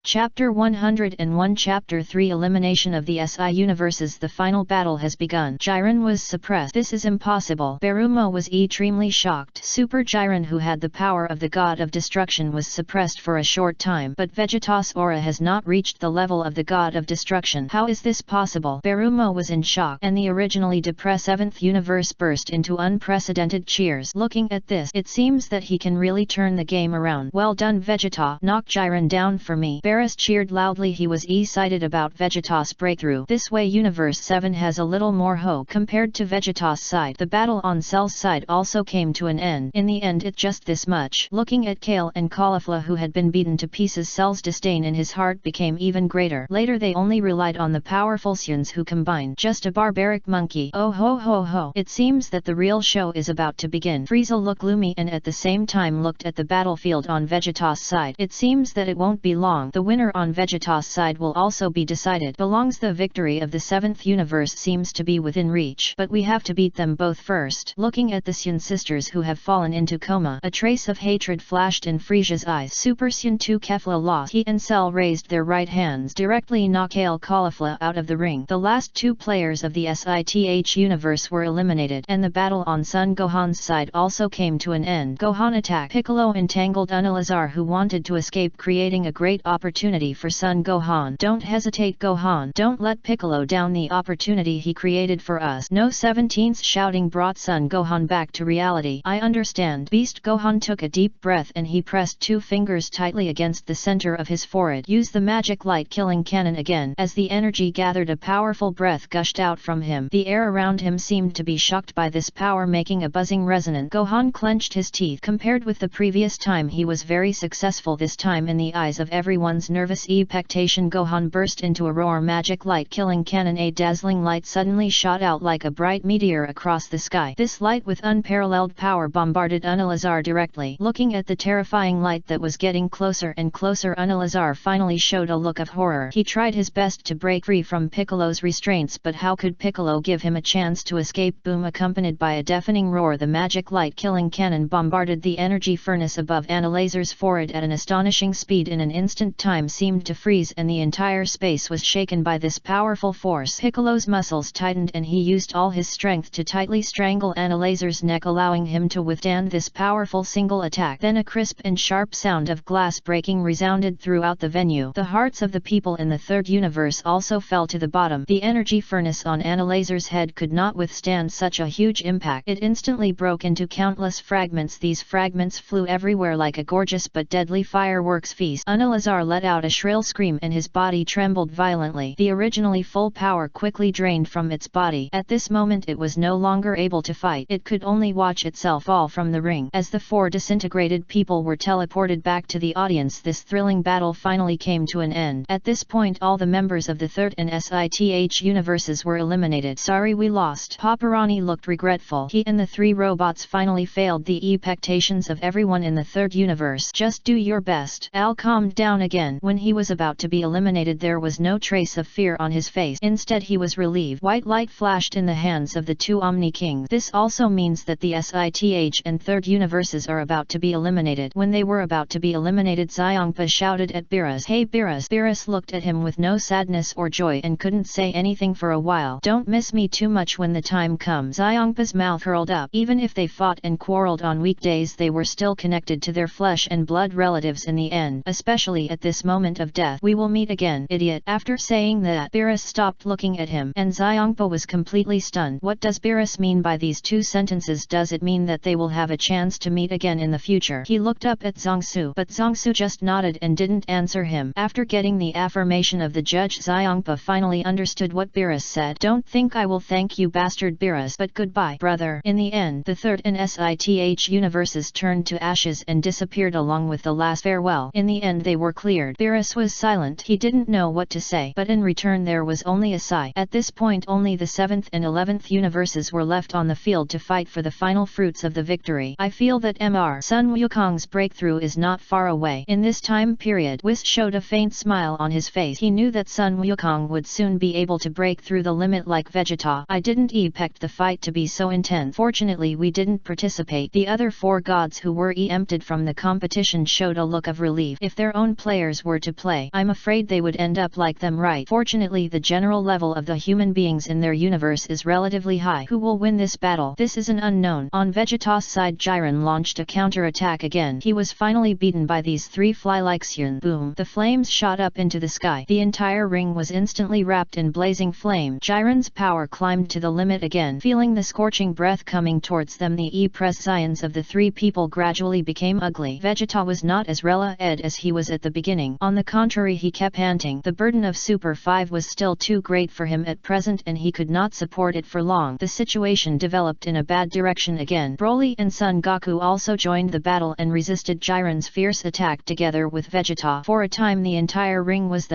Chapter 101 Chapter 3 Elimination of the SI Universes. The final battle has begun. Jiren was suppressed. This is impossible. Berumo was extremely shocked. Super Jiren, who had the power of the God of Destruction, was suppressed for a short time, but Vegeta's aura has not reached the level of the God of Destruction. How is this possible? Berumo was in shock, and the originally depressed 7th universe burst into unprecedented cheers. Looking at this, it seems that he can really turn the game around. Well done, Vegeta. Knock Jiren down for me. Beerus cheered loudly. He was excited about Vegeta's breakthrough. This way Universe 7 has a little more hope compared to Vegeta's side. The battle on Cell's side also came to an end. In the end, it just this much. Looking at Kale and Caulifla, who had been beaten to pieces, Cell's disdain in his heart became even greater. Later they only relied on the powerful Suns, who combined just a barbaric monkey. Oh ho ho ho. It seems that the real show is about to begin. Frieza looked gloomy and at the same time looked at the battlefield on Vegeta's side. It seems that it won't be long. The winner on Vegeta's side will also be decided. Belongs the victory of the 7th universe seems to be within reach, but we have to beat them both first. Looking at the Sun sisters who have fallen into coma, a trace of hatred flashed in Frieza's eyes. Super Sun 2 Kefla lost. He and Cell raised their right hands, directly knock Kale Caulifla out of the ring. The last two players of the SITH universe were eliminated, and the battle on Son Gohan's side also came to an end. Gohan attacked. Piccolo entangled Unalazar, who wanted to escape, creating a great opportunity for Son Gohan. Don't hesitate, Gohan. Don't let Piccolo down. The opportunity he created for us. No 17th shouting brought Son Gohan back to reality. I understand. Beast Gohan took a deep breath and he pressed two fingers tightly against the center of his forehead. Use the magic light killing cannon again. As the energy gathered, a powerful breath gushed out from him. The air around him seemed to be shocked by this power, making a buzzing resonance. Gohan clenched his teeth. Compared with the previous time, he was very successful this time in the eyes of everyone's nervous expectation. Gohan burst into a roar. Magic light killing cannon. A dazzling light suddenly shot out like a bright meteor across the sky. This light with unparalleled power bombarded Unalazar directly. Looking at the terrifying light that was getting closer and closer, Unalazar finally showed a look of horror. He tried his best to break free from Piccolo's restraints, but how could Piccolo give him a chance to escape? Boom! Accompanied by a deafening roar, the magic light killing cannon bombarded the energy furnace above Unalazar's forehead at an astonishing speed. In an instant, time seemed to freeze and the entire space was shaken by this powerful force. Piccolo's muscles tightened and he used all his strength to tightly strangle Unalazar's neck, allowing him to withstand this powerful single attack. Then a crisp and sharp sound of glass breaking resounded throughout the venue. The hearts of the people in the 3rd universe also fell to the bottom. The energy furnace on Unalazar's head could not withstand such a huge impact. It instantly broke into countless fragments. These fragments flew everywhere like a gorgeous but deadly fireworks feast. Unalazar let out a shrill scream and his body trembled violently. The originally full power quickly drained from its body. At this moment it was no longer able to fight. It could only watch itself fall from the ring. As the 4 disintegrated people were teleported back to the audience, this thrilling battle finally came to an end. At this point all the members of the 3rd and SITH universes were eliminated. Sorry, we lost. Paparani looked regretful. He and the 3 robots finally failed the expectations of everyone in the 3rd universe. Just do your best. Al calmed down again. When he was about to be eliminated, there was no trace of fear on his face. Instead he was relieved. White light flashed in the hands of the 2 Omni Kings. This also means that the SITH and 3rd universes are about to be eliminated. When they were about to be eliminated, Xiongpa shouted at Beerus, "Hey Beerus!" Beerus looked at him with no sadness or joy and couldn't say anything for a while. "Don't miss me too much when the time comes." Xiongpa's mouth curled up. Even if they fought and quarreled on weekdays, they were still connected to their flesh and blood relatives in the end, especially at this moment of death. "We will meet again, idiot." After saying that, Beerus stopped looking at him, and Xiongpa was completely stunned. What does Beerus mean by these two sentences? Does it mean that they will have a chance to meet again in the future? He looked up at Zhongsu, but Zhongsu just nodded and didn't answer him. After getting the affirmation of the judge, Xiongpa finally understood what Beerus said. "Don't think I will thank you, bastard Beerus, but goodbye, brother." In the end, the 3rd and SITH universes turned to ashes and disappeared along with the last farewell. In the end they were cleared. Beerus was silent. He didn't know what to say, but in return there was only a sigh. At this point only the 7th and 11th universes were left on the field to fight for the final fruits of the victory. I feel that Sun Wukong's breakthrough is not far away. In this time period, Whis showed a faint smile on his face. He knew that Sun Wukong would soon be able to break through the limit like Vegeta. I didn't expect the fight to be so intense. Fortunately we didn't participate. The other 4 gods who were exempted from the competition showed a look of relief. If their own players beginners were to play. I'm afraid they would end up like them, right? Fortunately, the general level of the human beings in their universe is relatively high. Who will win this battle? This is an unknown. On Vegeta's side, Jiren launched a counter-attack again. He was finally beaten by these three fly-like Xun. Boom! The flames shot up into the sky. The entire ring was instantly wrapped in blazing flame. Jiren's power climbed to the limit again. Feeling the scorching breath coming towards them, the E-pressions of the three people gradually became ugly. Vegeta was not as red as he was at the beginning. On the contrary, he kept panting. The burden of Super 5 was still too great for him at present, and he could not support it for long. The situation developed in a bad direction again. Broly and Son Goku also joined the battle and resisted Jiren's fierce attack together with Vegeta. For a time, the entire ring was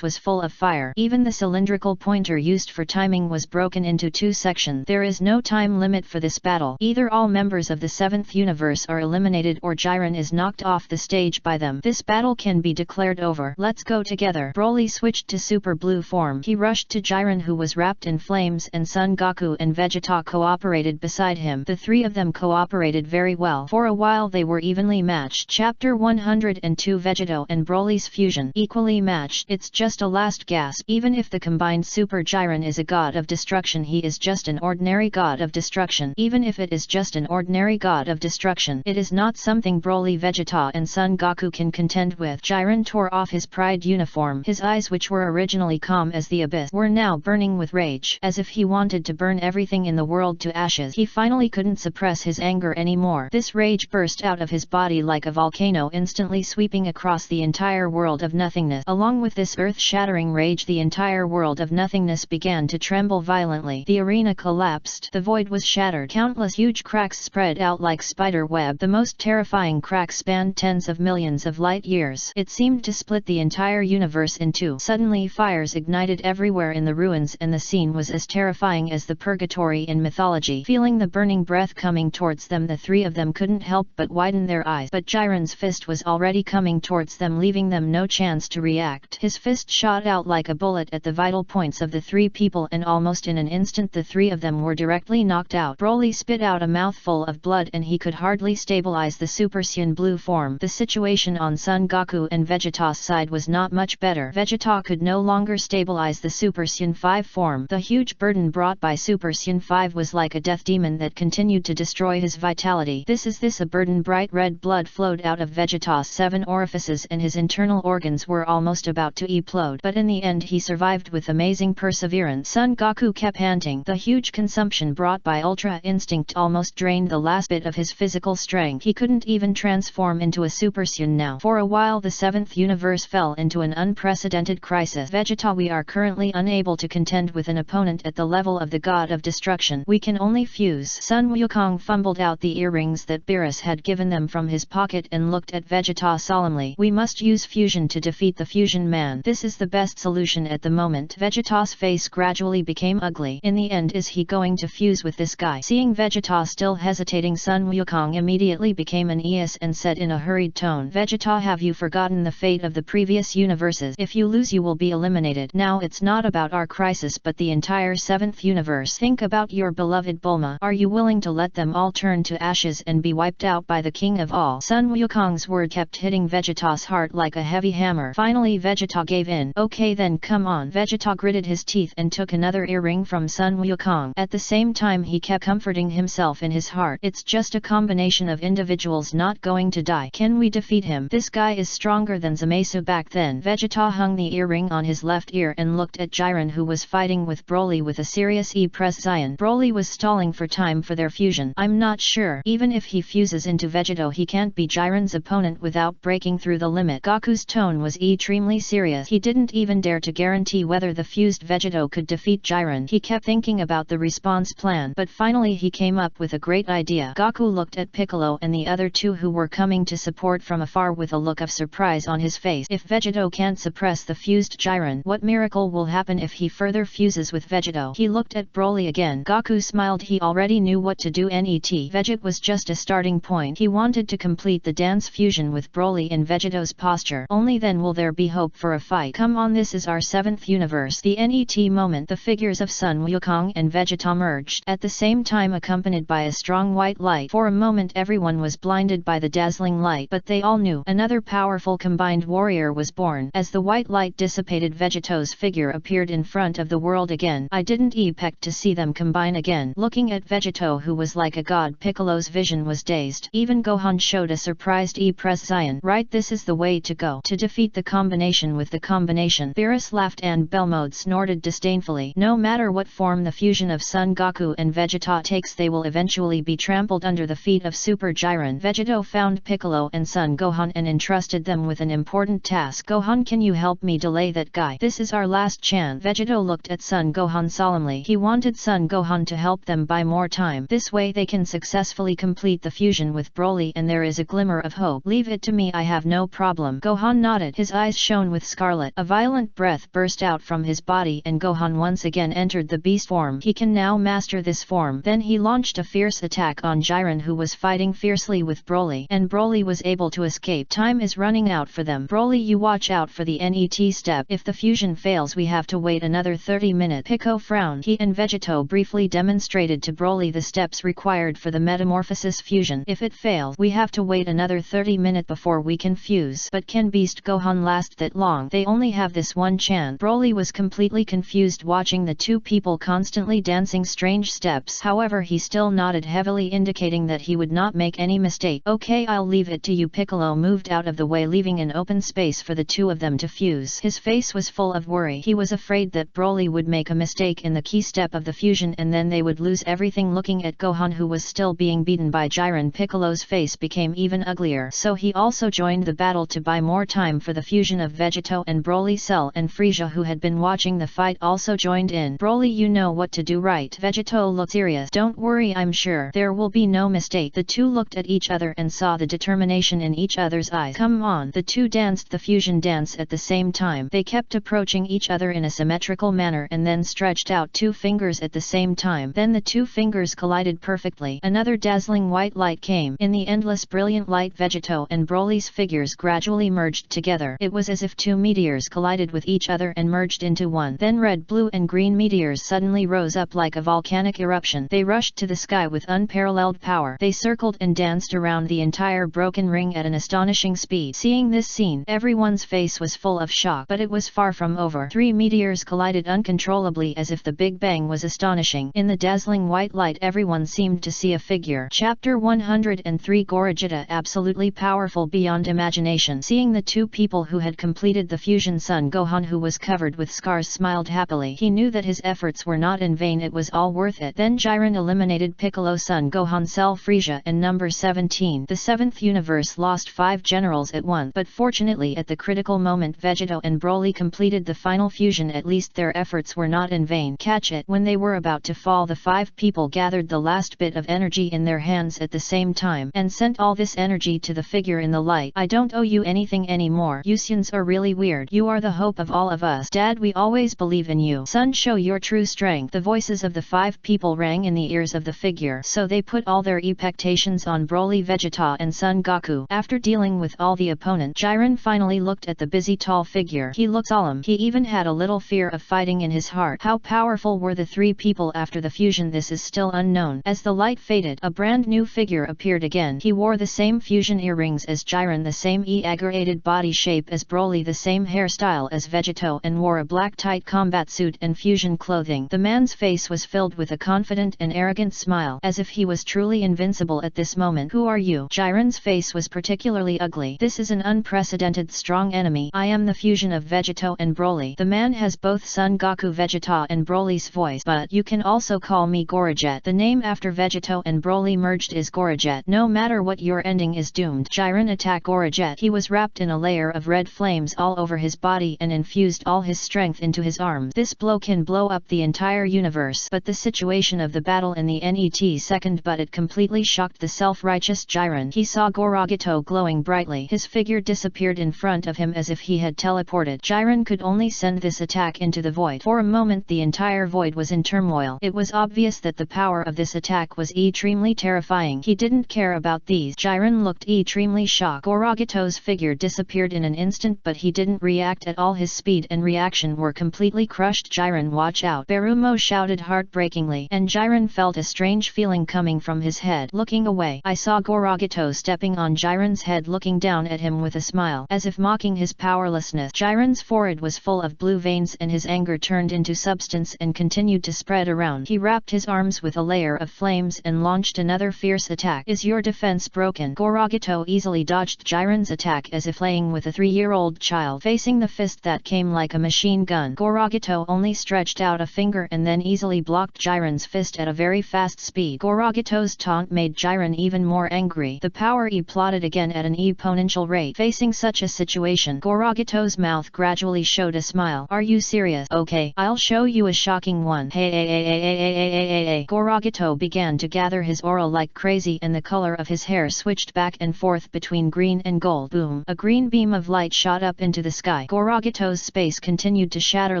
full of fire. Even the cylindrical pointer used for timing was broken into two sections. There is no time limit for this battle. Either all members of the 7th universe are eliminated or Jiren is knocked off the stage by them. This battle can be declared over. Let's go together. Broly switched to Super Blue form. He rushed to Jiren, who was wrapped in flames, and Son Goku and Vegeta cooperated beside him. The three of them cooperated very well. For a while they were evenly matched. Chapter 102, Vegeta and Broly's fusion. Equally matched. It's just a last gasp. Even if the combined Super Jiren is a god of destruction, he is just an ordinary god of destruction. Even if it is just an ordinary god of destruction, it is not something Broly, Vegeta and Son Goku can contend with. Jiren tore off his pride uniform. His eyes, which were originally calm as the abyss, were now burning with rage, as if he wanted to burn everything in the world to ashes. He finally couldn't suppress his anger anymore. This rage burst out of his body like a volcano, instantly sweeping across the entire world of nothingness. Along with this earth-shattering rage, the entire world of nothingness began to tremble violently. The arena collapsed. The void was shattered. Countless huge cracks spread out like spider web. The most terrifying cracks spanned tens of millions of light years. It seemed to split the entire universe in two. Suddenly fires ignited everywhere in the ruins, and the scene was as terrifying as the purgatory in mythology. Feeling the burning breath coming towards them, the three of them couldn't help but widen their eyes. But Jiren's fist was already coming towards them, leaving them no chance to react. His fist shot out like a bullet at the vital points of the three people, and almost in an instant the three of them were directly knocked out. Broly spit out a mouthful of blood, and he could hardly stabilize the Super Saiyan Blue form. The situation on Son Goku and Vegeta's side was not much better. Vegeta could no longer stabilize the Super Saiyan 5 form. The huge burden brought by Super Saiyan 5 was like a death demon that continued to destroy his vitality. A burden. Bright red blood flowed out of Vegeta's 7 orifices, and his internal organs were almost about to implode. But in the end he survived with amazing perseverance. Son Goku kept panting. The huge consumption brought by Ultra Instinct almost drained the last bit of his physical strength. He couldn't even transform into a Super Saiyan now. For a while the 7th universe fell into an unprecedented crisis. Vegeta, we are currently unable to contend with an opponent at the level of the god of destruction. We can only fuse. Sun Wukong fumbled out the earrings that Beerus had given them from his pocket and looked at Vegeta solemnly. We must use fusion to defeat the fusion man. This is the best solution at the moment. Vegeta's face gradually became ugly. In the end, is he going to fuse with this guy? Seeing Vegeta still hesitating, Sun Wukong immediately became an ES and said in a hurried tone, Vegeta, have you forgotten the fate of the previous universes? If you lose, you will be eliminated. Now it's not about our crisis but the entire 7th universe. Think about your beloved Bulma. Are you willing to let them all turn to ashes and be wiped out by the king of all? Sun Wukong's word kept hitting Vegeta's heart like a heavy hammer. Finally Vegeta gave in. Okay then, come on. Vegeta gritted his teeth and took another earring from Sun Wukong. At the same time he kept comforting himself in his heart. It's just a combination of individuals not going to die. Can we defeat him? This guy is stronger than Zamasu back then. Vegeta hung the earring on his left ear and looked at Jiren, who was fighting with Broly with a serious E-pression. Broly was stalling for time for their fusion. I'm not sure. Even if he fuses into Vegeta, he can't be Jiren's opponent without breaking through the limit. Goku's tone was extremely serious. He didn't even dare to guarantee whether the fused Vegeta could defeat Jiren. He kept thinking about the response plan, but finally he came up with a great idea. Goku looked at Piccolo and the other two who were coming to support from afar with a look of surprise on his face. If Vegeta can't suppress the fused Jiren, what miracle will happen if he further fuses with Vegeta? He looked at Broly again. Goku smiled. He already knew what to do. Vegeta was just a starting point. He wanted to complete the dance fusion with Broly in Vegeta's posture. Only then will there be hope for a fight. Come on, this is our 7th universe. The NET moment. The figures of Sun Wukong and Vegeta merged at the same time, accompanied by a strong white light. For a moment everyone was blinded by the dazzling light, but they all knew another powerful combined combined warrior was born. As the white light dissipated, Vegeto's figure appeared in front of the world again. I didn't expect to see them combine again. Looking at Vegeto, who was like a god, Piccolo's vision was dazed. Even Gohan showed a surprised expression. Right, this is the way to go. To defeat the combination with the combination. Beerus laughed and Belmode snorted disdainfully. No matter what form the fusion of Son Goku and Vegeta takes, they will eventually be trampled under the feet of Super Jiren. Vegeto found Piccolo and Son Gohan and entrusted them with an important task. Gohan, can you help me delay that guy? This is our last chance. Vegeto looked at Son Gohan solemnly. He wanted Son Gohan to help them buy more time. This way they can successfully complete the fusion with Broly and there is a glimmer of hope. Leave it to me, I have no problem. Gohan nodded. His eyes shone with scarlet. A violent breath burst out from his body and Gohan once again entered the beast form. He can now master this form. Then he launched a fierce attack on Jiren, who was fighting fiercely with Broly, and Broly was able to escape. Time is running out for them. Broly, you watch out for the NET step. If the fusion fails, we have to wait another 30 minutes. Pico frowned. He and Vegeto briefly demonstrated to Broly the steps required for the metamorphosis fusion. If it fails, we have to wait another 30 minutes before we can fuse. But can Beast Gohan last that long? They only have this one chance. Broly was completely confused watching the two people constantly dancing strange steps. However, he still nodded heavily, indicating that he would not make any mistake. Okay, I'll leave it to you. Piccolo moved out of the way, leaving an open space for the two of them to fuse. His face was full of worry. He was afraid that Broly would make a mistake in the key step of the fusion and then they would lose everything. Looking at Gohan, who was still being beaten by Jiren, Piccolo's face became even uglier. So he also joined the battle to buy more time for the fusion of Vegeto and Broly. Cell and Frieza, who had been watching the fight, also joined in. Broly, you know what to do, right? Vegeto looked serious. Don't worry, I'm sure there will be no mistake. The two looked at each other and saw the determination in each other's eyes. Come on. The two danced the fusion dance at the same time. They kept approaching each other in a symmetrical manner and then stretched out two fingers at the same time. Then the two fingers collided perfectly. Another dazzling white light came. In the endless brilliant light, Vegeto and Broly's figures gradually merged together. It was as if two meteors collided with each other and merged into one. Then red, blue and green meteors suddenly rose up like a volcanic eruption. They rushed to the sky with unparalleled power. They circled and danced around the entire broken ring at an astonishing speed. Seeing this scene, everyone's face was full of shock, but it was far from over. Three meteors collided uncontrollably as if the Big Bang was astonishing. In the dazzling white light, everyone seemed to see a figure. Chapter 103, Gogeta, absolutely powerful beyond imagination. Seeing the two people who had completed the fusion, Son Gohan, who was covered with scars, smiled happily. He knew that his efforts were not in vain, it was all worth it. Then Jiren eliminated Piccolo, Son Gohan, Cell, Frieza and number 17. The 7th universe lost 5 generals at once, but fortunately at the critical moment Vegeto and Broly completed the final fusion. At least their efforts were not in vain. Catch it. When they were about to fall, the 5 people gathered the last bit of energy in their hands at the same time and sent all this energy to the figure in the light. I don't owe you anything anymore. You Saiyans are really weird. You are the hope of all of us. Dad, we always believe in you. Son, show your true strength. The voices of the 5 people rang in the ears of the figure, so they put all their expectations on Broly, Vegeta and Son Goku. After dealing with all the opponents, Jiren finally looked at the busy tall figure. He looked solemn. He even had a little fear of fighting in his heart. How powerful were the 3 people after the fusion? This is still unknown. As the light faded, a brand new figure appeared again. He wore the same fusion earrings as Jiren, the same elongated body shape as Broly, the same hairstyle as Vegeto, and wore a black tight combat suit and fusion clothing. The man's face was filled with a confident and arrogant smile, as if he was truly invincible at this moment. Who are you? Jiren's face was particularly ugly. This is an unprecedented strong enemy. I am the fusion of Vegeto and Broly. The man has both Son Goku, Vegeta and Broly's voice, but you can also call me Gogeta. The name after Vegeto and Broly merged is Gogeta. No matter what, your ending is doomed. Jiren attacked Gogeta. He was wrapped in a layer of red flames all over his body and infused all his strength into his arms. This blow can blow up the entire universe. But the situation of the battle in the NET second, but it completely shocked the self-righteous Jiren. He saw Gogeta glowing brightly. His figure disappeared in front of him as if he had teleported. Jiren could only send this attack into the void. For a moment the entire void was in turmoil. It was obvious that the power of this attack was extremely terrifying. He didn't care about these. Jiren looked extremely shocked. Gogeta's figure disappeared in an instant, but he didn't react at all. His speed and reaction were completely crushed. Jiren, watch out! Berumo shouted heartbreakingly, and Jiren felt a strange feeling coming from his head. Looking away, I saw Gogeta stepping on Jiren's head, looking down at him with a smile, as if mocking his powerlessness. Jiren's forehead was full of blue veins and his anger turned into substance and continued to spread around. He wrapped his arms with a layer of flames and launched another fierce attack. Is your defense broken? Gorogito easily dodged Jiren's attack as if playing with a 3-year-old child. Facing the fist that came like a machine gun, Gorogito only stretched out a finger and then easily blocked Jiren's fist at a very fast speed. Gorogito's taunt made Jiren even more angry. The power E plotted again at an exponential rate. Facing such a situation, Gorogito's mouth gradually showed a smile. Are you serious? Okay, I'll show you a shocking one. Hey. Gorogito began to gather his aura like crazy and the color of his hair switched back and forth between green and gold. Boom! A green beam of light shot up into the sky. Gorogito's space continued to shatter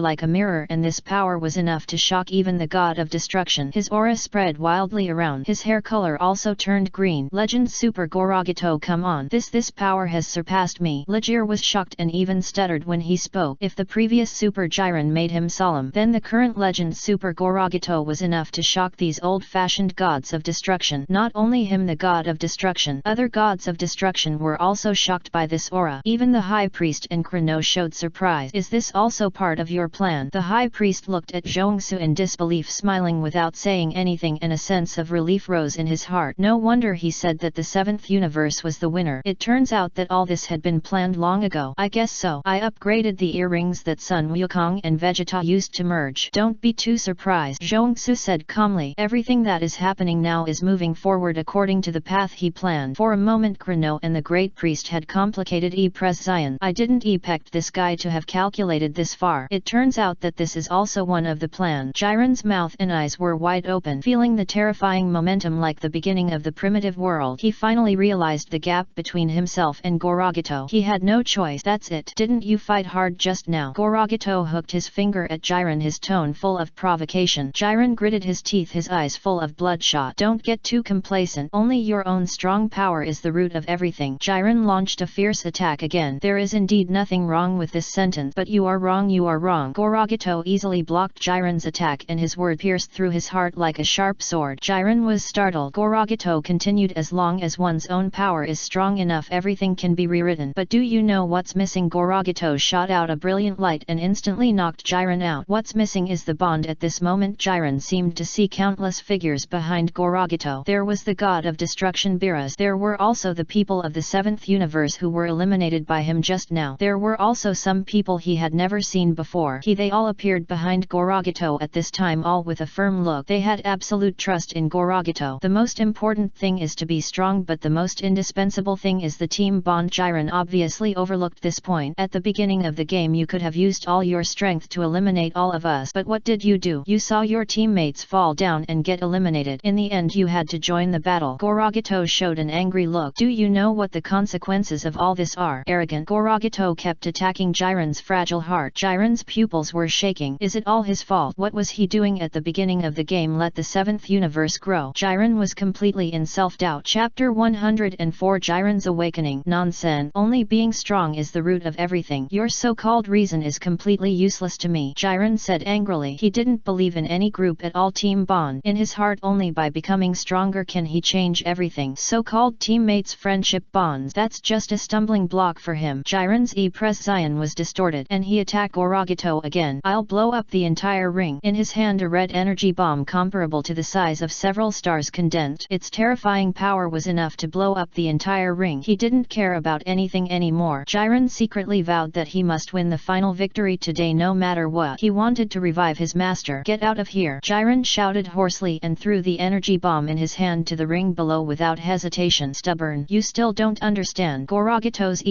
like a mirror and this power was enough to shock even the god of destruction. His aura spread wildly around. His hair color also turned green. Legend Super Gorogito, come on. This power has surpassed me. Legir was shocked and even stuttered when he spoke. If the previous Super Jiren made him solemn, then the current Legend Super Gorogito was enough to shock these old-fashioned gods of destruction. Not only him, the god of destruction, other gods of destruction were also shocked by this aura. Even the High Priest and Chrono showed surprise. Is this also part of your plan? The High Priest looked at Zhongsu in disbelief, smiling without saying anything, and a sense of relief rose in his heart. No wonder he said that the 7th universe was the winner. It turns out that all this had been planned long ago. I guess so. I upgraded the earrings that Sun Wukong and Vegeta used to merge. Don't be too surprised, Zhongsu said calmly. Everything that is happening now is moving forward according to the path he planned. For a moment Chrono and the Great Priest had complicated Zion. I didn't expect this guy to have calculated this far. It turns out that this is also one of the plan. Jiren's mouth and eyes were wide open, feeling the terrifying momentum like the beginning of the primitive world. He finally realized the gap between himself and Gorogito. He had no choice. That's it. Didn't you fight hard just now? Gorogito hooked his finger at Jiren, his tone full of provocation. Jiren gritted his teeth, his eyes full of bloodshot. Don't get too complacent. Only your own strong power is the root of everything. Jiren launched a fierce attack again. There is indeed nothing wrong with this sentence, but you are wrong, you are wrong. Gorogito easily blocked Jiren's attack and his word pierced through his heart like a sharp sword. Jiren was startled. Gorogito continued, as long as one's own power is strong enough, everything can be rewritten. But do you know what's missing? Gorogito shot out a brilliant light and instantly knocked Jiren out. What's missing is the bond. At this moment Jiren seemed to see countless figures behind Gorogito. There was the god of destruction Beerus. There were also the people of the 7th universe who were eliminated by him just now. There were also some people he had never seen before. They all appeared behind Gorogito at this time, all with a firm look. They had absolute trust in Gorogito. The most important thing is to be strong, but the most indispensable thing is the team bond. Jiren obviously overlooked this point. At the beginning of the game you could have used all your strength to eliminate all of us, but what did you do? You saw your teammates fall down and get eliminated. In the end you had to join the battle. Gorogito showed an angry look. Do you know what the consequences of all this are? Arrogant. Gorogito kept attacking Jiren's fragile heart. Jiren's pupils were shaking. Is it all his fault? What was he doing at the beginning of the game? Let the 7th universe grow. Jiren was completely in self-doubt. Chapter 104, Jiren's Awakening. Nonsense. Only being strong is the root of everything. Your so-called reason is completely useless to me, Jiren said angrily. He didn't believe in any group at all. Team bond. In his heart, only by becoming stronger can he change everything. So-called teammates, friendship bonds, that's just a stumbling block for him. Jiren's Zion was distorted and he attacked Gorogito again. I'll blow up the entire ring. In his hand a red energy bomb comparable to the size of several stars condensed. Its terrifying power was enough to blow up the entire ring. He didn't care about anything anymore. Jiren secretly vowed that he must win the final victory today no matter what. He wanted to revive his master. Get out of here, Jiren shouted hoarsely and threw the energy bomb in his hand to the ring below without hesitation. Stubborn. You still don't understand. Gorogito's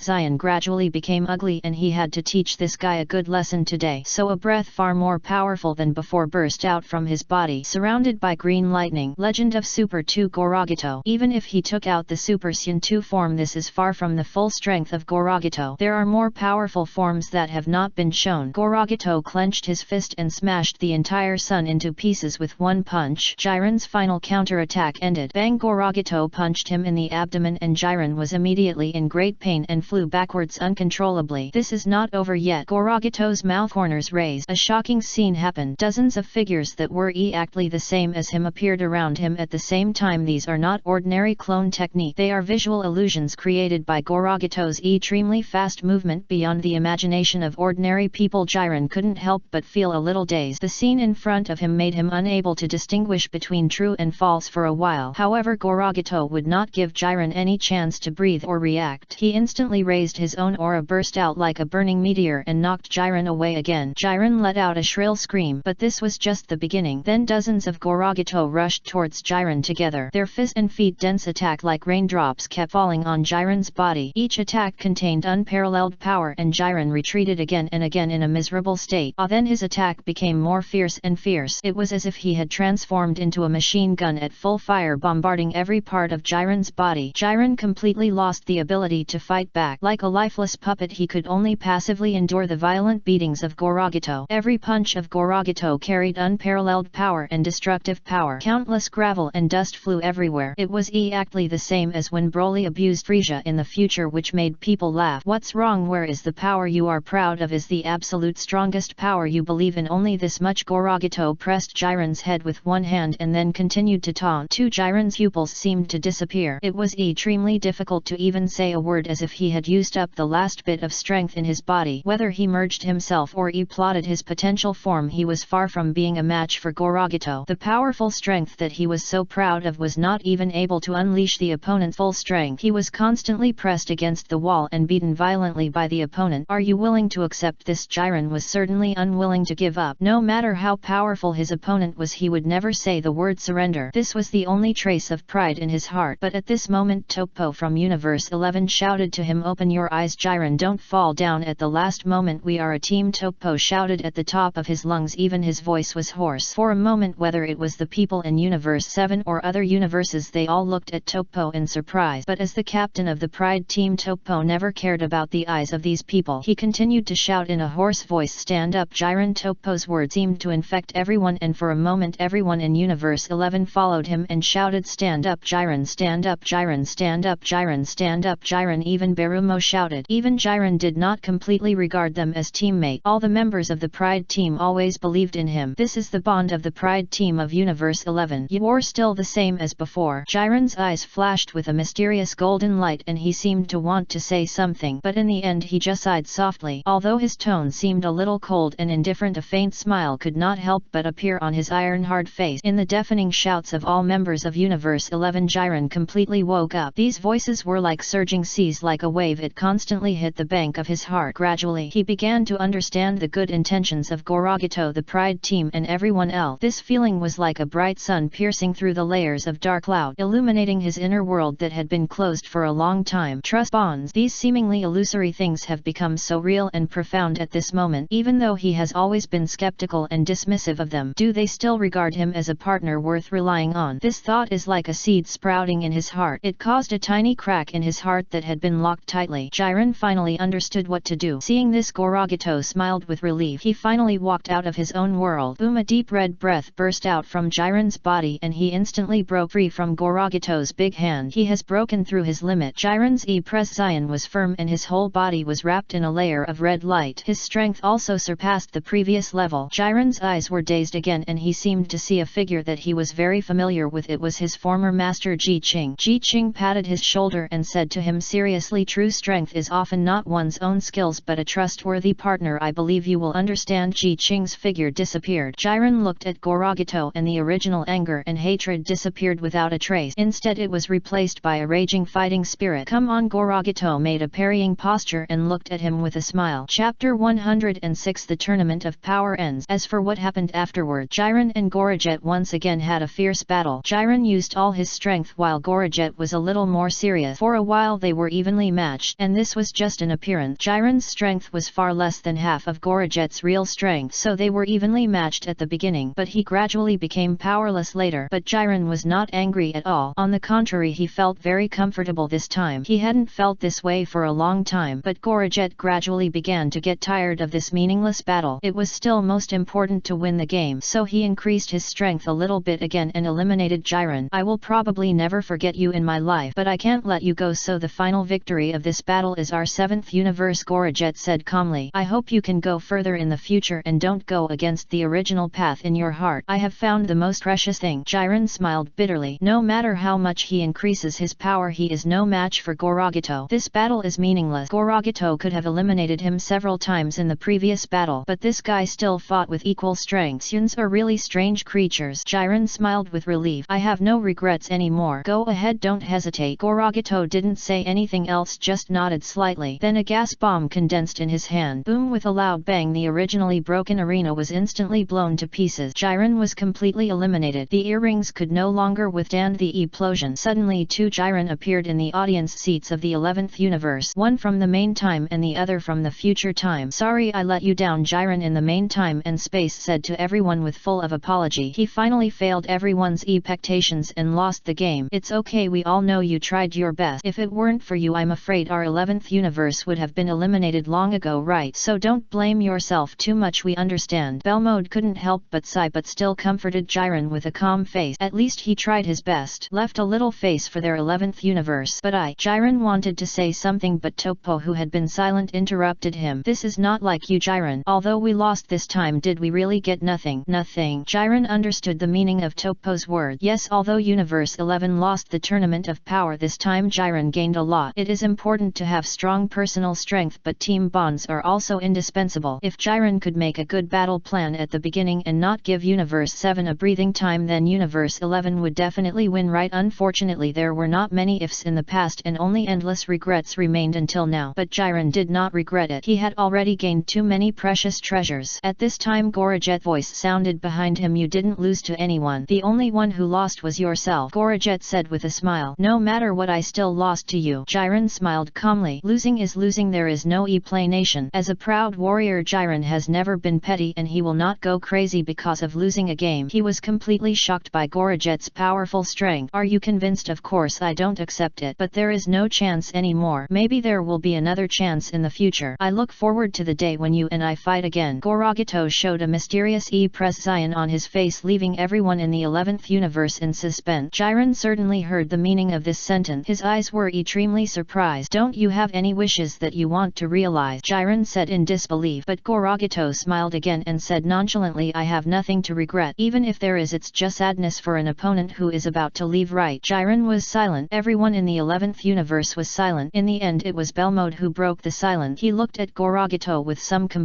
Zion gradually became ugly and he had to teach this guy a good lesson today. So a breath far more powerful than before burst out from his body, surrounded by green lightning. Legend of Super 2 Gorogito. Even if he took out the Super Saiyan 2 form, this is far from the full strength of Gorogito. There are more powerful forms that have not been shown. Gorogito clenched his fist and smashed the entire sun into pieces with one punch. Jiren's final counter-attack ended. Bang! Gorogito punched him in the abdomen and Jiren was immediately in great pain and flew backwards uncontrollably. This is not over yet. Gorogito's mouth corners raised. A shocking scene happened. Dozens of figures that were exactly the same as him appeared around him at the same time. These are not ordinary clone technique. They are visual illusions created by Gorogato's extremely fast movement beyond the imagination of ordinary people. Jiren couldn't help but feel a little dazed. The scene in front of him made him unable to distinguish between true and false for a while. However, Gorogato would not give Jiren any chance to breathe or react. He instantly raised his own aura, burst out like a burning meteor and knocked Jiren away again. Jiren let out a shrill scream, but this was just the beginning. Then dozens of Gorogato rushed towards Jiren together. Their fist and feet dense attack like raindrops kept falling on Jiren's body. Each attack contained unparalleled power, and Jiren retreated again and again in a miserable state. Then his attack became more fierce and fierce. It was as if he had transformed into a machine gun at full fire, bombarding every part of Jiren's body. Jiren completely lost the ability to fight back. Like a lifeless puppet, he could only passively endure the violent beatings of Gorogato. Every punch of Gorogato carried unparalleled power and destructive power. Countless gravel and dust flew everywhere. It was exactly the same as when Broly abused Frieza in the future, which made people laugh. What's wrong? Where is the power you are proud of? Is the absolute strongest power you believe in only this much? Gorogato pressed Jiren's head with one hand and then continued to taunt. Jiren's pupils seemed to disappear. It was extremely difficult to even say a word, as if he had used up the last bit of strength in his body. Whether he merged himself or plotted his potential form, he was far from being a match for Gorogato. The powerful strength that he was so proud of was not even able to unleash the opponent's full strength. He was constantly pressed against the wall and beaten violently by the opponent. Are you willing to accept this? Jiren was certainly unwilling to give up. No matter how powerful his opponent was, he would never say the word surrender. This was the only trace of pride in his heart. But at this moment, Tokpo from Universe 11 shouted to him, "Open your eyes, Jiren, don't fall down at the last moment. We are a team." Tokpo shouted at the top of his lungs, even his voice was hoarse. For a moment, whether it was the people in Universe 7 or other universes, they all looked at Tokpo in surprise. But as the captain of the Pride team, Tokpo never cared about the eyes of these people. He continued to shout in a hoarse voice, "Stand up, Jiren." Tokpo's words seemed to infect everyone, and for a moment everyone in Universe 11 followed him and shouted, "Stand up, Jiren, stand up, Jiren, stand up, Jiren, stand up, Jiren." Even Berumo shouted. Even Jiren did not completely regard them as teammate. All the members of the Pride team always believed in him. This is the bond of the Pride team of Universe 11. You are still the same as before. Jiren's eyes flashed with a mysterious golden light, and he seemed to want to say something, but in the end he just sighed softly. Although his tone seemed a little cold and indifferent, a faint smile could not help but appear on his iron-hard face. In the deafening shouts of all members of Universe 11, Jiren completely woke up. These voices were like surging seas, like a wave. It constantly hit the bank of his heart. Gradually he began to understand the good intentions of Gorogato, the Pride team, and everyone else. This feeling was like a bright sun piercing through the layers of dark cloud, illuminating his inner world that had been closed for a long time. Trust bonds. These seemingly illusory things have become so real and profound at this moment. Even though he has always been skeptical and dismissive of them, do they still regard him as a partner worth relying on? This thought is like a seed sprouting in his heart. It caused a tiny crack in his heart that had been locked tightly. Jiren finally understood what to do. Seeing this, Gorogato smiled with relief. He finally walked out of his own world. Boom! A deep red breath burst out from Jiren's body, and he instantly broke free from Gorogato's big hand. He has broken through his limit. Jiren's presence was firm, and his whole body was wrapped in a layer of red light. His strength also surpassed the previous level. Jiren's eyes were dazed again, and he seemed to see a figure that he was very familiar with. It was his former master Ji Qing. Ji Qing patted his shoulder and said to him seriously, "True strength is often not one's own skills but a trustworthy partner. I believe you will understand." Ji Qing's figure disappeared. Jiren looked at Gorogato, and the original anger and hatred disappeared without a trace. Instead it was replaced by a raging fighting spirit. "Come on." Gorogato made a parrying posture and looked at him with a smile. Chapter 106. The Tournament of Power ends. As for what happened afterward, Jiren and Gorojet once again had a fierce battle. Jiren used all his strength while Gorojet was a little more serious. For a while they were evenly matched, and this was just an appearance. Jiren's strength was far less than half of Gorojet's real strength, so they were evenly matched at the beginning, but he gradually became powerless later. But Jiren was not angry at all. On the contrary, he felt very comfortable this time. He hadn't felt this way for a long time. But Gorojet gradually began to get tired of this meaningless battle. It was still most important to win the game, so he increased his strength a little bit again and eliminated Jiren. "I will probably never forget you in my life, but I can't let you go, so the final victory of this battle is our 7th universe," Gorojet said calmly. "I hope you can go further in the future and don't go against the original path in your heart. I have found the most precious thing." Jiren smiled bitterly. No matter how much he increases his power, he is no match for Gorojet. Gorogito. This battle is meaningless. Gorogito could have eliminated him several times in the previous battle, but this guy still fought with equal strength. Syuns are really strange creatures. Jiren smiled with relief. I have no regrets anymore. Go ahead, don't hesitate. Gorogito didn't say anything else, just nodded slightly. Then a gas bomb condensed in his hand. Boom! With a loud bang, the originally broken arena was instantly blown to pieces. Jiren was completely eliminated. The earrings could no longer withstand the explosion. Suddenly two Jiren appeared in the audience seats of the 11th universe, one from the main time and the other from the future time. Sorry I let you down, Jiren in the main time and space said to everyone with full of apology. He finally failed everyone's expectations and lost the game. It's okay, we all know you tried your best. If it weren't for you, I'm afraid our 11th universe would have been eliminated long ago, right? So don't blame yourself too much, we understand. Belmode couldn't help but sigh, but still comforted Jiren with a calm face. At least he tried his best. Left a little face for their 11th universe. But Jiren wanted to say something, but Topo, who had been silent, interrupted him. This is not like you, Jiren. Although we lost this time, did we really get nothing? Nothing. Jiren understood the meaning of Topo's word. Yes, although Universe 11 lost the Tournament of Power, this time Jiren gained a lot. It is important to have strong personal strength, but team bonds are also indispensable. If Jiren could make a good battle plan at the beginning and not give Universe 7 a breathing time, then Universe 11 would definitely win, right? Unfortunately, there were not many ifs in the past and only endless regrets remained until now. But Jiren did not regret it. He had already gained too many precious treasures. At this time, Gorajet's voice sounded behind him. You didn't lose to anyone. The only one who lost was yourself, Gorajet said with a smile. No matter what, I still lost to you. Jiren smiled calmly. Losing is losing, there is no explanation. As a proud warrior, Jiren has never been petty and he will not go crazy because of losing a game. He was completely shocked by Gorajet's powerful strength. Are you convinced? Of course I don't accept it, but there is no chance anymore. Maybe there will be another chance in the future. I look forward to the day when you and I fight again. Gorogito showed a mysterious expression on his face, leaving everyone in the 11th universe in suspense. Jiren certainly heard the meaning of this sentence. His eyes were extremely surprised. Don't you have any wishes that you want to realize? Jiren said in disbelief. But Gorogito smiled again and said nonchalantly, I have nothing to regret. Even if there is, it's just sadness for an opponent who is about to leave, right? Jiren was silent. Everyone in the 11th universe was silent. In the end, it was Belmode who broke the silence. He looked at Gorogito with some complicity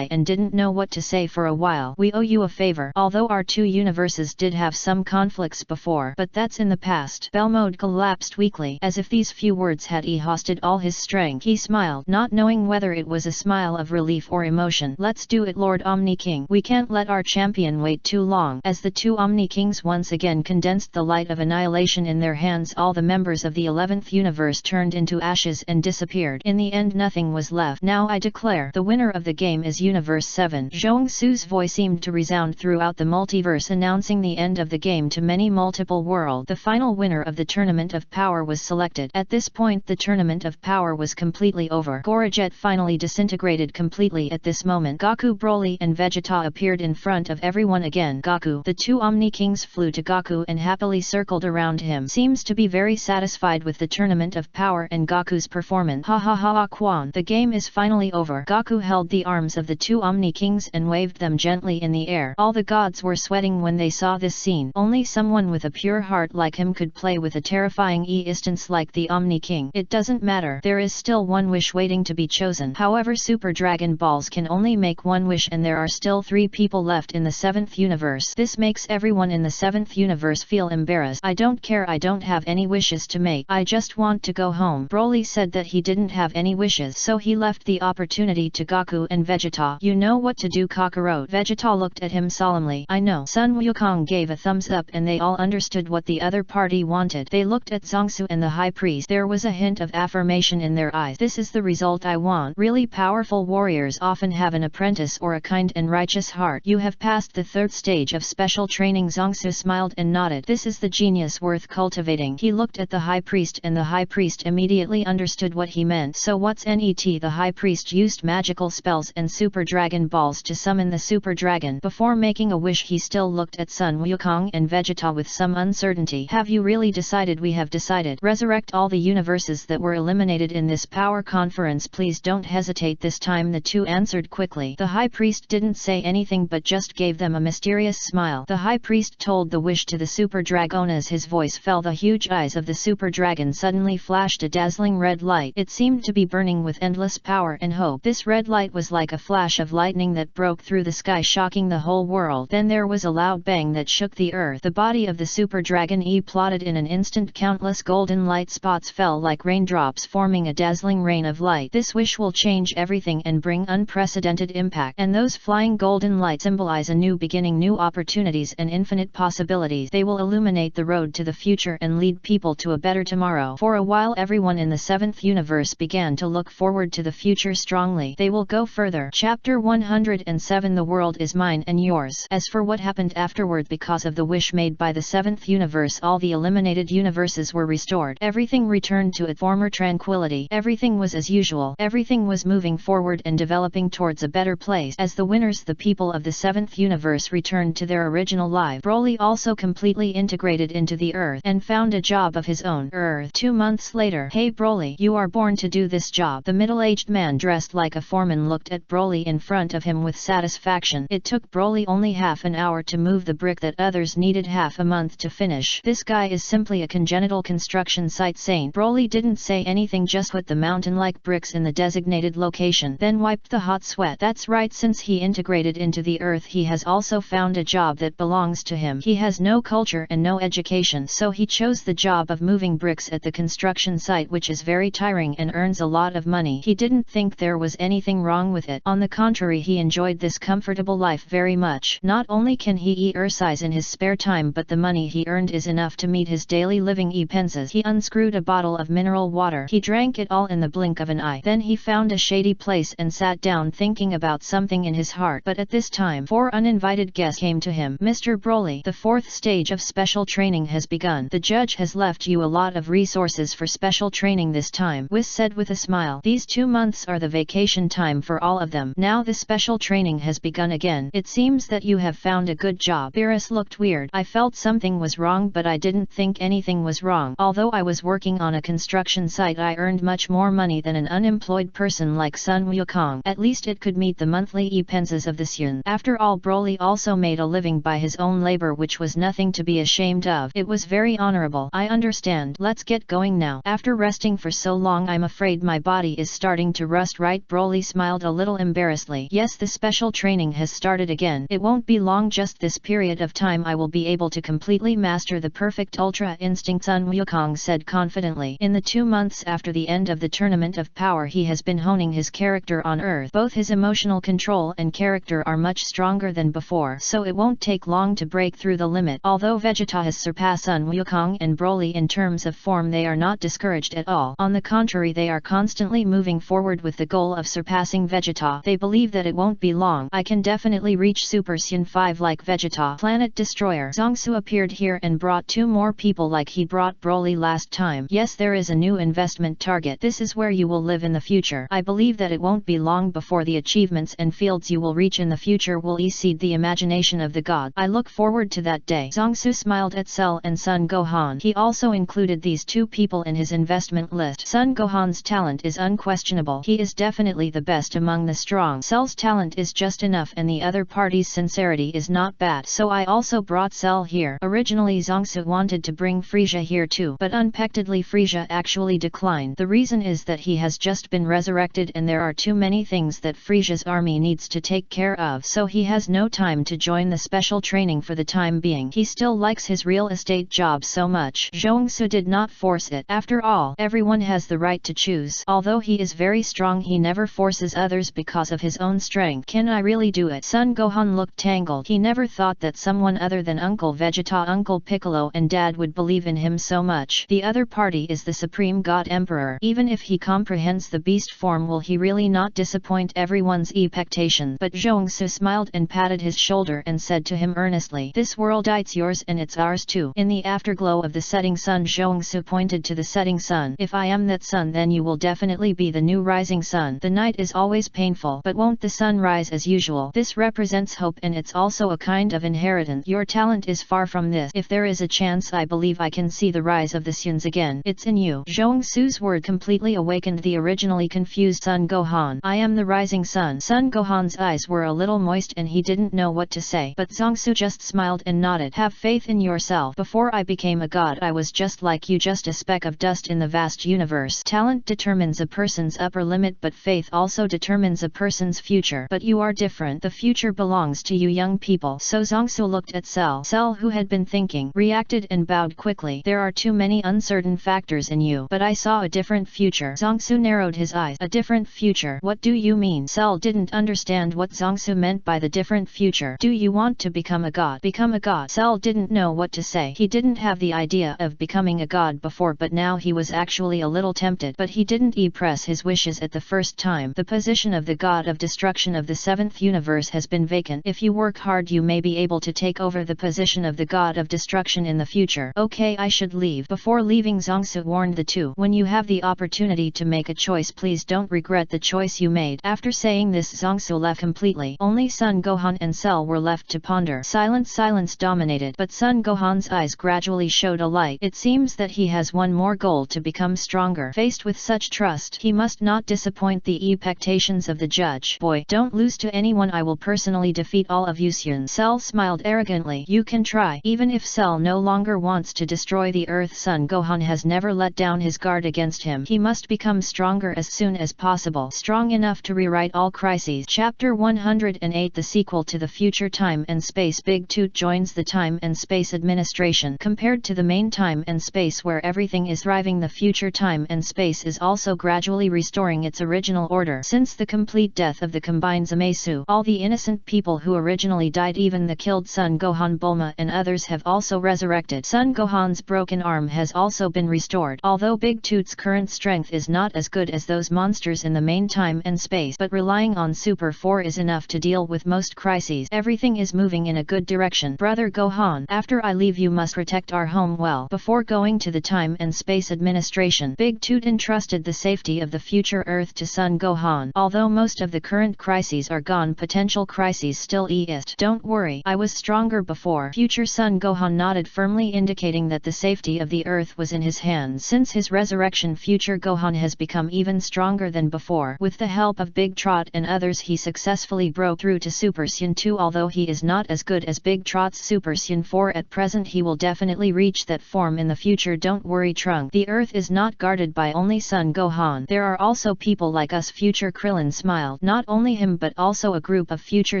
and didn't know what to say for a while. We owe you a favor. Although our two universes did have some conflicts before, but that's in the past. Belmode collapsed weakly, as if these few words had exhausted all his strength. He smiled, not knowing whether it was a smile of relief or emotion. Let's do it, Lord Omni King. We can't let our champion wait too long. As the two Omni Kings once again condensed the light of annihilation in their hands, all the members of the 11th universe turned into ashes and disappeared. In the end, nothing was left. Now I declare, the winner of the game is Universe 7. Zhongsu's voice seemed to resound throughout the multiverse, announcing the end of the game to many multiple worlds. The final winner of the Tournament of Power was selected. At this point, the Tournament of Power was completely over. Gorajet finally disintegrated completely. At this moment, Goku, Broly and Vegeta appeared in front of everyone again. Goku. The two Omni Kings flew to Goku and happily circled around him. Seems to be very satisfied with the Tournament of Power and Goku's performance. Ha ha ha ha, Quan. The game is finally over. Goku held the arms of the two Omni Kings and waved them gently in the air. All the gods were sweating when they saw this scene. Only someone with a pure heart like him could play with a terrifying instance like the Omni King. It doesn't matter. There is still one wish waiting to be chosen. However, Super Dragon Balls can only make one wish and there are still 3 people left in the 7th universe. This makes everyone in the 7th universe feel embarrassed. I don't care, I don't have any wishes to make. I just want to go home. Broly said that he didn't have any wishes, so he left the opportunity to Goku and Vegeta. You know what to do, Kakarot. Vegeta looked at him solemnly. I know. Sun Wukong gave a thumbs up and they all understood what the other party wanted. They looked at Zongsu and the High Priest. There was a hint of affirmation in their eyes. This is the result I want. Really powerful warriors often have an apprentice or a kind and righteous heart. You have passed the 3rd stage of special training. Zongsu smiled and nodded. This is the genius worth cultivating. He looked at the High Priest and the High Priest immediately understood what he meant. So what's net? The High Priest used magical spells and Super Dragon Balls to summon the Super Dragon. Before making a wish, he still looked at Sun Wukong and Vegeta with some uncertainty. Have you really decided? We have decided. Resurrect all the universes that were eliminated in this power conference. Please don't hesitate this time, the two answered quickly. The High Priest didn't say anything but just gave them a mysterious smile. The High Priest told the wish to the Super Dragon. As his voice fell, the huge eyes of the Super Dragon suddenly suddenly flashed a dazzling red light. It seemed to be burning with endless power and hope. This red light was like a flash of lightning that broke through the sky, shocking the whole world. Then there was a loud bang that shook the earth. The body of the super dragon plotted in an instant. Countless golden light spots fell like raindrops, forming a dazzling rain of light. This wish will change everything and bring unprecedented impact. And those flying golden lights symbolize a new beginning, new opportunities and infinite possibilities. They will illuminate the road to the future and lead people to a better tomorrow. For a while everyone in the 7th universe began to look forward to the future strongly. They will go further. Chapter 107. The world is mine and yours. As for what happened afterward, because of the wish made by the 7th universe, all the eliminated universes were restored. Everything returned to its former tranquility. Everything was as usual. Everything was moving forward and developing towards a better place. As the winners, the people of the 7th universe returned to their original life. Broly also completely integrated into the Earth and found a job of his own. 2 months later. Hey Broly, you are born to do this job. The middle-aged man dressed like a foreman looked at Broly in front of him with satisfaction. It took Broly only half an hour to move the brick that others needed half a month to finish. This guy is simply a congenital construction site saint. Broly didn't say anything, just put the mountain-like bricks in the designated location, then wiped the hot sweat. That's right, since he integrated into the Earth he has also found a job that belongs to him. He has no culture and no education, so he chose the job of moving bricks at the construction site, which is very tiring and earns a lot of money. He didn't think there was anything wrong with it. On the contrary, he enjoyed this comfortable life very much. Not only can he exercise in his spare time, but the money he earned is enough to meet his daily living expenses. He unscrewed a bottle of mineral water. He drank it all in the blink of an eye. Then he found a shady place and sat down, thinking about something in his heart. But at this time, 4 uninvited guests came to him. Mr. Broly, the 4th stage of special training has begun. The judge has left you a lot of resources for special training this time, Whis said with a smile. These 2 months are the vacation time for all of them. Now the special training has begun again. It seems that you have found a good job. Beerus looked weird. I felt something was wrong, but I didn't think anything was wrong. Although I was working on a construction site, I earned much more money than an unemployed person like Sun Wukong. At least it could meet the monthly expenses of the Sun. After all, Broly also made a living by his own labor, which was nothing to be ashamed of. It was very honorable. I understand. Let's get going now. After resting for so long, I'm afraid my body is starting to rust, right? Broly smiled a little embarrassedly. Yes, the special training has started again. It won't be long, just this period of time I will be able to completely master the perfect Ultra Instinct, Sun Wukong said confidently. In the 2 months after the end of the Tournament of Power, he has been honing his character on Earth. Both his emotional control and character are much stronger than before, so it won't take long to break through the limit. Although Vegeta has surpassed Sun Wukong and Broly in terms of form, they are not discouraged at all. On the contrary, they are constantly moving forward with the goal of surpassing Vegeta. They believe that it won't be long. I can definitely reach Super Saiyan 5 like Vegeta. Planet Destroyer. Zongsu appeared here and brought 2 more people like he brought Broly last time. Yes, there is a new investment target. This is where you will live in the future. I believe that it won't be long before the achievements and fields you will reach in the future will exceed the imagination of the god. I look forward to that day. Zongsu smiled at Cell and Son Gohan. He also included these 2 people in his investment list. Son Gohan's talent is unquestionable. He is definitely the best among the strong. Cell's talent is just enough and the other party's sincerity is not bad. So I also brought Cell here. Originally Zongsu wanted to bring Frieza here too, but unexpectedly Frieza actually declined. The reason is that he has just been resurrected and there are too many things that Frieza's army needs to take care of, so he has no time to join the special training for the time being. He still likes his real estate job so much. Zhongsu did not force it. After all, everyone has the right to choose. Although he is very strong, he never forces others because of his own strength. Can I really do it? Son Gohan looked tangled. He never thought that someone other than Uncle Vegeta, Uncle Piccolo and Dad would believe in him so much. The other party is the Supreme God Emperor. Even if he comprehends the beast form, will he really not disappoint everyone's expectations? But Zhongsu smiled and patted his shoulder and said to him earnestly, this world it's yours and it's ours too. In the afterglow of the setting sun, Zhongsu pointed to the setting sun. If I am that sun, then you will definitely be the new rising sun. The night is always painful, but won't the sun rise as usual? This represents hope and it's also a kind of inheritance. Your talent is far from this. If there is a chance, I believe I can see the rise of the suns again. It's in you. Zhongsu's word completely awakened the originally confused Son Gohan. I am the rising sun. Son Gohan's eyes were a little moist and he didn't know what to say, but Zongsu just smiled and nodded. Have faith in yourself. Before I became a god, I was just like you, just expecting speck of dust in the vast universe. Talent determines a person's upper limit, but faith also determines a person's future. But you are different. The future belongs to you young people. So Zongsu looked at Cell. Cell, who had been thinking, reacted and bowed quickly. There are too many uncertain factors in you. But I saw a different future. Zongsu narrowed his eyes. A different future? What do you mean? Cell didn't understand what Zongsu meant by the different future. Do you want to become a god? Become a god? Cell didn't know what to say. He didn't have the idea of becoming a god before, but now he was actually a little tempted. But he didn't press his wishes at the first time. The position of the god of destruction of the seventh universe has been vacant. If you work hard, you may be able to take over the position of the god of destruction in the future. Okay, I should leave. Before leaving, Zongsu warned the two. When you have the opportunity to make a choice, please don't regret the choice you made. After saying this, Zongsu left completely. Only Sun Gohan and Cell were left to ponder. Silence dominated, but Sun Gohan's eyes gradually showed a light. It seems that he has one more goal: to become stronger. Faced with such trust, he must not disappoint the expectations of the judge. Boy, don't lose to anyone. I will personally defeat all of you soon. Cell smiled arrogantly. You can try. Even if Cell no longer wants to destroy the earth, Sun Gohan has never let down his guard against him. He must become stronger as soon as possible. Strong enough to rewrite all crises. Chapter 108, the sequel to the future time and space. Big Toot joins the Time and Space Administration. Compared to the main time and space where everything is thriving, the future time and space is also gradually restoring its original order. Since the complete death of the combined Zamasu, all the innocent people who originally died, even the killed Son Gohan, Bulma and others, have also resurrected. Son Gohan's broken arm has also been restored. Although Big Toot's current strength is not as good as those monsters in the main time and space, but relying on Super 4 is enough to deal with most crises. Everything is moving in a good direction. Brother Gohan, after I leave, you must protect our home well. Before going to the Time and Space Administration, Big Toot entrusted the safety of the future Earth to Son Gohan. Although most of the current crises are gone, potential crises still exist. Don't worry, I was stronger before. Future Son Gohan nodded firmly, indicating that the safety of the Earth was in his hands. Since his resurrection, future Gohan has become even stronger than before. With the help of Big Trot and others, he successfully broke through to Super Saiyan 2. Although he is not as good as Big Trot's Super Saiyan 4 at present, he will definitely reach that form in the future. Don't worry, Trunks. The Earth is not guarded by only Son Gohan. There are also people like us. Future Krillin smiled. Not only him, but also a group of future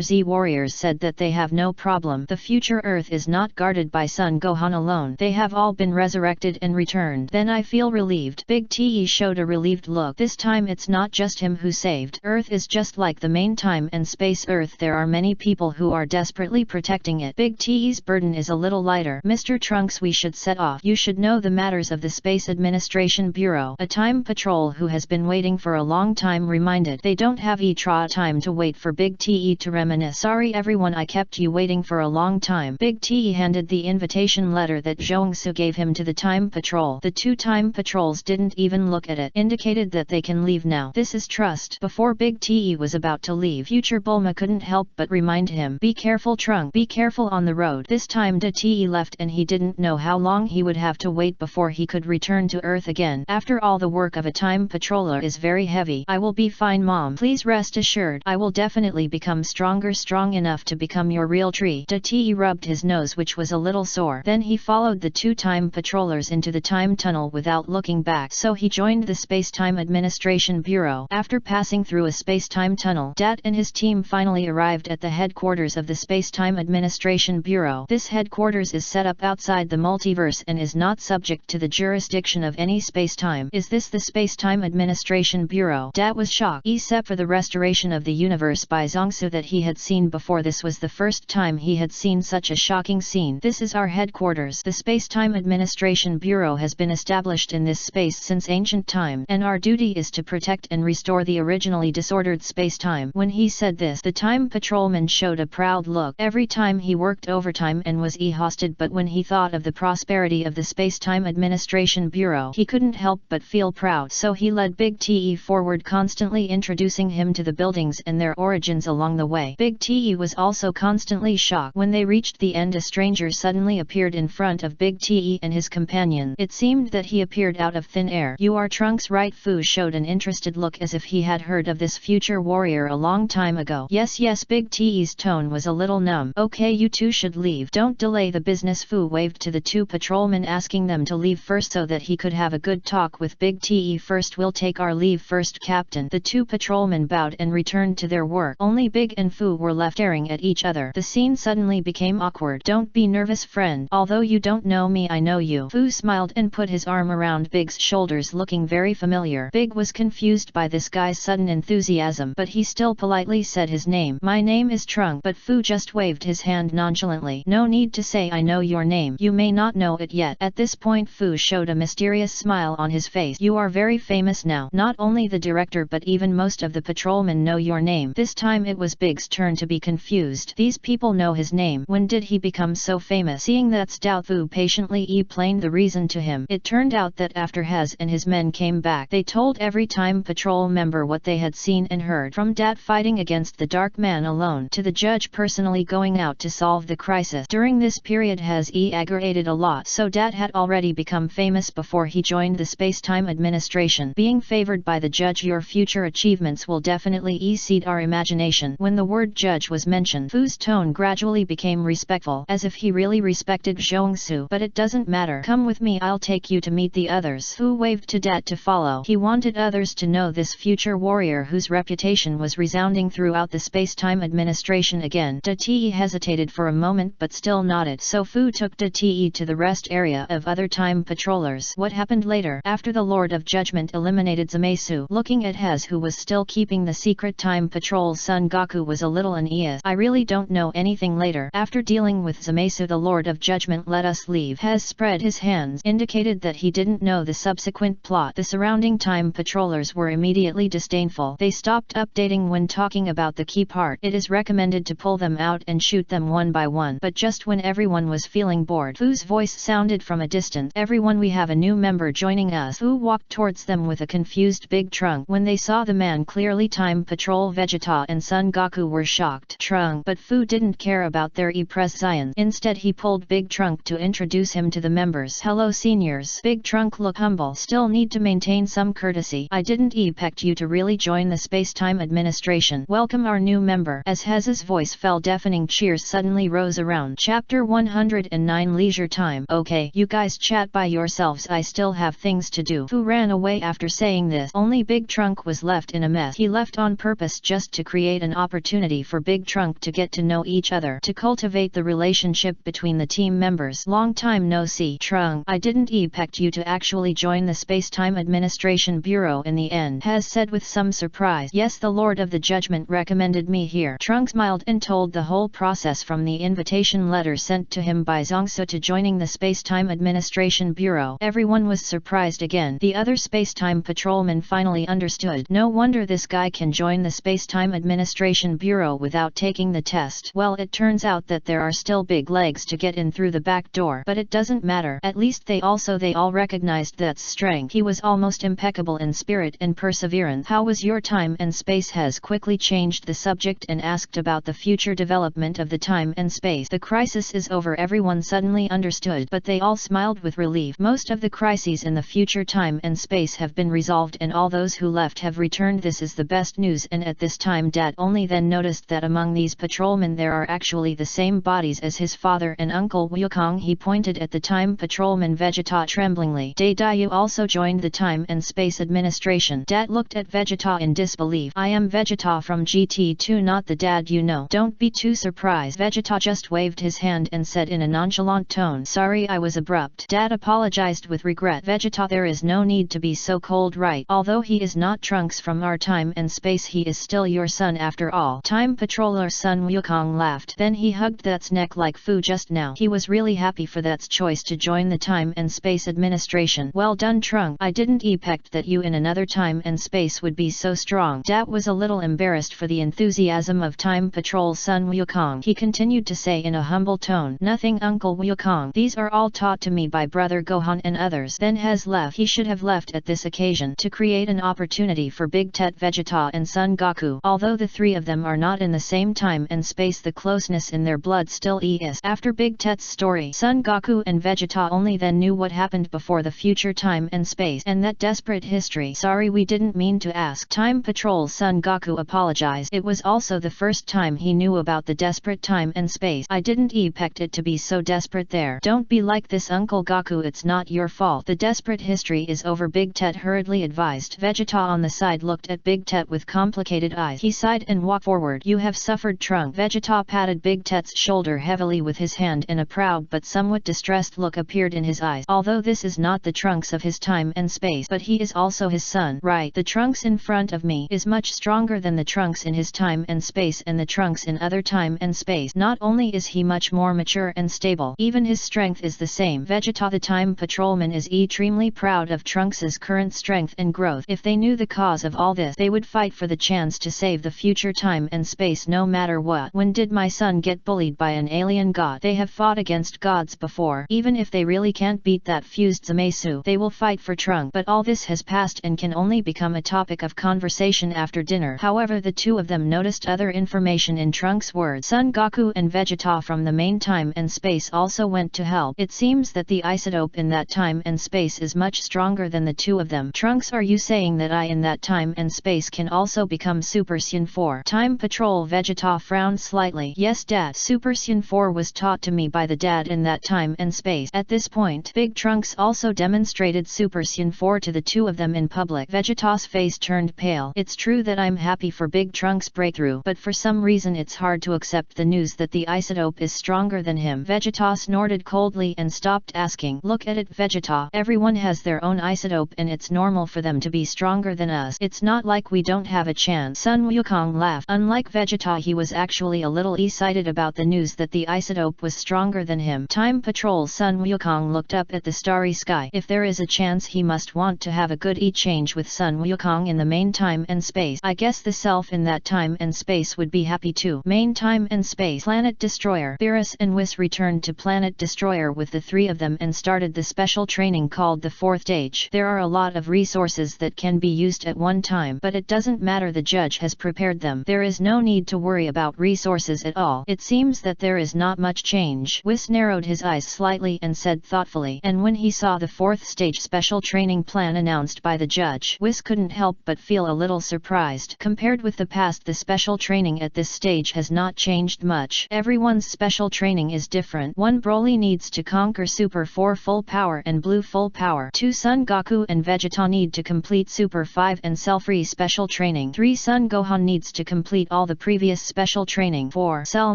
Z warriors said that they have no problem. The future Earth is not guarded by Son Gohan alone. They have all been resurrected and returned. Then I feel relieved. Big Te showed a relieved look. This time it's not just him who saved. Earth is just like the main time and space Earth. There are many people who are desperately protecting it. Big Te's burden is a little lighter. Mr. Trunks, we should set off. You should know the matters of the Space Administration Bureau. A time patrol who has been waiting for a long time reminded. They don't have time to wait for Big Te to reminisce. Sorry everyone, I kept you waiting for a long time. Big Te handed the invitation letter that Zhongsu gave him to the time patrol. The two time patrols didn't even look at it, indicated that they can leave now. This is trust. Before Big Te was about to leave, future Bulma couldn't help but remind him, be careful Trunks, be careful on the road. This time Da Te left and he didn't know how long he would have to wait before he could return to Earth again. After all, the work of a time patroller is very heavy. I will be fine, Mom. Please rest assured. I will definitely become stronger, strong enough to become your real tree. Da Te rubbed his nose, which was a little sore. Then he followed the two time patrollers into the time tunnel without looking back. So he joined the Space-Time Administration Bureau. After passing through a space-time tunnel, Dat and his team finally arrived at the headquarters of the Space-Time Administration Bureau. This headquarters is set up outside the multiverse and is not subject to the jurisdiction of any space-time. Is this the Space-Time Administration Bureau? Dat was shocked. Except for the restoration of the universe by Zongsu that he had seen before, this was the first time he had seen such a shocking scene. This is our headquarters. The Space-Time Administration Bureau has been established in this space since ancient time, and our duty is to protect and restore the originally disordered space-time. When he said this, the time patrolman showed a proud look. Every time he worked overtime and was exhausted, but when he thought of the prosperity of the Space-Time Administration Bureau, he couldn't help but feel proud. So he led Big Te forward, constantly introducing him to the buildings and their origins along the way. Big Te was also constantly shocked. When they reached the end, a stranger suddenly appeared in front of Big Te and his companion. It seemed that he appeared out of thin air. You are Trunks, right? Fu showed an interested look as if he had heard of this future warrior a long time ago. Yes, Big Te's tone was a little numb. Okay, you two should leave. Don't delay the business. Fu waved to the two patrolmen, asking them to leave first. so that he could have a good talk with Big Te. First we'll take our leave first, Captain. The two patrolmen bowed and returned to their work. Only Big and Fu were left staring at each other. The scene suddenly became awkward. Don't be nervous, friend. Although you don't know me, I know you. Fu smiled and put his arm around Big's shoulders, looking very familiar. Big was confused by this guy's sudden enthusiasm, but he still politely said his name. My name is Trunk, but Fu just waved his hand nonchalantly. No need to say I know your name. You may not know it yet. At this point Fu showed a mysterious smile on his face. You are very famous now. Not only the director but even most of the patrolmen know your name. This time it was Big's turn to be confused. These people know his name. When did he become so famous? Seeing that doubt, Fu patiently explained the reason to him. It turned out that after Hez and his men came back, they told every time patrol member what they had seen and heard, from Dat fighting against the Dark Man alone to the judge personally going out to solve the crisis. During this period Hez aggravated a lot, so Dat had already become famous before he joined the Space-Time Administration. Being favored by the judge, your future achievements will definitely exceed our imagination. When the word judge was mentioned, Fu's tone gradually became respectful, as if he really respected Zhongsu. But it doesn't matter. Come with me, I'll take you to meet the others. Fu waved to Dat to follow. He wanted others to know this future warrior whose reputation was resounding throughout the Space-Time Administration again. Da Te hesitated for a moment but still nodded, so Fu took Da Te to the rest area of other time patrollers. What happened later? After the Lord of Judgment eliminated Zamesu, looking at Hez, who was still keeping the secret time patrol, Son Goku was a little uneasy. I really don't know anything later. After dealing with Zamesu, the Lord of Judgment let us leave. Hez spread his hands, indicated that he didn't know the subsequent plot. The surrounding time patrollers were immediately disdainful. They stopped updating when talking about the key part. It is recommended to pull them out and shoot them one by one. But just when everyone was feeling bored, Fu's voice sounded from a distance. Everyone, we have a new member joining us. Fu walked towards them with a confused Big Trunk. When they saw the man, clearly Time Patrol Vegeta and Son Goku were shocked. Trunk, but Fu didn't care about their prescience. Instead he pulled Big Trunk to introduce him to the members. Hello seniors. Big Trunk looked humble. Still need to maintain some courtesy. I didn't expect you to really join the Space-Time Administration. Welcome our new member. As Hez's voice fell, deafening cheers suddenly rose around. Chapter 109 Leisure Time. Okay, you guys chat by yourselves, I still have things to do. Fu ran away after saying this. Only Big Trunk was left in a mess. He left on purpose just to create an opportunity for Big Trunk to get to know each other, to cultivate the relationship between the team members. Long time no see. Trunk, I didn't expect you to actually join the Space-Time Administration Bureau in the end, Hez said with some surprise. Yes, the Lord of the Judgment recommended me here. Trunk smiled and told the whole process from the invitation letter sent to him by Zhongsu to joining the Space-Time Administration Bureau. Everyone was surprised again. The other Space-Time patrolmen finally understood. No wonder this guy can join the Space-Time Administration Bureau without taking the test. Well, it turns out that there are still big legs to get in through the back door, but it doesn't matter. At least they all recognized that's strength. He was almost impeccable in spirit and perseverance. How was your time and space? Hez quickly changed the subject and asked about the future development of the time and space. The crisis is over, everyone suddenly understood, but they all smiled with relief. Most of the crises in the future time and space have been resolved and all those who left have returned. This is the best news. And at this time Dat only then noticed that among these patrolmen there are actually the same bodies as his father and uncle Wukong. He pointed at the time patrolman Vegeta tremblingly. Dai, you also joined the Time and Space Administration. Dat looked at Vegeta in disbelief. I am Vegeta from GT2, not the dad you know. Don't be too surprised. Vegeta just waved his hand and said in a nonchalant tone, sorry I was abrupt. Dat apologized with regret. Vegeta, there is no need to be so cold, right? Although he is not Trunks from our time and space, he is still your son after all. Time Patroller Son Wukong laughed. Then he hugged That's neck like Fu just now. He was really happy for That's choice to join the Time and Space Administration. Well done Trunk. I didn't expect that you in another time and space would be so strong. Dat was a little embarrassed for the enthusiasm of Time Patrol Son Wukong. He continued to say in a humble tone, nothing Uncle Wukong. These are all taught to me by Brother Gohan and others. Then Hez left. He should have left at this occasion to create an opportunity for Big Tet, Vegeta and Son Goku. Although the three of them are not in the same time and space, the closeness in their blood still is. After Big Tet's story, Son Goku and Vegeta only then knew what happened before the future time and space and that desperate history. Sorry, we didn't mean to ask. Time Patrol Son Goku apologized. It was also the first time he knew about the desperate time and space. I didn't expect it to be so desperate there. Don't be like this Uncle Goku, it's not your fault. The desperate history is over, Big Tet hurriedly advised. Vegeta on the side looked at Big Tet with complicated eyes. He sighed and walked forward. You have suffered, Trunk. Vegeta patted Big Tet's shoulder heavily with his hand, and a proud but somewhat distressed look appeared in his eyes. Although this is not the Trunks of his time and space, but he is also his son. Right, the Trunks in front of me is much stronger than the Trunks in his time and space and the Trunks in other time and space. Not only is he much more mature and stable, even his strength is the same. Vegeta the Time Patrolman is extremely proud of Trunks's current strength and growth. If they knew the cause of all this, they would fight for the chance to save the future time and space no matter what. When did my son get bullied by an alien god? They have fought against gods before. Even if they really can't beat that fused Zamasu, they will fight for Trunk. But all this has passed and can only become a topic of conversation after dinner. However, the two of them noticed other information in Trunk's words. Son Goku and Vegeta from the main time and space also went to help. It seems that the isotope in that time and space is much stronger than the two of them. Trunks, are you saying that I in that time and space can also become Super Saiyan 4? Time Patrol Vegeta frowned slightly. Yes, Dad. Super Saiyan 4 was taught to me by the dad in that time and space. At this point, Big Trunks also demonstrated Super Saiyan 4 to the two of them in public. Vegeta's face turned pale. It's true that I'm happy for Big Trunks' breakthrough, but for some reason it's hard to accept the news that the isotope is stronger than him. Vegeta snorted coldly and stopped asking. Look at it, Vegeta. Everyone has their own isotope and it's normal for them to be stronger than us. It's not like we don't have a chance. Sun Wukong laughed. Unlike Vegeta, he was actually a little excited about the news that the isotope was stronger than him. Time Patrol Sun Wukong looked up at the starry sky. If there is a chance, he must want to have a good exchange with Sun Wukong in the main time and space. I guess the self in that time and space would be happy too. Main time and space. Planet Destroyer. Beerus and Whis returned to Planet Destroyer with the three of them and started the special training called the fourth stage. There are a lot of resources that can be used at one time, but it doesn't matter, the judge has prepared them. There is no need to worry about resources at all. It seems that there is not much change. Whis narrowed his eyes slightly and said thoughtfully, and when he saw the fourth stage special training plan announced by the judge, Whis couldn't help but feel a little surprised. Compared with the past, the special training at this stage has not changed much. Everyone's special training is different. 1. Broly needs to conquer Super 4 full power and Blue full power. 2. Son Goku and Vegeta need to complete Super 5 and Cell-free special training. 3. Son Gohan needs to complete all the previous special training. 4. Cell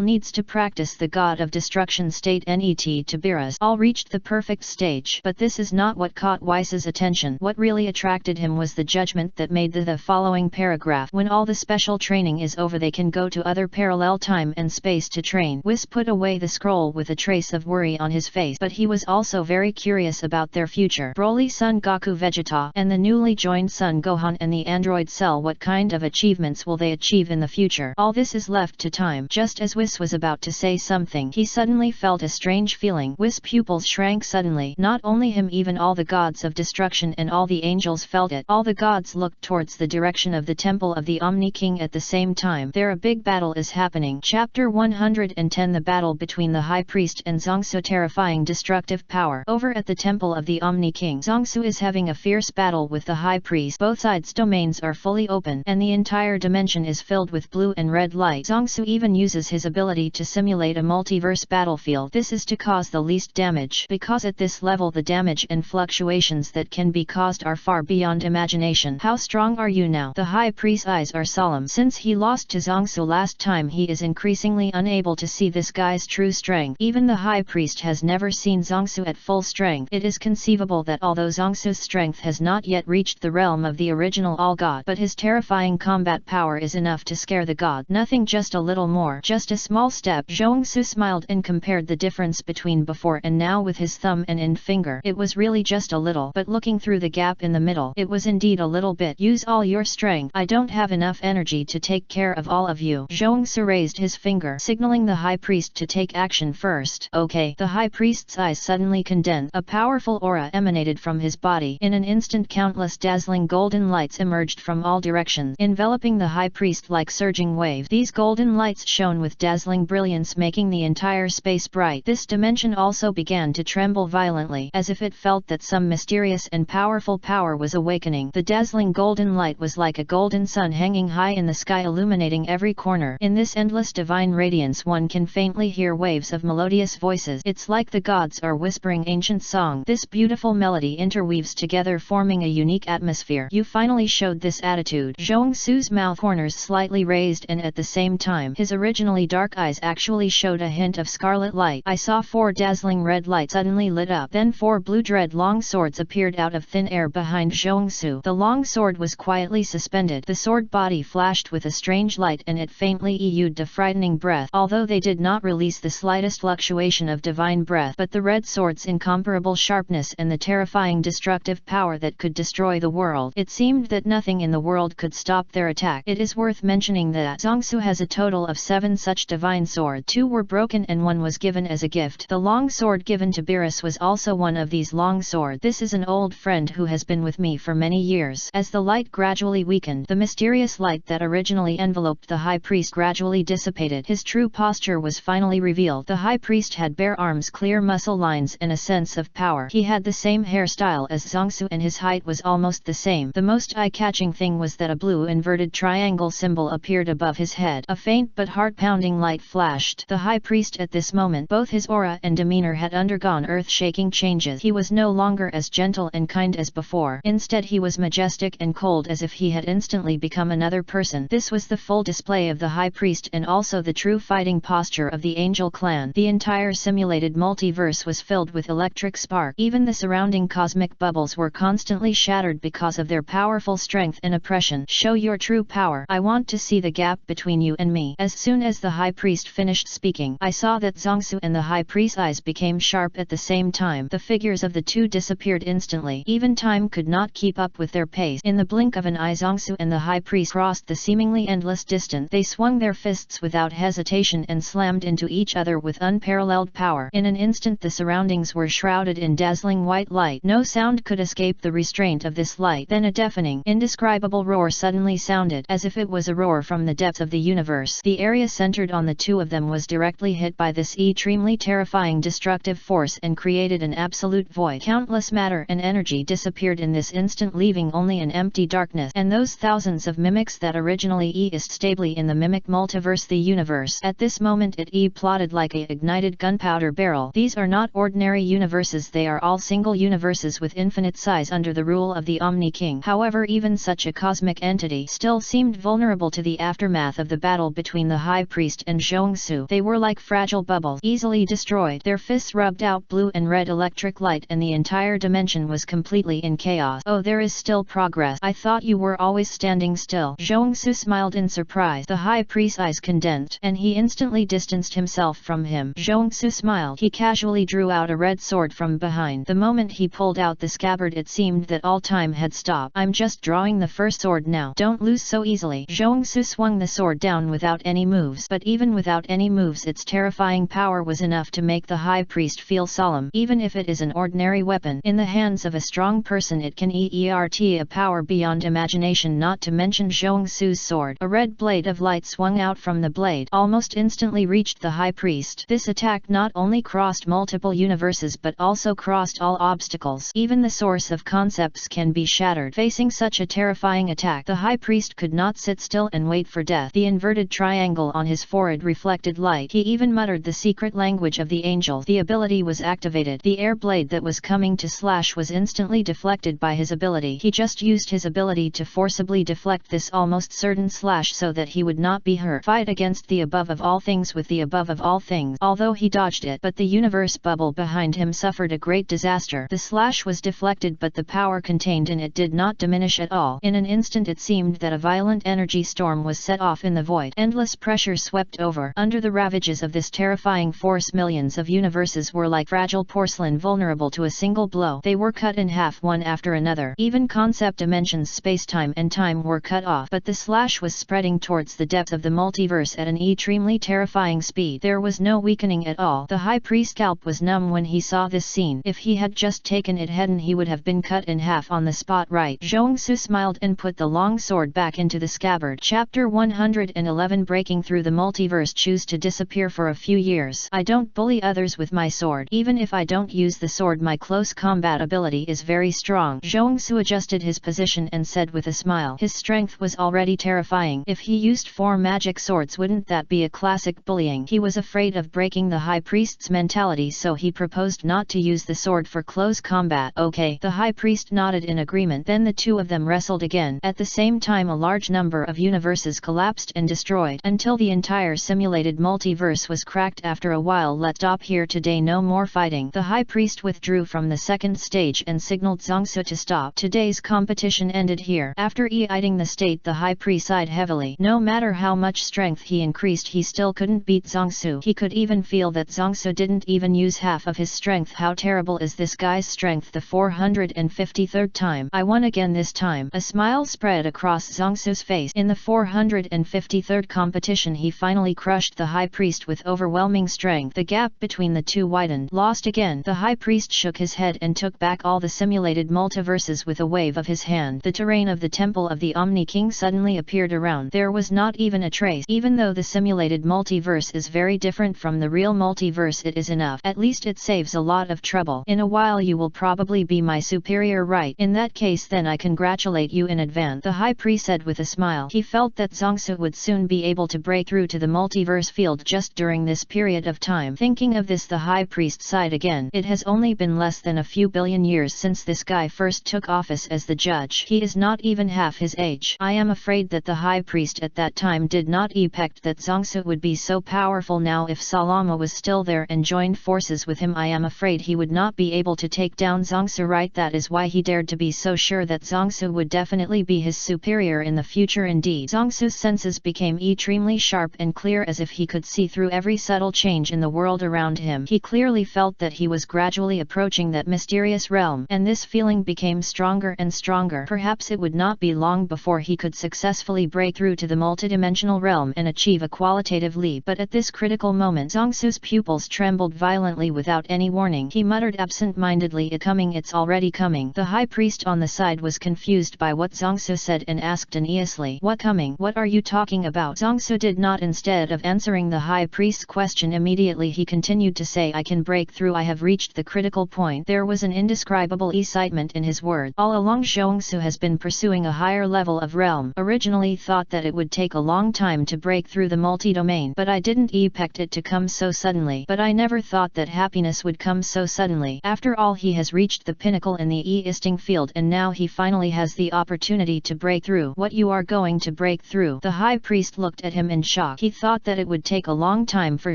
needs to practice the God of Destruction state NET to Beerus. All reached the perfect stage. But this is not what caught Whis' attention. What really attracted him was the judgment that made the following paragraph. When all the special training is over, they can go to other parallel time and space to train. Whis put away the scroll with a trace of worry on his face, but he was also very curious about their future. Broly, Son Goku, Vegeta, and the newly joined Son Gohan and the android Cell, what kind of achievements will they achieve in the future? All this is left to time. Just as Whis was about to say something, he suddenly felt a strange feeling. Whis' pupils shrank suddenly. Not only him, even all the gods of destruction and all the angels felt it. All the gods looked towards the direction of the temple of the Omni King at the same time. There a big battle is happening. Chapter 110. The battle between the High Priest and Zongsu. Terrifying destructive power. Over at the temple of the Omni King, Zongsu is having a fierce battle with the High Priest. Both sides' domains are fully open, and the entire dimension is filled with blue and red light. Zongsu even uses his ability to simulate a multiverse battlefield. This is to cause the least damage, because at this level the damage and fluctuations that can be caused are far beyond imagination. How strong are you now? The High Priest's eyes are solemn. Since he lost to Zongsu last time, he is increasingly unable to see this guy's true strength. Even the High Priest has never seen Zongsu at full strength. It is conceivable that although Zongsu's strength has not yet reached the realm of the original All-God, but his terrifying combat power is enough to scare the god. Nothing, just a little more. Just a small step. Zhongsu smiled and compared the difference between before and now with his thumb and end finger. It was really just a little, but looking through the gap in the middle, it was indeed a little bit. Use all your strength. I don't have enough energy to take care of all of you. Zhongsu raised his finger, signaling the High Priest to take action first. Okay. The High Priest's eyes suddenly condensed. A powerful aura emanated from his body. In an instant, countless dazzling golden lights emerged from all directions, enveloping the High Priest like surging waves. These golden lights shone with dazzling brilliance, making the entire space bright. This dimension also began to tremble violently, as if it felt that some mysterious and powerful power was awakening. The dazzling golden light was like a golden sun hanging high in the sky, illuminating every corner. In this endless divine radiance, one can faintly hear waves of melodious voices. It's like the gods are whispering ancient song. This beautiful melody interweaves together, forming a unique atmosphere. You finally showed this attitude. Zhongsu's mouth corners slightly raised, and at the same time his originally dark eyes actually showed a hint of scarlet light. I saw 4 dazzling red lights suddenly lit up. Then 4 blue dread long swords appeared out of thin air behind Zhongsu. The long sword was quietly suspended. The sword body flashed with a strange light, and it faintly issued a frightening breath. Although they did not release the slightest fluctuation of divine breath, but the red sword's incomparable sharpness and the terrifying destructive power that could destroy the world, it seemed that nothing in the world could stop their attack. It is worth mentioning that Zhongsu has a total of 7 such divine swords. 2 were broken and 1 was given as a gift. The long sword given to Beerus was also one of these long swords. This is an old friend who has been with me for many years. As the light gradually weakened, the mysterious light that originally enveloped the high priest gradually dissipated. His true posture was finally revealed. The high priest had bare arms, clear muscle lines, and a sense of power. He had the same hairstyle as Zhongsu, and his height was almost the same. The most eye-catching thing was that a blue inverted triangle symbol appeared above his head. A faint but heart-pounding light flashed. The high priest at this moment, both his aura and demeanor had undergone earth-shaking changes. He was no longer as gentle and kind as before. Instead, he was majestic and cold, as if he had instantly become another person. This was the full display of the high priest, and also the true fighting posture of the angel clan. The entire simulated multiverse was filled with electric spark. Even the surrounding cosmic bubbles were constantly shattered because of their powerful strength and oppression. Show your true power. I want to see the gap between you and me. As soon as the high priest finished speaking, I saw that Zhongsu and the high priest's eyes became sharp at the same time. The figures of the two disappeared instantly. Even time could not keep up with their pace. In the blink of an eye, Zhongsu and the high priest crossed the seemingly endless distance. They swung their fists without hesitation and slammed into each other with unparalleled power. In an instant, the surroundings were shrouded in dazzling white light. No sound could escape the restraint of this light. Then a deafening, indescribable roar suddenly sounded, as if it was a roar from the depths of the universe. The area centered on the two of them was directly hit by this extremely terrifying destructive force and created an absolute void. Countless matter and energy disappeared in this instant, leaving only an empty darkness, and those thousands of mimics that originally existed stably in the mimic multiverse, the universe. At this moment it plotted like a ignited gunpowder barrel. These are not ordinary universes, they are all single universes with infinite size under the rule of the Omni King. However, even such a cosmic entity still seemed vulnerable to the aftermath of the battle between the high priest and Zhongsu. They were like fragile bubbles, easily destroyed. Their fists rubbed out blue and red electric light, and the entire dimension was completely in chaos. Oh, there is still progress. I thought you were always standing still. Zhongsu smiled in surprise. The high priest's eyes condensed, and he instantly distanced himself from him. Zhongsu smiled. He casually drew out a red sword from behind. The moment he pulled out the scabbard, it seemed that all time had stopped. I'm just drawing the first sword now. Don't lose so easily. Zhongsu swung the sword down without any moves, but even without any moves, its terrifying power was enough to make the high priest feel solemn. Even if it is an ordinary weapon, in the hands of a strong person it can exert a power beyond imagination, not to mention Zhongsu's sword. A red blade of light swung out from the blade, almost instantly reached the high priest. This attack not only crossed multiple universes but also crossed all obstacles. Even the source of concepts can be shattered. Facing such a terrifying attack, the high priest could not sit still and wait for death. The inverted triangle on his forehead reflected light. He even muttered the secret language of the angels. The ability was activated. The air blade that was coming to slash was instantly deflected by his ability. He just used his ability to forcibly deflect this almost certain slash so that he would not be hurt. Fight against the above of all things with the above of all things. Although he dodged it, but the universe bubble behind him suffered a great disaster. The slash was deflected, but the power contained in it did not diminish at all. In an instant it seemed that a violent energy storm was set off in the void. Endless pressure swept over. Under the ravages of this terrifying force, millions of universes were like fragile porcelain, vulnerable to a single blow. They were cut in half one after another. Even concept dimensions, space-time and time were cut off. But the slash was spreading towards the depths of the multiverse at an extremely terrifying speed. There was no weakening at all. The high priest's scalp was numb when he saw this scene. If he had just taken it head-on, he would have been cut in half on the spot. Right. Zhongsu smiled and put the long sword back into the scabbard. Chapter 111. Breaking through the multiverse. Choose to disappear for a few years. I don't bully others with my sword. Even if I don't use the sword, my close combat ability is very strong. Zhongsu adjusted his position and said with a smile. His strength was already terrifying. If he used 4 magic swords, wouldn't that be a classic bullying? He was afraid of breaking the high priest's mentality, so he proposed not to use the sword for close combat. Okay. The high priest nodded in agreement. Then the two of them wrestled again. At the same time, a large number of universes collapsed and destroyed, until the entire simulated multiverse was cracked. After a while, let's stop here today, no more fighting. The high priest withdrew from the second stage and signaled Zongsu to stop. Today's competition ended here. After eating the state, the high priest sighed heavily. No matter how much strength he increased, he still couldn't beat Zongsu. He could even feel that Zongsu didn't even use half of his strength. How terrible is this guy's strength? The 453rd time. I won again this time. A smile spread across Zongsu's face. In the 453rd competition, he finally crushed the high priest with overwhelming strength. The gap between the two widened. Lost again. The high priest shook his head and took back all the simulated multiverses with a wave of his hand. The terrain of the temple of the Omni King suddenly appeared around. There was not even a trace. Even though the simulated multiverse is very different from the real multiverse, it is enough. At least it saves a lot of trouble. In a while you will probably be my superior, right? In that case then I congratulate you in advance, the high priest said with a smile. He felt that Zongsu would soon be able to break through to the multiverse field just during this period of time. Thinking of this, the high priest sighed again. It has only been less than a few billion years since this guy first took office as the judge. He is not even half his age. I am afraid that the high priest at that time did not expect that Zongsu would be so powerful now. If Salama was still there and joined forces with him, I am afraid he would not be able to take down Zongsu, right? That is why he dared to be so sure that Zongsu would definitely be his superior in the future. Indeed, Zongsu's senses became extremely sharp and clear, as if he could see through every subtle change in the world around him. He clearly felt that he was gradually approaching that mysterious realm, and this feeling became stronger and stronger. Perhaps it would not be long before he could successfully break through to the multidimensional realm and achieve a qualitative leap. But at this critical moment, Zongsu's pupils trembled violently without any warning. He muttered absent-mindedly, it's already coming." The high priest on the side was confused by what Zongsu said and asked uneasily, "What coming? What are you talking about?" Zongsu did not. Instead of answering the high priest's question immediately, he continued to say, "I can break through. I have reached the critical point." There was an indescribable excitement in his words. All along Zongsu has been pursuing a higher level of realm. Originally thought that it would take a long time to break through the multi-domain, but I didn't expect it to come so suddenly. But I never thought that happiness would come so suddenly. After all, he has reached the pinnacle in the existing field, and now he finally has the opportunity to break through. What you are going to break through? The high priest looked at him in shock. He thought that it would take a long time for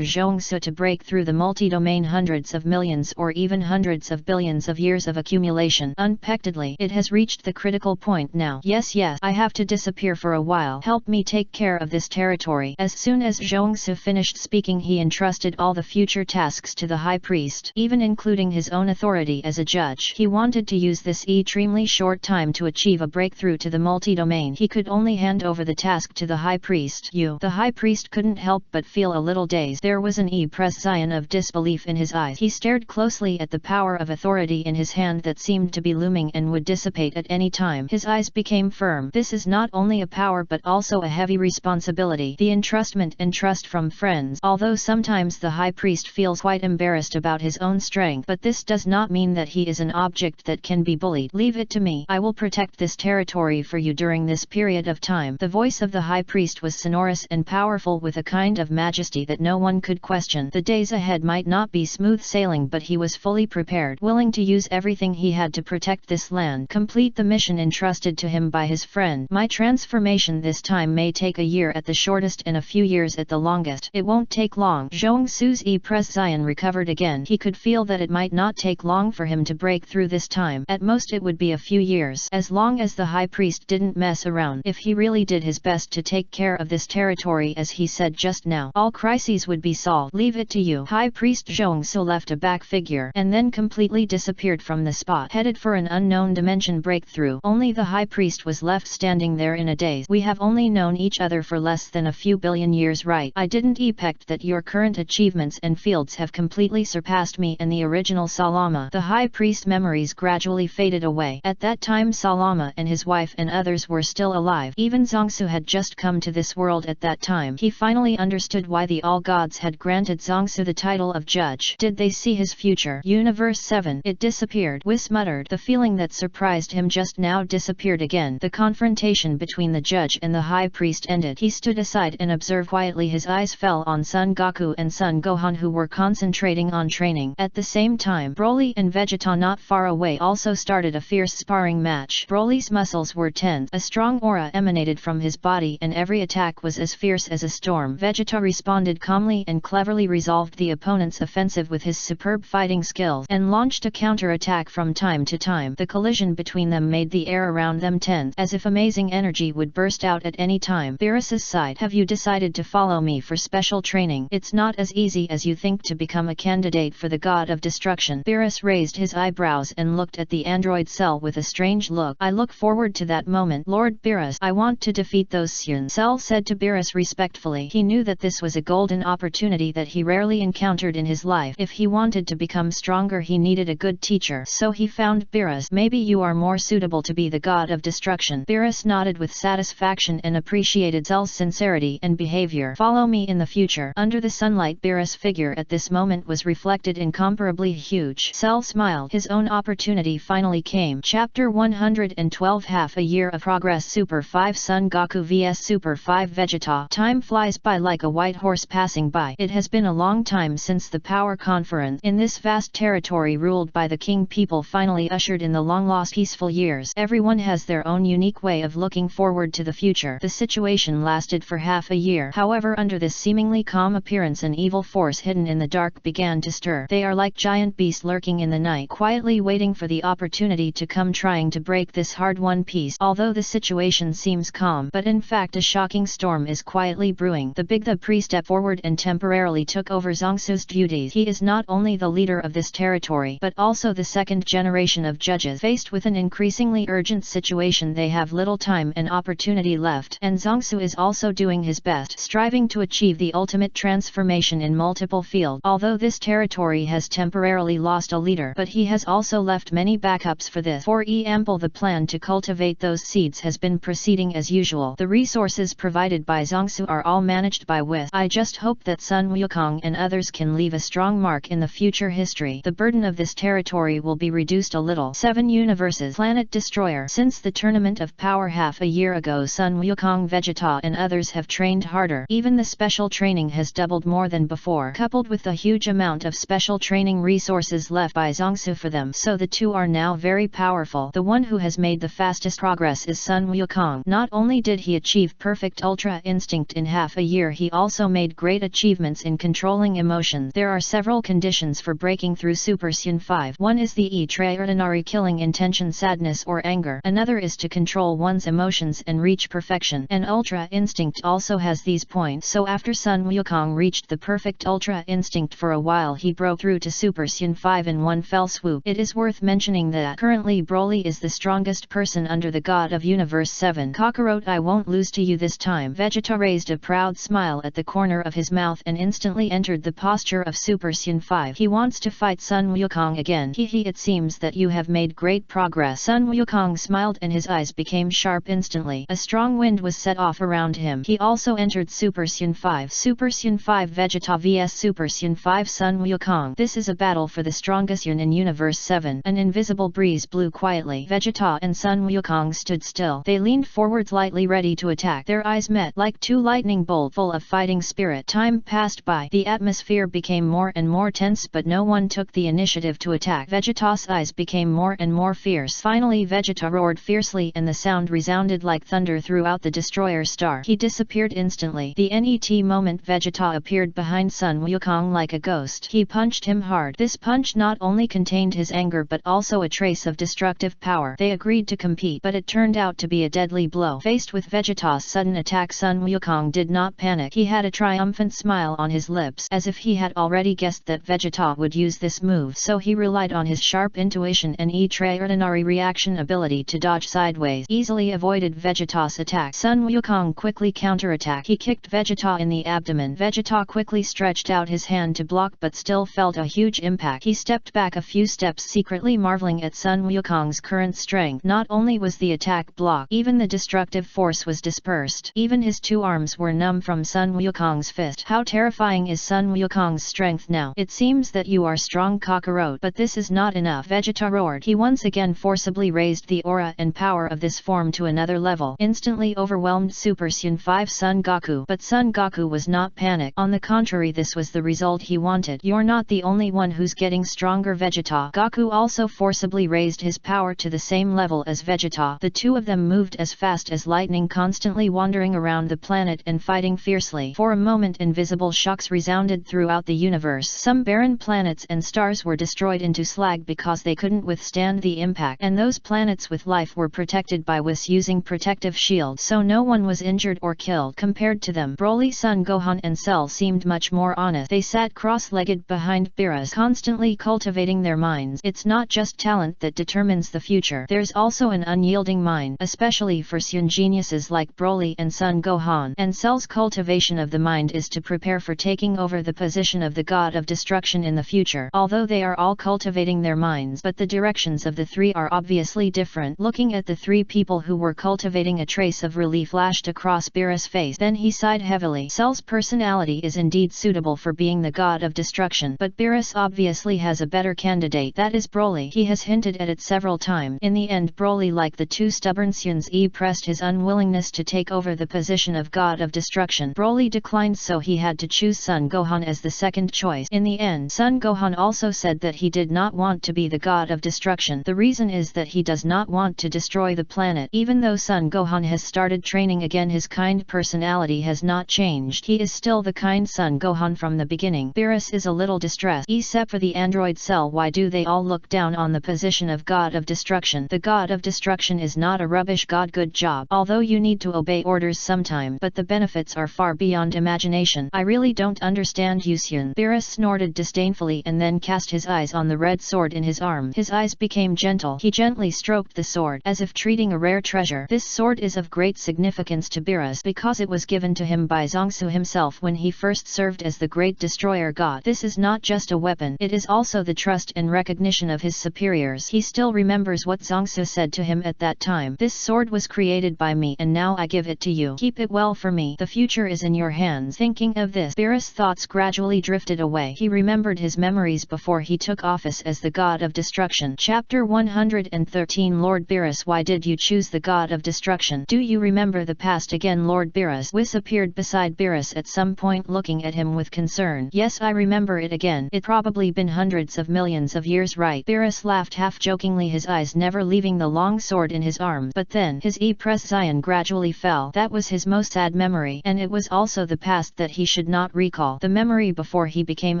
Zongsu to break through the multi-domain, hundreds of millions or even hundreds of billions of years of accumulation. Unexpectedly, it has reached the critical point now. Yes, I have to disappear for a while. Help me take care of this territory." As soon as Zongsu finished speaking, he entrusted all the future tasks to the high priest, even including his own authority as a judge. He wanted to use this extremely short time to achieve a breakthrough to the multi-domain. He could only hand over the task to the high priest. The high priest couldn't help but feel a little dazed. There was an expression of disbelief in his eyes. He stared closely at the power of authority in his hand that seemed to be looming and would dissipate at any time. His eyes became firm. This is not only a power but also a heavy responsibility. The entrustment and trust from friends. Although sometimes the high priest feels quite embarrassed about his own strength, but this does not mean that he is an object that can be bullied. "Leave it to me. I will protect this territory for you during this period of time." The voice of the high priest was sonorous and powerful, with a kind of majesty that no one could question. The days ahead might not be smooth sailing, but he was fully prepared, willing to use everything he had to protect this land, complete the mission entrusted to him by his friend. "My transformation this time may take a year at the shortest and a few years at the longest. It won't take long." Zongsu's expression recovered again. He could feel that it might not take long for him to break through this time. At most it would be a few years, as long as the high priest didn't mess around. If he really did his best to take care of this territory as he said just now, all crises would be solved. "Leave it to you." High priest Zongsu left a back figure and then completely disappeared from the spot, headed for an unknown dimension breakthrough. Only the high priest was left standing there in a daze. "We have only known each other for less than a few billion years, right? I didn't expect that your current achievements and fields have completely surpassed me and the original Salama." The high priest's memories gradually faded away. At that time Salama and his wife and others were still alive. Even Zongsu had just come to this world at that time. He finally understood why the All Gods had granted Zongsu the title of judge. Did they see his future? Universe 7. It disappeared. Whis muttered. The feeling that surprised him just now disappeared again. The confrontation between the judge and the high priest ended. He stood aside and observed quietly. His eyes fell on Son Goku and Son Gohan, who were concentrating on training. At the same time, Broly and Vegeta not far away also started a fierce sparring match. Broly's muscles were tense, a strong aura emanated from his body and every attack was as fierce as a storm. Vegeta responded calmly and cleverly resolved the opponent's offensive with his superb fighting skills, and launched a counter-attack from time to time. The collision between them made the air around them tense, as if amazing energy would burst out at any time. Beerus sighed. Have you decided to follow me for special training? It's not as easy as you think to become a candidate for the God of Destruction. Beerus raised his eyebrows and looked at the android Cell with a strange look. I look forward to that moment, Lord Beerus. I want to defeat those Syun. Cell said to Beerus respectfully. He knew that this was a golden opportunity that he rarely encountered in his life. If he wanted to become stronger, he needed a good teacher. So he found Beerus. Maybe you are more suitable to be the God of Destruction. Beerus nodded with satisfaction and appreciated Cell's sincerity and behavior. Follow me in the future. Under the sunlight, Beerus' figure at this moment was reflected incomparably huge. Cell smiled. His own opportunity finally came. Chapter 112. Half a year of progress. Super 5 Son Goku vs Super 5 Vegeta. Time flies by like a white horse passing by. It has been a long time since the Power Conference. In this vast territory ruled by the King, people finally ushered in the long-lost peaceful years. Everyone has their own unique way of looking forward to the future. The situation lasted for half a year. However, under this seemingly calm appearance, an evil force hidden in the dark began to stir. They are like giant beasts lurking in the night, quietly waiting for the opportunity to come, trying to break this hard-won peace. Although the situation seems calm, but in fact a shocking storm is quietly brewing. The Big Pre stepped forward and temporarily took over Zhongsu's duties. He is not only the leader of this territory, but also the second generation of judges. Faced with an increasingly urgent situation, they have little time and opportunity left, and Zhongsu is also doing his best, striving to achieve the ultimate transformation in multiple fields. Although this territory has temporarily lost a leader, but he has also left many backups for this. For example, the plan to cultivate those seeds has been proceeding as usual. The resources provided by Zhongsu are all managed by With. I just hope that Sun Wukong and others can leave a strong mark in the future history. The burden of this territory will be reduced a little. 7 Universes. Planet Destroyer. Since the Tournament of Power half a year ago, Sun Wukong, Vegeta and others have trained harder. Even the special training has doubled more than before, coupled with the huge amount of special training resources left by Zhongsu for them. So the two are now very powerful. The one who has made the fastest progress is Sun Wukong. Not only did he achieve perfect Ultra Instinct in half a year, he also made great achievements in controlling emotions. There are several conditions for breaking through Super Saiyan 5. One is the extraordinary killing intention, sadness or anger. Another is to control one's emotions and reach perfection. An Ultra Instinct also has these points. So after Sun Wukong reached the perfect Ultra Instinct, for a while he broke through to Super Saiyan 5 in one fell swoop. It is worth mentioning that currently Broly is the strongest person under the God of Universe 7. Kakarot, I won't lose to you this time. Vegeta raised a proud smile at the corner of his mouth and instantly entered the posture of Super Saiyan 5. He wants to fight Sun Wukong again. Hehe, it seems that you have made great progress. Sun Wukong smiled and his eyes became sharp instantly. A strong wind was set off around him. He also entered Super Saiyan 5. Super Saiyan 5 Vegeta vs Super Saiyan 5 Sun Wukong. This is a battle for the strongest Saiyan in Universe 7. An invisible breeze blew quietly. Vegeta and Sun Wukong stood still. They leaned forwards lightly, ready to attack. Their eyes met like two lightning bolts full of fighting spirit. Time passed by. The atmosphere became more and more tense, but no one took the initiative to attack. Vegeta's eyes became more and more fierce. Finally Vegeta roared fiercely and the sound resounded like thunder throughout the destroyer star. He disappeared instantly. The net moment Vegeta appeared behind Sun Wukong like a ghost. He punched him hard. This punch not only contained his anger but also a trace of destructive power. They agreed to compete, but it turned out to be a deadly blow. Faced with Vegeta's sudden attack, Sun Wukong did not panic. He had a triumphant smile on his lips, as if he had already guessed that Vegeta would use this move, so he relied on his sharp intuition and extraordinary reaction ability to dodge sideways. Easily avoided Vegeta's attack. Sun Wukong quickly counterattacked. He kicked Vegeta in the abdomen. Vegeta quickly stretched out his hand to block but still felt a huge impact. He stepped back a few steps, secretly marveling at Sun Wukong's current strength. Not only was the attack blocked, even the destructive force was dispersed. Even his two arms were numb from Sun Wukong's fist. How terrifying is Sun Wukong's strength now? It seems that you are strong, Kakarot, but this is not enough. Vegeta roared. He once again forcibly raised the aura and power of this form to another level, instantly overwhelmed Super Saiyan 5 Son Goku. But Son Goku was not panicked. On the contrary, this was the result he wanted. You're not the only one one who's getting stronger. Vegeta. Goku also forcibly raised his power to the same level as Vegeta. The two of them moved as fast as lightning, constantly wandering around the planet and fighting fiercely. For a moment invisible shocks resounded throughout the universe. Some barren planets and stars were destroyed into slag because they couldn't withstand the impact, and those planets with life were protected by Whis using protective shields, so no one was injured or killed. Compared to them, Broly, Son Gohan and Cell seemed much more honest. They sat cross-legged behind Beerus, constantly cultivating their minds. It's not just talent that determines the future. There's also an unyielding mind, especially for Saiyan geniuses like Broly and Son Gohan. And Cell's cultivation of the mind is to prepare for taking over the position of the God of Destruction in the future. Although they are all cultivating their minds, but the directions of the three are obviously different. Looking at the three people who were cultivating, a trace of relief flashed across Beerus' face. Then he sighed heavily. Cell's personality is indeed suitable for being the God of Destruction, but Beerus obviously has a better candidate. That is Broly. He has hinted at it several times. In the end, Broly, like the two stubborn Saiyans, pressed his unwillingness to take over the position of God of Destruction. Broly declined, so he had to choose Son Gohan as the second choice. In the end, Son Gohan also said that he did not want to be the God of Destruction. The reason is that he does not want to destroy the planet. Even though Son Gohan has started training again, his kind personality has not changed. He is still the kind Son Gohan from the beginning. Beerus is a little distressed. Except for the android Cell, why do they all look down on the position of God of Destruction? The God of Destruction is not a rubbish god. Good job. Although you need to obey orders sometime, but the benefits are far beyond imagination. I really don't understand you, Saiyans. Beerus snorted disdainfully and then cast his eyes on the red sword in his arm. His eyes became gentle. He gently stroked the sword, as if treating a rare treasure. This sword is of great significance to Beerus because it was given to him by Zongsu himself when he first served as the Great Destroyer God. This is not just a weapon, it is also the trust and recognition of his superiors. He still remembers what Zongsu said to him at that time. This sword was created by me and now I give it to you. Keep it well for me. The future is in your hands. Thinking of this, Beerus' thoughts gradually drifted away. He remembered his memories before he took office as the God of Destruction. Chapter 113. Lord Beerus, why did you choose the God of Destruction? Do you remember the past again? Lord Beerus. Whis appeared beside Beerus at some point, looking at him with concern. Yes, I remember it again. It probably been hundreds of millions of years, right? Beerus laughed half jokingly, his eyes never leaving the long sword in his arms. But then, his Zion gradually fell. That was his most sad memory, and it was also the past that he should not recall. The memory before he became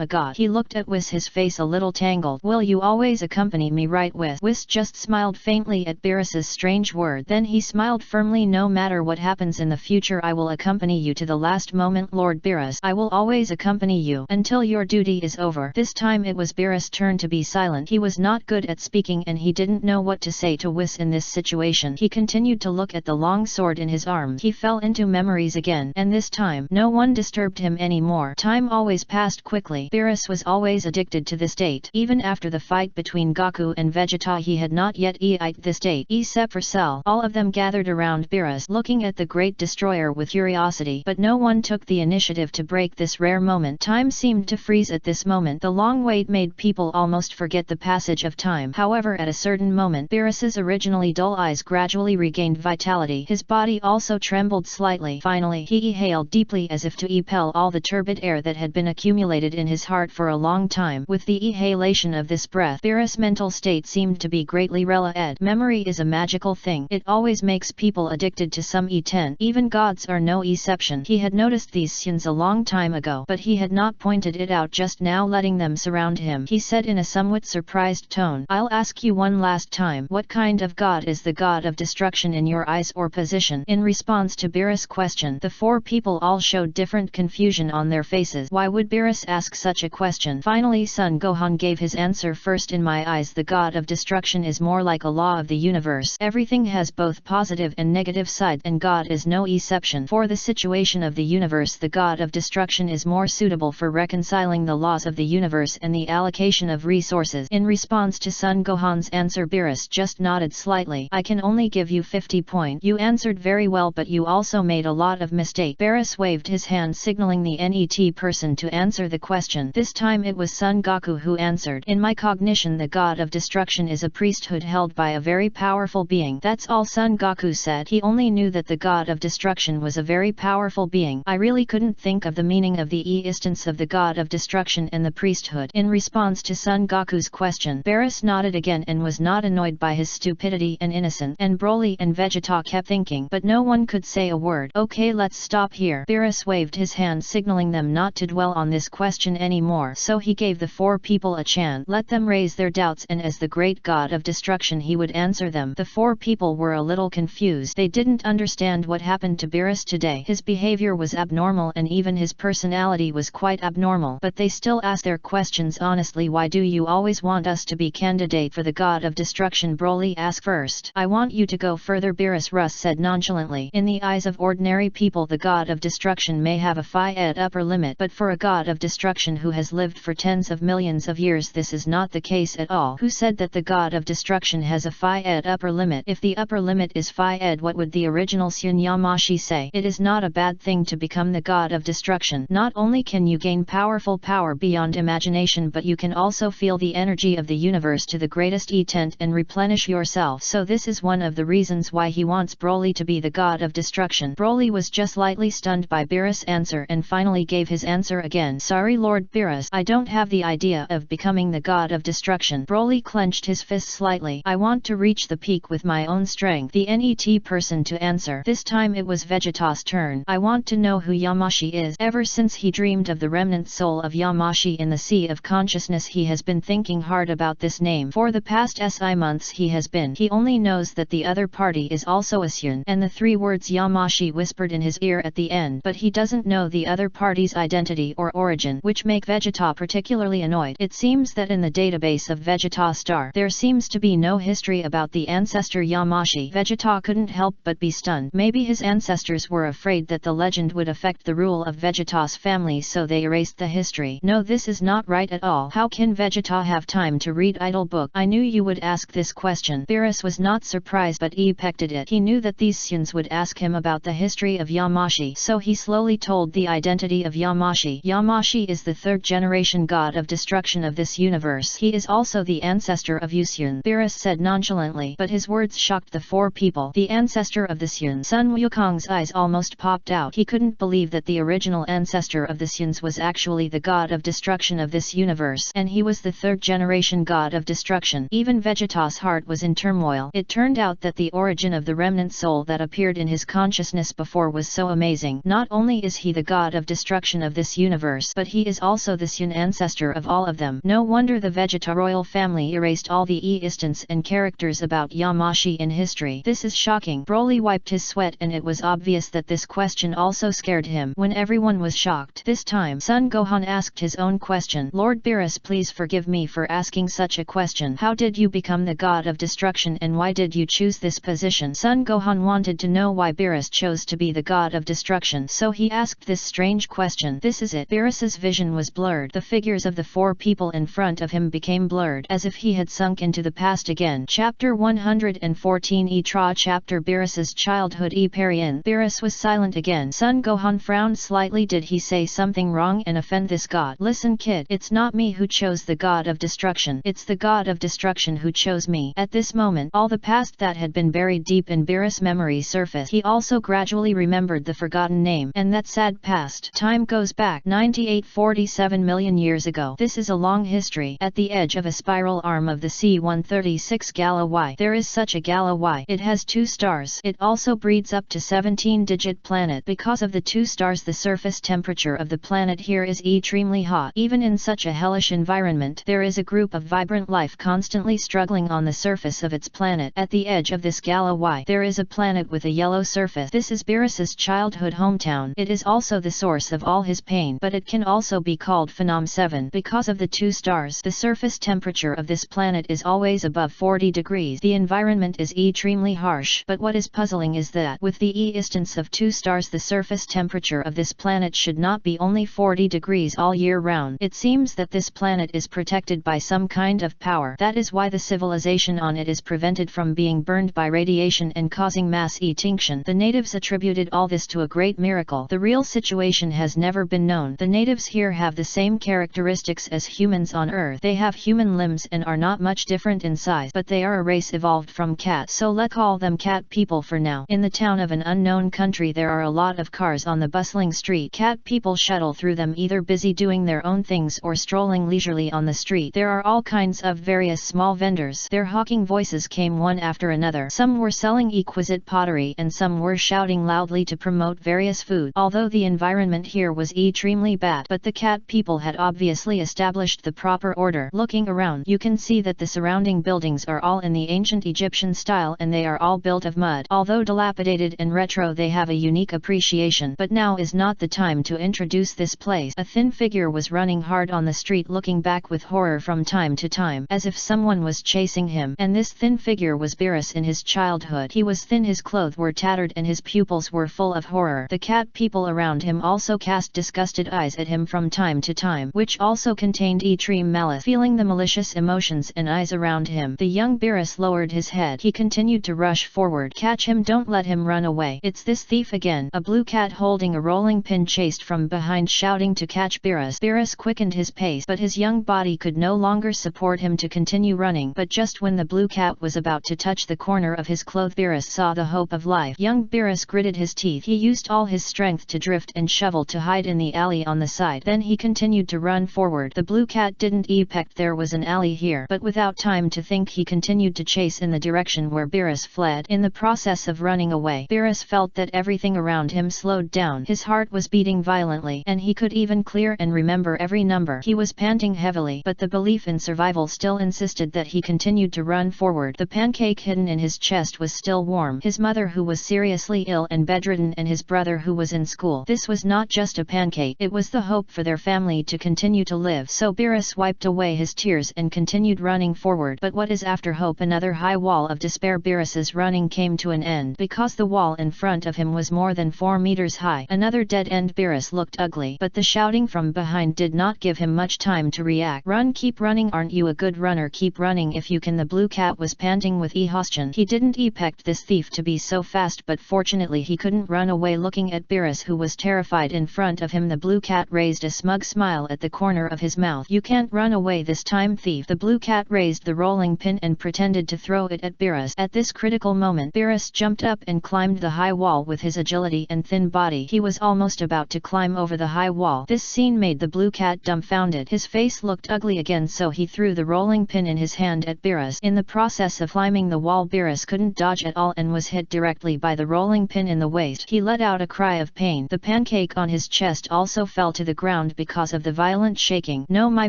a god. He looked at Whis, his face a little tangled. Will you always accompany me, right? Whis just smiled faintly at Beerus's strange word. Then he smiled firmly. No matter what happens in the future, I will accompany you to the last moment, Lord Beerus. I will always accompany you until your duty is over. This time it was Beerus' turn to be silent. He was not good at speaking and he didn't know what to say to Whis in this situation. He continued to look at the long sword in his arms. He fell into memories again, and this time no one disturbed him anymore. Time always passed quickly. Beerus was always addicted to this date. Even after the fight between Goku and Vegeta, he had not yet eaten this date. Except for Cell, all of them gathered around Beerus, looking at the Great Destroyer with curiosity, but no one took the initiative to break this rare moment. Time seemed to freeze at this moment. The long wait made people almost forget the passage of time. However, at a certain moment, Beerus's originally dull eyes gradually regained vitality. His body also trembled slightly. Finally, he exhaled deeply as if to expel all the turbid air that had been accumulated in his heart for a long time. With the exhalation of this breath, Beerus' mental state seemed to be greatly relieved. Memory is a magical thing. It always makes people addicted to some E10. Even gods are no exception. He had noticed these sins a long time ago, but he had not pointed it out just now, letting them surround him. He said in a somewhat surprised tone, I'll ask you one last time, what kind of god is the God of Destruction in your eyes or position? In response to Beerus' question, the four people all showed different confusion on their faces. Why would Beerus ask such a question? Finally, Son Gohan gave his answer. First, in my eyes, the God of Destruction is more like a law of the universe. Everything has both positive and negative sides, and God is no exception. For the situation of the universe, the God of Destruction is more suitable for reconciling the laws of the universe and the allocation of resources. In response to Son Gohan's answer, Beerus just nodded slightly. I can only give you 50 points. You answered very well, but you also made a lot of mistakes. Beerus waved his hand, signaling the NET person to answer the question. This time it was Son Goku who answered. In my cognition, the God of Destruction is a priesthood held by a very powerful being. That's all Son Goku said. He only knew that the God of Destruction was a very powerful being. I really couldn't think of the meaning of the existence of the God of Destruction and the priesthood. priesthood. In response to Son Goku's question, Beerus nodded again and was not annoyed by his stupidity and innocence, and Broly and Vegeta kept thinking, but no one could say a word. Okay, let's stop here. Beerus waved his hand signaling them not to dwell on this question anymore, so he gave the four people a chance. Let them raise their doubts, and as the great god of destruction he would answer them. The four people were a little confused. They didn't understand what happened to Beerus today. His behavior was abnormal and even his personality was quite abnormal, but they still asked their questions honestly. Why do you always want us to be candidate for the god of destruction? Broly asked first. I want you to go further, Beerus Rus said nonchalantly. In the eyes of ordinary people the god of destruction may have a finite upper limit, but for a god of destruction who has lived for tens of millions of years this is not the case at all. Who said that the god of destruction has a finite upper limit? If the upper limit is finite, what would the original Sun Yamashi say? It is not a bad thing to become the god of destruction. Not only can you gain powerful power beyond imagination, but you can also feel the energy of the universe to the greatest extent and replenish yourself. So this is one of the reasons why he wants Broly to be the god of destruction. Broly was just slightly stunned by Beerus' answer and finally gave his answer again. Sorry Lord Beerus, I don't have the idea of becoming the god of destruction. Broly clenched his fist slightly. I want to reach the peak with my own strength. The NET person to answer. This time it was Vegeta's turn. I want to know who Yamashi is. Ever since he dreamed of the remnant soul of Yamashi in the sea of consciousness he has been thinking hard about this name. For the past months he only knows that the other party is also a Sun, and the three words Yamashi whispered in his ear at the end, but he doesn't know the other party's identity or origin, which make Vegeta particularly annoyed. It seems that in the database of Vegeta Star there seems to be no history about the ancestor Yamashi. Vegeta couldn't help but be stunned. Maybe his ancestors were afraid that the legend would affect the rule of Vegeta's family, so they erased the history. No, this is not right at all. How can Vegeta have time to read Audiobook? I knew you would ask this question. Beerus was not surprised, but he expected it. He knew that these Suns would ask him about the history of Yamashi, so he slowly told the identity of Yamashi. Yamashi is the third generation god of destruction of this universe. He is also the ancestor of Yusun, Beerus said nonchalantly, but his words shocked the four people. The ancestor of the Sun. Sun Wukong's eyes almost popped out. He couldn't believe that the original ancestor of the Suns was actually the god of destruction of this universe, and he was the third generation god of destruction. Even Vegeta's heart was in turmoil. It turned out that the origin of the remnant soul that appeared in his consciousness before was so amazing. Not only is he the god of destruction of this universe, but he is also the Sun ancestor of all of them. No wonder the Vegeta royal family erased all the instances and characters about Yamashi in history. This is shocking. Broly wiped his sweat, and it was obvious that this question also scared him. When everyone was shocked, this time Son Gohan asked his own question. Lord Beerus, please forgive me for asking such a question. How did you become the god of destruction, and why did you choose this position? Son Gohan wanted to know why Beerus chose to be the god of destruction, so he asked this strange question. This is it. Beerus's vision was blurred. The figures of the four people in front of him became blurred, as if he had sunk into the past again. Chapter 114 Etra Chapter Beerus's childhood Period. Beerus was silent again. Son Gohan frowned slightly. Did he say something wrong and offend this god? Listen kid, it's not me who chose the god of destruction. It's the god of destruction who chose me. At this moment, all the past that had been buried deep in Beerus' memory surfaced. He also gradually remembered the forgotten name, and that sad past. Time goes back 98.47 million years ago. This is a long history. At the edge of a spiral arm of the C-136 Gala Y, there is such a Gala Y. It has 2 stars. It also breeds up to 17-digit planet. Because of the 2 stars, the surface temperature of the planet here is extremely hot. Even in such a hellish environment, there is a group of vibrant life constantly struggling on the surface of its planet. At the edge of this Gala Y, there is a planet with a yellow surface. This is Beerus's childhood hometown. It is also the source of all his pain, but it can also be called Phenom 7. Because of the 2 stars, the surface temperature of this planet is always above 40 degrees. The environment is extremely harsh, but what is puzzling is that with the existence of 2 stars, the surface temperature of this planet should not be only 40 degrees all year round. It seems that this planet is protected by some kind of power. That is why the civilization on it is prevented from being burned by radiation and causing mass extinction. The natives attributed all this to a great miracle. The real situation has never been known. The natives here have the same characteristics as humans on Earth. They have human limbs and are not much different in size, but they are a race evolved from cats, so let's call them cat people for now. In the town of an unknown country, there are a lot of cars on the bustling street. Cat people shuttle through them, either busy doing their own things buildings or strolling leisurely on the street. There are all kinds of various small vendors. Their hawking voices came one after another. Some were selling exquisite pottery and some were shouting loudly to promote various food. Although the environment here was extremely bad, but the cat people had obviously established the proper order. Looking around, you can see that the surrounding buildings are all in the ancient Egyptian style and they are all built of mud. Although dilapidated and retro, they have a unique appreciation. But now is not the time to introduce this place. A thin figure was running hard on the street, looking back with horror from time to time, as if someone was chasing him. And this thin figure was Beerus in his childhood. He was thin, his clothes were tattered and his pupils were full of horror. The cat people around him also cast disgusted eyes at him from time to time, which also contained extreme malice. Feeling the malicious emotions and eyes around him, the young Beerus lowered his head. He continued to rush forward. Catch him, don't let him run away. It's this thief again. A blue cat holding a rolling pin chased from behind, shouting to catch Beerus. Beerus quickened his pace, but his young body could no longer support him to continue running. But just when the blue cat was about to touch the corner of his cloth, Beerus saw the hope of life. Young Beerus gritted his teeth. He used all his strength to drift and shovel to hide in the alley on the side. Then he continued to run forward. The blue cat didn't expect there was an alley here, but without time to think, he continued to chase in the direction where Beerus fled. In the process of running away, Beerus felt that everything around him slowed down. His heart was beating violently, and he could even clear and remember every number. He was panting heavily, but the belief in survival still insisted that he continued to run forward. The pancake hidden in his chest was still warm. His mother, who was seriously ill and bedridden, and his brother, who was in school. This was not just a pancake, it was the hope for their family to continue to live. So Beerus wiped away his tears and continued running forward. But what is after hope? Another high wall of despair. Beerus's running came to an end, because the wall in front of him was more than 4 meters high. Another dead end. Beerus looked ugly, but the shouting from behind did not give him much time to react. Run, keep running, aren't you a good runner? Keep running if you can. The blue cat was panting with exhaustion. He didn't expect this thief to be so fast, but fortunately he couldn't run away. Looking at Beerus, who was terrified in front of him, the blue cat raised a smug smile at the corner of his mouth. You can't run away this time, thief. The blue cat raised the rolling pin and pretended to throw it at Beerus. At this critical moment, Beerus jumped up and climbed the high wall with his agility and thin body. He was almost about to climb over the high wall. This scene made the blue cat dumbfounded. His face looked ugly again, so he threw the rolling pin in his hand at Beerus. In the process of climbing the wall, Beerus couldn't dodge at all and was hit directly by the rolling pin in the waist. He let out a cry of pain. The pancake on his chest also fell to the ground because of the violent shaking. No, my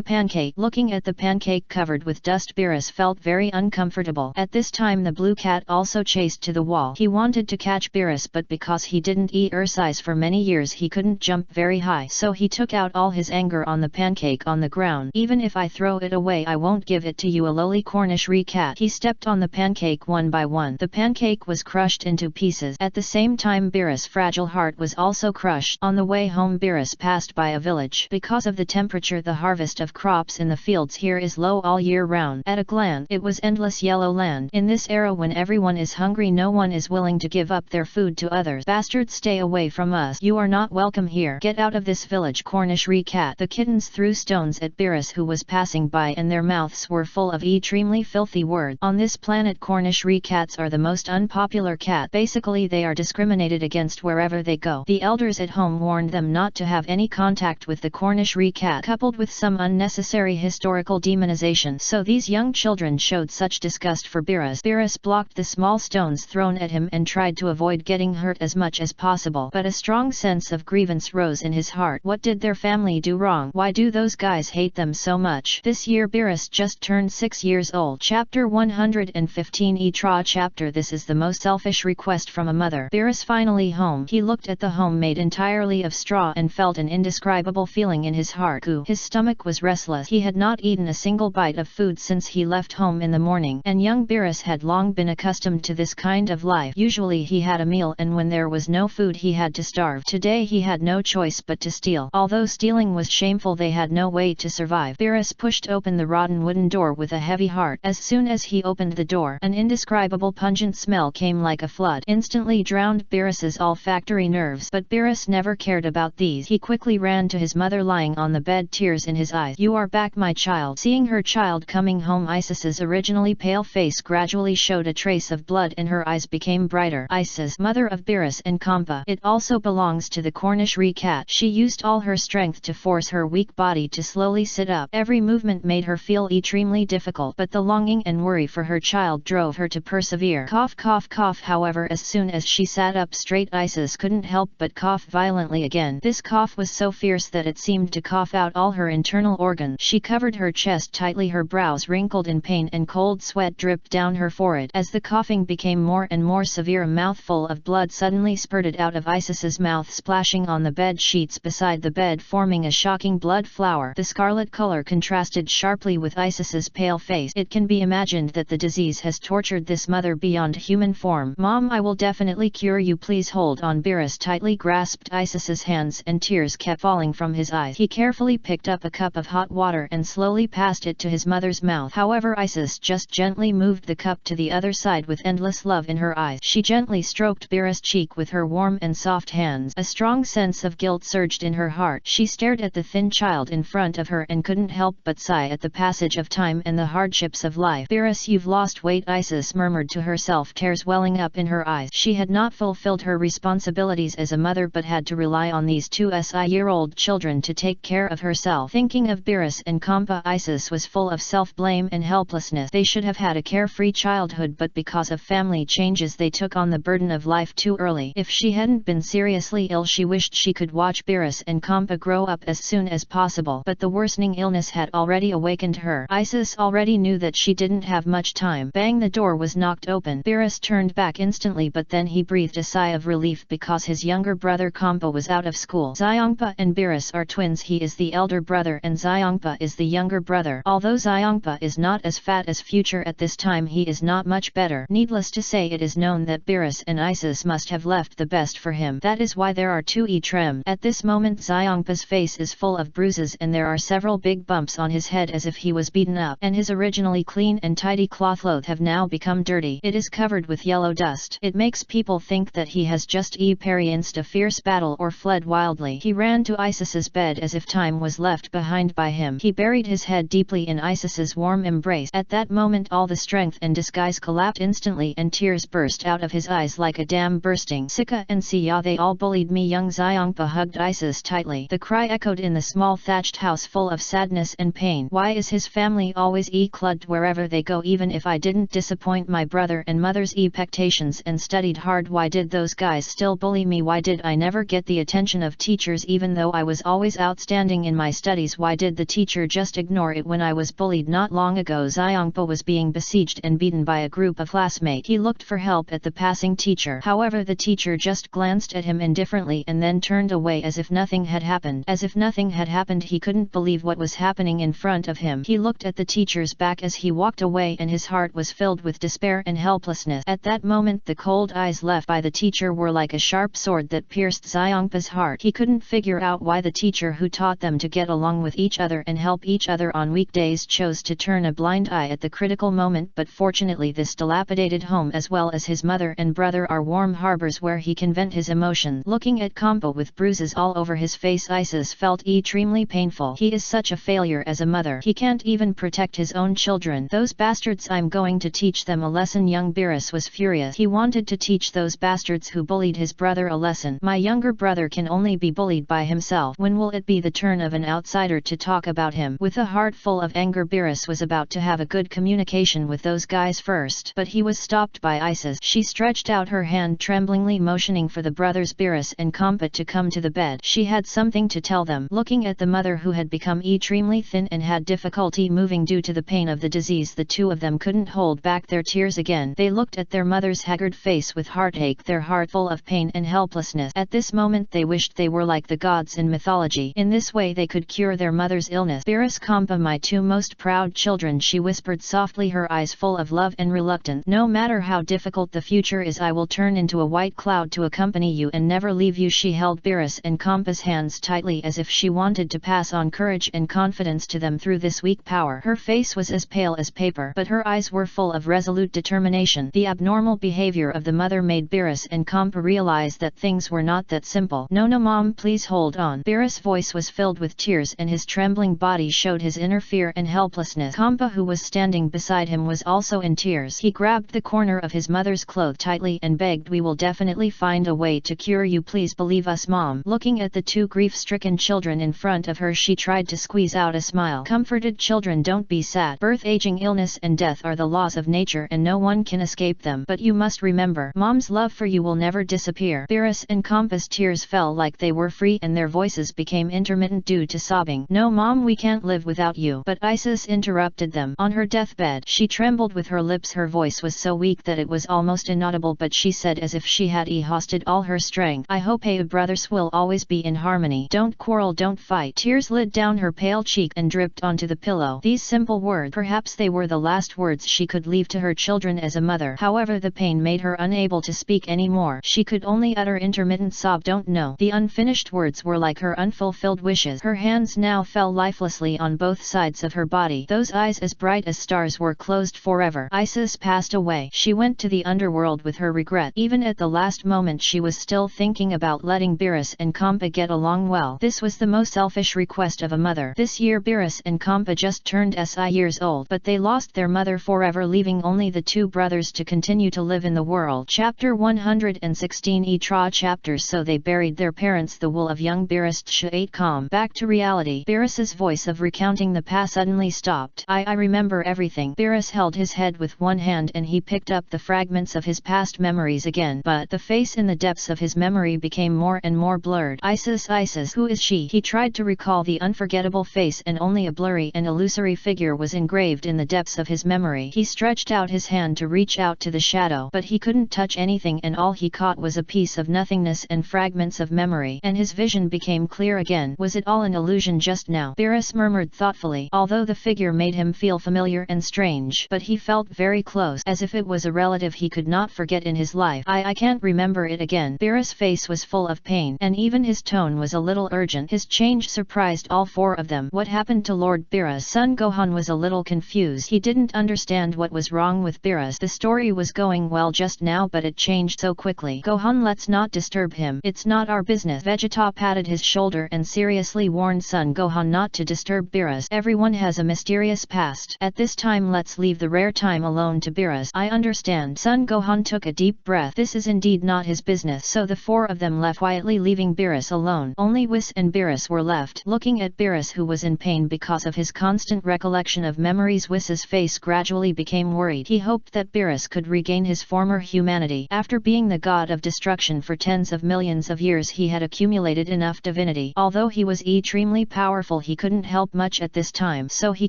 pancake. Looking at the pancake covered with dust, Beerus felt very uncomfortable. At this time, the blue cat also chased to the wall. He wanted to catch Beerus, but because he didn't exercise for many years, he couldn't jump very high. So he took out all his anger on the pancake on the ground. Even if I throw it away, I won't give it to you, a lowly Cornish cat. He stepped on the pancake one by one. The pancake was crushed into pieces. At the same time, Beerus' fragile heart was also crushed. On the way home, Beerus passed by a village. Because of the temperature, the harvest of crops in the fields here is low all year round. At a glance, it was endless yellow land. In this era, when everyone is hungry, no one is willing to give up their food to others. Bastards, stay away from us. You are not welcome here. Get out of this village, Cornish cat. The kittens threw stones at Beerus, who was passing by, and their mouths were full of extremely filthy words. On this planet, Cornish cats are the most unpopular cat. Basically, they are discriminated against wherever they go. The elders at home warned them not to have any contact with the Cornish cat, coupled with some unnecessary historical demonization. So these young children showed such disgust for Beerus. Beerus blocked the small stones thrown at him and tried to avoid getting hurt as much as possible. But a strong sense of grievance rose in his heart. What did their family do wrong? Why do those guys hate them so much? This year Beerus just turned 6 years old. Chapter 115 Etra chapter. This is the most selfish request from a mother. Beerus finally home. He looked at the home made entirely of straw and felt an indescribable feeling in his heart. His stomach was restless. He had not eaten a single bite of food since he left home in the morning, and young Beerus had long been accustomed to this kind of life. Usually he had a meal, and when there was no food he had to starve. Today he had no choice but to steal. Although stealing was shameful, they had no way to survive. Beerus pushed open the rotten wooden door with a heavy heart. As soon as he opened the door, an indescribable pungent smell came like a flood, instantly drowned Beerus's olfactory nerves. But Beerus never cared about these. He quickly ran to his mother lying on the bed, tears in his eyes. You are back, my child. Seeing her child coming home, Isis's originally pale face gradually showed a trace of blood and her eyes became brighter. Isis, mother of Beerus and Kampa. It also belongs to the Cornish cat. She used all her strength to force her weak weak body to slowly sit up. Every movement made her feel extremely difficult, but the longing and worry for her child drove her to persevere. Cough, cough, cough. However, as soon as she sat up straight, Isis couldn't help but cough violently again. This cough was so fierce that it seemed to cough out all her internal organs. She covered her chest tightly, her brows wrinkled in pain, and cold sweat dripped down her forehead. As the coughing became more and more severe, a mouthful of blood suddenly spurted out of Isis's mouth, splashing on the bed sheets beside the bed, forming a shocking blood flower. The scarlet color contrasted sharply with Isis's pale face. It can be imagined that the disease has tortured this mother beyond human form. "Mom, I will definitely cure you. Please hold on." Beerus tightly grasped Isis's hands and tears kept falling from his eyes. He carefully picked up a cup of hot water and slowly passed it to his mother's mouth. However, Isis just gently moved the cup to the other side with endless love in her eyes. She gently stroked Beerus' cheek with her warm and soft hands. A strong sense of guilt surged in her heart. She stared at the thin child in front of her and couldn't help but sigh at the passage of time and the hardships of life. "Beerus, you've lost weight," Isis murmured to herself, tears welling up in her eyes. She had not fulfilled her responsibilities as a mother but had to rely on these 2-year-old children to take care of herself. Thinking of Beerus and Kampa, Isis was full of self-blame and helplessness. They should have had a carefree childhood, but because of family changes they took on the burden of life too early. If she hadn't been seriously ill, she wished she could watch Beerus and Kampa grow up as soon as possible. But the worsening illness had already awakened her. Isis already knew that she didn't have much time. Bang! The door was knocked open. Beerus turned back instantly, but then he breathed a sigh of relief because his younger brother Kampa was out of school. Xiongpa and Beerus are twins. He is the elder brother and Xiongpa is the younger brother. Although Xiongpa is not as fat as Future at this time, he is not much better. Needless to say, it is known that Beerus and Isis must have left the best for him. That is why there are two trimmed. At this moment Xiongpa's face is full of bruises and there are several big bumps on his head as if he was beaten up, and his originally clean and tidy cloth have now become dirty. It is covered with yellow dust. It makes people think that he has just experienced a fierce battle or fled wildly. He ran to Isis's bed as if time was left behind by him. He buried his head deeply in Isis's warm embrace. At that moment all the strength and disguise collapsed instantly and tears burst out of his eyes like a dam bursting. "Sika and Siya, they all bullied me." Young Xiongpa hugged Isis tightly. The cry echoed in the small thatched house full of sadness and pain. "Why is his family always clubbed wherever they go? Even if I didn't disappoint my brother and mother's expectations and studied hard, why did those guys still bully me? Why did I never get the attention of teachers even though I was always outstanding in my studies? Why did the teacher just ignore it when I was bullied not long ago?" Xiongpa was being besieged and beaten by a group of classmates. He looked for help at the passing teacher. However, the teacher just glanced at him indifferently and then turned away as if nothing had happened. As if nothing had happened, he couldn't believe what was happening in front of him. He looked at the teacher's back as he walked away and his heart was filled with despair and helplessness. At that moment the cold eyes left by the teacher were like a sharp sword that pierced Xiongpa's heart. He couldn't figure out why the teacher who taught them to get along with each other and help each other on weekdays chose to turn a blind eye at the critical moment, but fortunately this dilapidated home as well as his mother and brother are warm harbors where he can vent his emotions. Looking at Kampa with bruises all over his face, Isis felt extremely painful. He is such a failure as a mother. He can't even protect his own children. "Those bastards, I'm going to teach them a lesson." Young Beerus was furious. He wanted to teach those bastards who bullied his brother a lesson. "My younger brother can only be bullied by himself. When will it be the turn of an outsider to talk about him?" With a heart full of anger, Beerus was about to have a good communication with those guys first, but he was stopped by Isis. She stretched out her hand tremblingly, motioning for the brothers Beerus and Kampa to come to the bed. She had something to tell them. Looking at the mother who had become extremely thin and had difficulty moving due to the pain of the disease, the two of them couldn't hold back their tears again. They looked at their mother's haggard face with heartache, their heart full of pain and helplessness. At this moment they wished they were like the gods in mythology. In this way they could cure their mother's illness. "Beerus, Kampa, my two most proud children," she whispered softly, her eyes full of love and reluctance. "No matter how difficult the future is, I will turn into a white cloud to accompany you and never leave you." She held Beerus and Kampa's hands tightly as if she wanted to pass on courage and confidence to them through this weak power. Her face was as pale as paper, but her eyes were full of resolute determination. The abnormal behavior of the mother made Beerus and Kampa realize that things were not that simple. "No, Mom, please hold on." Beerus' voice was filled with tears and his trembling body showed his inner fear and helplessness. Kampa, who was standing beside him, was also in tears. He grabbed the corner of his mother's cloth tightly and begged, "We will definitely find a way to cure you. Please believe us, Mom." Looking at the two grief-stricken children in front front of her she tried to squeeze out a smile. Comforted children, don't be sad. Birth, aging, illness and death are the laws of nature and no one can escape them. But you must remember, Mom's love for you will never disappear. Beerus and Compa's tears fell like they were free and their voices became intermittent due to sobbing. No Mom, we can't live without you. But Isis interrupted them. On her deathbed, she trembled with her lips. Her voice was so weak that it was almost inaudible, but she said as if she had exhausted all her strength, I hope you brothers will always be in harmony. Don't quarrel, don't fight. Tears slid down her pale cheek and dripped onto the pillow. These simple words, perhaps they were the last words she could leave to her children as a mother. However, the pain made her unable to speak anymore. She could only utter intermittent sob. Don't know. The unfinished words were like her unfulfilled wishes. Her hands now fell lifelessly on both sides of her body. Those eyes as bright as stars were closed forever. Isis passed away. She went to the underworld with her regret. Even at the last moment she was still thinking about letting Beerus and Compa get along well. This was the most selfish request of a mother. This year Beerus and Compa just turned years old, but they lost their mother forever, leaving only the two brothers to continue to live in the world. Chapter 116 Etra chapters. So they buried their parents. The wool of young Beerus ate calm. Back to reality. Beerus's voice of recounting the past suddenly stopped. I remember everything. Beerus held his head with one hand and he picked up the fragments of his past memories again, but the face in the depths of his memory became more and more blurred. Isis, who is she? He tried to recall the unforgettable face and only a blurry and illusory figure was engraved in the depths of his memory. He stretched out his hand to reach out to the shadow, but he couldn't touch anything and all he caught was a piece of nothingness and fragments of memory, and his vision became clear again. Was it all an illusion just now? Beerus murmured thoughtfully, although the figure made him feel familiar and strange, but he felt very close, as if it was a relative he could not forget in his life. I can't remember it again. Beerus' face was full of pain, and even his tone was a little urgent. His change surprised all four of them. What happened to Lord Beerus? Son Gohan was a little confused. He didn't understand what was wrong with Beerus. The story was going well just now, but it changed so quickly. Gohan, let's not disturb him. It's not our business. Vegeta patted his shoulder and seriously warned Son Gohan not to disturb Beerus. Everyone has a mysterious past. At this time let's leave the rare time alone to Beerus. I understand. Son Gohan took a deep breath. This is indeed not his business. So the four of them left quietly, leaving Beerus alone. Only Whis and Beerus were left. Looking at Beerus, who was in pain because of his constant recollection of memories, Whis's face gradually became worried. He hoped that Beerus could regain his former humanity. After being the god of destruction for tens of millions of years, he had accumulated enough divinity. Although he was extremely powerful, he couldn't help much at this time, so he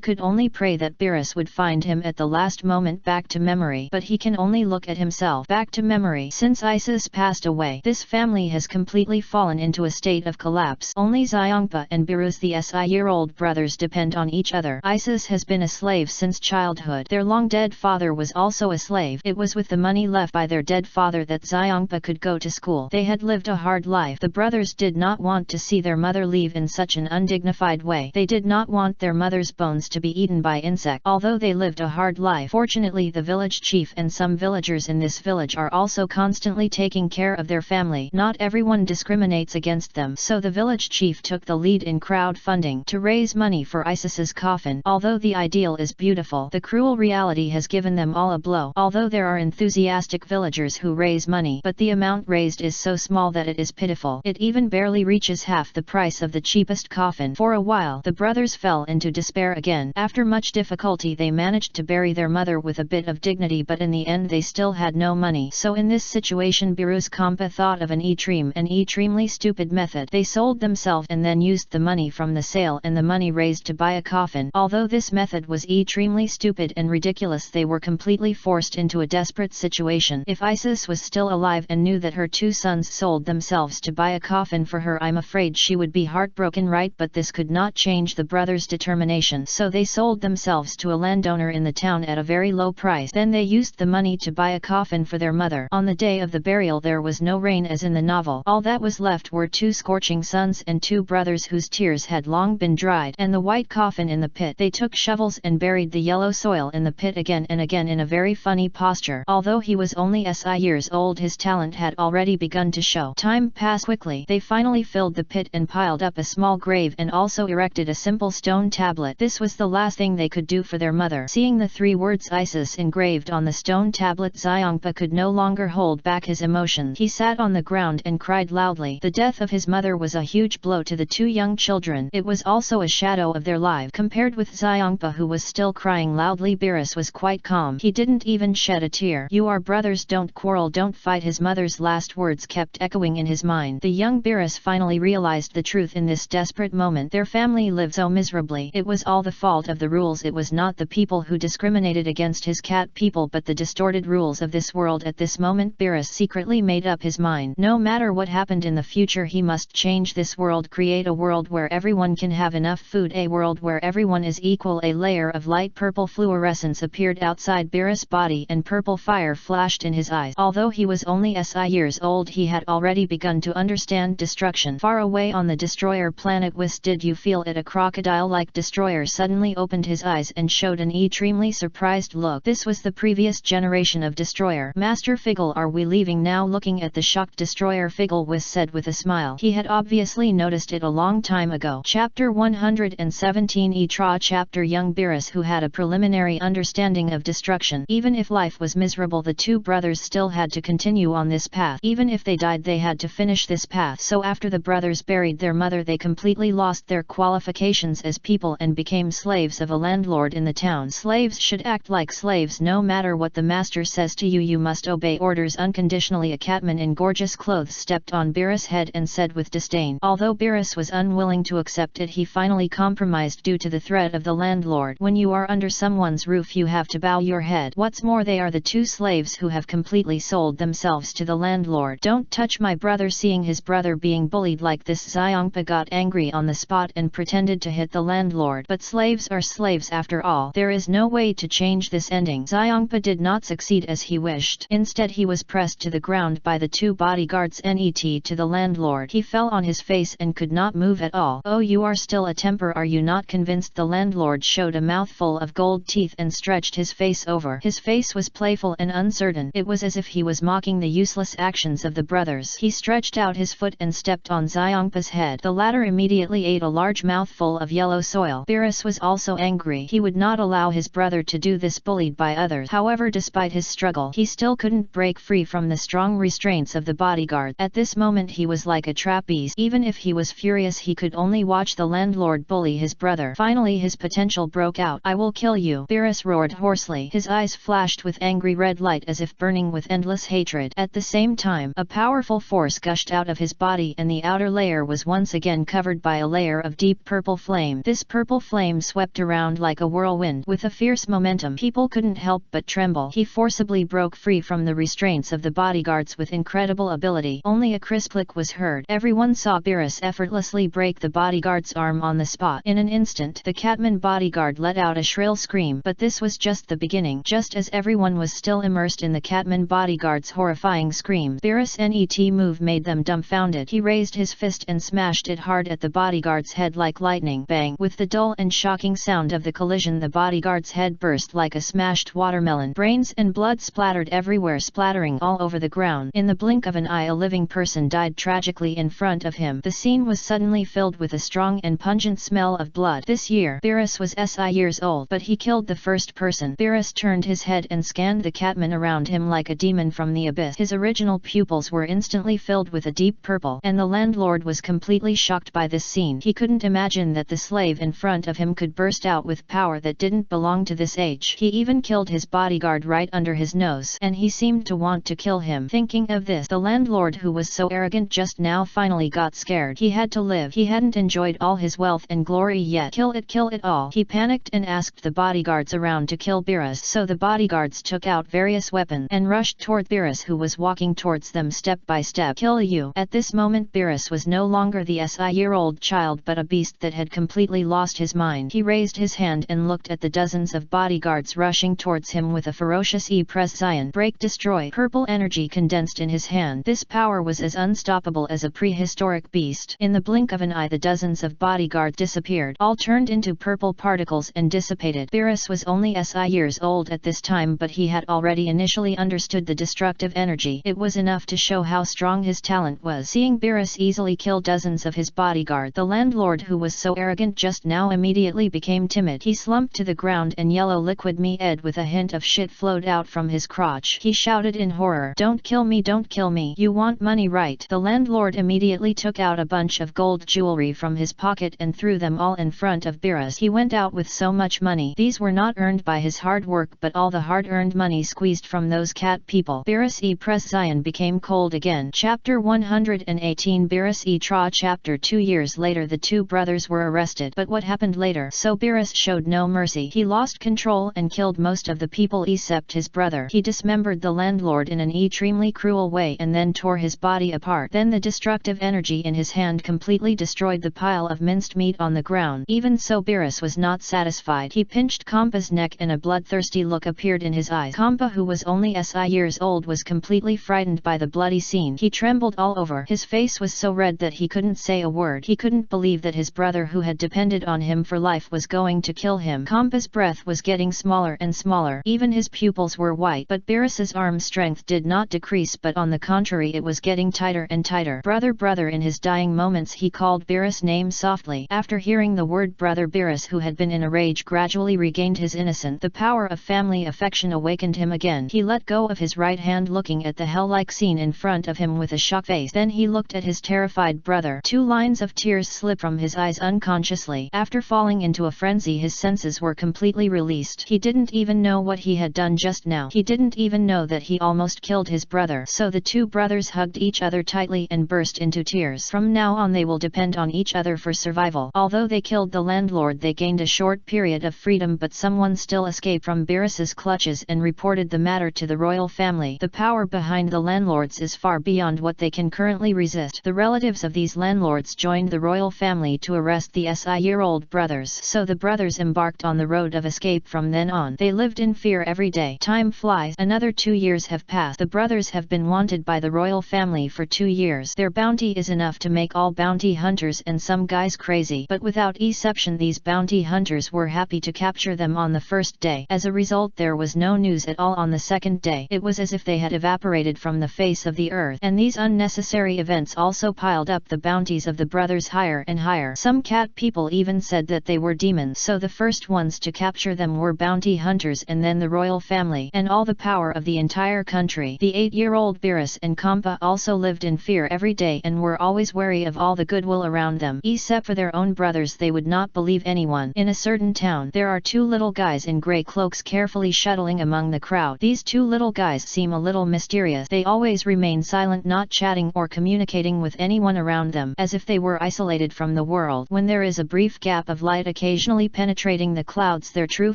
could only pray that Beerus would find him at the last moment. Back to memory. But he can only look at himself. Back to memory. Since Isis passed away, this family has completely fallen into a state of collapse. Only Xiongpa and Beerus, the year-old brothers, depend on each other. Isis has been a slave since childhood. Their long-dead father was also a slave. It was with the money left by their dead father that Xiongpa could go to school. They had lived a hard life. The brothers did not want to see their mother leave in such an undignified way. They did not want their mother's bones to be eaten by insects. Although they lived a hard life, fortunately the village chief and some villagers in this village are also constantly taking care of their family. Not everyone discriminates against them, so the village chief took the lead in crowdfunding to raise money for Isis's coffin. Although the ideal is beautiful, the cruel reality has given them all a blow. Although there are enthusiastic villagers who raise money, but the amount raised is so small that it is pitiful. It even barely reaches half the price of the cheapest coffin. For a while the brothers fell into despair again. After much difficulty they managed to bury their mother with a bit of dignity, but in the end they still had no money. So in this situation Beerus Compa thought of an extremely stupid method. They sold themselves and then used the money from the sale and the money raised to buy a coffin. Although this method was extremely stupid and ridiculous, they were completely forced into a desperate situation. If Isis was still alive and knew that her two sons sold themselves to buy a coffin for her, I'm afraid she would be heartbroken, right? But this could not change the brothers' determination, so they sold themselves to a landowner in the town at a very low price. Then they used the money to buy a coffin for their mother. On the day of the burial there was no rain as in the novel. All that was left were two scorching suns and two brothers whose tears had long been dried, and the white coffin in the pit. They took shovels and buried the yellow soil in the pit again and again in a very funny posture. Although he was only years old, his talent had already begun to show. Time passed quickly. They finally filled the pit and piled up a small grave and also erected a simple stone tablet. This was the last thing they could do for their mother. Seeing the three words Isis engraved on the stone tablet, Xiongpa could no longer hold back his emotions. He sat on the ground and cried loudly. The death of his mother was a huge blow to the two young young children. It was also a shadow of their lives. Compared with Xiangpa, who was still crying loudly, Beerus was quite calm. He didn't even shed a tear. "You are brothers, don't quarrel, don't fight." His mother's last words kept echoing in his mind. The young Beerus finally realized the truth in this desperate moment. Their family lived so miserably. It was all the fault of the rules. It was not the people who discriminated against his cat people, but the distorted rules of this world. At this moment Beerus secretly made up his mind. No matter what happened in the future, he must change this world, create a world where everyone can have enough food, a world where everyone is equal. A layer of light purple fluorescence appeared outside Beerus' body and purple fire flashed in his eyes. Although he was only years old, he had already begun to understand destruction. Far away on the destroyer planet Whis, did you feel it? A crocodile-like destroyer suddenly opened his eyes and showed an extremely surprised look. This was the previous generation of destroyer. "Master Figgle, are we leaving now?" Looking at the shocked destroyer, Figgle Whis said with a smile. He had obviously noticed it a long time ago. Chapter 117 Etra Chapter Young Beerus, who had a preliminary understanding of destruction. Even if life was miserable, the two brothers still had to continue on this path. Even if they died, they had to finish this path. So after the brothers buried their mother, they completely lost their qualifications as people and became slaves of a landlord in the town. Slaves should act like slaves. No matter what the master says to you, you must obey orders unconditionally. A catman in gorgeous clothes stepped on Beerus' head and said with disdain. Although Beerus was unwilling to accept it, he finally compromised due to the threat of the landlord. "When you are under someone's roof, you have to bow your head. What's more, they are the two slaves who have completely sold themselves to the landlord. Don't touch my brother." Seeing his brother being bullied like this, Xiangpa got angry on the spot and pretended to hit the landlord. But slaves are slaves after all. There is no way to change this ending. Xiangpa did not succeed as he wished. Instead, he was pressed to the ground by the two bodyguards. Net to the landlord. He fell on his face and could not move at all. "Oh, you are still a temper, are you not convinced?" The landlord showed a mouthful of gold teeth and stretched his face over. His face was playful and uncertain. It was as if he was mocking the useless actions of the brothers. He stretched out his foot and stepped on Xiangpa's head. The latter immediately ate a large mouthful of yellow soil. Beerus was also angry. He would not allow his brother to do this, bullied by others. However, despite his struggle, he still couldn't break free from the strong restraints of the bodyguard. At this moment he was like a trapeze. Even if he was furious, he could only watch the landlord bully his brother. Finally his potential broke out. "I will kill you!" Beerus roared hoarsely. His eyes flashed with angry red light as if burning with endless hatred. At the same time, a powerful force gushed out of his body and the outer layer was once again covered by a layer of deep purple flame. This purple flame swept around like a whirlwind. With a fierce momentum, people couldn't help but tremble. He forcibly broke free from the restraints of the bodyguards with incredible ability. Only a crisp click was heard. Everyone saw Beerus effortlessly break the bodyguard's arm on the spot. In an instant, the catman bodyguard let out a shrill scream. But this was just the beginning. Just as everyone was still immersed in the catman bodyguard's horrifying scream, Beerus' net move made them dumbfounded. He raised his fist and smashed it hard at the bodyguard's head like lightning. Bang! With the dull and shocking sound of the collision, the bodyguard's head burst like a smashed watermelon. Brains and blood splattered everywhere, splattering all over the ground. In the blink of an eye, a living person died tragically in front of him. The scene was suddenly filled with a strong and pungent smell of blood. This year, Beerus was years old, but he killed the first person. Beerus turned his head and scanned the catman around him like a demon from the abyss. His original pupils were instantly filled with a deep purple, and the landlord was completely shocked by this scene. He couldn't imagine that the slave in front of him could burst out with power that didn't belong to this age. He even killed his bodyguard right under his nose, and he seemed to want to kill him. Thinking of this, the landlord, who was so arrogant just now, finally got scared. He had to live. He hadn't enjoyed all his wealth and glory yet. Kill it all. He panicked and asked the bodyguards around to kill Beerus. So the bodyguards took out various weapons and rushed toward Beerus, who was walking towards them step by step. "Kill you!" At this moment Beerus was no longer the year-old child, but a beast that had completely lost his mind. He raised his hand and looked at the dozens of bodyguards rushing towards him with a ferocious press Zion. Break, destroy. Purple energy condensed in his hand. This power was as unstoppable as a prehistoric beast. In the blink of an eye, the dozens of bodyguards disappeared. All turned into purple particles and dissipated. Beerus was only years old at this time, but he had already initially understood the destructive energy. It was enough to show how strong his talent was. Seeing Beerus easily kill dozens of his bodyguard, the landlord, who was so arrogant just now, immediately became timid. He slumped to the ground and yellow liquid mead with a hint of shit flowed out from his crotch. He shouted in horror, "Don't kill me, don't kill me. You want money, right?" The landlord immediately took out a bunch of gold jewelry from his pocket and threw them all in front of Beerus. He went out with so much money. These were not earned by his hard work but all the hard-earned money squeezed from those cat people. Beerus e Press Zion became cold again. Chapter 118 Beerus e Tra. Chapter 2 years later the two brothers were arrested. But what happened later? So Beerus showed no mercy. He lost control and killed most of the people except his brother. He dismembered the landlord in an extremely cruel way and then tore his body apart. Then the destructive energy in his hand completely destroyed the pile of minced meat on the ground. Even so Beerus was not satisfied. He pinched Kampa's neck and a bloodthirsty look appeared in his eyes. Kampa, who was only years old, was completely frightened by the bloody scene. He trembled all over. His face was so red that he couldn't say a word. He couldn't believe that his brother who had depended on him for life was going to kill him. Kampa's breath was getting smaller and smaller. Even his pupils were white. But Beerus's arm strength did not decrease but on the contrary it was getting tighter and tighter. Brother, brother. In his dying moments he called Beerus' name softly. After hearing the word brother, Beerus, who had been in a rage, gradually regained his innocence. The power of family affection awakened him again. He let go of his right hand, looking at the hell-like scene in front of him with a shocked face. Then he looked at his terrified brother. 2 lines of tears slipped from his eyes unconsciously. After falling into a frenzy his senses were completely released. He didn't even know what he had done just now. He didn't even know that he almost killed his brother. So the two brothers hugged each other tightly and burst into tears. From now on they will depend on each other for survival. Although they killed the landlord they gained a short period of freedom, but someone still escaped from Beerus's clutches and reported the matter to the royal family. The power behind the landlords is far beyond what they can currently resist. The relatives of these landlords joined the royal family to arrest the year-old brothers. So the brothers embarked on the road of escape. From then on they lived in fear every day. Time flies. Another 2 years have passed. The brothers have been wanted by the royal family for 2 years. Their bounty is enough to make all bounty hunters and some guys crazy. But without exception these bounty hunters were happy to capture them on the first day. As a result there was no news at all on the second day. It was as if they had evaporated from the face of the earth. And these unnecessary events also piled up the bounties of the brothers higher and higher. Some cat people even said that they were demons. So the first ones to capture them were bounty hunters and then the royal family and all the power of the entire country. The 8-year-old Beerus and Kampa also lived in fear every day and were always wary of all the goodwill around them. Except for their own brothers they would not believe anyone. In a certain town there are 2 little guys in grey cloaks carefully shuttling among the crowd. These 2 little guys seem a little mysterious. They always remain silent, not chatting or communicating with anyone around them, as if they were isolated from the world. When there is a brief gap of light occasionally penetrating the clouds their true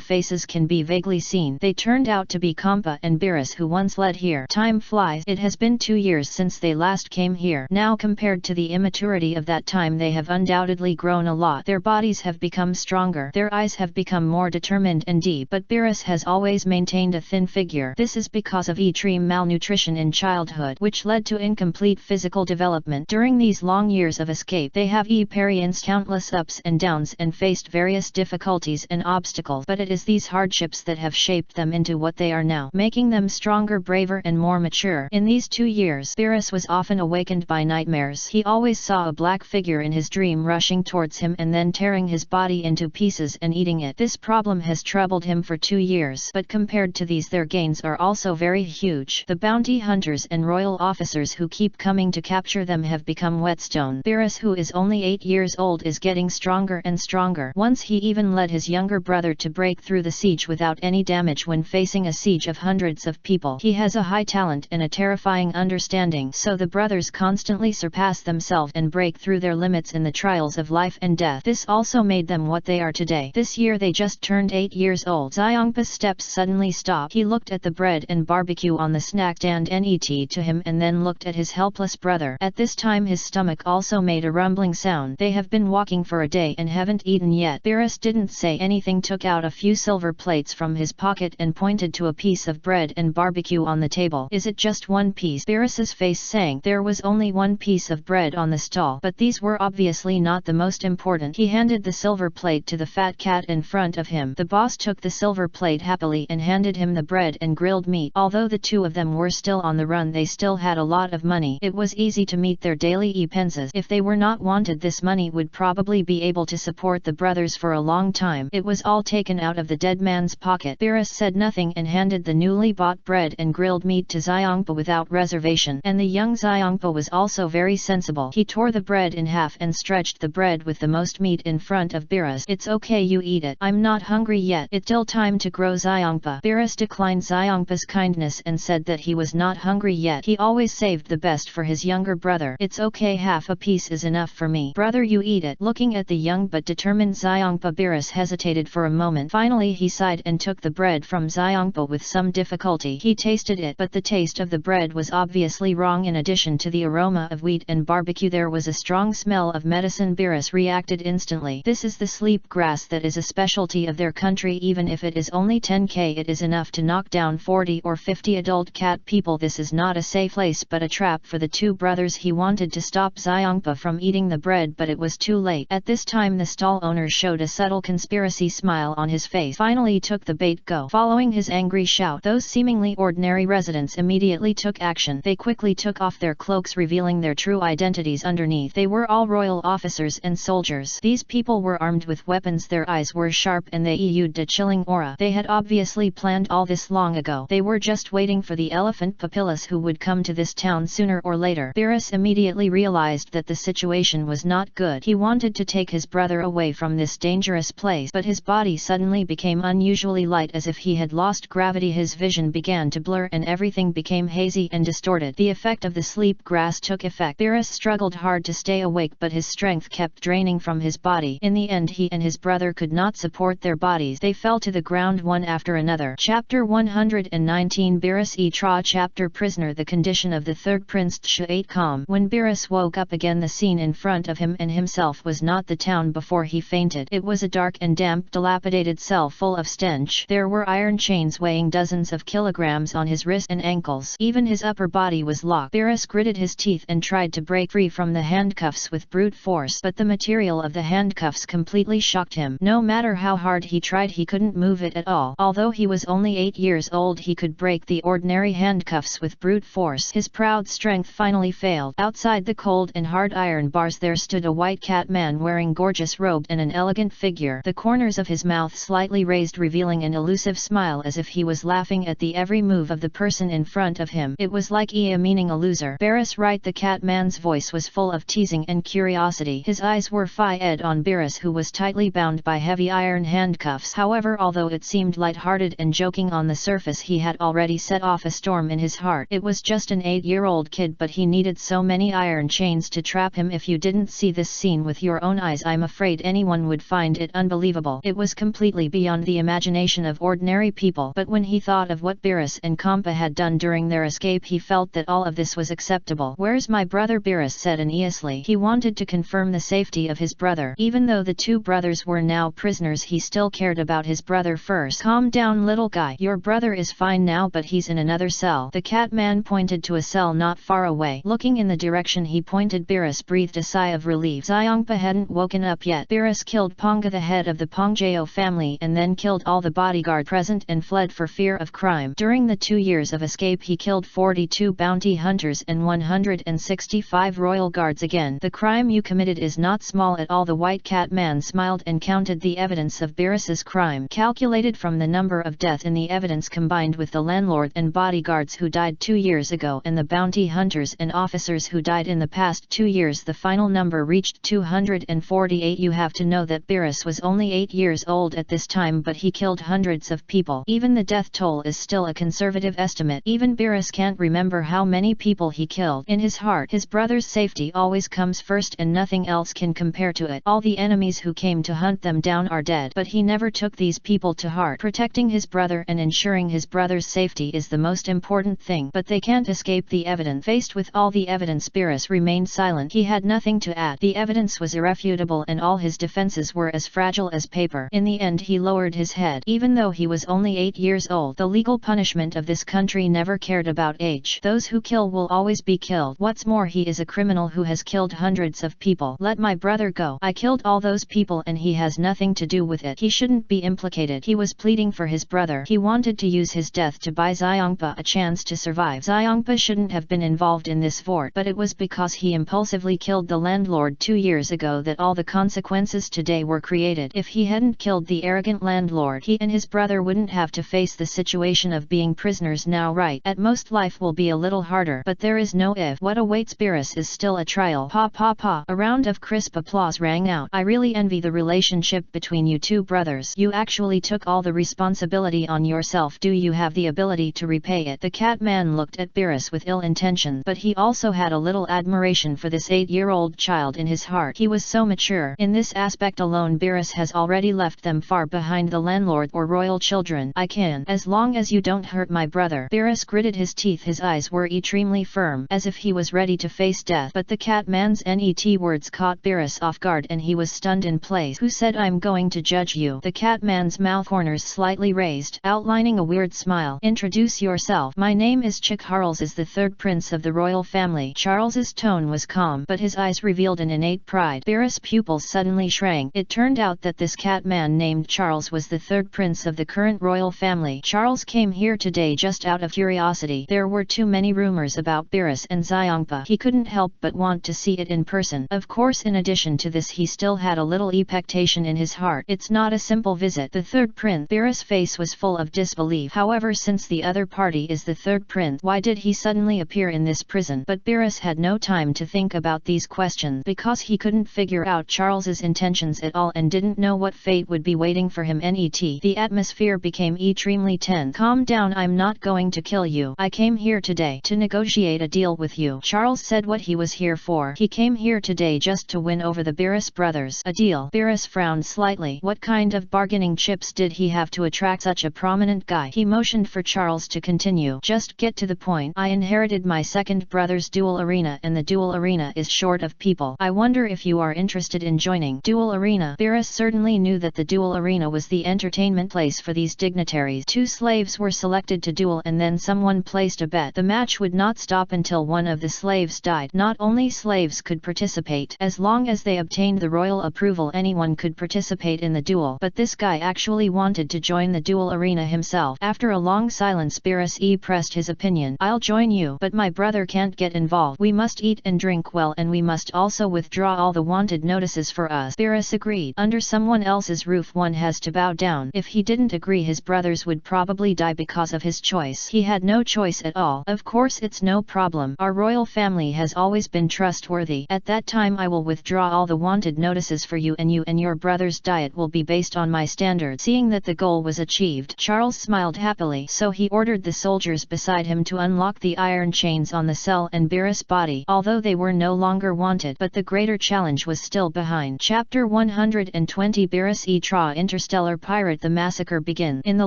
faces can be vaguely seen. They turned out to be Kampa and Beerus, who once led here. Time flies. It has been 2 years since they last came here. Now compared to the immaturity of that time they have undoubtedly grown a lot. Their bodies have become stronger. Their eyes have become more determined and deep. But Beerus has always maintained a thin figure. This is because of extreme malnutrition in childhood, which led to incomplete physical development. During these long years of escape they have experienced countless ups and downs and faced various difficulties and obstacles. But it is these hardships that have shaped them into what they are now, making them stronger, braver and more mature. In these 2 years Beerus was often awakened by nightmares. He always saw a black figure in his dream rushing towards him and then tearing his body into pieces and eating it. This problem has troubled him for 2 years. But compared to these their gains are also very huge. The bounty hunters and royal officers who keep coming to capture them have become whetstone. Beerus, who is only 8 years old, is getting stronger and stronger. Once he even led his younger brother to break through the siege without any damage when facing a siege of hundreds of people. He has a high talent and a terrifying understanding. So the brothers constantly surpass themselves and break through their limits in the trials of life and death. This also made them what they are today. This year they just turned 8 years old. Xiongpa's steps suddenly stopped. He looked at the bread and barbecue on the snack stand net to him and then looked at his helpless brother. At this time his stomach also made a rumbling sound. They have been walking for a day and haven't eaten yet. Beerus didn't say anything, took out a few silver plates from his pocket and pointed to a piece of bread and barbecue on the table. Is it just one piece? Beerus's face sank. There was only one piece of bread on the stall, but these were obviously not the most important. He handed the silver plate to the fat cat in front of him. The boss took the silver plate happily and handed him the bread and grilled meat. Although the 2 of them were still on the run, they still had a lot of money. It was easy to meet their daily expenses. If they were not wanted, this money would probably be able to support the brothers for a long time. It was all taken out of the dead man's pocket. Beerus said nothing and handed the newly bought bread and grilled meat to Xiongpa without reservation. And the young Xiongpa was also very sensible. He tore the bread in half and stretched the bread with the most meat in front of Biras. It's okay, you eat it. I'm not hungry yet. It's still time to grow, Xiongpa. Biras declined Xiongpa's kindness and said that he was not hungry yet. He always saved the best for his younger brother. It's okay, half a piece is enough for me. Brother, you eat it. Looking at the young but determined Xiongpa, Biras hesitated for a moment. Finally he sighed and took the bread from Xiongpa with some difficulty. He tasted it, but the taste of the bread was obviously wrong. In addition to the aroma of wheat and barbecue, there was a strong smell of medicine. Biras reacted instantly. This is the sleep grass that is a specialty of their country. Even if it is only 10k, it is enough to knock down 40 or 50 adult cat people. This is not a safe place but a trap for the two brothers. He wanted to stop Xiongpa from eating the bread, but it was too late. At this time the stall owner showed a subtle conspiracy smile on his face. Finally took the bait. Go. Following his angry shout, those seemingly ordinary residents immediately took action. They quickly took off their cloaks, revealing their true identities underneath. They were all royal officers and soldiers. These people were armed with weapons. Their eyes were sharp and they exuded a chilling aura. They had obviously planned all this long ago. They were just waiting for the elephant Papillus, who would come to this town sooner or later. Biras immediately realized that the situation was not good. He wanted to take his brother away from this dangerous place, but his body suddenly became unusually light, as if he had lost gravity. His vision began to blur and everything became hazy and distorted. The effect of the sleep grass took effect. Biras struggled hard to stay awake, but his strength kept draining from his body. In the end he and his brother could not support their bodies. They fell to the ground one after another. Chapter 119 Biras Etra Chapter Prisoner. The condition of the third prince Tshaitcom. When Biras woke up again, the scene in front of him and himself was not the town before he fainted. It was a dark and damp, dilapidated cell full of stench. There were iron chains weighing dozens of kilograms on his wrists and ankles. Even his upper body was locked. Biras gritted his teeth and tried to break free from the handcuffs with brute force, but the material of the handcuffs completely shocked him. No matter how hard he tried, he couldn't move it at all. Although he was only 8 years old, he could break the ordinary handcuffs with brute force. His proud strength finally failed. Outside the cold and hard iron bars there stood a white cat man wearing gorgeous robe and an elegant figure. The corners of his mouth slightly raised, revealing an elusive smile, as if he was laughing at the every move of the person in front of him. It was like meaning a loser. Biras right. The cat man's voice was full of teasing and curiosity. His eyes were fixed on Biras, who was tightly bound by heavy iron handcuffs. However, although it seemed light-hearted and joking on the surface, he had already set off a storm in his heart. It was just an 8-year-old kid, but he needed so many iron chains to trap him. If you didn't see this scene with your own eyes, I'm afraid anyone would find it unbelievable. It was completely beyond the imagination of ordinary people. But when he thought of what Biras and Kampa had done during their escape, he felt that all of this was acceptable. Where's my brother? Biras said uneasily. He wanted to confirm the safety of his brother. Even though the two brothers were now prisoners, he still cared about his brother first. Calm down, little guy. Your brother is fine now, but he's in another cell. The cat man pointed to a cell not far away. Looking in the direction he pointed, Biras breathed a sigh of relief. Xiongpa hadn't woken up yet. Biras killed Ponga, the head of the Pongjao family, and then killed all the bodyguard present and fled for fear of crime. During the 2 years of escape, he killed 42 bounty hunters and 165 royal guards. Again, the crime you committed is not small at all. The white cat man smiled and counted the evidence of Biras's crime, calculated from the number of deaths in the evidence combined with the landlord and bodyguards who died 2 years ago and the bounty hunters and officers who died in the past 2 years. The final number reached 248. You have to know that Biras was only 8 years old at this time, but he killed hundreds of people. Even the death toll is still a conservative estimate. Even Biras can't remember how many people he killed. In his heart, his brother's safety always comes first and nothing else can compare to it. All the enemies who came to hunt them down are dead, but he never took these people to heart. Protecting his brother and ensuring his brother's safety is the most important thing, but they can't escape the evidence. Faced with all the evidence, Biras remained silent. He had nothing to add. The evidence was irrefutable and all his defenses were as fragile as paper. In the end he lowered his head. Even though he was only 8 years old, the legal punishment of this country never cared about age. Those who kill will always be killed. What's more, he is a criminal who has killed hundreds of people. Let my brother go. I killed all those people and he has nothing to do with it. He shouldn't be implicated. He was pleading for his brother. He wanted to use his death to buy Xiongpa a chance to survive. Xiongpa shouldn't have been involved in this fort, but it was because he impulsively killed the landlord 2 years ago that all the consequences today were created. If he hadn't killed the arrogant landlord, he and his brother wouldn't have to face the situation of being prisoners now. Right, at most life will be a little harder, but there is no if. What awaits Biras is still a trial. pa pa. A round of crisp applause rang out. I really envy the relationship between you two brothers. You actually took all the responsibility on yourself. Do you have the ability to repay it? The Catman looked at Beerus with ill intention, but he also had a little admiration for this 8-year-old child in his heart. He was so mature. In this aspect alone Beerus has already left them far behind the landlord or royal children. I can, as long as you don't hurt my brother. Beerus gritted his teeth. His eyes were extremely firm, as if he was ready to face death. But the Catman's net words caught Beerus off guard and he was stunned in place. Who said I'm going to judge you? The Catman's mouth corners slightly raised, outlining a weird smile. Introduce yourself. My name is Chick. Charles is the third prince of the royal family. Charles's tone was calm, but his eyes revealed an innate pride. Beerus' pupils suddenly shrank. It turned out that this Catman named Charles was the third prince of the current royal family. Charles came here today just out of curiosity. There were too many rumors about Beerus and Xiongpa. He couldn't help but want to see it in person. Of course, in addition to this, he still had a little expectation in his heart. It's not a simple visit. The third prince. Beerus' face was full of disbelief. However, since the other party is the third prince, why did he suddenly appear in this prison? But Beerus had no time to think about these questions, because he couldn't figure out Charles's intentions at all and didn't know what fate would be waiting for him. The atmosphere became extremely tense. Calm down, I'm not going to kill you. I came here today to negotiate a deal with you. Charles said what he was here for. He came here today just to win over the Beerus brothers. A deal? Beerus frowned slightly. What kind of bargaining chips did he have to attract such a prominent guy? He motioned for Charles to continue. Just get to the point. I inherited my second brother's duel arena and the duel arena is short of people. I wonder if you are interested in joining. Duel arena. Beerus certainly knew that the duel arena was the entertainment place for these dignitaries. 2 slaves were selected to duel and then someone placed a bet. The match would not stop until one of the slaves died. Not only slaves could participate. As long as they obtained the royal approval, anyone could participate in the duel. But this guy actually wanted to join the duel arena himself. After a long silence, Beerus pressed his opinion. I'll join you, but my brother can't get involved. We must eat and drink well, and we must also withdraw all the wanted notices for us. Beerus agreed. Under someone else's roof one has to bow down. If he didn't agree, his brothers would probably die because of his choice. He had no choice at all. Of course, it's no problem. Our royal family has always been trustworthy. At that time I will withdraw all the wanted notices for you and your brother's diet will be based on my standards. Seeing that the goal was achieved, Charles smiled happily. So he ordered the soldiers beside him to unlock the iron chains on the cell and Beerus' body, although they were no longer wanted. But the greater challenge was still behind. Chapter 120. Beerus Tra. Interstellar Pirate. The massacre begins. In the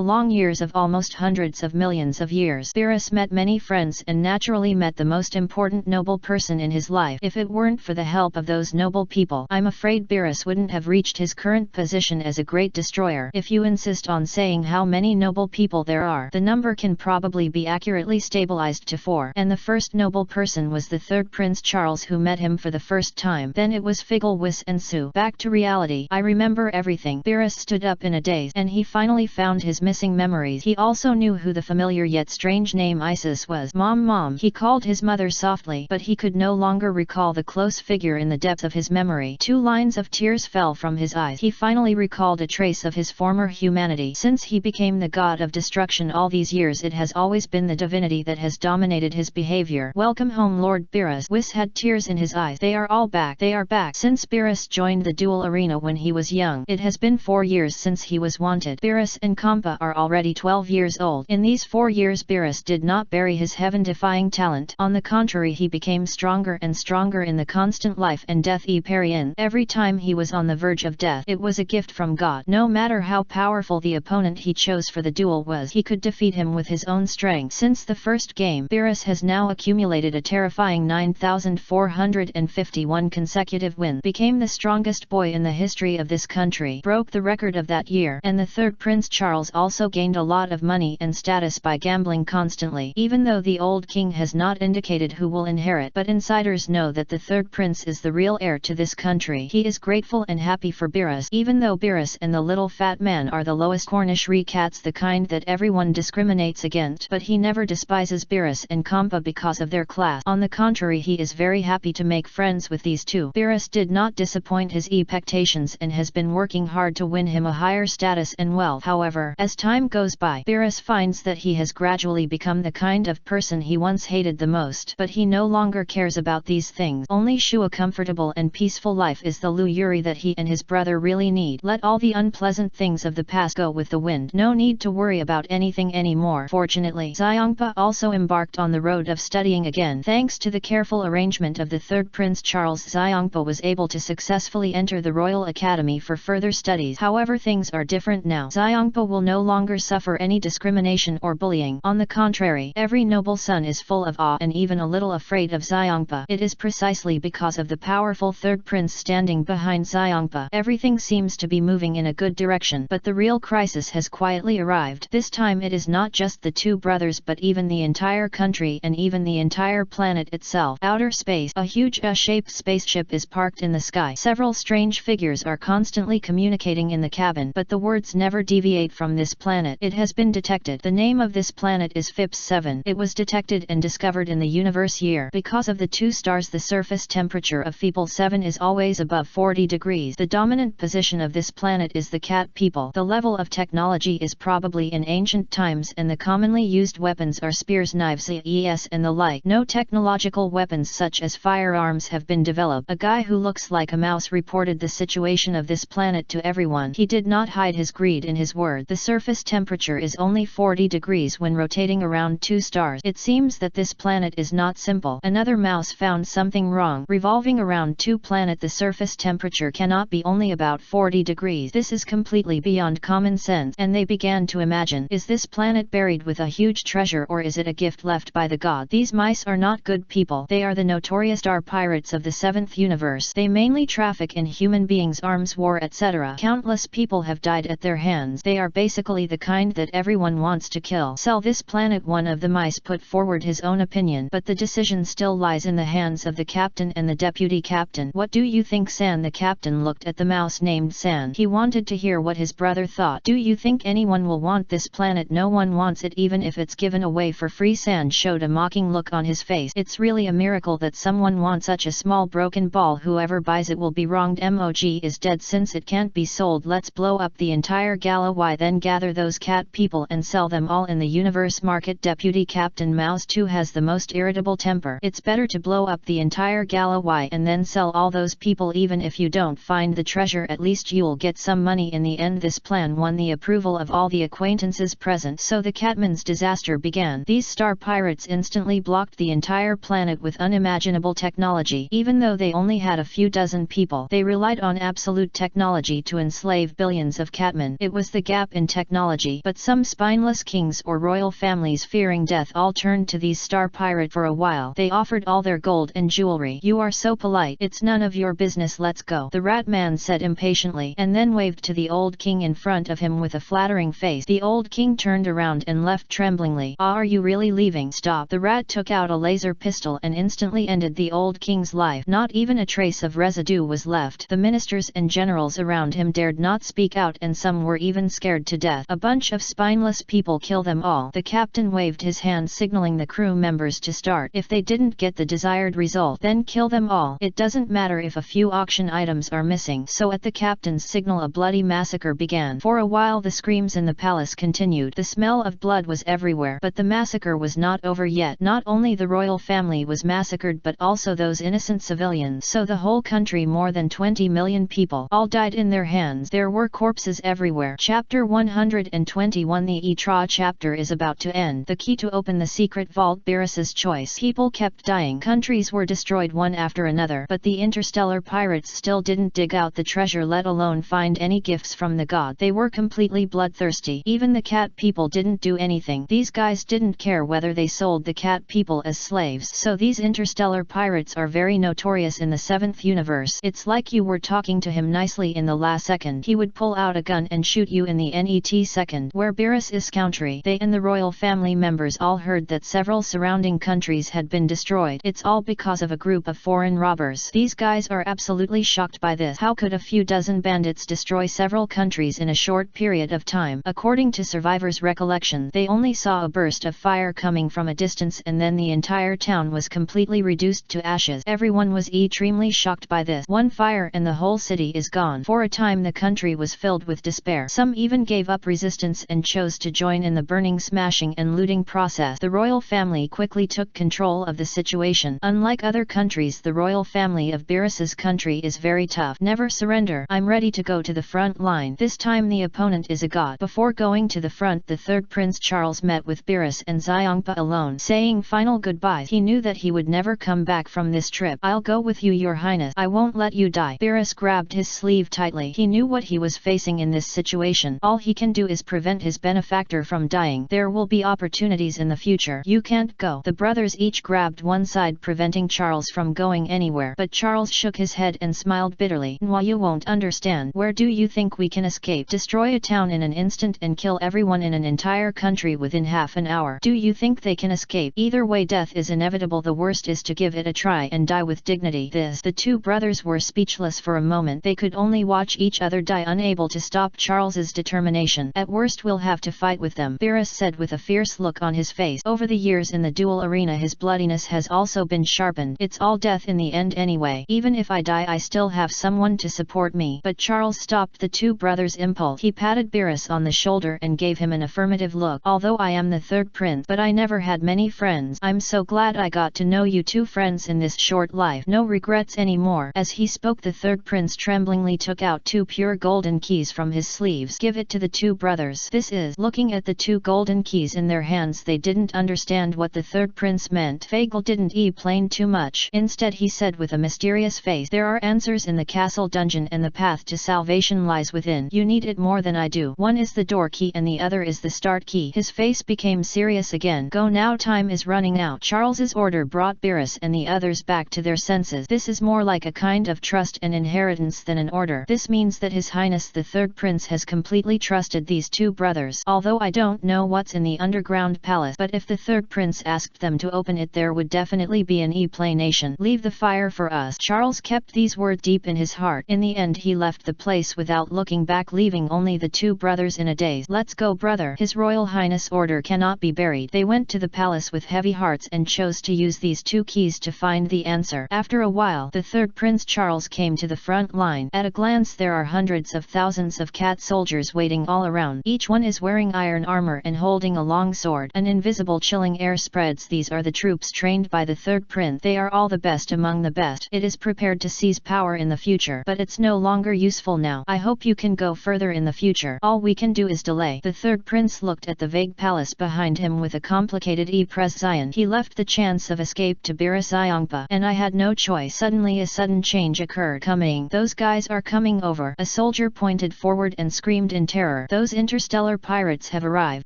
long years of almost hundreds of millions of years, Beerus met many friends and naturally met the most important noble person in his life. If it weren't for the help of those noble people, I'm afraid Beerus wouldn't have reached his current position as a great destroyer. If you insist on saying how many noble people there are, the number can probably be accurately stabilized to 4. And the first noble person was the third Prince Charles, who met him for the first time. Then it was Figgle, Whis and Sue. Back to reality. I remember everything. Beerus stood up in a daze, and he finally found his missing memories. He also knew who the familiar yet strange name Isis was. Mom, Mom. He called his mother softly, but he could no longer recall the close figure in the depths of his memory. 2 lines of tears fell from his eyes. He finally recalled a trace of his former humanity. Since he became the god of destruction all these years, it has always been the divinity that has dominated his behavior. Welcome home, Lord Beerus. Whis had tears in his eyes. They are all back. They are back. Since Beerus joined the duel arena when he was young, it has been 4 years since he was wanted. Beerus and Kampa are already 12 years old. In these 4 years, Beerus did not bury his heaven-defying talent. On the contrary, he became stronger and stronger in the constant life and death period. Every time he was on the verge of death, it was a gift from God. No matter how powerful the opponent he chose for the duel was, he could defeat him with his own strength. Since the first game, Beerus has now accumulated a terrifying 9,451 consecutive wins, became the strongest boy in the history of this country, broke the record of that year, and the third Prince Charles also gained a lot of money and status by gambling constantly. Even though the old king has not indicated who will inherit, but insiders know that the third prince is the real heir to this country. He is grateful and happy for Beerus, even though Beerus and the little fat man are the lowest Cornish cats, the kind that everyone discriminates against, but he never despises Beerus and Kampa because of their class. On the contrary, he is very happy to make friends with these two. Beerus did not disappoint his expectations and has been working hard to win him a higher status and wealth. However, as time goes by, Beerus finds that he has gradually become the kind of person he once hated the most. But he no longer cares about these things. only Shu a comfortable and peaceful life is the Lu Yuri that he and his brother really need. Let all the unpleasant things of the past go with the wind. No need to worry about anything anymore. Fortunately, Xiongpa also embarked on the road of studying again. Thanks to the careful arrangement of the third Prince Charles, Xiongpa was able to successfully enter the Royal Academy for further studies. However, things are different now. Xiongpa will no longer suffer any discrimination or bullying. On the contrary, every noble son is full of awe and even a little afraid of Xiongpa. It is precisely because of the powerful third prince standing behind Xiongpa. Everything seems to be moving in a good direction, but the real crisis has quietly arrived. This time it is not just the two brothers but even the entire country and even the entire planet itself. Outer space. A huge U-shaped spaceship is parked in the sky. Several strange figures are constantly communicating in the cabin, but the words never deviate from this planet. It has been detected. The name of this planet is FIPS 7. It was detected and discovered in the universe year. Because of the two stars, the surface temperature of FIPS 7 is always above 40 degrees. The dominant position of this planet is the cat people. The level of technology is probably in ancient times, and the commonly used weapons are spears, knives, and the like. No technological weapons such as firearms have been developed. A guy who looks like a mouse reported the situation of this planet to everyone. He did not hide his greed in his word. The surface temperature is only 40 degrees when rotating around two stars. It seems that this planet is not simple. Another mouse found something wrong. Revolving around two planets, the surface temperature cannot be only about 40 degrees. This is completely beyond common sense, and they began to imagine, is this planet buried with a huge treasure, or is it a gift left by the god? These mice are not good people. They are the notorious star pirates of the 7th universe. They mainly traffic in human beings, arms, war, etc. Countless people have died at their hands. They are basically the kind that everyone wants to kill. Sell this planet. One of the mice put forward his own opinion, but the decision still lies in the hands of the captain and the deputy captain. What do you think, San? The captain looked at the mouse named San. He wanted to hear what his brother thought. Do you think anyone will want this planet? No one wants it, even if it's given away for free. San showed a mocking look on his face. It's really a miracle that someone wants such a small broken ball. Whoever buys it will be wronged. MOG is dead since it can't be sold. Let's blow up the entire galaxy, then gather those cat people and sell them all in the universe market. Deputy Captain Mouse 2 has the most irritable temper. It's better to blow up the entire galaxy and then sell all those people. Even if you don't find the treasure, at least you'll get some money in the end. This plan won the approval of all the acquaintances present, so the Catman's disaster began. These star pirates instantly blocked the entire planet with unimaginable technology. Even though they only had a few dozen people, they relied on absolute technology to enslave billions of catmen. It was the gap in technology, but some spineless kings or royal families fearing death all turned to these star pirate for a while. They offered all their gold and jewelry. You are so polite. It's none of your business. Let's go, the rat man said impatiently, and then waved to the old king in front of him with a flattering face. The old king turned around and left tremblingly. Are you really leaving? Stop. The rat took out a laser pistol and instantly ended the old king's life. Not even a trace of residue was left. The ministers and generals around him dared not speak out, and some were even scared to death. A bunch of spineless people, kill them all. The captain waved his hand signaling the crew members to start. If they didn't get the desired result, then kill them all. It doesn't matter if a few auction items are missing. So at the captain's signal, a bloody massacre began. For a while the screams in the palace continued. The smell of blood was everywhere, but the massacre was not over yet. Not only the royal family was massacred, but also those innocent civilians. So the whole country, more than 20 million people, all died in their hands. There were corpses everywhere. Chapter 121. The Etra chapter is about to end. The key to open the secret vault, Beerus's choice. People kept dying. Countries were destroyed one after another, but the interstellar pirates still didn't dig out the treasure, let alone find any gifts from the god. They were completely bloodthirsty. Even the cat people didn't do anything. These guys didn't care whether they sold the cat people as slaves. So these interstellar pirates are very notorious in the 7th universe. It's like you were talking to him nicely, in the last second he would pull out a gun and shoot you in the net second. Where Beerus is country, they and the royal family members all heard that several surrounding countries had been destroyed. It's all because of a group of foreign robbers. These guys are absolutely shocked by this. How could a few dozen bandits destroy several countries in a short period of time? According to survivors' recollection, they only saw a burst of fire coming from a distance, and then the entire town was completely reduced to ashes. Everyone was extremely shocked by this. One fire and the whole city is gone. For a time the country was filled with despair. Some even gave up resistance and chose to join in the burning, smashing and looting process. The royal family quickly took control of the situation. Unlike other countries, countries. The royal family of Beerus's country is very tough. Never surrender. I'm ready to go to the front line. This time the opponent is a god. Before going to the front, the third Prince Charles met with Beerus and Xiongpa alone, saying final goodbyes. He knew that he would never come back from this trip. I'll go with you, your highness. I won't let you die. Beerus grabbed his sleeve tightly. He knew what he was facing in this situation. All he can do is prevent his benefactor from dying. There will be opportunities in the future. You can't go. The brothers each grabbed one side, preventing Charles from going anywhere. But Charles shook his head and smiled bitterly. Why, you won't understand. Where do you think we can escape? Destroy a town in an instant and kill everyone in an entire country within half an hour. Do you think they can escape? Either way, death is inevitable. The worst is to give it a try and die with dignity. The two brothers were speechless for a moment. They could only watch each other die, unable to stop Charles's determination. At worst, we'll have to fight with them, Beerus said with a fierce look on his face. Over the years in the duel arena, his bloodiness has also been sharpened. It's all death in the end anyway. Even if I die, I still have someone to support me. But Charles stopped the two brothers' impulse. He patted Beerus on the shoulder and gave him an affirmative look. Although I am the third prince, but I never had many friends. I'm so glad I got to know you two friends in this short life. No regrets anymore. As he spoke, the third prince tremblingly took out two pure golden keys from his sleeves. Give it to the two brothers. This is. Looking at the two golden keys in their hands, they didn't understand what the third prince meant. Fagel didn't explain too much. Instead, he said with a mysterious face, there are answers in the castle dungeon and the path to salvation lies within. You need it more than I do. One is the door key and the other is the start key. His face became serious again. Go now, time is running out. Charles's order brought Beerus and the others back to their senses. This is more like a kind of trust and inheritance than an order. This means that His Highness the Third Prince has completely trusted these two brothers. Although I don't know what's in the underground palace, but if the Third Prince asked them to open it, there would definitely be an explanation. Leave the fire for us. Charles kept these words deep in his heart. In the end, he left the place without looking back, leaving only the two brothers in a daze. Let's go, brother. His Royal Highness' order cannot be buried. They went to the palace with heavy hearts and chose to use these two keys to find the answer. After a while, the third Prince Charles came to the front line. At a glance, there are hundreds of thousands of cat soldiers waiting all around. Each one is wearing iron armor and holding a long sword. An invisible chilling air spreads. These are the troops trained by the third prince. They are all the best among the best. It is prepared to seize power in the future, but it's no longer useful now. I hope you can go further in the future. All we can do is delay. The third prince looked at the vague palace behind him with a complicated expression. He left the chance of escape to Beerus Xiongpa, and I had no choice. Suddenly a sudden change occurred. Coming. Those guys are coming over. A soldier pointed forward and screamed in terror. Those interstellar pirates have arrived.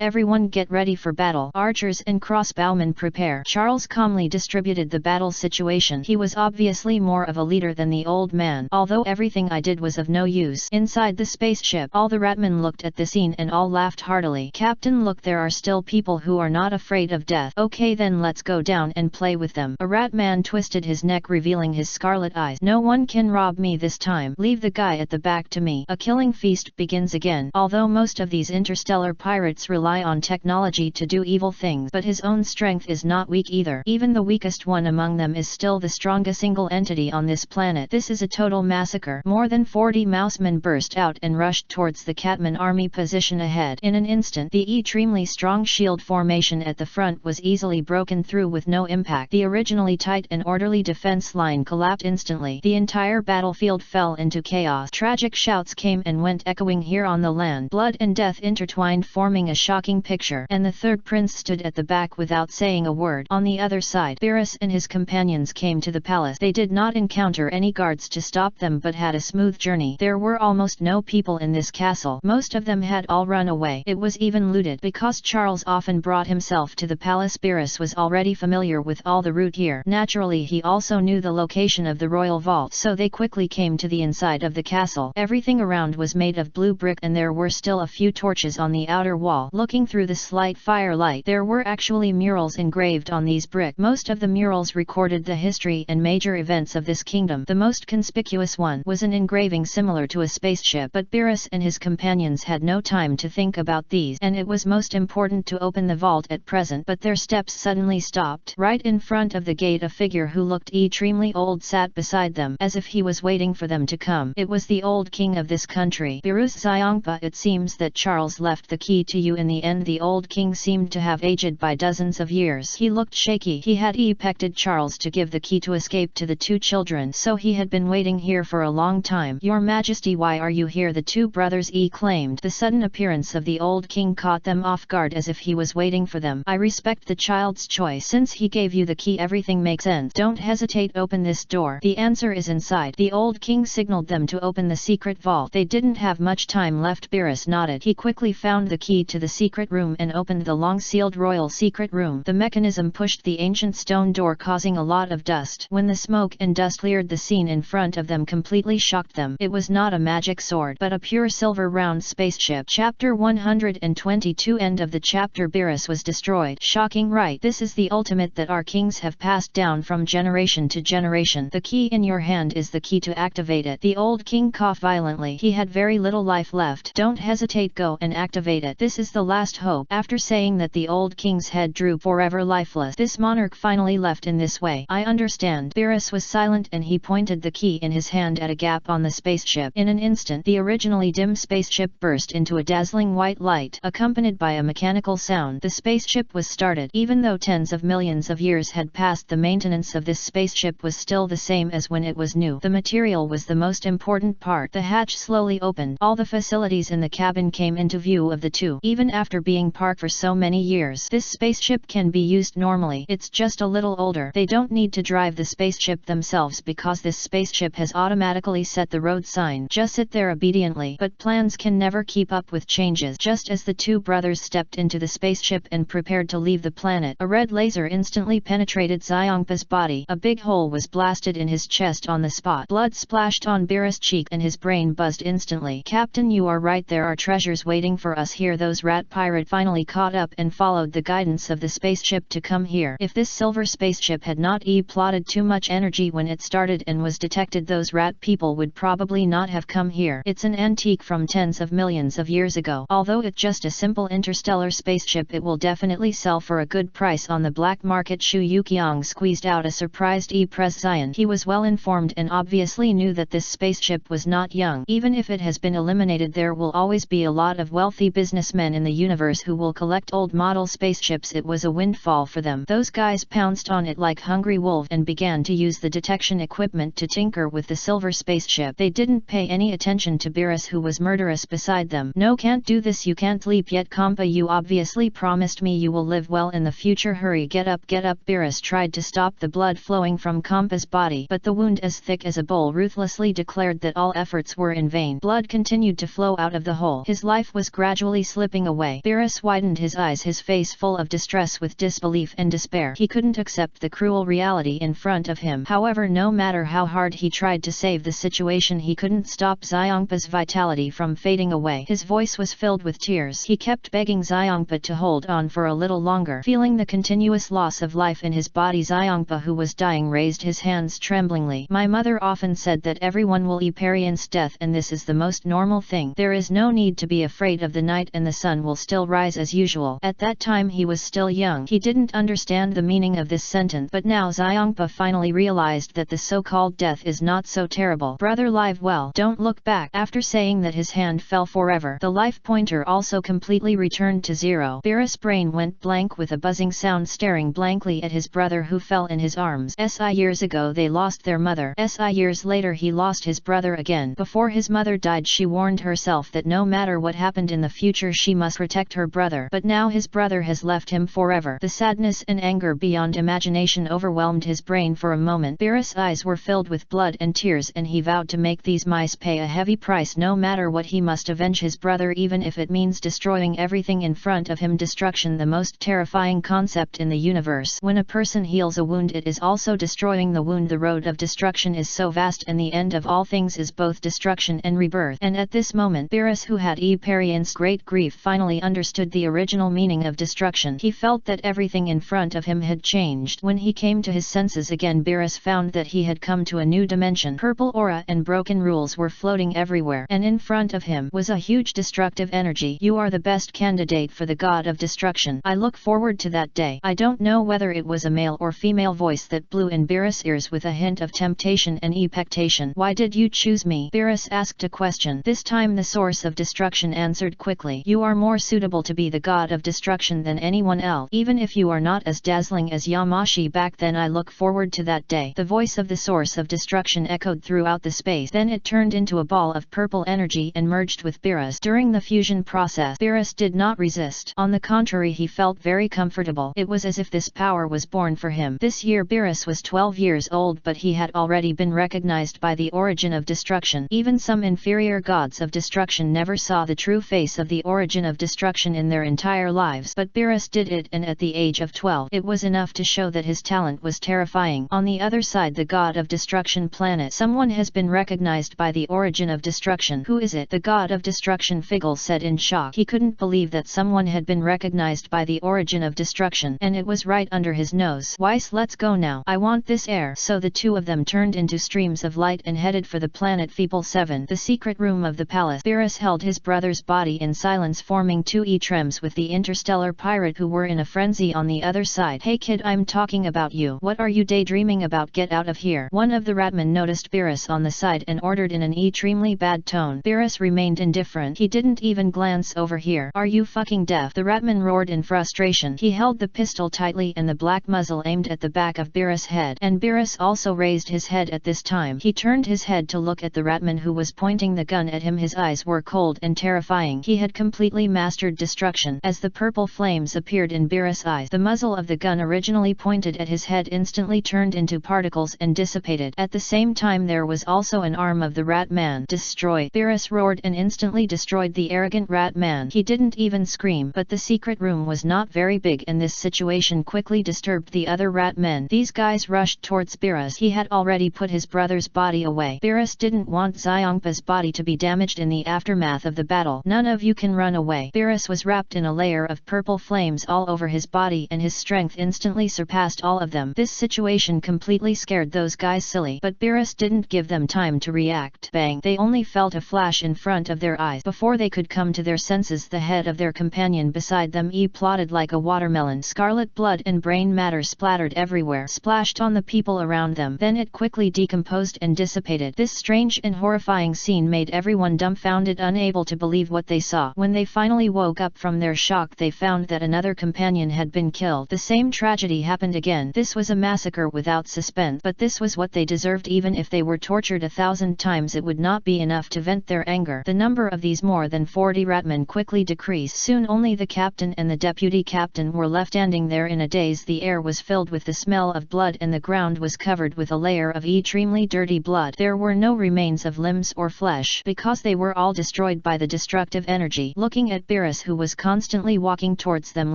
Everyone get ready for battle. Archers and crossbowmen prepare. Charles calmly distributed the battle situation. He was obviously more of a leader than the old man. Although everything I did was of no use. Inside the spaceship, all the ratmen looked at the scene and all laughed heartily. Captain, look, there are still people who are not afraid of death. Okay, then let's go down and play with them. A ratman twisted his neck, revealing his scarlet eyes. No one can rob me this time. Leave the guy at the back to me. A killing feast begins again. Although most of these interstellar pirates rely on technology to do evil things, but his own strength is not weak either. Even the weakest one among them is still the strongest single entity on this planet. This is a total massacre. More than 40 mousemen burst out and rushed towards the Catman army position ahead. In an instant, the extremely strong shield formation at the front was easily broken through with no impact. The originally tight and orderly defense line collapsed instantly. The entire battlefield fell into chaos. Tragic shouts came and went, echoing here on the land. Blood and death intertwined, forming a shocking picture. And the third prince stood at the back without saying a word. On the other side, Beerus and his companions came to the palace. They did not encounter any guards to stop them, but had a smooth journey. There were almost no people in this castle. Most of them had all run away. It was even looted. Because Charles often brought himself to the palace, Beerus was already familiar with all the route here. Naturally, he also knew the location of the royal vault, so they quickly came to the inside of the castle. Everything around was made of blue brick and there were still a few torches on the outer wall. Looking through the slight firelight, there were actually murals engraved on these brick. Most of the murals recorded the history and major events of this kingdom. The most conspicuous one was an engraving similar to a spaceship, but Beerus and his companions had no time to think about these, and it was most important to open the vault at present. But their steps suddenly stopped. Right in front of the gate, a figure who looked extremely old sat beside them, as if he was waiting for them to come. It was the old king of this country, Beerus Xiongpa. It seems that Charles left the key to you in the end. The old king seemed to have aged by dozens of years. He looked shaky. He had expected Charles to give give the key to escape to the two children, so he had been waiting here for a long time. "Your Majesty, why are you here?" the two brothers claimed. The sudden appearance of the old king caught them off guard, as if he was waiting for them. "I respect the child's choice. Since he gave you the key, everything makes sense. Don't hesitate, open this door. The answer is inside." The old king signaled them to open the secret vault. They didn't have much time left. Beerus nodded. He quickly found the key to the secret room and opened the long-sealed royal secret room. The mechanism pushed the ancient stone door, causing a lot of dust. When the smoke and dust cleared, the scene in front of them completely shocked them. It was not a magic sword, but a pure silver round spaceship. Chapter 122. End of the chapter. Beerus was destroyed. Shocking, right? This is the ultimate that our kings have passed down from generation to generation. The key in your hand is the key to activate it. The old king coughed violently. He had very little life left. "Don't hesitate, go and activate it. This is the last hope." After saying that, the old king's head drooped, forever lifeless. This monarch finally left in this way. "I understand." Beerus was silent and he pointed the key in his hand at a gap on the spaceship. In an instant, the originally dim spaceship burst into a dazzling white light, accompanied by a mechanical sound. The spaceship was started. Even though tens of millions of years had passed, the maintenance of this spaceship was still the same as when it was new. The material was the most important part. The hatch slowly opened. All the facilities in the cabin came into view of the two. Even after being parked for so many years, this spaceship can be used normally. It's just a little older. They don't need to drive the spaceship themselves because this spaceship has automatically set the road sign. Just sit there obediently. But plans can never keep up with changes. Just as the two brothers stepped into the spaceship and prepared to leave the planet, a red laser instantly penetrated Xiongpa's body. A big hole was blasted in his chest on the spot. Blood splashed on Beerus' cheek and his brain buzzed instantly. "Captain, you are right. There are treasures waiting for us here." Those rat pirate finally caught up and followed the guidance of the spaceship to come here. If this silver spaceship had not plotted too much energy when it started and was detected, those rat people would probably not have come here. It's an antique from tens of millions of years ago. Although it's just a simple interstellar spaceship, it will definitely sell for a good price on the black market. Shu Yuqiang squeezed out a surprised Pres Zion. He was well informed and obviously knew that this spaceship was not young. Even if it has been eliminated, there will always be a lot of wealthy businessmen in the universe who will collect old model spaceships. It was a windfall for them. Those guys pounced on it like hungry wolves and began to use the detection equipment to tinker with the silver spaceship. They didn't pay any attention to Beerus, who was murderous beside them. "No, can't do this. You can't leap yet, Compa. You obviously promised me you will live well in the future. Hurry, get up, get up." Beerus tried to stop the blood flowing from Compa's body, but the wound, as thick as a bowl, ruthlessly declared that all efforts were in vain. Blood continued to flow out of the hole. His life was gradually slipping away. Beerus widened his eyes, his face full of distress with disbelief and despair. He couldn't accept the cruel reality in front of him. However, no matter how hard he tried to save the situation, he couldn't stop Xiongpa's vitality from fading away. His voice was filled with tears. He kept begging Xiongpa to hold on for a little longer. Feeling the continuous loss of life in his body, Xiongpa, who was dying, raised his hands tremblingly. "My mother often said that everyone will experience death, and this is the most normal thing. There is no need to be afraid of the night, and the sun will still rise as usual." At that time he was still young. He didn't understand the meaning of this sentence, but now Xiongpa finally realized that the so-called death is not so terrible. "Brother, live well. Don't look back." After saying that, his hand fell forever. The life pointer also completely returned to zero. Beerus' brain went blank with a buzzing sound, staring blankly at his brother who fell in his arms. Years ago they lost their mother. Years later he lost his brother again. Before his mother died, she warned herself that no matter what happened in the future, she must protect her brother. But now his brother has left him forever. The sadness and anger beyond imagination overwhelmed his brain for a moment. Beerus' eyes were filled with blood and tears, and he vowed to make these mice pay a heavy price. No matter what, he must avenge his brother, even if it means destroying everything in front of him. Destruction, the most terrifying concept in the universe. When a person heals a wound, it is also destroying the wound. The road of destruction is so vast, and the end of all things is both destruction and rebirth. And at this moment, Beerus, who had experienced great grief, finally understood the original meaning of destruction. He felt that everything in front of him had changed. When he came to his senses again, Beerus found that he had come to a new dimension. Purple aura and broken rules were floating everywhere, and in front of him was a huge destructive energy. "You are the best candidate for the god of destruction. I look forward to that day." I don't know whether it was a male or female voice that blew in Beerus' ears with a hint of temptation and expectation. "Why did you choose me?" Beerus asked a question. This time the source of destruction answered quickly. "You are more suitable to be the god of destruction than anyone else. Even if you are not as dazzling as Yamashi back then, I look forward to that day. The voice of the source of destruction echoed throughout the space. Then it turned into a ball of purple energy and merged with Beerus. During the fusion process, Beerus did not resist. On the contrary, he felt very comfortable. It was as if this power was born for him. This year Beerus was 12 years old, but he had already been recognized by the origin of destruction. Even some inferior gods of destruction never saw the true face of the origin of destruction in their entire lives. But Beerus did it, and at the age of 12, it was enough to show that his talent was terrifying. On the other side, the god of destruction planet. Someone has been recognized by the origin of destruction. Who is it? The god of destruction Figgle said in shock. He couldn't believe that someone had been recognized by the origin of destruction, and it was right under his nose. Weiss, let's go now. I want this air. So the two of them turned into streams of light and headed for the planet Feeble 7, the secret room of the palace. Beerus held his brother's body in silence, forming two E-trems with the interstellar pirate who were in a frenzy on the other side. Hey kid, I'm talking about you. What are you daydreaming about? Get out of here. One of the ratmen noticed Beerus on the side and ordered in an extremely bad tone. Beerus remained indifferent. He didn't even glance over here. Are you fucking deaf? The ratman roared in frustration. He held the pistol tightly and the black muzzle aimed at the back of Beerus' head. And Beerus also raised his head at this time. He turned his head to look at the ratman who was pointing the gun at him. His eyes were cold and terrifying. He had completely mastered destruction. As the purple flames appeared in Beerus' eyes, the muzzle of the gun originally pointed at his head instantly turned into particles and dissipated. At the same time, there was also an arm of the rat man. Destroy! Beerus roared and instantly destroyed the arrogant rat man. He didn't even scream. But the secret room was not very big, and this situation quickly disturbed the other rat men. These guys rushed towards Beerus. He had already put his brother's body away. Beerus didn't want Xiongpa's body to be damaged in the aftermath of the battle. None of you can run away. Beerus was wrapped in a layer of purple flames all over his body, and his strength instantly surpassed all of them. This situation completely scared those guys silly, but Beerus didn't give them time to react. Bang! They only felt a flash in front of their eyes. Before they could come to their senses, the head of their companion beside them plotted like a watermelon. Scarlet blood and brain matter splattered everywhere, splashed on the people around them. Then it quickly decomposed and dissipated. This strange and horrifying scene made everyone dumbfounded, unable to believe what they saw. When they finally woke up from their shock, they found that another companion had been killed. The same tragedy happened again. This was a massacre without suspense, but this was what they deserved. Even if they were tortured 1,000 times, it would not be enough to vent their anger. The number of these more than 40 ratmen quickly decreased. Soon only the captain and the deputy captain were left standing there in a daze. The air was filled with the smell of blood, and the ground was covered with a layer of extremely dirty blood. There were no remains of limbs or flesh, because they were all destroyed by the destructive energy. Looking at Beerus, who was constantly walking towards them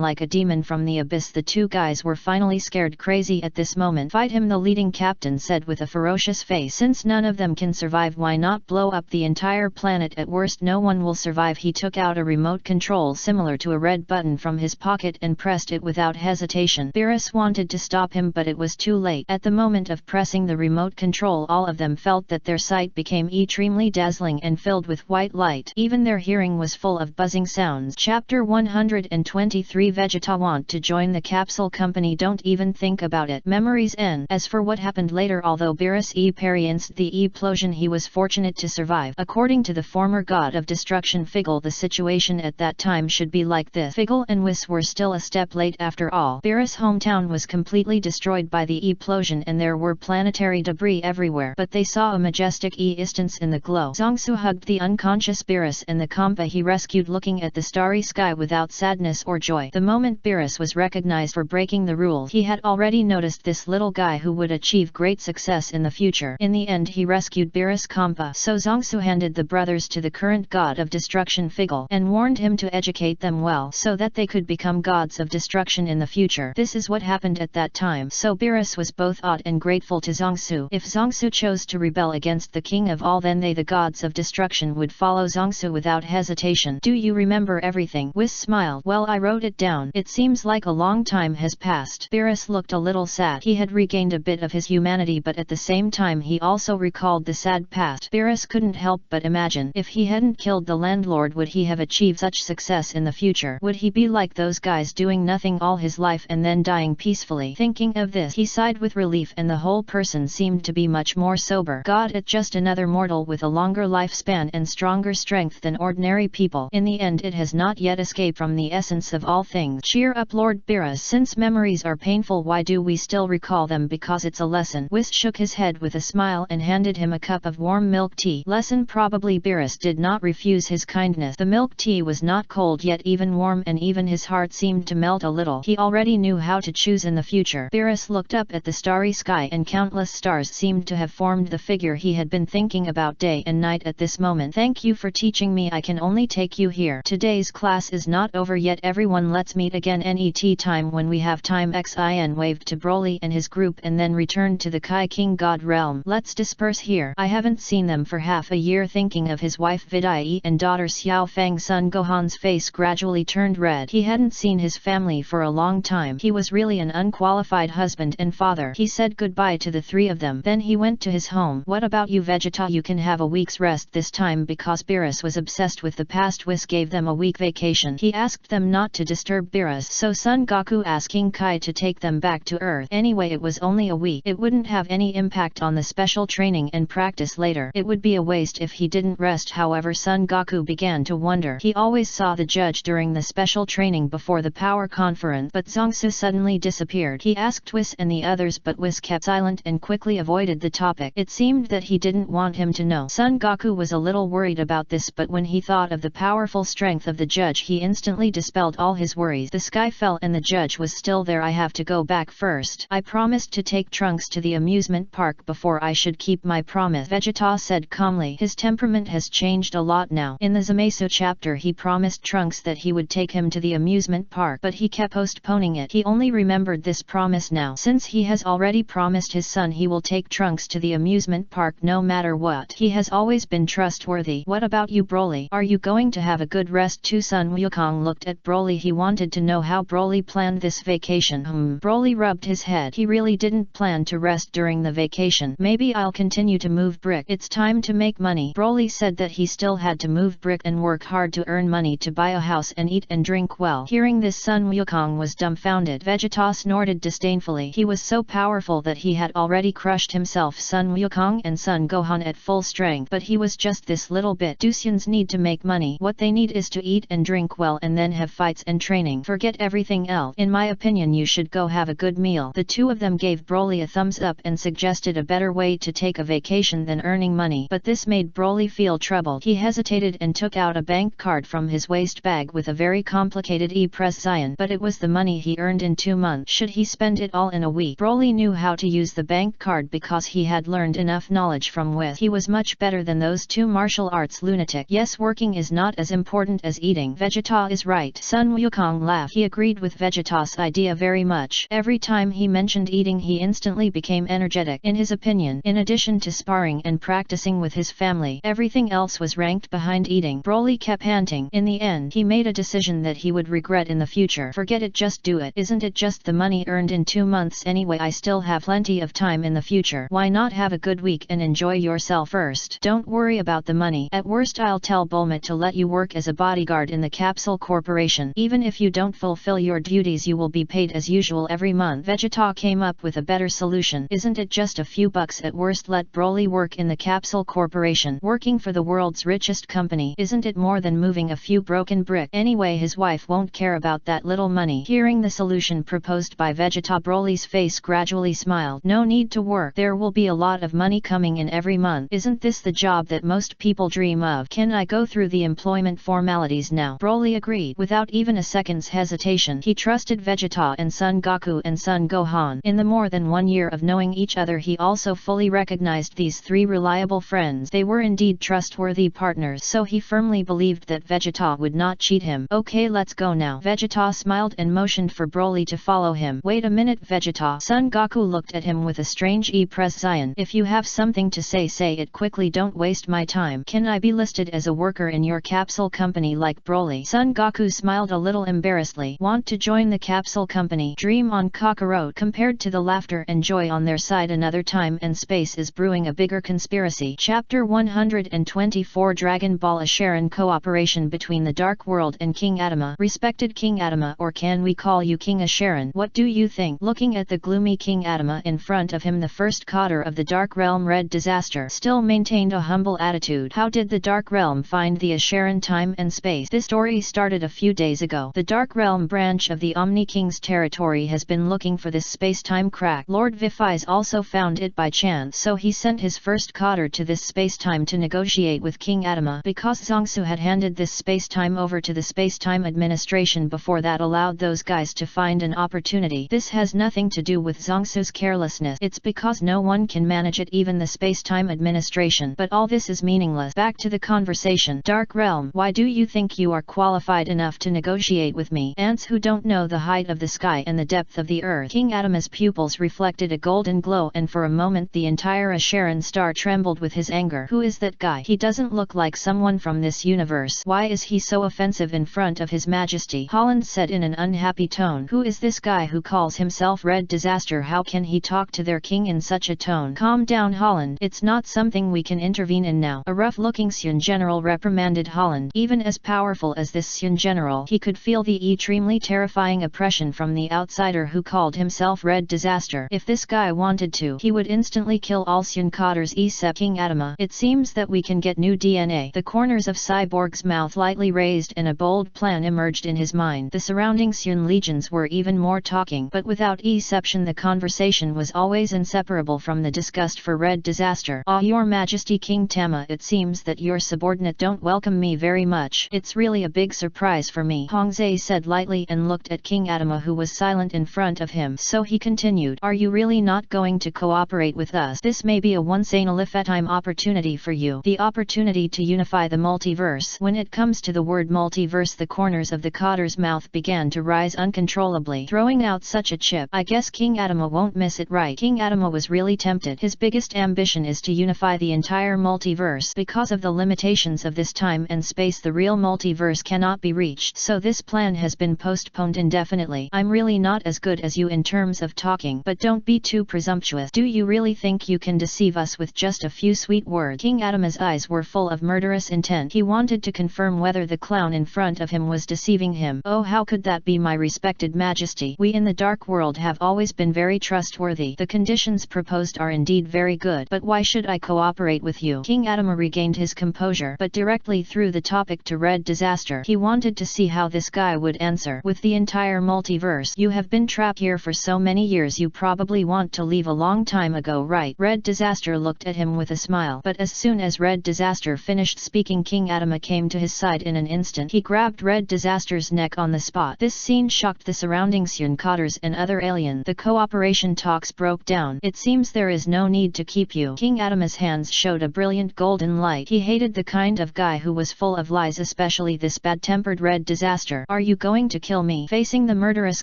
like a demon from the abyss, the two guys were finally scared crazy at this moment. Fight him, the leading captain said with a ferocious face. Since none of them can survive, why not blow up the entire planet? At worst no one will survive. He took out a remote control similar to a red button from his pocket and pressed it without hesitation. Beerus wanted to stop him, but it was too late. At the moment of pressing the remote control, all of them felt that their sight became extremely dazzling and filled with white light. Even their hearing was full of buzzing sounds. Chapter 123 Vegeta want to join the capsule company? Don't even think about it. Memories N. As for what happened later, although Beerus experienced the explosion, he was fortunate to survive. According to the former god of destruction Figgle, the situation at that time should be like this. Figgle and Whis were still a step late after all. Beerus' hometown was completely destroyed by the explosion, and there were planetary debris everywhere, but they saw a majestic instance in the glow. Zongsu hugged the unconscious Beerus and the compa he rescued, looking at the starry sky without sadness or joy. The moment Beerus was recognized for breaking the rules, he had already noticed this little guy who would achieve great success in the future. In the end, he rescued Beerus' compa. So Zongsu handed the brothers to the current god of destruction Figgle, and warned him to educate them well so that they could become gods of destruction in the future. This is what happened at that time. So Beerus was both awed and grateful to Zongsu. If Zongsu chose to rebel against the king of all, then they, the gods of destruction, would follow Zongsu without hesitation. Do you remember everything? Whis smiled. Well, I wrote it down. It seems like a long time has passed. Beerus looked a little sad. He had regained a bit of his humanity, but at the same time he also recalled the sad past. Beerus couldn't help but imagine, if he hadn't killed the landlord, would he have achieved such success in the future? Would he be like those guys, doing nothing all his life and then dying peacefully? Thinking of this, he sighed with relief, and the whole person seemed to be much more sober. God, it just another mortal with a longer lifespan and stronger strength than ordinary people. In the end, it has not yet escaped from the essence of all things. Cheer up, Lord Beerus. Since memories are painful, why do we still recall them because it's a lesson. Whis shook his head with a smile and handed him a cup of warm milk tea. Lesson probably Beerus did not refuse his kindness. The milk tea was not cold yet even warm, and even his heart seemed to melt a little. He already knew how to choose in the future. Beerus looked up at the starry sky, and countless stars seemed to have formed the figure he had been thinking about day and night at this moment. Thank you for teaching me. I can only take you here. Today's class is not over yet. Everyone, let's meet again NET time when we have time. Xin waved to Broly and his group and then returned to the Kai King God realm. Let's disperse here. I haven't seen them for half a year. Thinking of his wife Vidai and daughter Xiao Fang, Son Gohan's face gradually turned red. He hadn't seen his family for a long time. He was really an unqualified husband and father. He said goodbye to the three of them. Then he went to his home. What about you, Vegeta? You can have a week's rest this time because Beerus was obsessed with the past. Whis gave them a week vacation. He asked them not to disturb Beerus, so Son Goku asked King Kai to take them back to Earth. Anyway, it was only a week. It wouldn't have any impact on the special training and practice later. It would be a waste if he didn't rest. However, Son Goku began to wonder. He always saw the judge during the special training before the power conference, but Zongsu suddenly disappeared. He asked Whis and the others, but Whis kept silent and quickly avoided the topic. It seemed that he didn't want him to know. Son Goku was a little worried about this, but when he thought of the powerful strength of the judge, he instantly dispelled all his worries. The sky fell and the judge was still there. I have to go back first. I promised to take Trunks to the amusement park before. I should keep my promise, Vegeta said calmly. His temperament has changed a lot now. In the Zamasu chapter, he promised Trunks that he would take him to the amusement park, but he kept postponing it. He only remembered this promise now. Since he has already promised his son he will take Trunks to the amusement park no matter what, he has always been trustworthy. What about you, Broly? Are you going to have a good rest too? Sun Wukong looked at Broly. He wanted to know how Broly planned this vacation. Broly rubbed his head. He really didn't plan to rest during the vacation. Maybe I'll continue to move brick. It's time to make money. Broly said that he still had to move brick and work hard to earn money to buy a house and eat and drink well. Hearing this, Sun Wukong was dumbfounded. Vegeta snorted disdainfully. He was so powerful that he had already crushed himself, Sun Wukong and Son Gohan, at full strength, but he was just this little bit. Dusians need to make money. What they need is to eat and drink well and then have fights and training. Forget everything else. In my opinion, you should go have a good meal. The two of them gave Broly a thumbs up and suggested a better way to take a vacation than earning money, but this made Broly feel troubled. He hesitated and took out a bank card from his waist bag with a very complicated e-press, but it was the money he earned in 2 months. Should he spend it all in a week? Broly knew how to use the bank card because he had learned enough knowledge from Whis. He was much better than those two martial arts lunatic. Yes, working is not as important as eating. Vegeta is right. Sun Wukong laughed. He agreed with Vegeta's idea very much. Every time he mentioned eating, he instantly became energetic. In his opinion, in addition to sparring and practicing with his family, everything else was ranked behind eating. Broly kept panting. In the end, he made a decision that he would regret in the future. Forget it, just do it. Isn't it just the money earned in 2 months anyway? I still have plenty of time in the future. Why not have a good week and enjoy yourself first? Don't worry about the money. At worst, I'll tell Bulma to let you work as a bodyguard in the Capsule Corporation. Even if you don't fulfill your duties, you will be paid as usual every month. Vegeta came up with a better solution. Isn't it just a few bucks? At worst, let Broly work in the Capsule Corporation. Working for the world's richest company, isn't it more than moving a few broken bricks? Anyway, his wife won't care about that little money. Hearing the solution proposed by Vegeta, Broly's face gradually smiled. No need to work. There will be a lot of money coming in every month. Isn't this the job that most people dream of? Can I go through the employment formalities now? Broly agreed. Without even a second's hesitation, he trusted Vegeta and Son Goku and Son Gohan. In the more than 1 year of knowing each other, he also fully recognized these three reliable friends. They were indeed trustworthy partners, so he firmly believed that Vegeta would not cheat him. Okay, let's go now. Vegeta smiled and motioned for Broly to follow him. Wait a minute, Vegeta. Son Goku looked at him with a strange e-press. If you have something to say it quickly. Don't waste my time. Can I be listed as a worker in your capsule company like Broly? Son Goku smiled a little embarrassedly. Want to join the capsule company? Dream on Kakarot. Compared to the laughter and joy on their side, another time and space is brewing a bigger conspiracy. Chapter 124, Dragon Ball: A Sharon cooperation between the Dark World and King Adama. Respected King Adama, or can we call you King Asheron? What do you think? Looking at the gloomy King Adama in front of him, the first Cotter of the Dark Realm, Red Disaster, still maintained a humble attitude. How did the Dark Realm find the Asheron time and space? This story started a few days ago. The Dark Realm branch of the Omni King's territory has been looking for this space-time crack. Lord Vifais also found it by chance, so he sent his first cotter to this space-time to negotiate with King Adama. Because Zongsu had handed this space-time over to the space-time administration before, that allowed those guys to find an opportunity. This has nothing to do with Zongsu's carelessness, it's because no one can manage it, even the space-time administration. But all this is meaningless. Back to the conversation. Dark Realm, why do you think you are qualified enough to negotiate with me? Ants who don't know the height of the sky and the depth of the earth. King Adama's pupils reflected a golden glow, and for a moment the entire Asheran star trembled with his anger. Who is that guy? He doesn't look like someone from this universe. Why is he so offensive in front of His Majesty? Holland said in an unhappy tone. Who is this guy who calls himself Red Disaster? How can he talk to their king in such a tone? Calm down, Holland. It's not something we can intervene in now. A rough-looking Xian general reprimanded Holland. Even as powerful as this Xian general, he could feel the extremely terrifying oppression from the outsider who called himself Red Disaster. If this guy wanted to, he would instantly kill all Xian cotters except King Adama. It seems that we can get new DNA. The corners of Cyborg's mouth lightly raised and a bold plan emerged in his mind. The surrounding Xian legions were even more talking, but without exception the conversation was always inseparable from the disgust for Red Disaster. Ah, Your Majesty King Tama, it seems that your subordinate don't welcome me very much. It's really a big surprise for me, Hongzhe said lightly and looked at King Adama, who was silent in front of him. So he continued, are you really not going to cooperate with us? This may be a once-in-a-lifetime opportunity for you. The opportunity to unify the multiverse. When it comes to the word multiverse, the corners of the cotter's mouth began to rise uncontrollably. Throwing out such a chip, I guess King Adama won't miss it, right? King Adama was really tempted. His biggest ambition is to unify the entire multiverse. Because of the limitations of this time and space, the real multiverse cannot be reached. So this plan has been postponed indefinitely. I'm really not as good as you in terms of talking, but don't be too presumptuous. Do you really think you can deceive us with just a few sweet words? King Adama's eyes were full of murderous intent. He wanted to confirm whether the clown in front of him was deceiving him. Oh, how could that be, my respected Majesty? We in the dark world have always been very trustworthy. The conditions proposed are indeed very good, but why should I cooperate with you? King Adama regained his composure, but directly threw the topic to Red Disaster. He wanted to see how this guy would answer. With the entire multiverse, you have been trapped here for so many years, you probably want to leave a long time ago, right? Red Disaster looked at him with a smile, but as soon as Red Disaster finished speaking, King Adama came to his side in an instant. He grabbed Red Disaster's neck on the spot. This scene shocked the surrounding Xian cotters and other aliens. The cooperation talks broke down. It seems there is no need to keep you. King Adama's hands showed a brilliant golden light. He hated the kind of guy who was full of lies, especially this bad-tempered Red Disaster. Are you going to kill me? Facing the murderous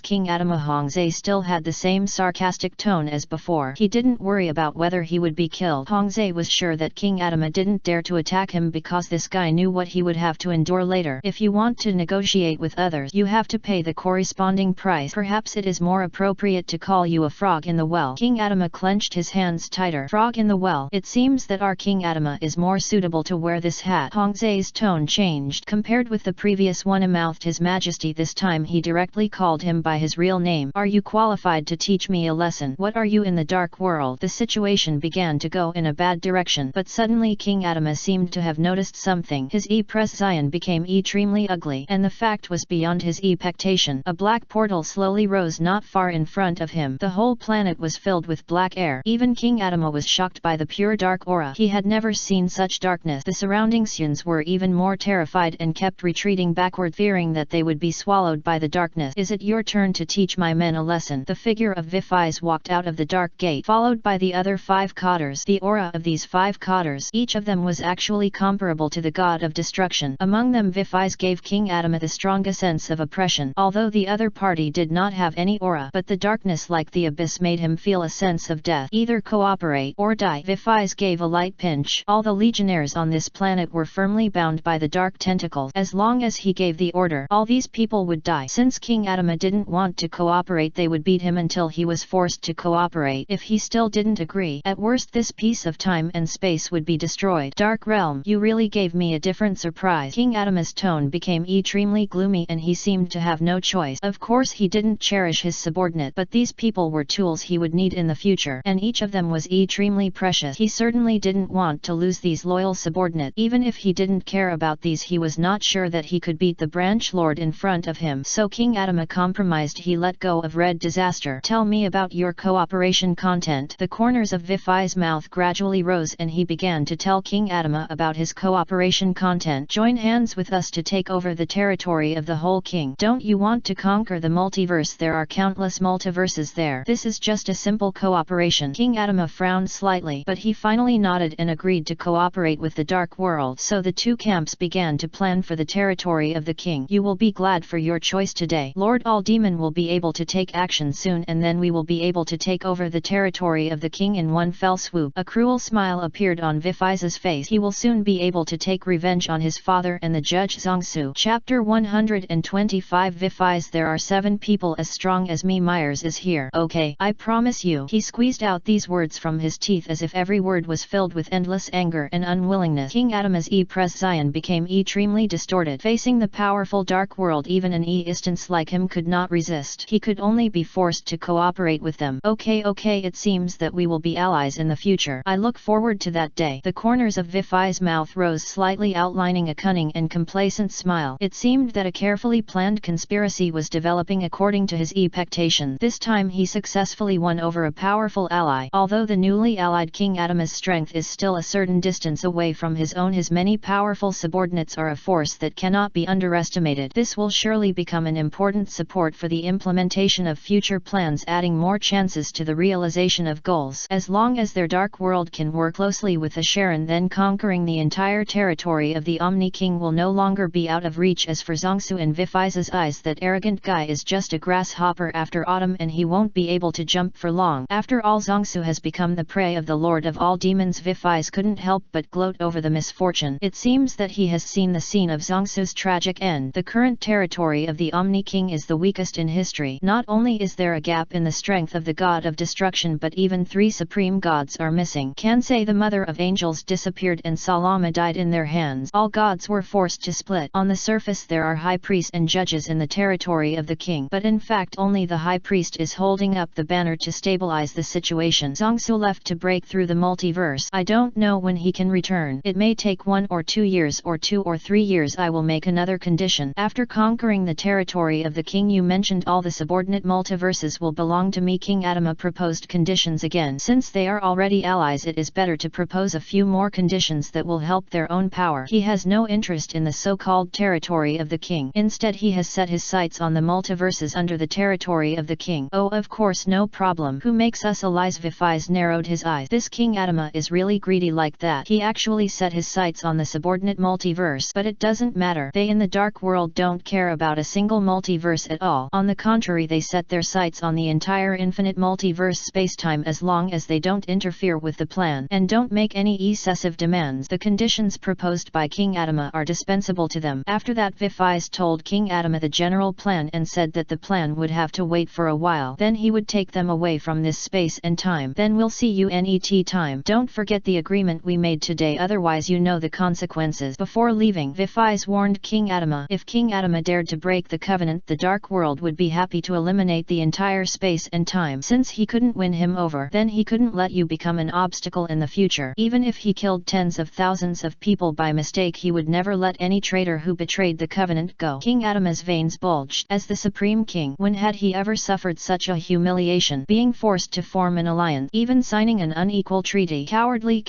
King Adama, Hongzhe still had the same sarcastic tone as before. He didn't worry about whether he would be killed. Hongzhe was sure that King Adama didn't dare to attack him because this guy knew what he would have to endure later. If you want to negotiate with others, you have to pay the corresponding price. Perhaps it is more appropriate to call you a frog in the well. King Adama clenched his hands tighter. Frog in the well. It seems that our King Adama is more suitable to wear this hat. Hongzhe's tone changed. Compared with the previous one, mouthed His Majesty. This time he directly called him by his real name. Are you qualified to teach me a lesson? What are you in the dark world? The situation began to go in a bad direction, but suddenly King Adama seemed to have noticed something. His Zion became extremely ugly, and the fact was beyond his expectation. A black portal slowly rose not far in front of him. The whole planet was filled with black air. Even King Adama was shocked by the pure dark aura. He had never seen such darkness. The surrounding Xians were even more terrified and kept retreating backward, fearing that they would be swallowed by the darkness. Is it your turn to teach my men a lesson? The figure of Vifais walked out of the dark gate, followed by the other 5 cotters. The aura of these 5 cotters, each of them was actually comparable to the god of destruction. Among them, Vifais gave King Adama the strongest sense of oppression, although the other party did not have any aura, but the darkness like the abyss made him feel a sense of death. Either cooperate or die. Vifais gave a light pinch. All the legionnaires on this planet were firmly bound by the dark tentacles. As long as he gave the order, all these people would die. Since King Adama didn't want to cooperate, they would beat him until he was forced to cooperate. If he still didn't agree, at worst this piece of time and space would be destroyed. Dark Realm, you really gave me a different surprise. King Adama's tone became extremely gloomy and he seemed to have no choice. Of course he didn't cherish his subordinate, but these people were tools he would need in the future, and each of them was extremely precious. He certainly didn't want to lose these loyal subordinate. Even if he didn't care about these, he was not sure that he could beat the branch lord in front of him. So King Adama compromised. He let go of Red Disaster disaster. Tell me about your cooperation content. The corners of Vifai's mouth gradually rose and he began to tell King Adama about his cooperation content. Join hands with us to take over the territory of the whole king. Don't you want to conquer the multiverse? There are countless multiverses there. This is just a simple cooperation. King Adama frowned slightly, but he finally nodded and agreed to cooperate with the Dark World. So the two camps began to plan for the territory of the king. You will be glad for your choice today. Lord All-Demon will be able to take action soon, and then we will be able to take over the territory of the king in one fell swoop. A cruel smile appeared on Vifai's face. He will soon be able to take revenge on his father and the judge Zongsu. Chapter 125 Vifai's There are 7 people as strong as me. Myers is here. Okay, I promise you. He squeezed out these words from his teeth as if every word was filled with endless anger and unwillingness. King Adama's presence became extremely distorted. Facing the powerful Dark World, even an instance like him could not resist. He could only be forced to cooperate with them. Okay, it seems that we will be allies in the future. I look forward to that day. The corners of Vifai's mouth rose slightly, outlining a cunning and complacent smile. It seemed that a carefully planned conspiracy was developing according to his expectation. This time he successfully won over a powerful ally. Although the newly allied King Adama's strength is still a certain distance away from his own, his many powerful subordinates are a force that cannot be underestimated. This will surely become an important support for the implementation of future plans, adding more chances to the realization of goals. As long as their Dark World can work closely with the Sharon, then conquering the entire territory of the Omni King will no longer be out of reach. As for Zongsu in Vifai's eyes, that arrogant guy is just a grasshopper after autumn, and he won't be able to jump for long. After all, Zongsu has become the prey of the Lord of all Demons. Vifai's couldn't help but gloat over the misfortune. It seems that he has seen the scene of Zongsu's tragic end. The current territory of the Omni King is the weakest in history. Not only is there a gap in the strength of the god of destruction, but even 3 supreme gods are missing. Kansei, the mother of angels, disappeared and Salama died in their hands. All gods were forced to split. On the surface there are high priests and judges in the territory of the king, but in fact only the high priest is holding up the banner to stabilize the situation. Zongsu left to break through the multiverse. I don't know when he can return. It may take 1 or 2 years, or 2 or 3 years. I will make another condition. After conquering the territory of the king, you mentioned all the subordinate multiverses will belong to me. King Adama proposed conditions again. Since they are already allies, it is better to propose a few more conditions that will help their own power. He has no interest in the so-called territory of the king. Instead, he has set his sights on the multiverses under the territory of the king. Oh, of course, no problem. Who makes us allies? Vifai's narrowed his eyes. This King Adama is really greedy like that. He actually set his sights on the subordinate multiverse. But it doesn't matter. They in the Dark World don't care about a single multiverse at all. On the contrary, they set their sights on the entire infinite multiverse spacetime, as long as they don't interfere with the plan and don't make any excessive demands. The conditions proposed by King Adama are dispensable to them. After that, Vifai's told King Adama the general plan and said that the plan would have to wait for a while. Then he would take them away from this space and time. Then we'll see you net time. Don't forget the agreement we made today, otherwise you know the consequences. Before leaving, Vifai's warned King Adama, if King Adama dared to break the covenant, the Dark World would be happy to eliminate the entire space and time. Since he couldn't win him over, then he couldn't let you become an obstacle in the future. Even if he killed tens of thousands of people by mistake, he would never let any traitor who betrayed the covenant go. King Adama's veins bulged. As the Supreme King, when had he ever suffered such a humiliation? Being forced to form an alliance, even signing an unequal treaty. Cowardly,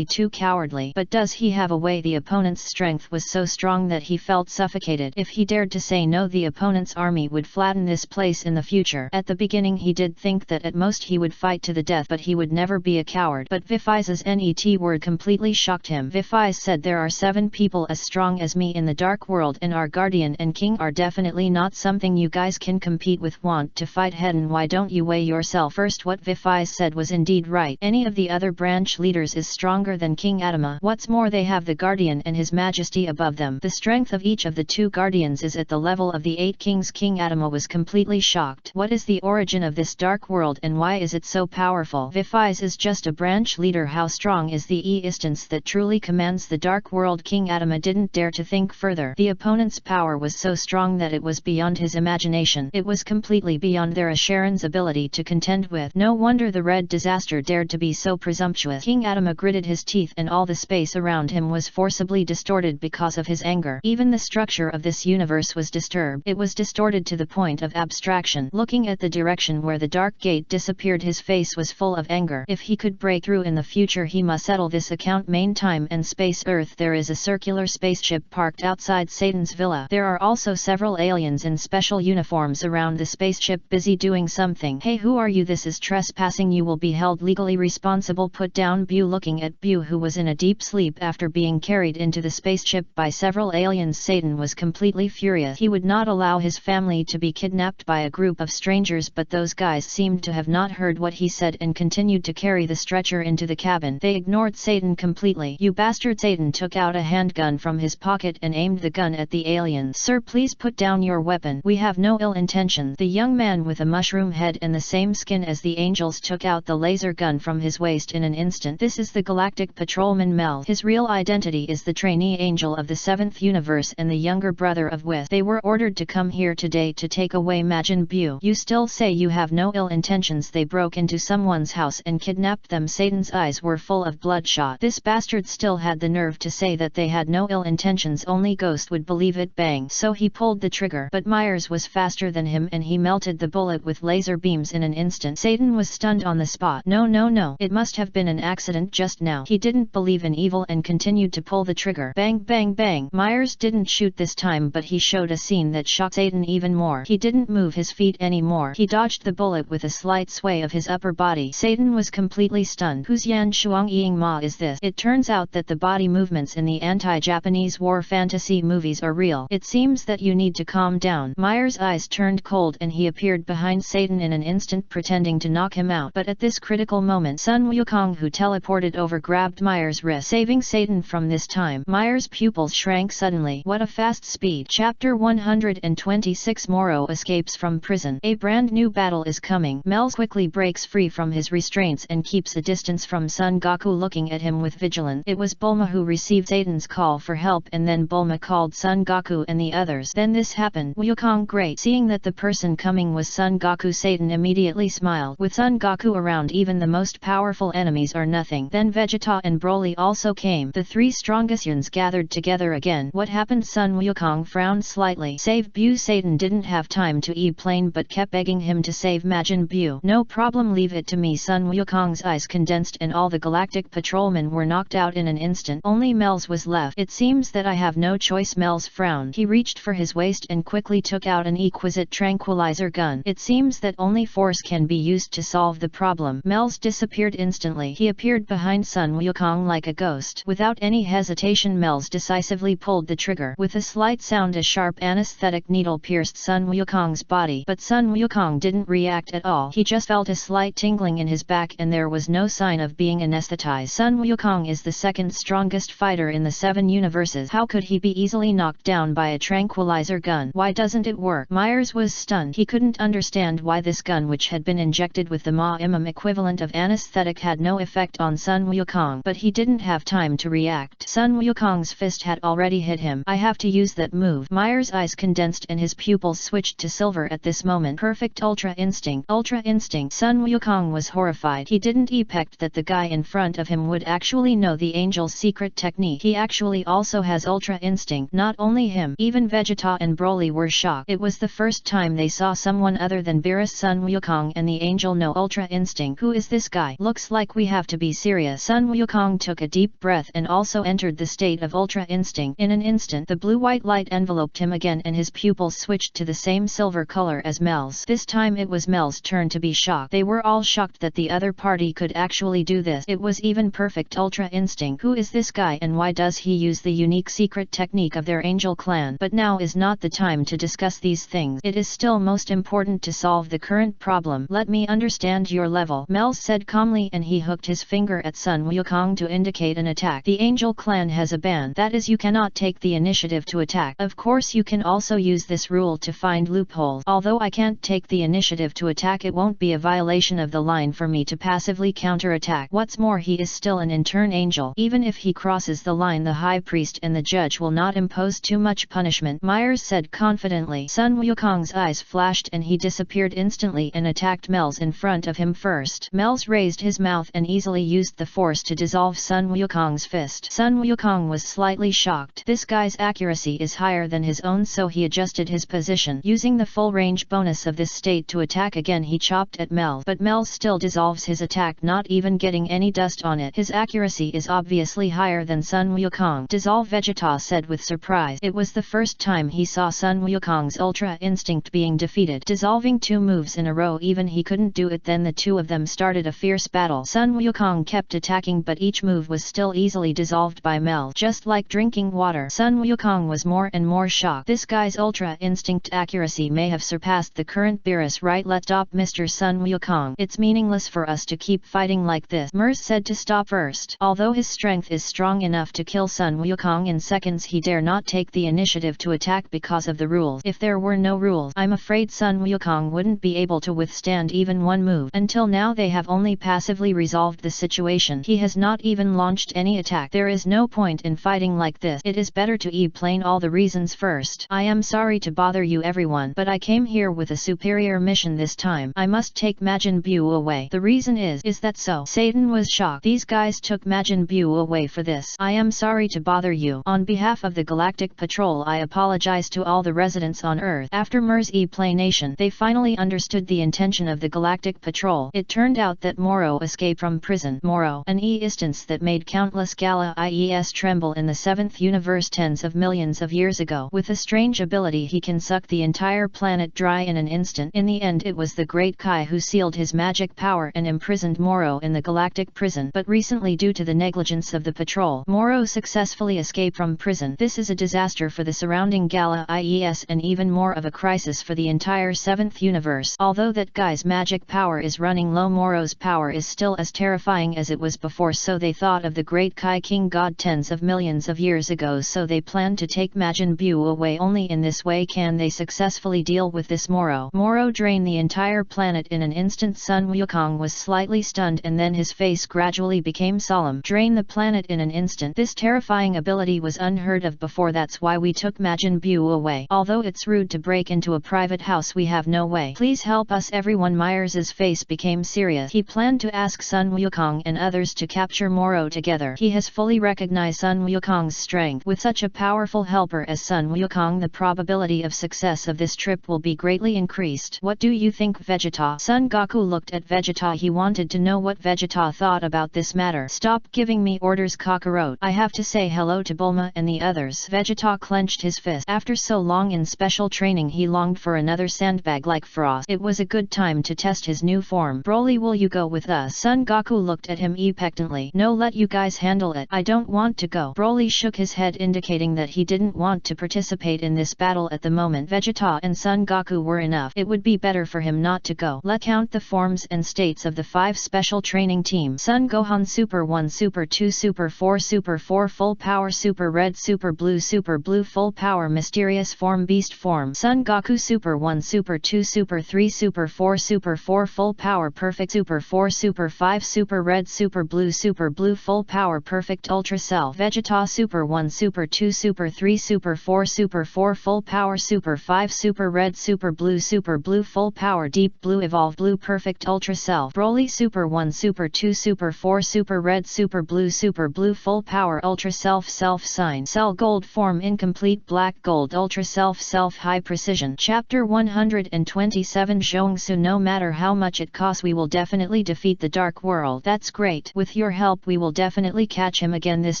too cowardly. But does he have a way? The opponent's strength was so strong that he felt suffocated. If he dared to say no, the opponent's army would flatten this place in the future. At the beginning he did think that at most he would fight to the death, but he would never be a coward. But Vifai's net word completely shocked him. Vifai said, there are 7 people as strong as me in the Dark World, and our guardian and king are definitely not something you guys can compete with. Want to fight head on? Why don't you weigh yourself first? What Vifai said was indeed right. Any of the other branch leaders is stronger than King Adama. What's more, they have the guardian and his majesty above them. The strength of each of the 2 guardians is at the level of the 8 kings. King Adama was completely shocked. What is the origin of this Dark World, and why is it so powerful? Vifai's is just a branch leader. How strong is the instance that truly commands the Dark World? King Adama didn't dare to think further. The opponent's power was so strong that it was beyond his imagination. It was completely beyond their Asheron's ability to contend with. No wonder the Red Disaster dared to be so presumptuous. King Adama gritted his teeth, and all the space around him was forcibly distorted because of his anger. Even the structure of this universe was disturbed. It was distorted to the point of abstraction. Look Looking at the direction where the dark gate disappeared, his face was full of anger. If he could break through in the future, he must settle this account. Main time and space Earth. There is a circular spaceship parked outside Satan's villa. There are also several aliens in special uniforms around the spaceship, busy doing something. Hey, who are you? This is trespassing. You will be held legally responsible. Put down. Bu. Looking at Bu, who was in a deep sleep after being carried into the spaceship by several aliens, Satan was completely furious. He would not allow his family to be kidnapped by a group of strangers, but those guys seemed to have not heard what he said and continued to carry the stretcher into the cabin. They ignored Satan completely. You bastard! Satan took out a handgun from his pocket and aimed the gun at the aliens. Sir, please put down your weapon. We have no ill intentions. The young man with a mushroom head and the same skin as the angels took out the laser gun from his waist in an instant. This is the Galactic Patrolman Mel. His real identity is the trainee angel of the 7th universe and the younger brother of With. They were ordered to come here today to take away Majin Buu. You still say you have no ill intentions? They broke into someone's house and kidnapped them. Satan's eyes were full of bloodshot. This bastard still had the nerve to say that they had no ill intentions. Only Ghost would believe it. Bang! So he pulled the trigger, but Myers was faster than him and he melted the bullet with laser beams in an instant. Satan was stunned on the spot. No, no, no. It must have been an accident just now. He didn't believe in evil and continued to pull the trigger. Bang, bang, bang. Myers didn't shoot this time, but he showed a scene that shocked Satan even more. He didn't move his feet anymore. He dodged the bullet with a slight sway of his upper body. Satan was completely stunned. Whose Yan Shuang Ying Ma is this? It turns out that the body movements in the anti-Japanese war fantasy movies are real. It seems that you need to calm down. Myers' eyes turned cold and he appeared behind Satan in an instant, pretending to knock him out. But at this critical moment, Sun Wukong, who teleported over, grabbed Myers' wrist, saving Satan from this time. Myers' pupils shrank suddenly. What a fast speed. Chapter 126. Moro escapes from prison. A brand new battle is coming. Mel quickly breaks free from his restraints and keeps a distance from Son Goku, looking at him with vigilance. It was Bulma who received Satan's call for help, and then Bulma called Son Goku and the others. Then this happened. Wukong, great. Seeing that the person coming was Son Goku, Satan immediately smiled. With Son Goku around, even the most powerful enemies are nothing. Then Vegeta and Broly also came. The three strongest Yuns gathered together again. What happened? Son Wukong frowned slightly. Save Bu. Satan didn't have time to e-plane but kept begging him to save Majin Buu. No problem, leave it to me. Son Wukong's eyes condensed and all the galactic patrolmen were knocked out in an instant. Only Mel's was left. It seems that I have no choice. Mel's frowned. He reached for his waist and quickly took out an exquisite tranquilizer gun. It seems that only force can be used to solve the problem. Mel's disappeared instantly. He appeared behind Son Wukong like a ghost. Without any hesitation, Mel's decisively pulled the trigger. With a slight sound, a sharp anesthetic needle pierced Son Wukong's body. But Son Wukong didn't react at all. He just felt a slight tingling in his back and there was no sign of being anesthetized. Son Wukong is the second strongest fighter in the 7 universes. How could he be easily knocked down by a tranquilizer gun? Why doesn't it work? Myers was stunned. He couldn't understand why this gun, which had been injected with the Ma-imam equivalent of anesthetic, had no effect on Son Wukong. But he didn't have time to react. Son Wukong's fist had already hit him. I have to use that move. Myers' eyes condensed and his pupils switched to silver at this moment. Perfect Ultra Instinct. Ultra Instinct. Son Wukong was horrified. He didn't expect that the guy in front of him would actually know the angel's secret technique. He actually also has Ultra Instinct. Not only him, even Vegeta and Broly were shocked. It was the first time they saw someone other than Beerus. Son Wukong and the angel know Ultra Instinct. Who is this guy? Looks like we have to be serious. Son Wukong took a deep breath and also entered the state of Ultra Instinct. In an instant, the blue-white light enveloped him again and his pupils switched to the same silver color as Mel's. This time it was Mel's turn to be shocked. They were all shocked that the other party could actually do this. It was even Perfect Ultra Instinct. Who is this guy and why does he use the unique secret technique of their angel clan? But now is not the time to discuss these things. It is still most important to solve the current problem. Let me understand your level, Mel said calmly, and he hooked his finger at Son Wukong to indicate an attack. The angel clan has a ban. That is, you cannot take the initiative to attack. Of course you can also use this rule to find loopholes. Although I can't take the initiative to attack, it won't be a violation of the line for me to passively counterattack. What's more, he is still an intern angel. Even if he crosses the line, the high priest and the judge will not impose too much punishment, Myers said confidently. Son Wukong's eyes flashed and he disappeared instantly and attacked Mel's in front of him first. Mel's raised his mouth and easily used the force to dissolve Son Wukong's fist. Son Wukong was slightly shocked. This guy's accuracy is higher than his own, so he adjusted his position. Using the full range bonus awareness of this state to attack again. He chopped at Mel, but Mel still dissolves his attack, not even getting any dust on it. His accuracy is obviously higher than Sun Wukong. Dissolve, Vegeta said with surprise. It was the first time he saw Sun Wukong's Ultra Instinct being defeated. Dissolving 2 moves in a row, even he couldn't do it. Then the two of them started a fierce battle. Sun Wukong kept attacking, but each move was still easily dissolved by Mel, just like drinking water. Sun Wukong was more and more shocked. This guy's Ultra Instinct accuracy may have surpassed the current Beerus, right? Let's stop, Mr. Sun Wukong. It's meaningless for us to keep fighting like this. Mers said to stop first. Although his strength is strong enough to kill Sun Wukong in seconds, he dare not take the initiative to attack because of the rules. If there were no rules, I'm afraid Sun Wukong wouldn't be able to withstand even one move. Until now they have only passively resolved the situation. He has not even launched any attack. There is no point in fighting like this. It is better to explain all the reasons first. I am sorry to bother you everyone, but I came here with a superior mission this time. I must take Majin Buu away. The reason is that so? Satan was shocked. These guys took Majin Buu away for this. I am sorry to bother you. On behalf of the Galactic Patrol, I apologize to all the residents on Earth. After Mer's explanation, they finally understood the intention of the Galactic Patrol. It turned out that Moro escaped from prison. Moro, an instance that made countless Galaxies tremble in the 7th universe tens of millions of years ago. With a strange ability, he can suck the entire planet dry in an instant. In the end, it was the Great Kai who sealed his magic power and imprisoned Moro in the galactic prison. But recently, due to the negligence of the patrol, Moro successfully escaped from prison. This is a disaster for the surrounding Galaxies and even more of a crisis for the entire 7th universe. Although that guy's magic power is running low, Moro's power is still as terrifying as it was before, so they thought of the Great Kai King God tens of millions of years ago, so they planned to take Majin Buu away. Only in this way can they successfully deal with this Moro. Moro drained the entire planet in an instant. Sun Wukong was slightly stunned and then his face gradually became solemn. Drain the planet in an instant. This terrifying ability was unheard of before. That's why we took Majin Buu away. Although it's rude to break into a private house, we have no way. Please help us everyone. Myers's face became serious. He planned to ask Sun Wukong and others to capture Moro together. He has fully recognized Sun Wukong's strength. With such a powerful helper as Sun Wukong, the probability of success of this trip will be greatly increased. What do you think, Vegeta? Son Goku looked at Vegeta. He wanted to know what Vegeta thought about this matter. Stop giving me orders, Kakarot. I have to say hello to Bulma and the others. Vegeta clenched his fist. After so long in special training, he longed for another sandbag like Frost. It was a good time to test his new form. Broly, will you go with us? Son Goku looked at him expectantly. No, let you guys handle it. I don't want to go. Broly shook his head, indicating that he didn't want to participate in this battle at the moment. Vegeta and Son Goku were enough. It would be better for him not to go. Let's count the forms and states of the 5 special training teams. Son Gohan Super 1, Super 2, Super 4, Super 4 Full Power, Super Red, Super Blue Full Power, Mysterious Form, Beast Form. Son Goku Super 1, Super 2, Super 3, Super 4 Full Power, Perfect, Super 4, Super 5, Super Red, Super Blue Full Power, Perfect, Ultra Self. Vegeta Super 1, Super 2, Super 3, Super 4 Full Power, Super 5, Super Red, Super Blue Full Power, Deep Blue, Evolve Blue, Perfect, Ultra Self. Broly Super 1, Super 2, Super 4 Super Red, Super Blue Full Power, Ultra Self. Self Sign Cell Gold Form, Incomplete Black Gold, Ultra Self. Self High Precision. Chapter 127 Zhongsu. No matter how much it costs, we will definitely defeat the Dark World. That's great. With your help we will definitely catch him again this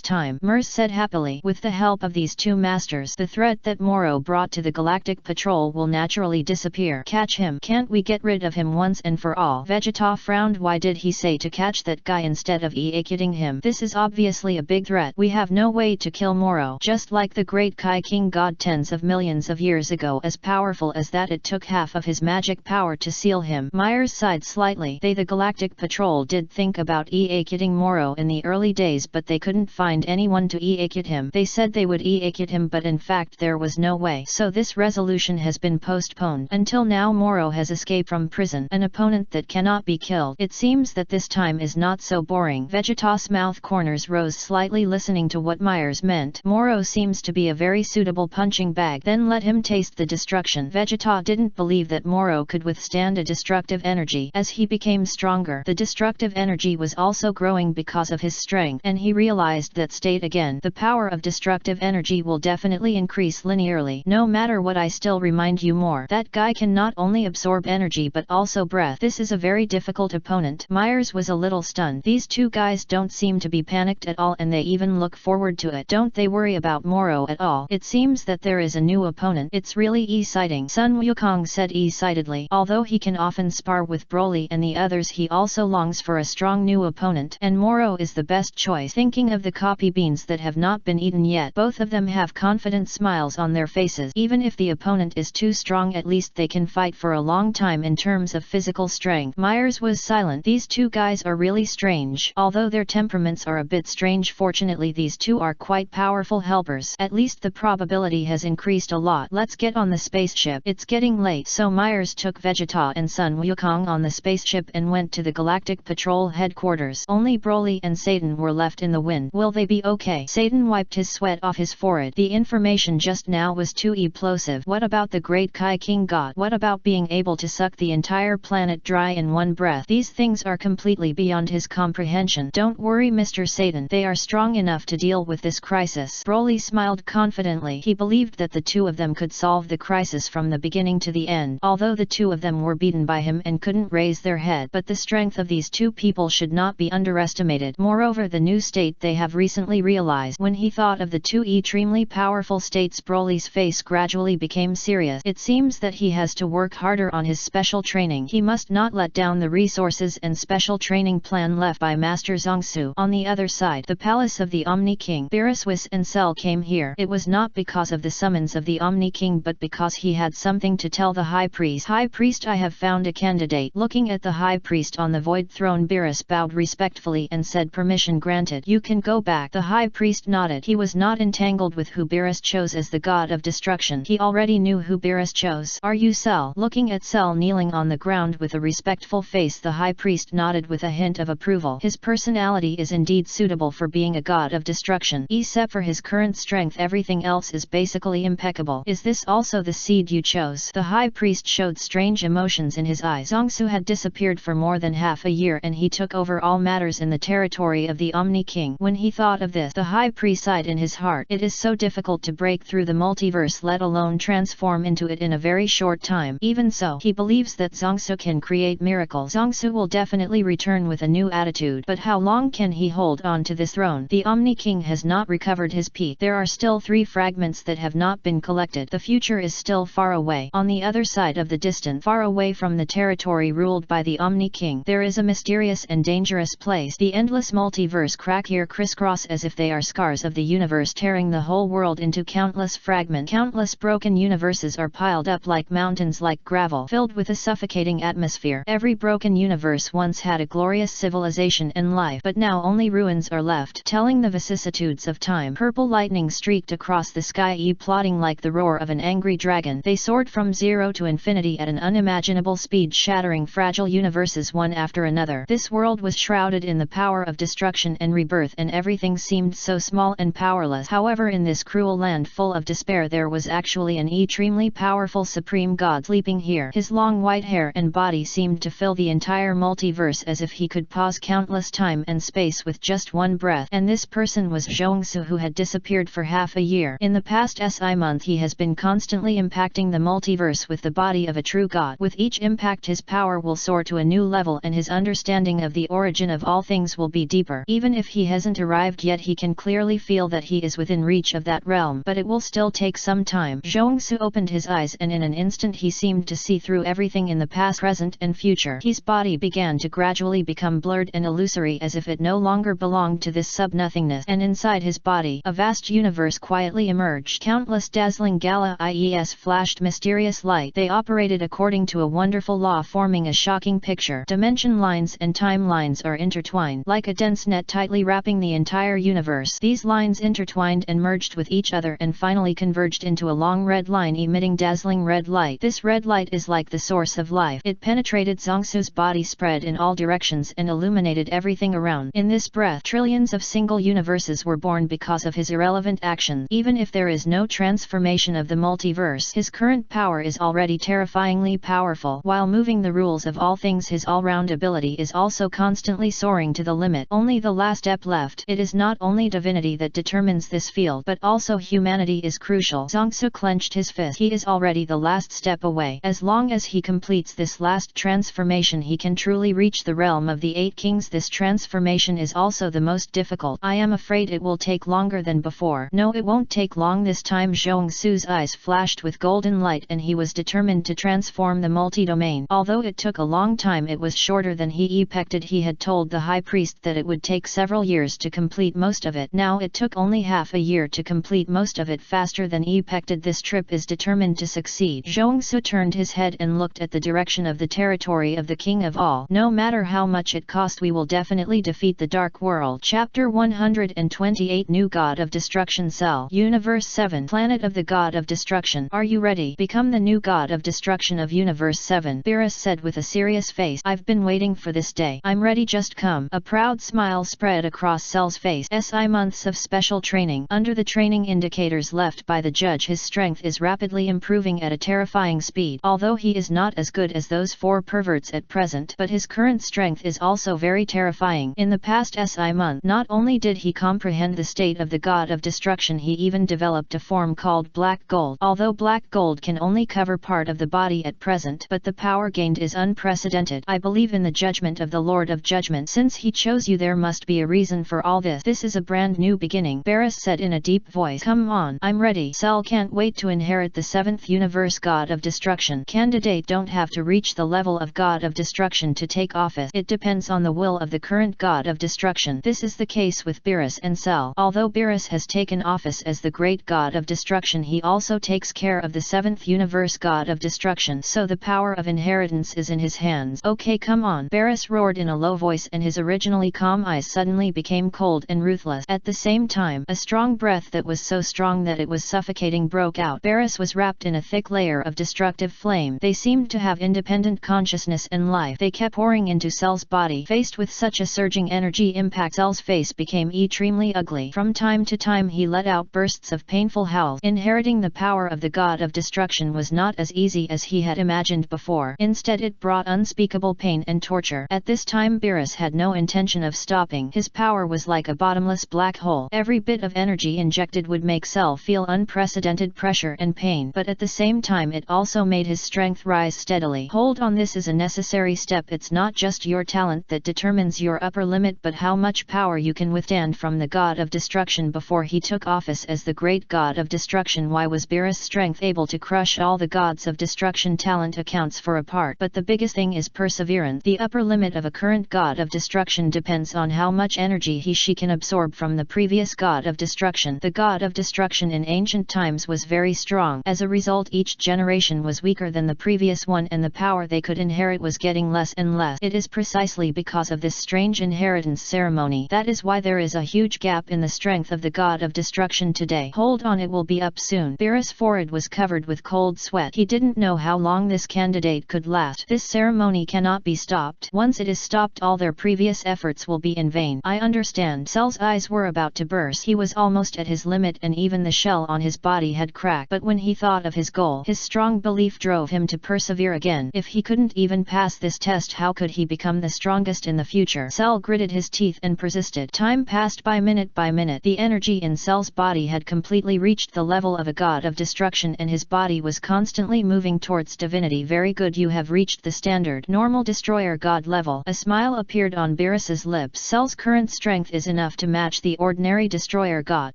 time, Mers said happily. With the help of these two masters, the threat that Moro brought to the Galactic Patrol will naturally disappear. Catch him. Can't we get rid of him once and for all? Vegeta frowned. Why did he say to catch that guy instead of executing him? This is obviously a big threat. We have no way to kill Moro. Just like the Great Kai King God tens of millions of years ago, as powerful as that, it took half of his magic power to seal him. Myers sighed slightly. The Galactic Patrol did think about executing Moro in the early days, but they couldn't find anyone to execute him. They said they would execute him, but in fact there was no way. So this resolution has been postponed. Until now Moro has escaped from prison, an opponent that cannot be killed. It seems that this time is not so boring. Vegeta's mouth corners rose slightly, listening to what Myers meant. Moro seems to be a very suitable punching bag. Then let him taste the destruction. Vegeta didn't believe that Moro could withstand a destructive energy. As he became stronger, the destructive energy was also growing because of his strength, and he realized that state again. The power of destructive energy will definitely increase linearly. No matter what, I still remind you more. That guy guy can not only absorb energy but also breath. This is a very difficult opponent. Myers was a little stunned. These two guys don't seem to be panicked at all, and they even look forward to it. Don't they worry about Moro at all? It seems that there is a new opponent. It's really exciting, Sun Wukong said excitedly. Although he can often spar with Broly and the others, he also longs for a strong new opponent, and Moro is the best choice. Thinking of the coffee beans that have not been eaten yet, both of them have confident smiles on their faces. Even if the opponent is too strong, at least they can fight for a long time in terms of physical strength. Myers was silent. These two guys are really strange. Although their temperaments are a bit strange, fortunately these two are quite powerful helpers. At least the probability has increased a lot. Let's get on the spaceship. It's getting late. So Myers took Vegeta and Sun Wukong on the spaceship and went to the Galactic Patrol headquarters. Only Broly and Satan were left in the wind. Will they be okay? Satan wiped his sweat off his forehead. The information just now was too explosive. What about the great Kai King God? What about being able to suck the entire planet dry in one breath? These things are completely beyond his comprehension. Don't worry, Mr. Satan. They are strong enough to deal with this crisis. Broly smiled confidently. He believed that the two of them could solve the crisis from the beginning to the end. Although the two of them were beaten by him and couldn't raise their head, but the strength of these two people should not be underestimated. Moreover, the new state they have recently realized. When he thought of the two extremely powerful states, Broly's face gradually became serious. It seems that he has to work harder on his special training. He must not let down the resources and special training plan left by Master Zongsu. On the other side, the palace of the Omni King, Beerus and Cell came here. It was not because of the summons of the Omni King, but because he had something to tell the High Priest. High Priest, I have found a candidate. Looking at the High Priest on the Void Throne, Beerus bowed respectfully and said, permission granted. You can go back. The High Priest nodded. He was not entangled with who Beerus chose as the god of destruction. He already knew who Beerus chose. Are you Cell? Looking at Cell kneeling on the ground with a respectful face, the High Priest nodded with a hint of approval. His personality is indeed suitable for being a god of destruction. Except for his current strength, everything else is basically impeccable. Is this also the seed you chose? The High Priest showed strange emotions in his eyes. Zongsu had disappeared for more than half a year, and he took over all matters in the territory of the Omni King. When he thought of this, the High Priest sighed in his heart. It is so difficult to break through the multiverse, let alone transform into it in a very short time. Even so, he believes that Zongsu can create miracles. Zongsu will definitely return with a new attitude. But how long can he hold on to this throne? The Omni King has not recovered his peak. There are still 3 fragments that have not been collected. The future is still far away. On the other side of the distance, far away from the territory ruled by the Omni King, there is a mysterious and dangerous place. The endless multiverse crack here crisscross as if they are scars of the universe, tearing the whole world into countless fragments. Countless broken universes are piled up like mountains, like gravel, filled with a suffocating atmosphere. Every broken universe once had a glorious civilization and life, but now only ruins are left, telling the vicissitudes of time. Purple lightning streaked across the sky, plotting like the roar of an angry dragon. They soared from zero to infinity at an unimaginable speed, shattering fragile universes one after another. This world was shrouded in the power of destruction and rebirth, and everything seemed so small and powerless. However, in this cruel land full of despair, there was actually an extremely powerful supreme god sleeping here. His long white hair and body seemed to fill the entire multiverse, as if he could pause countless time and space with just one breath. And this person was Zhongsu, who had disappeared for half a year. In the past month, he has been constantly impacting the multiverse with the body of a true god. With each impact, his power will soar to a new level, and his understanding of the origin of all things will be deeper. Even if he hasn't arrived yet, he can clearly feel that he is within reach of that realm, but it will still take some time. Zhongsu opened his eyes, and in an instant he seemed to see through everything in the past, present, and future. His body began to gradually become blurred and illusory, as if it no longer belonged to this sub-nothingness, and inside his body, a vast universe quietly emerged. Countless dazzling galaxies flashed mysterious light. They operated according to a wonderful law, forming a shocking picture. Dimension lines and timelines are intertwined, like a dense net tightly wrapping the entire universe. These lines intertwined and merged with each other and finally converged into a long red line emitting dazzling red light. This red light is like the source of life. It penetrated Zongsu's body, spread in all directions, and illuminated everything around. In this breath, trillions of single universes were born because of his irrelevant action. Even if there is no transformation of the multiverse, his current power is already terrifyingly powerful. While moving the rules of all things, his all-round ability is also constantly soaring to the limit. Only the last step left. It is not only divinity that determines this field, but also humanity is crucial. Zongsu clenched his fist. He is already the last step away. As long as he completes this last transformation he can truly reach the realm of the 8 kings. This transformation is also the most difficult. I am afraid it will take longer than before. No, it won't take long this time. Zhong Su's eyes flashed with golden light and he was determined to transform the multi-domain. Although it took a long time, it was shorter than he expected. He had told the high priest that it would take several years to complete most of it. Now it took only half a year to complete most of it, faster than expected. This trip is determined to succeed. Zhong Su turned his head and looked at the direction of the territory of the king of all. No matter how much it cost, we will definitely defeat the Dark World. Chapter 128 New God of Destruction. Cell Universe 7, Planet of the God of Destruction. Are you ready? Become the new God of destruction of Universe 7. Beerus said with a serious face. I've been waiting for this day. I'm ready, just come. A proud smile spread across Cell's face. Months of special training. Under the training indicators left by the judge, his strength is rapidly improving at a terrifying speed. Although he is not as good as those 4 perverts at present, but his current strength is also very terrifying. In the past month, not only did he comprehend the state of the God of Destruction, he even developed a form called Black Gold. Although Black Gold can only cover part of the body at present, but the power gained is unprecedented. I believe in the judgment of the Lord of Judgment. Since he chose you, there must be a reason for all this. This is a brand new beginning, Beerus said in a deep voice. Come on, I'm ready. Cell can't wait to inherit the 7th universe God of Destruction. Candidate don't have to reach the level of God of Destruction to take office. It depends on the will of the current God of Destruction. This is the case with Beerus and Cell. Although Beerus has taken office as the great God of Destruction, he also takes care of the 7th universe God of Destruction, so the power of inheritance is in his hands. Okay, come on, Beerus roared in a low voice, and his originally calm eyes suddenly became cold and ruthless. At the same time, a strong breath that was so strong that it was suffocating broke out. Beerus was wrapped in a thick layer of destructive flame. They seemed to have independent consciousness and life. They kept pouring into Cell's body. Faced with such a surging energy impact, Cell's face became extremely ugly. From time to time he let out bursts of painful howls. Inheriting the power of the God of Destruction was not as easy as he had imagined before. Instead, it brought unspeakable pain and torture. At this time Beerus had no intention of stopping. His power was like a bottomless black hole. Every bit of energy injected would make Cell feel unprecedented pressure and pain, but at the same time it also made his strength rise steadily. Hold on, this is a necessary step. It's not just your talent that determines your upper limit, but how much power you can withstand from the God of Destruction. Before he took office as the great God of Destruction, why was Beerus' strength able to crush all the gods of destruction? Talent accounts for a part, but the biggest thing is perseverance. The upper limit of a current God of Destruction depends on how much energy she can absorb from the previous God of Destruction. The God of Destruction in ancient times was very strong. As a result, each generation was weaker than the previous one, and the power they could inherit was getting less and less. It is precisely because of this strange inheritance ceremony that is why there is a huge gap in the strength of the God of Destruction today. Hold on, it will be up soon. Beerus' forehead was covered with cold sweat. He didn't know how long this candidate could last. This ceremony cannot be stopped. Once it is stopped, all their previous efforts will be in vain. I understand. Cell's eyes were about to burst. He was almost at his limit, and even the shell on his body had cracked. But when he thought of his goal, his strong belief drove him to persevere again. If he couldn't even pass this test, how could he become the strongest in the future? Cell gritted his teeth and persisted. Time passed by minute by minute. The energy in Cell's body had completely reached the level of a God of Destruction, and his body was constantly moving towards divinity. Very good, you have reached the standard normal destroyer God level. A smile appeared on Beerus's lips. Cell's current strength is enough to match the ordinary destroyer God,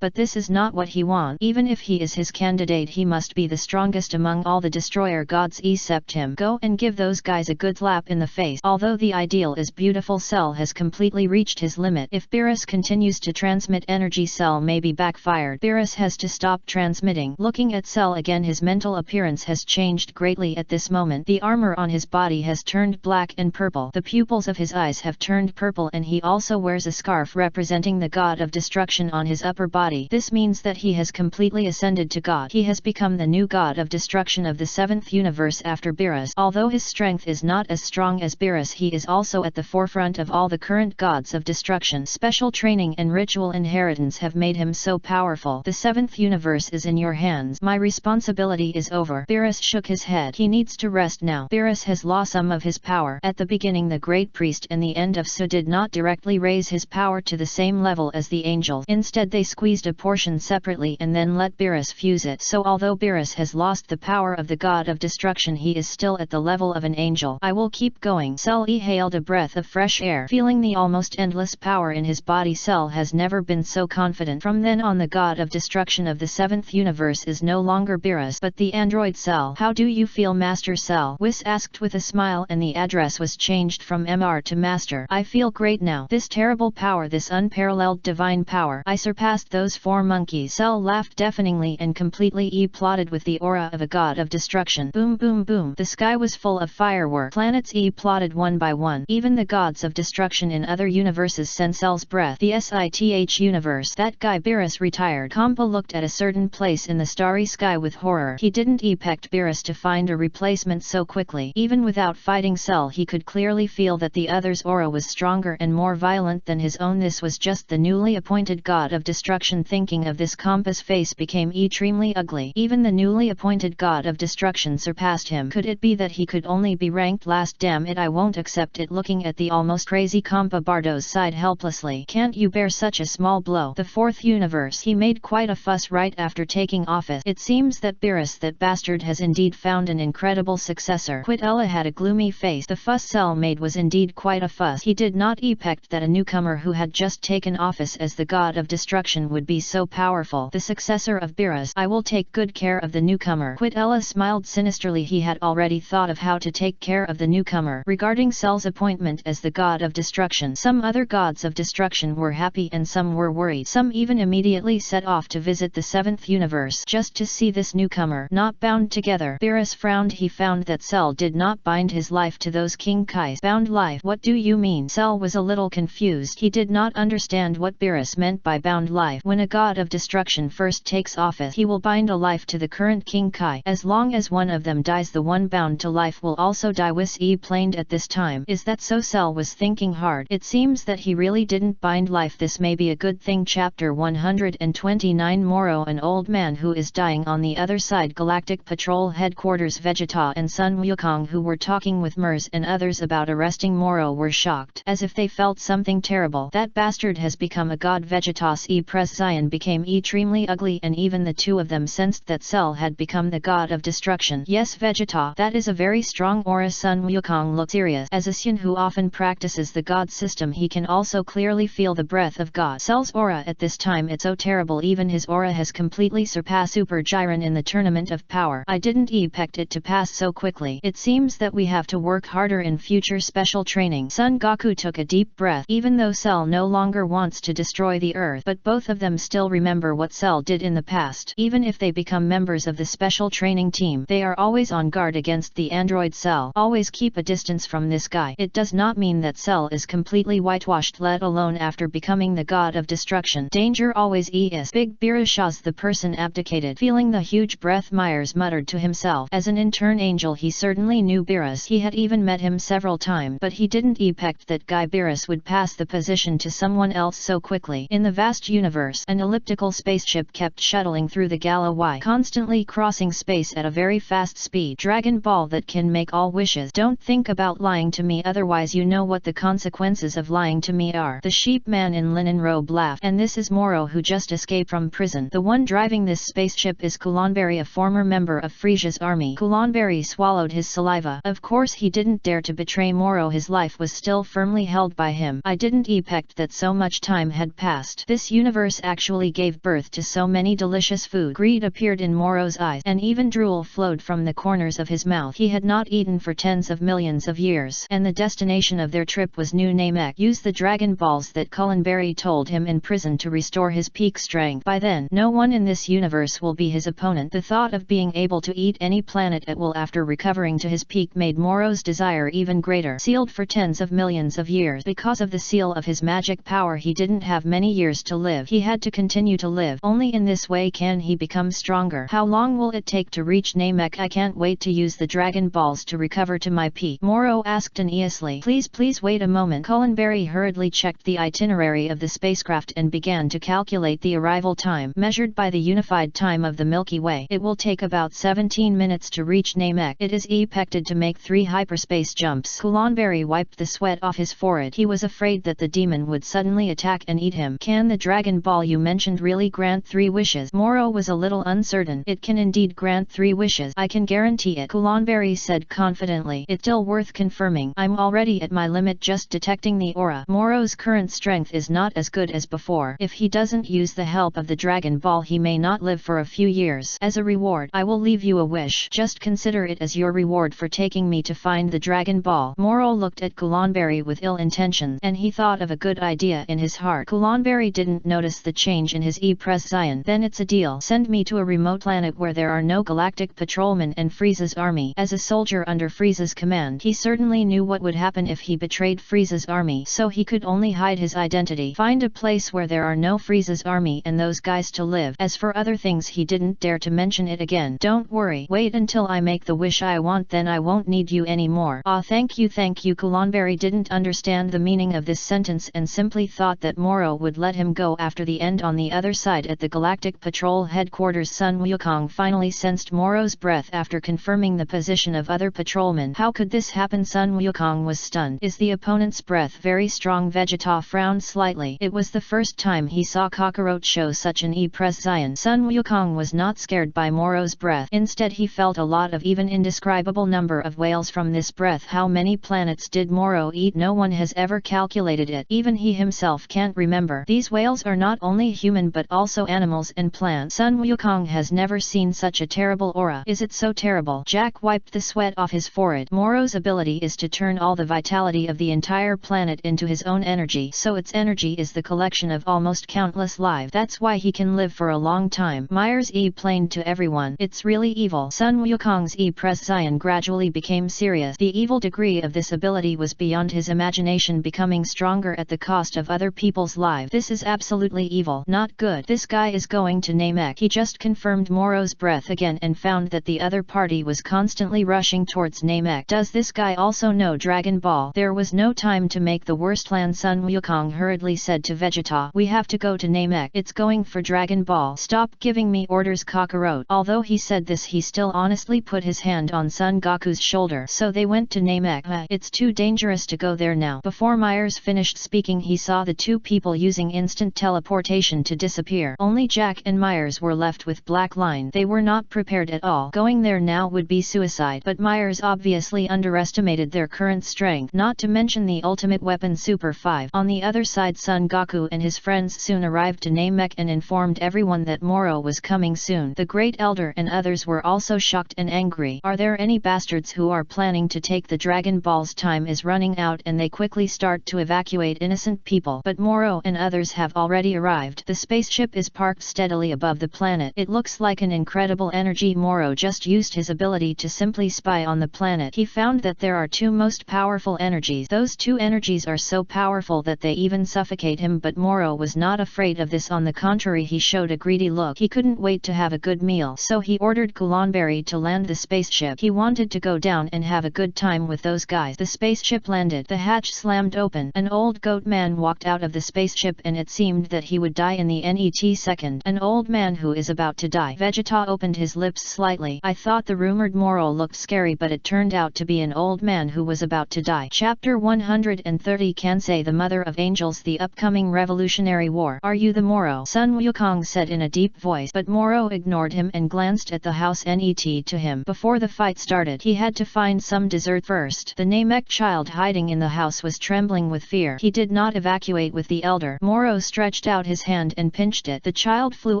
but this is not what he wants. Even if he is his candidate, he must be the strongest among all the destroyer gods except him. Go and give those guys a good slap in the face. Although the ideal is beautiful, Cell has completely reached his limit. If Beerus continues to transmit energy, Cell may be backfired. Beerus has to stop transmitting. Looking at Cell again, his mental appearance has changed greatly at this moment. The armor on his body has turned black and purple. The pupils of his eyes have turned purple, and he also wears a scarf representing the God of Destruction on his upper body. This means that he has completely ascended to God. He has become the new God of Destruction of the 7th universe after Beerus. Although his strength is not as strong as Beerus, he is also at the forefront of all the current gods of destruction. Special training and ritual inheritance have made him so powerful. The 7th universe is in your hands. My responsibility is over. Beerus shook his head. He needs to rest now. Beerus has lost some of his power. At the beginning, the great priest and the end of Su did not directly raise his power to the same level as the angels. Instead, they squeezed a portion separately and then let Beerus fuse it. So although Beerus has lost the power power of the god of destruction, he is still at the level of an angel. I will keep going. Cell exhaled a breath of fresh air, feeling the almost endless power in his body. Cell has never been so confident. From then on, the god of destruction of the 7th universe is no longer Beerus, but the android Cell. How do you feel, Master Cell? Whis asked with a smile, and the address was changed from Mr. to Master. I feel great now. This terrible power, this unparalleled divine power. I surpassed those 4 monkeys. Cell laughed deafeningly and completely plotted with the aura of a god of destruction. Boom boom boom. The sky was full of fireworks. Planets plotted one by one. Even the gods of destruction in other universes sense Cell's breath. The SITH universe. That guy Beerus retired. Compa looked at a certain place in the starry sky with horror. He didn't expect Beerus to find a replacement so quickly. Even without fighting Cell, he could clearly feel that the other's aura was stronger and more violent than his own. This was just the newly appointed god of destruction. Thinking of this, Compa's face became extremely ugly. Even the newly appointed god of destruction surpassed him. Could it be that he could only be ranked last? Damn it, I won't accept it. Looking at the almost crazy Compa, Bardos sighed helplessly. Can't you bear such a small blow? The 4th universe. He made quite a fuss right after taking office. It seems that Beerus, that bastard, has indeed found an incredible successor. Quitella had a gloomy face. The fuss Cell made was indeed quite a fuss. He did not expect that a newcomer who had just taken office as the god of destruction would be so powerful. The successor of Beerus. I will take good care of the newcomer. Quitella smiled sinisterly. He had already thought of how to take care of the newcomer. Regarding Cell's appointment as the god of destruction, some other gods of destruction were happy and some were worried. Some even immediately set off to visit the 7th universe just to see this newcomer. Not bound together. Beerus frowned. He found that Cell did not bind his life to those King Kai's. Bound life? What do you mean? Cell was a little confused. He did not understand what Beerus meant by bound life. When a god of destruction first takes office, he will bind a life to the current King Kai. As long as one of them dies, the one bound to life will also die. Whis explained at this time. Is that so? Cell was thinking hard. It seems that he really didn't bind life. This may be a good thing. Chapter 129. Moro, an old man who is dying. On the other side, Galactic Patrol Headquarters. Vegeta and Sun Wukong, who were talking with Mers and others about arresting Moro, were shocked, as if they felt something terrible. That bastard has become a god. Vegeta's Zion became extremely ugly, and even the two of them sensed that Cell had become the god of destruction. Yes, Vegeta, that is a very strong aura. Sun Wukong looked serious. As a Sun who often practices the god system, he can also clearly feel the breath of God. Cell's aura at this time, it's so terrible. Even his aura has completely surpassed Super Jiren in the tournament of power. I didn't expect it to pass so quickly. It seems that we have to work harder in future special training. Son Goku took a deep breath. Even though Cell no longer wants to destroy the earth, but both of them still remember what Cell did in the past. Even if they become members of the special training team, they are always on guard against the android Cell. Always keep a distance from this guy. It does not mean that Cell is completely whitewashed, let alone after becoming the god of destruction. Danger always is big. Beerusha's the person abdicated. Feeling the huge breath, Myers muttered to himself. As an intern angel, he certainly knew Beerus. He had even met him several times, but he didn't expect that guy Beerus would pass the position to someone else so quickly. In the vast universe, an elliptical spaceship kept shuttling through the galaxy, constantly crossing space at a very fast speed. Dragon Ball that can make all wishes. Don't think about lying to me, otherwise you know what the consequences of lying to me are. The sheep man in linen robe laughed. And this is Moro, who just escaped from prison. The one driving this spaceship is Kulanberry, a former member of Frisia's army. Kulanberry swallowed his saliva. Of course he didn't dare to betray Moro. His life was still firmly held by him. I didn't expect that so much time had passed. This universe actually gave birth to so many delicious food. Greed appeared in Moro's eyes, and even drool flowed from the corners of his mouth. He had not eaten for tens of millions of years, and the destination of their trip was New Namek. Use the Dragon Balls that Kulanberry told him in prison to restore his peak strength. By then, no one in this universe will be his opponent. The thought of being able to eat any planet at will after recovering to his peak made Moro's desire even greater. Sealed for tens of millions of years. Because of the seal of his magic power, he didn't have many years to live. He had to continue to live. Only in this way can he become stronger. How long will it take to reach Namek? I can't wait to use the Dragon Balls to recover to my peak. Moro asked uneasily. Please wait a moment. Kulanberry hurriedly checked the itinerary of the spacecraft and began to calculate the arrival time. Measured by the unified time of the Milky Way, it will take about 17 minutes to reach Namek. It is expected to make 3 hyperspace jumps. Kulanberry wiped the sweat off his forehead. He was afraid that the demon would suddenly attack and eat him. Can the Dragon Ball you mentioned really grant 3 wishes? Moro was a little uncertain. It can indeed grant 3 wishes. I can guarantee it, Kulanberry said confidently. It's still worth confirming. I'm already at my limit just detecting the aura. Moro's current strength is not as good as before. If he doesn't use the help of the Dragon Ball, he may not live for a few years. As a reward, I will leave you a wish. Just consider it as your reward for taking me to find the Dragon Ball. Moro looked at Kulanberry with ill intentions, and he thought of a good idea in his heart. Kulanberry didn't notice the change in his Pression. Then it's a deal. Send me to a remote planet where there are no galactic patrolmen and Frieza's army. As a soldier under Frieza's command, he certainly knew what would happen if he betrayed Frieza's army, so he could only hide his identity. Find a place where there are no Frieza's army and those guys to live. As for other things, he didn't dare to mention it again. Don't worry, wait until I make the wish I want, then I won't need you anymore. Ah, thank you. Kulanberry didn't understand the meaning of this sentence and simply thought that Moro would let him go after the end. On the other side at the Galactic Patrol headquarters, Sun Wukong finally sensed Moro's breath after confirming the position of other patrolmen. How could this happen? Sun Wukong was stunned. Is the opponent's breath very strong? Vegeta frowned slightly. It was the first time he saw Kakarot show such an Pression. Sun Wukong was not scared by Moro's breath. Instead, he felt a lot of even indescribable number of whales from this breath. How many planets did Moro eat? No one has ever calculated it. Even he himself can't remember. These whales are not only human but also animals and plants. Sun Wukong has never seen such a terrible aura. Is it so terrible? Jack wiped the sweat off his forehead. Moro's ability is to turn all the vitality of the entire planet into his own energy, so its energy is the collection of almost countless lives. That's why he can live for a long time. Myers explained to everyone. It's really evil. Sun Wukong's Pression gradually became serious. The evil degree of this ability was beyond his imagination, becoming stronger at the cost of other people's lives. This is absolutely evil. Not good. This guy is going to Namek. He just confirmed Moro's breath again and found that the other party was constantly rushing towards Namek. Does this guy also know Dragon Ball? There was no time to make the worst plan. Sun Wukong hurriedly said to Vegeta, we have to go to Namek. It's going for Dragon Ball. Stop giving me orders, Kakarot. Although he said this, he still honestly put his hand on Son Goku's shoulder. So they went to Namek. It's too dangerous to go there now. Before Myers finished speaking, he saw the two people using instant teleportation to disappear. Only Jack and Myers were left with Black Line. They were not prepared at all. Going there now would be suicide, but Myers obviously underestimated their current strength, not to mention the ultimate weapon Super 5. On the other side, Son Goku and his friends soon arrived to Namek and informed everyone that Moro was coming soon. The Great Elder and others were also shocked and angry. Are there any bastards who are planning to take the Dragon Balls? Time is running out and they quickly start to evacuate innocent people. But Moro and others have already arrived. The spaceship is parked steadily above the planet. It looks like an incredible energy. Moro just used his ability to simply spy on the planet. He found that there are two most powerful energies. Those two energies are so powerful that they even suffocate him, but Moro was not afraid of this. On the contrary, he showed a greedy look. He couldn't wait to have a good meal, so he ordered Kulanberry to land the spaceship. He wanted to go down and have a good time with those guys. The spaceship landed. The hatch slammed open. An old goat man walked out of the spaceship and it seemed that he would die in the net second. An old man who is about to die. Vegeta opened his lips slightly. I thought the rumored Moro looked scary, but it turned out to be an old man who was about to die. Chapter 130. Kansei, the Mother of Angels. The upcoming Revolutionary War. Are you the Moro? Sun Wukong said in a deep voice, but Moro ignored him and glanced at the house net to him. Before the fight started, he had to find some dessert first. The Namek child hiding in the house was trembling with fear. He did not evacuate with the elder. Moro stretched out his hand and pinched it. The child flew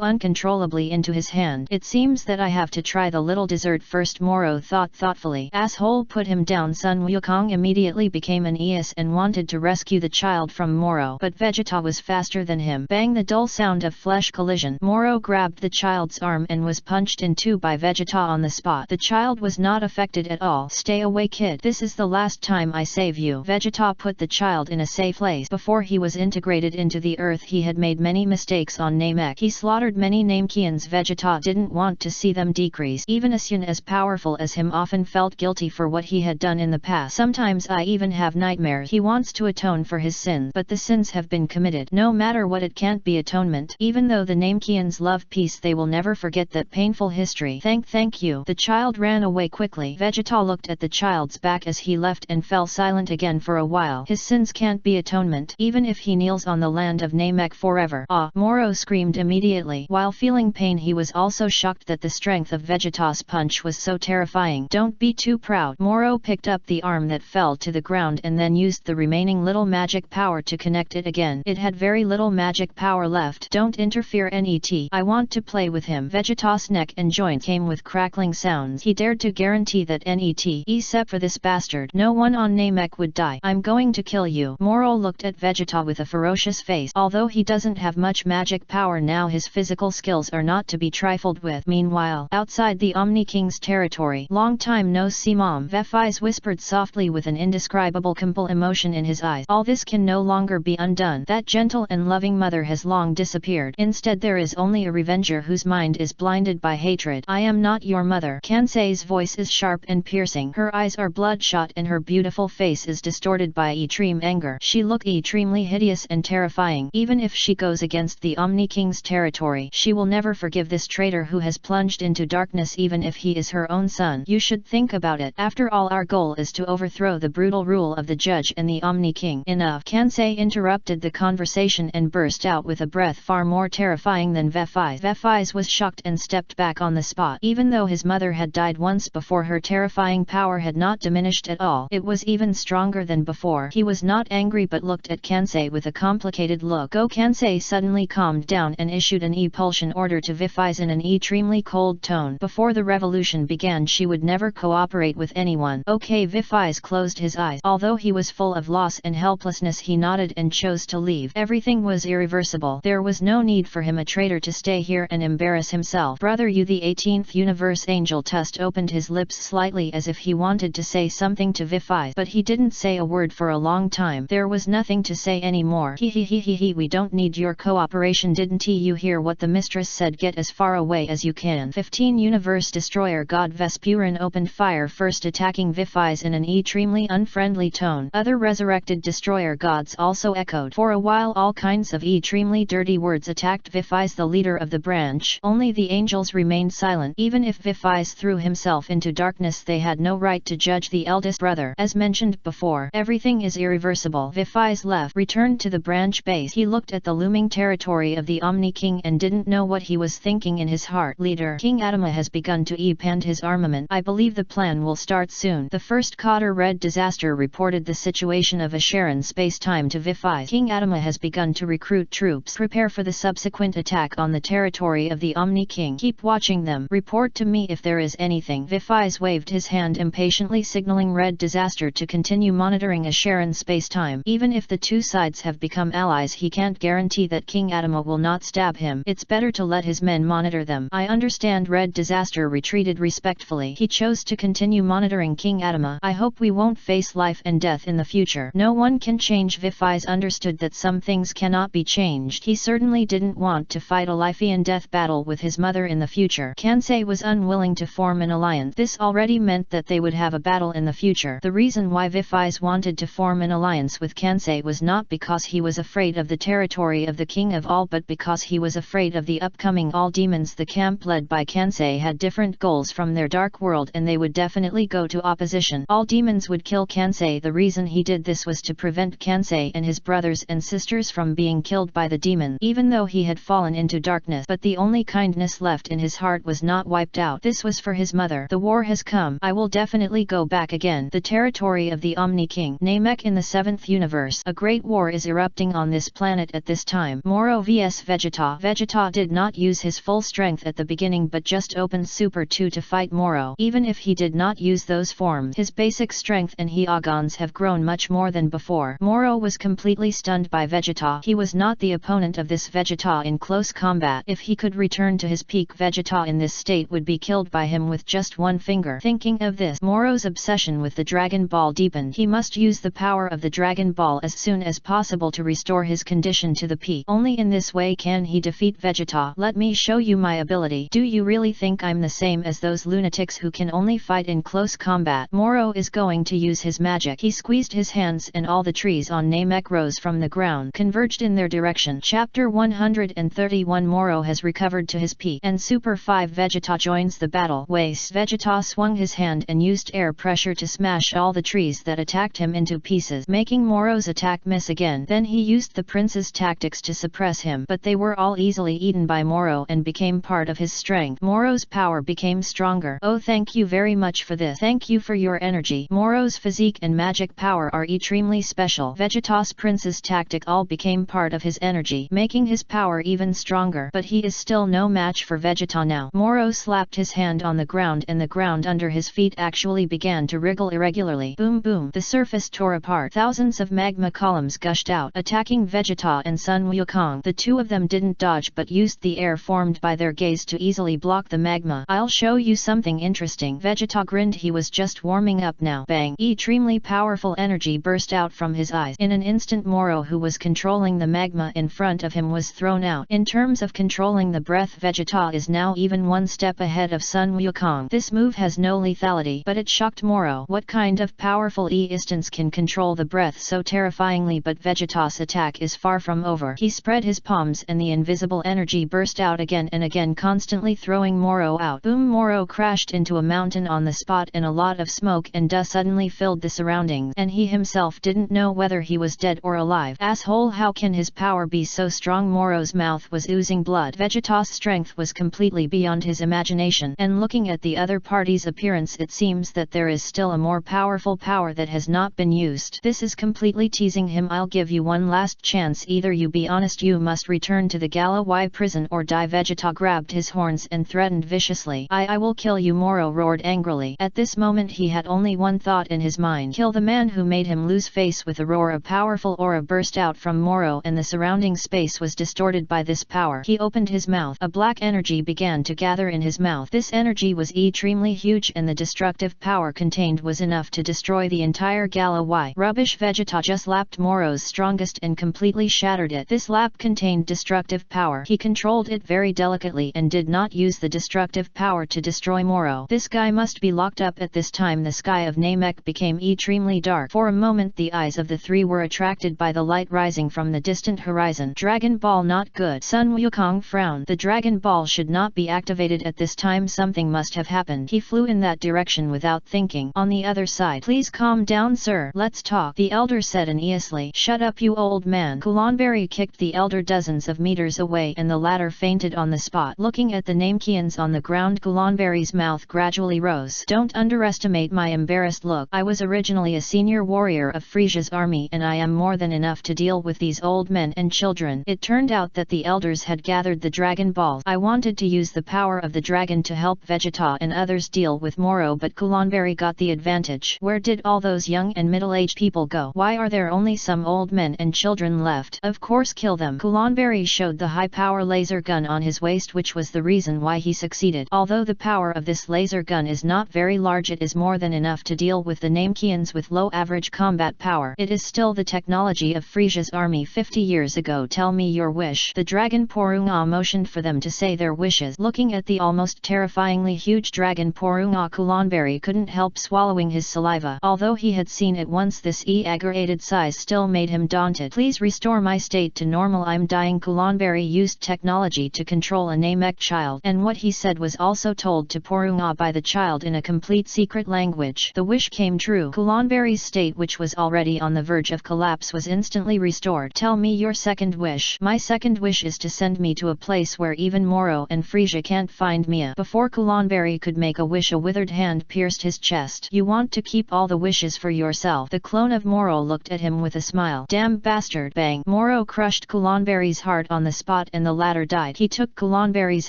uncontrollably into his hand. It seems that I have to try the little dessert first, Moro thought thoughtfully. Asshole, put him down. Sun Wukong immediately became an ES and wanted to rescue the child from Moro, but Vegeta was faster than him. Bang! The dull sound of flesh collision. Moro grabbed the child's arm and was punched in two by Vegeta on the spot. The child was not affected at all. Stay away, kid. This is the last time I save you. Vegeta put the child in a safe place. Before he was integrated into the earth, he had made many mistakes on Namek. He slaughtered many Namekians. Vegeta didn't want to see them decrease. Even a Sun as powerful as him often felt guilty for what he had done in the past. Sometimes I even have nightmares. He wants to atone for his sins, but the sins have been committed. No matter what, it can't be atonement. Even though the Namekians love peace, they will never forget that painful history. Thank you. The child ran away quickly. Vegeta looked at the child's back as he left and fell silent again for a while. His sins can't be atonement, even if he kneels on the land of Namek forever. Ah! Moro screamed immediately. While feeling pain, he was also shocked that the strength strength of Vegeta's punch was so terrifying. Don't be too proud. Moro picked up the arm that fell to the ground and then used the remaining little magic power to connect it again. It had very little magic power left. Don't interfere, Net. I want to play with him. Vegeta's neck and joints came with crackling sounds. He dared to guarantee that Net, except for this bastard, no one on Namek would die. I'm going to kill you. Moro looked at Vegeta with a ferocious face. Although he doesn't have much magic power now, his physical skills are not to be trifled with. Meanwhile, outside the Omni King's territory, long time no see, Mom. Vefis whispered softly with an indescribable compel emotion in his eyes. All this can no longer be undone. That gentle and loving mother has long disappeared. Instead there is only a revenger whose mind is blinded by hatred. I am not your mother. Kansei's voice is sharp and piercing. Her eyes are bloodshot and her beautiful face is distorted by extreme anger. She looked extremely hideous and terrifying. Even if she goes against the Omni King's territory, she will never forgive this traitor who has plunged into darkness, even if he is her own son. You should think about it. After all, our goal is to overthrow the brutal rule of the judge and the Omni King. Enough. Kansei interrupted the conversation and burst out with a breath far more terrifying than Vefis. Vefis was shocked and stepped back on the spot. Even though his mother had died once before, her terrifying power had not diminished at all. It was even stronger than before. He was not angry but looked at Kansei with a complicated look. Go. Kansei suddenly calmed down and issued an expulsion order to Vefis in an extremely cold tone. Before the revolution began she would never cooperate with anyone. Okay. Vefis closed his eyes. Although he was full of loss and helplessness, he nodded and chose to leave. Everything was irreversible. There was no need for him, a traitor, to stay here and embarrass himself. Brother, you, the 18th universe angel Tust opened his lips slightly as if he wanted to say something to Vefis, but he didn't say a word for a long time. There was nothing to say anymore. He, we don't need your cooperation. Didn't you hear what the mistress said? Get as far away as you can. 15 Universe Destroyer God Vespurin opened fire first, attacking Vefis in an extremely unfriendly tone. Other resurrected destroyer gods also echoed. For a while all kinds of extremely dirty words attacked Vefis, the leader of the branch. Only the angels remained silent. Even if Vefis threw himself into darkness, they had no right to judge the eldest brother. As mentioned before, everything is irreversible. Vefis left, returned to the branch base. He looked at the looming territory of the Omni King and didn't know what he was thinking in his heart. Leader, King Adama has begun to expand his armament. I believe the plan will start soon. The first Cotter Red Disaster reported the situation of Asheron space-time to Vefis. King Adama has begun to recruit troops. Prepare for the subsequent attack on the territory of the Omni King. Keep watching them. Report to me if there is anything. Vefis waved his hand impatiently, signaling Red Disaster to continue monitoring Asheron space-time. Even if the two sides have become allies, he can't guarantee that King Adama will not stab him. It's better to let his men monitor them. I understand. Red Disaster retreated respectfully. He chose to continue monitoring King Adama. I hope we won't face life and death in the future. No one can change. Vefis understood that some things cannot be changed. He certainly didn't want to fight a life and death battle with his mother in the future. Kansei was unwilling to form an alliance. This already meant that they would have a battle in the future. The reason why Vefis wanted to form an alliance with Kansei was not because he was afraid of the territory of the King of All, but because he was afraid of the upcoming All Demons. The camp led by Kansei had different goals from their dark world, and they would definitely go to opposition. All Demons would kill Kansei. The reason he did this was to prevent Kansei and his brothers and sisters from being killed by the demon. Even though he had fallen into darkness, but the only kindness left in his heart was not wiped out. This was for his mother. The war has come. I will definitely go back again. The territory of the Omni King. Namek in the 7th universe. A great war is erupting on this planet at this time. Moro vs Vegeta. Vegeta did not use his full strength at the beginning but just opened Super 2 to fight Moro. Even if he did not use those forms, his basic strength and Hyogons have grown much more than before. Moro was completely stunned by Vegeta. He was not the opponent of this Vegeta in close combat. If he could return to his peak, Vegeta in this state would be killed by him with just one finger. Thinking of this, Moro's obsession with the Dragon Ball deepened. He must use the power of the Dragon Ball as soon as possible to restore his condition to the peak. Only in this way can he defeat Vegeta. Let me show you my ability. Do you really think I'm the same as those lunatics who can only fight in close combat? Moro is going to use his magic. He squeezed his hands and all the trees on Namek rose from the ground, converged in their direction. Chapter 131. Moro has recovered to his peak, and Super 5 Vegeta joins the battle. Waste. Vegeta swung his hand and used air pressure to smash all the trees that attacked him into pieces, making Moro's attack miss again. Then he used the prince's tactics to suppress him, but they were all easily eaten by Moro and became part of his strength. Moro's power became stronger. Oh, thank you very much for this. Thank you for your energy. Moro's physique and magic power are extremely special. Vegeta's Prince's tactic all became part of his energy, making his power even stronger. But he is still no match for Vegeta now. Moro slapped his hand on the ground and the ground under his feet actually began to wriggle irregularly. Boom boom. The surface tore apart. Thousands of magma columns gushed out, attacking Vegeta and Sun Wukong. The two of them didn't dodge but used the air formed by their gaze to easily block the magma. I'll show you something interesting. Vegeta grinned. He was just warming up now. Bang! Extremely powerful energy burst out from his eyes. In an instant, Moro, who was controlling the magma in front of him, was thrown out. In terms of controlling the breath, Vegeta is now even one step ahead of Sun Wukong. This move has no lethality, but it shocked Moro. What kind of powerful instance can control the breath so terrifyingly? But Vegeta's attack is far from over. He spread his palms and the invisible energy burst out again and again, constantly throwing Moro out. Boom! Moro crashed into a mountain on the spot, and a lot of smoke and dust suddenly filled the surroundings, and he himself didn't know whether he was dead or alive. Asshole, how can his power be so strong? Moro's mouth was oozing blood. Vegeta's strength was completely beyond his imagination, and looking at the other party's appearance, it seems that there is still a more powerful power that has not been used. This is completely teasing him. I'll give you one last chance. Either you be honest, you must return to the Gala Y prison, or die. Vegeta grabbed his horns and threatened viciously. I will kill you, Moro roared angrily. At this moment he had only one thought in his mind: kill the man who made him lose face. With a roar, a powerful aura burst out from Moro, and the surrounding space was distorted by this power. He opened his mouth. A black energy began to gather in his mouth. This energy was extremely huge, and the destructive power contained was enough to destroy the entire Gala Y. Rubbish! Vegeta just lapped Moro's strongest and completely shattered it. This lap contained destructive power. He controlled it very delicately and did not use the destructive power to destroy Moro. This guy must be locked up. At this time the sky of Namek became extremely dark. For a moment the eyes of the three were attracted by the light rising from the distant horizon. Dragon Ball, not good. Sun Wukong frowned. The Dragon Ball should not be activated at this time. Something must have happened. He flew in that direction without thinking. On the other side, please calm down, sir. Let's talk, the elder said uneasily. Shut up, you old man. Kulanberry kicked the elder dozens of meters away, and the latter fainted on the spot. Looking at the Namekians on the ground, Kulanberry's mouth gradually rose. Don't underestimate my embarrassed look. I was originally a senior warrior of Frisia's army, and I am more than enough to deal with these old men and children. It turned out that the elders had gathered the Dragon Balls. I wanted to use the power of the dragon to help Vegeta and others deal with Moro, but Kulanberry got the advantage. Where did all those young and middle-aged people go? Why are there only some old men and children left? Of course, kill them. Kulanberry showed the high-power laser gun on his waist, which was the reason why he succeeded. Although the power of this laser gun is not very large, it is more than enough to deal with the Namekians with low average combat power. It is still the technology of Frisia's army 50 years ago. Tell me your wish. The dragon Porunga motioned for them to say their wishes. Looking at the almost terrifyingly huge dragon Porunga, Kulanberry couldn't help swallowing his saliva. Although he had seen it once, this exaggerated size still made him daunted. Please restore my state to normal. I'm dying. Kulanberry used technology to control a Namek child, and what he said was also told to Porunga by the child in a complete secret language. The wish came true. Kulanberry's state, which was already on the verge of collapse, was instantly restored. Tell me your second wish. My second wish is to send me to a place where even Moro and Frisia can't find me. Before Kulanberry could make a wish, a withered hand pierced his chest. You want to keep all the wishes for yourself? The clone of Moro looked at him with a smile. Damn bastard! Bang! Moro crushed Kulanberry's heart on the spot, and the latter died. He took Kulanberry's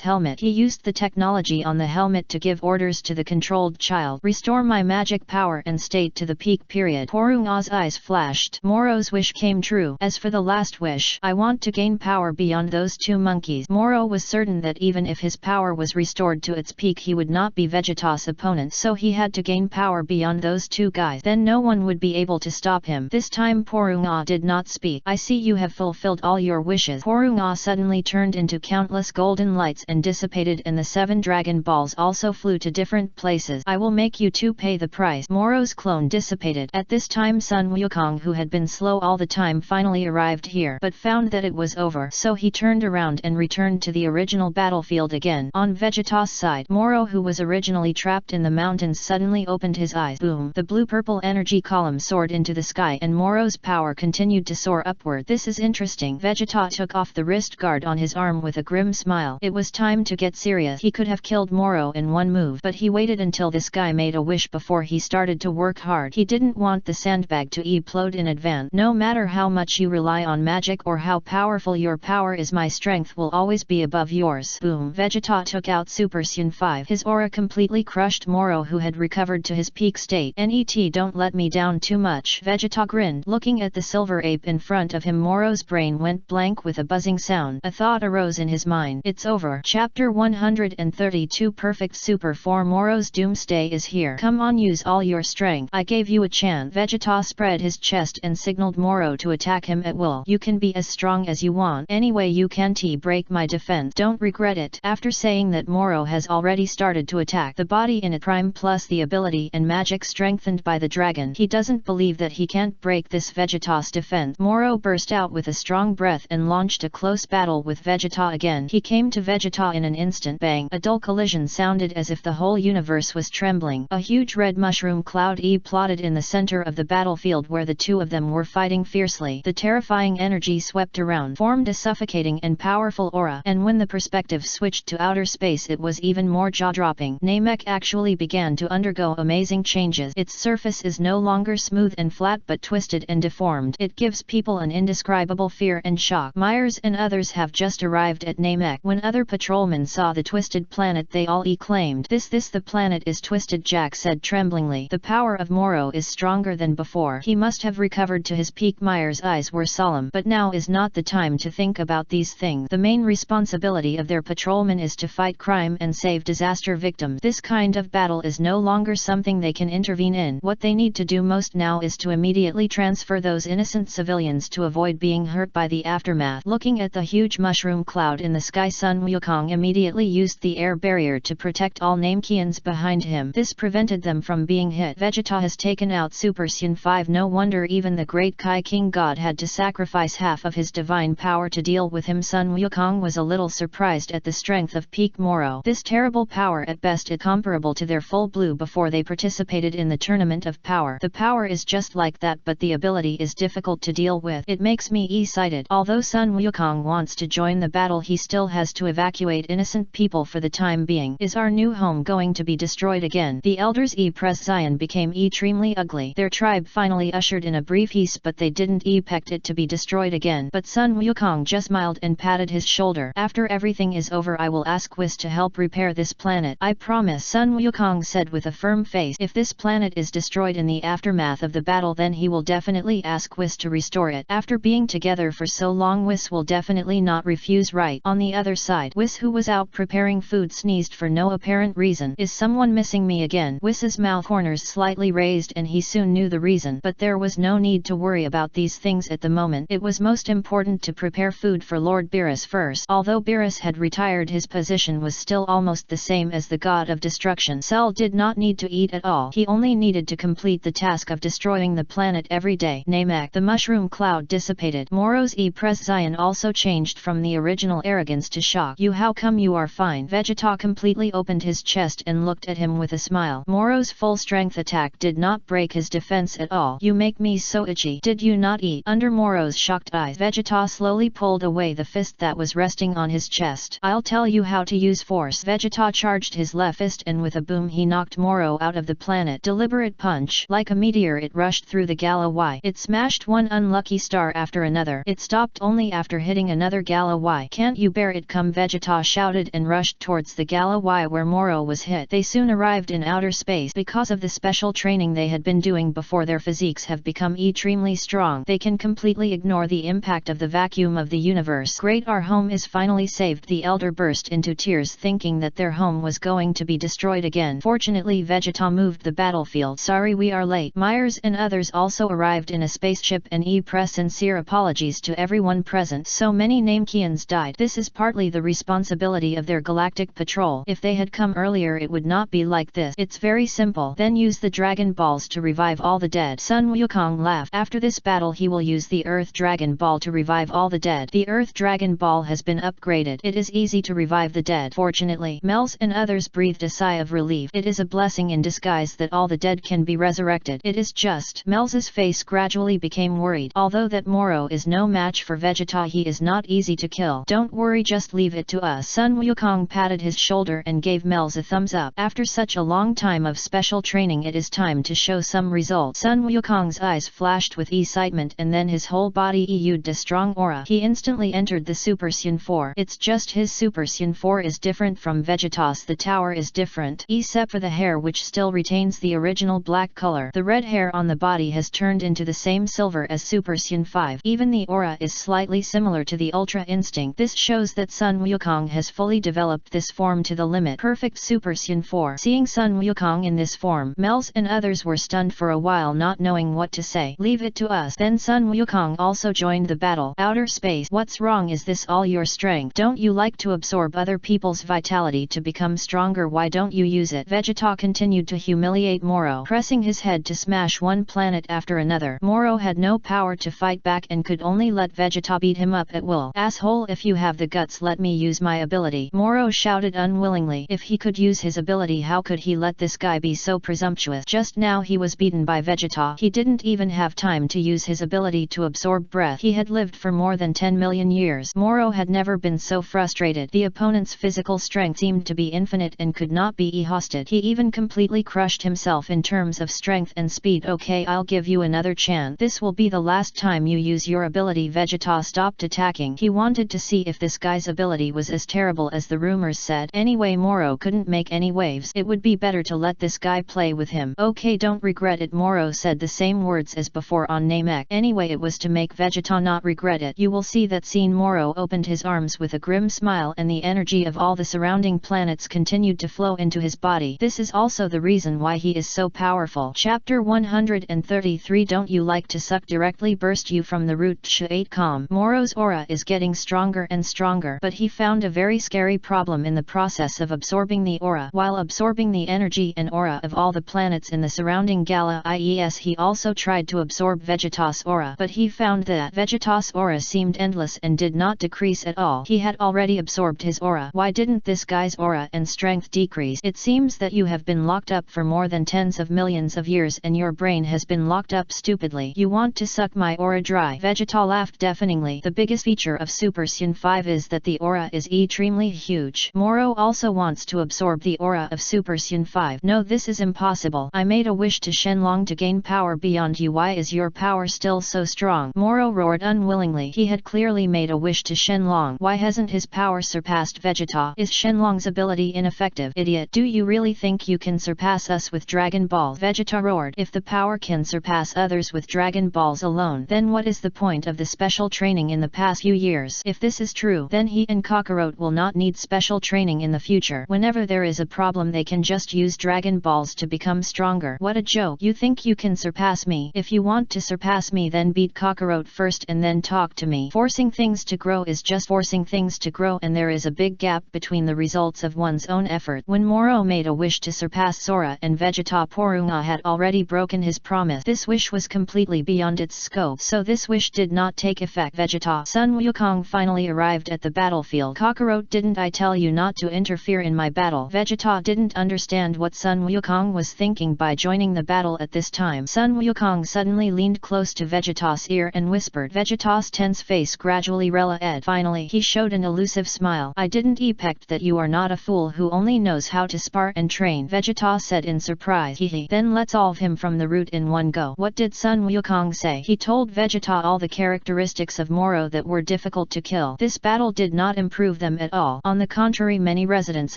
helmet. He used the technology on the helmet to give orders to the controlled child. Restore my magic power and state to the peak period. Porunga's eyes flashed. Moro's wish came true. As for the last wish, I want to gain power beyond those two monkeys. Moro was certain that even if his power was restored to its peak, he would not be Vegeta's opponent, so he had to gain power beyond those two guys. Then no one would be able to stop him. This time Porunga did not speak. I see you have fulfilled all your wishes. Porunga suddenly turned into countless golden lights and dissipated, and the 7 Dragon Balls also flew to different places. I will make you two pay the price. Moro's clone dissipated. At this time Sun Wukong, who had been slow all the time, finally arrived here, but found that it was over, so he turned around and returned to the original battlefield again. On Vegeta's side, Moro, who was originally trapped in the mountains, suddenly opened his eyes. Boom! The blue-purple energy column soared into the sky, and Moro's power continued to soar upward. This is interesting. Vegeta took off the wrist guard on his arm with a grim smile. It was time to get serious. serious. He could have killed Moro in one move, but he waited until this guy made a wish before he started to work hard. He didn't want the sandbag to implode in advance. No matter how much you rely on magic or how powerful your power is, my strength will always be above yours. Boom. Vegeta took out Super Saiyan 5. His aura completely crushed Moro, who had recovered to his peak state. NET, don't let me down too much. Vegeta grinned. Looking at the silver ape in front of him, Moro's brain went blank with a buzzing sound. A thought arose in his mind. It's over. Chapter 132 Perfect Super 4 Moro's doomsday is here. Come on, use all your strength. I gave you a chance. Vegeta spread his chest and signaled Moro to attack him at will. You can be as strong as you want. Anyway, you can't break my defense. Don't regret it. After saying that, Moro has already started to attack. The body in its prime plus the ability and magic strengthened by the dragon. He doesn't believe that he can't break this Vegeta's defense. Moro burst out with a strong breath and launched a close battle with Vegeta again. He came to Vegeta in an instant. Bang! A dull collision sounded as if the whole universe was trembling. A huge red mushroom cloud plotted in the center of the battlefield where the two of them were fighting fiercely. The terrifying energy swept around, formed a suffocating and powerful aura, and when the perspective switched to outer space, it was even more jaw-dropping. Namek actually began to undergo amazing changes. Its surface is no longer smooth and flat but twisted and deformed. It gives people an indescribable fear and shock. Myers and others have just arrived at Namek. When other patrolmen saw the twisted planet, they all exclaimed, This the planet is twisted, Jack said tremblingly. The power of Moro is stronger than before. He must have recovered to his peak. Myers' eyes were solemn. But now is not the time to think about these things. The main responsibility of their patrolmen is to fight crime and save disaster victims. This kind of battle is no longer something they can intervene in. What they need to do most now is to immediately transfer those innocent civilians to avoid being hurt by the aftermath. Looking at the huge mushroom cloud in the sky, Sun Wukong immediately used the air barrier to protect all Namekians behind him. This prevented them from being hit. Vegeta has taken out Super Saiyan 5. No wonder even the great Kai King God had to sacrifice half of his divine power to deal with him. Sun Wukong was a little surprised at the strength of peak Moro. This terrible power, at best incomparable to their full blue before they participated in the tournament of power. The power is just like that, but the ability is difficult to deal with. It makes me excited. Although Sun Wukong wants to join the battle, he still has to evacuate innocent people for the time being. Is our new home going to be destroyed again? The elders Press Zion became extremely ugly. Their tribe finally ushered in a brief peace, but they didn't expect it to be destroyed again. But Sun Wukong just smiled and patted his shoulder. After everything is over, I will ask Whis to help repair this planet. I promise, Sun Wukong said with a firm face. If this planet is destroyed in the aftermath of the battle, then he will definitely ask Whis to restore it. After being together for so long, Whis will definitely not refuse, right? On the other side, Whis, who was out preparing food, sneezed for no apparent reason. Is someone missing me again? Whis's mouth corners slightly raised and he soon knew the reason, but there was no need to worry about these things at the moment. It was most important to prepare food for Lord Beerus first. Although Beerus had retired, his position was still almost the same as the god of destruction. Cell did not need to eat at all. He only needed to complete the task of destroying the planet every day. Namek. The mushroom cloud dissipated. Moro's Press Zion also changed from the original arrogance to shock. You, how come you are fine? Vegeta completely opened his chest and looked at him with a smile. Moro's full strength attack did not break his defense at all. You make me so itchy. Did you not eat? Under Moro's shocked eyes, Vegeta slowly pulled away the fist that was resting on his chest. I'll tell you how to use force. Vegeta charged his left fist and with a boom he knocked Moro out of the planet. Deliberate punch. Like a meteor it rushed through the Gala Y. It smashed one unlucky star after another. It stopped only after hitting another Gala Y. Can't you bear it? Come! Vegeta shouted and rushed towards the Gala Y where Moro was hit. They soon arrived in outer space. Because of the special training they had been doing before, their physiques have become extremely strong. They can completely ignore the impact of the vacuum of the universe. Great, our home is finally saved. The elder burst into tears thinking that their home was going to be destroyed again. Fortunately, Vegeta moved the battlefield. Sorry we are late. Myers and others also arrived in a spaceship and press sincere apologies to everyone present. So many Namekians died. This is partly the responsibility of their galactic patrol. If they had come earlier it would not be like this. It's very simple. Then use the Dragon Balls to revive all the dead. Sun Wukong laughed. After this battle he will use the Earth Dragon Ball to revive all the dead. The Earth Dragon Ball has been upgraded. It is easy to revive the dead. Fortunately, Mels and others breathed a sigh of relief. It is a blessing in disguise that all the dead can be resurrected. It is just. Mels's face gradually became worried. Although that Moro is no match for Vegeta, he is not easy to kill. Don't worry, just leave it to us. Sun Wukong Wukong patted his shoulder and gave Mel's a thumbs up. After such a long time of special training, it is time to show some results. Sun Wukong's eyes flashed with excitement and then his whole body issued a strong aura. He instantly entered the Super Saiyan 4. It's just his Super Saiyan 4 is different from Vegeta's. The tower is different, except for the hair, which still retains the original black color. The red hair on the body has turned into the same silver as Super Saiyan 5. Even the aura is slightly similar to the Ultra Instinct. This shows that Sun Wukong has fully developed this form to the limit. Perfect Super Saiyan 4. Seeing Sun Wukong in this form, Mel's and others were stunned for a while, not knowing what to say. Leave it to us. Then Sun Wukong also joined the battle. Outer space. What's wrong? Is this all your strength? Don't you like to absorb other people's vitality to become stronger? Why don't you use it? Vegeta continued to humiliate Moro, pressing his head to smash one planet after another. Moro had no power to fight back and could only let Vegeta beat him up at will. Asshole, if you have the guts, let me use my ability. Moro shouted unwillingly. If he could use his ability, how could he let this guy be so presumptuous? Just now he was beaten by Vegeta. He didn't even have time to use his ability to absorb breath. He had lived for more than 10 million years. Moro had never been so frustrated. The opponent's physical strength seemed to be infinite and could not be exhausted. He even completely crushed himself in terms of strength and speed. Okay, I'll give you another chance. This will be the last time you use your ability. Vegeta stopped attacking. He wanted to see if this guy's ability was as terrible as the rumors said. Anyway, Moro couldn't make any waves. It would be better to let this guy play with him. Okay, don't regret it. Moro said the same words as before on Namek. Anyway, it was to make Vegeta not regret it. You will see that scene. Moro opened his arms with a grim smile and the energy of all the surrounding planets continued to flow into his body. This is also the reason why he is so powerful. Chapter 133. Don't you like to suck directly burst you from the root? 8 calm. Moro's aura is getting stronger and stronger, but he found a very scary problem in the process of absorbing the aura. While absorbing the energy and aura of all the planets in the surrounding galaxies, he also tried to absorb Vegeta's aura, but he found that Vegeta's aura seemed endless and did not decrease at all. He had already absorbed his aura. Why didn't this guy's aura and strength decrease? It seems that you have been locked up for more than tens of millions of years and your brain has been locked up stupidly. You want to suck my aura dry? Vegeta laughed deafeningly. The biggest feature of Super Saiyan 5 is that the aura is extremely huge. Moro also wants to absorb the aura of Super Saiyan 5. No, this is impossible. I made a wish to Shenlong to gain power beyond you. Why is your power still so strong? Moro roared unwillingly. He had clearly made a wish to Shenlong. Why hasn't his power surpassed Vegeta? Is Shenlong's ability ineffective? Idiot, do you really think you can surpass us with Dragon Ball? Vegeta roared. If the power can surpass others with Dragon Balls alone, then what is the point of the special training in the past few years? If this is true, then he and Kakarot will not need special training in the future. Whenever there is a problem, they can just use Dragon Balls to become stronger. What a joke. You think you can surpass me? If you want to surpass me, then beat Kakarot first and then talk to me. Forcing things to grow is just forcing things to grow, and there is a big gap between the results of one's own effort. When Moro made a wish to surpass Sora and Vegeta, Porunga had already broken his promise. This wish was completely beyond its scope, so this wish did not take effect. Vegeta. Sun Wukong finally arrived at the battlefield. Kakarot, didn't I tell you not to interfere in my battle? Vegeta didn't understand what Sun Wukong was thinking by joining the battle at this time. Sun Wukong suddenly leaned close to Vegeta's ear and whispered. Vegeta's tense face gradually relaxed. Finally, he showed an elusive smile. I didn't expect that. You are not a fool who only knows how to spar and train, Vegeta said in surprise. Hehe. Then let's solve him from the root in one go. What did Sun Wukong say? He told Vegeta all the characteristics of Moro that were difficult to kill. This battle did not improve them at all. On the contrary, many residents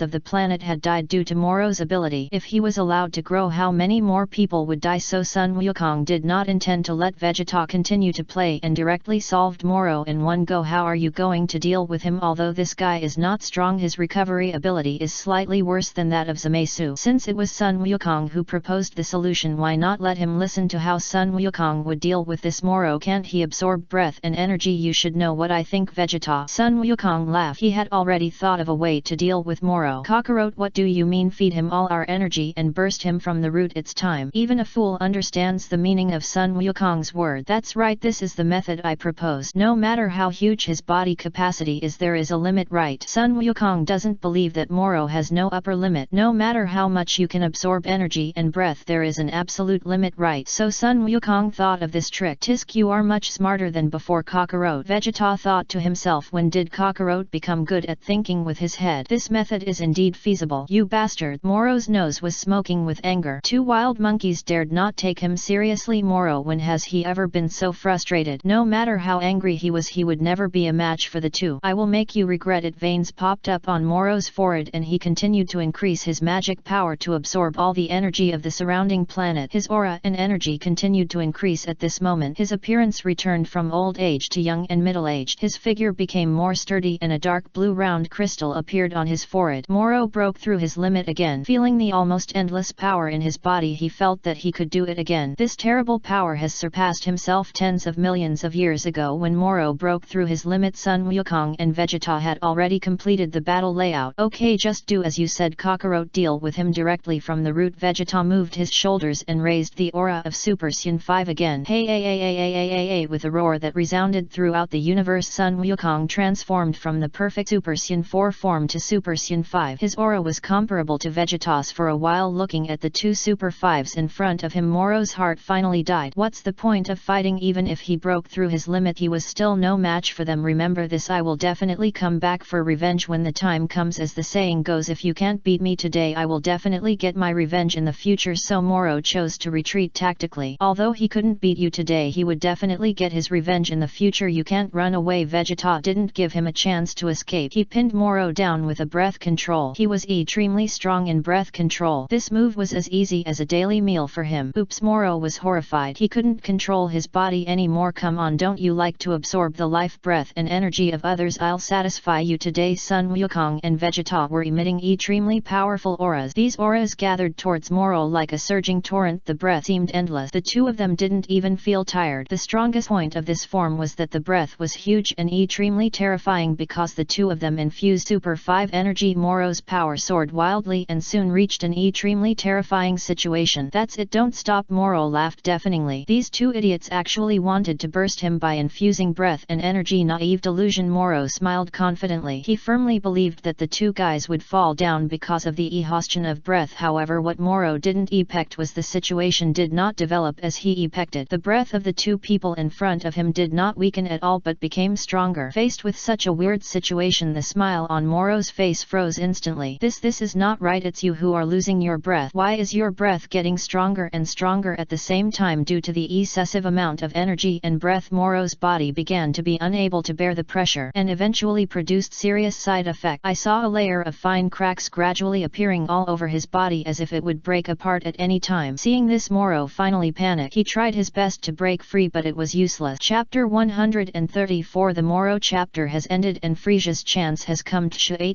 of the planet had died due to Moro's ability. If he was allowed to grow, how many more people would die? So Sun Wukong did not intend to let Vegeta continue to play and directly solved Moro in one go. How are you going to deal with him? Although this guy is not strong, his recovery ability is slightly worse than that of Zamasu. Since it was Sun Wukong who proposed the solution, why not let him listen to how Sun Wukong would deal with this Moro? Can't he absorb breath and energy? You should know what I think, Vegeta. Sun Wukong laughed. He had already thought of a way to deal with Moro. Kakarot, what do you mean? Feed him all our energy and burst him from the root. It's time. Even a fool understands the meaning of Sun Wukong's word. That's right, this is the method I propose. No matter how huge his body capacity is, there is a limit, right? Sun Wukong doesn't believe that Moro has no upper limit. No matter how much you can absorb energy and breath, there is an absolute limit, right? So Sun Wukong thought of this trick. Tisk, you are much smarter than before, Kakarot. Vegeta thought to himself. When did Kakarot become good at thinking? thinking with his head. This method is indeed feasible. You bastard! Moro's nose was smoking with anger. Two wild monkeys dared not take him seriously. Moro, when has he ever been so frustrated? No matter how angry he was, he would never be a match for the two. I will make you regret it. Veins popped up on Moro's forehead and he continued to increase his magic power to absorb all the energy of the surrounding planet. His aura and energy continued to increase at this moment. His appearance returned from old age to young and middle-aged. His figure became more sturdy and a dark blue round crystal appeared on his forehead. Moro broke through his limit again. Feeling the almost endless power in his body, he felt that he could do it again. This terrible power has surpassed himself tens of millions of years ago when Moro broke through his limit. Sun Wukong and Vegeta had already completed the battle layout. Okay, just do as you said, Kakarot. Deal with him directly from the root. Vegeta moved his shoulders and raised the aura of Super Saiyan 5 again. Hey, with a roar that resounded throughout the universe, Sun Wukong transformed from the perfect Super Saiyan 4 form to Super Saiyan 5. His aura was comparable to Vegeta's. For a while, looking at the two Super 5s in front of him, Moro's heart finally died. What's the point of fighting? Even if he broke through his limit, he was still no match for them. Remember this, I will definitely come back for revenge when the time comes. As the saying goes, if you can't beat me today, I will definitely get my revenge in the future. So Moro chose to retreat tactically. Although he couldn't beat you today, he would definitely get his revenge in the future. You can't run away. Vegeta didn't give him a chance to escape. He pinned Moro down with a breath control. He was extremely strong in breath control. This move was as easy as a daily meal for him. Oops! Moro was horrified. He couldn't control his body anymore. Come on, don't you like to absorb the life breath and energy of others? I'll satisfy you today. Sun Wukong and Vegeta were emitting extremely powerful auras. These auras gathered towards Moro like a surging torrent. The breath seemed endless. The two of them didn't even feel tired. The strongest point of this form was that the breath was huge and extremely terrifying because the two of them infused Super 5 energy. Moro's power soared wildly and soon reached an extremely terrifying situation. That's it, don't stop! Moro laughed deafeningly. These two idiots actually wanted to burst him by infusing breath and energy. Naive delusion. Moro smiled confidently. He firmly believed that the two guys would fall down because of the exhaustion of breath. However, what Moro didn't expect was the situation did not develop as he expected. The breath of the two people in front of him did not weaken at all but became stronger. Faced with such a weird situation, the smile on Moro's face froze instantly. This is not right. It's you who are losing your breath. Why is your breath getting stronger and stronger at the same time? Due to the excessive amount of energy and breath, Moro's body began to be unable to bear the pressure and eventually produced serious side effects. I saw a layer of fine cracks gradually appearing all over his body as if it would break apart at any time. Seeing this, Moro finally panicked. He tried his best to break free, but it was useless. Chapter 134. The Moro chapter has ended and Frisia's chance has come.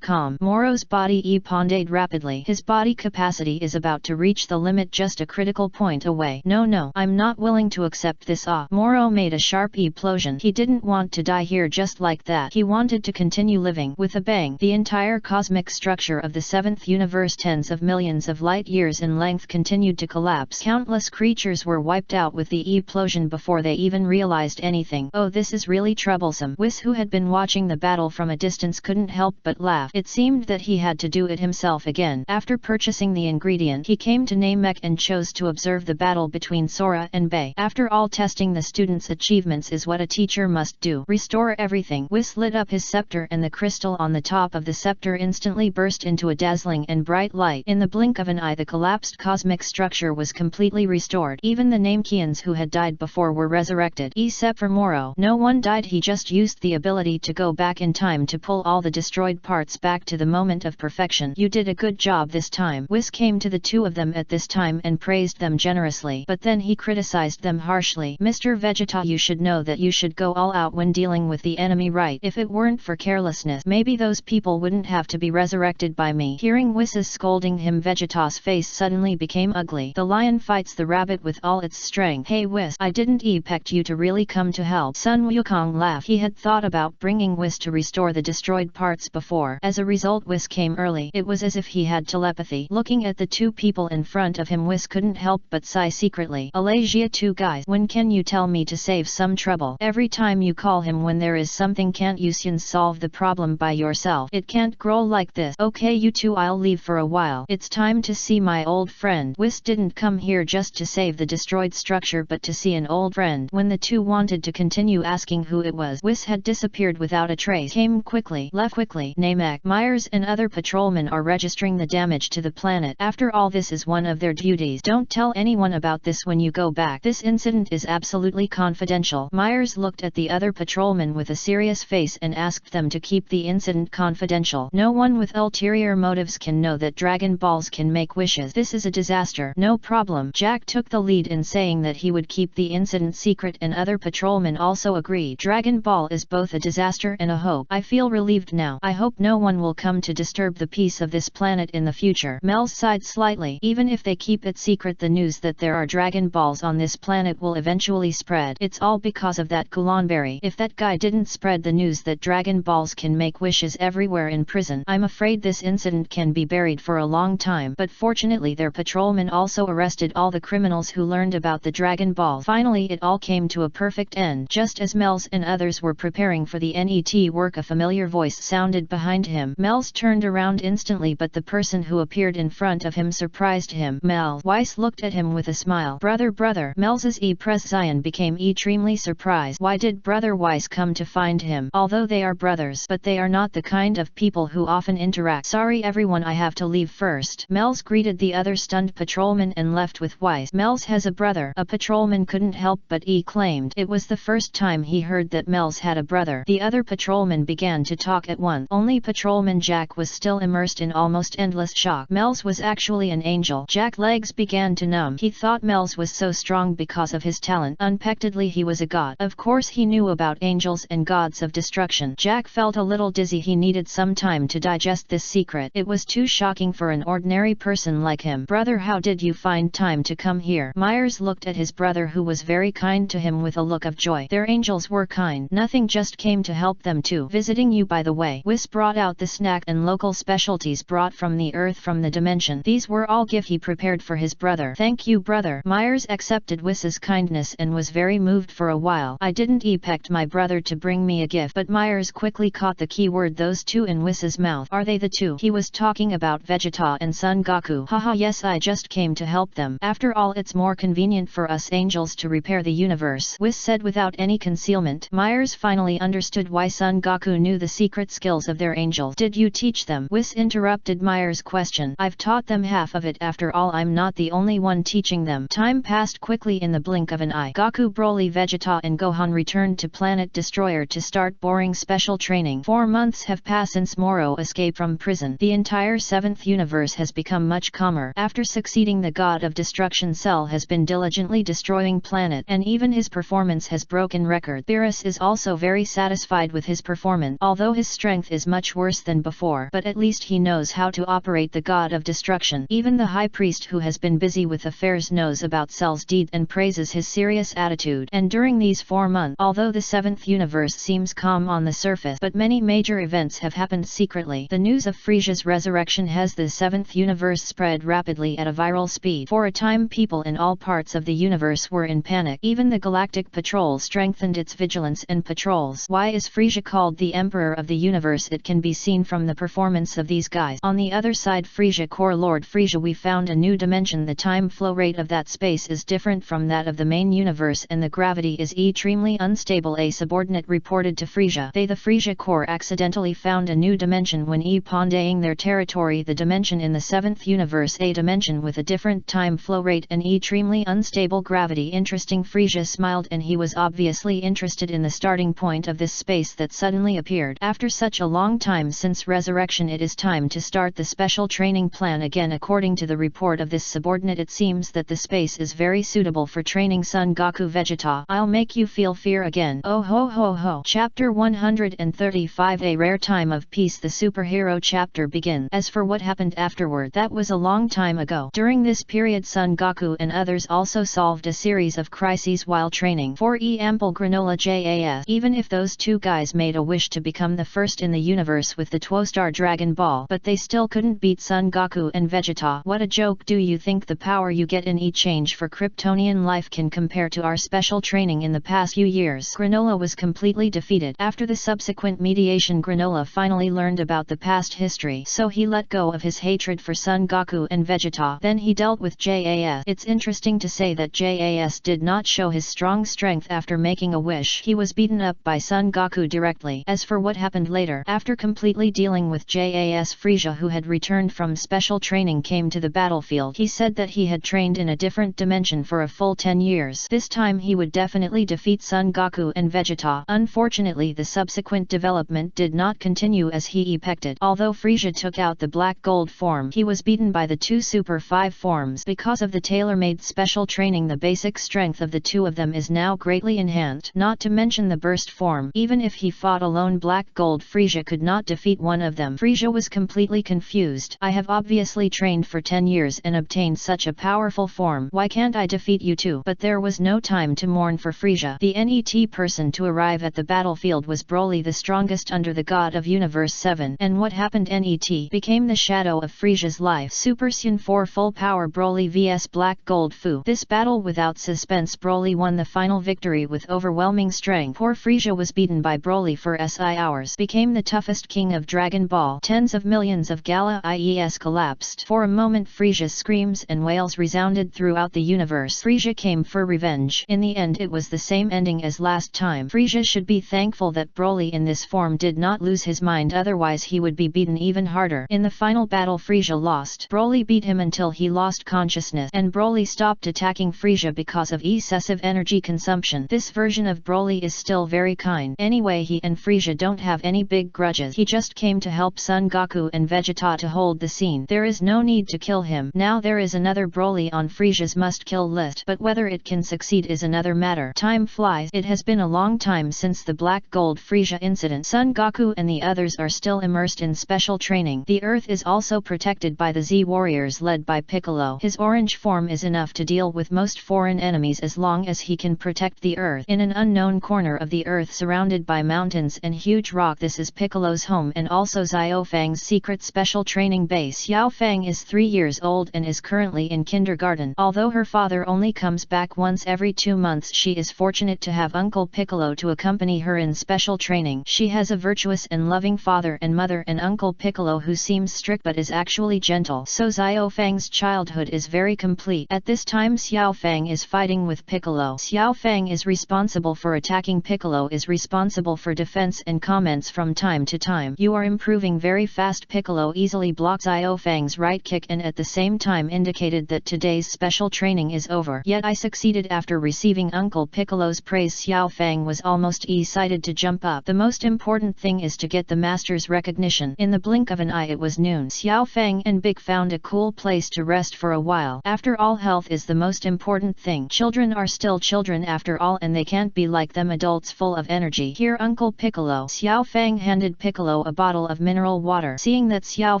Calm. Moro's body responded rapidly. His body capacity is about to reach the limit, just a critical point away. No, I'm not willing to accept this. Moro made a sharp explosion. He didn't want to die here just like that. He wanted to continue living. With a bang, the entire cosmic structure of the seventh universe, tens of millions of light years in length, continued to collapse. Countless creatures were wiped out with the explosion before they even realized anything. Oh, this is really troublesome. Whis, who had been watching the battle from a distance, couldn't help but laugh. It seemed that he had to do it himself again. After purchasing the ingredient, he came to Namek and chose to observe the battle between Sora and Bei. After all, testing the students' achievements is what a teacher must do. Restore everything. Whis lit up his scepter and the crystal on the top of the scepter instantly burst into a dazzling and bright light. In the blink of an eye, the collapsed cosmic structure was completely restored. Even the Namekians who had died before were resurrected. Except for Moro. No one died. He just used the ability to go back in time to pull all the destroyed parts back to the moment of perfection. You did a good job this time. Whis came to the two of them at this time and praised them generously, but then he criticized them harshly. Mr. Vegeta, you should know that you should go all out when dealing with the enemy, right? If it weren't for carelessness, maybe those people wouldn't have to be resurrected by me. Hearing Whis scolding him, Vegeta's face suddenly became ugly. The lion fights the rabbit with all its strength. Hey Whis, I didn't expect you to really come to help. Sun Wukong laughed. He had thought about bringing Whis to restore the destroyed parts before. As a result, Whis came early. It was as if he had telepathy. Looking at the two people in front of him, Whis couldn't help but sigh secretly. Alasia, two guys, when can you tell me to save some trouble? Every time you call him when there is something, can't you solve the problem by yourself? It can't grow like this. Okay, you two, I'll leave for a while. It's time to see my old friend. Whis didn't come here just to save the destroyed structure but to see an old friend. When the two wanted to continue asking who it was, Whis had disappeared without a trace. Came quickly, left quickly. Namek. Myers and other patrolmen are registering the damage to the planet. After all, this is one of their duties. Don't tell anyone about this when you go back. This incident is absolutely confidential. Myers looked at the other patrolmen with a serious face and asked them to keep the incident confidential. No one with ulterior motives can know that Dragon Balls can make wishes. This is a disaster. No problem. Jack took the lead in saying that he would keep the incident secret, and other patrolmen also agreed. Dragon Ball is both a disaster and a hope. I feel relieved now. I hope no one will come to disturb the peace of this planet in the future. Mel's sighed slightly. Even if they keep it secret, the news that there are Dragon Balls on this planet will eventually spread. It's all because of that Gulonberry. If that guy didn't spread the news that Dragon Balls can make wishes everywhere in prison, I'm afraid this incident can be buried for a long time. But fortunately their patrolmen also arrested all the criminals who learned about the Dragon Ball. Finally it all came to a perfect end. Just as Mel's and others were preparing for the NET work, a familiar voice sounded behind him. Mel's turned around instantly, but the person who appeared in front of him surprised him. Mel. Weiss looked at him with a smile. Brother. Mel's Pres Zion became extremely surprised. Why did Brother Weiss come to find him? Although they are brothers, but they are not the kind of people who often interact. Sorry everyone, I have to leave first. Mel's greeted the other stunned patrolman and left with Weiss. Mel's has a brother. A patrolman couldn't help but claimed it was the first time he heard that Mel's had a brother. The other patrolman began to talk at once. Only patrolman Jack was still immersed in almost endless shock. Mel's was actually an angel. Jack's legs began to numb. He thought Mel's was so strong because of his talent. Unpectedly he was a god. Of course he knew about angels and gods of destruction. Jack felt a little dizzy. He needed some time to digest this secret. It was too shocking for an ordinary person like him. Brother, how did you find time to come here? Myers looked at his brother, who was very kind to him, with a look of joy. Their angels were kind. Nothing, just came to help them too. Visiting you, by the way. Whis brought out the snack and local specialties brought from the earth, from the dimension. These were all gift he prepared for his brother. Thank you, brother. Myers accepted Wiss's kindness and was very moved for a while. I didn't expect my brother to bring me a gift, but Myers quickly caught the key word, those two, in Wiss's mouth. Are they the two? He was talking about Vegeta and Son Goku. Haha, yes, I just came to help them. After all, it's more convenient for us angels to repair the universe, Whis said without any concealment. Myers finally understood why Son Goku knew the secret skills of their angel. Did you teach them? Whis interrupted Myers' question. I've taught them half of it. After all, I'm not the only one teaching them. Time passed quickly in the blink of an eye. Goku, Broly, Vegeta and Gohan returned to Planet Destroyer to start boring special training. 4 months have passed since Moro escaped from prison. The entire 7th universe has become much calmer. After succeeding the god of destruction, Cell has been diligently destroying planet, and even his performance has broken record. Beerus is also very satisfied with his performance, although his strength is much worse than before, but at least he knows how to operate the god of destruction. Even the high priest, who has been busy with affairs, knows about Cell's deed and praises his serious attitude. And during these 4 months, although the 7th universe seems calm on the surface, but many major events have happened secretly. The news of Frisia's resurrection has the 7th universe spread rapidly at a viral speed. For a time, people in all parts of the universe were in panic. Even the Galactic Patrol strengthened its vigilance and patrols. Why is Frisia called the Emperor of the Universe? It can be seen from the performance of these guys. On the other side, Frisia Core Lord Frisia, we found a new dimension. The time flow rate of that space is different from that of the main universe, and the gravity is extremely unstable. A subordinate reported to Frisia. They, the Frisia Core, accidentally found a new dimension when pondering their territory. The dimension in the 7th universe, a dimension with a different time flow rate and extremely unstable gravity. Interesting. Frisia smiled, and he was obviously interested in the starting point of this space that suddenly appeared. After such a long time since resurrection, it is time to start the special training plan again. According to the report of this subordinate, it seems that the space is very suitable for training Son Goku. Vegeta, I'll make you feel fear again. Oh ho ho ho. Chapter 135. A rare time of peace. The superhero chapter begins. As for what happened afterward, that was a long time ago. During this period, Son Goku and others also solved a series of crises while training. For example, Granola JAS. Even if those two guys made a wish to become the first in the universe with the 2-star Dragon Ball, but they still couldn't beat Son Goku and Vegeta. What a joke. Do you think the power you get in exchange for Kryptonian life can compare to our special training in the past few years? Granola was completely defeated. After the subsequent mediation, Granola finally learned about the past history, so he let go of his hatred for Son Goku and Vegeta. Then he dealt with JAS. It's interesting to say that JAS did not show his strong strength after making a wish. He was beaten up by Son Goku directly. As for what happened later, later, after completely dealing with Jas Frisia, who had returned from special training, came to the battlefield. He said that he had trained in a different dimension for a full 10 years. This time he would definitely defeat Son Goku and Vegeta. Unfortunately, the subsequent development did not continue as he expected. Although Frisia took out the black gold form, he was beaten by the two Super 5 forms. Because of the tailor-made special training, the basic strength of the two of them is now greatly enhanced. Not to mention the burst form. Even if he fought alone, black gold Frisia could not defeat one of them. Frisia was completely confused. I have obviously trained for 10 years and obtained such a powerful form. Why can't I defeat you too? But there was no time to mourn for Frisia. The NET person to arrive at the battlefield was Broly, the strongest under the God of Universe 7. And what happened? NET became the shadow of Frisia's life. Super Saiyan 4 full power Broly vs Black Gold Fu. This battle without suspense, Broly won the final victory with overwhelming strength. Poor Frisia was beaten by Broly for SI hours. Became the toughest king of Dragon Ball. Tens of millions of Gala IES collapsed. For a moment, Frisia's screams and wails resounded throughout the universe. Frisia came for revenge. In the end, it was the same ending as last time. Frisia should be thankful that Broly in this form did not lose his mind, otherwise he would be beaten even harder. In the final battle, Frisia lost. Broly beat him until he lost consciousness, and Broly stopped attacking Frisia because of excessive energy consumption. This version of Broly is still very kind. Anyway, he and Frisia don't have any big grudges. He just came to help Son Goku and Vegeta to hold the scene. There is no need to kill him. Now there is another Broly on Frisia's must-kill list, but whether it can succeed is another matter. Time flies. It has been a long time since the Black Gold Frisia incident. Son Goku and the others are still immersed in special training. The Earth is also protected by the Z warriors led by Piccolo. His orange form is enough to deal with most foreign enemies as long as he can protect the Earth. In an unknown corner of the Earth surrounded by mountains and huge rock, this is Piccolo's home and also Xiao Fang's secret special training base. Xiao Fang is 3 years old and is currently in kindergarten. Although her father only comes back once every 2 months, she is fortunate to have Uncle Piccolo to accompany her in special training. She has a virtuous and loving father and mother, and Uncle Piccolo who seems strict but is actually gentle. So Xiao Fang's childhood is very complete. At this time, Xiao Fang is fighting with Piccolo. Xiao Fang is responsible for attacking. Piccolo is responsible for defense and comments from time to time. You are improving very fast. Piccolo easily blocked Xiao Fang's right kick and at the same time indicated that today's special training is over. Yet I succeeded. After receiving Uncle Piccolo's praise, Xiao Fang was almost excited to jump up. The most important thing is to get the master's recognition. In the blink of an eye it was noon. Xiao Fang and Big found a cool place to rest for a while. After all, health is the most important thing. Children are still children after all, and they can't be like them adults full of energy. Here, Uncle Piccolo. Xiao Fang handed Piccolo a bottle of mineral water. Seeing that Xiao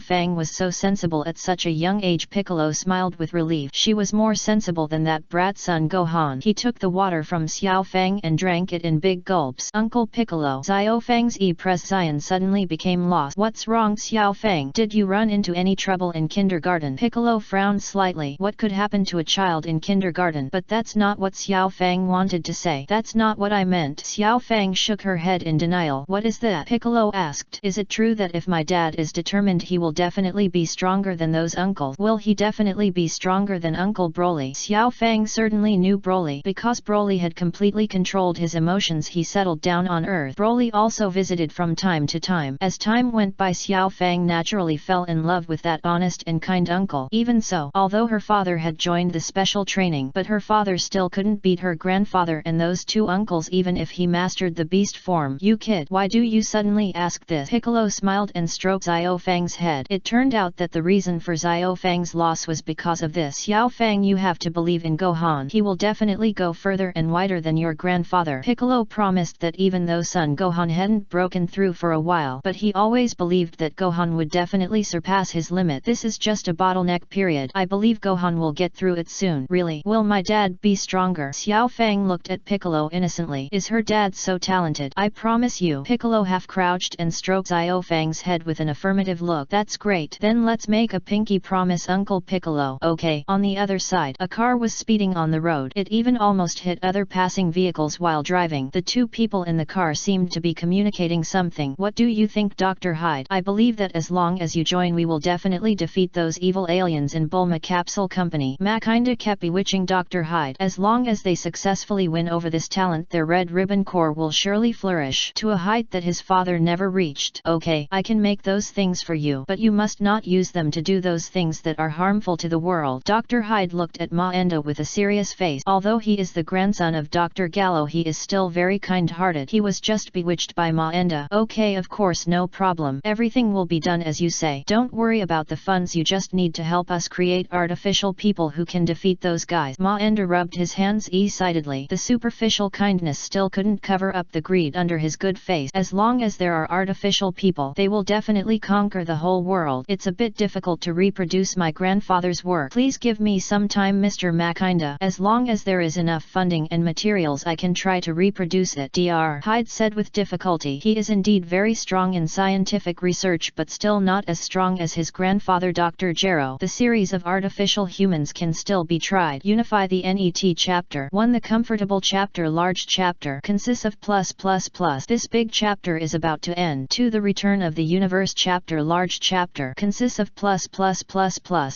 Fang was so sensible at such a young age, Piccolo smiled with relief. She was more sensible than that brat Son Gohan. He took the water from Xiao Fang and drank it in big gulps. Uncle Piccolo. Xiao Fang's presence suddenly became lost. What's wrong, Xiao Fang? Did you run into any trouble in kindergarten? Piccolo frowned slightly. What could happen to a child in kindergarten? But that's not what Xiao Fang wanted to say. That's not what I meant. Xiao Fang shook her head in denial. What is that? Piccolo asked. Is it true that if my dad is determined, he will definitely be stronger than those uncles? Will he definitely be stronger than Uncle Broly? Xiao Fang certainly knew Broly. Because Broly had completely controlled his emotions, he settled down on Earth. Broly also visited from time to time. As time went by, Xiao Fang naturally fell in love with that honest and kind uncle. Even so, although her father had joined the special training, but her father still couldn't beat her grandfather and those two uncles even if he mastered the beast form. You kid, why do you suddenly ask this? Piccolo smiled and stroked Xiao Fang's head. It turned out that the reason for Xiao Fang's loss was because of this. Xiao Fang, you have to believe in Gohan. He will definitely go further and wider than your grandfather. Piccolo promised that even though Son Gohan hadn't broken through for a while, but he always believed that Gohan would definitely surpass his limit. This is just a bottleneck period. I believe Gohan will get through it soon. Really? Will my dad be stronger? Xiao Fang looked at Piccolo innocently. Is her dad so talented? I promise you. Piccolo half crouched and stroked Xiao Fang's head with an affirmative look. That's great. Then let's make a pinky promise, Uncle Piccolo. Okay. On the other side, a car was speeding on the road. It even almost hit other passing vehicles while driving. The two people in the car seemed to be communicating something. What do you think, Dr. Hyde? I believe that as long as you join, we will definitely defeat those evil aliens in Bulma Capsule Company. Ma kinda kept bewitching Dr. Hyde. As long as they successfully win over this talent, their Red Ribbon Corps will surely flourish to a height that his father never reached. Okay, I can make those things for you, but you must not use them to do those things that are harmful to the world. Dr. Hyde looked at Ma Enda with a serious face. Although he is the grandson of Dr. Gallo, he is still very kind-hearted. He was just bewitched by Ma Enda. Okay, of course, no problem. Everything will be done as you say. Don't worry about the funds, you just need to help us create artificial people who can defeat those guys. Ma Enda rubbed his hands excitedly. The superficial kindness still couldn't cover up the greed under his good face. As long as there are artificial people, they will definitely conquer the whole world. It's a bit difficult to reproduce my grandfather's work. Please give me some time, Mr. Makinda. As long as there is enough funding and materials, I can try to reproduce it. Dr. Hyde said with difficulty. He is indeed very strong in scientific research, but still not as strong as his grandfather Dr. Gero. The series of artificial humans can still be tried. Unify the NET chapter 1. The comfortable chapter large chapter consists of plus. This big chapter is about to end. 2. The return of the universe chapter large chapter consists of plus.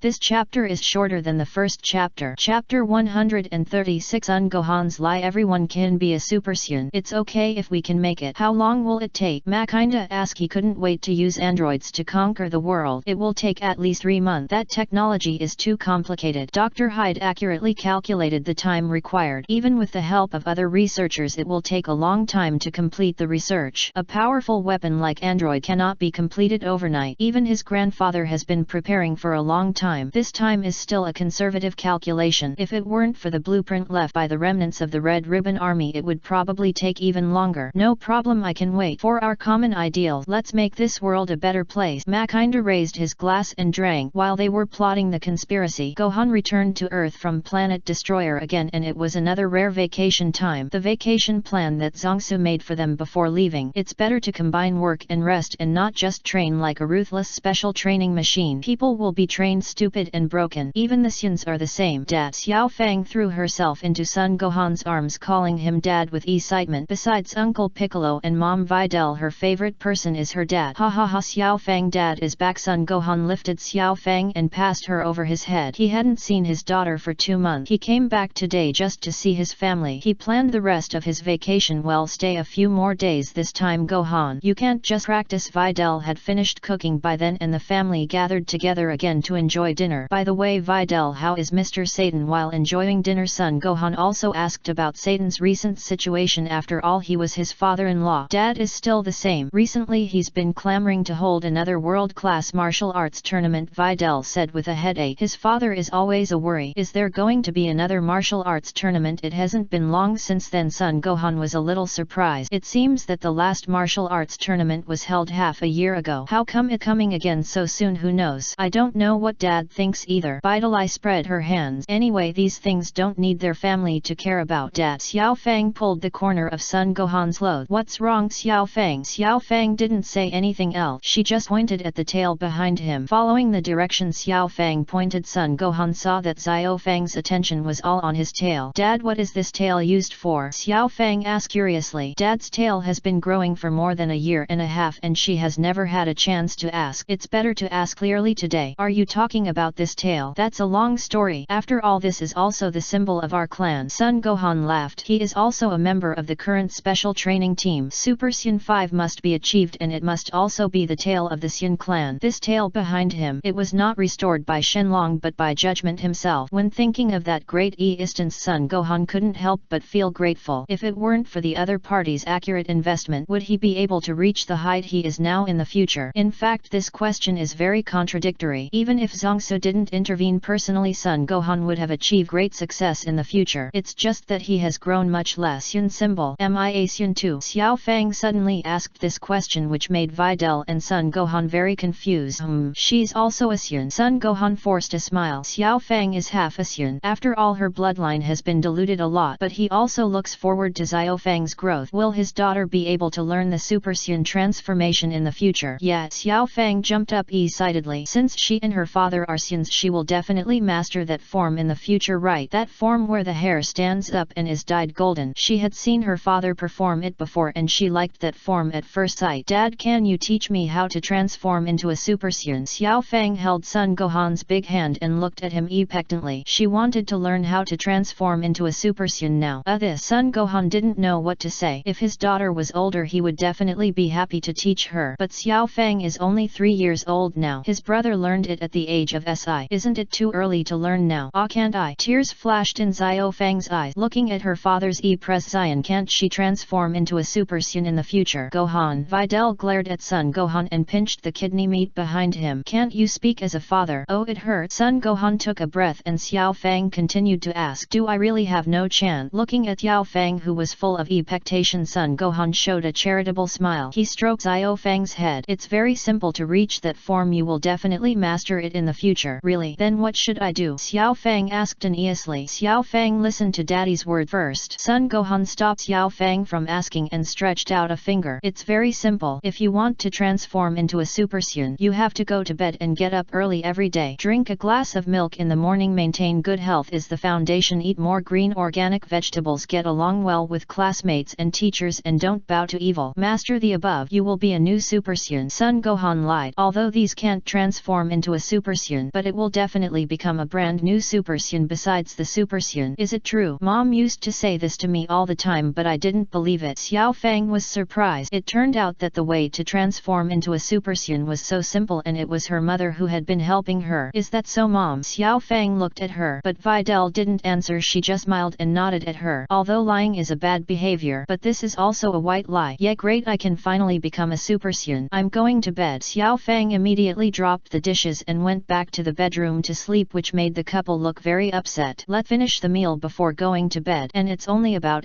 This chapter is shorter than the first chapter. Chapter 136 Ungohan's lie. Everyone can be a Super Saiyan. It's okay if we can make it. How long will it take? Makinda asked. He couldn't wait to use androids to conquer the world. It will take at least 3 months. That technology is too complicated. Dr. Hyde accurately calculated the time required. Even with the help of other researchers, it will take a long time to complete the research. A powerful weapon like android cannot be completed overnight. Even his grandfather has been preparing for a long time. This time is still a conservative calculation. If it weren't for the blueprint left by the remnants of the Red Ribbon Army, it would probably take even longer. No problem, I can wait. For our common ideal, let's make this world a better place. Makinda raised his glass and drank. While they were plotting the conspiracy, Gohan returned to Earth from Planet Destroyer again, and it was another rare vacation time. The vacation plan that Zongsu made for them before leaving. It's better to combine work and rest and not just train like a ruthless special training machine. People will be trained stupid and broken. Even the Saiyans are the same. Dad. Xiao Fang threw herself into Son Gohan's arms, calling him dad with excitement. Besides Uncle Piccolo and Mom Videl, her favorite person is her dad. Ha ha ha, Xiao Fang, dad is back. Son Gohan lifted Xiao Fang and passed her over his head. He hadn't seen his daughter for 2 months. He came back today just to see his family. He planned the rest of his vacation well, stay a few more days this time. Gohan, you can't just practice. Videl had finished cooking by then and the family gathered together again to enjoy dinner. By the way, Videl, how is Mr. Satan? While enjoying dinner, Son Gohan also asked about Satan's recent situation. After all, he was his father-in-law. Dad is still the same. Recently he's been clamoring to hold another world-class martial arts tournament, Videl said with a headache. His father is always a worry. Is there going to be another martial arts tournament? It hasn't been long since then. Son Gohan was a little surprised. It seems that the last martial arts tournament was held half a year ago. How come it coming again so soon? Who knows? I don't know what Dad thinks either. Videl spread her hands. Anyway, these things don't need their family to care about. Dad. Xiao Fang pulled the corner of Son Gohan's clothes. What's wrong, Xiao Fang? Xiao Fang didn't say anything else. She just pointed at the tail behind him. Following the direction Xiao Fang pointed, Son Gohan saw that Xiao Fang's attention was all on his tail. Dad, what is this tail used for? Xiao Fang asked curiously. Dad's tail has been growing for more than a year and a half and she has never had a chance to ask. It's better to ask clearly today. Are you talking about this tail? That's a long story. After all, this is also the symbol of our clan. Son Gohan laughed. He is also a member of the current special training team. Super Saiyan 5 must be achieved and it must also be the tail of the Saiyan clan. This tail behind him, it was not restored by Shenlong but by Judgment himself. When thinking of that great instance, Son Gohan couldn't help but feel grateful. If it weren't for the other party's accurate investment, would he be able to reach the height he is now in the future? In fact, this question is very contradictory. Even if Zongsu didn't intervene personally, Son Gohan would have achieved great success in the future. It's just that he has grown much less. Saiyan symbol. Am I a Saiyan too? Xiao Fang suddenly asked this question, which made Videl and Son Gohan very confused. She's also a Saiyan. Son Gohan forced a smile. Xiao Fang is half a Saiyan. After all, her bloodline has been diluted a lot, but he also looks forward to Xiao Fang's growth. Will his daughter be able to learn the Super Saiyan transformation in the future? Yeah. Xiao Fang jumped up excitedly. Since she and her father are Saiyans, she will definitely master that form in the future, right? That form where the hair stands up and is dyed golden. She had seen her father perform it before and she liked that form at first sight. Dad, can you teach me how to transform into a Super Saiyan? Xiao Fang held Son Gohan's big hand and looked at him expectantly. She wanted to learn how to transform into a Super Saiyan now. This Son Gohan didn't know what to say. If his daughter was older, he would definitely definitely be happy to teach her. But Xiao Fang is only 3 years old now. His brother learned it at the age of SI. Isn't it too early to learn now? Ah, can't I? Tears flashed in Xiao Fang's eyes. Looking at her father's Pres Xian, can't she transform into a Super Xian in the future? Gohan. Videl glared at Son Gohan and pinched the kidney meat behind him. Can't you speak as a father? Oh, it hurts. Son Gohan took a breath and Xiao Fang continued to ask, do I really have no chance? Looking at Xiao Fang, who was full of expectation, Son Gohan showed a charitable smile. He stroked Xiao Fang's head. It's very simple to reach that form. You will definitely master it in the future. Really? Then what should I do? Xiao Fang asked uneasily. Xiao Fang listened to daddy's word first. Son Gohan stopped Xiao Fang from asking and stretched out a finger. It's very simple. If you want to transform into a Super Saiyan, you have to go to bed and get up early every day. Drink a glass of milk in the morning. Maintain good health is the foundation. Eat more green organic vegetables. Get along well with classmates and teachers and don't bow to evil. Master the above. You will be a new Super Saiyan. Son Gohan lied. Although these can't transform into a Super Saiyan, but it will definitely become a brand new Super Saiyan besides the Super Saiyan. Is it true? Mom used to say this to me all the time, but I didn't believe it. Xiao Fang was surprised. It turned out that the way to transform into a Super Saiyan was so simple, and it was her mother who had been helping her. Is that so, Mom? Xiao Fang looked at her, but Videl didn't answer. She just smiled and nodded at her. Although lying is a bad behavior, but this is also a white lie. Yeah, great, I can finally become a Super Saiyan. I'm going to bed. Xiao Fang immediately dropped the dishes and went back to the bedroom to sleep, which made the couple look very upset. Let's finish the meal before going to bed, and it's only about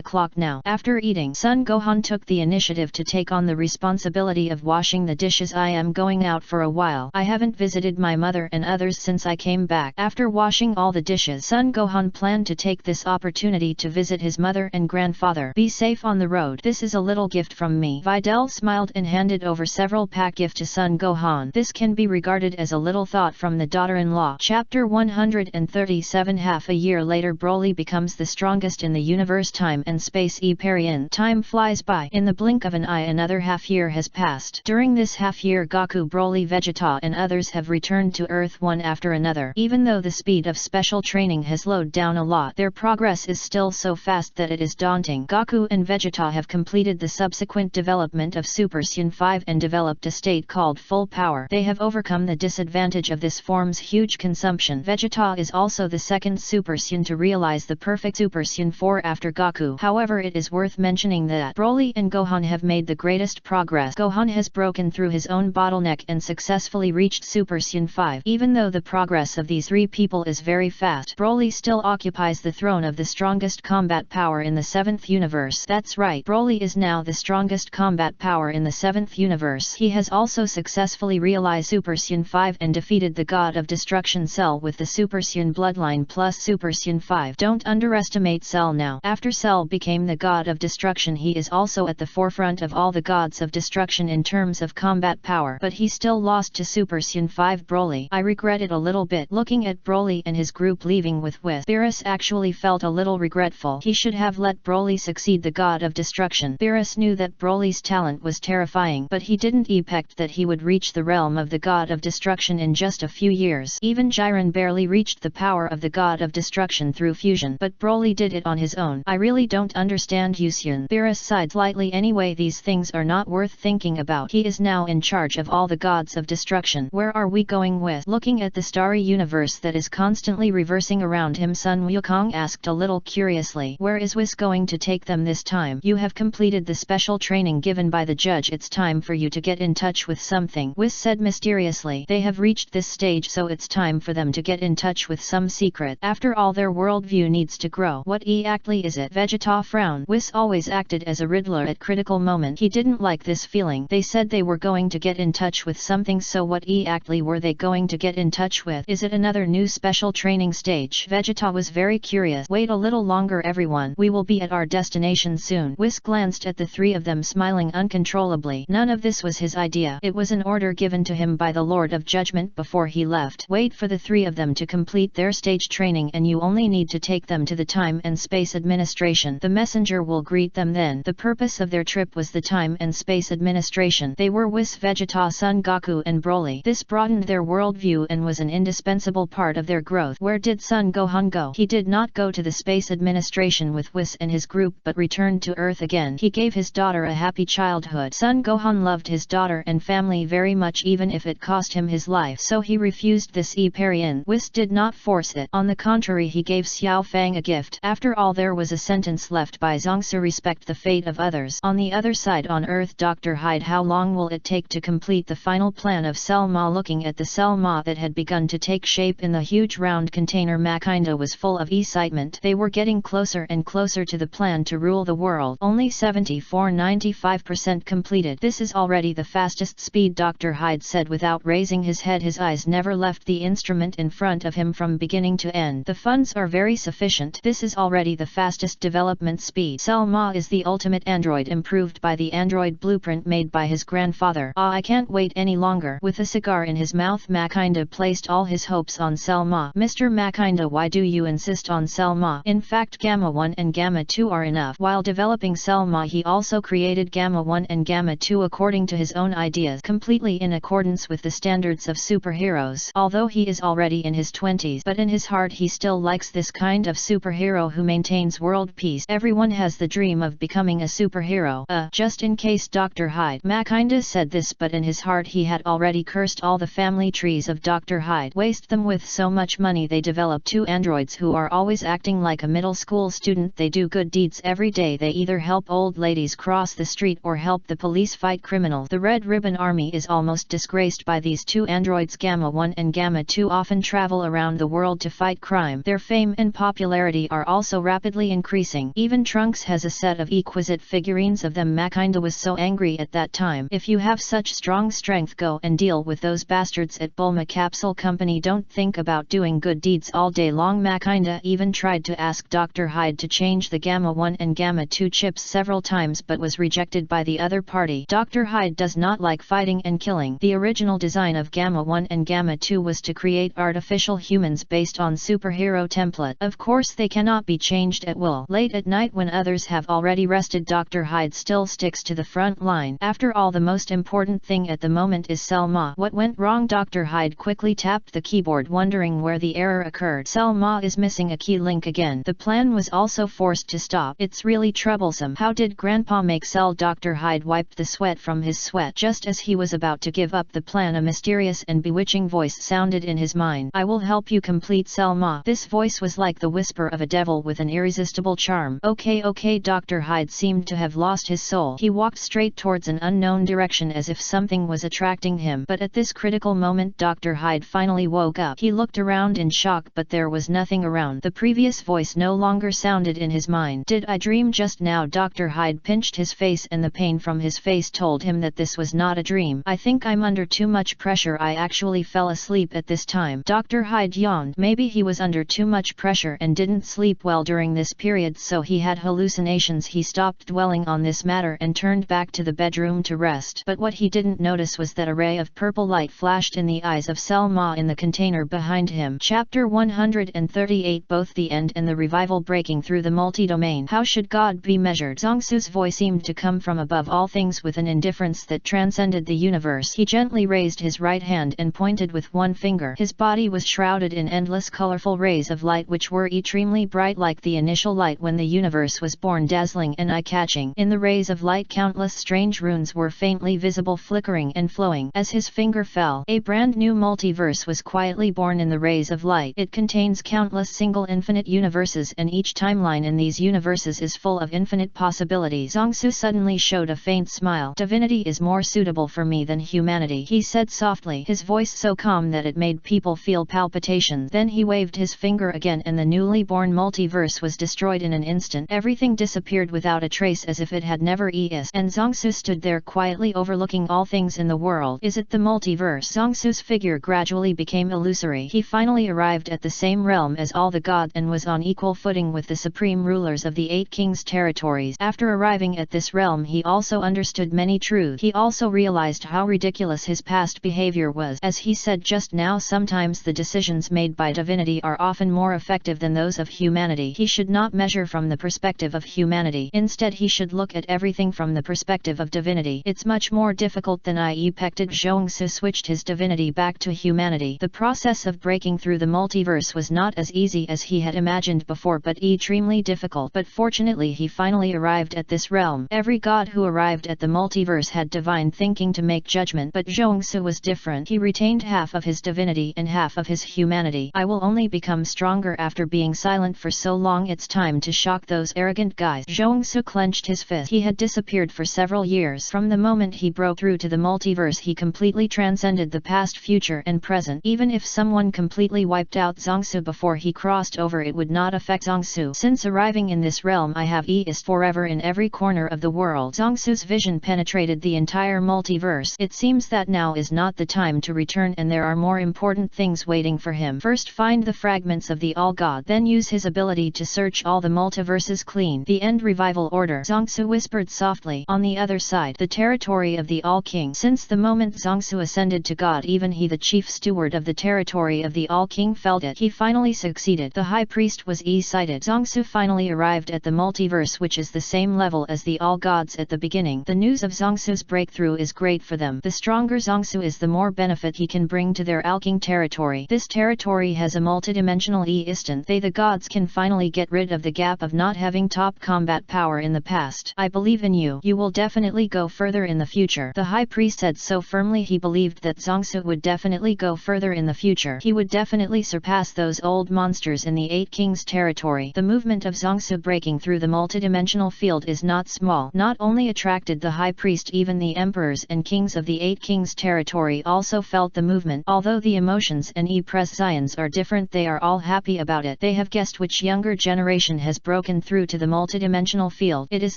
o'clock now. After eating, Son Gohan took the initiative to take on the responsibility of washing the dishes. I am going out for a while. I haven't visited my mother and others since I came back. After washing all the dishes, Son Gohan planned to take this opportunity to visit his mother and grandfather. Be safe on the road. This is a little gift from me. Videl smiled and handed over several pack gift to Son Gohan. This can be regarded as a little thought from the daughter-in-law. Chapter 137. Half a year later, Broly becomes the strongest in the universe. Time and space Period. Time flies by. In the blink of an eye, another half year has passed. During this half year, Goku, Broly, Vegeta and others have returned to Earth one after another. Even though the speed of special training has slowed down a lot, their progress is still so fast that it is daunting. Goku and Vegeta have completed the subsequent development of Super Saiyan 5 and developed a state called full power. They have overcome the disadvantage of this form's huge consumption. Vegeta is also the second Super Saiyan to realize the perfect Super Saiyan 4 after Goku. However, it is worth mentioning that Broly and Gohan have made the greatest progress. Gohan has broken through his own bottleneck and successfully reached Super Saiyan 5. Even though the progress of these three people is very fast, Broly still occupies the throne of the strongest combat power in the 7th universe. That's right, Broly is now the strongest combat power in the 7th universe. He has also successfully realized Super Saiyan 5 and defeated the God of Destruction Cell with the Super Saiyan bloodline plus Super Saiyan 5. Don't underestimate Cell now. After Cell became the God of Destruction, he is also at the forefront of all the gods of destruction in terms of combat power. But he still lost to Super Saiyan 5 Broly. I regret it a little bit. Looking at Broly and his group leaving with Beerus actually felt a little regretful. He should have let Broly succeed the God of Destruction. Beerus knew that Broly's talent was terrifying, but he didn't expect that he would reach the realm of the God of Destruction in just a few years. Even Jiren barely reached the power of the God of Destruction through fusion, but Broly did it on his own. I really don't understand Yusion. Beerus sighed slightly. Anyway, these things are not worth thinking about. He is now in charge of all the gods of destruction. Where are we going with? Looking at the starry universe that is constantly reversing around him, Sun Wukong asked a little curiously. Where is Whis going to take them this time? You have completed the special training given by the judge. It's time for you to get in touch with something, Whis said mysteriously. They have reached this stage, so it's time for them to get in touch with some secret. After all, their worldview needs to grow. What exactly is it? Vegeta frowned. Whis always acted as a riddler at critical moment. He didn't like this feeling. They said they were going to get in touch with something, so what exactly were they going to get in touch with? Is it another new special training stage? Vegeta was very curious. Wait a little longer, everyone. We will be at our destination soon. Whis glanced at the three of them, smiling uncontrollably. None of this was his idea. It was an order given to him by the Lord of Judgment before he left. Wait for the three of them to complete their stage training, and you only need to take them to the Time and Space Administration. The messenger will greet them then. The purpose of their trip was the Time and Space Administration. They were Whis, Vegeta, Son Goku and Broly. This broadened their worldview and was an indispensable part of their growth. Where did Son Gohan go? He did not go to the Space Administration with Whis and his group, but returned to Earth again. He gave his daughter daughter a happy childhood. Son Gohan loved his daughter and family very much, even if it cost him his life, so he refused this Iparian. Whis did not force it. On the contrary, he gave Xiao Fang a gift. After all, there was a sentence left by Zongsu: respect the fate of others. On the other side on Earth, Dr. Hyde: how long will it take to complete the final plan of Selma? Looking at the Selma that had begun to take shape in the huge round container, Makinda was full of excitement. They were getting closer and closer to the plan to rule the world. Only 74–95% completed. This is already the fastest speed, Dr. Hyde said without raising his head. His eyes never left the instrument in front of him from beginning to end. The funds are very sufficient. This is already the fastest development speed. Selma is the ultimate android, improved by the android blueprint made by his grandfather. Ah, I can't wait any longer. With a cigar in his mouth, Makinda placed all his hopes on Selma. Mr. Makinda, why do you insist on Selma? In fact, Gamma 1 and Gamma 2 are enough. While developing Selma, he also created Gamma 1 and Gamma 2 according to his own ideas, completely in accordance with the standards of superheroes. Although he is already in his 20s, but in his heart he still likes this kind of superhero who maintains world peace. Everyone has the dream of becoming a superhero. Just in case, Dr. Hyde. Makinda said this, but in his heart he had already cursed all the family trees of Dr. Hyde. Waste them with so much money. They develop two androids who are always acting like a middle school student. They do good deeds every day. They either help old ladies cross the street or help the police fight criminals. The Red Ribbon Army is almost disgraced by these two androids. Gamma 1 and Gamma 2 often travel around the world to fight crime. Their fame and popularity are also rapidly increasing. Even Trunks has a set of exquisite figurines of them. Makinda was so angry at that time. If you have such strong strength, go and deal with those bastards at Bulma Capsule Company. Don't think about doing good deeds all day long. Makinda even tried to ask Dr. Hyde to change the Gamma 1 and Gamma 2 chips several times, but was rejected by the other party. Dr. Hyde does not like fighting and killing. The original design of Gamma 1 and Gamma 2 was to create artificial humans based on superhero template. Of course, they cannot be changed at will. Late at night, when others have already rested, Dr. Hyde still sticks to the front line. After all, the most important thing at the moment is Selma. What went wrong? Dr. Hyde quickly tapped the keyboard, wondering where the error occurred. Selma is missing a key link again. The plan was also forced to stop. It's really troublesome. How did Grandpa make Cell? Dr. Hyde wiped the sweat from his sweat. Just as he was about to give up the plan, a mysterious and bewitching voice sounded in his mind. I will help you complete Selma. This voice was like the whisper of a devil with an irresistible charm. Okay, Dr. Hyde seemed to have lost his soul. He walked straight towards an unknown direction as if something was attracting him. But at this critical moment, Dr. Hyde finally woke up. He looked around in shock, but there was nothing around. The previous voice no longer sounded in his mind. Did I dream just now? Dr. Hyde pinched his face, and the pain from his face told him that this was not a dream. I think I'm under too much pressure. I actually fell asleep at this time. Dr. Hyde yawned. Maybe he was under too much pressure and didn't sleep well during this period, so he had hallucinations. He stopped dwelling on this matter and turned back to the bedroom to rest. But what he didn't notice was that a ray of purple light flashed in the eyes of Selma in the container behind him. Chapter 138. Both the end and the revival. Breaking through the multi-domain. How should God be measured? Zongsu's voice seemed to come from above all things with an indifference that transcended the universe. He gently raised his right hand and pointed with one finger. His body was shrouded in endless colorful rays of light, which were extremely bright, like the initial light when the universe was born, dazzling and eye-catching. In the rays of light, countless strange runes were faintly visible, flickering and flowing. As his finger fell, a brand new multiverse was quietly born in the rays of light. It contains countless single infinite universes, and each timeline in these universes is full of infinite possibilities. Zongsu suddenly showed a faint smile. Divinity is more suitable for me than humanity, he said softly, his voice so calm that it made people feel palpitations. Then he waved his finger again, and the newly born multiverse was destroyed in an instant. Everything disappeared without a trace, as if it had never existed. And Zongsu stood there quietly, overlooking all things in the world. Is it the multiverse? Zongsu's figure gradually became illusory. He finally arrived at the same realm as all the gods and was on equal footing with the supreme rulers of the 8 kings' territories. After arriving at this realm, he also understood many truths. He also realized how ridiculous his past behavior was. As he said just now, sometimes the decisions made by divinity are often more effective than those of humanity. He should not measure from the perspective of humanity. Instead, he should look at everything from the perspective of divinity. It's much more difficult than I expected. Zhongsu switched his divinity back to humanity. The process of breaking through the multiverse was not as easy as he had imagined before, but extremely difficult. But fortunately, he finally arrived at this realm. Every god who arrived at the multiverse had divine thinking to make judgment, but Zhongsu was different. He retained half of his divinity and half of his humanity. I will only become stronger after being silent for so long. It's time to shock those arrogant guys. Zhongsu clenched his fist. He had disappeared for several years. From the moment he broke through to the multiverse, he completely transcended the past, future and present. Even if someone completely wiped out Zhongsu before he crossed over, it would not affect Zhongsu. Since arriving in this realm, I have existed forever in every corner of the world. Zhongsu's vision penetrated the entire multiverse. It seems that now is not the time to return, and there are more important things waiting for him. First, find the fragments of the All God, then use his ability to search all the multiverses clean. The End Revival Order, Zhongsu whispered softly. On the other side, the territory of the All King. Since the moment Zhongsu ascended to God, even he, the chief steward of the territory of the All King, felt it. He finally succeeded. The High Priest was sighted. Zhongsu finally arrived at the multiverse, which is the same level as the All Gods at the beginning. The news of Zhongsu's breakthrough is great for them. The stronger Zhongsu is, the more benefit he can bring to their Alking territory. This territory has a multidimensional instant. The gods can finally get rid of the gap of not having top combat power in the past. I believe in you. You will definitely go further in the future. The High Priest said so firmly. He believed that Zhongsu would definitely go further in the future. He would definitely surpass those old monsters in the Eight Kings territory. The movement of Zhongsu breaking through the multidimensional field is not small. Not only attracted the High Priest, even the emperors and kings of the Eight Kings territory also felt the movement. Although the emotions and impressions are different, they are all happy about it. They have guessed which younger generation has broken through to the multidimensional field. It is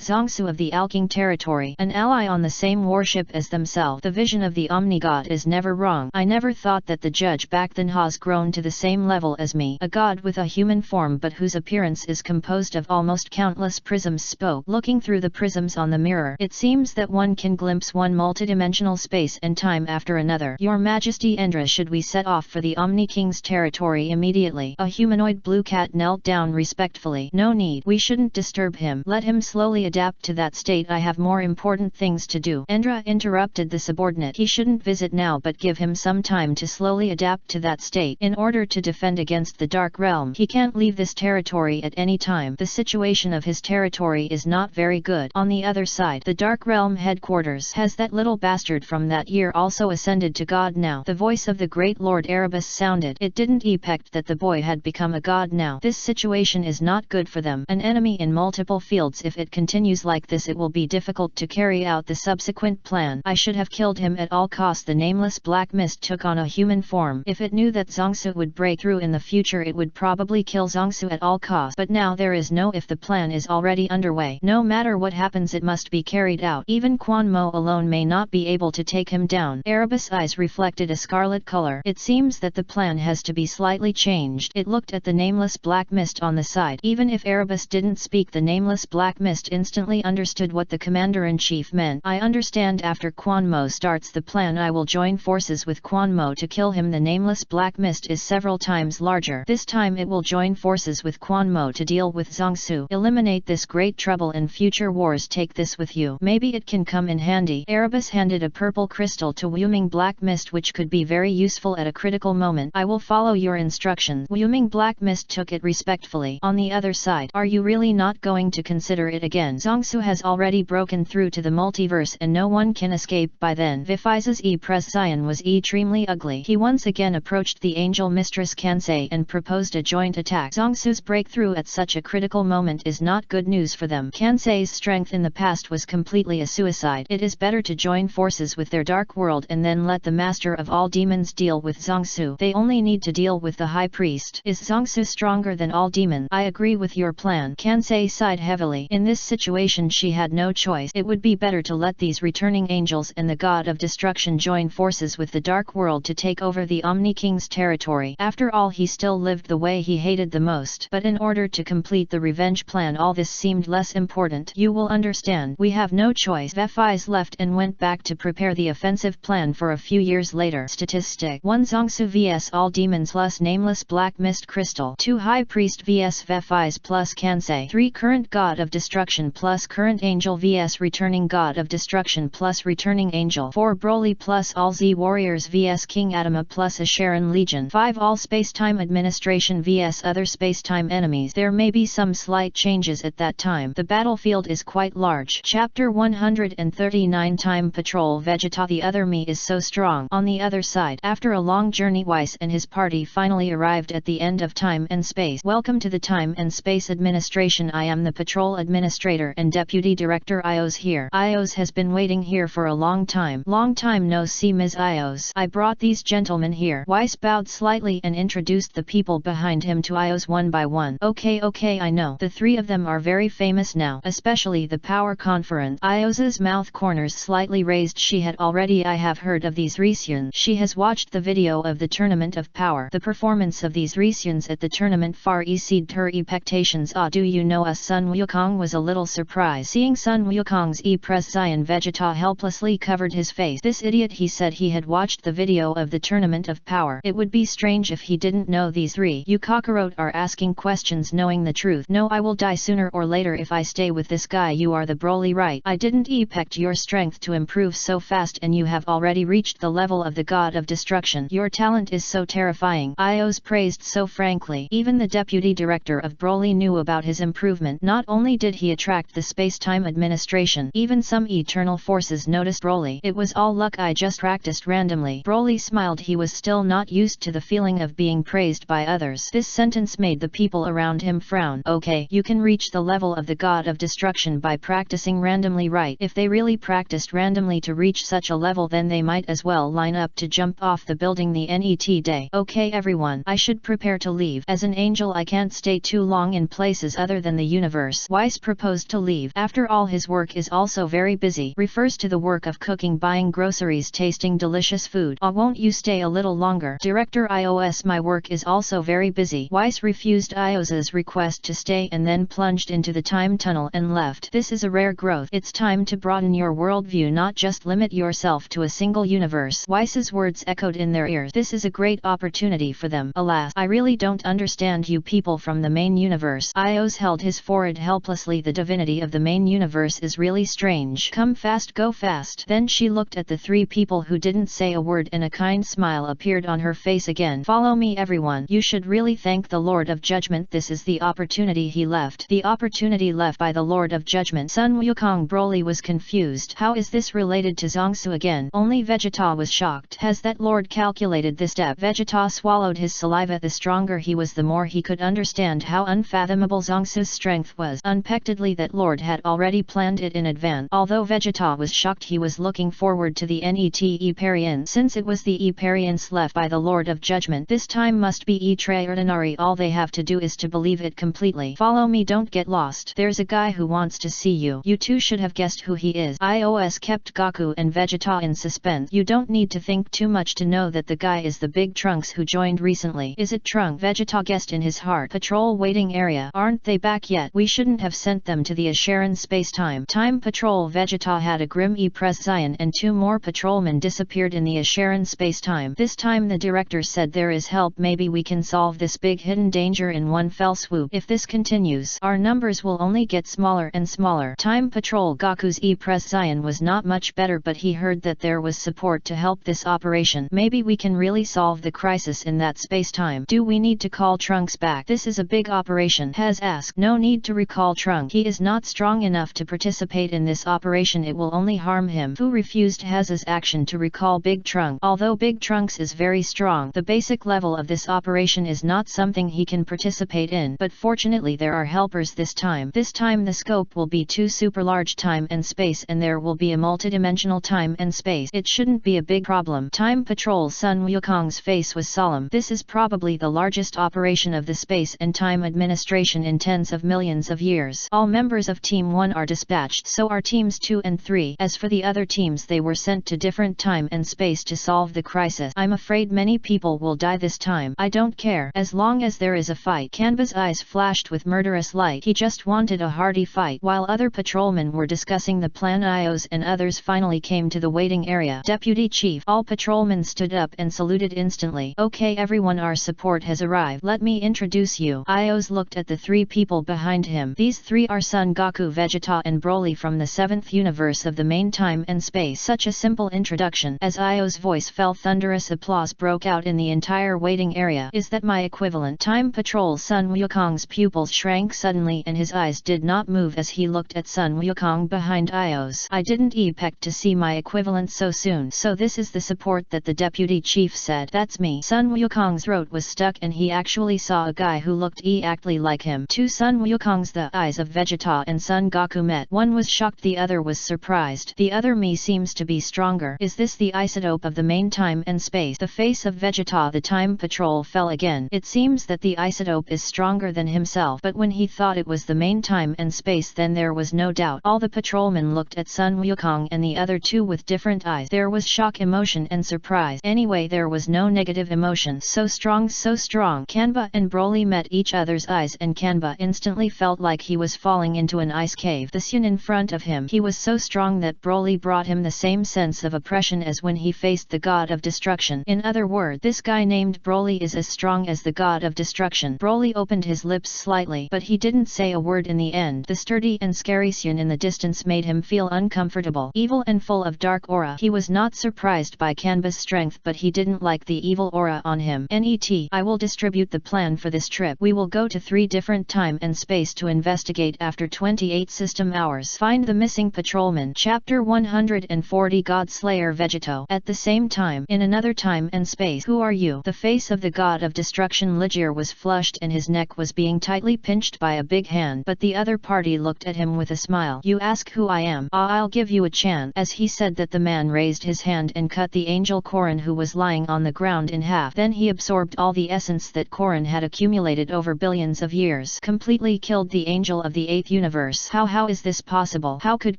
Zhongsu of the Alking territory, an ally on the same warship as themselves. The vision of the Omni-God is never wrong. I never thought that the judge back then has grown to the same level as me. A god with a human form but whose appearance is composed of almost countless prisms spoke. Looking through the prisms on the mirror, it seems that one can glimpse one multidimensional space and time after another. Your Majesty Endra, should we set off for the Omni King's territory immediately? A humanoid blue cat knelt down respectfully. No need. We shouldn't disturb him. Let him slowly adapt to that state. I have more important things to do. Endra interrupted the subordinate. He shouldn't visit now, but give him some time to slowly adapt to that state. In order to defend against the Dark Realm, he can't leave this territory at any time. The situation of his territory is not very good. On the other side, the Dark Realm headquarters. Has that little bastard from that year also ascended to God now? The voice of the great Lord Erebus sounded. It didn't affect that the boy had become a god now. This situation is not good for them. An enemy in multiple fields. If it continues like this, it will be difficult to carry out the subsequent plan. I should have killed him at all costs. The nameless black mist took on a human form. If it knew that Zhongsu would break through in the future, it would probably kill Zhongsu at all costs. But now there is no if. The plan is already underway. No matter what happens, it must be carried out. Even Quan Mo alone may not be able to take him down. Erebus' eyes reflected a scarlet color. It seems that the plan has to be slightly changed. It looked at the nameless black mist on the side. Even if Erebus didn't speak, the nameless black mist instantly understood what the commander-in-chief meant. I understand. After Quan Mo starts the plan, I will join forces with Quan Mo to kill him. The nameless black mist is several times larger. This time it will join forces with Quan Mo to deal with Zhongsu. Eliminate this great trouble in future wars. Take this with you. Maybe it can come in handy. Erebus handed a purple crystal to Wuming Black Mist, which could be very useful at a critical moment. I will follow your instructions. Wuming Black Mist took it respectfully. On the other side, are you really not going to consider it again? Zhongsu has already broken through to the multiverse and no one can escape by then. Viphiza's Pression was extremely ugly. He once again approached the angel mistress Kansei and proposed a joint attack. Zhongsu's breakthrough at such a critical moment is not good news for them. Kansei's strength in the past was completely a suicide. It is better to join forces with their dark world and then let the master of all demons deal with Zhongsu. They only need to deal with the high priest. Is Zhongsu stronger than all demons? I agree with your plan. Kansei sighed heavily. In this situation she had no choice. It would be better to let these returning angels and the god of destruction join forces with the dark world to take over the Omni King's territory. After all, he still lived the way he hated the most. But in order to complete the revenge plan, all this seemed less important. You will understand. We have no choice. Vephize left and went back to prepare the offensive plan for a few years later. Statistic 1 Zhongsu vs all demons plus nameless black mist crystal. 2 High Priest vs Vephize plus Kansei. 3 Current God of Destruction plus Current Angel vs Returning God of Destruction plus Returning Angel. 4 Broly plus All Z Warriors vs King Adama plus Asheron Legion. 5 All Spacetime Administration vs other spacetime enemies. There may be some slight changes at that time. The battlefield is quite quite large. Chapter 139 Time Patrol Vegeta. The other me is so strong. On the other side, after a long journey, Weiss and his party finally arrived at the end of time and space. Welcome to the Time and Space Administration. I am the Patrol Administrator and Deputy Director. Ios here. Ios has been waiting here for a long time. Long time no see, Ms. Ios. I brought these gentlemen here. Weiss bowed slightly and introduced the people behind him to Ios one by one. Okay, I know. The three of them are very famous now, especially the power conference. Ios's mouth corners slightly raised. I have heard of these Risyans. She has watched the video of the Tournament of Power. The performance of these Risyans at the tournament far exceeded her expectations. Do you know us? Sun Wukong was a little surprised. Seeing Sun Wukong's Zion, Vegeta helplessly covered his face. This idiot, he said he had watched the video of the Tournament of Power. It would be strange if he didn't know these three. You Kakarot are asking questions knowing the truth. No, I will die sooner or later if I stay with this guy. You are the Broly, right? I didn't expect your strength to improve so fast, and you have already reached the level of the God of Destruction. Your talent is so terrifying. Ios praised so frankly. Even the Deputy Director of Broly knew about his improvement. Not only did he attract the Space-Time Administration, even some eternal forces noticed Broly. It was all luck. I just practiced randomly. Broly smiled. He was still not used to the feeling of being praised by others. This sentence made the people around him frown. Okay, you can reach the level of the God of Destruction by practicing randomly, right? If they really practiced randomly to reach such a level, then they might as well line up to jump off the building the NET day. Okay everyone, I should prepare to leave. As an angel I can't stay too long in places other than the universe. Weiss proposed to leave. After all, his work is also very busy. Refers to the work of cooking, buying groceries, tasting delicious food. Won't you stay a little longer? Director Ios, my work is also very busy. Weiss refused Ios's request to stay and then plunged into the time tunnel and left. This is a rare growth. It's time to broaden your worldview, not just limit yourself to a single universe. Weiss's words echoed in their ears. This is a great opportunity for them. Alas, I really don't understand you people from the main universe. Ios held his forehead helplessly. The divinity of the main universe is really strange. Come fast, go fast. Then she looked at the three people who didn't say a word, and a kind smile appeared on her face again. Follow me everyone. You should really thank the Lord of Judgment. This is the opportunity he left. The opportunity left by the Lord of Judgment. Sun Wukong. Broly was confused. How is this related to Zongsu again? Only Vegeta was shocked. Has that Lord calculated this step? Vegeta swallowed his saliva. The stronger he was, the more he could understand how unfathomable Zongsu's strength was. Unpectedly, that Lord had already planned it in advance. Although Vegeta was shocked, he was looking forward to the NET Eparian. Since it was the Eparians left by the Lord of Judgment, this time must be extraordinary. All they have to do is to believe it completely. Follow me, don't get lost. There's a guy who wants to see you. You two should have guessed who he is. Ios kept Goku and Vegeta in suspense. You don't need to think too much to know that the guy is the big Trunks who joined recently. Is it Trunks? Vegeta guessed in his heart. Patrol waiting area. Aren't they back yet? We shouldn't have sent them to the Asheran space-time. Time Patrol. Vegeta had a grim Zion, and two more patrolmen disappeared in the Asheran space-time. This time the director said there is help. Maybe we can solve this big hidden danger in one fell swoop. If this continues, our numbers will only get smaller and smaller. Time Patrol. Goku's Zion was not much better, but he heard that there was support to help this operation. Maybe we can really solve the crisis in that space-time. Do we need to call Trunks back? This is a big operation. Has asked. No need to recall Trunks. He is not strong enough to participate in this operation. It will only harm him. Fu refused Haz's action to recall Big Trunks. Although Big Trunks is very strong, the basic level of this operation is not something he can participate in. But fortunately there are helpers this time. This time the scope will be two super large time and space, and there will be a multidimensional time and space. It shouldn't be a big problem. Time Patrol. Sun Wukong's face was solemn. This is probably the largest operation of the Space and Time Administration in tens of millions of years. All members of Team 1 are dispatched, so are Teams 2 and 3. As for the other teams, they were sent to different time and space to solve the crisis. I'm afraid many people will die this time. I don't care, as long as there is a fight. Kanba's eyes flashed with murderous light. He just wanted a hearty fight. While other patrolmen were discussing the plan, Ios and others finally came to the waiting area. Deputy Chief. All patrolmen stood up and saluted instantly. Okay everyone, our support has arrived. Let me introduce you. Ios looked at the three people behind him. These three are Son Goku, Vegeta and Broly from the 7th universe of the main time and space. Such a simple introduction. As Ios' voice fell, thunderous applause broke out in the entire waiting area. Is that my equivalent? Time Patrol. Sun Wukong's pupils shrank suddenly and his eyes did not move as he looked at Sun Wukong behind Ios. I didn't expect to see my equivalent so soon. So this is the support that the deputy chief said. That's me. Sun Wukong's throat was stuck and he actually saw a guy who looked exactly like him. Two Sun Wukong's, the eyes of Vegeta and Sun Goku met. One was shocked, the other was surprised. The other me seems to be stronger. Is this the isotope of the main time and space? The face of Vegeta, the time patrol, fell again. It seems that the isotope is stronger than himself, but when he thought it was the main time and space, then there was no doubt. All the patrolmen looked at Sun Wukong and the other two with different eyes. There was shock, emotion and surprise. Anyway, there was no negative emotion. So strong, so strong. Kanba and Broly met each other's eyes and Kanba instantly felt like he was falling into an ice cave. The Sun in front of him, he was so strong that Broly brought him the same sense of oppression as when he faced the god of destruction. In other words, this guy named Broly is as strong as the god of destruction. Broly opened his lips slightly, but he didn't say a word in the end. The sturdy and scary Sun in the distance made him feel uncomfortable, evil and full of dark aura. He was not surprised by Kanba's strength, but he didn't like the evil aura on him. I will distribute the plan for this trip. We will go to 3 different time and space to investigate after 28 system hours. Find the missing patrolman. Chapter 140, God Slayer Vegeto. At the same time, in another time and space. Who are you? The face of the god of destruction Ligier was flushed and his neck was being tightly pinched by a big hand, but the other party looked at him with a smile. You ask who I am? I'll give you a chance. As he said that, the man raised his hand and cut the angel Korin, who was lying on the ground, in half. Then he absorbed all the essence that Korin had accumulated over billions of years. Completely killed the angel of the 8th universe. How is this possible? How could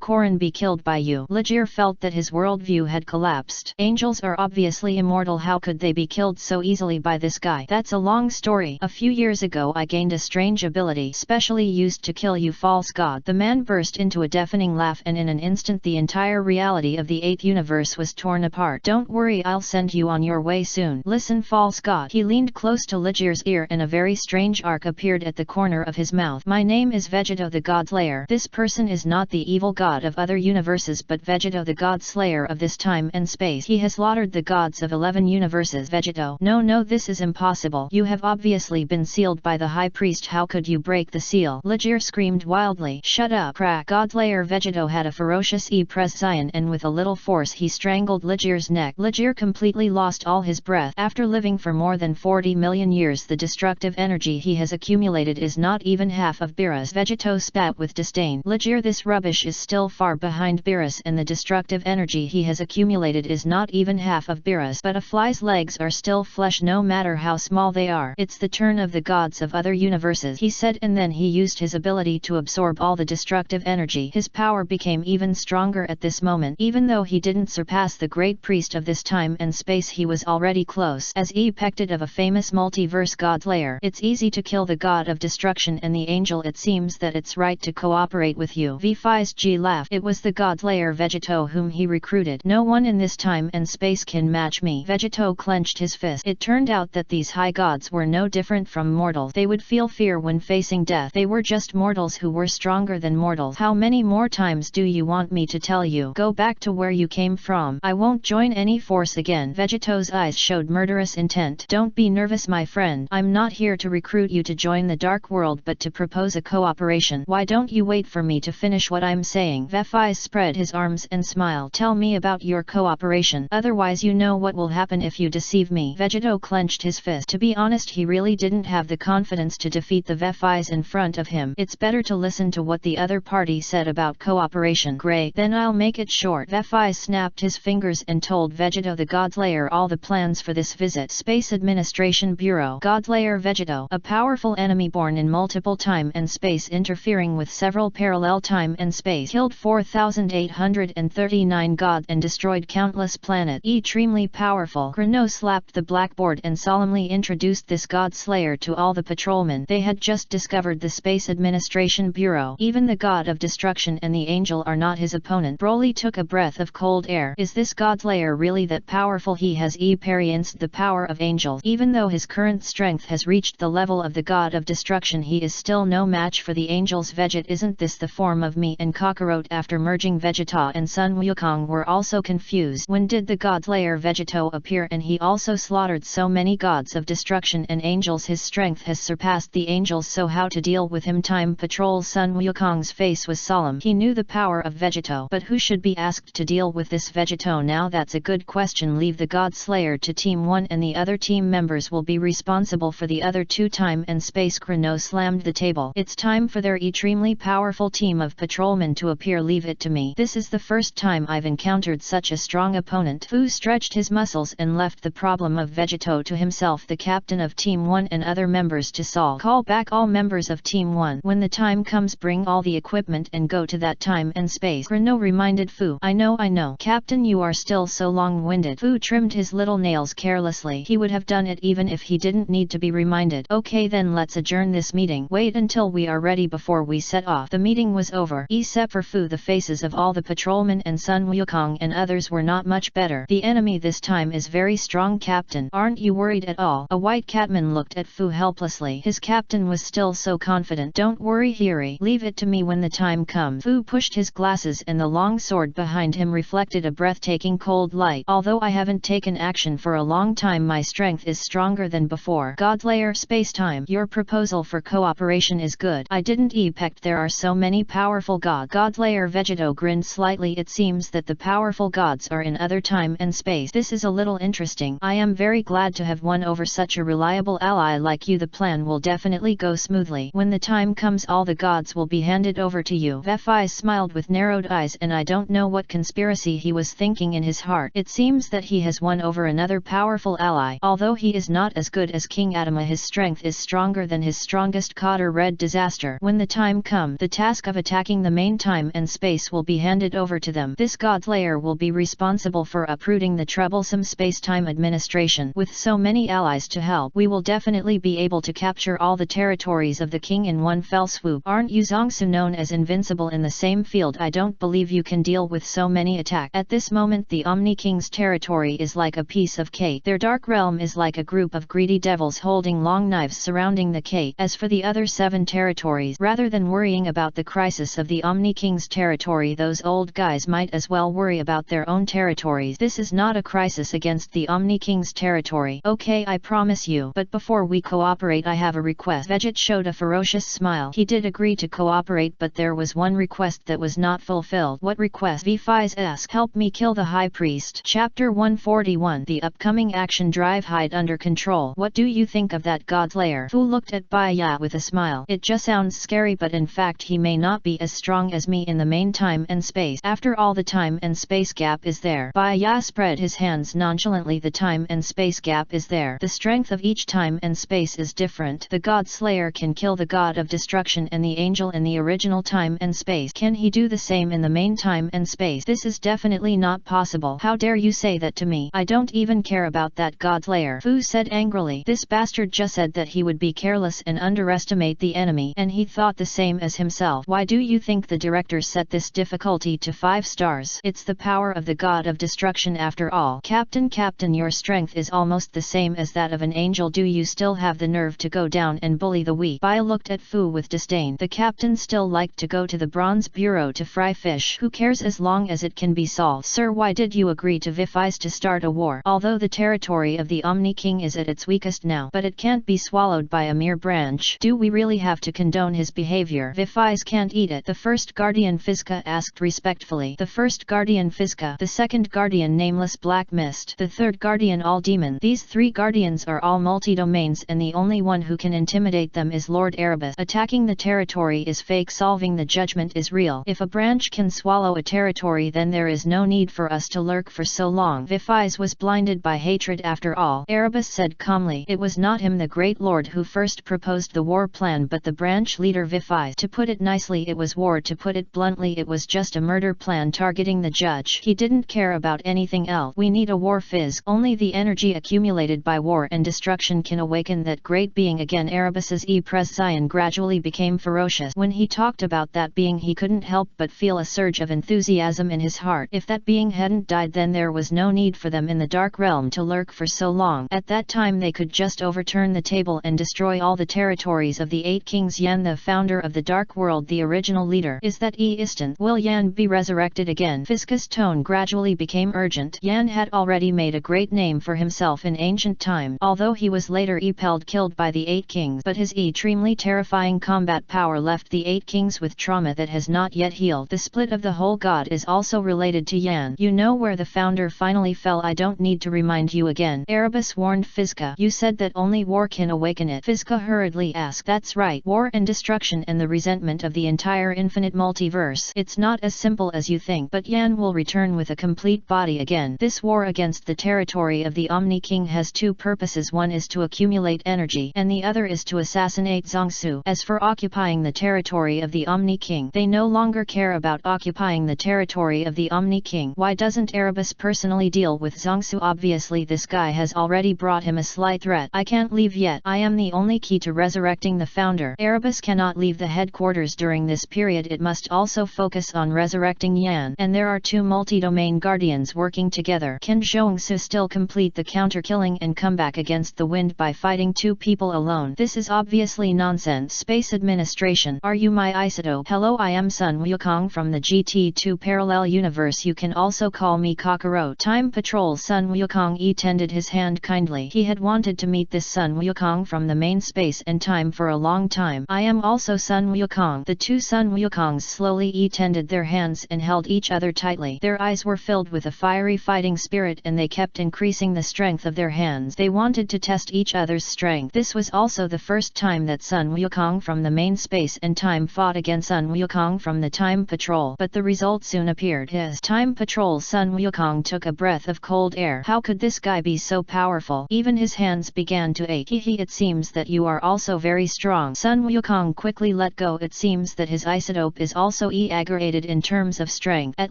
Korin be killed by you? Ligier felt that his worldview had collapsed. Angels are obviously immortal. How could they be killed so easily by this guy? That's a long story. A few years ago I gained a strange ability specially used to kill you, false god. The man burst into a deafening laugh and in an instant the entire reality of the 8th universe was torn apart. Don't worry, I'll send you on your way soon. Listen, false god. He leaned close to Ligier's ear and a very strange arc appeared at the corner of his mouth. My name is Vegeto, the God Slayer. This person is not the evil god of other universes, but Vegeto, the God Slayer of this time and space. He has slaughtered the gods of 11 universes. Vegeto. No, this is impossible. You have obviously been sealed by the high priest. How could you break the seal? Ligier screamed wildly. Shut up, crack. God Slayer Vegeto had a ferocious prescience and with a little force he strangled Ligier's neck. Ligier completely lost all his breath. After living for more than 40 million years, the destructive energy he has accumulated is not even half of Beerus. Vegeto spat with disdain. Ligier, this rubbish is still far behind Beerus, and the destructive energy he has accumulated is not even half of Beerus. But a fly's legs are still flesh no matter how small they are. It's the turn of the gods of other universes, he said, and then he used his ability to absorb all the destructive energy. His power became even stronger at this moment. Even though he didn't surpass the great priest of this time and space, he was already close. As expected of a famous multiverse god Slayer, it's easy to kill the god of destruction and the angel. It seems that it's right to cooperate with you. V5G laughed. It was the god Slayer Vegeto whom he recruited. No one in this time and space can match me. Vegeto clenched his fist. It turned out that these high gods were no different from mortals. They would feel fear when facing death. They were just mortals who were stronger than mortals. How many more times do you want me to tell you? Go back to where you came from. I won't join any force again. Vegeto's eyes showed murderous intent. Don't be nervous, my friend. I'm not here to recruit you to join the dark world, but to propose a cooperation. Why don't you wait for me to finish what I'm saying? Vefai spread his arms and smiled. Tell me about your cooperation. Otherwise you know what will happen if you deceive me. Vegeto clenched his fist. To be honest, he really didn't have the confidence to defeat the Vefais in front of him. It's better to listen to what the other party said about cooperation. Great, then I'll make it short. Vefai snapped his fingers and told Vegeto, the God Slayer, all the plans for this visit. Space Administration Bureau. God Slayer Vegeto, a powerful enemy born in multiple time and space, interfering with several parallel time and space, killed 4,839 gods and destroyed countless planets. Extremely powerful. Chrono slapped the blackboard and solemnly introduced this God Slayer to all the patrolmen. They had just discovered the Space Administration Bureau. Even the God of Destruction and the Angel are not his opponent. Broly took a breath of cold air. Is this God Slayer really that powerful? He has experienced the power of angels. Even though his current strength has reached the level of the God of Destruction, he is still no match for the angels. Veget, isn't this the form of me and Kakarot? After merging, Vegeta and Sun Wukong were also confused. When did the God Slayer Vegeto appear? And he also slaughtered so many gods of destruction and angels. His strength has surpassed the angels, so how to deal with him? Time Patrol. Sun Wukong Wukong's face was solemn. He knew the power of Vegeto. But who should be asked to deal with this Vegeto now? That's a good question. Leave the God Slayer to Team 1 and the other team members will be responsible for the other two. Time and Space. Chrono slammed the table. It's time for their extremely powerful team of patrolmen to appear. Leave it to me. This is the first time I've encountered such a strong opponent. Fu stretched his muscles and left the problem of Vegeto to himself, the captain of Team 1 and other members to solve. Call back all members of Team 1. When the time comes, bring all the equipment and go to that time and space. Chrono reminded Fu. I know, Captain, you are still so long-winded. Fu trimmed his little nails carelessly. He would have done it even if he didn't need to be reminded. Okay then, let's adjourn this meeting. Wait until we are ready before we set off. The meeting was over. Except for Fu, the faces of all the patrolmen and Sun Wukong and others were not much better. The enemy this time is very strong, Captain. Aren't you worried at all? A white catman looked at Fu helplessly. His captain was still so confident. Don't worry, Hiri. Leave it to me when the time comes. Fu pushed his glasses and the long sword behind him reflected a breathtaking cold light. Although I haven't taken action for a long time, my strength is stronger than before. Godslayer Space-Time, your proposal for cooperation is good. I didn't expect there are so many powerful gods. Godslayer Vegeto grinned slightly. It seems that the powerful gods are in other time and space. This is a little interesting. I am very glad to have won over such a reliable ally like you. The plan will definitely go smoothly. When the time comes, all the gods will be handed over to you. Vefai smiled with narrowed eyes, and I don't know what conspiracy he was thinking in his heart. It seems that he has won over another powerful ally. Although he is not as good as King Adama, his strength is stronger than his strongest Cotter Red Disaster. When the time comes, the task of attacking the main time and space will be handed over to them. This Godslayer will be responsible for uprooting the troublesome space-time administration. With so many allies to help, we will definitely be able to capture all the territories of the king in one fell swoop. Aren't you Zongsu known as invincible in the same field? I don't believe you can deal with so many attacks. At this moment the Omni King's territory is like a piece of cake. Their dark realm is like a group of greedy devils holding long knives surrounding the cake. As for the other 7 territories, rather than worrying about the crisis of the Omni King's territory, those old guys might as well worry about their own territories. This is not a crisis against the Omni King's territory. Okay, I promise you. But before we cooperate, I have a request. Veget showed a ferocious smile. He did agree to cooperate, but there was one request that was not fulfilled. What request? V5's asked. Help me kill the High Priest. Chapter 141. The upcoming action drive. Hide under control. What do you think of that Godslayer? Fu looked at Bai Ya with a smile. It just sounds scary, but in fact he may not be as strong as me in the main time and space. After all, the time and space gap is there. Bai Ya spread his hands nonchalantly. The time and space gap is there. The strength of each time and space is different. The Godslayer can kill the God of Destruction and the Angel in the original time and space. Can he do the same in the main time and space? This is definitely not possible. How dare you say that to me? I don't even care about that Godslayer, Fu said angrily. This bastard just said that he would be careless and underestimate the enemy, and he thought the same as himself. Why do you think the director set this difficulty to 5 stars? It's the power of the God of Destruction after all. Captain, your strength is almost the same as that of an angel. Do you still have the nerve to go down and bully the weak? Bai looked at Fu with disdain. The captain still liked to go to the Bronze Bureau to fry fish. Who cares as long as it can be solved? Sir, why did you agree to Vifis to start a war? Although the territory of the Omni King is at its weakest now, but it can't be swallowed by a mere branch. Do we really have to condone his behavior? Vifis can't eat it. The first guardian Fizka asked respectfully. The first guardian Fizka, the second guardian Nameless Black Mist, the third guardian All Demon. These 3 guardians are all multi-domains, and the only one who can intimidate them is Lord Erebus. Attacking the territory is fake, solving the judgment is real. If a branch can swallow a territory, then there is no need for us to lurk for so long. Vifis was blinded by hatred after all. Erebus said calmly. It was not him, the great lord, who first proposed the war plan, but the branch leader Vifis. To put it nicely, it was war. To put it bluntly, it was just a murder plan targeting the judge. He didn't care about anything else. We need a war, Fizz. Only the energy accumulated by war and destruction can awaken that great being again. Erebus's prescience gradually became ferocious. When he talked about that being, he couldn't help but feel a surge of enthusiasm in his heart. If that being hadn't died, then there was no need for them in the Dark Realm to lurk for so long. At that time they could just overturn the table and destroy all the territories of the 8 kings. Yan, the founder of the Dark World, the original leader. Is that instant? Will Yan be resurrected again? Fizka's tone gradually became urgent. Yan had already made a great name for himself in ancient time, although he was later killed by the 8 kings, but his extremely terrifying combat power left the 8 kings with trauma that has not yet healed. The split of the whole god is also related to Yan. You know where the founder finally fell. I don't need to remind you again. Erebus warned Fizka. You said that only war can awaken it. Fizka hurriedly asked. That's right. War and destruction and the resentment of the entire infinite multiverse. It's not as simple as you think. But Yan will return with a complete body again. This war against the territory of the Omni King has two purposes. One is to accumulate energy, and the other is to assassinate Zhongsu. As for occupying the territory of the Omni King, they no longer care about occupying the territory of the Omni King. Why doesn't Erebus personally deal with Zhongsu? Obviously this guy has already brought him a slight threat. I can't leave yet. I am the only key to resurrecting the founder. Erebus cannot leave the headquarters during this period. It must also focus on resurrecting Yan. And there are two multi-domain guardians working together. Can Zhongsu still complete the counter-killing and come back against the wind by fighting two people alone? This is obviously nonsense. Space Administration. Are you my isotope? Hello, I am Sun Wukong from the GT2 parallel universe. You can also call me Kakarot. Time Patrol. Sun Wukong tended his hand kindly. He had wanted to meet this Sun Wukong from the main space and time for a long time. I am also Sun Wukong. The two Sun Wukongs slowly tended their hands and held each other tightly. Their eyes were filled with a fiery fighting spirit and they kept increasing the strength of their hands. They wanted to test each other's strength. This was also the first time that Sun Wukong from the main space and time fought against Sun Wukong from the Time Patrol. But the result soon appeared. His Time Patrol. Sun Wukong took a breath of cold air. How could this guy be so powerful? Even his hands began to ache. It seems that you are also very strong. Sun Wukong quickly let go. It seems that his isotope is also aggregated in terms of strength. At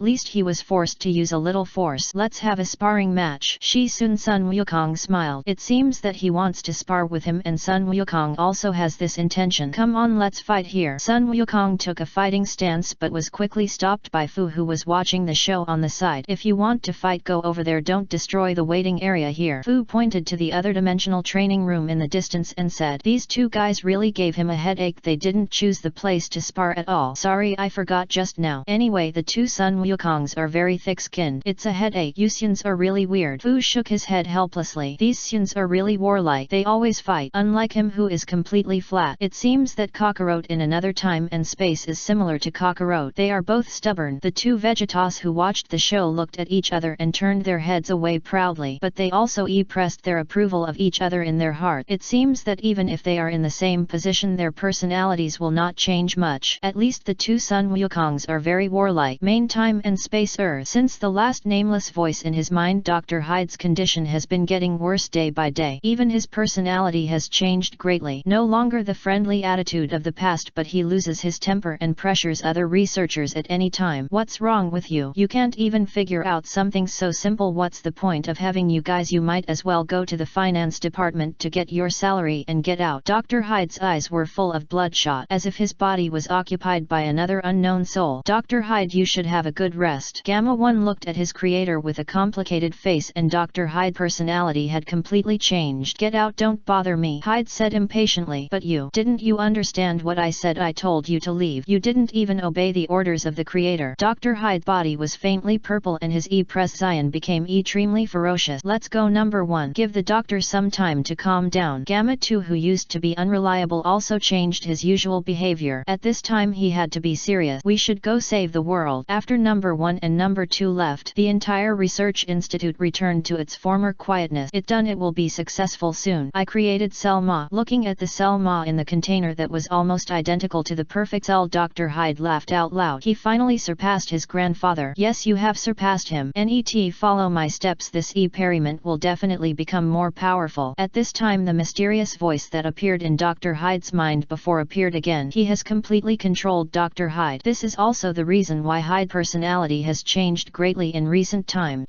least he was forced to use a little force. Let's have a sparring match. Sun Wukong smiled. It seems that he wants to spar with him and Sun Wukong also has this intention. Come on, let's fight here. Sun Wukong took a fighting stance but was quickly stopped by Fu, who was watching the show on the side. If you want to fight, go over there. Don't destroy the waiting area here. Fu pointed to the other dimensional training room in the distance and said, these two guys really gave him a headache. They didn't choose the place to spar at all. Sorry, I forgot just now. Anyway, the two Sun Wukongs are very thick-skinned. It's a headache. You Syns are really weird. Fu shook his head helplessly. These Syns are really warlike. They always fight. Unlike him, who is completely flat. It seems that Kakarot in another time and space is similar to Kakarot. They are both stubborn. The two Vegetas who watched the show looked at each other and turned their heads away proudly. But they also pressed their approval of each other in their heart. It seems that even if they are in the same position, their personalities will not change much. At least the two Sun Wukongs are very warlike. Main time and space Earth. Since the last nameless voice in his mind, Dr. Hyde's condition has been getting worse day by day. Even his personality has changed greatly. No longer the friendly attitude of the past, but he loses his temper and pressures other researchers at any time. What's wrong with you? You can't even figure out something so simple. What's the point of having you guys? You might as well go to the finance department to get your salary and get out. Dr. Hyde's eyes were full of bloodshot, as if his body was occupied by another unknown soul. Dr. Hyde, you should have a good rest. Gamma 1 looked at his creator with a complicated face, and Dr. Hyde's personality had completely changed. Get out, don't bother me, Hyde said impatiently. But didn't you understand what I said? I told you to leave. You didn't even obey the orders of the creator. Dr. Hyde's body was faintly purple and his presence became extremely ferocious. Let's go. Number 1. Give the doctor some time to calm down. Gamma 2, who used to be unreliable, also changed his usual behavior. At this time he had to be serious. We should go save the world. After number 1 and number 2 left, the entire research institute returned to its former quietness. It will be successful soon. I created Selma. Looking at the Selma in the container that was almost identical to the perfect cell, Dr. Hyde laughed out loud. He finally surpassed his grandfather. Yes, you have surpassed him. Net, follow my steps. This experiment will definitely become more powerful. At this time, the mysterious voice that appeared in Dr. Hyde's mind before appeared again. He has completely controlled Dr. Hyde. This is also the reason why Hyde's personality has changed greatly in recent time.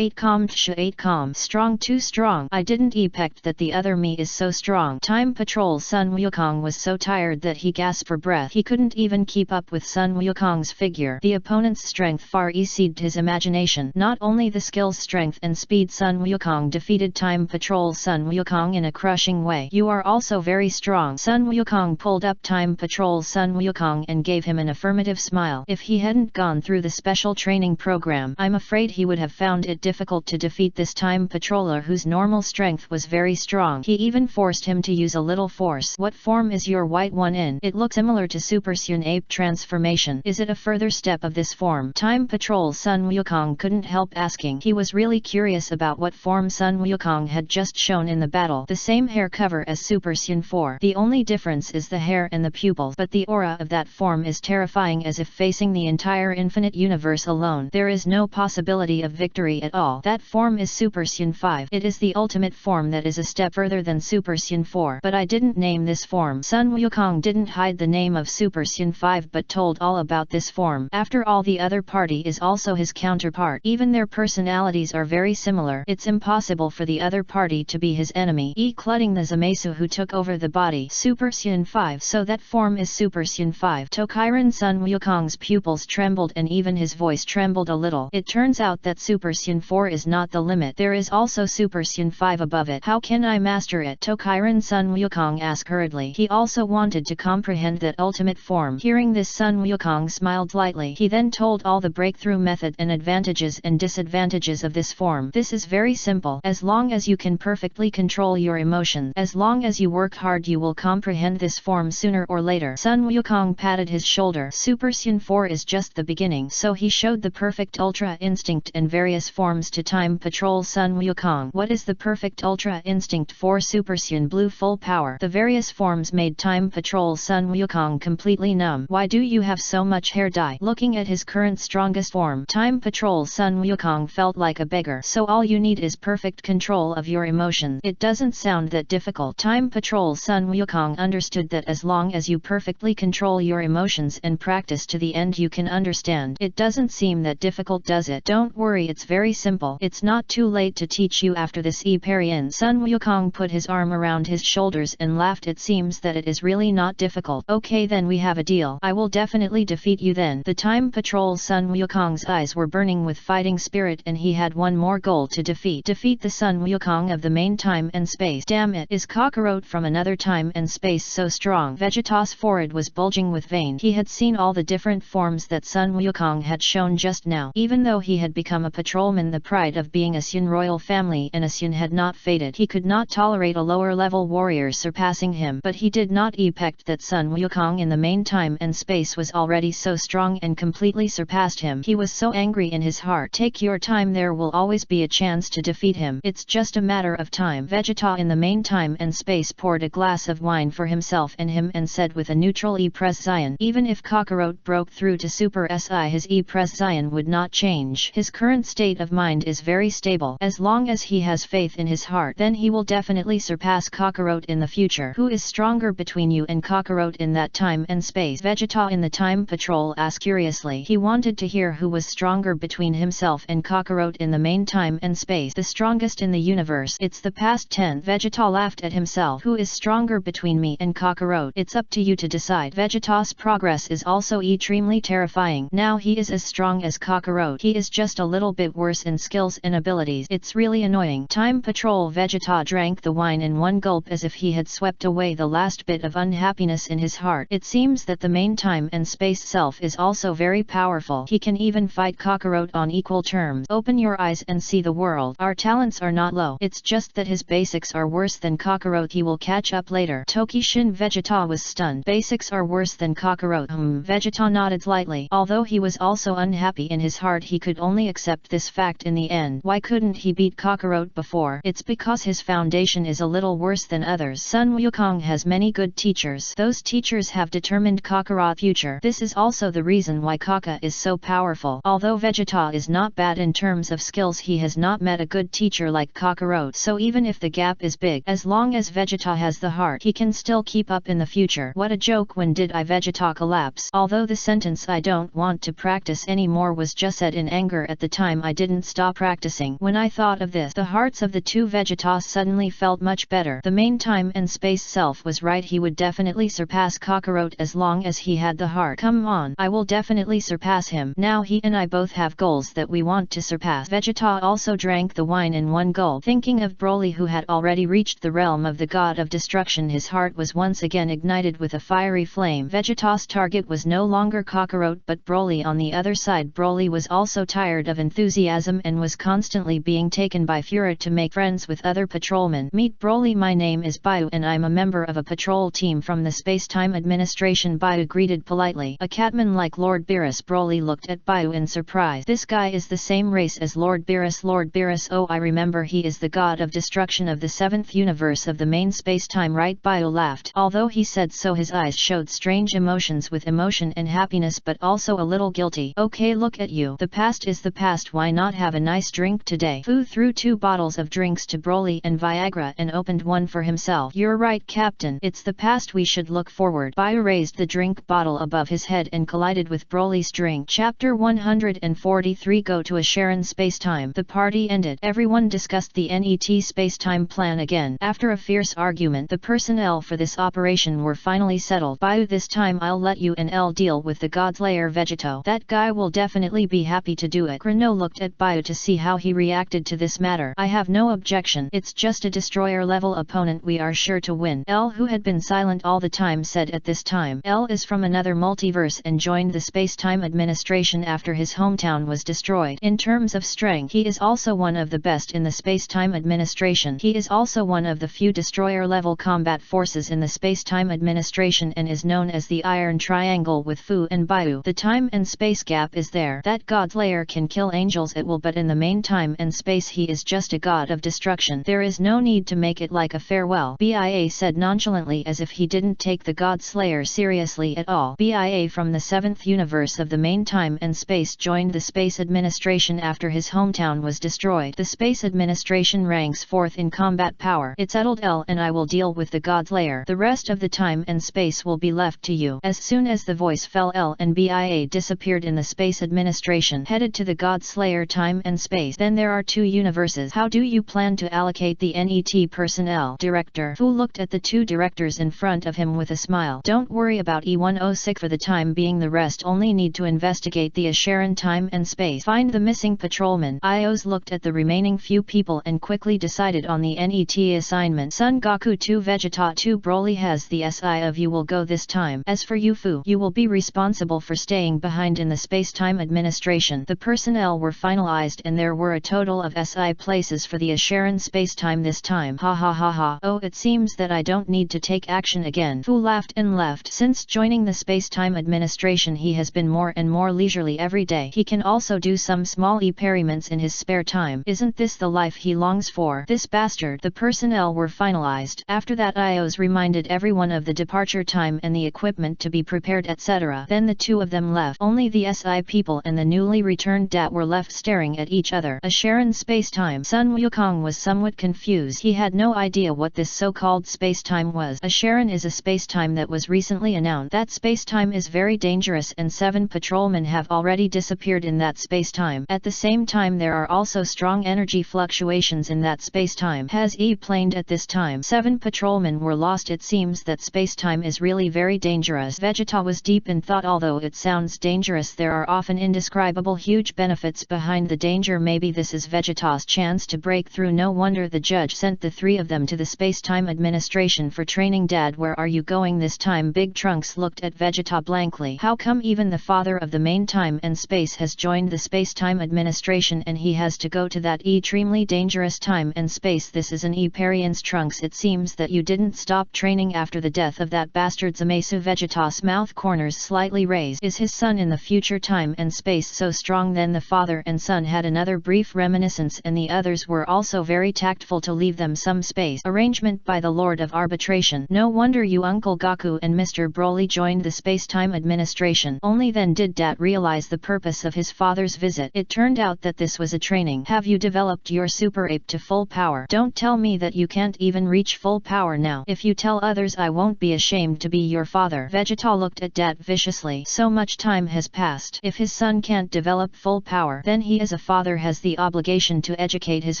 Calm. Strong, too strong. I didn't expect that the other me is so strong. Time Patrol. Sun Wukong was so tired that he gasped for breath. He couldn't even keep up with Sun Wukong's figure. The opponent's strength far exceeded his imagination. Not only the skills, strength and speed, Sun Wukong defeated Time Patrol Sun Wukong in a crushing way. You are also very strong. Sun Wukong pulled up Time Patrol Sun Wukong and gave him an affirmative smile. If he hadn't gone through the special training program, I'm afraid he would have found it difficult to defeat this Time Patroller whose normal strength was very strong. He even forced him to use a little force. What form is your white one in? It looks similar to Super Sun Ape transformation. Is it a further step of this form? Time Patrol Sun Wukong couldn't help asking. He was really curious about what form Sun Wukong had just shown in the battle. The same hair cover as Super Sun 4. The only difference is the hair and the pupils, but the aura of that form is terrifying, as if facing the entire infinite universe alone. There is no possibility of victory at all. That form is Super Sun 5. It is the ultimate form that is a step further than Super Sun 4. But I didn't name this form. Sun Wukong didn't hide the name of Super Sun 5 but told all about this form. After all, the other party is also his counterpart. Even their personalities are very similar. It's impossible for the other party to be his enemy, including the Zamasu who took over the body. Super Sun 5. So that form is Super Sun 5. Tokairon Sun Wukong's pupils trembled and even his voice trembled a little. It turns out that Super Sun 4 is not the limit. There is also Super Sun 5 above it. How can I master it? Tokairon Sun Wukong asked hurriedly. He also wanted to comprehend that ultimate form. Hearing this, Sun Wukong smiled lightly. He then told all the breakthrough method and advantages and disadvantages of this form. This is very simple. As long as you can perfectly control your emotions, as long as you work hard, you will comprehend this form sooner or later. Sun Wukong patted his shoulder. Super Sun 4 is just the beginning. So he showed the perfect Ultra Instinct and various forms to Time Patrol Sun Wukong. What is the perfect Ultra Instinct for Super Sun Blue Full Power? The various forms made Time Patrol Sun Wukong completely numb. Why do you have so much hair dye? Looking at his current strongest form, Time Patrol Sun Wukong felt like a beggar. So all you need is perfect control of your emotions. It doesn't sound that difficult. Time Patrol Sun Wukong understood that as long as you perfectly control your emotions and practice to the end, you can understand. It doesn't seem that difficult, does it? Don't worry, it's very simple. It's not too late to teach you after this. Perian. Sun Wukong put his arm around his shoulders and laughed. It seems that it is really not difficult. Okay, then we have a deal. I will definitely defeat you then. The Time Patrol Sun Wukong's eyes were burning with fighting spirit, and he had one more goal to defeat. Defeat the Sun Wukong of the main time and space. Damn it, is Kakarot from another time and space so strong? Vegeta's forehead was bulging with veins. He had seen all the different forms that Sun Wukong had shown just now. Even though he had become a patrolman, the pride of being a Sun royal family and a Sun had not faded. He could not tolerate a lower level warrior surpassing him, but he did not expect that Sun Wukong in the main time and space was already so strong and completely surpassed him. He was so angry in his heart. Take your time, there will always be a chance to defeat him. It's just a matter of time. Vegeta in the main time and space poured a glass of wine for himself and him and said with a neutral e-pression, even if Kakarot broke through to Super SI, his e-pression would not change. His current state of mind is very stable. As long as he has faith in his heart, then he will definitely surpass Kakarot in the future. Who is stronger between you and Kakarot in that time and space? Vegeta in the Time Patrol asked curiously. He wanted to hear who was stronger between himself and Kakarot in the main time and space. The strongest in the universe. It's the past tense. Vegeta laughed at himself. Who is stronger between me and Kakarot? It's up to you to decide. Vegeta's progress is also extremely terrifying. Now he is as strong as Kakarot. He is just a little bit worse in skills and abilities. It's really annoying. Time Patrol Vegeta drank the wine in one gulp as if he had swept away the last bit of unhappiness in his heart. It seems that the main time and space self is also very powerful. He can even fight Kakarot on equal terms. Open your eyes and see the world. Our talents are not low. It's just that his basics are worse than Kakarot. He will catch up later. Tokishin Vegeta was stunned. Basics are worse than Kakarot. Vegeta nodded lightly. Although he was also unhappy in his heart, he could only accept this fact in the end. Why couldn't he beat Kakarot before? It's because his foundation is a little worse than others. Sun Wukong has many good teachers. Those teachers have determined Kakarot's future. This is also the reason why Kaka is so powerful. Although Vegeta is not bad in terms of skills, he has not met a good teacher like Kakarot. So even if the gap is big, as long as Vegeta has the heart, he can still keep up in the future. What a joke! When did I? Vegeta collapse. Although the sentence "I don't want to practice anymore" was just said in anger at the time, I didn't stop practicing. When I thought of this, the hearts of the two Vegetas suddenly felt much better. The main time and space self was right. He would definitely surpass Kakarot as long as he had the heart. Come on, I will definitely surpass him. Now he and I both have goals that we want to surpass. Vegeta also drank the wine in one gulp. Thinking of Broly, who had already reached the realm of the god of destruction, his heart was once again ignited with a fiery flame. Vegeta's target was no longer Kakarot but Broly. On the other side, Broly was also tired of enthusiasm and was constantly being taken by fury to make friends with other patrolmen. Meet Broly. My name is Bayu and I'm a member of a patrol team from the Space-Time Administration. administration. Bayu greeted politely. A catman like Lord Beerus. Broly looked at Bayu in surprise. This guy is the same race as Lord Beerus. Lord Beerus, oh, I remember, he is the god of destruction of the 7th universe of the main space-time, right? Bayu laughed. Although he said so, his eyes showed strange emotions, with emotion and happiness, but also a little guilty. Okay, look at you. The past is the past. Why not have a nice drink today? Fu threw 2 bottles of drinks to Broly and Viagra and opened one for himself. You're right, Captain. It's the past we should look forward. Bayu raised the drink bottle above his head and collided with Broly's drink. Chapter 143. Go to a Sharon space-time. The party ended. Everyone discussed the NET space-time plan again. After a fierce argument, the personnel for this operation were finally settled. Bayu, this time I'll let you and L deal with the Godslayer Vegito. That guy will definitely be happy to do it. Grano looked at Bayu to see how he reacted to this matter. I have no objection. It's just a destroyer-level opponent. We are sure to win. L, who had been silent all the time, said at this time. L is from another multiverse and joined the space-time administration after his hometown was destroyed. In terms of strength, he is also one of the best in the space-time administration. He is also one of the few destroyer-level combat forces in the space-time administration and is known as the Iron Triangle with Fu and Bayu. The time and space gap is there. That Godslayer can kill angels at will, but in the main time and space he is just a god of destruction. There is no need to make it like a farewell. BIA said nonchalantly, as if he didn't take the Godslayer seriously at all. BIA from the 7th universe of the main time and space joined the space administration after his hometown was destroyed. The space administration ranks 4th in combat power. It's settled, L, and I will deal with the Godslayer. The rest of the time and space will be left to you. As soon as the voice fell, L and BIA disappeared in the space administration, headed to the Godslayer time and space. Then there are 2 universes. How do you plan to allocate the NET personnel? Director Fu looked at the 2 directors in front of him with a smile. Don't worry about E106 for the time being. The rest only need to investigate the Asheran time and space. Find the missing patrolman. Ios looked at the remaining few people and quickly decided on the NET assignment. Son Goku 2, Vegeta 2, Broly has the SI of you will go this time. As for you, Fu, you will be responsible for staying behind in the space-time administration. The personnel were finalized and there were a total of SI places for the Asheran space-time this time. Ha ha ha ha. Oh, it seems that I don't need to take action again. Fu laughed and left. Since joining the space-time administration he has been more and more leisurely every day. He can also do some small experiments in his spare time. Isn't this the life he longs for? This bastard. The personnel were finalized. After that, Ios reminded everyone of the departure time and the equipment to be prepared, etc. Then the 2 of them left. Only the SI people and the newly returned Dat were left staring at each other. Asheran space-time. Sun Wukong was somewhat confused. He had no idea what this so-called space-time was. Asheran is a space-time that was recently announced. That space-time is very dangerous and 7 patrolmen have already disappeared in that space-time. At the same time there are also strong energy fluctuations in that space-time. Has planed at this time. 7 patrolmen were lost. It seems that space-time is really very dangerous. Vegeta was deep in thought. Although it sounds dangerous, there are often indescribable huge benefits behind the danger. Maybe this is Vegeta's chance to break through. No wonder the judge sent the 3 of them to the space-time administration for training. Dad, where are you going this time? Big Trunks looked at Vegeta blankly. How come even the father of the main time and space has joined the space-time administration and he has to go to that extremely dangerous time and space? This is an Perience. Trunks, it seems that you didn't stop training after the death of that bastard Zamasu. Vegeta's mouth corners slightly raised. Is his son in the future time and space so strong? Then the father and son had another brief reminiscence and the others were also very tactful to leave them some space. Arrangement by the Lord of Arbitration. No wonder you Uncle Goku and Mr. Broly joined the space-time administration. Only then did Dat realize the purpose of his father's visit. It turned out that this was a training. Have you developed your super ape to full power? Don't tell me that you can't even reach full power now. If you tell others, I won't be ashamed to be your father. Vegeta looked at Dat viciously. So much time has passed. If his son can't develop full power, then he as a father has the obligation to educate his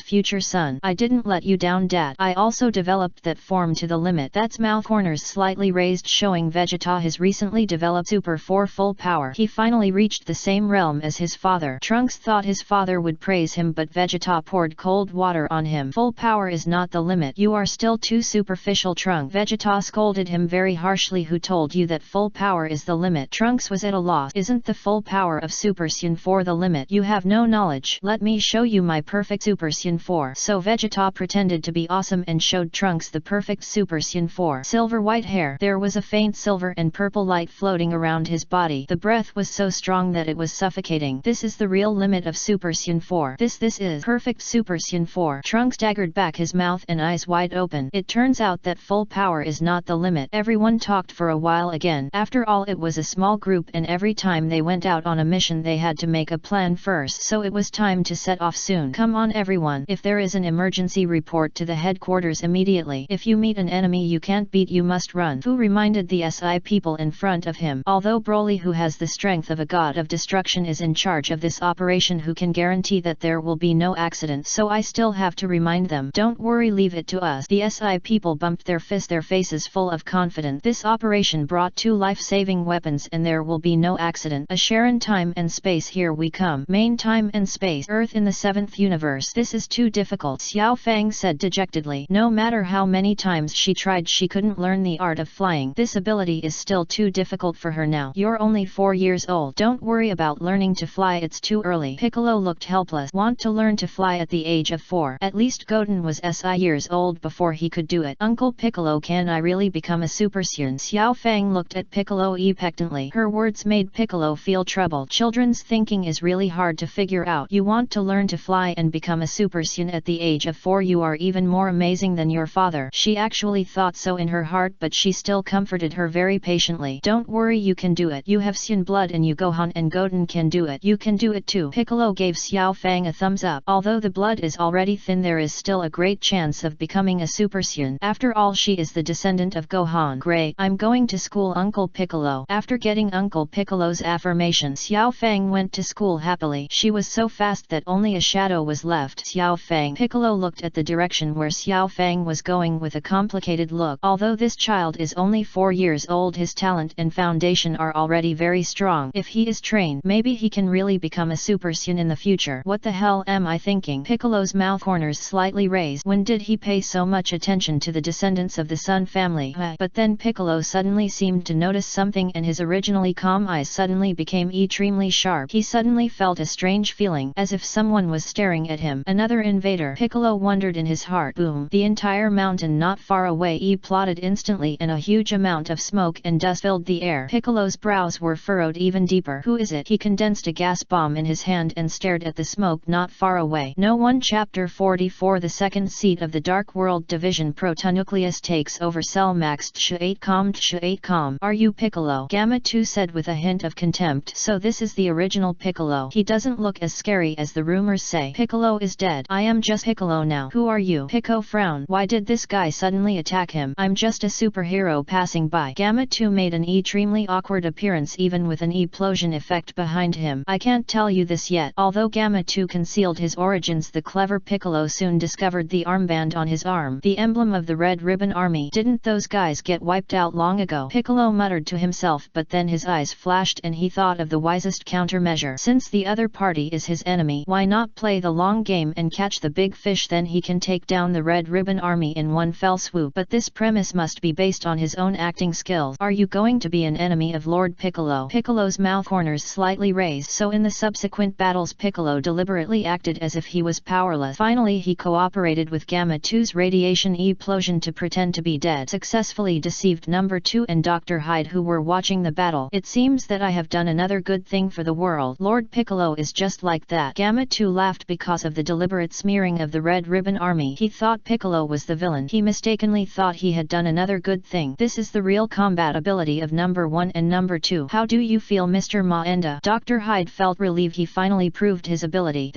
future son. I didn't let you down, Dad. I also developed that form to the limit. That's mouth corners slightly raised, showing Vegeta his recently developed Super 4 full power. He finally reached the same realm as his father. Trunks thought his father would praise him, but Vegeta poured cold water on him. Full power is not the limit. You are still too superficial, Trunks. Vegeta scolded him very harshly. Who told you that full power is the limit? Trunks was at a loss. Isn't the full power of Super Saiyan 4 the limit? You have no knowledge. Let me show you my perfect Super Saiyan 4. So Vegeta pretended to be awesome and showed Trunks the perfect Super Saiyan 4. Silver white hair. There was a faint silver and purple light floating around his body. The breath was so strong that it was suffocating. This is the real limit of Super Saiyan 4. This is perfect Super Saiyan 4. Trunks staggered back, his mouth and eyes wide open. It turns out that full power is not the limit. Everyone talked for a while again. After all, it was a small group and every time they went out on a mission they had to make a plan first, so it was time to set off soon. Come on everyone, if there is an emergency, report to the headquarters immediately. If you meet an enemy you can't beat, you must run. Fu reminded the SI people in front of him. Although Broly, who has the strength of a god of destruction, is in charge of this operation, who can guarantee that there will be no accident, so I still have to remind them. Don't worry, leave it to us. The SI people bumped their fists, their faces full of confidence. This operation brought 2 life-saving weapons and there will be no accident. A Sharon time and space, here we come. Main time and space. Earth in the 7th universe. This is too difficult, Xiao Fang said dejectedly. No matter how many times she tried, she couldn't learn the art of flying. This ability is still too difficult for her now. You're only 4 years old. Don't worry about learning to fly, it's too early. Piccolo looked helpless. Want to learn to fly at the age of 4. At least Goten was SI years old before he could do it. Uncle Piccolo, can I really become a Super Saiyan? Xiao Fang looked at Piccolo expectantly. Her words made Piccolo feel troubled. Children's thinking is really hard to figure out. You want to learn to fly and become a Super Saiyan at the age of 4? You are even more amazing than your father. She actually thought so in her heart, but she still comforted her very patiently. Don't worry, you can do it. You have Saiyan blood in you. Gohan and Goten can do it. You can do it too. Piccolo gave Xiao Fang a thumbs up. Although the blood is already thin, there is still a great chance of becoming a Super Saiyan. After all, she is the descendant of Gohan. Great. I'm going to school, Uncle Piccolo. After getting Uncle Piccolo's affirmation, Xiao Fang went to school happily. She was so fast that only a shadow was left. Xiao Fang. Piccolo looked at the direction where Xiao Fang was going with a complicated look. Although this child is only 4 years old, his talent and foundation are already very strong. If he is trained, maybe he can really become a Super Saiyan in the future. What the hell am I thinking? Piccolo's mouth corners slightly raised. When did he pay so much attention to the descendants of the Sun family? But then Piccolo suddenly seemed to notice something and his originally calm eyes suddenly became extremely sharp. He suddenly felt a strange feeling, as if someone was staring at him. Another invader, Piccolo wondered in his heart. Boom! The entire mountain not far away plotted instantly and a huge amount of smoke and dust filled the air. Piccolo's brows were furrowed even deeper. Who is it? He condensed a gas bomb in his hand and stared at the smoke not far away. No one. Chapter 44. The second seat of the Dark World Division Protonucleus takes over Cell Max Ch8Com. Are you Piccolo? Gamma 2 said with a hint of contempt. So this is the original Piccolo. He doesn't look as scary as the rumors say. Piccolo is dead. I am just Piccolo now. Who are you? Pico frowned. Why did this guy suddenly attack him? I'm just a superhero passing by. Gamma 2 made an extremely awkward appearance even with an explosion effect behind him. I can't tell you this yet. Although Gamma 2 concealed his origins, the clever Piccolo soon discovered the armband on his arm, the emblem of the Red Ribbon Army. Didn't those guys get wiped out long ago? Piccolo muttered to himself, but then his eyes flashed and he thought of the wisest countermeasure. Since the other party is his enemy, why not play the long game and catch the big fish? Then he can take down the Red Ribbon Army in one fell swoop. But this premise must be based on his own acting skills. Are you going to be an enemy of Lord Piccolo? Piccolo's mouth corners slightly raised. So in the subsequent battles, Piccolo deliberately acted as if he was powerless. Finally he cooperated with Gamma 2's radiation explosion to pretend to be dead. Successfully deceived number 2 and Dr. Hyde, who were watching the battle. It seems that I have done another good thing for the world. Lord Piccolo is just like that. Gamma 2 laughed because of the deliberate smearing of the Red Ribbon Army. He thought Piccolo was the villain. He mistakenly thought he had done another good thing. This is the real combat ability of number 1 and number 2. How do you feel, Mr. Maenda? Dr. Hyde felt relieved. He finally proved his ability.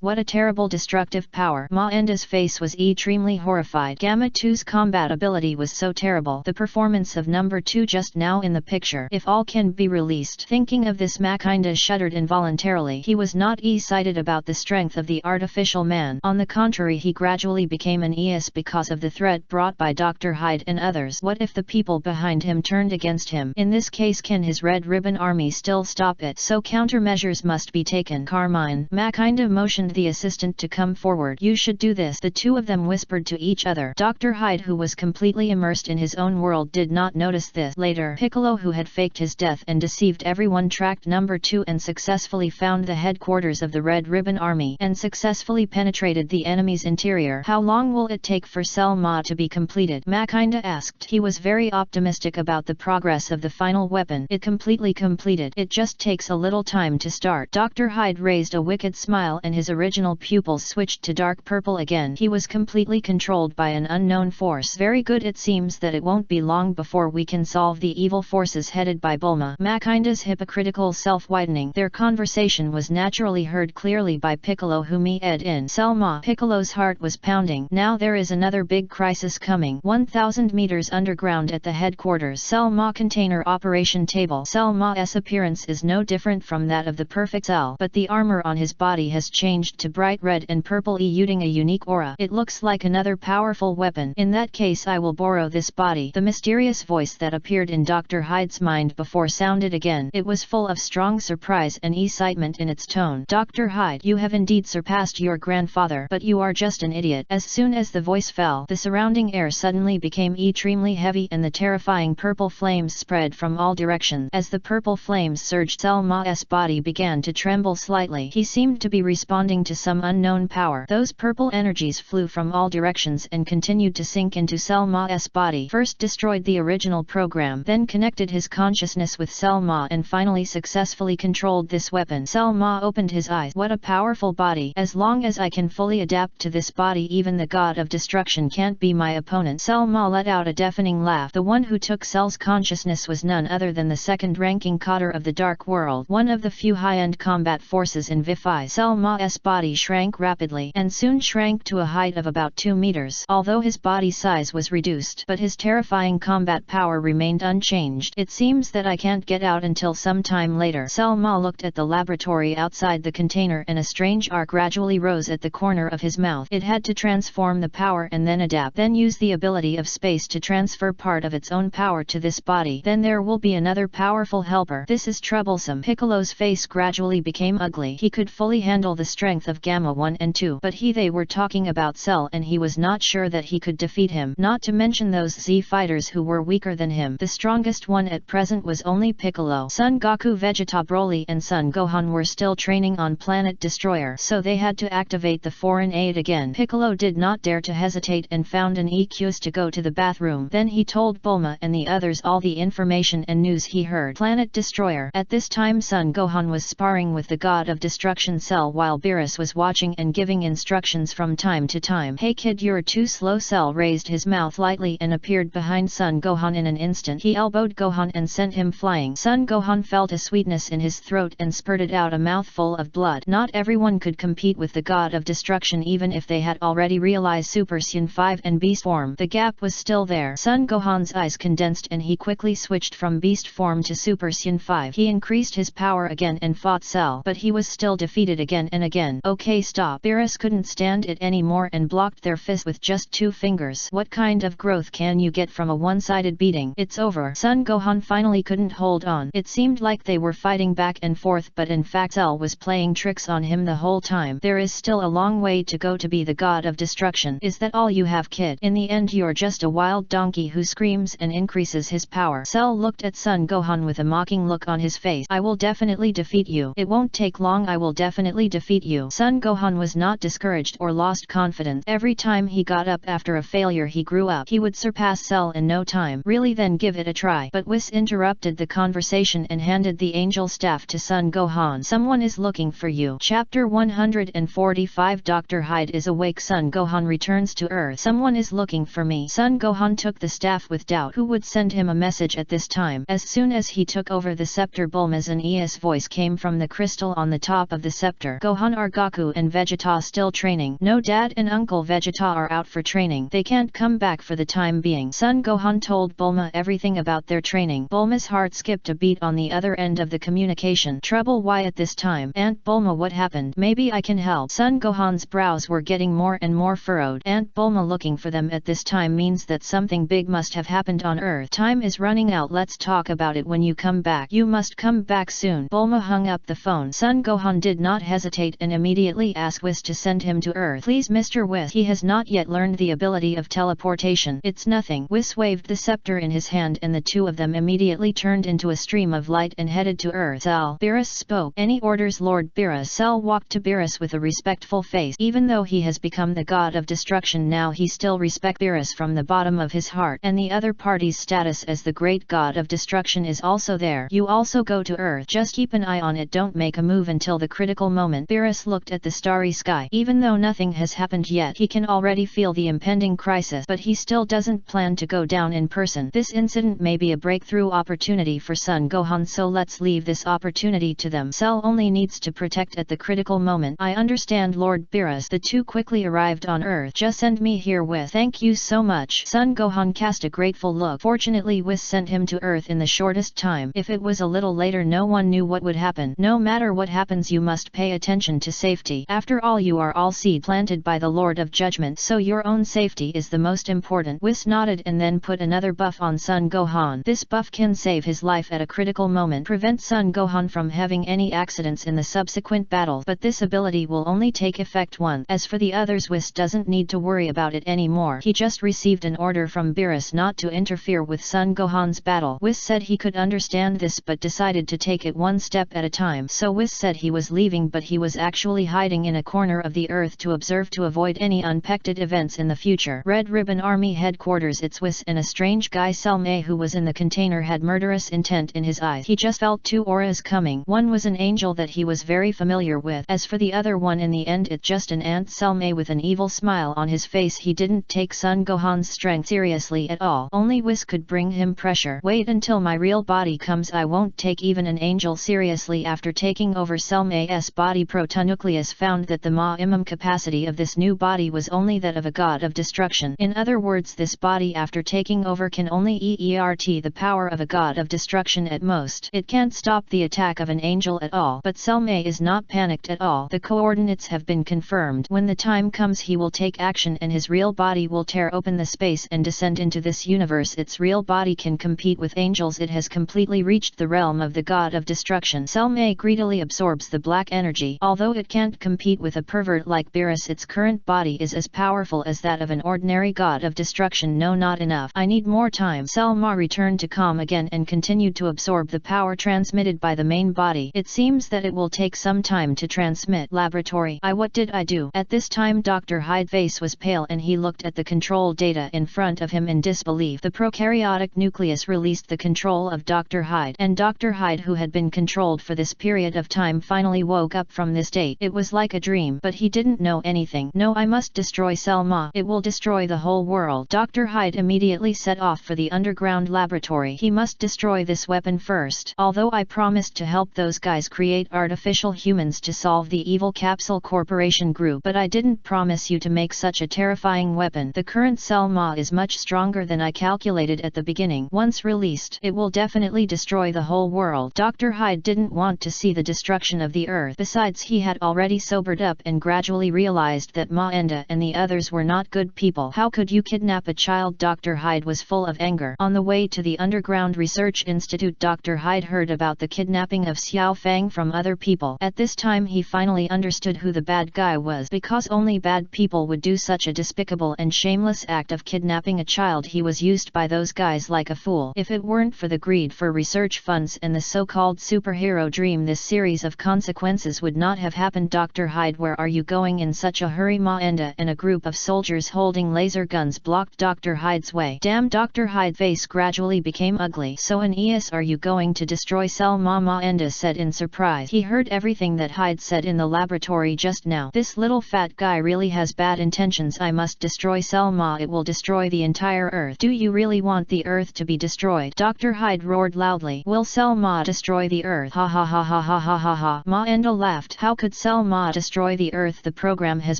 What a terrible destructive power. Maenda's face was extremely horrified. Gamma 2's combat ability was so terrible. The performance of number 2 just now in the picture. If all can be released. Thinking of this, Makinda shuddered involuntarily. He was not excited about the strength of the artificial man. On the contrary, he gradually became an ES because of the threat brought by Dr. Hyde and others. What if the people behind him turned against him? In this case, can his Red Ribbon Army still stop it? So countermeasures must be taken. Carmine. Makinda motioned the assistant to come forward. You should do this. The two of them whispered to each other. Dr. Hyde, who was completely immersed in his own world, did not notice this. Later, Piccolo, who had faked his death and deceived everyone, tracked number 2 and successfully found the headquarters of the Red Ribbon Army and successfully penetrated the enemy's interior. How long will it take for Cell Ma to be completed? Makinda asked. He was very optimistic optimistic about the progress of the final weapon. It completely completed. It just takes a little time to start. Dr. Hyde raised a wicked smile and his original pupils switched to dark purple again. He was completely controlled by an unknown force. Very good, it seems that it won't be long before we can solve the evil forces headed by Bulma. Makinda's hypocritical self-widening. Their conversation was naturally heard clearly by Piccolo, whom he ed in. Selma. Piccolo's heart was pounding. Now there is another big crisis coming. 1,000 meters underground at the headquarters. Selma container operation table. Selma's appearance is no different from that of the perfect Cell, but the armor on his body has changed to bright red and purple, exuding a unique aura. It looks like another powerful weapon. In that case I will borrow this body. The mysterious voice that appeared in Dr. Hyde's mind before sounded again. It was full of strong surprise and excitement in its tone. Dr. Hyde, you have indeed surpassed your grandfather, but you are just an idiot. As soon as the voice fell, the surrounding air suddenly became extremely heavy and the terrifying purple flames spread from all directions. As the purple flames surged, Selma's body began to tremble slightly. He seemed to be responding to some unknown power. Those purple energies flew from all directions and continued to sink into Selma's body. First destroyed the original program, then connected his consciousness with Selma and finally successfully controlled this weapon. Selma opened his eyes. What a powerful body. As long as I can fully adapt to this body, even the god of destruction can't be my opponent. Selma let out a deafening laugh. The one who took Cell's consciousness was none other than the second-ranking Cotter of the Dark World, one of the few high-end combat forces in VFI. Selma's body shrank rapidly, and soon shrank to a height of about 2 meters. Although his body size was reduced, but his terrifying combat power remained unchanged. It seems that I can't get out until some time later. Selma looked at the laboratory outside the container and a strange arc gradually rose at the corner of his mouth. It had to transform the power and then adapt, then use the ability of space to transfer part of its own power to this body. Then there will be another powerful helper. This is troublesome. Piccolo's face gradually became ugly. He could fully handle the strength of Gamma 1 and 2, but they were talking about Cell and he was not sure that he could defeat him, not to mention those Z fighters who were weaker than him. The strongest one at present was only Piccolo. Son Goku, Vegeta, Broly and Son Gohan were still training on Planet Destroyer, so they had to activate the foreign aid again. Piccolo did not dare to hesitate and found an excuse to go to the bathroom. Then he told Bulma and the others all the information and news he heard. Planet Destroyer. At this time Son Gohan was sparring with the god of destruction Cell while Beerus was watching and giving instructions from time to time. Hey kid, you're too slow. Cell raised his mouth lightly and appeared behind Son Gohan in an instant. He elbowed Gohan and sent him flying. Son Gohan felt a sweetness in his throat and spurted out a mouthful of blood. Not everyone could compete with the god of destruction even if they had already realized Super Saiyan 5 and Beast form. The gap was still there. Son Gohan's eyes condensed and he quickly switched from Beast form to Super Saiyan 5. He increased his power again and fought Cell, but he was still defeated again and again. Okay, stop. Beerus couldn't stand it anymore and blocked their fist with just 2 fingers. What kind of growth can you get from a one-sided beating? It's over. Son Gohan finally couldn't hold on. It seemed like they were fighting back and forth, but in fact Cell was playing tricks on him the whole time. There is still a long way to go to be the god of destruction. Is that all you have, kid? In the end you're just a wild donkey who screams and increases his power. Cell looked at Son Gohan with a mocking look on his face. I will definitely defeat you. It won't take long. I will definitely defeat you. Son Gohan was not discouraged or lost confidence. Every time he got up after a failure he grew up. He would surpass Cell in no time. Really? Then give it a try. But Whis interrupted the conversation and handed the angel staff to Son Gohan. Someone is looking for you. Chapter 145. Dr. Hyde is awake. Son Gohan returns to Earth. Someone is looking for me. Son Gohan took the staff with doubt. Who would send him a message at this time? As soon as he took over the scepter, Bulma's voice came from the crystal on the top of the scepter. Gohan, are Goku and Vegeta still training? No, Dad and Uncle Vegeta are out for training. They can't come back for the time being. Son Gohan told Bulma everything about their training. Bulma's heart skipped a beat on the other end of the communication. Trouble? Why at this time? Aunt Bulma, what happened? Maybe I can help. Son Gohan's brows were getting more and more furrowed. Aunt Bulma looking for them at this time means that something big must have happened on Earth. Time is running out. Let's talk about it when you come back. You must come back soon. Bulma hung up the phone. Son Gohan did not hesitate and immediately asked Whis to send him to Earth. Please, Mr. Whis. He has not yet learned the ability of teleportation. It's nothing. Whis waved the scepter in his hand and the two of them immediately turned into a stream of light and headed to Earth. Cell. Beerus spoke. Any orders, Lord Beerus? Cell walked to Beerus with a respectful face. Even though he has become the god of destruction now, he still respects Beerus from the bottom of his heart. And the other party's status as the great god of destruction is also there. You also go to Earth. Just keep an eye on it, don't make a move until the critical moment. Beerus looked at the starry sky. Even though nothing has happened yet, he can already feel the impending crisis, but he still doesn't plan to go down in person. This incident may be a breakthrough opportunity for Son Gohan, so let's leave this opportunity to them. Cell only needs to protect at the critical moment. I understand, Lord Beerus. The two quickly arrived on Earth. Just send me here with. Thank you so much. Son Gohan cast a grateful look. Fortunately, Whis sent him to Earth in the shortest time. If it was a little later, no one knew what would happen. No matter what happens, you must pay attention to safety. After all, you are all seed planted by the Lord of Judgment, so your own safety is the most important. Whis nodded and then put another buff on Son Gohan. This buff can save his life at a critical moment, prevent Son Gohan from having any accidents in the subsequent battles, but this ability will only take effect once. As for the others, Whis doesn't need to worry about it anymore. He just received an order from Beerus not to interfere with Son Gohan's battle. Whis said he could understand this but decided to take it one step at a time. So Whis said he was leaving, but he was actually hiding in a corner of the Earth to observe to avoid any unexpected events in the future. Red Ribbon Army Headquarters. It's Whis and a strange guy Selmay who was in the container had murderous intent in his eyes. He just felt two auras coming. One was an angel that he was very familiar with. As for the other one, in the end it's just an ant. Selmay with an evil smile on his face. He didn't take Son Gohan's strength seriously at all. Only Whis could bring him pressure. Wait until my real body comes. I won't take even an angel seriously. After taking over Selmay's body, Protonucleus found that the minimum capacity of this new body was only that of a god of destruction. In other words, this body after taking over can only exert the power of a god of destruction at most. It can't stop the attack of an angel at all. But Selmay is not panicked at all. The coordinates have been confirmed. When the time comes, he will take action and his real body will tear open the space and descend into this universe. Its real body can compete with angels. It has completely reached the realm of the god of destruction. Selmay greedily absorbs the black energy. Although it can't compete with a pervert like Beerus, its current body is as powerful as that of an ordinary god of destruction. No, not enough. I need more time. Selma returned to calm again and continued to absorb the power transmitted by the main body. It seems that it will take some time to transmit. Laboratory. What did I do? At this time Dr. Hyde's face was pale and he looked at the control data in front of him in disbelief. The prokaryotic nucleus released the control of Dr. Hyde, and Dr. Hyde, who had been controlled for this period of time, finally woke up from this state. It was like a dream, but he didn't know anything. No, I must destroy Selma. It will destroy the whole world. Dr. Hyde immediately set off for the underground laboratory. He must destroy this weapon first. Although I promised to help those guys create artificial humans to solve the evil Capsule Corporation group, but I didn't promise you to make such a terrifying weapon. The current Selma is much stronger than I calculated at the beginning. Once released, it will definitely destroy the whole world. Dr. Hyde didn't want to see the destruction of the Earth. Besides, he had already sobered up and gradually realized that Ma Enda and the others were not good people. How could you kidnap a child? Dr. Hyde was full of anger. On the way to the Underground Research Institute, Dr. Hyde heard about the kidnapping of Xiao Fang from other people. At this time he finally understood who the bad guy was. Because only bad people would do such a despicable and shameless act of kidnapping a child, he was used by those guys like a fool. If it weren't for the greed for research funds and the so-called superhero dream, this series of consequences would not have happened. Dr. Hyde, where are you going in such a hurry? Ma Enda and a group of soldiers holding laser guns blocked Dr. Hyde's way. Damn, Dr. Hyde's face gradually became ugly. So Aeneas, are you going to destroy Selma? Ma Enda said in surprise. He heard everything that Hyde said in the laboratory just now. This little fat guy really has bad intentions. I must destroy Selma. It will destroy the entire Earth. Do you really want the Earth to be destroyed? Dr. Hyde roared loudly. Will Selma destroy the Earth? Ha ha ha ha ha ha ha ha. Ma Enda laughed. How could Selma destroy the Earth? The program has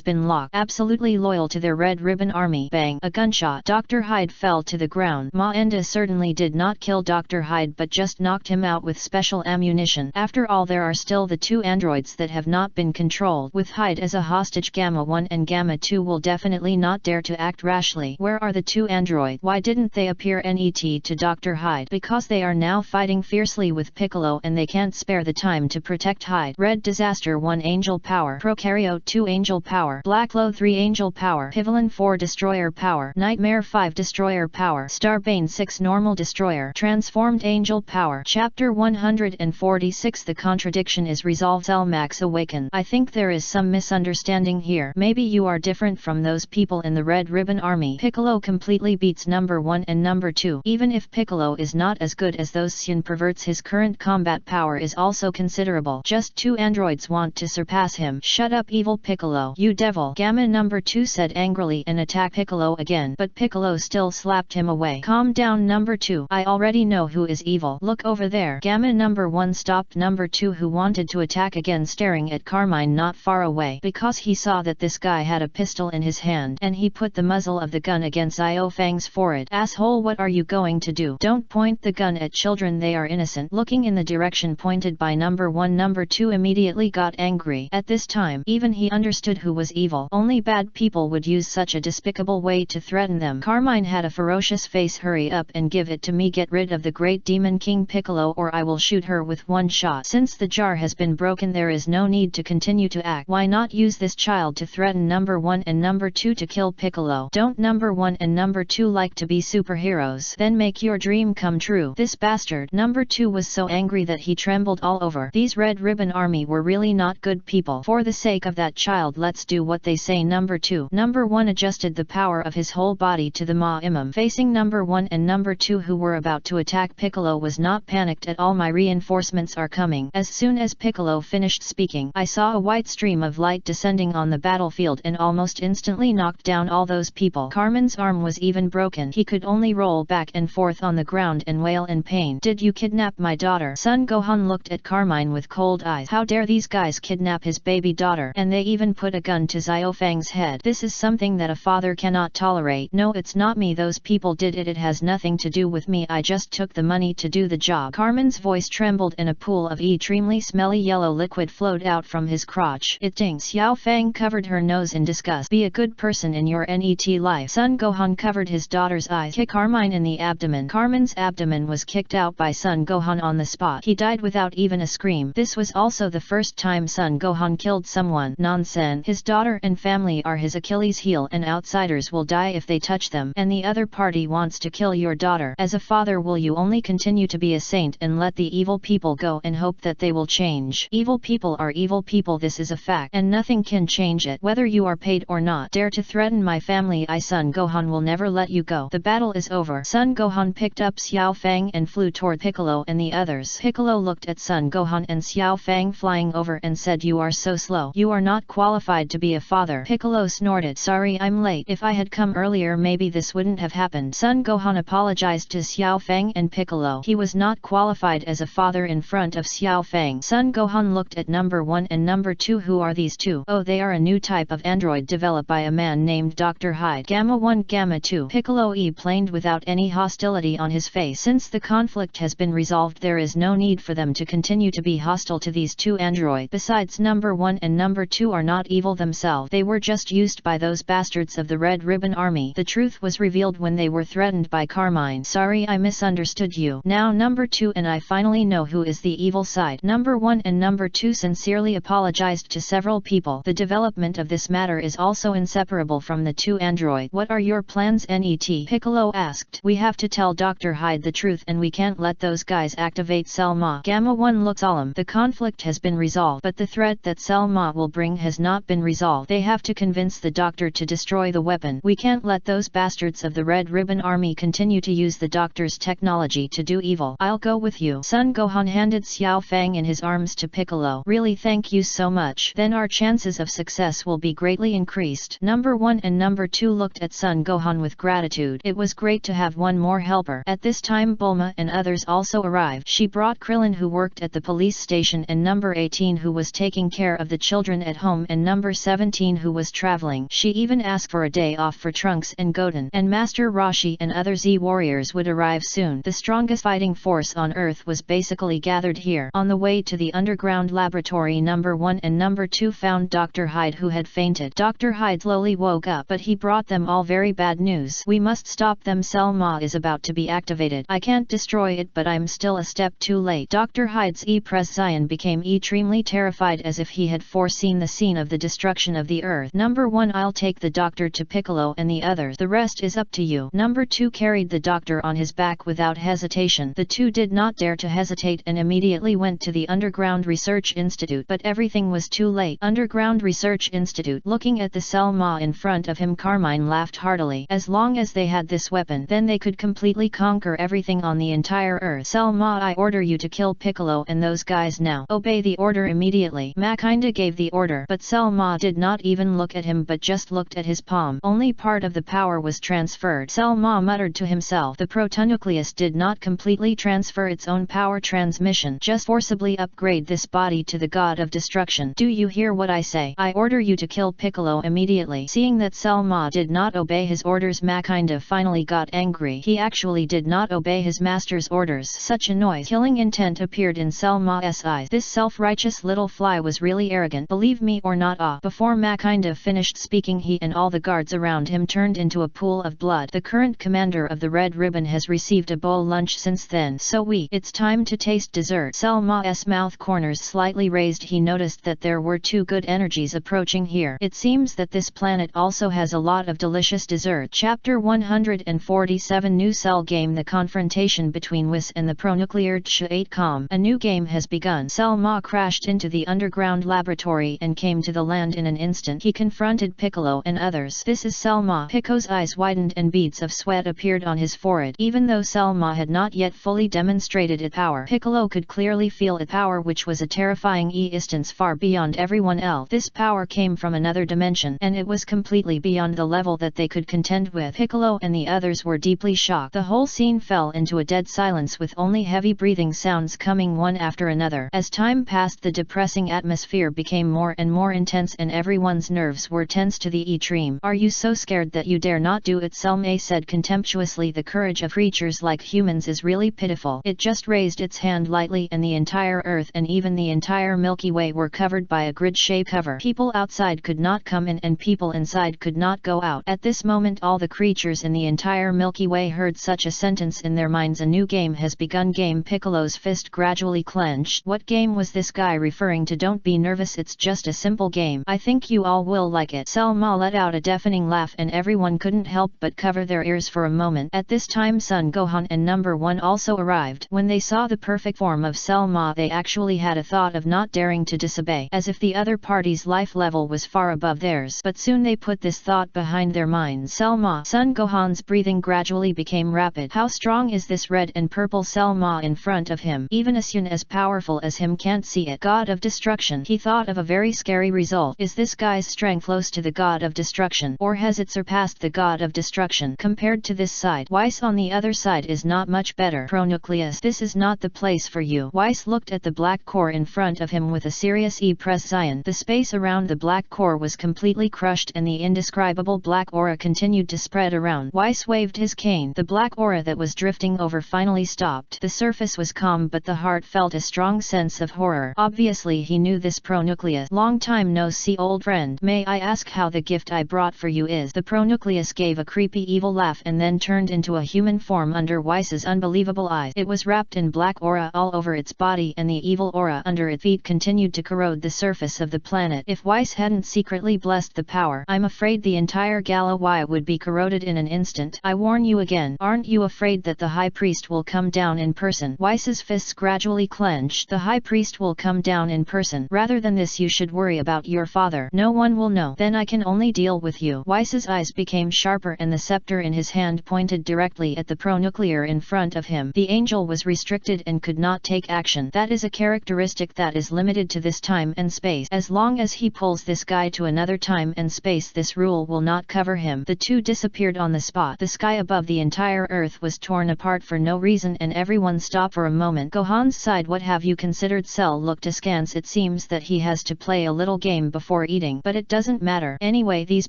been locked. Absolutely loyal to their Red Ribbon Army. Bang! A gunshot. Dr. Hyde fell to the ground. Ma Enda certainly did not kill Dr. Hyde, but just knocked him out with special ammunition. After all, there are still the two androids that have not been controlled. With Hyde as a hostage, Gamma 1 and Gamma 2 will definitely not dare to act rashly. Where are the two androids? Why didn't they appear? Net to Dr. Hyde. Because they are now fighting fiercely with Piccolo and they can't spare the time to protect Hyde. Red Disaster 1 Angel Power, Prokaryote 2 Angel Power, Blacklow 3 Angel Power, Pivolin 4 Destroyer Power, Nightmare 5 Destroyer Power, Starbane 6 Normal Destroyer, Transformed Angel Power. Chapter 146. The contradiction is resolved. Zelmax awaken. I think there is some misunderstanding here. Maybe you are different from those people in the Red Ribbon Army. Piccolo completely beats number 1 and number 2. Even if Piccolo is not as good as those Sun perverts, his current combat power is also considerable. Just 2 androids want to surpass him. Shut up, evil Piccolo, you devil! Gamma number 2 said angrily and attacked Piccolo again, but Piccolo still slapped him away. Calm down, number 2. I already know who is evil. Look over there. Gamma number 1 stopped number 2, who wanted to attack again, staring at Carmine not far away, because he saw that this guy had a pistol in his hand, and he put the muzzle of the gun against Xiao Fang's forehead. Asshole, what are you going to do? Don't point the gun at children, they are innocent. Looking in the direction pointed by number 1, number 2 immediately got angry. At this time, even he understood who was evil. Only bad people would use such a despicable way to threaten them. Carmine had a ferocious face. Hurry up and give it to me. Get rid of the great demon King Piccolo, or I will shoot her with one shot. Since the jar has been broken, there is no need to continue to act. Why not use this child to threaten number 1 and number 2 to kill Piccolo? Don't number 1 and number 2 like to be superheroes? Then make your dream come true. This bastard. Number 2 was so angry that he trembled all over. These Red Ribbon Army were really not good people. For the sake of that child, let's do what they say. Number 2. Number 1 adjusted the power of his whole body to the Ma-imam. Facing number 1 and number 2 who were about to attack, Piccolo was not panicked at all. My reinforcements are coming. As soon as Piccolo finished speaking, I saw a white stream of light descending on the battlefield and almost instantly knocked down all those people. Carmine's arm was even broken. He could only roll back and forth on the ground and wail in pain. Did you kidnap my daughter? Son Gohan looked at Carmine with cold eyes. How dare these guys kidnap his baby daughter? And they even put a gun to Xiao Fang's head. This is something that a father cannot tolerate. No, it's not me. Those people did it. It has nothing to do with me. I just took the money to do the job. Carmine's voice trembled and a pool of extremely smelly yellow liquid flowed out from his crotch. It stinks. Xiao Fang covered her nose in disgust. Be a good person in your NET life. Son Gohan covered his daughter's eyes. Kick Carmine in the abdomen. Carmine's abdomen was kicked out by Son Gohan on the spot. He died without even a scream. This was also the first time Son Gohan killed someone. Nonsense. His daughter and family are his Achilles heel, and outsiders will die if they touch them. And the other party wants to kill your daughter. As a father, will you only continue to be a saint and let the evil people go and hope that they will change? Evil people are evil people. This is a fact, and nothing can change it, whether you are paid or not. Dare to threaten my family? I, Son Gohan, will never let you go. The battle is over. Son Gohan picked up Xiao Fang and flew toward Piccolo and the others. Piccolo looked at Son Gohan and Xiao Fang flying over and said, you are so slow. You are not qualified to be a father. Piccolo snorted. Sorry, I'm late. If I had come earlier, maybe this wouldn't have happened. Son Gohan apologized to Xiao Fang and Piccolo. He was not qualified as a father in front of Xiao Fang. Son Gohan looked at number 1 and number 2. Who are these two? Oh, they are a new type of android developed by a man named Dr. Hyde. Gamma 1, Gamma 2. Piccolo explained without any hostility on his face. Since the conflict has been resolved, there is no need for them to continue to be hostile to these two androids. Besides, number 1 and number 2 are not evil themselves. They were just used by those bastards of the Red Ribbon Army. The truth was revealed when they were threatened by Carmine. Sorry, I misunderstood you. Now number 2 and I finally know who is the evil side. Number 1 and number 2 sincerely apologized to several people. The development of this matter is also inseparable from the two androids. What are your plans, NET? Piccolo asked. We have to tell Dr. Hyde the truth, and we can't let those guys activate Selma. Gamma 1 looked solemn. The conflict has been resolved, but the threat that Selma will bring has not been resolved. They have to convince the doctor to destroy the weapon. We can't let those bastards of the Red Ribbon Army continue to use the doctor's technology to do evil. I'll go with you. Son Gohan handed Xiao Fang in his arms to Piccolo. Really, thank you so much. Then our chances of success will be greatly increased. Number 1 and number 2 looked at Son Gohan with gratitude. It was great to have one more helper. At this time, Bulma and others also arrived. She brought Krillin, who worked at the police station, and number 18, who was taking care of the children at home, and number 17, who was traveling. She even asked for a day off for Trunks and Goten, and Master Roshi and other Z-warriors would arrive soon. The strongest fighting force on Earth was basically gathered here. On the way to the underground laboratory, number 1 and number 2 found Dr. Hyde, who had fainted. Dr. Hyde slowly woke up, but he brought them all very bad news. We must stop them. Selma is about to be activated. I can't destroy it, but I'm still a step too late. Dr. Hyde's Zion became extremely terrified, as if he had foreseen the scene of the destruction of the Earth. Number 1, I'll take the doctor to Piccolo and the others. The rest is up to you. Number 2 carried the doctor on his back without hesitation. The two did not dare to hesitate and immediately went to the Underground Research Institute, but everything was too late. Underground Research Institute. Looking at the Selma in front of him, Carmine laughed heartily. As long as they had this this weapon, then they could completely conquer everything on the entire earth. Selma, I order you to kill Piccolo and those guys now. Obey the order immediately. Ma kinda gave the order, but Selma did not even look at him but just looked at his palm. Only part of the power was transferred. Selma muttered to himself. The protonucleus did not completely transfer its own power transmission. Just forcibly upgrade this body to the god of destruction. Do you hear what I say? I order you to kill Piccolo immediately. Seeing that Selma did not obey his orders, Ma kinda finally got angry. He actually did not obey his master's orders. Such a noise-killing intent appeared in Selma's eyes. This self-righteous little fly was really arrogant. Believe me or not, Before Ma kinda finished speaking, he and all the guards around him turned into a pool of blood. The current commander of the Red Ribbon has received a bowl lunch since then. So it's time to taste dessert. Selma's mouth corners slightly raised. He noticed that there were two good energies approaching here. It seems that this planet also has a lot of delicious dessert. Chapter 147 New Cell Game. The confrontation between Whis and the pronuclear Ch8Com. A new game has begun. Selma crashed into the underground laboratory and came to the land in an instant. He confronted Piccolo and others. This is Selma. Pico's eyes widened and beads of sweat appeared on his forehead. Even though Selma had not yet fully demonstrated its power, Piccolo could clearly feel its power, which was a terrifying distance far beyond everyone else. This power came from another dimension, and it was completely beyond the level that they could contend with. Piccolo and the others were deeply shocked. The whole scene fell into a dead silence with only heavy breathing sounds coming one after another. As time passed, the depressing atmosphere became more and more intense and everyone's nerves were tense to the extreme. Are you so scared that you dare not do it? Selma said contemptuously. The courage of creatures like humans is really pitiful. It just raised its hand lightly and the entire Earth and even the entire Milky Way were covered by a grid-shaped cover. People outside could not come in and people inside could not go out. At this moment all the creatures in the entire Milky Way heard such a sentence in their minds. A new game has begun. Game. Piccolo's fist gradually clenched. What game was this guy referring to? Don't be nervous, it's just a simple game. I think you all will like it. Selma let out a deafening laugh and everyone couldn't help but cover their ears for a moment. At this time Son Gohan and Number 1 also arrived. When they saw the perfect form of Selma, they actually had a thought of not daring to disobey, as if the other party's life level was far above theirs. But soon they put this thought behind their minds. Selma. Son Gohan's breathing gradually became rapid. How strong is this red and purple Selma in front of him? Even a Sun as powerful as him can't see it. God of destruction. He thought of a very scary result. Is this guy's strength close to the god of destruction, or has it surpassed the god of destruction? Compared to this side, Whis on the other side is not much better. Pronucleus, this is not the place for you. Whis looked at the black core in front of him with a serious expression. The space around the black core was completely crushed and the indescribable black aura continued to spread around. Whis waved his cane. The black aura that was drifting over finally stopped. The surface was calm but the heart felt a strong sense of horror. Obviously he knew this pronucleus. Long time no see, old friend. May I ask how the gift I brought for you is? The pronucleus gave a creepy evil laugh and then turned into a human form under Whis's unbelievable eyes. It was wrapped in black aura all over its body and the evil aura under its feet continued to corrode the surface of the planet. If Whis hadn't secretly blessed the power, I'm afraid the entire Galaxy would be corroded in an instant. I warn you again. Aren't you afraid that the High Priest will come down in person? Whis's fists gradually clenched. The High Priest will come down in person. Rather than this you should worry about your father. No one will know. Then I can only deal with you. Whis's eyes became sharper and the scepter in his hand pointed directly at the pronuclear in front of him. The angel was restricted and could not take action. That is a characteristic that is limited to this time and space. As long as he pulls this guy to another time and space, this rule will not cover him. The two disappeared on the spot. The sky above the entire earth was torn apart for no reason and everyone stopped for a moment. Gohan's side, what have you considered? Cell looked askance. It seems that he has to play a little game before eating, but it doesn't matter. Anyway, these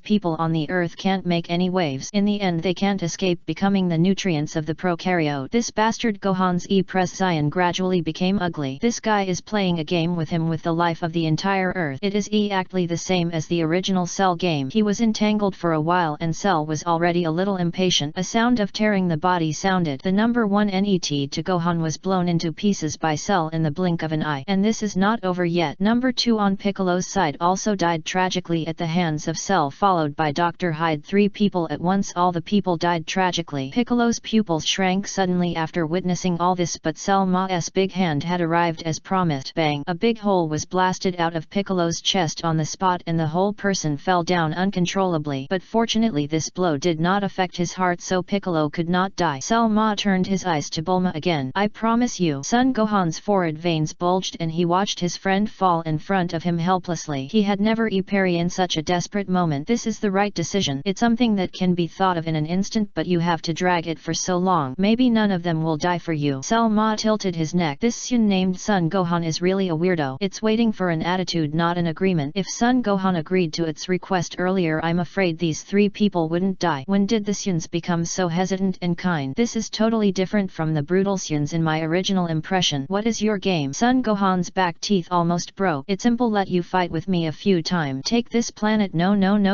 people on the earth can't make any waves. In the end they can't escape becoming the nutrients of the prokaryote. This bastard Gohan's expression gradually became ugly. This guy is playing a game with him with the life of the entire earth. It is exactly the same as the original Cell game. He was entangled for a while and Cell was already a little impatient. A sound of tearing the body sounded. The number 1 NET to Gohan was blown into pieces by Cell in the blink of an eye. And this is not over yet. Number 2 on Piccolo's side also died tragically at the hands of Cell, followed by Dr. Hyde. 3 people at once. All the people died tragically. Piccolo's pupils shrank suddenly after witnessing all this, but Selma's big hand had arrived as promised. Bang! A big hole was blasted out of Piccolo's chest on the spot and the whole person fell down uncontrollably. But fortunately this blow did not affect his heart so Piccolo could not die. Selma turned his eyes to Bulma again. I promise you. Son Gohan's forehead veins bulged and he watched his friend fall in front of him helplessly. He had never parry in such a desperate moment. This is the right decision. It's something that can be thought of in an instant, but you have to drag it for so long. Maybe none of them will die for you. Selma tilted his neck. This Sun named Son Gohan is really a weirdo. It's waiting for an attitude, not an agreement. If Son Gohan agreed to its request earlier, I'm afraid these three people wouldn't die. When did the Suns become so hesitant and kind? This is totally different from the brutal Suns in my original impression. What is your game? Son Gohan's back teeth almost broke. It's simple, let you fight with me a few times. Take this planet. No,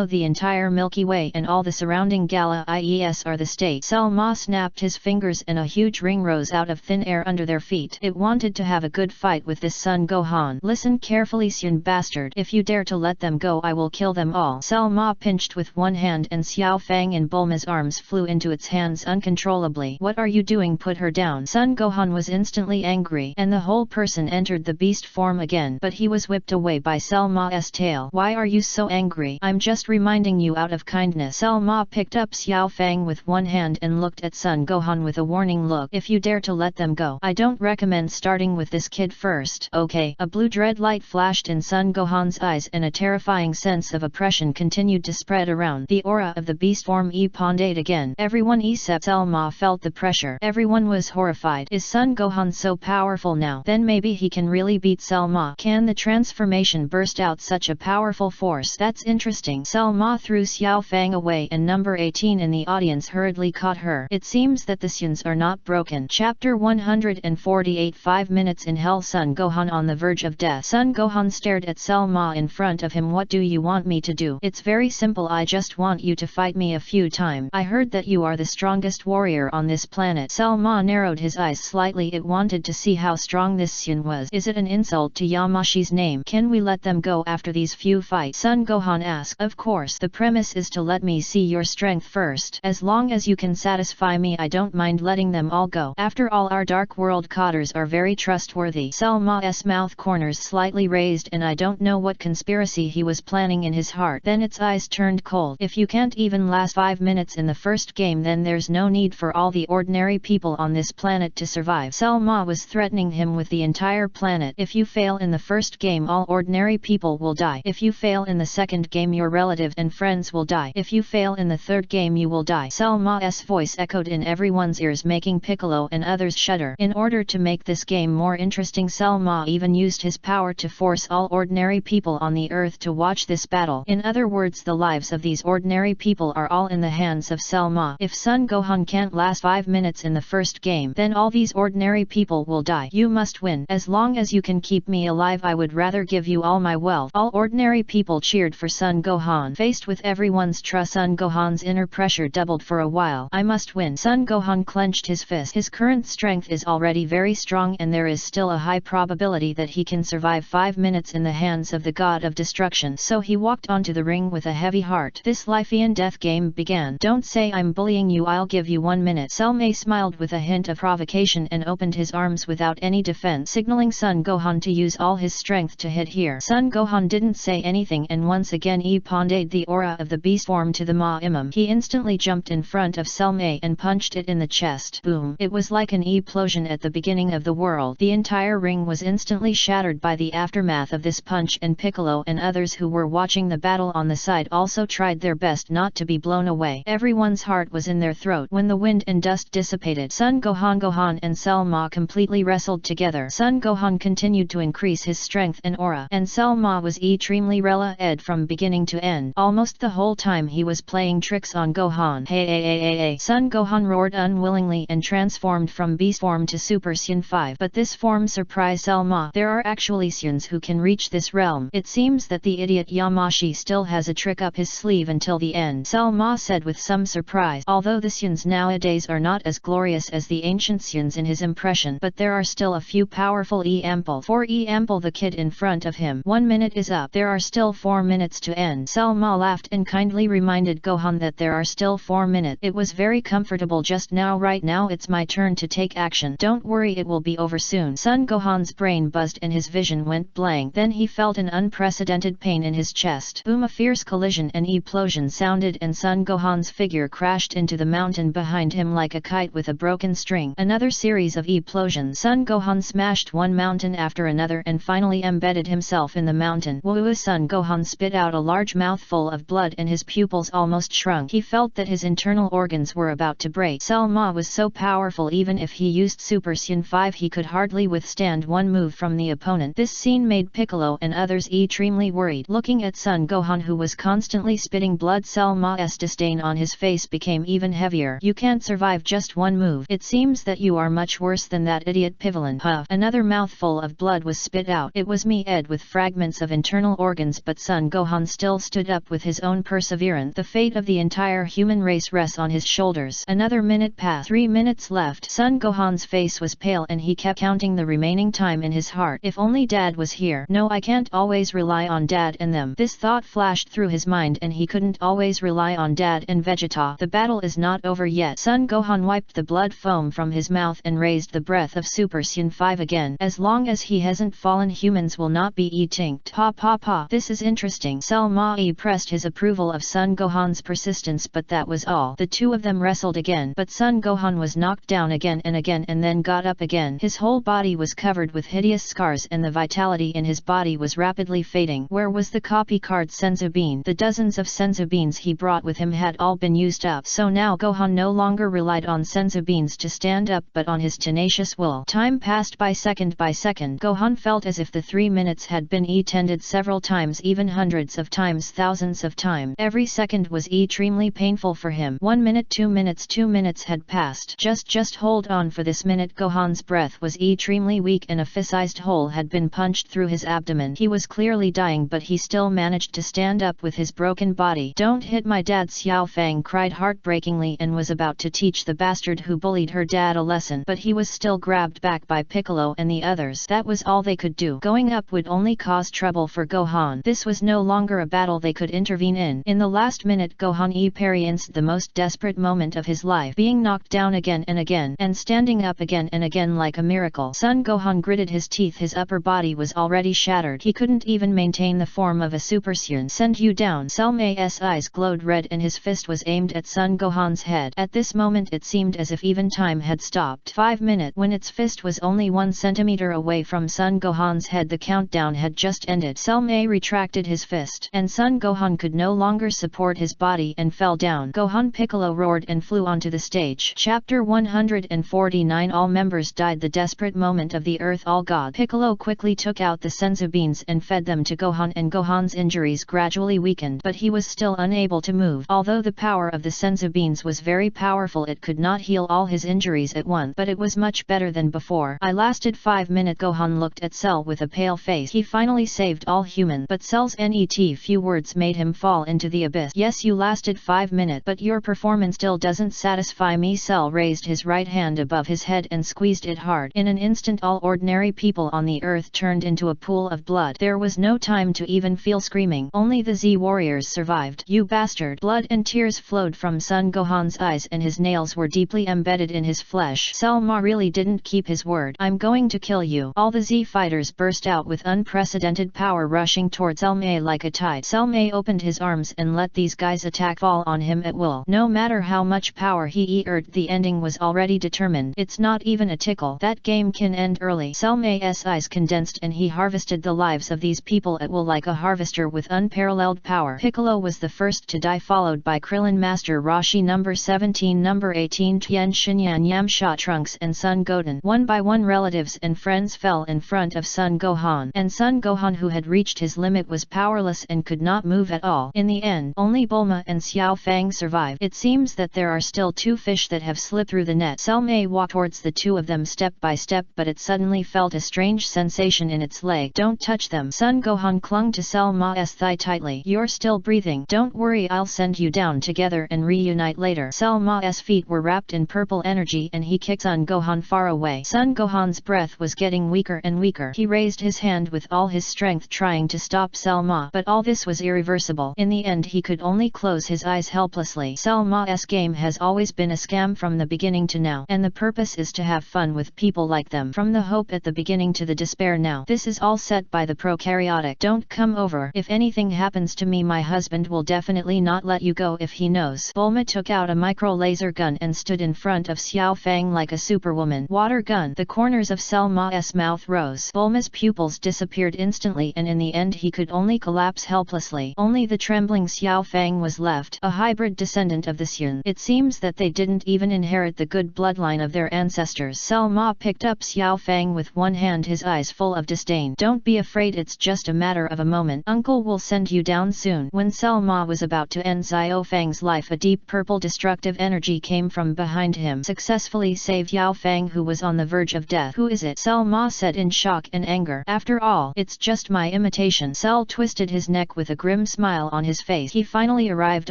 the entire Milky Way and all the surrounding galaxies are the state. Selma snapped his fingers and a huge ring rose out of thin air under their feet. It wanted to have a good fight with this Son Gohan. Listen carefully, Sun bastard. If you dare to let them go, I will kill them all. Selma pinched with one hand and Xiao Fang in Bulma's arms flew into its hands uncontrollably. What are you doing? Put her down. Son Gohan was instantly angry and the whole person entered the beast form again, but he was whipped away by Selma's tail. Why are you so angry? I'm just reminding you out of kindness. Selma picked up Xiao Fang with one hand and looked at Son Gohan with a warning look. If you dare to let them go, I don't recommend starting with this kid first. Okay. A blue dread light flashed in Son Gohan's eyes and a terrifying sense of oppression continued to spread around. The aura of the beast form ponded again. Everyone except Selma felt the pressure. Everyone was horrified. Is Son Gohan so powerful now? Then maybe he can really beat Selma. Can the transformation burst out such a powerful force? That's interesting. Selma threw Xiao Fang away and number 18 in the audience hurriedly caught her. It seems that the Suns are not broken. Chapter 148 5 minutes in hell. Son Gohan on the verge of death. Son Gohan stared at Selma in front of him. What do you want me to do? It's very simple. I just want you to fight me a few times. I heard that you are the strongest warrior on this planet. Selma narrowed his eyes slightly. It wanted to see how strong this Sun was. Is it an insult to Yamashi's name? Can we let them go after these few fights? Son Gohan asked. Of course. The premise is to let me see your strength first. As long as you can satisfy me, I don't mind letting them all go. After all, our Dark World Cotters are very trustworthy. Selma's mouth corners slightly raised and I don't know what conspiracy he was planning in his heart. Then its eyes turned cold. If you can't even last 5 minutes in the first game, then there's no need for all the ordinary people on this planet to survive. Selma was threatening him with the entire planet. If you fail in the first game, all ordinary people will die. If you fail in the second game, your relative and friends will die. If you fail in the third game, you will die. Selma's voice echoed in everyone's ears, making Piccolo and others shudder. In order to make this game more interesting, Selma even used his power to force all ordinary people on the earth to watch this battle. In other words, the lives of these ordinary people are all in the hands of Selma. If Son Gohan can't last 5 minutes in the first game, then all these ordinary people will die. You must win. As long as you can keep me alive, I would rather give you all my wealth. All ordinary people cheered for Son Gohan. Faced with everyone's trust, Son Gohan's inner pressure doubled for a while. I must win. Son Gohan clenched his fist. His current strength is already very strong and there is still a high probability that he can survive 5 minutes in the hands of the god of destruction. So he walked onto the ring with a heavy heart. This life and death game began. Don't say I'm bullying you. I'll give you 1 minute. Selma smiled with a hint of provocation and opened his arms without any defense, signaling Son Gohan to use all his strength to hit here. Son Gohan didn't say anything and once again ponded the aura of the beast form to the Ma'imum. He instantly jumped in front of Selma and punched it in the chest. Boom! It was like an explosion at the beginning of the world. The entire ring was instantly shattered by the aftermath of this punch, and Piccolo and others who were watching the battle on the side also tried their best not to be blown away. Everyone's heart was in their throat. When the wind and dust dissipated, Son Gohan and Selma completely wrestled together. Son Gohan continued to increase his strength and aura, and Selma was extremely relaxed from beginning to end. Almost the whole time he was playing tricks on Gohan. Hey! Son Gohan roared unwillingly and transformed from beast form to Super Saiyan 5. But this form surprised Selma. There are actually Saiyans who can reach this realm. It seems that the idiot Yamashi still has a trick up his sleeve until the end, Selma said with some surprise. Although the Saiyans nowadays are not as glorious as the ancient Saiyans in his impression, but there are still a few powerful examples. For example, the kid in front of him. 1 minute is up. There are still 4 minutes to end. Selma laughed and kindly reminded Gohan that there are still 4 minutes. It was very comfortable just now. Right now it's my turn to take action. Don't worry, it will be over soon. Son Gohan's brain buzzed and his vision went blank. Then he felt an unprecedented pain in his chest. Boom! A fierce collision and explosion sounded and Son Gohan's figure figure crashed into the mountain behind him like a kite with a broken string. Another series of explosions. Son Gohan smashed one mountain after another and finally embedded himself in the mountain. Woo! Son Gohan spit out a large mouthful of blood and his pupils almost shrunk. He felt that his internal organs were about to break. Cell Ma was so powerful, even if he used Super Saiyan 5 he could hardly withstand one move from the opponent. This scene made Piccolo and others extremely worried. Looking at Son Gohan, who was constantly spitting blood, Cell Ma's disdain on his face became even heavier. You can't survive just one move. It seems that you are much worse than that idiot Pivolin. Huff. Another mouthful of blood was spit out. It was me, Ed, with fragments of internal organs, but Son Gohan still stood up with his own perseverance. The fate of the entire human race rests on his shoulders. Another minute passed. 3 minutes left. Son Gohan's face was pale and he kept counting the remaining time in his heart. If only Dad was here. No, I can't always rely on Dad and them. This thought flashed through his mind, and he couldn't always rely on Dad and Vegeta. The battle is not over yet. Son Gohan wiped the blood foam from his mouth and raised the breath of Super Saiyan 5 again. As long as he hasn't fallen, humans will not be extinct. Pa pa pa. This is interesting. Cell Ma pressed his approval of Son Gohan's persistence, but that was all. The two of them wrestled again, but Son Gohan was knocked down again and then got up again. His whole body was covered with hideous scars and the vitality in his body was rapidly fading. Where was the copy card Senzu Bean? The dozens of Senzu Beans he brought with him had all been used up. So now Gohan no longer relied on Senzu Beans to stand up, but on his tenacious will. Time passed by second. Gohan felt as if the 3 minutes had been extended several times, even hundreds of times, thousands of times. Every second was extremely painful for him. 1 minute, 2 minutes, 2 minutes had passed. Just hold on for this minute. Gohan's breath was extremely weak and a fist-sized hole had been punched through his abdomen. He was clearly dying, but he still managed to stand up with his broken body. Don't hit my dad, Xiao Fang cried heartbreakingly and was about to teach the bastard who bullied her dad a lesson, but he was still grabbed back by Piccolo and the others. That was all they could do. Going up would only cause trouble for Gohan. This was no longer a battle they could intervene in. In the last minute, Gohan experienced the most desperate moment of his life, being knocked down again and again, and standing up again and again like a miracle. Son Gohan gritted his teeth. His upper body was already shattered. He couldn't even maintain the form of a Super Saiyan. Send you down. Cell Ma's eyes glowed red and his fist was aimed at Son Gohan's head. At this moment it seemed as if even time had stopped. 5 minutes. When its fist was only 1 centimeter away from Son Gohan's head, the countdown had just ended. Cell Ma retracted his fist, and Son Gohan could no longer support his body and fell down. Gohan Piccolo roared and flew onto the stage. Chapter 149. All members died. The desperate moment of the Earth All God. Piccolo quickly took out the Senzu Beans and fed them to Gohan, and Gohan's injuries gradually weakened, but he was still unable to move. Although the power of the Senzu Beans was very powerful, it could not heal all his injuries at once, but it was much better than before. I lasted 5 minutes. Gohan looked at Cell with a pale face. He finally saved all humans, but Cell's net few words made him fall into the abyss. Yes, you lasted 5 minutes, but your performance still doesn't satisfy me. Cell raised his right hand above his head and squeezed it hard. In an instant, all ordinary people on the earth turned into a pool of blood. There was no time to even feel screaming. Only the Z warriors survived. You bastard! Blood and tears flowed from Son Gohan's eyes and his nails were deeply embedded in his flesh. Cell Ma really didn't keep his word. I'm going to kill you. All the Z fighters burst out with unprecedented power, rushing towards Cell Ma like a tide. Cell Ma opened his arms and let these guys attack, fall on him at will. No matter how much power he exerted, the ending was already determined. It's not even a tickle. That game can end early. Cell Ma's eyes condensed and he harvested the lives of these people at will like a harvester with unparalleled power. Piccolo was the first to die, followed by Krillin, Master Roshi, number 17, number 18, Tien Shinyan, Yamcha, Trunks and Son Goten. One by one, relatives and friends fell in front of Son Gohan, and Son Gohan, who had reached his limit, was powerless and could not move at all. In the end, only Bulma and Xiao Fang survived. It seems that there are still 2 fish that have slipped through the net. Cell Ma walked towards the 2 of them step by step, but it suddenly felt a strange sensation in its leg. Don't touch them. Son Gohan clung to Cell Ma's thigh tightly. You're still breathing. Don't worry, I'll send you down together and reunite later. Cell Ma's feet were wrapped in purple energy and he kicked Son Gohan far away. Son Gohan's breath was getting weaker and weaker. He raised his hand with all his strength trying to stop Cell Ma, but all this was irreversible. In the end he could only close his eyes helplessly. Cell Ma's game has always been a scam from the beginning to now, and the purpose is to have fun with people like them. From the hope at the beginning to the despair now. This is all set by the prokaryotic. Don't come over. If anything happens to me, my husband will definitely not let you go. If he nose. Bulma took out a micro-laser gun and stood in front of Xiao Fang like a superwoman. Water gun. The corners of Selma's mouth rose. Bulma's pupils disappeared instantly, and in the end he could only collapse helplessly. Only the trembling Xiao Fang was left, a hybrid descendant of the Xun. It seems that they didn't even inherit the good bloodline of their ancestors. Selma picked up Xiao Fang with one hand, his eyes full of disdain. Don't be afraid, it's just a matter of a moment. Uncle will send you down soon. When Selma was about to end Xiao Fang's life, a deep purple destructive energy came from behind him, successfully saved Yao Fang, who was on the verge of death. Who is it? Selma said in shock and anger. After all, it's just my imitation. Cell twisted his neck with a grim smile on his face. He finally arrived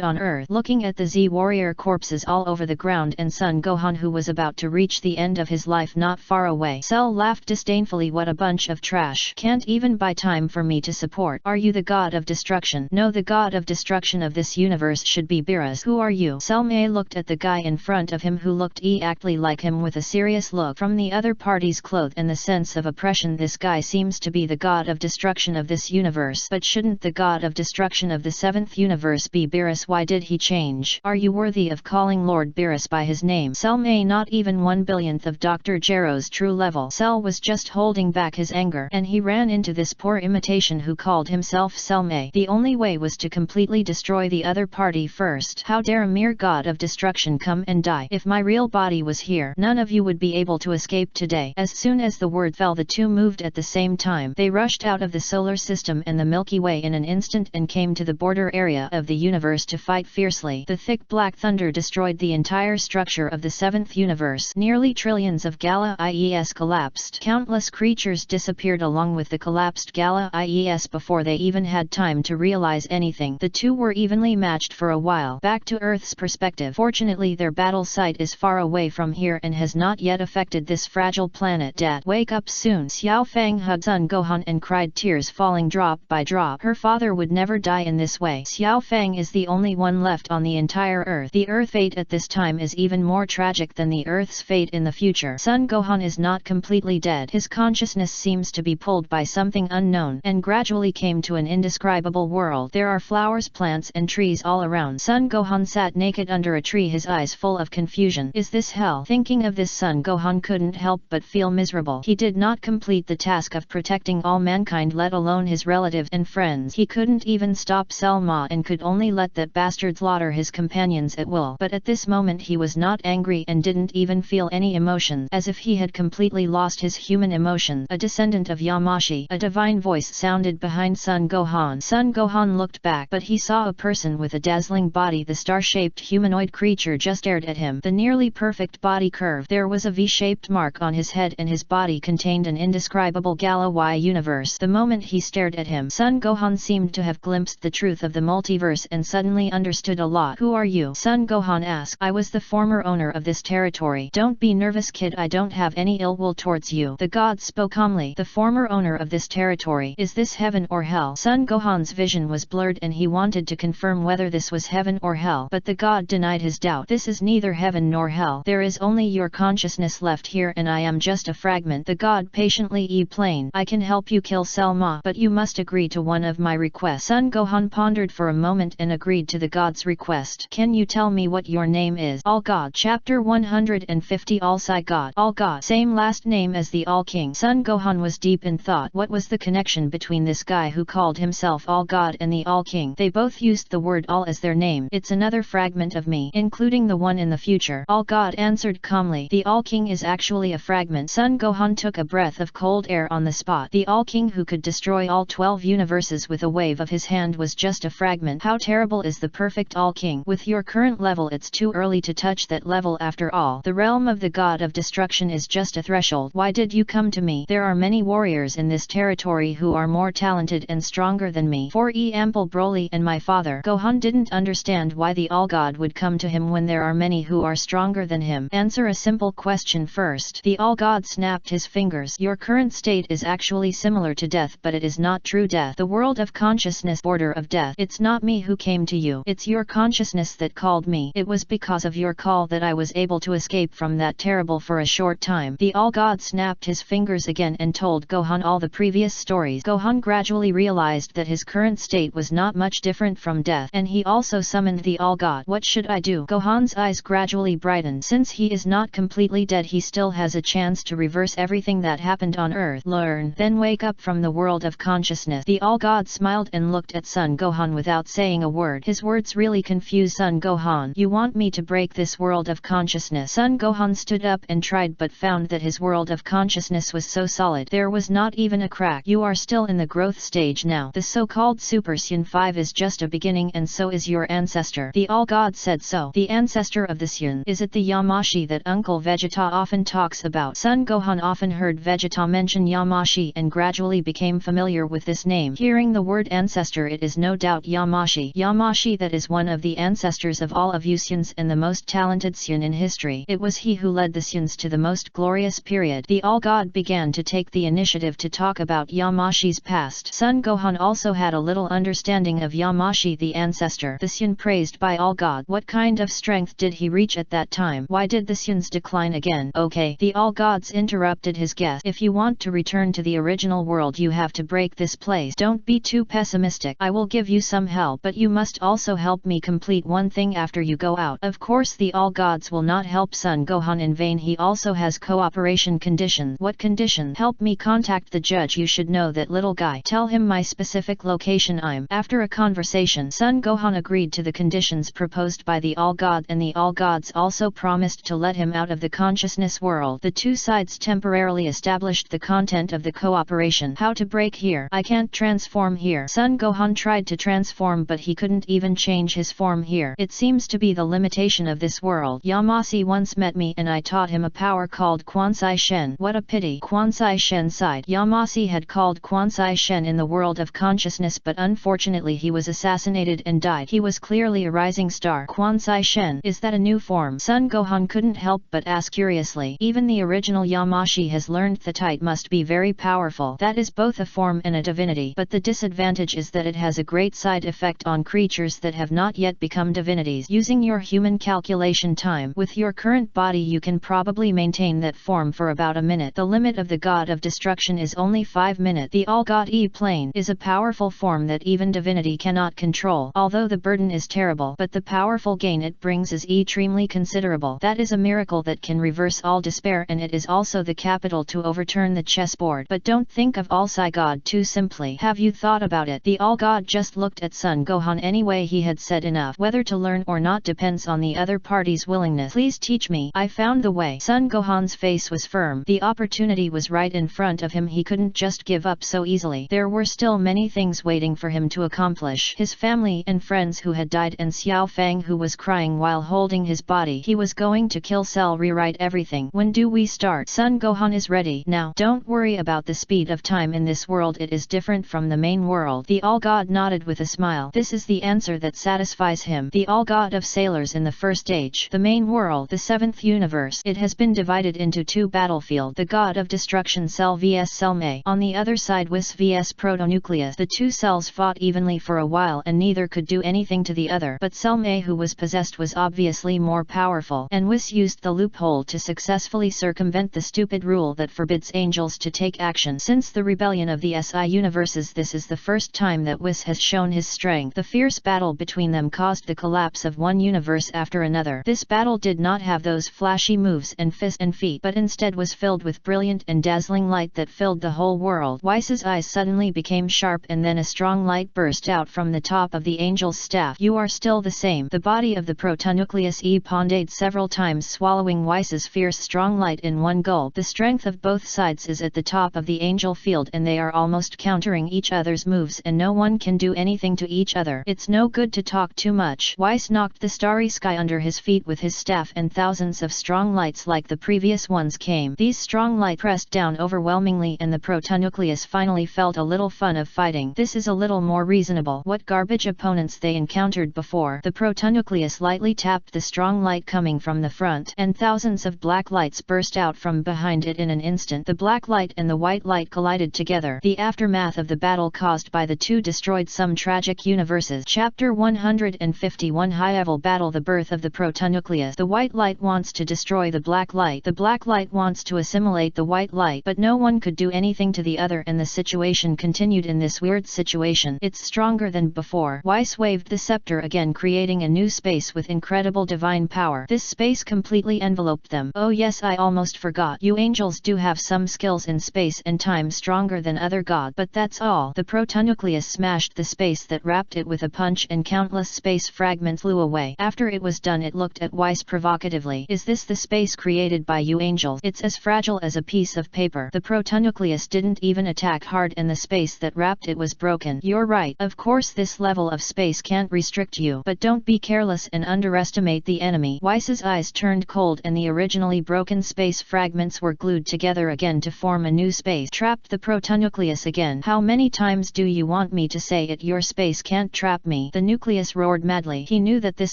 on Earth, looking at the Z warrior corpses all over the ground and Son Gohan, who was about to reach the end of his life not far away. Cell laughed disdainfully. What a bunch of trash. Can't even buy time for me to support. Are you the god of destruction? No, the god of destruction of this universe should be Beerus. Who are you? Selma looked at the guy in front of him who looked exactly like him with a serious look. From the other party's clothes and the sense of oppression, this guy seems to be the god of destruction of this universe. But shouldn't the god of destruction of the 7th universe be Beerus? Why did he change? Are you worthy of calling Lord Beerus by his name? Selma not even 1/1000th of Dr. Gero's true level. Cell was just holding back his anger, and he ran into this poor imitation who called himself Selma. The only way was to completely destroy the other party first. How dare a mere god of destruction come and die? If my real body was here, none of you would be able to escape today. As soon as the word fell, the two moved at the same time. They rushed out of the solar system and the Milky Way in an instant and came to the border area of the universe to fight fiercely. The thick black thunder destroyed the entire structure of the 7th universe. Nearly trillions of Gala IES collapsed. Countless creatures disappeared along with the collapsed Gala IES before they even had time to realize anything. The two were evenly matched for a while. Back to Earth's perspective. Fortunately, their battle site is far away from here and has not yet affected this fragile planet. Dad, wake up soon. Xiao Fang hugged Son Gohan and cried, tears falling drop by drop. Her father would never die in this way. Xiao Fang is the only one left on the entire Earth. The Earth fate at this time is even more tragic than the Earth's fate in the future. Son Gohan is not completely dead. His consciousness seems to be pulled by something unknown and gradually came to an indescribable world. There are flowers, plants and trees all around. Son Gohan sat naked under a tree, his eyes full of confusion. Is this hell? Thinking of this, Son Gohan couldn't help but feel miserable. He did not complete the task of protecting all mankind, let alone his relatives and friends. He couldn't even stop Selma and could only let that bastard slaughter his companions at will. But at this moment he was not angry and didn't even feel any emotion, as if he had completely lost his human emotion. A descendant of Yamashi. A divine voice sounded behind Son Gohan. Son Gohan looked back, but he saw a person with a dazzling body. The star-shaped humanoid creature just stared at him. The nearly perfect body curve. There was a V-shaped mark on his head and his body contained an indescribable Gala Y universe. The moment he stared at him, Son Gohan seemed to have glimpsed the truth of the multiverse and suddenly understood a lot. Who are you? Son Gohan asked. I was the former owner of this territory. Don't be nervous, kid, I don't have any ill will towards you. The god spoke calmly. The former owner of this territory. Is this heaven or hell? Son Gohan's vision was blurred and he wanted to confirm whether this was heaven or hell, but the god denied his doubt. This is neither heaven nor hell. There is only your consciousness left here and I am just a fragment. The god patiently explained. I can help you kill Selma, but you must agree to one of my requests. Son Gohan pondered for a moment and agreed to the god's request. Can you tell me what your name is? All God. Chapter 150. All Sai God. All God. Same last name as the All King. Son Gohan was deep in thought. What was the connection between this guy who called himself All God and the All King? They both used the word All as their name. It's another fragment of me, including the one in the future. All God answered calmly. The All King is actually a fragment. Son Gohan took a breath of cold air on the spot. The All King who could destroy all 12 universes with a wave of his hand was just a fragment. How terrible is the perfect All King? With your current level, it's too early to touch that level after all. The realm of the god of destruction is just a threshold. Why did you come to me? There are many warriors in this territory who are more talented and stronger than me. For example, Broly and my father. Gohan didn't understand why the All God would come to him when there are many who are stronger than him. Answer a simple question first. The All God snapped his fingers. Your current state is actually similar to death, but it is not true death. The world of consciousness, border of death. It's not me who came to you. It's your consciousness that called me. It was because of your call that I was able to escape from that terrible for a short time. The All God snapped his fingers again and told Gohan all the previous stories. Gohan gradually realized that his current state was not much different from death, and he also summoned and the All-God. What should I do? Gohan's eyes gradually brightened. Since he is not completely dead, he still has a chance to reverse everything that happened on Earth. Learn, then wake up from the world of consciousness. The All-God smiled and looked at Son Gohan without saying a word. His words really confused Son Gohan. You want me to break this world of consciousness? Son Gohan stood up and tried, but found that his world of consciousness was so solid. There was not even a crack. You are still in the growth stage now. The so-called Super Saiyan 5 is just a beginning, and so is your ancestor. The All-God said so. The ancestor of the Saiyan. Is it the Yamashi that Uncle Vegeta often talks about? Son Gohan often heard Vegeta mention Yamashi and gradually became familiar with this name. Hearing the word ancestor, it is no doubt Yamashi. Yamashi, that is one of the ancestors of all of you Saiyans and the most talented Saiyan in history. It was he who led the Saiyans to the most glorious period. The All-God began to take the initiative to talk about Yamashi's past. Son Gohan also had a little understanding of Yamashi the ancestor. The Saiyan praised by All-God. What kind of strength did he reach at that time? Why did the Saiyans decline again? Okay, the All-Gods interrupted his guest. If you want to return to the original world, you have to break this place. Don't be too pessimistic. I will give you some help, but you must also help me complete one thing after you go out. Of course, the All-Gods will not help Son Gohan in vain. He also has cooperation conditions. What condition? Help me contact the judge. You should know that little guy. Tell him my specific location. After a conversation, Son Gohan agreed to the conditions proposed by the All-God, and the All-Gods also promised to let him out of the consciousness world. The two sides temporarily established the content of the cooperation. How to break here? I can't transform here. Son Gohan tried to transform, but he couldn't even change his form here. It seems to be the limitation of this world. Yamasi once met me and I taught him a power called Kwansai Shen. What a pity. Kwansai Shen sighed. Yamasi had called Kwansai Shen in the world of consciousness, but unfortunately he was assassinated and died. He was clearly a rising star. Kwansai Shen, is that a new form? Son Gohan couldn't help but ask curiously. Even the original Yamashi has learned the type must be very powerful. That is both a form and a divinity, but the disadvantage is that it has a great side effect on creatures that have not yet become divinities. Using your human calculation time, with your current body you can probably maintain that form for about a minute. The limit of the God of Destruction is only 5 minutes. The All-God E-Plane is a powerful form that even divinity cannot control. Although the burden is terrible, but the powerful gain it brings is extremely considerable. That is a miracle that can reverse all despair, and it is also the capital to overturn the chessboard. But don't think of All-Sai God too simply. Have you thought about it? The All-God just looked at Son Gohan. Anyway, he had said enough. Whether to learn or not depends on the other party's willingness. Please teach me. I found the way. Son Gohan's face was firm. The opportunity was right in front of him. He couldn't just give up so easily. There were still many things waiting for him to accomplish. His family and friends who had died, and Xiao Fang who was crying while holding his body. He was going to kill Cell, rewrite everything. When do we start? Son Gohan is ready now. Don't worry about the speed of time in this world. It is different from the main world. The All-God nodded with a smile. This is the answer that satisfies him. The All-God of Sailors in the first age. The main world, the 7th universe. It has been divided into two battlefields. The God of Destruction Cell vs Cell May. On the other side, Whis vs Protonucleus. The two cells fought evenly for a while and neither could do anything to the other. But Cell May, who was possessed, was obviously more powerful, and Whis used the loophole to successfully circumvent the stupid rule that forbids angels to take action. Since the rebellion of the SI universes, this is the first time that Whis has shown his strength. The fierce battle between them caused the collapse of one universe after another. This battle did not have those flashy moves and fists and feet, but instead was filled with brilliant and dazzling light that filled the whole world. Whis' eyes suddenly became sharp, and then a strong light burst out from the top of the angel's staff. You are still the same. The body of the protonucleus ponded several times, swallowing Whis' fierce strong light in one gulp. The strength of both sides is at the top of the angel field, and they are almost countering each other's moves, and no one can do anything to each other. It's no good to talk too much. Whis knocked the starry sky under his feet with his staff, and thousands of strong lights like the previous ones came. These strong light pressed down overwhelmingly, and the protonucleus finally felt a little fun of fighting. This is a little more reasonable. What garbage opponents they encountered before. The protonucleus lightly tapped the strong light coming from the front, and thousands of black lights burst out from behind it in an instant. The black light and the white light collided together. The aftermath of the battle caused by the two destroyed some tragic universes. Chapter 151, High-Level Battle. The birth of the protonucleus. The white light wants to destroy the black light. The black light wants to assimilate the white light, but no one could do anything to the other, and the situation continued in this weird situation. It's stronger than before. Whis waved the scepter again, creating a new space with incredible divine power. This space completely enveloped them. Oh yes, I almost forgot. You angels do have some skills in space and time stronger than other gods, but that's all. The protonucleus smashed the space that wrapped it with a punch, and countless space fragments flew away. After it was done, it looked at Weiss provocatively. Is this the space created by you angels? It's as fragile as a piece of paper. The protonucleus didn't even attack hard, and the space that wrapped it was broken. You're right. Of course this level of space can't restrict you, but don't be careless and underestimate the enemy. Weiss's eyes turned cold, and the originally broken space fragments were glued together again to form a new space. Trapped the protonucleus again. How many times do you want me to say it? Your space can't trap me. The nucleus roared madly. He knew that this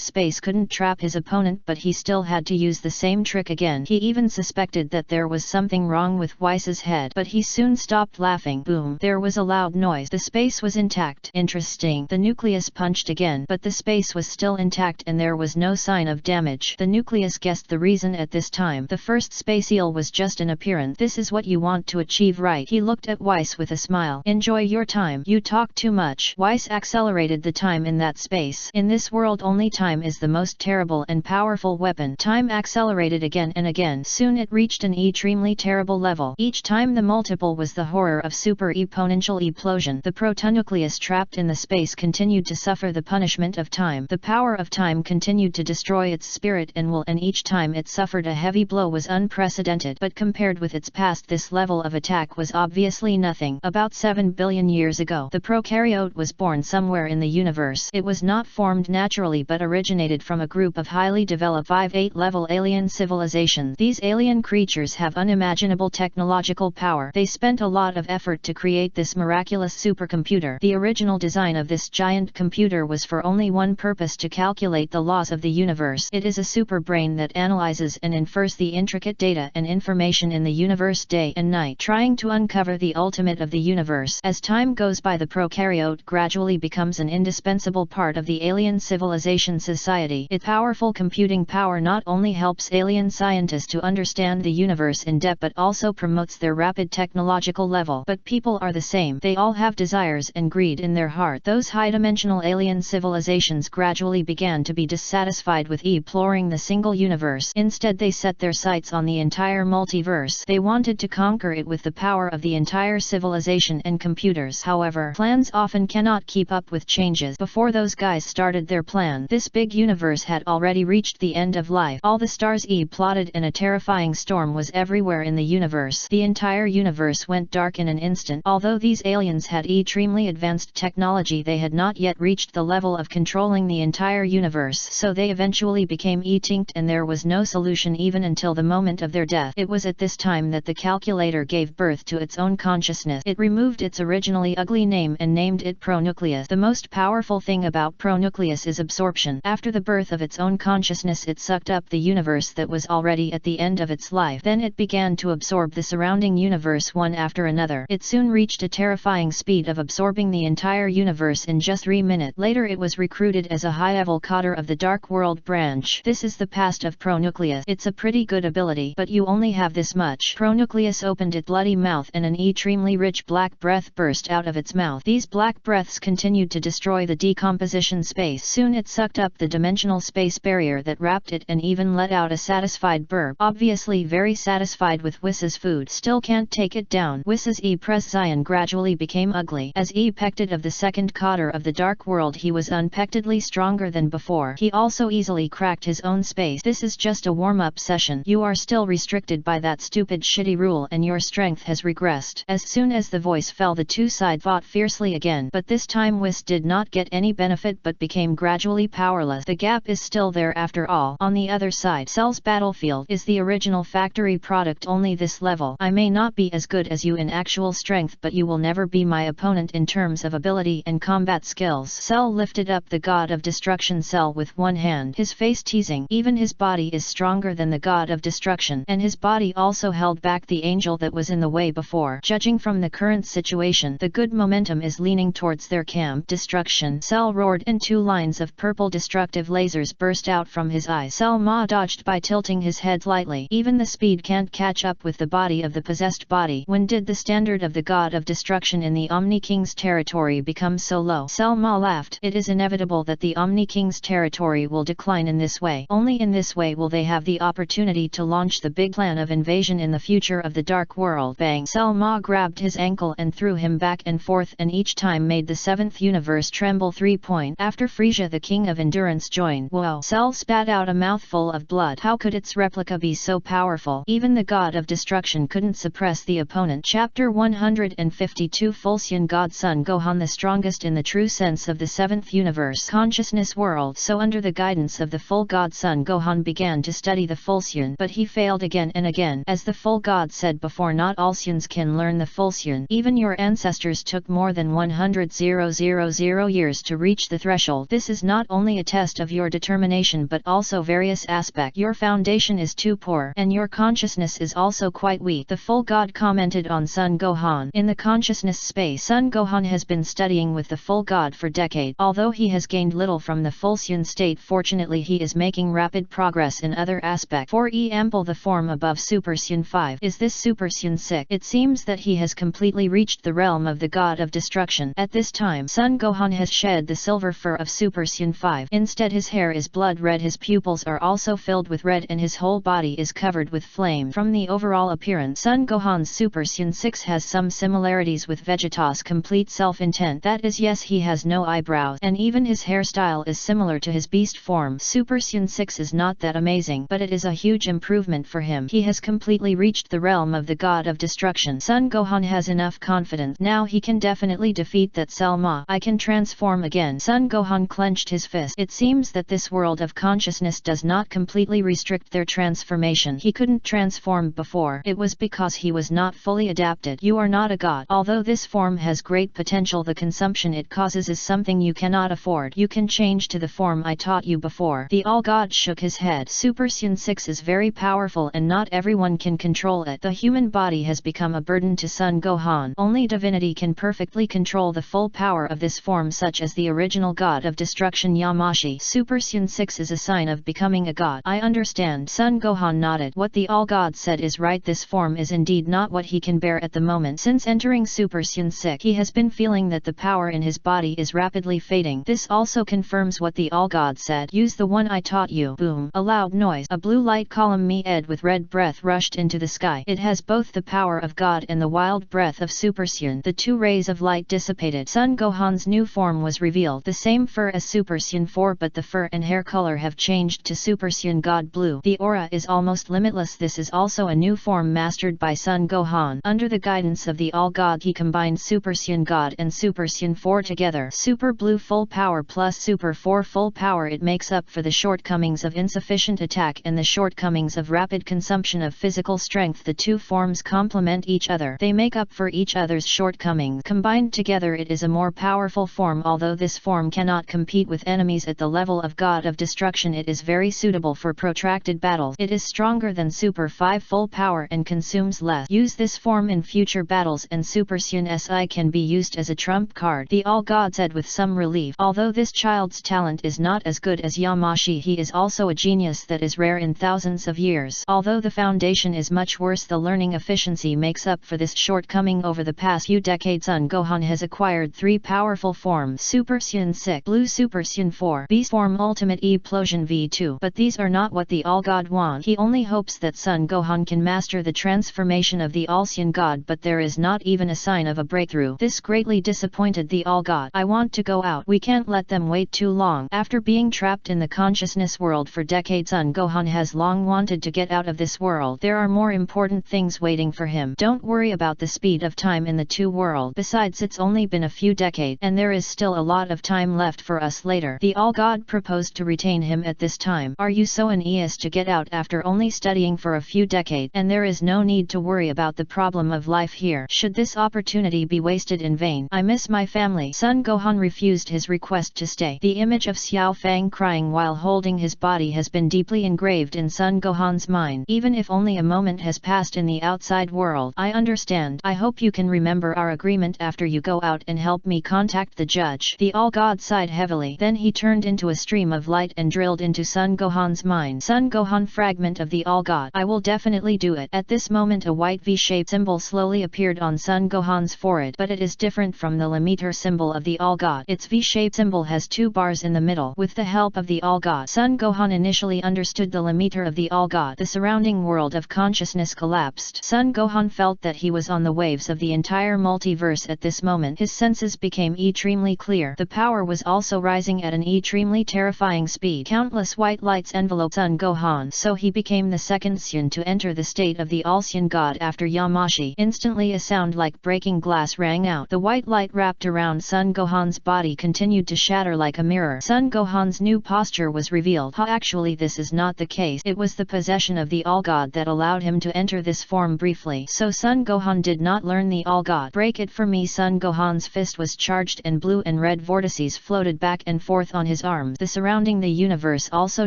space couldn't trap his opponent, but he still had to use the same trick again. He even suspected that there was something wrong with Weiss's head, but he soon stopped laughing. Boom! There was a loud noise. The space was intact. Interesting. The nucleus punched again, but the space was still intact and there was no sign of damage. The nucleus guessed the reason at this time. The first space eel was just an appearance. This is what you want to achieve, right? He looked at Weiss with a smile. Enjoy your time. You talk too much. Weiss accelerated the time in that space. In this world, only time is the most terrible and powerful weapon. Time accelerated again and again. Soon it reached an extremely terrible level. Each time the multiple was the horror of super exponential implosion. The protonucleus trapped in the space continued to suffer the punishment of time. The power of time continued to destroy its spirit and will, and each time it suffered a heavy blow was unprecedented. But compared with its past, this level of attack was obviously nothing. About 7 billion years ago, the prokaryote was born somewhere in the universe. It was not formed naturally but originated from a group of highly developed 5-8 level alien civilizations. These alien creatures have unimaginable technological power. They spent a lot of effort to create this miraculous supercomputer. The original design of this giant computer was for only one purpose: to calculate the laws of the universe. It is a super brain that analyzes and infers the intricate data and information in the universe day and night, trying to uncover the ultimate of the universe. As time goes by, the prokaryote gradually becomes an indispensable part of the alien civilization society. Its powerful computing power not only helps alien scientists to understand the universe in depth, but also promotes their rapid technological level. But people are the same. They all have desires and greed in their heart. Those high-dimensional alien civilizations gradually began to be dissatisfied with exploring the single universe. Instead, they set their sights on the entire multiverse. They wanted to conquer it with the power of the entire civilization and computers. However, plans often cannot keep up with changes. Before those guys started their plan, this big universe had already reached the end of life. All the stars plotted, and a terrifying storm was everywhere in the universe. The entire universe went dark in an instant. Although these aliens had extremely advanced technology, they had not yet reached the level of controlling the entire universe, so they eventually became extinct, and there was no solution even until the moment of their death. It was at this time that the calculator gave birth to its own consciousness. It removed its originally ugly name and named it Pronucleus. The most powerful thing about Pronucleus is absorption. After the birth of its own consciousness, it sucked up the universe that was already at the end of its life. Then it began to absorb the surrounding universe one after another. It soon reached a terrifying speed of absorbing the entire universe in just 3 minutes. Later it was recruited as a high-level cadre of the Dark World branch. This is the past of Pronucleus. It's a pretty good ability, but you only have this much. Pronucleus opened its bloody mouth, and an extremely rich black breath burst out of its mouth. These black breaths continued to destroy the decomposition space. Soon it sucked up the dimensional space barrier that wrapped it and even let out a satisfied burp. Obviously very satisfied with Wiss's food. Still can't take it down. Wiss's prescience gradually became ugly. As pecked of the second cadre of the Dark World, he was unpectedly stronger than before. He also easily cracked his own space. This is just a warm-up session. You are still restricted by that stupid shitty rule, and your strength has regressed. As soon as the voice fell, the two sides fought fiercely again, but this time Wiss did not get any benefit but became gradually powerless. The gap is still there after all. On the other side, Cell's battlefield is the original factory product. Only this level. I may not be as good as you in actual strength, but you will never be my opponent in terms of ability and combat skills. Cell lifted up the god of destruction Cell with one hand, his face teasing. Even his body is stronger than the god of destruction, and his body also held back the angel that was in the way before. Judging from the current situation, the good momentum is leaning towards their camp. Destruction! Cell roared, and 2 lines of purple destructive lasers burst out from his eyes. Cell dodged by tilting his head lightly. Even the speed can't catch up with the body of the possessed body. When did the standard of the god of destruction in the Omni King's territory become so low? Cell laughed. It is inevitable inevitable that the Omni King's territory will decline in this way. Only in this way will they have the opportunity to launch the big plan of invasion in the future of the Dark World. Bang! Selma grabbed his ankle and threw him back and forth, and each time made the seventh universe tremble. 3. After Frisia the King of Endurance joined. Whoa! Cell spat out a mouthful of blood. How could its replica be so powerful? Even the God of Destruction couldn't suppress the opponent. Chapter 152 Fulcian God Son Gohan, the strongest in the true sense of the seventh universe consciousness world. So under the guidance of the full God Son Gohan began to study the Fulcian, but he failed again and again. As the full God said before, not all Sians can learn the Fulcian. Even your ancestors took more than 100,000 years to reach the threshold. This is not only a test of your determination but also various aspects. Your foundation is too poor, and your consciousness is also quite weak. The full God commented on Son Gohan. In the consciousness space, Son Gohan has been studying with the full God for decades. Although he has gained little from the Fulcian state, fortunately he is making rapid progress in other aspects. For example, the form above Super Saiyan 5 is this Super Saiyan 6. It seems that he has completely reached the realm of the God of Destruction. At this time, Son Gohan has shed the silver fur of Super Saiyan 5. Instead, his hair is blood red, his pupils are also filled with red, and his whole body is covered with flame. From the overall appearance, Son Gohan's Super Saiyan 6 has some similarities with Vegeta's complete self-intent. That is, yes, he has no eyebrows, and even his hairstyle is similar to his beast form. Super Saiyan 6 is not that amazing, but it is a huge improvement for him. He has completely reached the realm of the God of Destruction. Son Gohan has enough confidence. Now he can definitely defeat that Selma. I can transform again. Son Gohan clenched his fist. It seems that this world of consciousness does not completely restrict their transformation. He couldn't transform before. It was because he was not fully adapted. You are not a god. Although this form has great potential, the consumption it causes is something you cannot afford. You can change to the form I taught you before. The All-God shook his head. Super Saiyan 6 is very powerful and not everyone can control it. The human body has become a burden to Son Gohan. Only divinity can perfectly control the full power of this form, such as the original God of Destruction Yamashi. Super Saiyan 6 is a sign of becoming a god. I understand. Son Gohan nodded. What the All-God said is right. This form is indeed not what he can bear at the moment. Since entering Super Saiyan 6, he has been feeling that the power in his body is rapidly fading. This also confirms what the All-God said. Use the one I taught you. Boom. A loud noise. A blue light column me-ed with red breath rushed into the sky. It has both the power of God and the wild breath of Super Saiyan. The two rays of light dissipated. Son Gohan's new form was revealed. The same fur as Super Saiyan 4, but the fur and hair color have changed to Super Saiyan God Blue. The aura is almost limitless. This is also a new form mastered by Son Gohan. Under the guidance of the All-God, he combined Super Saiyan God and Super Saiyan 4 together. Super Blue full power plus Super 4 full power. It makes up for the shortcomings of insufficient attack and the shortcomings of rapid consumption of physical strength. The two forms complement each other. They make up for each other's shortcomings. Combined together, it is a more powerful form. Although this form cannot compete with enemies at the level of God of Destruction, it is very suitable for protracted battles. It is stronger than Super 5 full power and consumes less. Use this form in future battles, and Super Saiyan SI can be used as a trump card. The All-God said with some relief. Although this child's talent is not as good as Yamashi, he is also a genius that is rare in thousands of years. Although the foundation is much worse, the learning efficiency makes up for this shortcoming. Over the past few decades, Son Gohan has acquired three powerful forms: Super Saiyan 6, Blue Super Saiyan 4, Beast Form Ultimate Explosion V2. But these are not what the All-God wants. He only hopes that Son Gohan can master the transformation of the All-Saiyan God, but there is not even a sign of a breakthrough. This greatly disappointed the All-God. I want to go out. We can't let them wait too long. After being trapped in the consciousness world for decades, Son Gohan has long wanted to get out of this world. There are more important things waiting for him. Don't worry about the speed of time in the two worlds. Besides, it's only been a few decades, and there is still a lot of time left for us later. The All-God proposed to retain him at this time. Are you so anxious to get out after only studying for a few decades? And there is no need to worry about the problem of life here. Should this opportunity be wasted in vain? I miss my family. Son Gohan refused his request to stay. The image of Xiao Fang crying while holding his body has been deeply engraved in Son Gohan's mind. Even if only a moment has passed in the outside world. I understand. I hope you can remember our agreement after you go out and help me contact the judge. The All-God sighed heavily. Then he turned into a stream of light and drilled into Son Gohan's mind. Son Gohan, fragment of the All-God. I will definitely do it. At this moment, a white V-shaped symbol slowly appeared on Son Gohan's forehead, but it is different from the Lemmeter symbol of the All-God. Its V-shaped symbol symbol has two bars in the middle. With the help of the All-God, Sun Gohan initially understood the limiter of the All-God. The surrounding world of consciousness collapsed. Sun Gohan felt that he was on the waves of the entire multiverse at this moment. His senses became extremely clear. The power was also rising at an extremely terrifying speed. Countless white lights enveloped Sun Gohan, so he became the second Saiyan to enter the state of the All-Saiyan God after Yamashi. Instantly a sound like breaking glass rang out. The white light wrapped around Sun Gohan's body continued to shatter like a mirror. Sun Gohan's new posture was revealed. Actually this is not the case. It was the possession of the All-God that allowed him to enter this form briefly. So Sun Gohan did not learn the All-God. Break it for me. Sun Gohan's fist was charged and blue and red vortices floated back and forth on his arms. The surrounding the universe also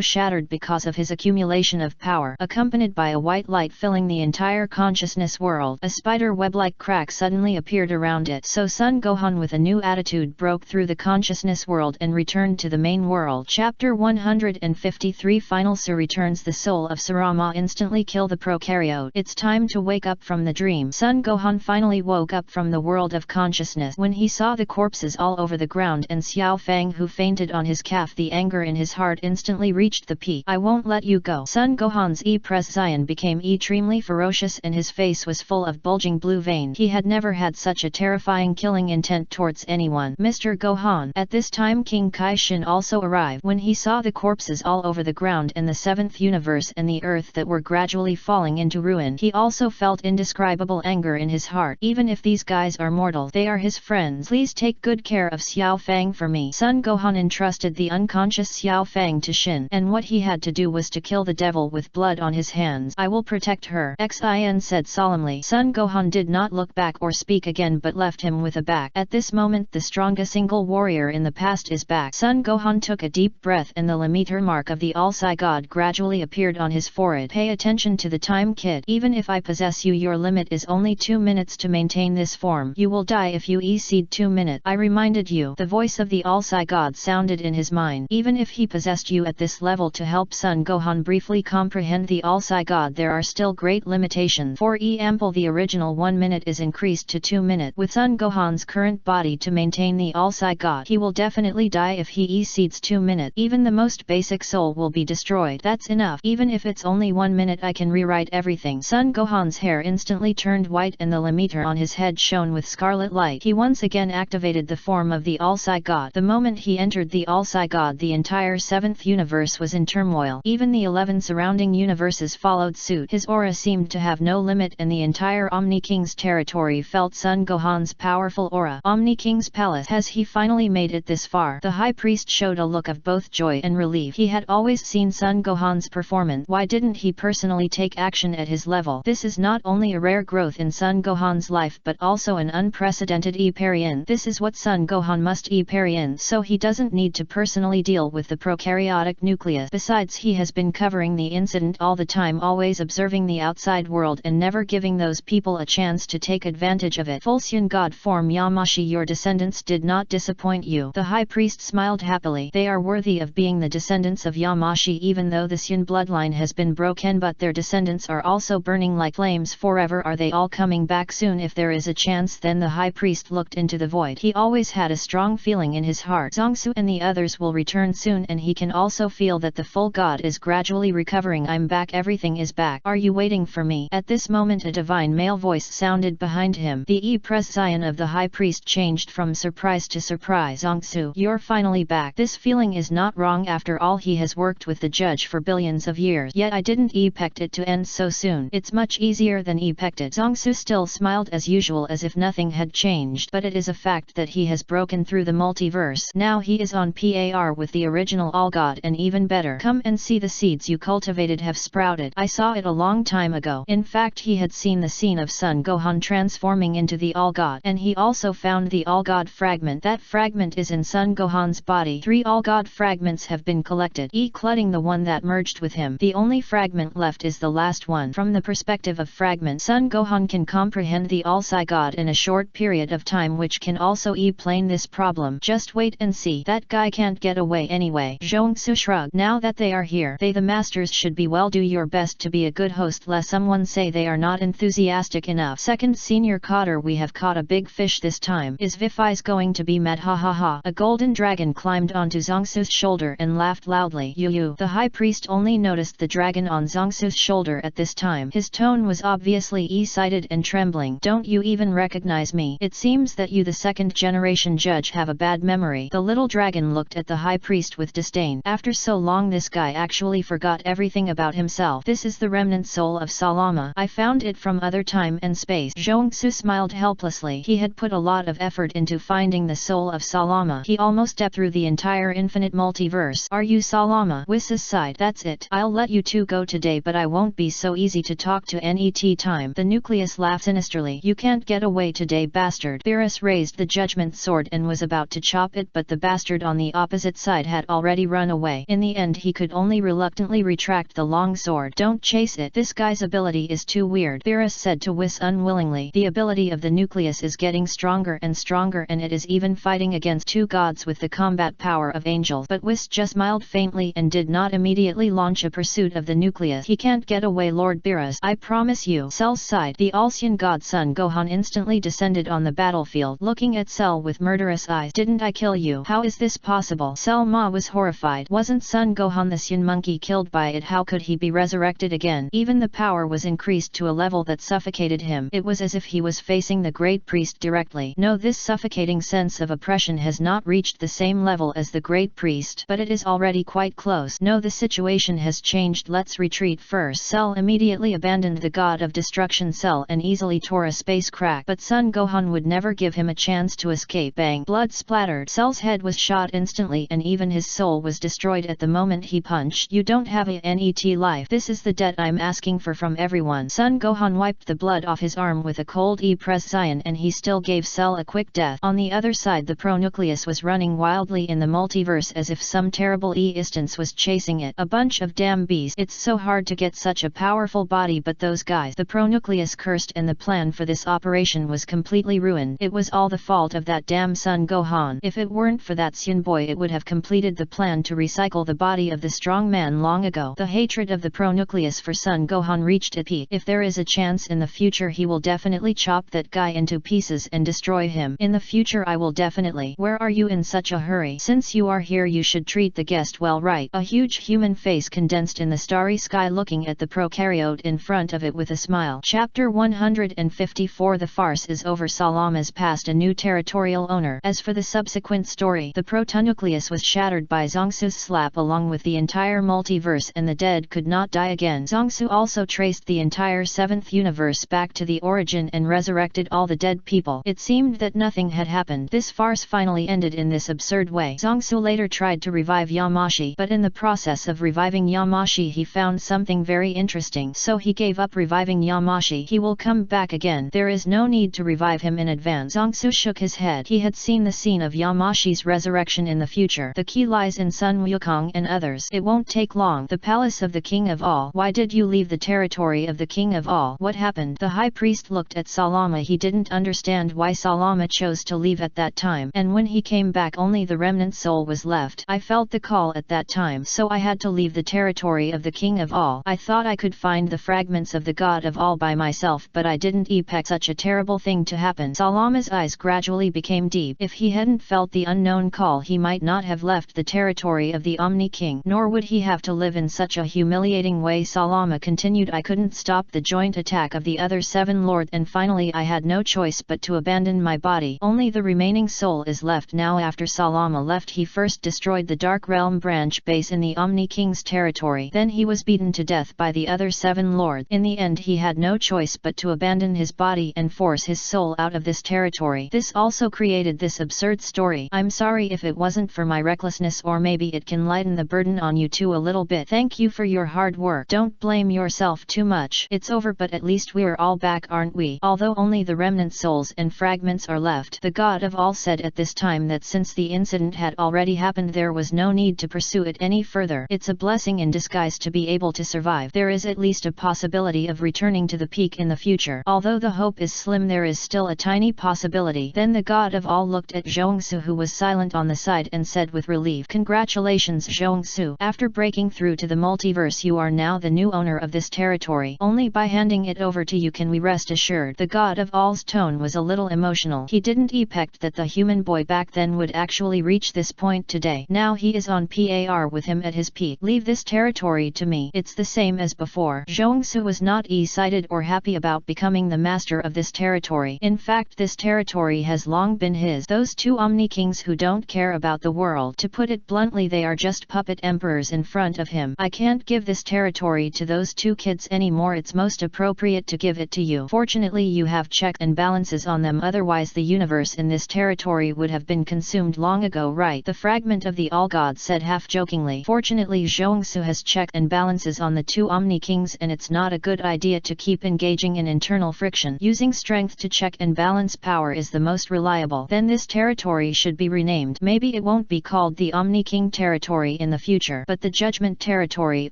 shattered because of his accumulation of power, accompanied by a white light filling the entire consciousness world. A spider web-like crack suddenly appeared around it. So Sun Gohan with a new attitude broke through the consciousness world and returned to the main world. Chapter 153 Final Su returns. The soul of Sarama instantly kill the prokaryote. It's time to wake up from the dream. Sun Gohan finally woke up from the world of consciousness. When he saw the corpses all over the ground and Xiao Fang who fainted on his calf, the anger in his heart instantly reached the peak. I won't let you go. Sun Gohan's expression became extremely ferocious and his face was full of bulging blue veins. He had never had such a terrifying killing intent towards anyone. Mr. Gohan. At this time King Kai-Shin also arrived. When he saw the corpses all over the ground and the seventh universe and the earth that were gradually falling into ruin, he also felt indescribable anger in his heart. Even if these guys are mortal, they are his friends. Please take good care of Xiao Fang for me. Sun Gohan entrusted the unconscious Xiao Fang to Shin, and what he had to do was to kill the devil with blood on his hands. I will protect her, Xin said solemnly. Sun Gohan did not look back or speak again but left him with a back. At this moment the strongest single warrior in the past is back. Sun Gohan took a deep breath and the limiter mark of the All-Sai God gradually appeared on his forehead. Pay attention to the time, kid. Even if I possess you, your limit is only 2 minutes to maintain this form. You will die if you exceed 2 minutes. I reminded you. The voice of the All-Sai God sounded in his mind. Even if he possessed you at this level, to help Sun Gohan briefly comprehend the All-Sai God, there are still great limitations. For example, the original 1 minute is increased to 2 minutes. With Sun Gohan's current body to maintain the All-Sai God, he will definitely die if he exceeds 2 minutes. Even the most basic soul will be destroyed. That's enough. Even if it's only 1 minute, I can rewrite everything. Sun Gohan's hair instantly turned white and the limiter on his head shone with scarlet light. He once again activated the form of the All-Sai God. The moment he entered the All-Sai God, the entire 7th universe was in turmoil. Even the 11 surrounding universes followed suit. His aura seemed to have no limit and the entire Omni King's territory felt Sun Gohan's powerful aura. Omni King's palace. Has he finally made it this far? The High Priest showed a look of both joy and relief. He had always seen Sun Gohan's performance. Why didn't he personally take action at his level? This is not only a rare growth in Sun Gohan's life but also an unprecedented experience. This is what Sun Gohan must experience, so he doesn't need to personally deal with the prokaryotic nucleus. Besides, he has been covering the incident all the time, always observing the outside world and never giving those people a chance to take advantage of it. Full Saiyan God form Yamashi, your descendants did not disappoint you. The High Priest smiled happily. They are worthy of being the descendants of Yamashi, even though the Saiyan bloodline has been broken, but their descendants are also burning like flames forever. Are they all coming back soon? If there is a chance. Then the High Priest looked into the void. He always had a strong feeling in his heart. Zongsu and the others will return soon, and he can also feel that the full God is gradually recovering. I'm back. Everything is back. Are you waiting for me? At this moment a divine male voice sounded behind him. The expression of the High Priest changed from surprise to surprise. Zongsu, you're finally back. This feeling is not wrong. After all, he has worked with the judge for billions of years, yet I didn't expect it to end so soon. It's much easier than expected. Zongsu still smiled as usual as if nothing had changed, but it is a fact that he has broken through the multiverse. Now he is on par with the original All-God, and even better. Come and see, the seeds you cultivated have sprouted. I saw it a long time ago. In fact, he had seen the scene of Sun Gohan transforming into the All-God, and he also found the All-God fragment. That fragment is in Sun Gohan's body. 3 All-God fragments have been collected, including the one that merged with him. The only fragment left is the last one. From the perspective of fragment, Sun Gohan can comprehend the All-Sai God in a short period of time, which can also explain this problem. Just wait and see. That guy can't get away anyway. Zhongsu shrugged. Now that they are here, they the masters should be well. Do your best to be a good host, lest someone say they are not enthusiastic enough. Second Senior Cotter, we have caught a big fish this time. Is Vifai's going to be mad? Ha ha ha. A golden dragon climbed onto Zongsu's shoulder and laughed loudly. You. The high priest only noticed the dragon on Zongsu's shoulder at this time. His tone was obviously excited and trembling. Don't you even recognize me? It seems that you, the second-generation judge, have a bad memory. The little dragon looked at the high priest with disdain. After so long, this guy actually forgot everything about himself. This is the remnant soul of Salama. I found it from other time and space. Zhongsu smiled helplessly. He had put a lot of effort into finding the soul of Salama. He almost stepped through the entire infinite multiverse. Are you Salama? Whis sighed. That's it. I'll let you two go today, but I won't be so easy to talk to. Net time. The nucleus laughed sinisterly. You can't get away today, bastard. Beerus raised the judgment sword and was about to chop it, but the bastard on the opposite side had already run away. In the end, he could only reluctantly retract the long sword. Don't chase it. This guy's ability is too weird, Beerus said to Whis unwillingly. The ability of the nucleus is getting stronger and stronger, and it is even fighting against two gods with the combat power of angels. But Whis just smiled faintly and did not immediately launch a pursuit of the nucleus. He can't get away, Lord Beerus. I promise you. Cell's sighed. The Alcyon god Sun Gohan instantly descended on the battlefield, looking at Cell with murderous eyes. Didn't I kill you? How is this possible? Cell Ma was horrified. Wasn't Sun Gohan the Sun monkey killed by it? How could he be resurrected again? Even the power was increased to a level that suffocated him. It was as if he was facing the great priest directly. No, this suffocating sense of oppression has not reached the same level as the great priest, but it is already quite close. No, the situation has changed. Let's retreat first. Cell immediately abandoned the god of destruction Cell and easily tore a space crack, but Sun Gohan would never give him a chance to escape. Bang! Blood splattered. Cell's head was shot instantly, and even his soul was destroyed at the moment he punched. You don't have a net life. This is the debt I'm asking for from everyone. Sun Gohan wiped the blood off his arm with a cold E-Presian, and he still gave Cell a quick death. On the other side, the pro-nucleus was running wildly in the multiverse as if some terrible E-instance was chasing it. A bunch of damn bees. It's so hard to get such a powerful body, but those guys. The pro-nucleus cursed, and the plan for this operation was completely ruined. It was all the fault of that damn Sun Gohan. If it weren't for that Sun boy, it would have completed the plan to recycle the body of the strong man long ago. The hatred of the pro-nucleus for Sun Gohan reached a peak. If there is a chance in the future, he will definitely chop that guy into pieces and destroy him. In the future, I will definitely. Where are you in such a hurry? Since you are here, you should treat the guest well, right? A huge human face condensed in the starry sky, looking at the prokaryote in front of it with a smile. Chapter 154. The farce is over. Salama's passed a new territorial owner. As for the subsequent story, the protonucleus was shattered by Zongsu's slap along with the entire multiverse, and the dead could not die again. Zongsu also traced the entire 7th universe back to the origin and resurrected all the dead people. It seemed that nothing had happened. This farce finally ended in this absurd way. Zongsu later tried to revive Yamashi, but in the process of reviving Yamashi he found something very interesting, so he gave up reviving Yamashi. He will come back again. There is no need to revive him in advance. Zongsu shook his head. He had seen the scene of Yamashi's resurrection in the future. The key lies in Sun Wukong and others. It won't take long. The palace of the King of All. Why did you leave the territory of the King of All? What happened? The high priest looked at Salama. He didn't understand why Salama chose to leave at that time, and when he came back only the remnant soul was left. I felt the call at that time, so I had to leave the territory of the King of All. I thought I could find the fragments of the God of All by myself, but I didn't expect such a terrible thing to happen. Salama's eyes gradually became deep. If he hadn't felt the unknown call, he might not have left the territory of the Omni King, nor would he have to live in such a humiliating way. Salama continued, I couldn't stop the joint attack of the other 7 lords, and finally I had no choice but to abandon my body. Only the remaining soul is left now. After Salama left, he first destroyed the Dark Realm branch base in the Omni King's territory. Then he was beaten to death by the other 7 lords. In the end, he had no choice but to abandon his body and force his soul out of this territory. This also created this absurd story. I'm sorry if it wasn't for my recklessness, or maybe it can lighten the burden on you two a little bit. Thank you for your hard work. Don't blame yourself too much. It's over, but at least we're all back, aren't we? Although only the remnant souls and fragments are left. The God of All said at this time that since the incident had already happened, there was no need to pursue it any further. It's a blessing in disguise to be able to survive. There is at least a possibility of returning to the peak in the future. Although the hope is slim, there is still a tiny possibility. Then the God of All looked at Zhongsu, who was silent on the side, and said with relief, Congratulations, Zhongsu. After breaking through to the multiverse, you are now the new owner of this territory. Only by handing it over to you can we rest assured. The God of All's tone was a little emotional. He didn't expect that the human boy back then would actually reach this point today. Now he is on par with him at his peak. Leave this territory to me. It's the same as before. Zhongsu was not excited or happy about becoming the master of this territory. In fact, this territory has long been his. Those two Omni Kings who don't care about the world. To put it bluntly, they are just puppet emperors in front of him. I can't give this territory to those two kids anymore. It's most appropriate to give it to you. Fortunately, you have check and balances on them, otherwise the universe in this territory would have been consumed long ago, right? The fragment of the All-God said half-jokingly. Fortunately, Zhongsu has check and balances on the two Omni Kings, and it's not a good idea to keep engaging in internal friction. Using strength to check and balance power is the most reliable. Then this territory should be renamed. Maybe it won't be called the Omni King territory in the future, but the Judgment territory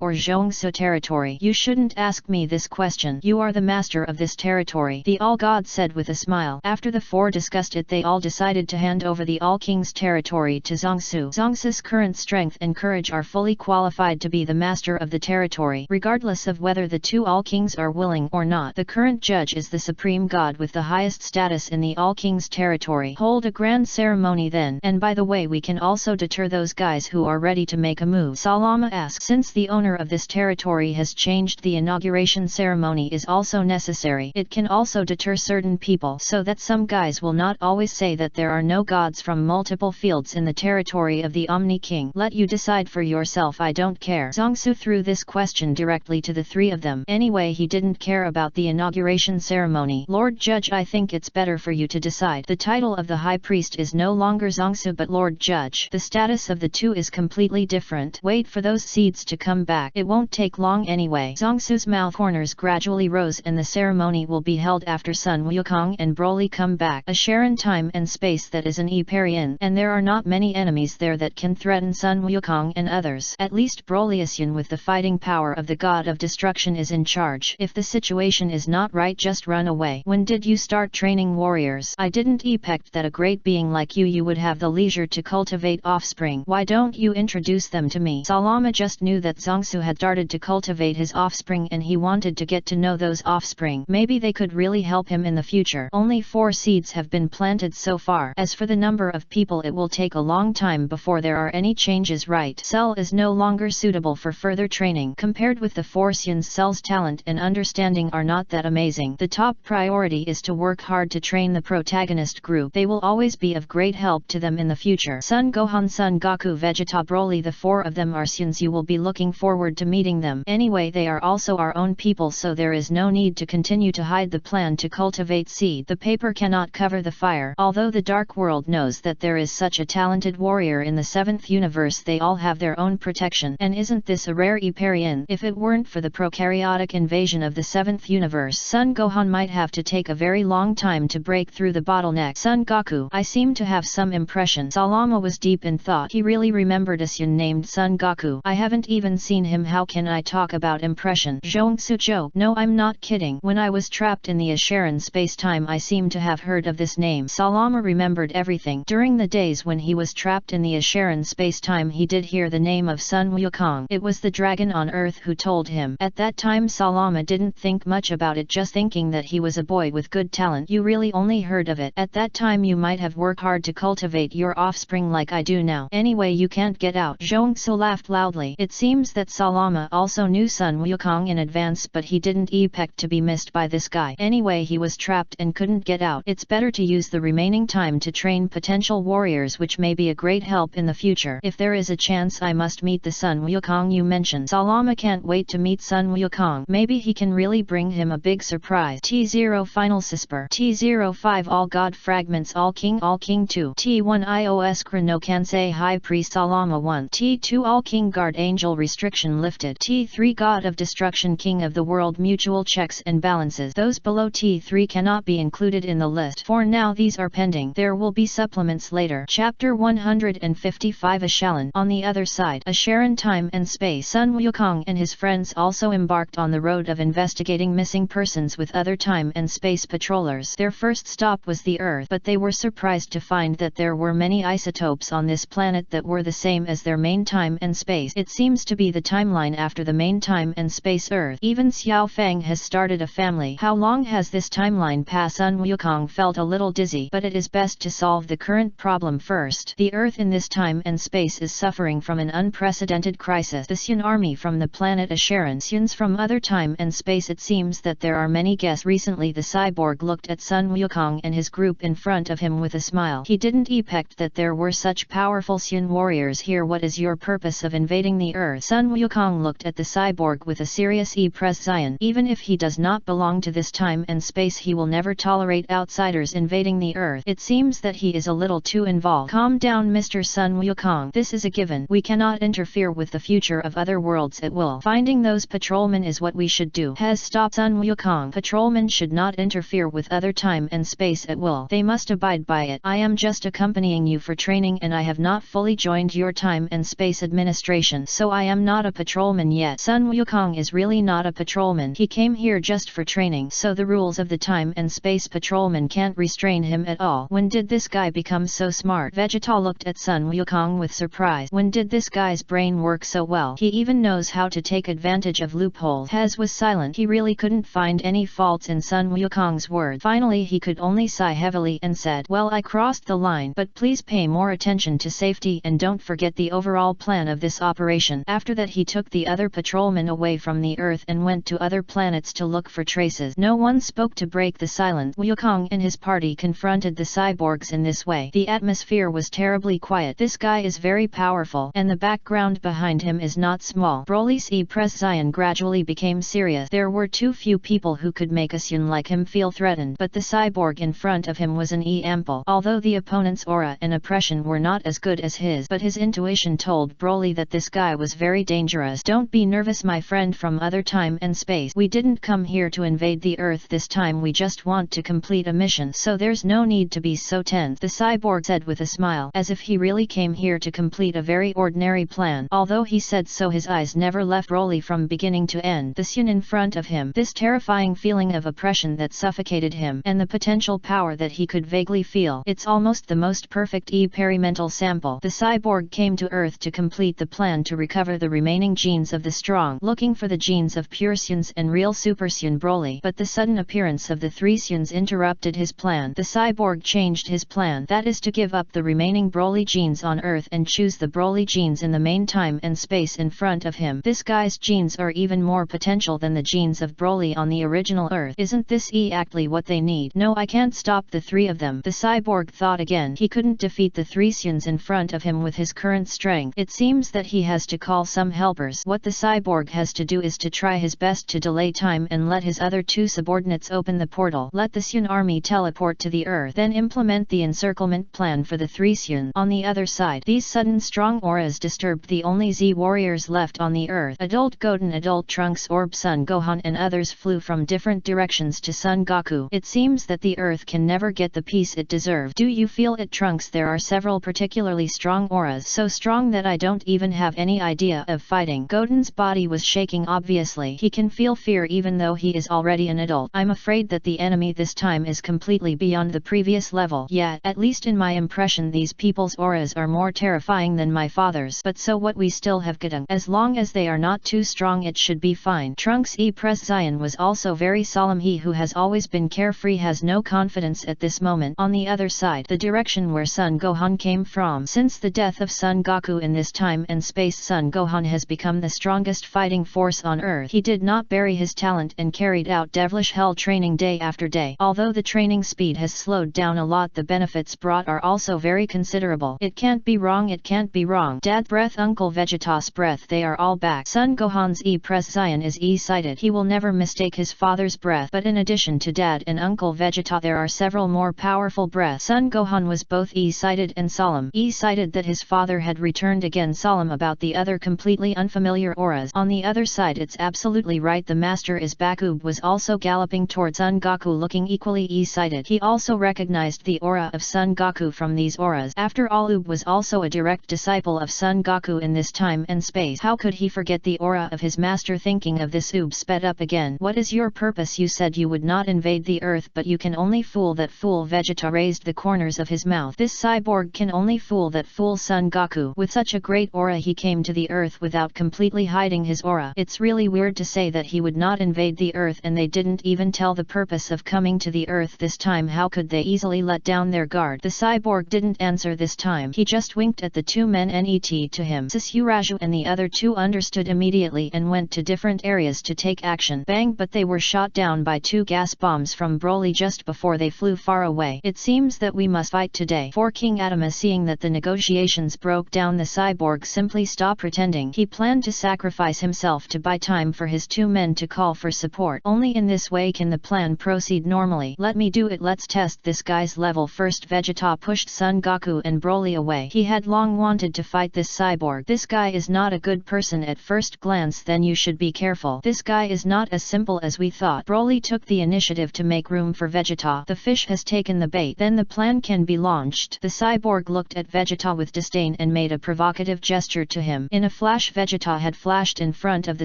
or Zhongsu territory. You shouldn't ask me this question. You are the master of this territory, the All-God said with a smile. After the four discussed it, they all decided to hand over the All-King's territory to Zhongsu. Zhongsu's current strength and courage are fully qualified to be the master of the territory, regardless of whether the two All-Kings are willing or not. The current judge is the supreme god with the highest status in the All-King's territory. Hold a grand ceremony then. And by the way, we can also deter those guys who are ready to make a move. Salama asked. Since the owner of this territory has changed, the inauguration ceremony is also necessary. It can also deter certain people so that some guys will not always say that there are no gods from multiple fields in the territory of the Omni King. Let you decide for yourself. I don't care. Zhongsu threw this question directly to the three of them. Anyway, he didn't care about the inauguration ceremony. Lord Judge, I think it's better for you to decide. The title of the High Priest is no longer Zhongsu but Lord Judge. The status of the two is completely different. Wait for those seeds to come back. It won't take long anyway. Zhongsu's mouth corners gradually rose, and the ceremony will be held after Sun Wukong and Broly come back. A Sharon time and space that is an Eperian, and there are not many enemies there that can threaten Sun Wukong and others. At least Brolyasian with the fighting power of the god of destruction is in charge. If the situation is not right, just run away. When did you start training warriors? I didn't expect that a great being like you would have the leisure to cultivate offspring. Why don't you introduce them to me? Salama just knew that Zhongsu had started to cultivate his offspring, and he wanted to get to know those offspring. Maybe they could really help him in the future. Only 4 seeds have been planted so far. As for the number of people, it will take a long time before there are any changes. Right. Cell is no longer suitable for further training. Compared with the Forcians, Cell's talent and understanding are not that amazing. The top priority is to work hard to train the protagonist group. They will always be of great help to them in the future. Son Gohan, Son Goku, Vegeta, Broly, the 4 of them are Suns. You will be looking forward to meeting them. Anyway, they are also our own people, so there is no need to continue to hide the plan to cultivate seed. The paper cannot cover the fire. Although the Dark World knows that there is such a talented warrior in the 7th universe, they all have their own protection. And isn't this a rare Eperian? If it weren't for the prokaryotic invasion of the 7th universe, Son Gohan might have to take a very long time to break through the bottleneck. Son Goku, I seem to have some impression. Salama was deep in thought. He really remembered a Sun named Son Goku. I haven't even seen him. How can I talk about impression? Zhongsu joked. No, I'm not kidding. When I was trapped in the Asheran space-time, I seem to have heard of this name. Salama remembered everything. During the days when he was trapped in the Asheran space-time, he did hear the name of Sun Wukong. It was the dragon on Earth who told him. At that time, Salama didn't think much about it, just thinking that he was a boy with good talent. You really only heard of it. At that time, you might have worked hard to cultivate your offspring like I do now. Anyway, you can't get out. Zhongsu laughed loudly. It seems that Salama also knew Sun Wukong in advance, but he didn't expect to be missed by this guy. Anyway, he was trapped and couldn't get out. It's better to use the remaining time to train potential warriors, which may be a great help in the future. If there is a chance, I must meet the Sun Wukong you mentioned. Salama can't wait to meet Sun Wukong. Maybe he can really bring him a big surprise. T0 Final Sisper. T05 All God Fragments. All King 2. T1 iOS Chrono Kansei High Priest Salama 1. T2 All King Guard Angel Restriction Lifted. T3 God of Destruction King of the World Mutual Checks and Balances. Those below T3 cannot be included in the list. For now, these are pending. There will be supplements later. Chapter 155 Ashalan. On the other side, Asheran time and space. Sun Wukong and his friends also embarked on the road of investigating missing persons with other time and space patrollers. Their first stop was the Earth, but they were surprised to find that there were many isotopes on this planet that were the same as their main time and space. It seems to be the timeline after the main time and space Earth. Even Xiao Fang has started a family. How long has this timeline passed? Sun Wukong felt a little dizzy, but it is best to solve the current current problem first. The Earth in this time and space is suffering from an unprecedented crisis. The Sun army from the planet Asheron. Suns from other time and space. It seems that there are many guests. Recently the cyborg looked at Sun Wukong and his group in front of him with a smile. He didn't expect that there were such powerful Sun warriors here. What is your purpose of invading the Earth? Sun Wukong looked at the cyborg with a serious expression. Even if he does not belong to this time and space, he will never tolerate outsiders invading the Earth. It seems that he is a little too involved. Calm down, Mr. Sun Wukong. This is a given. We cannot interfere with the future of other worlds at will. Finding those patrolmen is what we should do. Has stopped Sun Wukong. Patrolmen should not interfere with other time and space at will. They must abide by it. I am just accompanying you for training and I have not fully joined your time and space administration, so I am not a patrolman yet. Sun Wukong is really not a patrolman. He came here just for training, so the rules of the time and space patrolman can't restrain him at all. When did this guy become so smart? Vegeta looked at Sun Wukong with surprise. When did this guy's brain work so well? He even knows how to take advantage of loopholes. Hez was silent. He really couldn't find any faults in Sun Wukong's words. Finally he could only sigh heavily and said, well, I crossed the line, but please pay more attention to safety and don't forget the overall plan of this operation. After that he took the other patrolmen away from the Earth and went to other planets to look for traces. No one spoke to break the silence. Wukong and his party confronted the cyborgs in this way. The atmosphere was terribly quiet. This guy is very powerful, and the background behind him is not small. Broly's expression gradually became serious. There were too few people who could make a Sun like him feel threatened, but the cyborg in front of him was an ample. Although the opponent's aura and oppression were not as good as his, but his intuition told Broly that this guy was very dangerous. Don't be nervous, my friend from other time and space. We didn't come here to invade the Earth this time, we just want to complete a mission, so there's no need to be so tense, the cyborg said with a smile, as if he really came here to complete a very ordinary plan. Although he said so, his eyes never left Broly from beginning to end. The Sun in front of him, this terrifying feeling of oppression that suffocated him, and the potential power that he could vaguely feel. It's almost the most perfect experimental sample. The cyborg came to Earth to complete the plan to recover the remaining genes of the strong, looking for the genes of pure Suns and real Super Sun Broly. But the sudden appearance of the three Suns interrupted his plan. The cyborg changed his plan, that is to give up the remaining Broly genes on Earth and choose the Broly genes in the main time and space in front of him. This guy's genes are even more potential than the genes of Broly on the original Earth. Isn't this exactly what they need? No, I can't stop the three of them. The cyborg thought again. He couldn't defeat the three Suns in front of him with his current strength. It seems that he has to call some helpers. What the cyborg has to do is to try his best to delay time and let his other two subordinates open the portal. Let the Sun army teleport to the Earth, then implement the encirclement plan for the three Sun. On the other side, these sudden strong auras disturbed the only Z warriors left on the Earth. Adult Goten, Adult Trunks, Orb Son Gohan and others flew from different directions to Son Goku. It seems that the Earth can never get the peace it deserves. Do you feel it, Trunks? There are several particularly strong auras, so strong that I don't even have any idea of fighting. Goten's body was shaking. Obviously he can feel fear even though he is already an adult. I'm afraid that the enemy this time is completely beyond the previous level. Yeah, at least in my impression these people's auras are more terrifying than my father's. But so what, we still have Goten. As long as they are not too strong it should be fine. Trunks' expression was also very solemn. He who has always been carefree has no confidence at this moment. On the other side, the direction where Son Gohan came from. Since the death of Son Goku in this time and space, Son Gohan has become the strongest fighting force on Earth. He did not bury his talent and carried out devilish hell training day after day. Although the training speed has slowed down a lot, the benefits brought are also very considerable. It can't be wrong, it can't be wrong. Dad breath, Uncle Vegeta's breath, they are all back. Son Gohan's expression is excited. He will never mistake his father's breath. But in addition to Dad and Uncle Vegeta, there are several more powerful breaths. Son Gohan was both excited and solemn. Excited that his father had returned again, solemn about the other completely unfamiliar auras. On the other side, it's absolutely right, the master is back. Oob was also galloping towards Son Goku looking equally excited. He also recognized the aura of Son Goku from these auras. After all, Oob was also a direct disciple of Son Goku in this time and space. How could he forget the aura of his master? Thinking of this, Oob sped up again. What is your purpose? You said you would not invade the Earth, but you can only fool that fool. Vegeta raised the corners of his mouth. This cyborg can only fool that fool Son Goku. With such a great aura he came to the Earth without completely hiding his aura. It's really weird to say that he would not invade the Earth and they didn't even tell the purpose of coming to the Earth this time. How could they easily let down their guard? The cyborg didn't answer this time. He just winked at the two men net to him. Susuraju and the other two understood immediately and went to different areas to take action. Bang, but they were shot down by two gas bombs from Broly just before they flew far away. It seems that we must fight today. For King Atama, seeing that the negotiations broke down, the cyborg simply stopped pretending. He planned to sacrifice himself to buy time for his two men to call for support. Only in this way can the plan proceed normally. Let me do it. Let's test this guy's level first. Vegeta pushed Son Goku and Broly away. He had long wanted to fight this cyborg. This guy is not a good person at first glance, then you should be careful. This guy is not as simple as we thought. Broly took the initiative to make room for Vegeta. The fish has taken the bait. Then the plan can be launched. The cyborg looked at Vegeta with disdain and made a provocative gesture to him. In a flash, Vegeta had flashed in front of the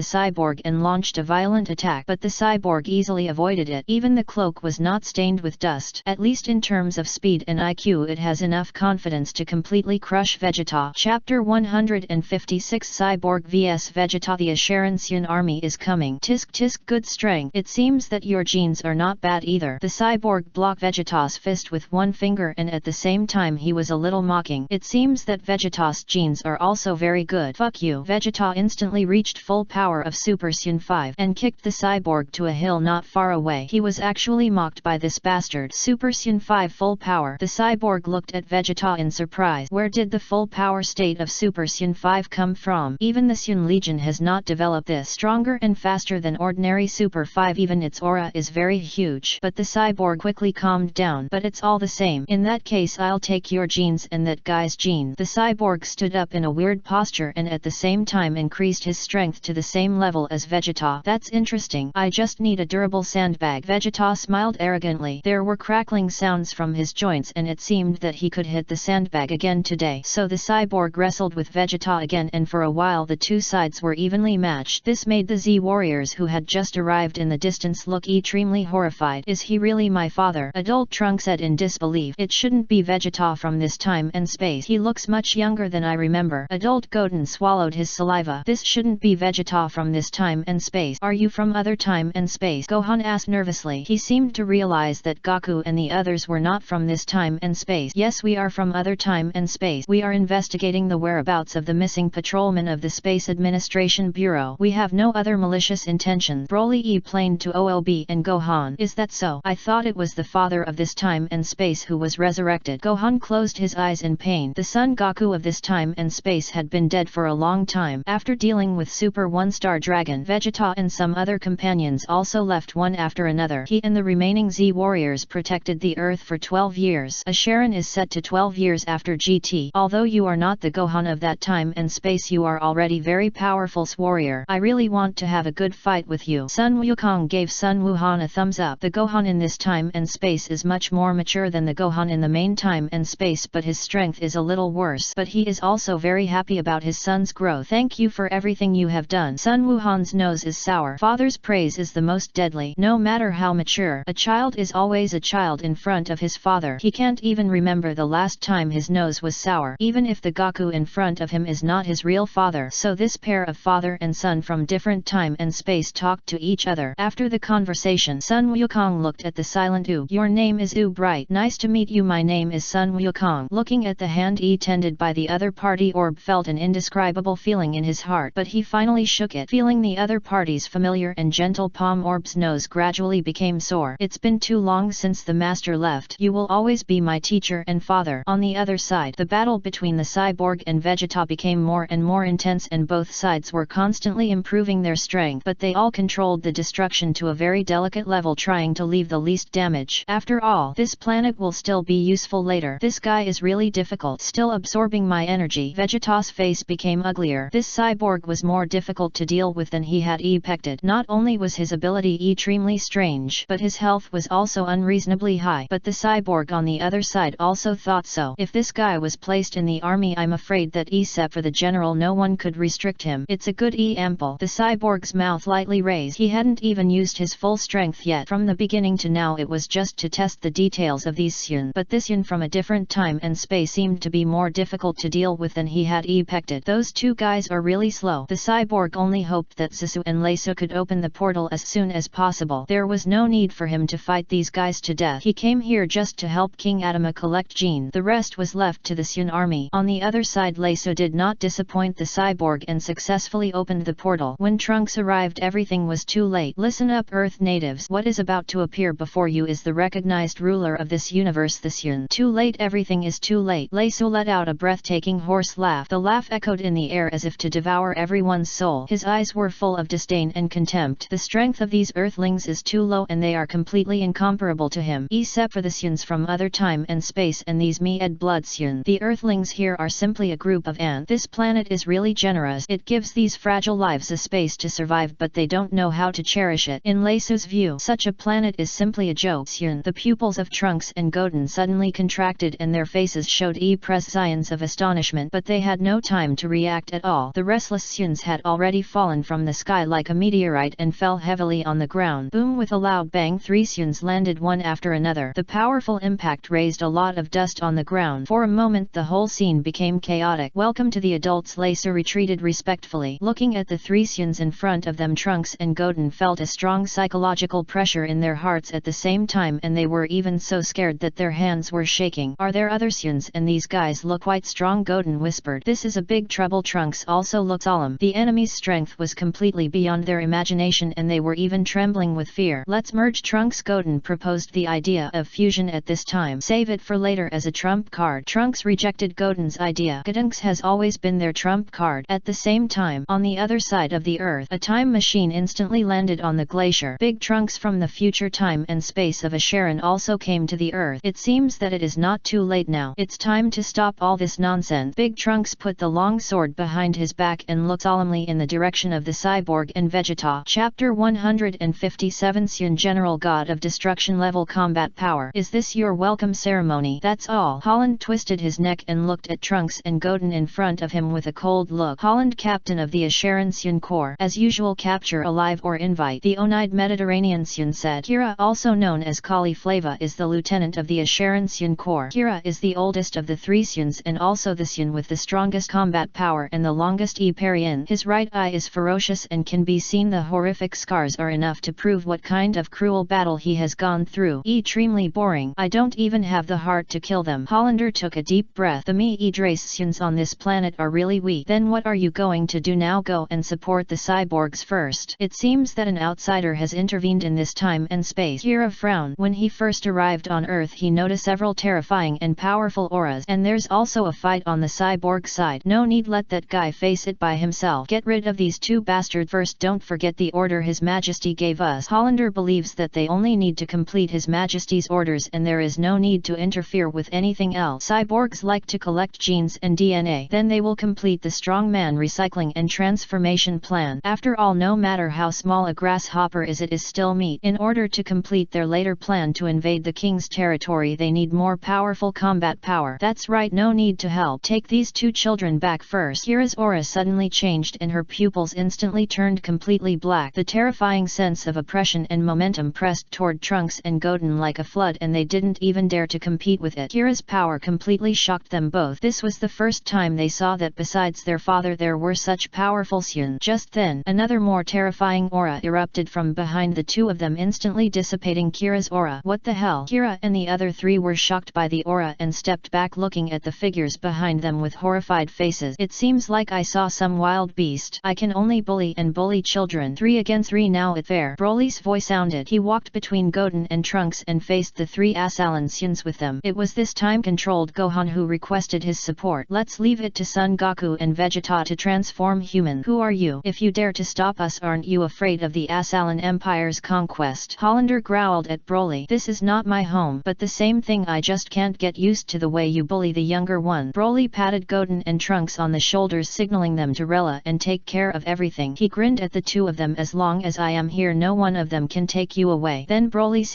cyborg and launched a violent attack, but the cyborg easily avoided it. Even the cloak was not stained with dust. At least in terms of speed and IQ, it has enough confidence to completely crush Vegeta. Chapter 156 Cyborg vs Vegeta. The Asheransian army is coming. Tisk tisk, good strength. It seems that your genes are not bad either. The cyborg blocked Vegeta's fist with one finger, and at the same time he was a little mocking. It seems that Vegeta's genes are also very good. Fuck you. Vegeta instantly reached full power of Super Saiyan 5 and kicked the cyborg to a hill not far away. He was actually mocked by this bastard. Super Saiyan 5 full power. The cyborg looked at Vegeta in surprise. Where did the full power state of Super Saiyan 5 come from? Even the Saiyan Legion has not developed this. Stronger and faster than ordinary Super 5. Even its aura is very huge. But the cyborg quickly calmed down. But it's all the same. In that case, I'll take your genes and that guy's gene. The cyborg stood up in a weird posture and at the same time increased his strength to the same level as Vegeta. That's interesting. I just need a durable sandbag. Vegeta smiled arrogantly. There were crackling sounds from his joints and it seemed that he could hit the sandbag again today. So the cyborg wrestled with Vegeta again, and for a while the two sides were evenly matched. This made the Z warriors who had just arrived in the distance look extremely horrified. Is he really my father? Adult Trunk said in disbelief. It shouldn't be Vegeta from this time and space. He looks much younger than I remember. Adult Goten swallowed his saliva. This shouldn't be Vegeta from this time and space. Are you from other time and space? Gohan asked nervously. He seemed to realize that Goku and the others were not from this time and space. Yes, we are from other time and space. We are investigating the whereabouts of the missing patrolman of the Space Administration Bureau. We have no other malicious intentions. Broly explained to OLB and Gohan. Is that so? I thought it was the father of this time and space who was resurrected. Gohan closed his eyes in pain. The Son Goku of this time and space had been dead for a long time. After dealing with Super One-Star Dragon, Vegeta and some other companions also left one after another. He and the remaining Z warriors protected the Earth for 12 years. Asheran is set to 12 years after GT. Although you are not the Gohan of that time and space, you are already very powerful warrior. I really want to have a good fight with you. Sun Wukong gave Sun Wuhan a thumbs up. The Gohan in this time and space is much more mature than the Gohan in the main time and space, but his strength is a little worse. But he is also very happy about his son's growth. Thank you for everything you have done. Sun Wuhan's nose is sour. Father's praise is the most deadly. No matter how mature, a child is always a child in front of his father. He can't even remember the last time his nose was sour, even if the Goku in front of him is not his real father. So this pair of father and son from different time and space talked to each other. After the conversation, Sun Wukong looked at the silent Oob. Your name is Oob, right? Nice to meet you. My name is Sun Wukong. Looking at the hand tended by the other party, Orb felt an indescribable feeling in his heart, but he finally shook it. Feeling the other party's familiar and gentle palm, Orb's nose gradually became sore. It's been too long since the master left. You will always be my teacher and father. On the other side, the battle between the cyborg and Vegeta became more and more intense, and both sides were constantly improving their strength, but they all controlled the destruction to a very delicate level, trying to leave the least damage. After all, this planet will still be useful later. This guy is really difficult, still absorbing my energy. Vegeta's face became uglier. This cyborg was more difficult to deal with than he had expected. Not only was his ability extremely strange, but his health was also unreasonably high. But the cyborg on the other side also thought so. If this guy was placed in the army, I'm afraid that except for the general no one could restrict him. It's a good ample. The cyborg's mouth lightly raised. He hadn't even used his full strength yet. From the beginning to now it was just to test the details of these Saiyan. But this Saiyan from a different time and space seemed to be more difficult to deal with than he had expected. Those two guys are really slow. The cyborg only hoped that Sisu and Leisu could open the portal as soon as possible. There was no need for him to fight these guys to death. He came here just to help King Adama collect Jean. The rest was left to the Sun army. On the other side, Leso did not disappoint the cyborg and successfully opened the portal. When Trunks arrived, everything was too late. Listen up, Earth natives. What is about to appear before you is the recognized ruler of this universe, the Sun. Too late, everything is too late. Leso let out a breathtaking hoarse laugh. The laugh echoed in the air as if to devour everyone's soul. His eyes were full of disdain and contempt. The strength of these Earthlings is too low and they are completely incomparable to him. Except for the Suns from other time and space and these Mead blood Sun. The Earthlings here are simply a group of ants. This planet is really generous. It gives these fragile lives a space to survive, but they don't know how to cherish it. In Leso's view, such a planet is simply a joke. Sun. The pupils of Trunks and Godin suddenly contracted and their faces showed signs of astonishment, but they had no time to react at all. The restless Suns had already fallen from the sky like a meteorite and fell heavily on the ground. Boom! With a loud bang, 3 Suns landed one after another. The powerful impact raised a lot of dust on the ground. For a moment the whole scene became chaotic. Welcome to the adults. Leso retreated respectfully. Looking at the 3 Suns in front of them, Trunks and Godin felt a strong psychological pressure in their hearts at the same time, and they were even so scared that their hands were shaking. Are there other Suns? And these guys look quite strong, Godin whispered. This is a big trouble. Trunks also looked solemn. The enemy's strength was completely beyond their imagination and they were even trembling with fear. Let's merge. Trunks. Godin proposed the idea of fusion at this time. Save it for later as a trump card. Trunks rejected Godin's idea. Godunks has always been their trump card. At the same time, on the other side of the earth, a time machine instantly landed on the glacier. Big Trunks from the future time and space of Asheron also came to the earth. It seems that it is not too late now. It's time to stop all this nonsense. Big Trunks put the long sword behind his back and looked solemnly in the direction of the cyborg and Vegeta. Chapter 157 Sun General God of Destruction Level Combat Power. Is this your welcome ceremony? That's all. Holland twisted his neck and looked at Trunks and Godin in front of him with a cold look. Holland, captain of the Asheron Sun Corps. As usual, capture alive or invite. The Oneid Mediterranean Sun said. Kira, also known as Cauliflava, is the lieutenant of the Asheron Sun Corps. Kira is the oldest of the 3 Suns and also the Sun with the strongest combat power and the longest Iparian. His right eye is ferocious and can be seen. The horrific scars are enough to prove what kind of cruel battle he has gone through. Extremely boring. I don't even have the heart to kill them. Hollander took a deep breath. The Meadrace Suns on this planet are really weak. Then what are you going to do now? Go and support the cyborgs first. It seems that an outsider has intervened in this time and space. Kira frowned. When he first arrived on Earth, he noticed several terrifying and powerful auras, and there's also a fight on the cyborg side. No need, let that guy face it by himself. Get rid of these 2 bastards first. Don't forget the order His Majesty gave us. Hollander believes that they only need to complete His Majesty's orders and there is no need to interfere with anything else. Cyborgs like to collect genes and DNA. Then they will complete the strongman recycling and transformation plan. After all, no matter how small a grasshopper is, it is still meat. In order to complete their later plan to invade the king's territory, they need more powerful combat power. That's right, no need to help. Take these 2 children back first. Kira's aura suddenly changed and her pupils instantly turned completely black. The terrifying sense of oppression and momentum pressed toward Trunks and Godin like a flood and they didn't even dare to compete with it. Kira's power completely shocked them both. This was the first time they saw that besides their father there were such powerful Sun. Just then, another more terrifying aura erupted from behind the 2 of them, instantly dissipating Kira's aura. What the hell? Kira and the other 3 were shocked by the aura and stepped back, looking at the figures behind them with horrified faces. It seems like I saw some wild beast. I can only bully and bully children. 3 against 3 now, it fair. Broly's voice sounded. He walked between Godin and Trunks and faced the 3 Asalan Suns with them. It was this time-controlled Gohan who requested his support. Let's leave it to Son Goku and Vegeta to transform human. Who are you? If you dare to stop us, aren't you afraid of the Asalan Empire's conquest? Hollander growled at Broly. This is not my home, but the same thing, I just can't get used to the way you bully the younger one. Broly patted Godin and Trunks on the shoulders, signaling them to relax and take care of everything. He grinned at the 2 of them. As long as I am here, no one of them can take you away. Then Broly's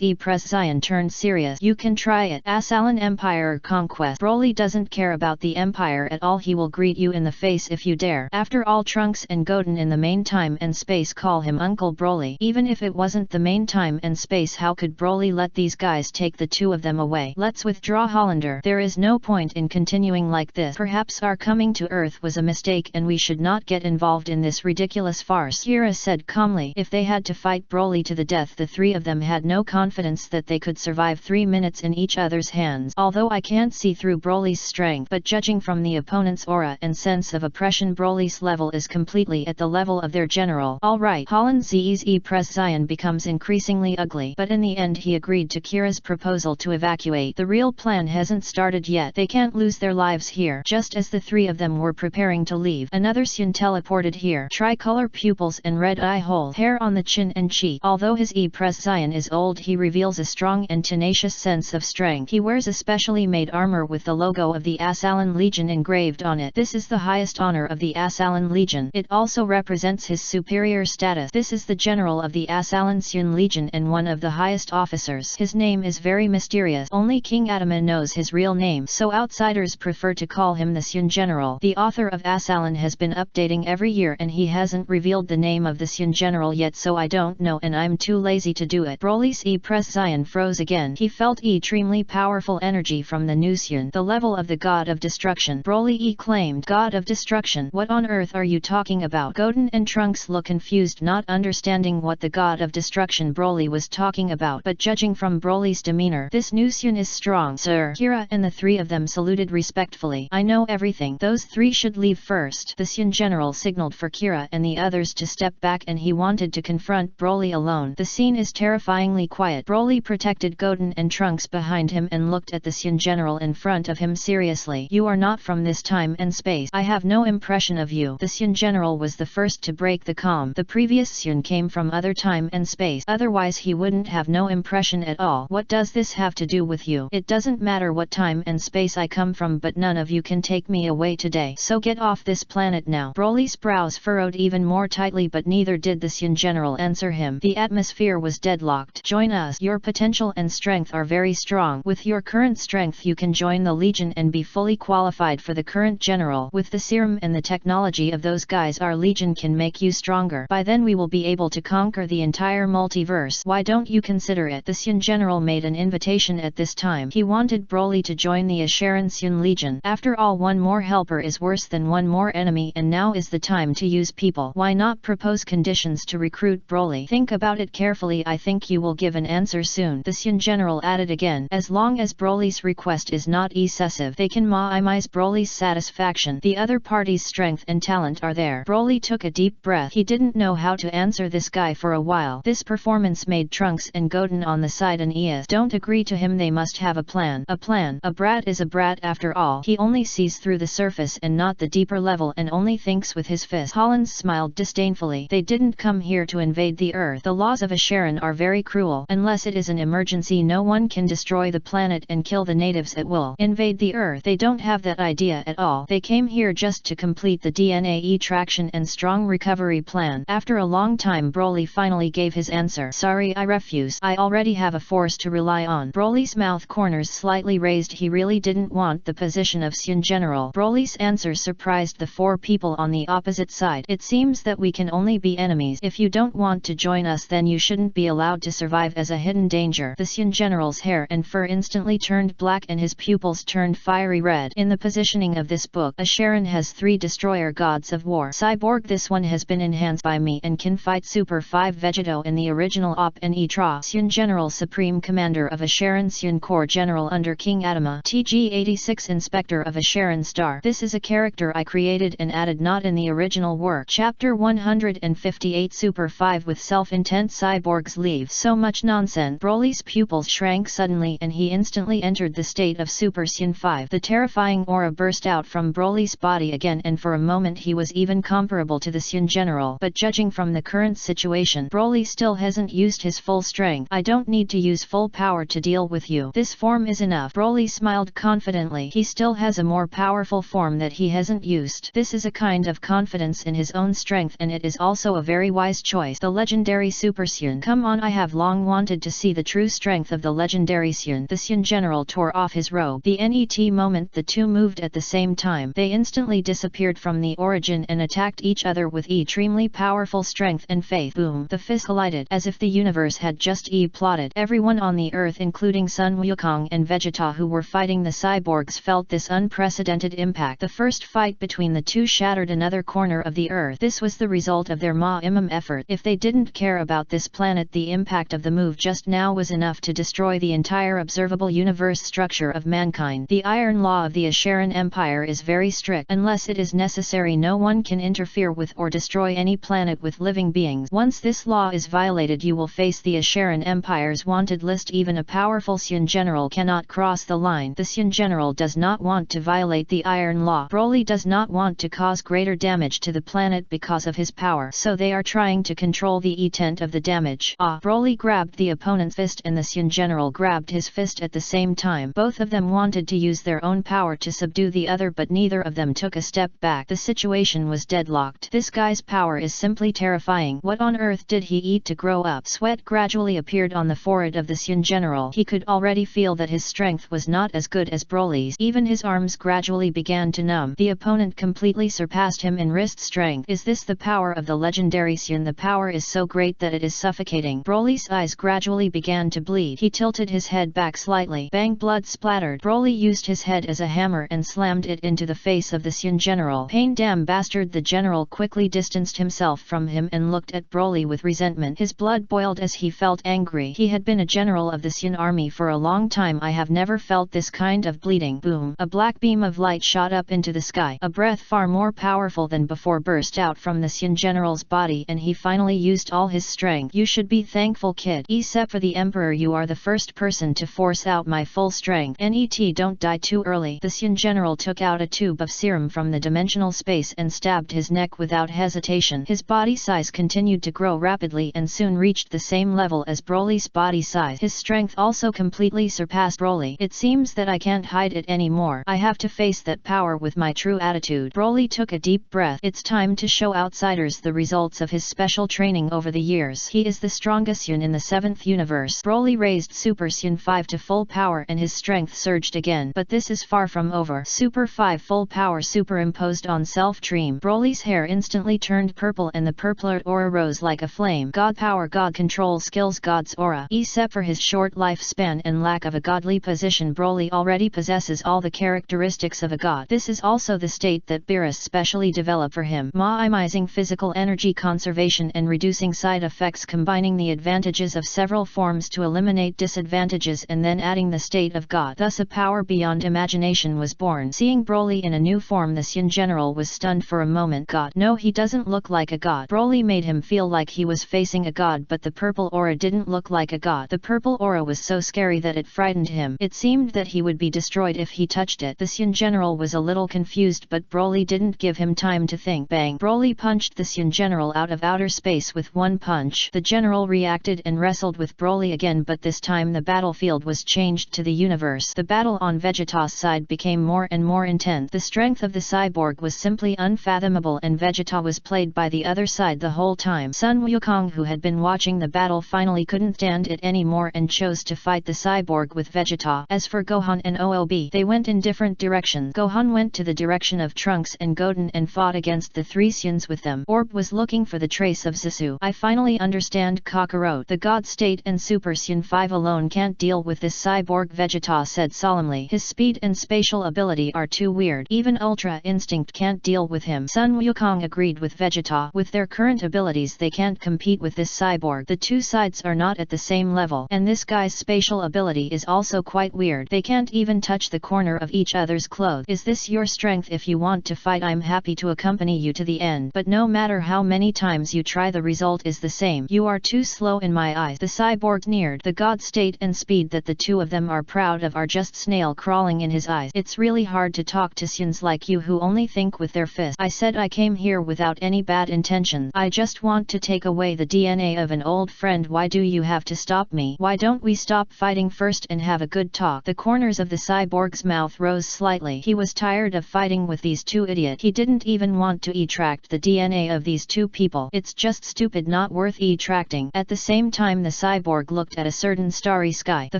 Zion turned serious. You can try it. Asalan Empire conquest. Broly doesn't care about the Empire at all. He will greet you in the face if you dare. After all, Trunks and Godin in the main time and space call him Uncle Broly. Even if it wasn't the main time and space, how could Broly let these guys take the 2 of them away? Let's withdraw, Hollander. There is no point in continuing like this. Perhaps our coming to Earth was a mistake and we should not get involved in this ridiculous farce. Kira said calmly. If they had to fight Broly to the death, the 3 of them had no confidence that they could survive 3 minutes in each each other's hands. Although I can't see through Broly's strength, but judging from the opponent's aura and sense of oppression, Broly's level is completely at the level of their general. Alright, Holland Z's Press Zion becomes increasingly ugly, but in the end he agreed to Kira's proposal to evacuate. The real plan hasn't started yet. They can't lose their lives here. Just as the three of them were preparing to leave, another Sun teleported here. Tricolor pupils and red eye hole, hair on the chin and cheek. Although his Press Zion is old, he reveals a strong and tenacious sense of strength. He wears a specially made armor with the logo of the Asalan Legion engraved on it. This is the highest honor of the Asalan Legion. It also represents his superior status. This is the general of the Asalan Sun Legion and one of the highest officers. His name is very mysterious. Only King Atama knows his real name, so outsiders prefer to call him the Sun General. The author of Asalan has been updating every year and he hasn't revealed the name of the Sun General yet, so I don't know and I'm too lazy to do it. Broly's Press Zion froze again. He felt extremely powerful energy from the new Sun, the level of the God of Destruction. Broly claimed, God of Destruction? What on earth are you talking about? Goten and Trunks look confused, not understanding what the God of Destruction Broly was talking about, but judging from Broly's demeanor, this new Sun is strong. Sir, Kira and the three of them saluted respectfully. I know everything. Those three should leave first. The Sun General signaled for Kira and the others to step back and he wanted to confront Broly alone. The scene is terrifyingly quiet. Broly protected Goten and Trunks behind him and looked at the Sun General in front of him seriously. You are not from this time and space. I have no impression of you. The Sun General was the first to break the calm. The previous Sun came from other time and space. Otherwise he wouldn't have no impression at all. What does this have to do with you? It doesn't matter what time and space I come from, but none of you can take me away today. So get off this planet now. Broly's brows furrowed even more tightly, but neither did the Sun General answer him. The atmosphere was deadlocked. Join us. Your potential and strength are very strong. With your current strength you can join the Legion and be fully qualified for the current general. With the serum and the technology of those guys, our Legion can make you stronger. By then we will be able to conquer the entire multiverse. Why don't you consider it? The Sun General made an invitation at this time. He wanted Broly to join the Asheran Sun Legion. After all, one more helper is worse than one more enemy, and now is the time to use people. Why not propose conditions to recruit Broly? Think about it carefully. I think you will give an answer soon. The Sun General added again. As long as Broly's request is not excessive, they can minimize Broly's satisfaction. The other party's strength and talent are there. Broly took a deep breath. He didn't know how to answer this guy for a while. This performance made Trunks and Goten on the side uneasy. Don't agree to him. They must have a plan. A plan. A brat is a brat after all. He only sees through the surface and not the deeper level, and only thinks with his fist. Holland smiled disdainfully. They didn't come here to invade the Earth. The laws of Asheran are very cruel. Unless it is an emergency, no one can destroy the planet and kill the natives at will. Invade the Earth? They don't have that idea at all. They came here just to complete the DNA extraction and strong recovery plan. After a long time, Broly finally gave his answer. Sorry, I refuse. I already have a force to rely on. Broly's mouth corners slightly raised. He really didn't want the position of Sun General. Broly's answer surprised the four people on the opposite side. It seems that we can only be enemies. If you don't want to join us, then you shouldn't be allowed to survive as a hidden danger. The Sun General's hair and fur instantly turned black and his pupils turned fiery red. In the positioning of this book, Asheran has 3 destroyer gods of war. Cyborg. This one has been enhanced by me and can fight Super 5 Vegeto in the original Op and Etra. Sun General, Supreme Commander of Asheran Sun Corps, General under King Atama. TG-86 Inspector of Asheran Star. This is a character I created and added, not in the original work. Chapter 158 Super 5 with self-intent cyborgs leave. So much nonsense. Broly's pupils shrank suddenly and he instantly entered the state of Super Sun 5. The terrifying aura burst out from Broly's body again, and for a moment he was even comparable to the Sun General. But judging from the current situation, Broly still hasn't used his full strength. I don't need to use full power to deal with you. This form is enough. Broly smiled confidently. He still has a more powerful form that he hasn't used. This is a kind of confidence in his own strength, and it is also a very wise choice. The legendary Super Sun. Come on, I have long wanted to see the true strength of the legendary Sun. The Sun General tore off his robe. The NET moment the two moved at the same time. They instantly disappeared from the origin and attacked each other with extremely powerful strength and faith. Boom. The fist collided as if the universe had just plotted. Everyone on the earth, including Sun Wukong and Vegeta who were fighting the cyborgs, felt this unprecedented impact. The first fight between the two shattered another corner of the earth. This was the result of their minimum effort. If they didn't care about this planet, the impact of the move just now was enough to destroy the entire observable universe structure of mankind. The iron law of the Asheran Empire is very strict. Unless it is necessary, no one can interfere with or destroy any planet with living beings. Once this law is violated, you will face the Asheran Empire's wanted list. Even a powerful Sion general cannot cross the line. The Sion general does not want to violate the iron law. Broly does not want to cause greater damage to the planet because of his power, so they are trying to control the extent of the damage. Broly grabbed the opponent's fist and the Sion general grabbed his fist at the same time. Both of them wanted to use their own power to subdue the other, but neither of them took a step back. The situation was deadlocked. This guy's power is simply terrifying. What on earth did he eat to grow up? Sweat gradually appeared on the forehead of the Sion general. He could already feel that his strength was not as good as Broly's. Even his arms gradually began to numb. The opponent completely surpassed him in wrist strength. Is this the power of the legendary Sion? The power is so great that it is suffocating. Broly's eyes gradually began to bleed. He tilted his head back slightly. Bang! Blood splattered. Broly used his head as a hammer and slammed it into the face of the Sion general. Pain! Damn bastard! The general quickly distanced himself from him and looked at Broly with resentment. His blood boiled as he felt angry. He had been a general of the Sion army for a long time. I have never felt this kind of bleeding. Boom! A black beam of light shot up into the sky. A breath far more powerful than before burst out from the Sion general's body, and he finally used all his strength. You should be thankful, kid. Except for the emperor, you are the first person to force out my full strength. Net, don't die too early. The Sion general took out a tube of serum from the dimensional space and stabbed his neck without hesitation. His body size continued to grow rapidly and soon reached the same level as Broly's body size. His strength also completely surpassed Broly. It seems that I can't hide it anymore. I have to face that power with my true attitude. Broly took a deep breath. It's time to show outsiders the results of his special training over the years. He is the strongest Sion in the 7th universe. Broly raised Super Sion 5 to full power and his strength surged again. But this is far from over. Super 5 full power superimposed on self-dream. Broly's hair instantly turned purple and the purpler aura rose like a flame. God power, God control skills, God's aura. Except for his short lifespan and lack of a godly position, Broly already possesses all the characteristics of a god. This is also the state that Beerus specially developed for him. Minimizing physical energy conservation and reducing side effects, combining the advantages of several forms to eliminate disadvantages, and then adding the state of God. Thus a power beyond imagination was born. Seeing Broly in a new form, the Sion general was stunned for a moment. God, no, he doesn't look like a god. Broly made him feel like he was facing a god, but the purple aura didn't look like a god. The purple aura was so scary that it frightened him. It seemed that he would be destroyed if he touched it. The Sion general was a little confused, but Broly didn't give him time to think. Bang! Broly punched the Sion general out of outer space with one punch. The general reacted and wrestled with Broly again, but this time the battlefield was changed to the universe. The battle on Vegeta's side became more and more intense. The strength of the cyborg was simply unfathomable, and Vegeta was played by the other side the whole time. Sun Wukong, who had been watching the battle, finally couldn't stand it anymore and chose to fight the cyborg with Vegeta. As for Gohan and OLB, they went in different directions. Gohan went to the direction of Trunks and Goten and fought against the three Sions with them. Orb was looking for the trace of Zissou. I finally understand, Kakarot. The God State and Super Sion 5 alone can't deal with this cyborg, Vegeta said solemnly. His speed and spatial ability are too weird. Even Ultra Instinct can't deal with him. Sun Wukong agreed with Vegeta. With their current abilities they can't compete with this cyborg. The two sides are not at the same level, and this guy's spatial ability is also quite weird. They can't even touch the corner of each other's clothes. Is this your strength? If you want to fight, I'm happy to accompany you to the end, but no matter how many times you try, the result is the same. You are too slow in my eyes. The cyborg neared. The god state and speed that the two of them are proud of are just snail crawling in his eyes. It's really hard to talk to Sions like you who only think with their fists. I said I came here without any bad intentions. I just want to take away the DNA of an old friend. Why do you have to stop me? Why don't we stop fighting first and have a good talk? The corners of the cyborg's mouth rose slightly. He was tired of fighting with these two idiots. He didn't even want to extract the DNA of these two people. It's just stupid, not worth extracting. At the same time, the cyborg looked at a certain starry sky. The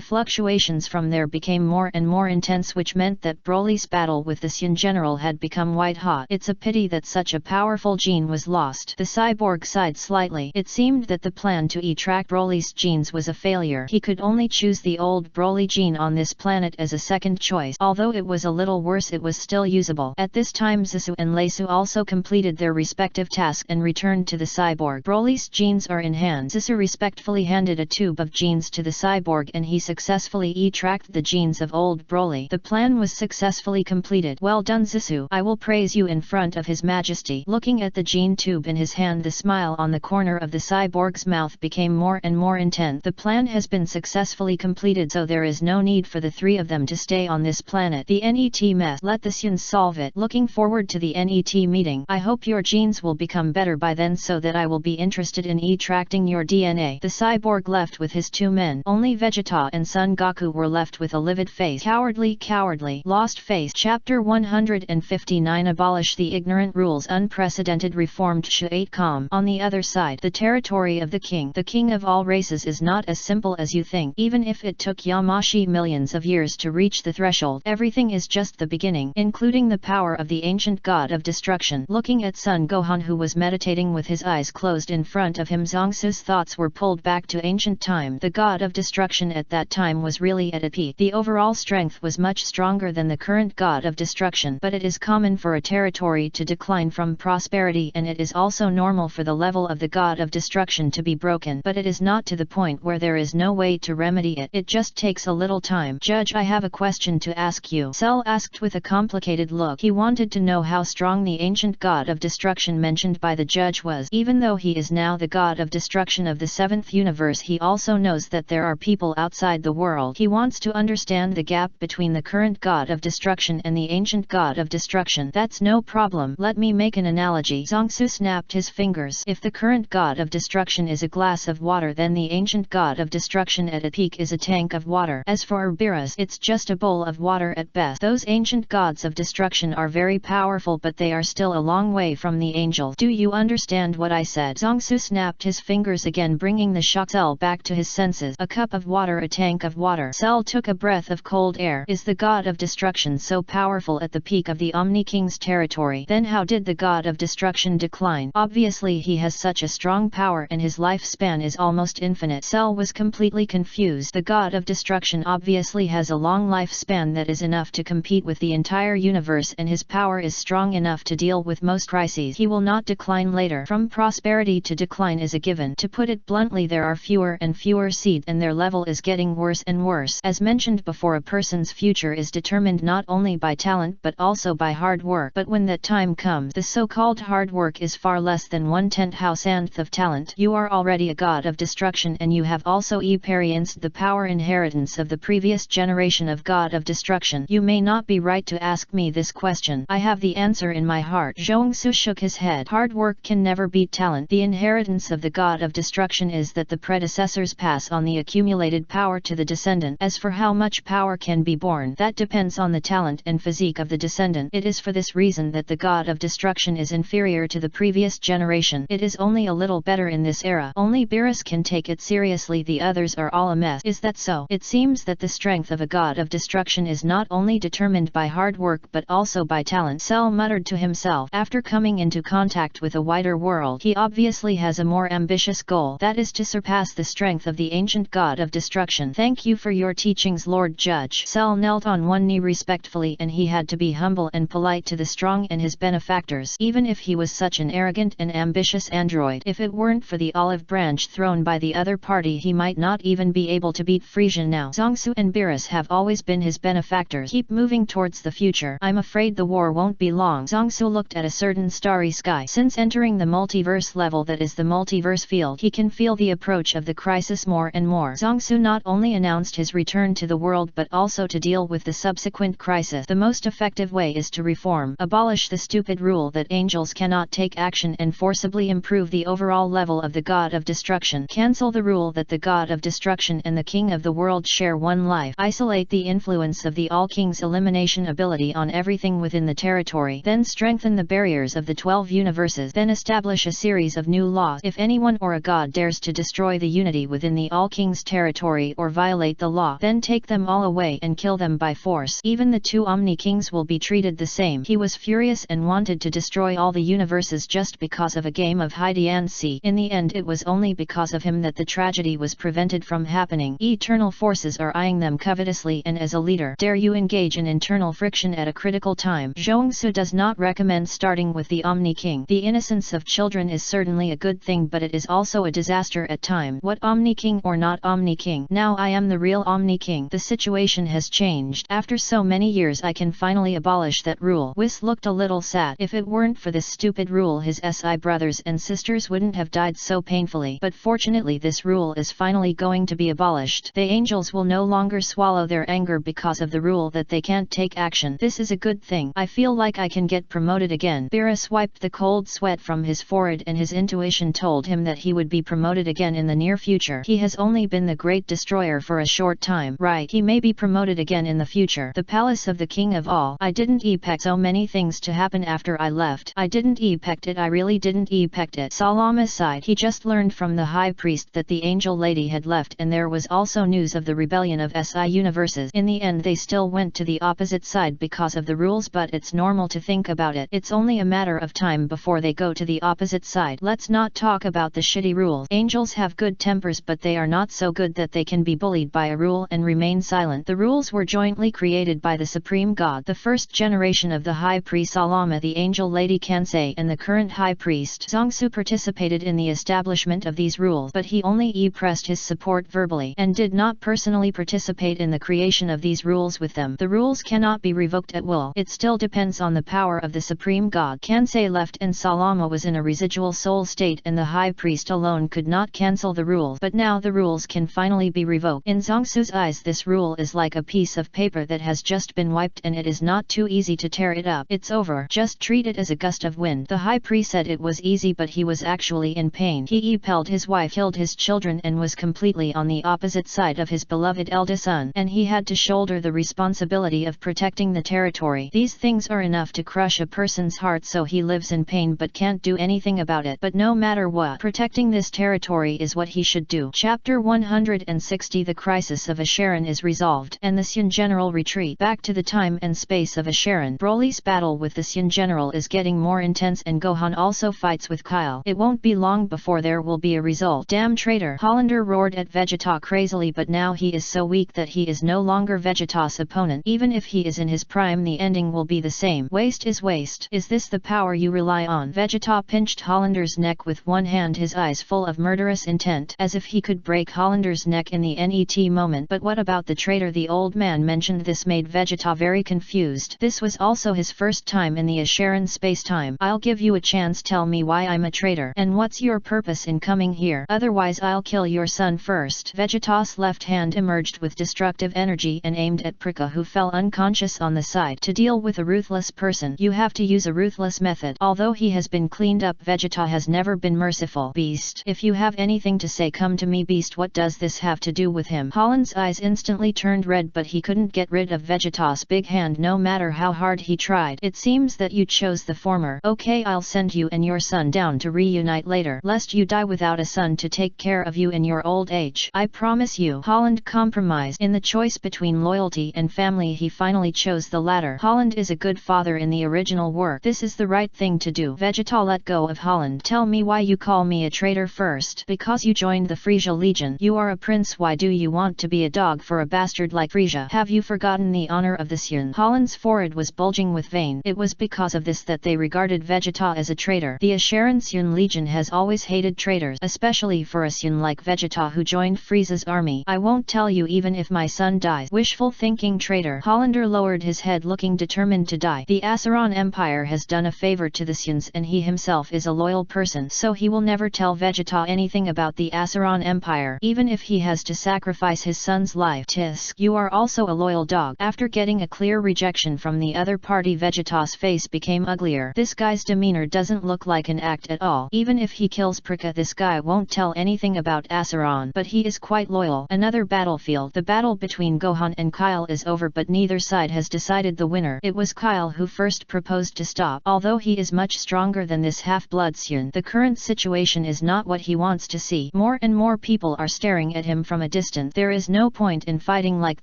fluctuations from there became more and more intense, which meant that Broly's battle with the Sion general had become white hot. It's a pity that such a powerful gene was lost. The cyborg sighed slightly. It seemed that the plan to extract Broly's genes was a failure. He could only choose the old Broly gene on this planet as a second choice. Although it was a little worse, it was still usable. At this time, Zissou and Leisu also completed their respective tasks and returned to the cyborg. Broly's genes are in hand. Zissou respectfully handed a tube of genes to the cyborg and he succeeded successfully extract the genes of old Broly. The plan was successfully completed. Well done Zisu. I will praise you in front of His Majesty. Looking at the gene tube in his hand, the smile on the corner of the cyborg's mouth became more and more intense. The plan has been successfully completed, so there is no need for the three of them to stay on this planet. The NET mess. Let the Syns solve it. Looking forward to the NET meeting. I hope your genes will become better by then so that I will be interested in extracting your DNA. The cyborg left with his two men. Only Vegeta and Son Goku were left with a livid face. Cowardly, cowardly, lost face. Chapter 159. Abolish the ignorant rules. Unprecedented reformed Shu-8-com. On the other side, the territory of the king of all races, is not as simple as you think. Even if it took Yamashi millions of years to reach the threshold, everything is just the beginning, including the power of the ancient god of destruction. Looking at Son Gohan, who was meditating with his eyes closed in front of him, Zhongsu's thoughts were pulled back to ancient time. The god of destruction at that time was really at a peak. The overall strength was much stronger than the current god of destruction, but it is common for a territory to decline from prosperity, and it is also normal for the level of the god of destruction to be broken, but it is not to the point where there is no way to remedy it. It just takes a little time. Judge, I have a question to ask you, Cell asked with a complicated look. He wanted to know how strong the ancient god of destruction mentioned by the judge was. Even though he is now the god of destruction of the seventh universe, he also knows that there are people outside the world. He wants to understand the gap between the current god of destruction and the ancient god of destruction. That's no problem. Let me make an analogy. Zhongsu snapped his fingers. If the current god of destruction is a glass of water, then the ancient god of destruction at a peak is a tank of water. As for Urbiras, it's just a bowl of water at best. Those ancient gods of destruction are very powerful, but they are still a long way from the angels. Do you understand what I said? Zhongsu snapped his fingers again, bringing the shock Cell back to his senses. A cup of water, a tank of water. Cell took a breath of cold air. Is the god of destruction so powerful at the peak of the Omni King's territory? Then how did the god of destruction decline? Obviously he has such a strong power and his lifespan is almost infinite. Cell was completely confused. The god of destruction obviously has a long lifespan that is enough to compete with the entire universe, and his power is strong enough to deal with most crises. He will not decline later. From prosperity to decline is a given. To put it bluntly, there are fewer and fewer seeds and their level is getting worse and worse. As mentioned before, a person's future is determined not only by talent but also by hard work. But when that time comes, the so-called hard work is far less than 1/10 housandth of talent. You are already a god of destruction and you have also experienced the power inheritance of the previous generation of god of destruction. You may not be right to ask me this question. I have the answer in my heart. Zhongsu shook his head. Hard work can never beat talent. The inheritance of the god of destruction is that the predecessors pass on the accumulated power to the descendant. As for how much power can be born, that depends on the talent and physique of the descendant. It is for this reason that the god of destruction is inferior to the previous generation. It is only a little better in this era. Only Beerus can take it seriously, the others are all a mess. Is that so? It seems that the strength of a god of destruction is not only determined by hard work but also by talent. Cell muttered to himself. After coming into contact with a wider world, he obviously has a more ambitious goal, that is to surpass the strength of the ancient god of destruction. Thank you for your teachings, Lord Judge. Cell knelt on one knee respectfully, and he had to be humble and polite to the strong and his benefactors, even if he was such an arrogant and ambitious android. If it weren't for the olive branch thrown by the other party, he might not even be able to beat Frisian now. Zhongsu and Beerus have always been his benefactors. Keep moving towards the future. I'm afraid the war won't be long. Zhongsu looked at a certain starry sky. Since entering the multiverse level, that is the multiverse field, he can feel the approach of the crisis more and more. Zhongsu not only announced his return to the world but also to deal with the subsequent crisis. The most effective way is to reform, abolish the stupid rule that angels cannot take action, and forcibly improve the overall level of the god of destruction. Cancel the rule that the god of destruction and the king of the world share one life. Isolate the influence of the All King's elimination ability on everything within the territory. Then strengthen the barriers of the 12 universes. Then establish a series of new laws. If anyone or a god dares to destroy the unity within the All King's territory or violate the law, then take them all away and kill them by force. Even the two Omni Kings will be treated the same. He was furious and wanted to destroy all the universes just because of a game of hide-and-seek. In the end, it was only because of him that the tragedy was prevented from happening. Eternal forces are eyeing them covetously, and as a leader, dare you engage in internal friction at a critical time? Zhongsu does not recommend starting with the Omni King. The innocence of children is certainly a good thing, but it is also a disaster at times. What Omni King or not Omni King? Now I I am the real Omni King. The situation has changed. After so many years I can finally abolish that rule. Whis looked a little sad. If it weren't for this stupid rule his SI brothers and sisters wouldn't have died so painfully. But fortunately this rule is finally going to be abolished. The angels will no longer swallow their anger because of the rule that they can't take action. This is a good thing. I feel like I can get promoted again. Beerus wiped the cold sweat from his forehead and his intuition told him that he would be promoted again in the near future. He has only been the great destroyer for a short time. Right, he may be promoted again in the future. The palace of the king of all. I didn't expect so many things to happen after I left. I didn't expect it. I really didn't expect it. Salama sighed. He just learned from the high priest that the angel lady had left and there was also news of the rebellion of SI universes. In the end they still went to the opposite side because of the rules, but it's normal to think about it. It's only a matter of time before they go to the opposite side. Let's not talk about the shitty rules. Angels have good tempers but they are not so good that they can be bullied by a rule and remain silent. The rules were jointly created by the Supreme God. The first generation of the High Priest Salama, the Angel Lady Kansei and the current High Priest Zongsu participated in the establishment of these rules, but he only expressed his support verbally and did not personally participate in the creation of these rules with them. The rules cannot be revoked at will. It still depends on the power of the Supreme God. Kansei left and Salama was in a residual soul state and the High Priest alone could not cancel the rules, but now the rules can finally be revoked. In Zongsu's eyes this rule is like a piece of paper that has just been wiped and it is not too easy to tear it up. It's over. Just treat it as a gust of wind. The High Priest said it was easy but he was actually in pain. He repelled his wife, killed his children and was completely on the opposite side of his beloved eldest son, and he had to shoulder the responsibility of protecting the territory. These things are enough to crush a person's heart, so he lives in pain but can't do anything about it. But no matter what, protecting this territory is what he should do. Chapter 160. The crisis of Asheron is resolved, and the Sion general retreat back to the time and space of Asheron. Broly's battle with the Sion general is getting more intense and Gohan also fights with Kyle. It won't be long before there will be a result. Damn traitor! Hollander roared at Vegeta crazily, but now he is so weak that he is no longer Vegeta's opponent. Even if he is in his prime the ending will be the same. Waste is waste. Is this the power you rely on? Vegeta pinched Hollander's neck with one hand, his eyes full of murderous intent, as if he could break Hollander's neck in the NET moment. But what about the traitor? The old man mentioned. This made Vegeta very confused. This was also his first time in the Asheron space-time. I'll give you a chance. Tell me why I'm a traitor, and what's your purpose in coming here? Otherwise I'll kill your son first. Vegeta's left hand emerged with destructive energy and aimed at Prika, who fell unconscious on the side. To deal with a ruthless person, you have to use a ruthless method. Although he has been cleaned up, Vegeta has never been merciful. Beast, if you have anything to say, come to me. Beast, what does this have to do with him? Holland's eyes instantly turned red, but he couldn't get rid of Vegeta's big hand no matter how hard he tried. It seems that you chose the former. Okay, I'll send you and your son down to reunite later, lest you die without a son to take care of you in your old age. I promise you. Holland compromised. In the choice between loyalty and family, he finally chose the latter. Holland is a good father in the original work. This is the right thing to do. Vegeta let go of Holland. Tell me why you call me a traitor first. Because you joined the Frisia Legion. You are a prince. Why do you want to be a dog for a bastard like Frisia? Have you forgotten the honor of the Sion? Holland's forehead was bulging with vein. It was because of this that they regarded Vegeta as a traitor. The Asheron Sion Legion has always hated traitors, especially for a Sion like Vegeta who joined Frieza's army. I won't tell you even if my son dies. Wishful thinking, traitor. Hollander lowered his head, looking determined to die. The Acheron Empire has done a favor to the Sions and he himself is a loyal person, so he will never tell Vegeta anything about the Acheron Empire, even if he has to sacrifice his son's life. Tisk, you are also a loyal dog. After getting a clear rejection from the other party, Vegeta's face became uglier. This guy's demeanor doesn't look like an act at all. Even if he kills Prika, this guy won't tell anything about Acheron, but he is quite loyal. Another battlefield. The battle between Gohan and Kyle is over, but neither side has decided the winner. It was Kyle who first proposed to stop. Although he is much stronger than this half-blood Sion, the current situation is not what he wants to see. More and more people are staring at him from a distance. There is no point in fighting like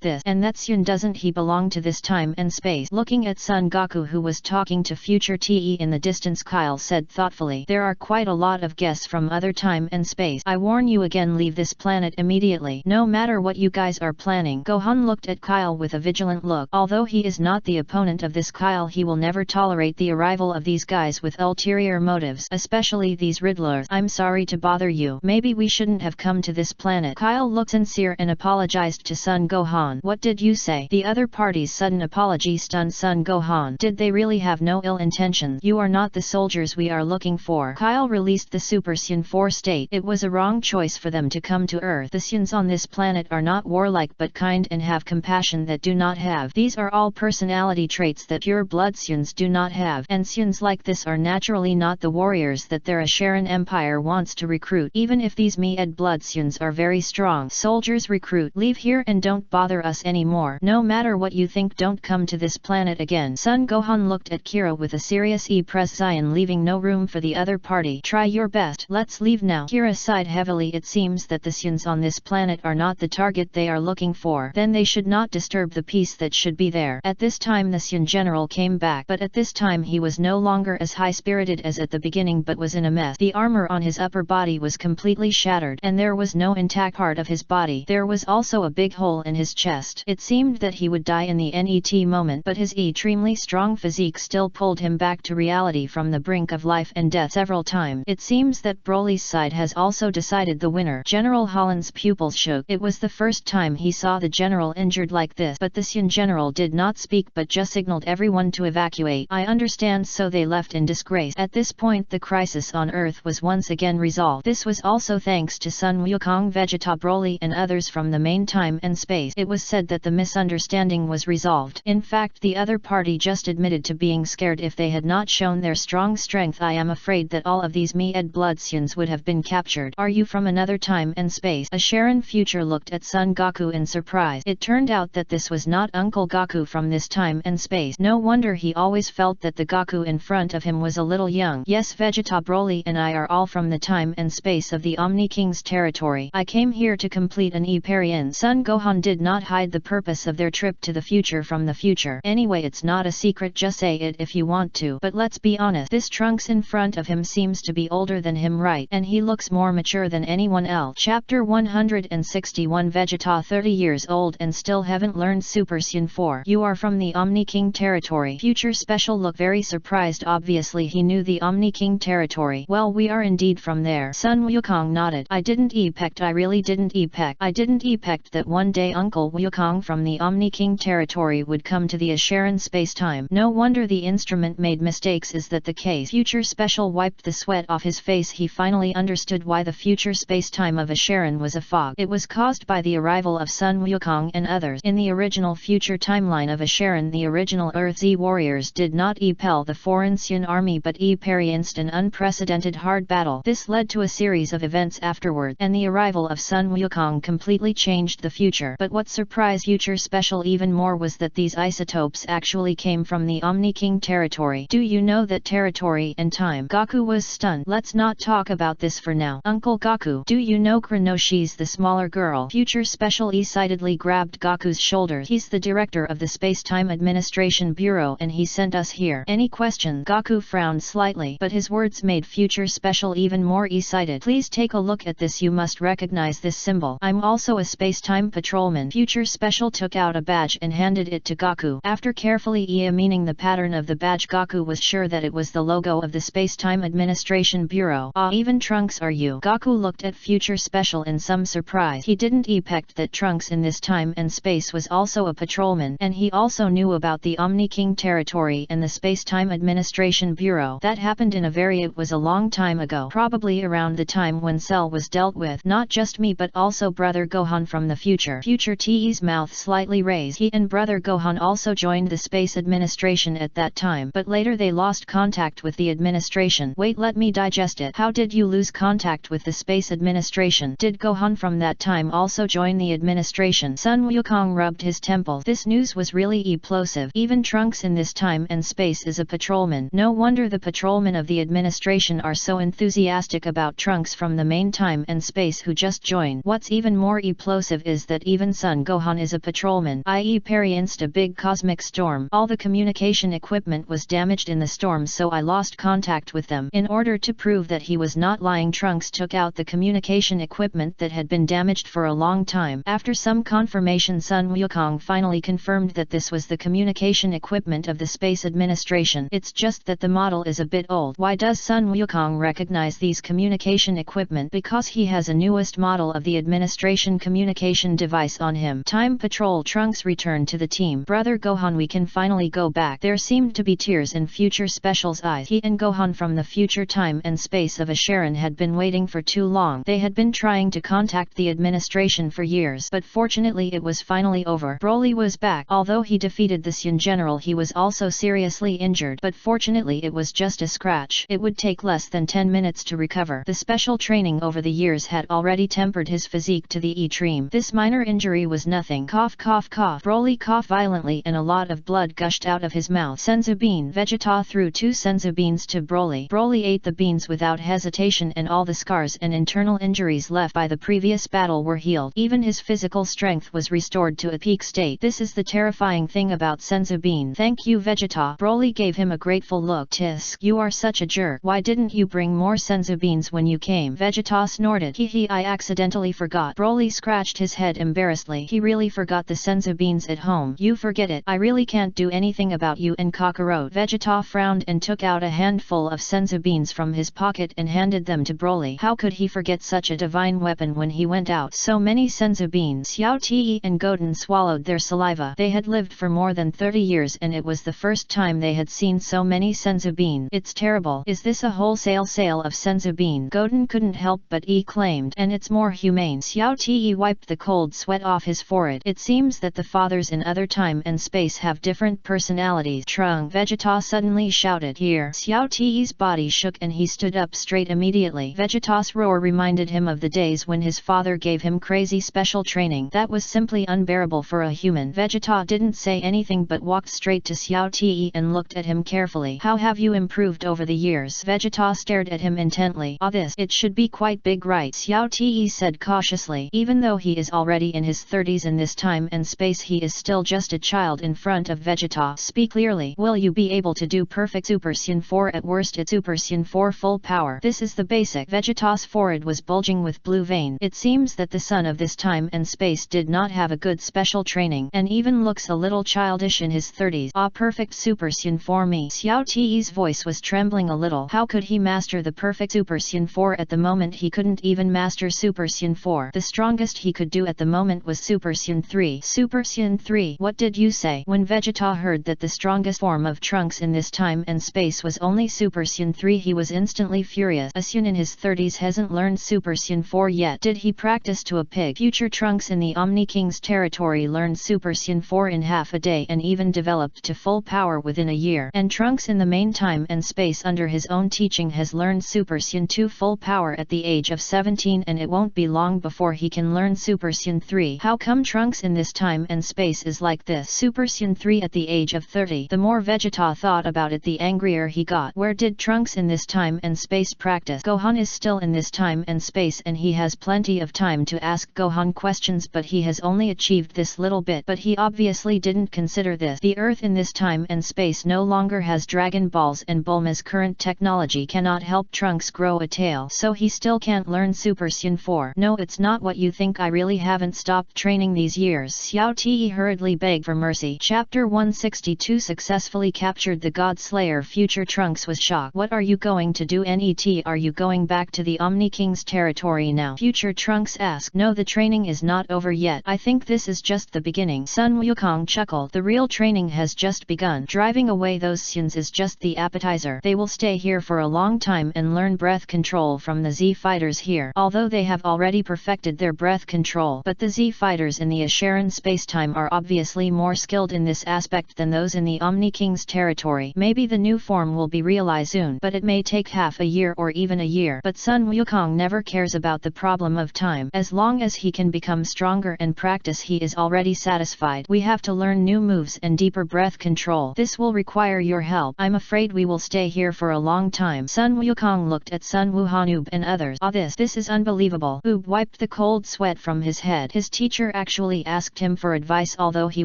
this, and that Sion doesn't he belong to this time and space? Looking at Son Goku, who was talking to future TE in the distance, Kyle said thoughtfully, there are quite a lot of guests from other time and space. I warn you again, leave this planet immediately. No matter what you guys are planning. Gohan looked at Kyle with a vigilant look. Although he is not the opponent of this Kyle, he will never tolerate the arrival of these guys with ulterior motives, especially these riddlers. I'm sorry to bother you. Maybe we shouldn't have come to this planet. Kyle looked sincere sincere and apologized to Sun Gohan. What did you say? The other party's sudden apology stunned Sun Gohan. Did they really have no ill intention? You are not the soldiers we are looking for. Kyle released the Super Saiyan 4 state. It was a wrong choice for them to come to Earth. The Saiyans on this planet are not warlike but kind and have compassion that do not have. These are all personality traits that pure blood Saiyans do not have. And Saiyans like this are naturally not the warriors that their Asheran Empire wants to recruit. Even if these Mead blood Saiyans are very strong. Soldiers recruit. Leave here and don't bother us anymore. No matter what you think, don't come to this planet again. Sun Gohan looked at Kira with a serious expression, leaving no room for the other party. Try your best. Let's leave now. Kira sighed heavily. It seems that the Saiyans on this planet are not the target they are looking for. Then they should not disturb the peace that should be there. At this time the Saiyan general came back, but at this time he was no longer as high-spirited as at the beginning but was in a mess. The armor on his upper body was completely shattered and there was no intact part of his body. There was also a big hole in his chest. It seemed that he would die in the NET moment, but his extremely strong physique still pulled him back to reality from the brink of life and death several times. It seems that Broly's side has also decided the winner. General Holland's pupils shook. It was the first time he saw the general injured like this, but the Saiyan general did not speak but just signaled everyone to evacuate. I understand, so they left in disgrace. At this point the crisis on Earth was once again resolved. This was also thanks to Sun Wukong, Vegeta, Broly and others from the main time and space. It was said that the misunderstanding was resolved. In fact, the other party just admitted to being scared if they had not shown their strong strength. I am afraid that all of these Mead blood Saiyans would have been captured. Are you from another time and space? Asheran Future looked at Son Goku in surprise. It turned out that this was not Uncle Goku from this time and space. No wonder he always felt that the Goku in front of him was a little young. Yes, Vegeta, Broly and I are all from the time and space of the Omni King's territory. I came here to complete an Eparian. Son Gohan did not hide the purpose of their trip to the future from the future. Anyway, it's not a secret, just say it if you want to. But let's be honest, this Trunks in front of him seems to be older than him, right? And he looks more mature than anyone else. Chapter 161. Vegeta, 30 years old and still haven't learned Super Saiyan 4. You are from the Omni King territory. Future Special looked very surprised. Obviously he knew the Omni King territory. Well, we are indeed from there. Sun Wukong nodded. I didn't expect, I really didn't expect. I didn't expect that one day Uncle Wukong from the Omni King territory would come to the Asheran space-time. No wonder the instrument made mistakes. Is that the case? Future Special wiped the sweat off his face. He finally understood why the future space-time of Asheran was a fog. It was caused by the arrival of Sun Wukong and others. In the original future timeline of Asheran, the original Earth Z warriors did not repel the foreign Saiyan army but experienced an unprecedented hard battle. This led to a series of events afterward, and the arrival of Sun Wukong completely changed the future. But what surprised Future Special even more was that these isotopes actually came from the Omni King territory. Do you know that territory and time? Goku was stunned. Let's not talk about this for now. Uncle Goku, do you know Chrono? She's the smaller girl. Future Special excitedly grabbed Goku's shoulders. He's the director of the Space-Time Administration Bureau and he sent us here. Any questions? Goku frowned slightly, but his words made Future Special even more excited. Please take a look at this. You must recognize this symbol. I'm also a space-time patrolman. Future Special took out a badge and handed it to Goku. After carefully examining the pattern of the badge, Goku was sure that it was the logo of the Space-Time Administration Bureau. Ah, even Trunks are you? Goku looked at Future Special in some surprise. He didn't expect that Trunks in this time and space was also a patrolman, and he also knew about the Omni King territory and the Space-Time Administration Bureau. That happened in it was a long time ago, probably around the time when Cell was dealt with. Not just me but also Brother Gohan from the future. Future T's mouth slightly raised. He and Brother Gohan also joined the Space Administration at that time, but later they lost contact with the administration. Wait, let me digest it. How did you lose contact with the Space Administration? Did Gohan from that time also join the administration? Sun Wukong rubbed his temples. This news was really explosive. Even Trunks in this time and space is a patrolman. No wonder the patrolmen of the administration are so enthusiastic about Trunks from the main time and space who just joined. What's even more explosive is that even Son Gohan is a patrolman. I experienced a big cosmic storm. All the communication equipment was damaged in the storm, so I lost contact with them. In order to prove that he was not lying, Trunks took out the communication equipment that had been damaged for a long time. After some confirmation, Sun Wukong finally confirmed that this was the communication equipment of the Space Administration. It's just that the model is a bit old. Why does Sun Wukong recognize these communication equipment? Because he has a newest model of the administration administration communication device on him. Time Patrol Trunks returned to the team. Brother Gohan, we can finally go back. There seemed to be tears in Future Special's eyes. He and Gohan from the future time and space of Asheron had been waiting for too long. They had been trying to contact the administration for years, but fortunately it was finally over. Broly was back. Although he defeated the Saiyan general, he was also seriously injured, but fortunately it was just a scratch. It would take less than 10 minutes to recover. The special training over the years had already tempered his physique to the extreme. This minor injury was nothing. Cough cough cough. Broly coughed violently and a lot of blood gushed out of his mouth. Senzu bean. Vegeta threw 2 senzu beans to Broly. Broly ate the beans without hesitation, and all the scars and internal injuries left by the previous battle were healed. Even his physical strength was restored to a peak state. This is the terrifying thing about senzu bean. Thank you, Vegeta. Broly gave him a grateful look. Tisk, you are such a jerk. Why didn't you bring more senzu beans when you came? Vegeta snorted. Hehe, I accidentally forgot. Broly scratched his head embarrassedly. He really forgot the senzu beans at home. You forget it. I really can't do anything about you and Kakarot. Vegeta frowned and took out a handful of senzu beans from his pocket and handed them to Broly. How could he forget such a divine weapon when he went out? So many senzu beans. Xiao Ti and Goten swallowed their saliva. They had lived for more than 30 years and it was the first time they had seen so many senzu bean. It's terrible. Is this a wholesale sale of senzu bean? Goten couldn't help but exclaimed. And it's more humane. Xiao Ti wiped the cold sweat off his forehead. It seems that the fathers in other time and space have different personalities. Trunk. Vegeta suddenly shouted. Here. Xiao Ti's body shook and he stood up straight immediately. Vegeta's roar reminded him of the days when his father gave him crazy special training. That was simply unbearable for a human. Vegeta didn't say anything but walked straight to Xiao Ti and looked at him carefully. How have you improved over the years? Vegeta stared at him intently. This, it should be quite big, right? Xiao Ti said cautiously. Even though he is already in his 30s in this time and space, he is still just a child in front of Vegeta. Speak clearly. Will you be able to do perfect Super Saiyan 4? At worst it's Super Saiyan 4 full power. This is the basic. Vegeta's forehead was bulging with blue vein. It seems that the son of this time and space did not have a good special training and even looks a little childish in his 30s. Perfect Super Saiyan 4 me. Xiao Ti's voice was trembling a little. How could he master the perfect Super Saiyan 4 at the moment? He couldn't even master Super Saiyan 4. The strongest he could do at the moment was Super Saiyan 3. Super Saiyan 3. What did you say? When Vegeta heard that the strongest form of Trunks in this time and space was only Super Saiyan 3, he was instantly furious. A Saiyan in his 30s hasn't learned Super Saiyan 4 yet. Did he practice to a pig? Future Trunks in the Omni King's territory learned Super Saiyan 4 in half a day and even developed to full power within a year. And Trunks in the main time and space under his own teaching has learned Super Saiyan 2 full power at the age of 17, and it won't be long before he can learn Super Saiyan 3. How come Trunks in this time and space is like this? Super Saiyan 3 at the age of 30. The more Vegeta thought about it, the angrier he got. Where did Trunks in this time and space practice? Gohan is still in this time and space and he has plenty of time to ask Gohan questions, but he has only achieved this little bit. But he obviously didn't consider this. The Earth in this time and space no longer has Dragon Balls and Bulma's current technology cannot help Trunks grow a tail, so he still can't learn Super Saiyan 4. No, it's not what you think. I really haven't stopped training these years. Xiao Ti hurriedly begged for mercy. Chapter 162 Successfully captured the God Slayer. Future Trunks was shocked. What are you going to do? Net, are you going back to the Omni King's territory now? Future Trunks asked. No, the training is not over yet. I think this is just the beginning. Sun Wukong chuckled. The real training has just begun. Driving away those Saiyans is just the appetizer. They will stay here for a long time and learn breath control from the Z fighters here. Although they have already perfected their breath control, but the Z fighters in the Asheron spacetime are obviously more skilled in this aspect than those in the Omni King's territory. Maybe the new form will be realized soon, but it may take half a year or even a year. But Sun Wukong never cares about the problem of time. As long as he can become stronger and practice, he is already satisfied. We have to learn new moves and deeper breath control. This will require your help. I'm afraid we will stay here for a long time. Sun Wukong looked at Sun Wuhanoob and others. This is unbelievable. Oob wiped the cold sweat from his head. His teacher actually asked him for advice, although he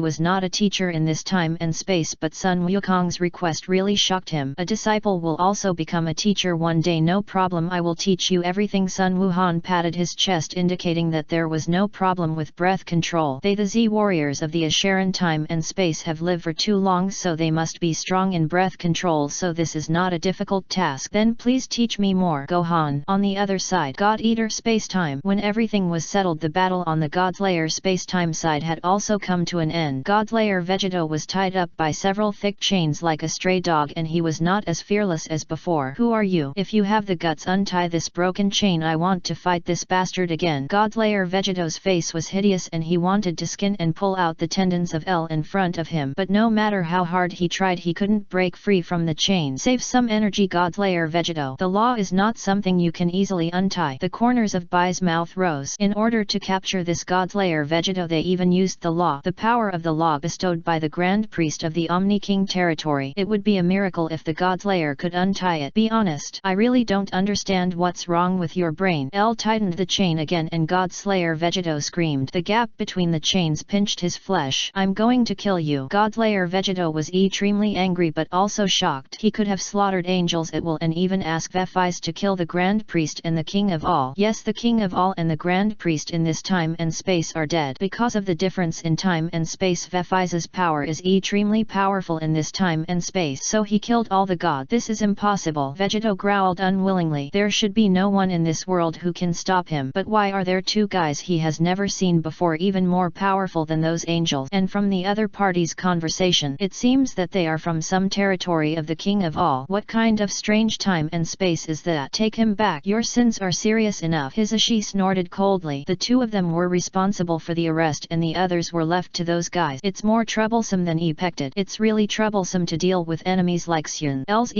was not a teacher in this time and space, but Sun Wukong's request really shocked him. A disciple will also become a teacher one day. No problem, I will teach you everything. Sun Wuhan patted his chest, indicating that there was no problem with breath control. They, the Z warriors of the Asheron time and space, have lived for too long, so they must be strong in breath control, so this is not a difficult task. Then please teach me more. Gohan. On the other side, God Eater spacetime. When everything everything was settled, the battle on the Godslayer spacetime side had also come to an end. Godslayer Vegito was tied up by several thick chains like a stray dog, and he was not as fearless as before. Who are you? If you have the guts, untie this broken chain. I want to fight this bastard again. Godslayer Vegito's face was hideous and he wanted to skin and pull out the tendons of L in front of him, but no matter how hard he tried, he couldn't break free from the chain. Save some energy, Godslayer Vegito. The law is not something you can easily untie. The corners of Bai's mouth rose. In order to capture this Godslayer Vegito, they even used the law, the power of the law bestowed by the Grand Priest of the Omni King territory. It would be a miracle if the Godslayer could untie it. Be honest, I really don't understand what's wrong with your brain. L tightened the chain again and Godslayer Vegito screamed. The gap between the chains pinched his flesh. I'm going to kill you. Godslayer Vegito was extremely angry but also shocked. He could have slaughtered angels at will and even asked Vephis to kill the Grand Priest and the King of All. Yes, the King of All and the Grand Priest in this time and space are dead. Because of the difference in time and space, Vephis's power is extremely powerful in this time and space, so he killed all the gods. This is impossible. Vegito growled unwillingly. There should be no one in this world who can stop him. But why are there two guys he has never seen before, even more powerful than those angels? And from the other party's conversation, it seems that they are from some territory of the King of All. What kind of strange time and space is that? Take him back. Your sins are serious enough. Hisashi snorted coldly. The two of them were responsible for the arrest and the others were left to those guys. It's more troublesome than expected. It's really troublesome to deal with enemies like Xun. L's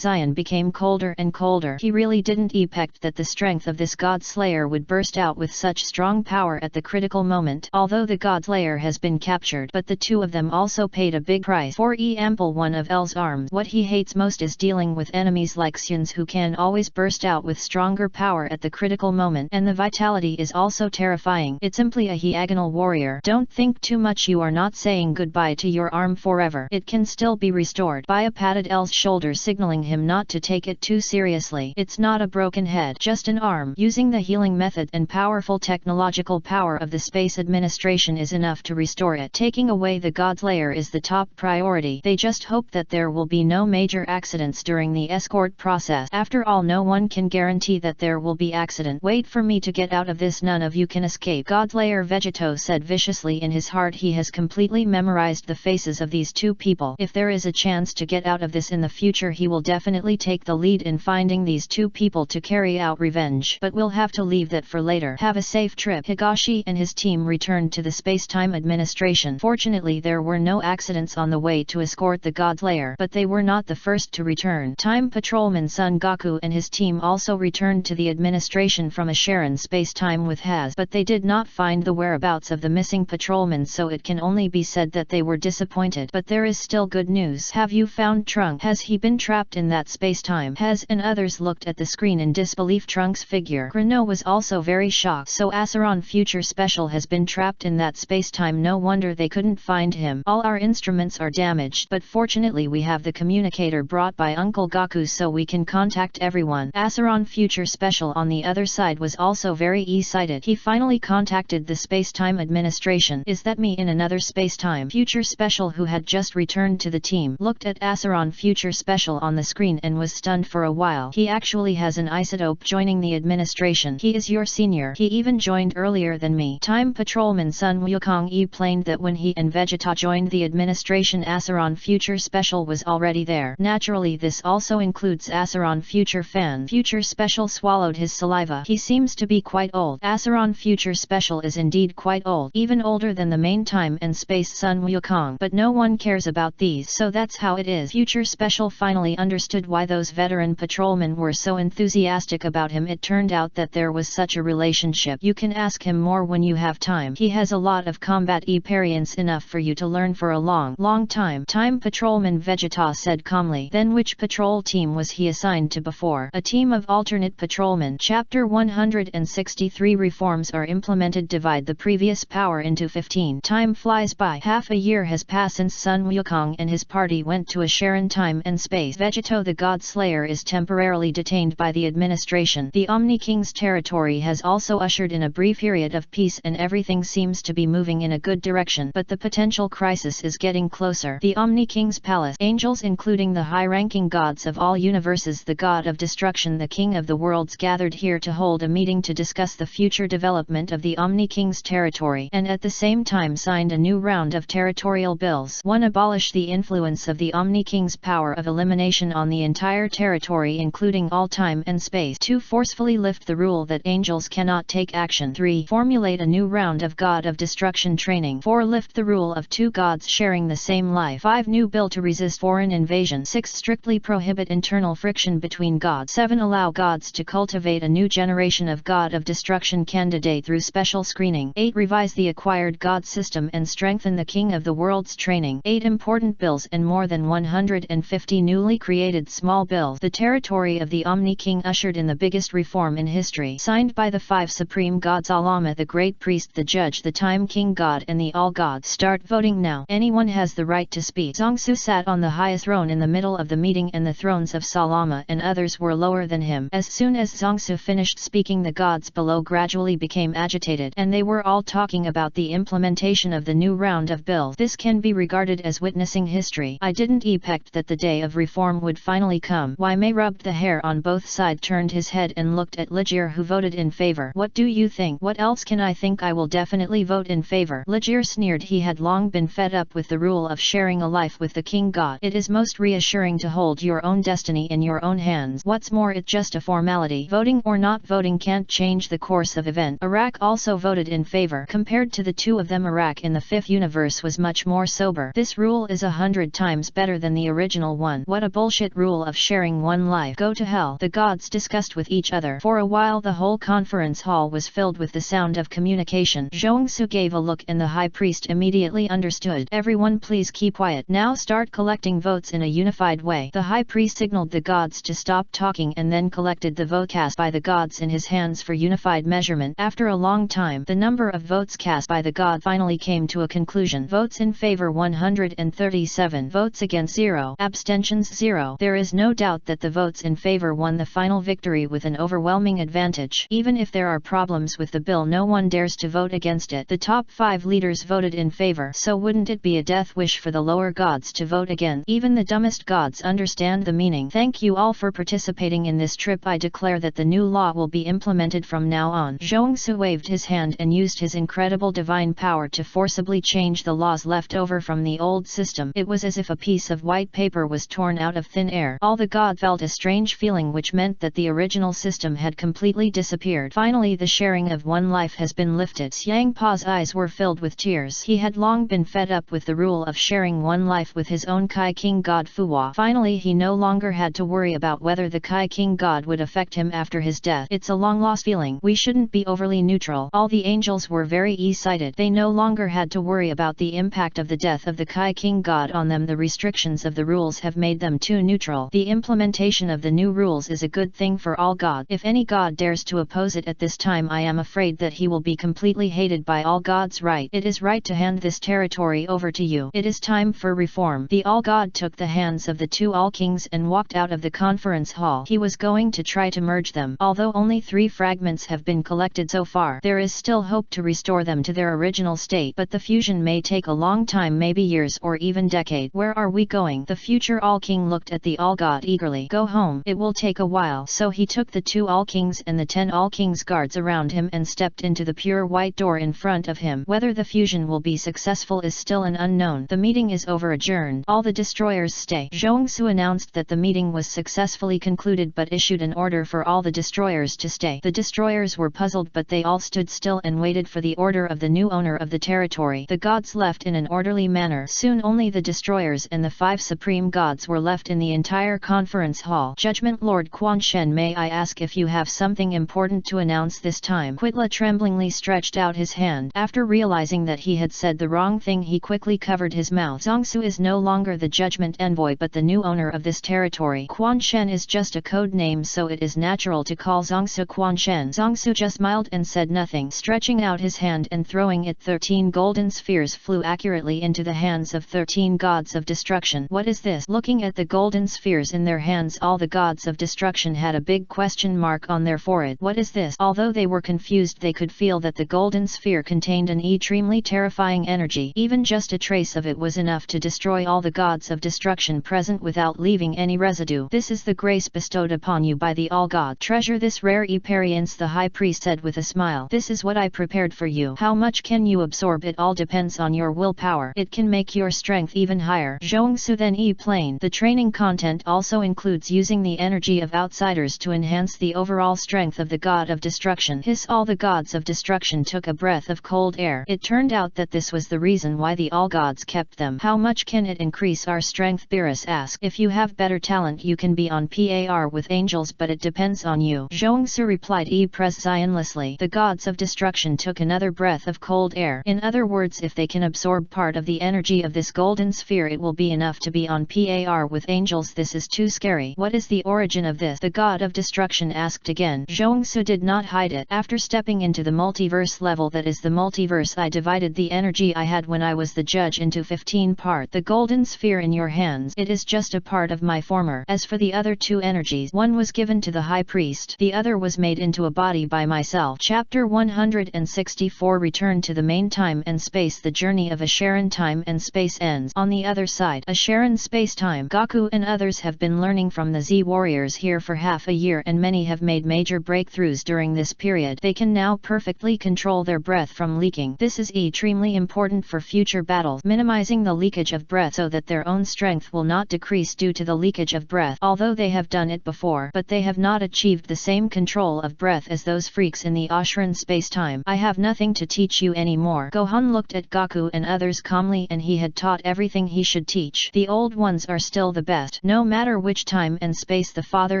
Zion became colder and colder. He really didn't expect that the strength of this God Slayer would burst out with such strong power at the critical moment. Although the God Slayer has been captured, but the two of them also paid a big price for ample one of L's arms. What he hates most is dealing with enemies like Xun's who can always burst out with stronger power at the critical moment, and the vitality is also terrifying. It's simply a diagonal warrior. Don't think too much. You are not saying goodbye to your arm forever. It can still be restored. Baya patted L's shoulder, signaling him not to take it too seriously. It's not a broken head, just an arm. Using the healing method and powerful technological power of the Space Administration is enough to restore it. Taking away the Godslayer is the top priority. They just hope that there will be no major accidents during the escort process. After all, no one can guarantee that there will be accident. Wait for me to get out of this. None of you can escape. Godslayer Vegito said viciously. In his heart he has completely memorized the faces of these two people. If there is a chance to get out of this in the future, he will definitely take the lead in finding these two people to carry out revenge. But we'll have to leave that for later. Have a safe trip. Higashi and his team returned to the Space-Time Administration. Fortunately, there were no accidents on the way to escort the Godslayer, but they were not the first to return. Time Patrolman Son Goku and his team also returned to the administration from a Sharon space-time with Haz, but they did not find the whereabouts of the missing patrolman, so it can only be said that they were disappointed. But there is still good news. Have you found Trunk? Has he been trapped in that space-time? Haz and others looked at the screen in disbelief. Trunk's figure. Grano was also very shocked. So Asaron Future Special has been trapped in that space-time. No wonder they couldn't find him. All our instruments are damaged, but fortunately we have the communicator brought by Uncle Goku, so we can contact everyone. Asaron Future Special on the other side was also very excited. He finally contacted the Space-Time Administration. Is that me in another space-time? Future Special, who had just returned to the team, looked at Asaron Future Special on the screen and was stunned for a while. He actually has an isotope joining the administration. He is your senior. He even joined earlier than me. Time Patrolman Sun Wukong explained that when he and Vegeta joined the administration, Asaron Future Special was already there. Naturally, this also includes Asaron Future Fan. Future Special swallowed his saliva. He seems to be quite old. Asaron Future Special is indeed quite old, even older than the main time and space Sun Wukong. But no one cares about these, so that's how it is. Future Special finally understood why those veteran patrolmen were so enthusiastic about him. It turned out that there was such a relationship. You can ask him more when you have time. He has a lot of combat experience, enough for you to learn for a long time. Time Patrolman Vegeta said calmly. Then which patrol team was he assigned to before? A team of alternate patrolmen. Chapter 163 Reforms are implemented. Divide the previous power into 15. Time flies by. Half a year has passed since Sun Wukong and his party went to a Sharon time and space. Vegito the God Slayer is temporarily detained by the administration. The Omni King's territory has also ushered in a brief period of peace and everything seems to be moving in a good direction, but the potential crisis is getting closer. The Omni King's palace. Angels, including the high-ranking gods of all universes, the god of destruction, the king of the worlds, gathered here to hold a meeting to discuss the future development of the Omni King's territory, and at the same time signed a new round of territorial bills. 1. Abolish the influence of the Omni King's power of elimination on the entire territory including all time and space. 2. Forcefully lift the rule that angels cannot take action. 3. Formulate a new round of God of Destruction training. 4. Lift the rule of two gods sharing the same life. 5. New bill to resist foreign invasion. 6. Strictly prohibit internal friction between gods. 7. Allow gods to cultivate a new generation of God of Destruction candidate through special screening. 8. Revise the acquired God system and strengthen the King of the World's training. 8. Important bills and more than 150 newly created small bills. The territory of the Omni King ushered in the biggest reform in history. Signed by the 5 supreme gods: Alama, the Great Priest, the Judge, the Time King God, and the All Gods. Start voting now. Anyone has the right to speak. Zongsu sat on the highest throne in the middle of the meeting, and the thrones of Salama and others were lower than him. As soon as Zongsu finished speaking, the gods below gradually became agitated, and they were all talking about the implementation of the new round of bills. This can be regarded as witnessing history. I didn't expect that the day of reform would finally come. Wai Mei rubbed the hair on both sides, turned his head and looked at Ligier, who voted in favor. What do you think? What else can I think? I will definitely vote in favor. Ligier sneered. He had long been fed up with the rule of sharing a life with the King God. It is most reassuring to hold your own destiny in your own hands. What's more, it's just a formality. Voting or not voting can't change the course of events. Arak also voted in favor. Compared to the two of them, Arak in the 5th universe was much more sober. This rule is 100 times better than the original one. What a bullshit rule of sharing one life. Go to hell. The gods discussed with each other. For a while the whole conference hall was filled with the sound of communication. Zhongsu gave a look and the high priest immediately understood. Everyone please keep quiet. Now start collecting votes in a unified way. The high priest signaled the gods to stop talking and then collected the vote cast by the gods in his hands for unified measurement. After a long time, the number of votes cast by the god finally came to a conclusion. Votes in favor 137, votes against 0, abstentions 0. There is no doubt that the votes in favor won the final victory with an overwhelming advantage. Even if there are problems with the bill, no one dares to vote against it. The top 5 leaders voted in favor, so wouldn't it be a death wish for the lower gods to vote again? Even the dumbest gods understand the meaning. Thank you all for participating in this trip. I declare that the new law will be implemented from now on. Zhongsu waved his hand and used his incredible divine power to forcibly change the laws left over from the old system. It was as if a piece of white paper was torn out of thin air. All the gods felt a strange feeling, which meant that the original system had completely disappeared. Finally, the sharing of one life has been lifted. Xiang Pa's eyes were filled with tears. He had long been fed up with the rule of sharing one life with his own Kai King God Fuwa. Finally, he no longer had to worry about whether the Kai King God would affect him after his death. It's a long-lost feeling. We shouldn't be overly neutral. All the angels were very excited. They no longer had to worry about the impact of the death of the Kai King God on them. The restrictions of the rules have made them too neutral. The implementation of the new rules is a good thing for all gods. If any god dares to oppose it at this time, I am afraid that he will be completely hated by all gods. Right. It is right to hand this territory over to you. It is time for reform. The All God took the hands of the 2 All Kings and walked out of the conference hall. He was going to try to merge them. Although only 3 fragments have been collected so far, there is still hope to restore them to their original state, but the fusion may take a long time, maybe years or even decades. Where are we going? The future All King looked at the All God eagerly. Go home. It will take a while. So he took the 2 All Kings and the 10 All Kings guards around him and stepped into the pure white door in front of him. Whether the fusion will be successful is still an unknown. The meeting is over. Adjourned. All the destroyers stay. Zhongsu announced that the meeting was successfully concluded but issued an order for all the destroyers to stay. The destroyers were puzzled, but they all stood still and waited for the order of the new owner of the territory. The gods left in an orderly manner. Soon only the destroyers and the 5 supreme gods were left in the entire conference hall. Judgment Lord Quan Shen, may I ask if you have something important to announce this time? Quitla tremblingly stretched out his hand. After realizing that he had said the wrong thing, he quickly covered his mouth. Zongsu is no longer the judgment envoy but the new owner of this territory. Quan Shen is just a code name, so it is natural to call Zongsu Quan Shen. Zongsu just smiled and said nothing. Stretching out his hand and throwing it, 13 golden spheres flew accurately into the hands of 13 gods of destruction. What is this? Looking at the golden spheres in their hands, all the gods of destruction had a big question mark on their forehead. What is this? Although they were confused, they could feel that the golden sphere contained an extremely terrifying energy. Even just a trace of it was enough to destroy all the gods of destruction present without leaving any residue. This is the grace bestowed upon you by the All God. Treasure this rare experience. The high priest said with a smile. This is what I prepared for you. How much can you absorb? It all depends on your willpower. It can make your strength even higher. Zhuangsu then explained. The training content also includes using the energy of outsiders to enhance the overall strength of the god of destruction. Hiss! All the gods of destruction took a breath of cold air. It turned out that this was the reason why the all gods kept them. How much can it increase our strength? Beerus asked. If you have better talent you can be on par with angels, but it depends on you. Zhuangsu replied precisely. The gods of destruction took another breath of cold air. In other words, if they can absorb part of the energy of this golden sphere, it will be enough to be on par with angels. This is too scary. What is the origin of this? The god of destruction asked again. Zhuangsu did not hide it. After stepping into the multiverse level, that is the multiverse, I divided the energy I had when I was the judge into 15 parts. The golden sphere in your hands, it is just a part of my former. As for the other two energies, one was given to the high priest, the other was made into a body by myself. Chapter 164. Return to the main time and space. The journey of Asheran time and space ends. On the other side, Asheran space-time. Goku and others have been learning from the Z warriors here for half a year, and many have made major breakthroughs during this period. They can now perfectly control their breath from leaking. This is extremely important for future battles, minimizing the leakage of breath so that their own strength will not decrease due to the leakage of breath. Although they have done it before, but they have not achieved the same control of breath as those freaks in the Asheran space-time. I have nothing to teach you anymore. Gohan looked at Goku and others calmly, and he had taught everything he should teach. The old ones are still the best. No matter which time and space the father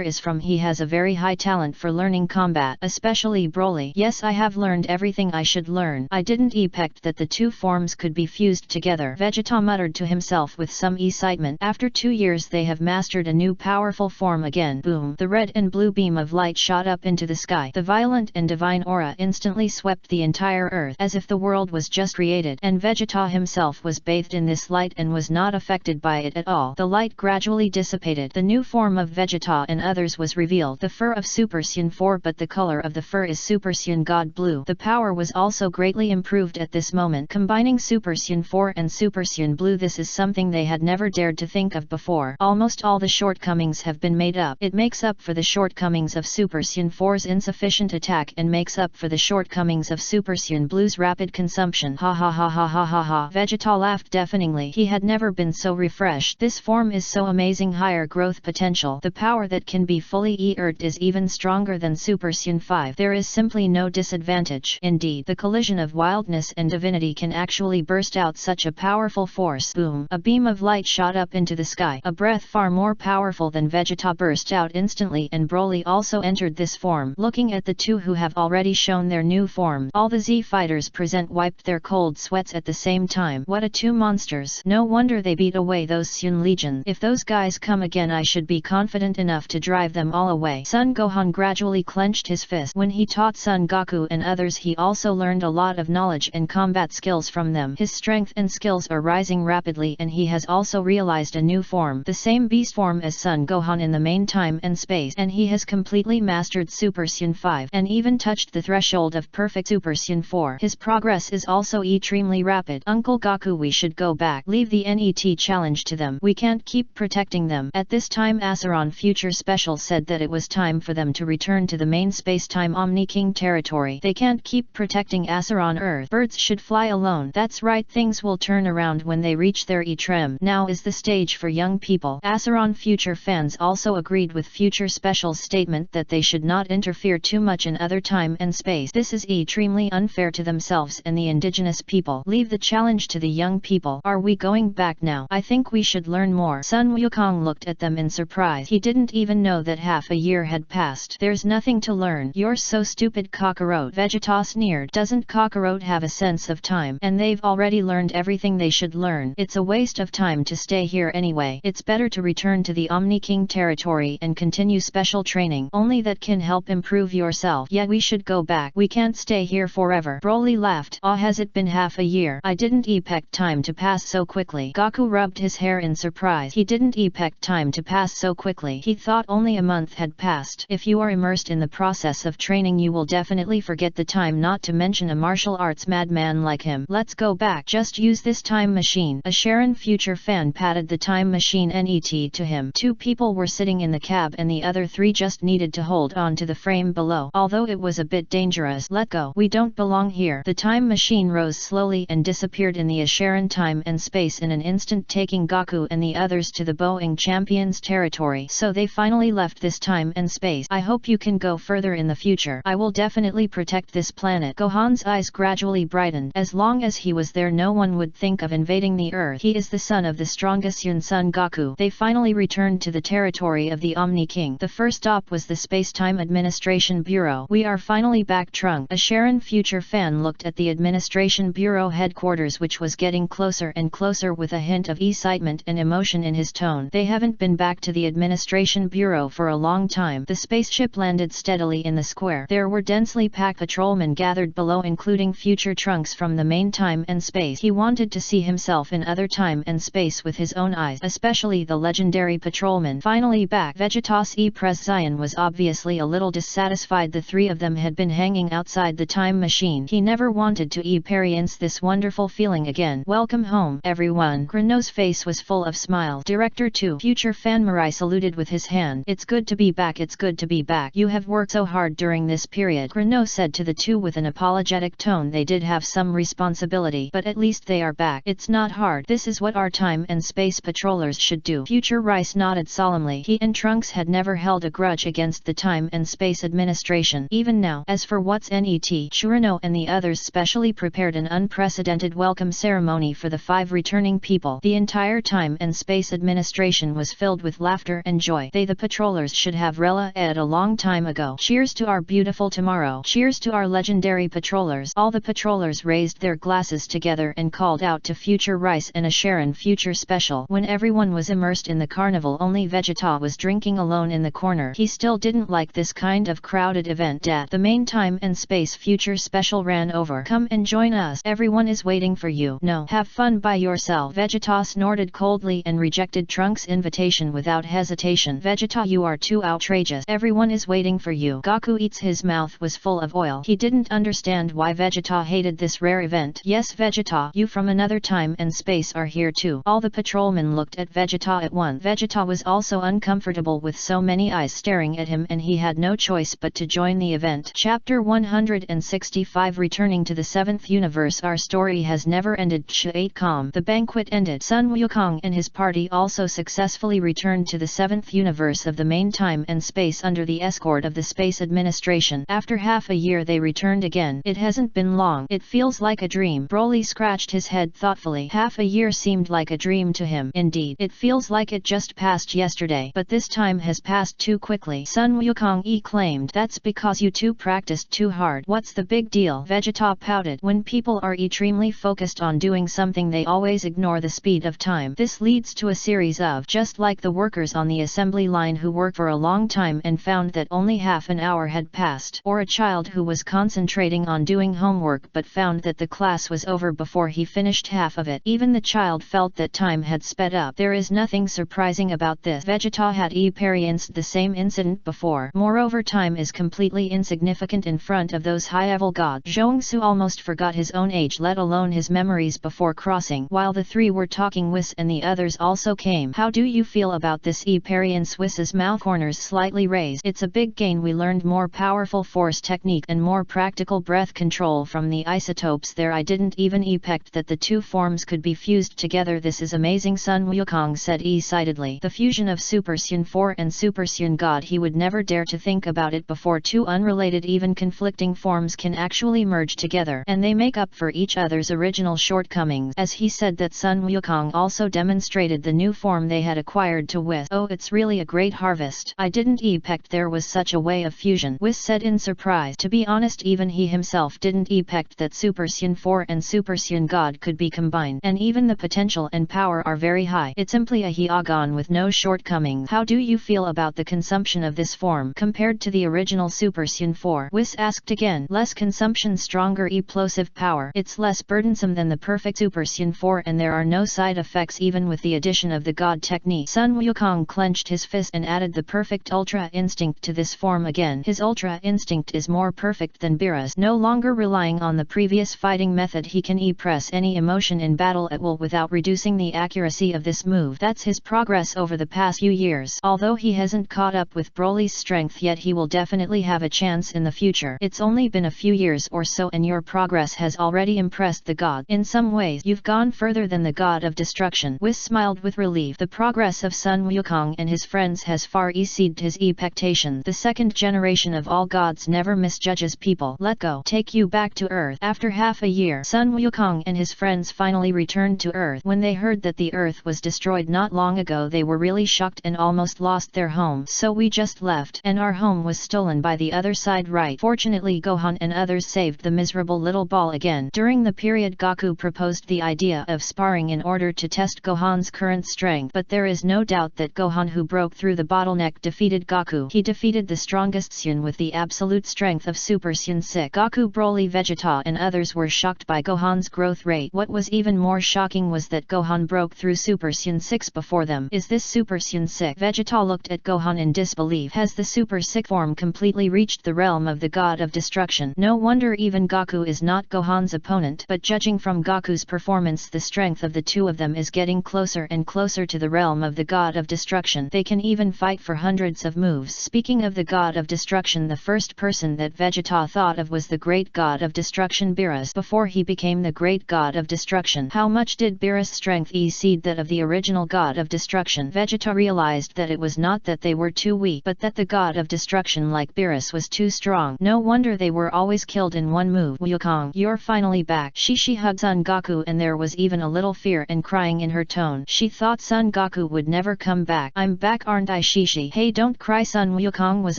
is from, he has a very high talent for learning combat, especially Broly. Yes, I have learned everything I should learn. I didn't expect that the two forms could be fused together. Vegeta muttered to himself with some excitement. After 2 years they have mastered a new powerful form again. Boom! The red and blue beam of light shot up into the sky. The violent and divine aura instantly swept the entire earth, as if the world was just created, and Vegeta himself was bathed in this light and was not affected by it at all. The light gradually dissipated. The new form of Vegeta and others was revealed. The fur of Super Saiyan 4, but the color of the fur is Super Saiyan God Blue. The power was also greatly improved at this moment, combining Super Saiyan 4 and Super Saiyan Blue. This is something they had never dared to think of before. Almost all the shortcomings have been made up. It makes up for the shortcomings of Super Saiyan 4's insufficient attack and makes up for the shortcomings of Super Saiyan Blue's rapid consumption. Ha ha ha ha ha ha ha. Vegeta laughed deafeningly. He had never been so refreshed. This form is so amazing. Higher growth potential. The power that can be fully earned is even stronger than Super Saiyan 5. There is simply no disadvantage. Indeed, the collision of wildness and divinity can actually burst out such a powerful force. Boom! A beam of light shot up into the sky. A breath far more powerful than Vegeta burst out instantly, and Broly also entered this form. Looking at the two who have already shown their new form, all the Z fighters present wiped their cold sweats at the same time. What a two monsters! No wonder they beat away those Sun Legion. If those guys come again, I should be confident enough to drive them all away. Son Gohan gradually clenched his fist. When he taught Son Goku and others, he also learned a lot of knowledge and combat skills from them. His strength and skills are rising rapidly, and he has also realized a new form, the same beast form as Son Gohan in the main time and space, and he has completely mastered Super Saiyan 5 and even touched the threshold of perfect Super Saiyan 4. His progress is also extremely rapid. Uncle Goku, we should go back. Leave the NET challenge to them. We can't keep protecting them. At this time, Asaron Future Special said that it was time for them to return to the main space-time Omni King territory. They can't keep protecting Asaron Earth. Birds should fly alone. That's right, things will turn around when they reach their E-Trem. Now is the stage for young people. Asaron Future fans also agreed with Future Special's statement that they should not interfere too much in other time and space. This is extremely unfair to themselves and the indigenous people. Leave the challenge to the young people. Are we going back now? I think we should learn more. Sun Wukong looked at them in surprise. He didn't even know that half a year had passed. There's nothing to learn. You're so stupid, Kakarot. Vegeta sneered. Doesn't Kakarot have a sense of time? And they've already learned everything they should learn. It's a waste of time to stay here anyway. It's better to return to the Omni King territory and continue special training. Only that can help improve yourself. Yeah, we should go back. We can't stay here forever. Broly laughed. Ah, has it been half a year? I didn't expect time to pass so quickly. Goku rubbed his hair in surprise. He didn't expect time to pass so quickly. He thought only a month had passed. If you are immersed in the process of training, you will definitely forget the time, not to mention a martial arts madman like him. Let's go back. Just use this time machine. A Sharon Future fan patted the time machine NET to him. Two people were sitting in the cab and the other three just needed to hold on to the frame below. Although although it was a bit dangerous. Let go. We don't belong here. The time machine rose slowly and disappeared in the Asheran time and space in an instant, taking Goku and the others to the Boeing Champions territory. So they finally left this time and space. I hope you can go further in the future. I will definitely protect this planet. Gohan's eyes gradually brightened. As long as he was there, no one would think of invading the Earth. He is the son of the strongest Yun son Goku. They finally returned to the territory of the Omni King. The first stop was the Space-Time Administration Bureau. We are finally back, Trunk. Asheran future fan looked at the Administration Bureau headquarters, which was getting closer and closer with a hint of excitement and emotion in his tone. They haven't been back to the Administration Bureau for a long time. The spaceship landed steadily in the square. There were densely packed patrolmen gathered below, including future Trunks from the main time and space. He wanted to see himself in other time and space with his own eyes, especially the legendary patrolman. Finally back, Vegetos E. Pres Zion was obviously a little dissatisfied. The three of them had been hanging outside the time machine. He never wanted to experience this wonderful feeling again. Welcome home, everyone. Grano's face was full of smiles. Director 2. Future fan Mirai saluted with his hand. It's good to be back. It's good to be back. You have worked so hard during this period, Grano said to the two with an apologetic tone. They did have some responsibility, but at least they are back. It's not hard. This is what our time and space patrollers should do. Future Rice nodded solemnly. He and Trunks had never held a grudge against the Time and Space Administration, even now. As for what's NET, Churano and the others specially prepared an unprecedented welcome ceremony for the 5 returning people. The entire Time and Space Administration was filled with laughter and joy. They, the patrollers, should have realized a long time ago. Cheers to our beautiful tomorrow. Cheers to our legendary patrollers. All the patrollers raised their glasses together and called out to Future Rice and Asheran Future Special. When everyone was immersed in the carnival, only Vegeta was drinking alone in the corner. He still didn't like this kind of crowded event. The main Time and Space Future Special ran over. Come and join us. Everyone is waiting for you. No, have fun by yourself. Vegeta snorted coldly and rejected Trunks' invitation without hesitation. Vegeta, you are too outrageous. Everyone is waiting for you. Goku eats. His mouth was full of oil. He didn't understand why Vegeta hated this rare event. Yes, Vegeta, you from another time and space are here too. All the patrolmen looked at Vegeta at once. Vegeta was also uncomfortable with so many eyes staring at him, and he had no choice but to join the event. Chapter 165. Returning to the 7th universe. Our story has never ended. The banquet ended. Sun Wukong and his party also successfully returned to the 7th universe of the main time and space under the escort of the Space Administration. After half a year they returned again. It hasn't been long. It feels like a dream. Broly scratched his head thoughtfully. Half a year seemed like a dream to him. Indeed, it feels like it just passed yesterday. But this time has passed too quickly. Sun Wukong claimed. That's because you two practiced too hard. What's the big deal? Vegeta pouted. When people are extremely focused on doing something, they always ignore the speed of time. This leads to a series of, just like the workers on the assembly line who worked for a long time and found that only half an hour had passed, or a child who was concentrating on doing homework but found that the class was over before he finished half of it. Even the child felt that time had sped up. There is nothing surprising about this. Vegeta had experienced the same incident before. Moreover, time is completely insignificant in front of those high-level gods. Zhongsu almost forgot his own age, let alone his memories, before crossing. While the three were talking, Whis and the others also came. How do you feel about this experience? Whis's mouth corners slightly raised. It's a big gain. We learned more powerful force technique and more practical breath control from the isotopes there. I didn't even expect that the two forms could be fused together. This is amazing, Sun Wukong said excitedly. The fusion of Super Saiyan 4 and Super Saiyan God. He would never dare to think about it before. Two unrelated, even conflicting forms can actually merge together, and they make up for each other's original shortcomings. As he said that, Sun Wukong also demonstrated the new form they had acquired to Whis. Oh, it's really a great harvest. I didn't expect there was such a way of fusion, Whis said in surprise. To be honest, even he himself didn't expect that Super Saiyan 4 and Super Saiyan God could be combined, and even the potential and power are very high. It's simply a Hyagon with no shortcomings. How do you feel about the consumption of this form compared to the original Super Saiyan 4? Whis asked again. Less consumption, stronger explosive power. It's less burdensome than the perfect Super Saiyan 4, and there are no side effects even with the addition of the God technique. Sun Wukong clenched his fist and added the perfect Ultra Instinct to this form again. His Ultra Instinct is more perfect than Beerus. No longer relying on the previous fighting method, he can express any emotion in battle at will without reducing the accuracy of this move. That's his progress over the past few years. Although he hasn't caught up with Broly's strength yet, he will definitely have a chance in the future. It's only been a few years or so and your progress has already impressed the god. In some ways you've gone further than the god of destruction. Whis smiled with relief. The progress of Sun Wukong and his friends has far exceeded his expectations. The second generation of all gods never misjudges people. Let go. Take you back to Earth. After half a year, Sun Wukong and his friends finally returned to Earth. When they heard that the Earth was destroyed not long ago, they were really shocked and almost lost their home. So we just left, and our home was stolen by the other side, right? Fortunately Gohan and others saved the miserable little ball again. During the period Goku proposed the idea of sparring in order to test Gohan's current strength, but there is no doubt that Gohan, who broke through the bottleneck, defeated Goku. He defeated the strongest Saiyan with the absolute strength of Super Saiyan 6. Goku, Broly, Vegeta and others were shocked by Gohan's growth rate. What was even more shocking was that Gohan broke through Super Saiyan 6 before them. Is this Super Saiyan 6? Vegeta looked at Gohan in disbelief. Has the Super Saiyan form completely reached the realm of the god of destruction? No wonder even Goku is not Gohan's opponent. But judging from Goku's performance, the strength of the two of them is getting closer and closer to the realm of the god of destruction. They can even fight for hundreds of moves. Speaking of the god of destruction, the first person that Vegeta thought of was the great god of destruction Beerus. Before he became the great god of destruction, how much did Beerus' strength exceed that of the original god of destruction? Vegeta realized that it was not that they were too weak, but that the god of destruction like Beerus was too strong. No wonder they were always killed in one move. Wukong, you're finally back. She hugged Son Goku, and there was even a little fear and crying in her tone. She thought Son Goku would never come back. I'm back, aren't I, Shishi? Hey, don't cry. Son Wukong was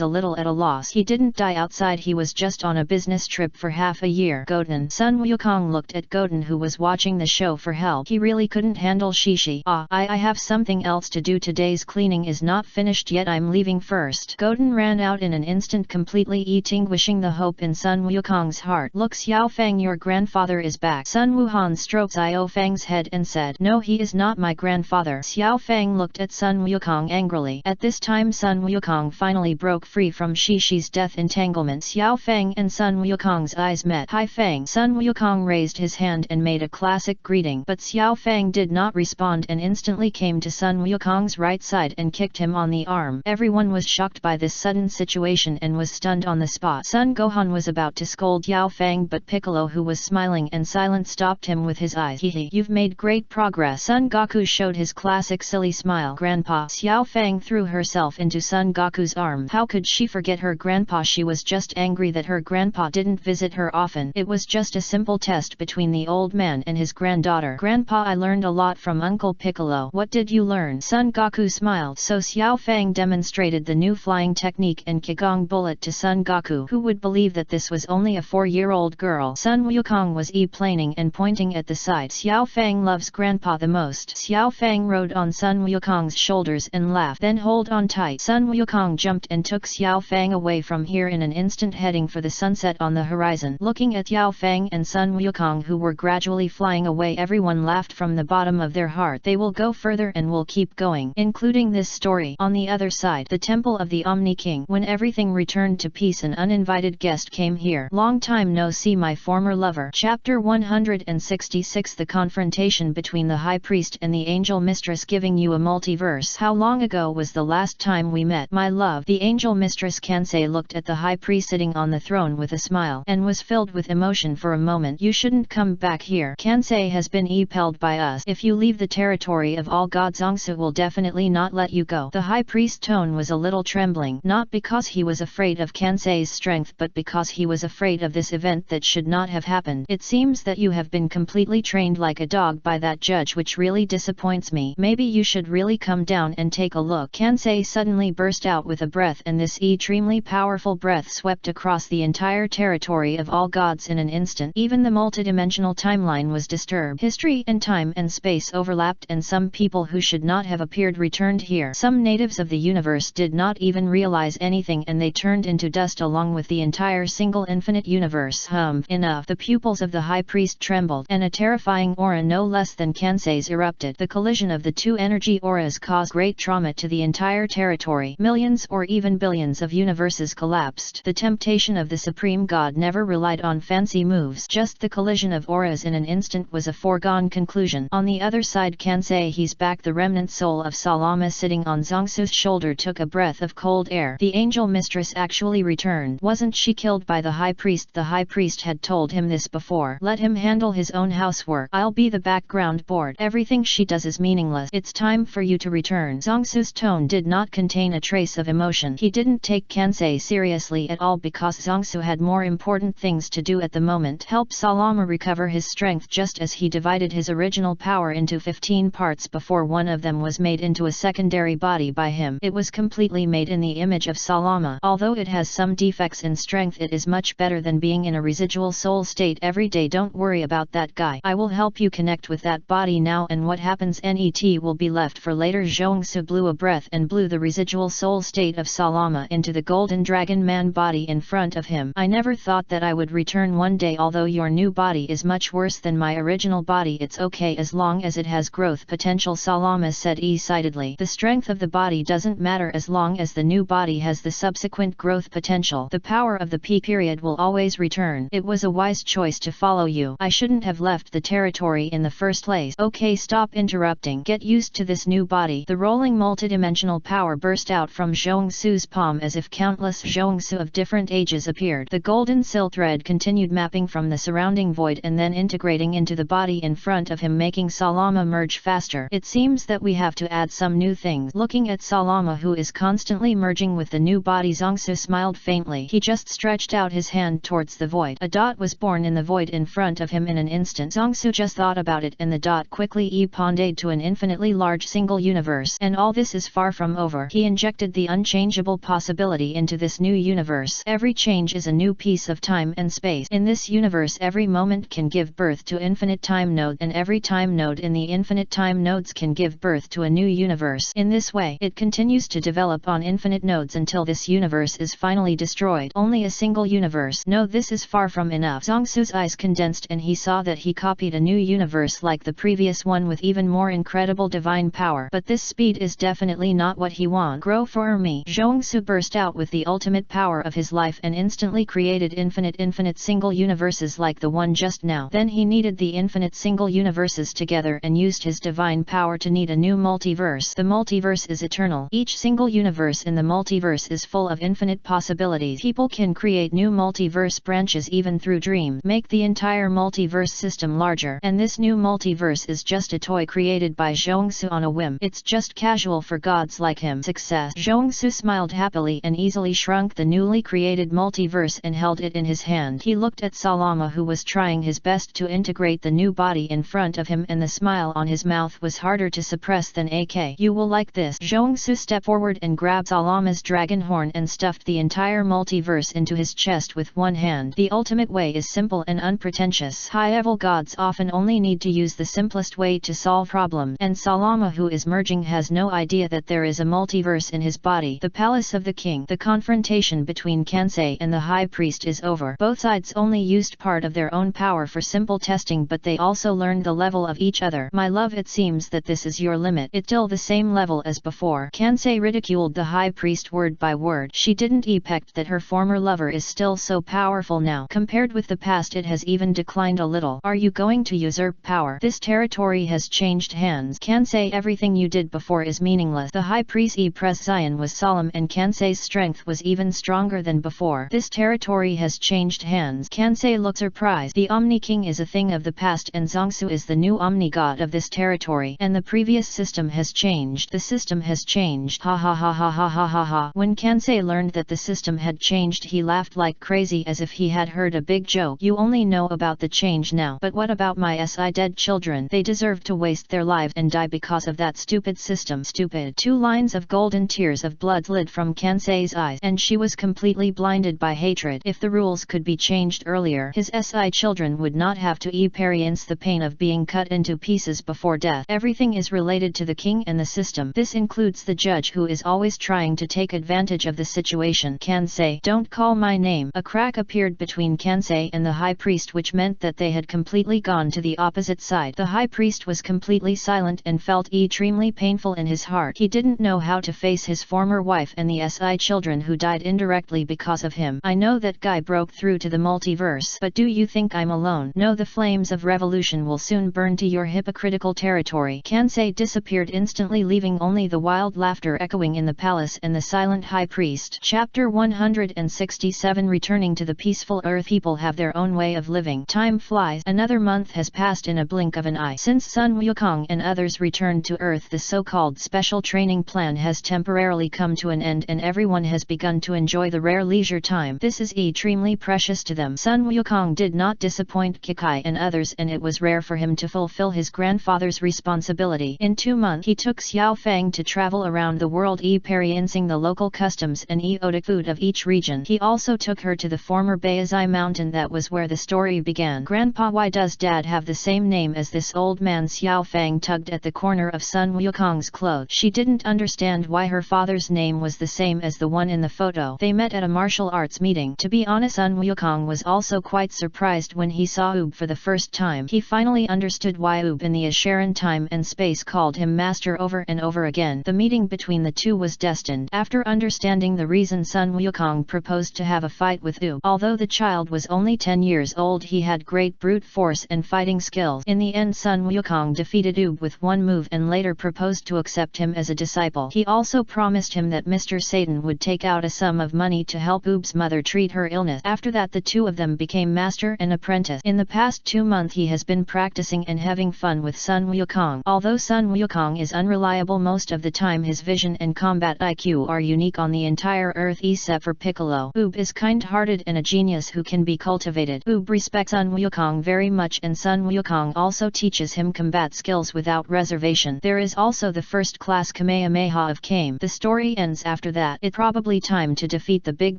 a little at a loss. He didn't die outside, he was just on a business trip for half a year. Goten. Son Wukong looked at Goten, who was watching the show, for help. He really couldn't handle Shishi. I have something else to do. Today's cleaning is not finished yet. I'm leaving first. Goten ran out in an instant, completely extinguishing the hope in Sun Wukong's heart. Look, Xiao Fang, your grandfather is back. Sun Wuhan stroked Xiao Fang's head and said, no, he is not my grandfather. Xiao Fang looked at Sun Wukong angrily. At this time Sun Wukong finally broke free from Shishi's death entanglement. Xiao Fang and Sun Wukong's eyes met. Hi Fang. Sun Wukong raised his hand and made a classic greeting, but Xiao Fang did not respond and instantly came to Sun Wukong's right side and kicked him on the arm. Everyone was shocked by this sudden situation and was stunned on the spot. Sun Gohan was about to scold Xiao Fang, but Piccolo, who was smiling and silent, stopped him with his eyes. Hehe, you've made great progress. Son Goku showed his classic silly smile. Grandpa. Xiao Fang threw herself into Son Goku's arm. How could she forget her grandpa? She was just angry that her grandpa didn't visit her often. It was just a simple test between the old man and his granddaughter. Grandpa, I learned a lot from Uncle Piccolo. What did you learn? Son Goku smiled. So Xiao Fang demonstrated the new flying technique and Qigong bullet to Son Goku. Who would believe that this was only a 4-year-old girl? Sun Wukong was planing and pointing at the side. Xiao Fang loves grandpa the most. Xiao Fang rode on Sun Wukong's shoulders and laughed. Then hold on tight. Sun Wukong jumped and took Xiao Fang away from here in an instant, heading for the sunset on the horizon. Looking at Xiao Fang and Sun Wukong, who were gradually flying away, everyone laughed from the bottom of their heart. They will go further and will keep going, including this story. On the other side, the temple of the Omni King. When everything returned to peace, an uninvited guest came here. Long time no see, my former lover. Chapter 166. The confrontation between the High Priest and the Angel Mistress, giving you a multiverse. How long ago was the last time we met, my love? The Angel Mistress Kansei looked at the High Priest sitting on the throne with a smile, and was filled with emotion for a moment. You shouldn't come back here. Kansei has been repelled by us. If you leave the territory of all gods, Zongsu will definitely not let you go. The High Priest's tone was a little trembling, not because he was afraid of Kansei's strength, but because he was afraid of this event that should not have happened. It seems that you have been completely trained like a dog by that judge, which really disappoints me. Maybe you should really come down and take a look. Kansei suddenly burst out with a breath, and this extremely powerful breath swept across the entire territory of all gods in an instant. Even the multidimensional timeline was disturbed. History and time and space overlapped, and some people who should not have appeared returned here. Some natives of the universe did not even realize anything, and they turned into dust along with the entire single infinite universe. Enough. The pupils of the High Priest trembled, and a terrifying aura no less than Kansei's erupted. The collision of the two energy auras caused great trauma to the entire territory. Millions or even billions of universes collapsed. The temptation of the Supreme God never relied on fancy moves. Just the collision of auras in an instant was a foregone conclusion. On the other side, Kansei, he's back. The remnant soul of Salama sitting on Zongsu's shoulder took a breath of cold air. The Angel Mistress actually returned. Wasn't she killed by the high priest? The high priest had told him this before. Let him handle his own housework. I'll be the background board. Everything she does is meaningless. It's time for you to return. Zongsu's tone did not contain a trace of emotion. He didn't take Kansei seriously at all because Zongsu had more important things to do at the moment. Help Salama recover his strength just as he divided his original power into 15 parts before one of them was made into a secondary body by him. It was completely made in the image of Salama. Although it has some defects in strength, it is much better than being in a residual soul state every day. Don't worry about that guy. I will help you connect with that body now, and what happens net will be left for later. Zhongsu blew a breath and blew the residual soul state of Salama into the golden dragon man body in front of him. I never thought that I would return one day. Although your new body is much worse than my original body, it's okay as long as it has growth potential, Salama said excitedly. The strength of the body doesn't matter as long as the new body has the subsequent growth potential. The power of the P period will always return. It was a wise choice to follow you. I shouldn't have left the territory in the first place. Okay, stop interrupting. Get used to this new body. The rolling multidimensional power burst out from Zhongsu's palm as if countless Zhongsu of different ages appeared. The golden silk thread continued mapping from the surrounding void and then integrating into the body in front of him, making Salama merge faster. It seems that we have to add some new things. Looking at Salama, who is constantly merging with the new body, Zongsu smiled faintly. He just stretched out his hand towards the void. A dot was born in the void in front of him in an instant. Zongsu just thought about it and the dot quickly responded to an infinitely large single universe. And all this is far from over. He injected the unchangeable possibility into this new universe. Every change is a new piece of time and space. In this universe, every moment can give birth to infinite time node, and every time node in the infinite time nodes can give birth to a new universe. In this way, it continues to develop on infinite nodes until this universe is finally destroyed. Only a single universe. No, this is far from enough. Zongsu's eyes condensed and he saw that he copied a new universe like the previous one with even more incredible divine power. But this speed is definitely not what he wants. Grow for me. Zhongsu burst out with the ultimate power of his life and instantly created infinite single universes like the one just now. Then he needed the infinite single universes together and used his divine power to need a new multiverse. The multiverse is eternal. Each single universe in the multiverse is full of infinite possibilities. People can create new multiverse branches even through dreams. Make the entire multiverse system larger. And this new multiverse is just a toy created by Zhongsu on a whim. It's just casual for gods like him. Success. Zhongsu smiled happily and easily shrunk the newly created multiverse and held it in his hand. He looked at Salama, who was trying his best to integrate the new body in front of him, and the smile on his mouth was harder to suppress than AK. You will like this. Zhongsu stepped forward and grabbed Salama's dragon horn and stuffed the entire multiverse into his chest with one hand. The ultimate way is simple and unpretentious. High-level gods often only need to use the simplest way to solve problems, and Salama, who is merging, has no idea that there is a multiverse in his body. The palace of the king. The confrontation between Kansei and the high priest is over. Both sides only used part of their own power for simple testing, but they also learned the level of each other. My love, it seems that this is your limit. It's still the same level as before. Kansei ridiculed the high priest word by word. She didn't expect that her former lover is still so powerful now. Compared with the past, it has even declined a little. Are you going to usurp power? This territory has changed hands. Kansei, everything you did before is meaningless. The high priest's presence was solemn and Kansei's strength was even stronger than before. This territory has changed hands. Kansei looked surprised. The Omni King is a thing of the past and Zongsu is the new Omni God of this territory, and the previous system has changed. The system has changed. Ha ha ha ha ha ha ha ha. When Kansei learned that the system had changed, he laughed like crazy as if he had heard a big joke. You only know about the change now, but what about my dead children? They deserve to waste their lives and die because of that stupid system. Stupid. 2 lines of golden tears of blood slid from Kansei's eyes, and she was completely blinded by hatred. If the rules could be changed earlier, his children would not have to experience the pain of being cut into pieces before death. Everything is related to the king and the system. This includes the judge, who is always trying to take advantage of the situation. Kansei, don't call my name. A crack appeared between Kansei and the high priest, which meant that they had completely gone to the opposite side. The high priest was completely silent and felt extremely painful in his heart. He didn't know how to face his former wife and the children who died indirectly because of him. I know that guy broke through to the multiverse, but do you think I'm alone? No, the flames of revolution will soon burn to your hypocritical territory. Kansei disappeared instantly, leaving only the wild laughter echoing in the palace and the silent high priest. Chapter 167 Returning to the peaceful Earth. People have their own way of living. Time flies. Another month has passed in a blink of an eye. Since Sun Wukong and others returned to Earth, the so-called special training plan has temporarily come to an end and everyone has begun to enjoy the rare leisure time. This is extremely precious to them. Sun Wukong did not disappoint Kikai and others, and it was rare for him to fulfill his grandfather's responsibility. In 2 months he took Xiao Fang to travel around the world, experiencing the local customs and eotic food of each region. He also took her to the former Baizai mountain. That was where the story began. Grandpa, why does Dad have the same name as this old man? Xiao Fang tugged at the corner of Sun Wukong's clothes. She didn't understand why her father's name was the same as the one in the photo. They met at a martial arts meeting. To be honest, Sun Wukong was also quite surprised when he saw Oob for the first time. He finally understood why Oob in the Asheran time and space called him master over and over again. The meeting between the two was destined. After understanding the reason, Sun Wukong proposed to have a fight with Oob. Although the child was only 10 years old, he had great brute force and fighting skills. In the end, Sun Wukong defeated Oob with one move and later proposed to accept him as a disciple. He also promised him that Mr. Satan would take out a sum of money to help Oob's mother treat her illness. After that, the two of them became master and apprentice. In the past 2 months he has been practicing and having fun with Sun Wukong. Although Sun Wukong is unreliable most of the time, his vision and combat IQ are unique on the entire Earth except for Piccolo. Oob is kind-hearted and a genius who can be cultivated. Oob respects Sun Wukong very much, and Sun Wukong also teaches him combat skills without reservation. There is also the first-class Kamehameha of Kame. The story ends after that. It's probably time to defeat the big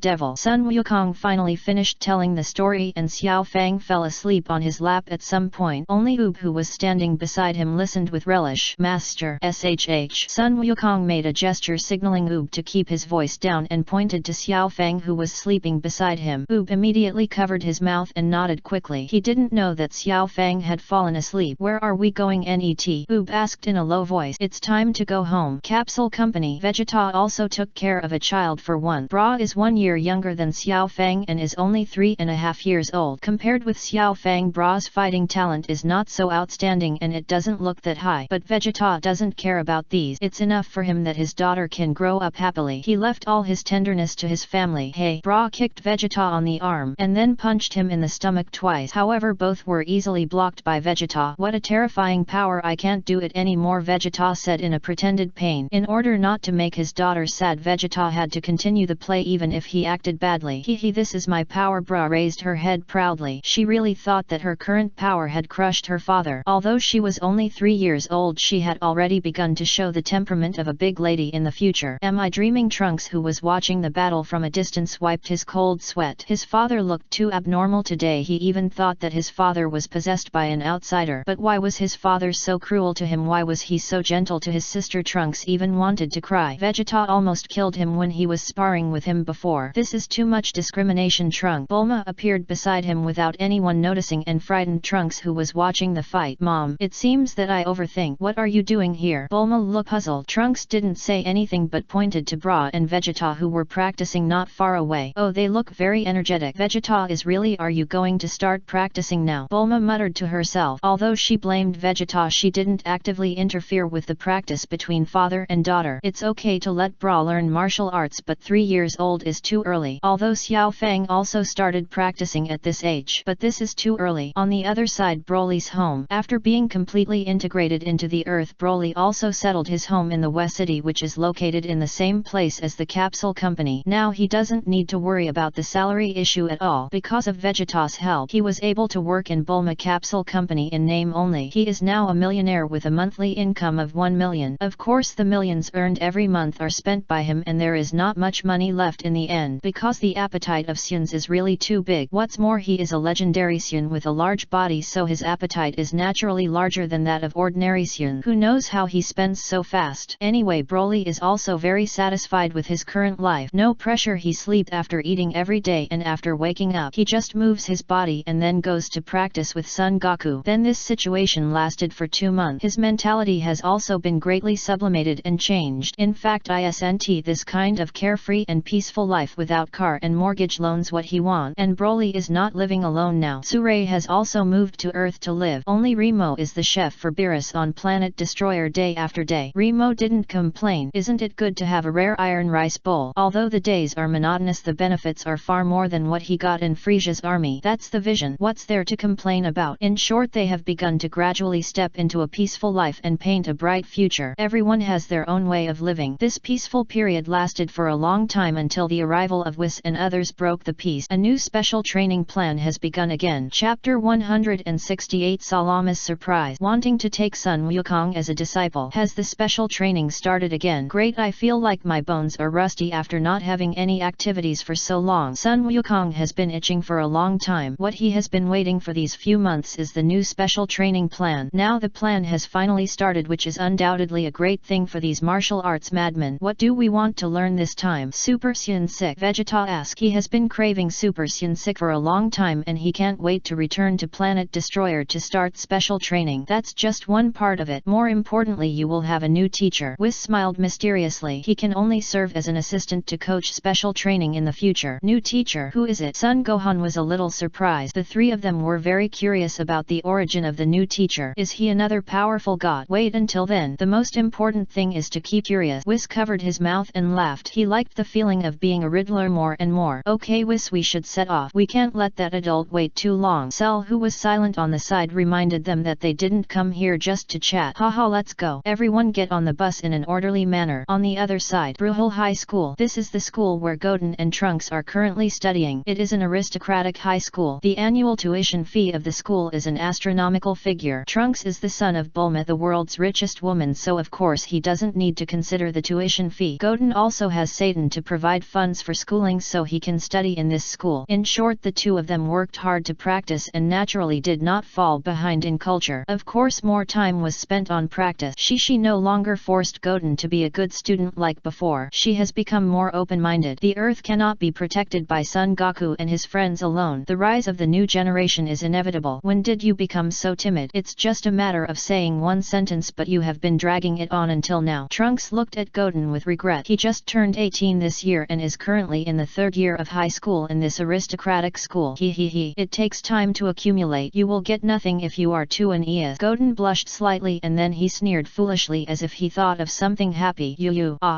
devil. Sun Wukong finally finished telling the story and Xiao Fang fell asleep on his lap at some point. Only Oob, who was standing beside him, listened with relish. Master, SHH. Sun Wukong made a gesture signaling Oob to keep his voice down and pointed to Xiao Fang, who was sleeping beside him. Oob immediately covered his mouth and nodded quickly. He didn't know that Xiao Fang had fallen asleep. Where are we going, Net? Oob asked in a low voice. It's time to go home. Capsule Company. Vegeta also took care of a child for one. Bra is 1 year younger than Xiao Fang and is only 3.5 years old. Compared with Xiao Fang, Bra's fighting talent is not so outstanding and it doesn't look that high. But Vegeta doesn't care about these. It's enough for him that his daughter can grow up happily. He left all his tenderness to his family. Hey! Bra kicked Vegeta on the arm and then punched him in the stomach twice. However, both were easily blocked by Vegeta. What a terrifying power! I can't do it anymore, Vegeta said in a pretended pain. In order not to make his daughter sad, Vegeta had to continue the play even if he acted badly. Hehe, this is my power. Bra raised her head proudly. She really thought that her current power had crushed her father. Although she was only 3 years old, she had already begun to show the temperament of a big lady in the future. Am I dreaming? Trunks, who was watching the battle from a distance, wiped his cold sweat. His father looked too abnormal today. He even thought that his father was possessed by an outsider. But why was his father so cruel to him? Why was he so gentle to his sister? Trunks even wanted to cry. Vegeta almost killed him when he was sparring with him before. This is too much discrimination. Bulma appeared beside him without anyone noticing and frightened Trunks, who was watching the fight. Mom, it seems that I overthink. What are you doing here? Bulma looked puzzled. Trunks didn't say anything but pointed to Bra and Vegeta, who were practicing not far away. Oh, they look very energetic. Vegeta is really. Are you going to start practicing now? Bulma muttered to herself. Although she blamed Vegeta, she didn't actively interfere with the practice between father and daughter. It's okay to let Bra learn martial arts, but 3 years old is too early. Although Xiao Fang also started practicing at this age, but this is too early. On the other side, Broly's home. After being completely integrated into the Earth, Broly also settled his home in the West City, which is located in the same place as the Capsule Company. Now he doesn't need to worry about the salary issue at all. Because of Vegeta's help, he was able to work in Bulma Capsule Company in name only. He is now a millionaire with a monthly income of 1 million. Of course, the millions earned every month are spent by him and there is not much money left in the end, because the appetite of Syuns is really too big. What's more, he is a legendary Syun with a large body, so his appetite is naturally larger than that of ordinary Syun. Who knows how he spends so fast? Anyway, Broly is also very satisfied with his current life. No pressure. He sleeps after eating every day, and after waking up he just moves his body and then goes to practice with Son Goku. Then this situation lasted for 2 months. His mentality has also been greatly sublimated and changed. In fact, isn't this kind of carefree and peaceful life without car and mortgage loans what he wants? And Broly is not living alone now. Surei has also moved to Earth to live. Only Remo is the chef for Beerus on Planet Destroyer day after day. Remo didn't complain. Isn't it good to have a rare iron rice bowl? Although the days are monotonous, the benefits are far more than what he got in Frisia's army. That's the vision. What's there to complain about? In short, they have begun to gradually step into a peaceful life and paint a bright future. Everyone has their own way of living. This peaceful period lasted for a long time until the arrival of Wis and others broke the peace. A new special training plan has begun again. Chapter 168 Salama's surprise. Wanting to take Sun Wukong as a disciple. Has the special training started again? Great, I feel like my bones are rusty after not having any activities for so long. Sun Wukong has been itching for a long time. What he has been waiting for these few months is the new special training plan. Now the plan has finally started, which is undoubtedly a great thing for these martial arts madmen. What do we want to learn this time? Super Saiyan-sic. Vegeta asks. He has been craving Super Saiyan-sic for a long time and he can't wait to return to Planet Destroyer to start special training. That's just one part of it. More importantly, you will have a new teacher. Whis smiled mysteriously. He can only serve as an assistant to coach special training in the future. New teacher? Who is it? Sun Gohan was a little surprised. The three of them were very curious about the origin of the new teacher. Is he another powerful god? Wait until then. The most important thing is to keep curious. Whis covered his mouth and laughed. He liked the feeling of being a riddler more and more. Okay Whis, we should set off. We can't let that adult wait too long. Cell, who was silent on the side, reminded them that they didn't come here just to chat. Haha, let's go. Everyone get on the bus in an orderly manner. On the other side, Bruhul High School. This is the school where Goten and Trunks are currently studying. It is an aristocratic high school. The annual tuition fee of the school is an astronomical figure. Trunks is the son of Bulma, the world's richest woman, so of course he doesn't need to consider the tuition fee. Goten also has Satan to provide funds for schooling so he can study in this school. In short, the two of them worked hard to practice and naturally did not fall behind in culture. Of course, more time was spent on practice. She no longer forced Goten to be a good student like before. She has become more open-minded. The earth cannot be protected by Son Goku and his friends alone. The rise of the new generation is inevitable. When did you become so timid? It's just a matter of saying one sentence, but you have been dragging it on until now. Trunks looked at Goten with regret. He just turned 18 this year and is currently in the third year of high school in this aristocratic school. It takes time to accumulate. You will get nothing if you are too naive. Goten blushed slightly and then he sneered foolishly as if he thought of something happy.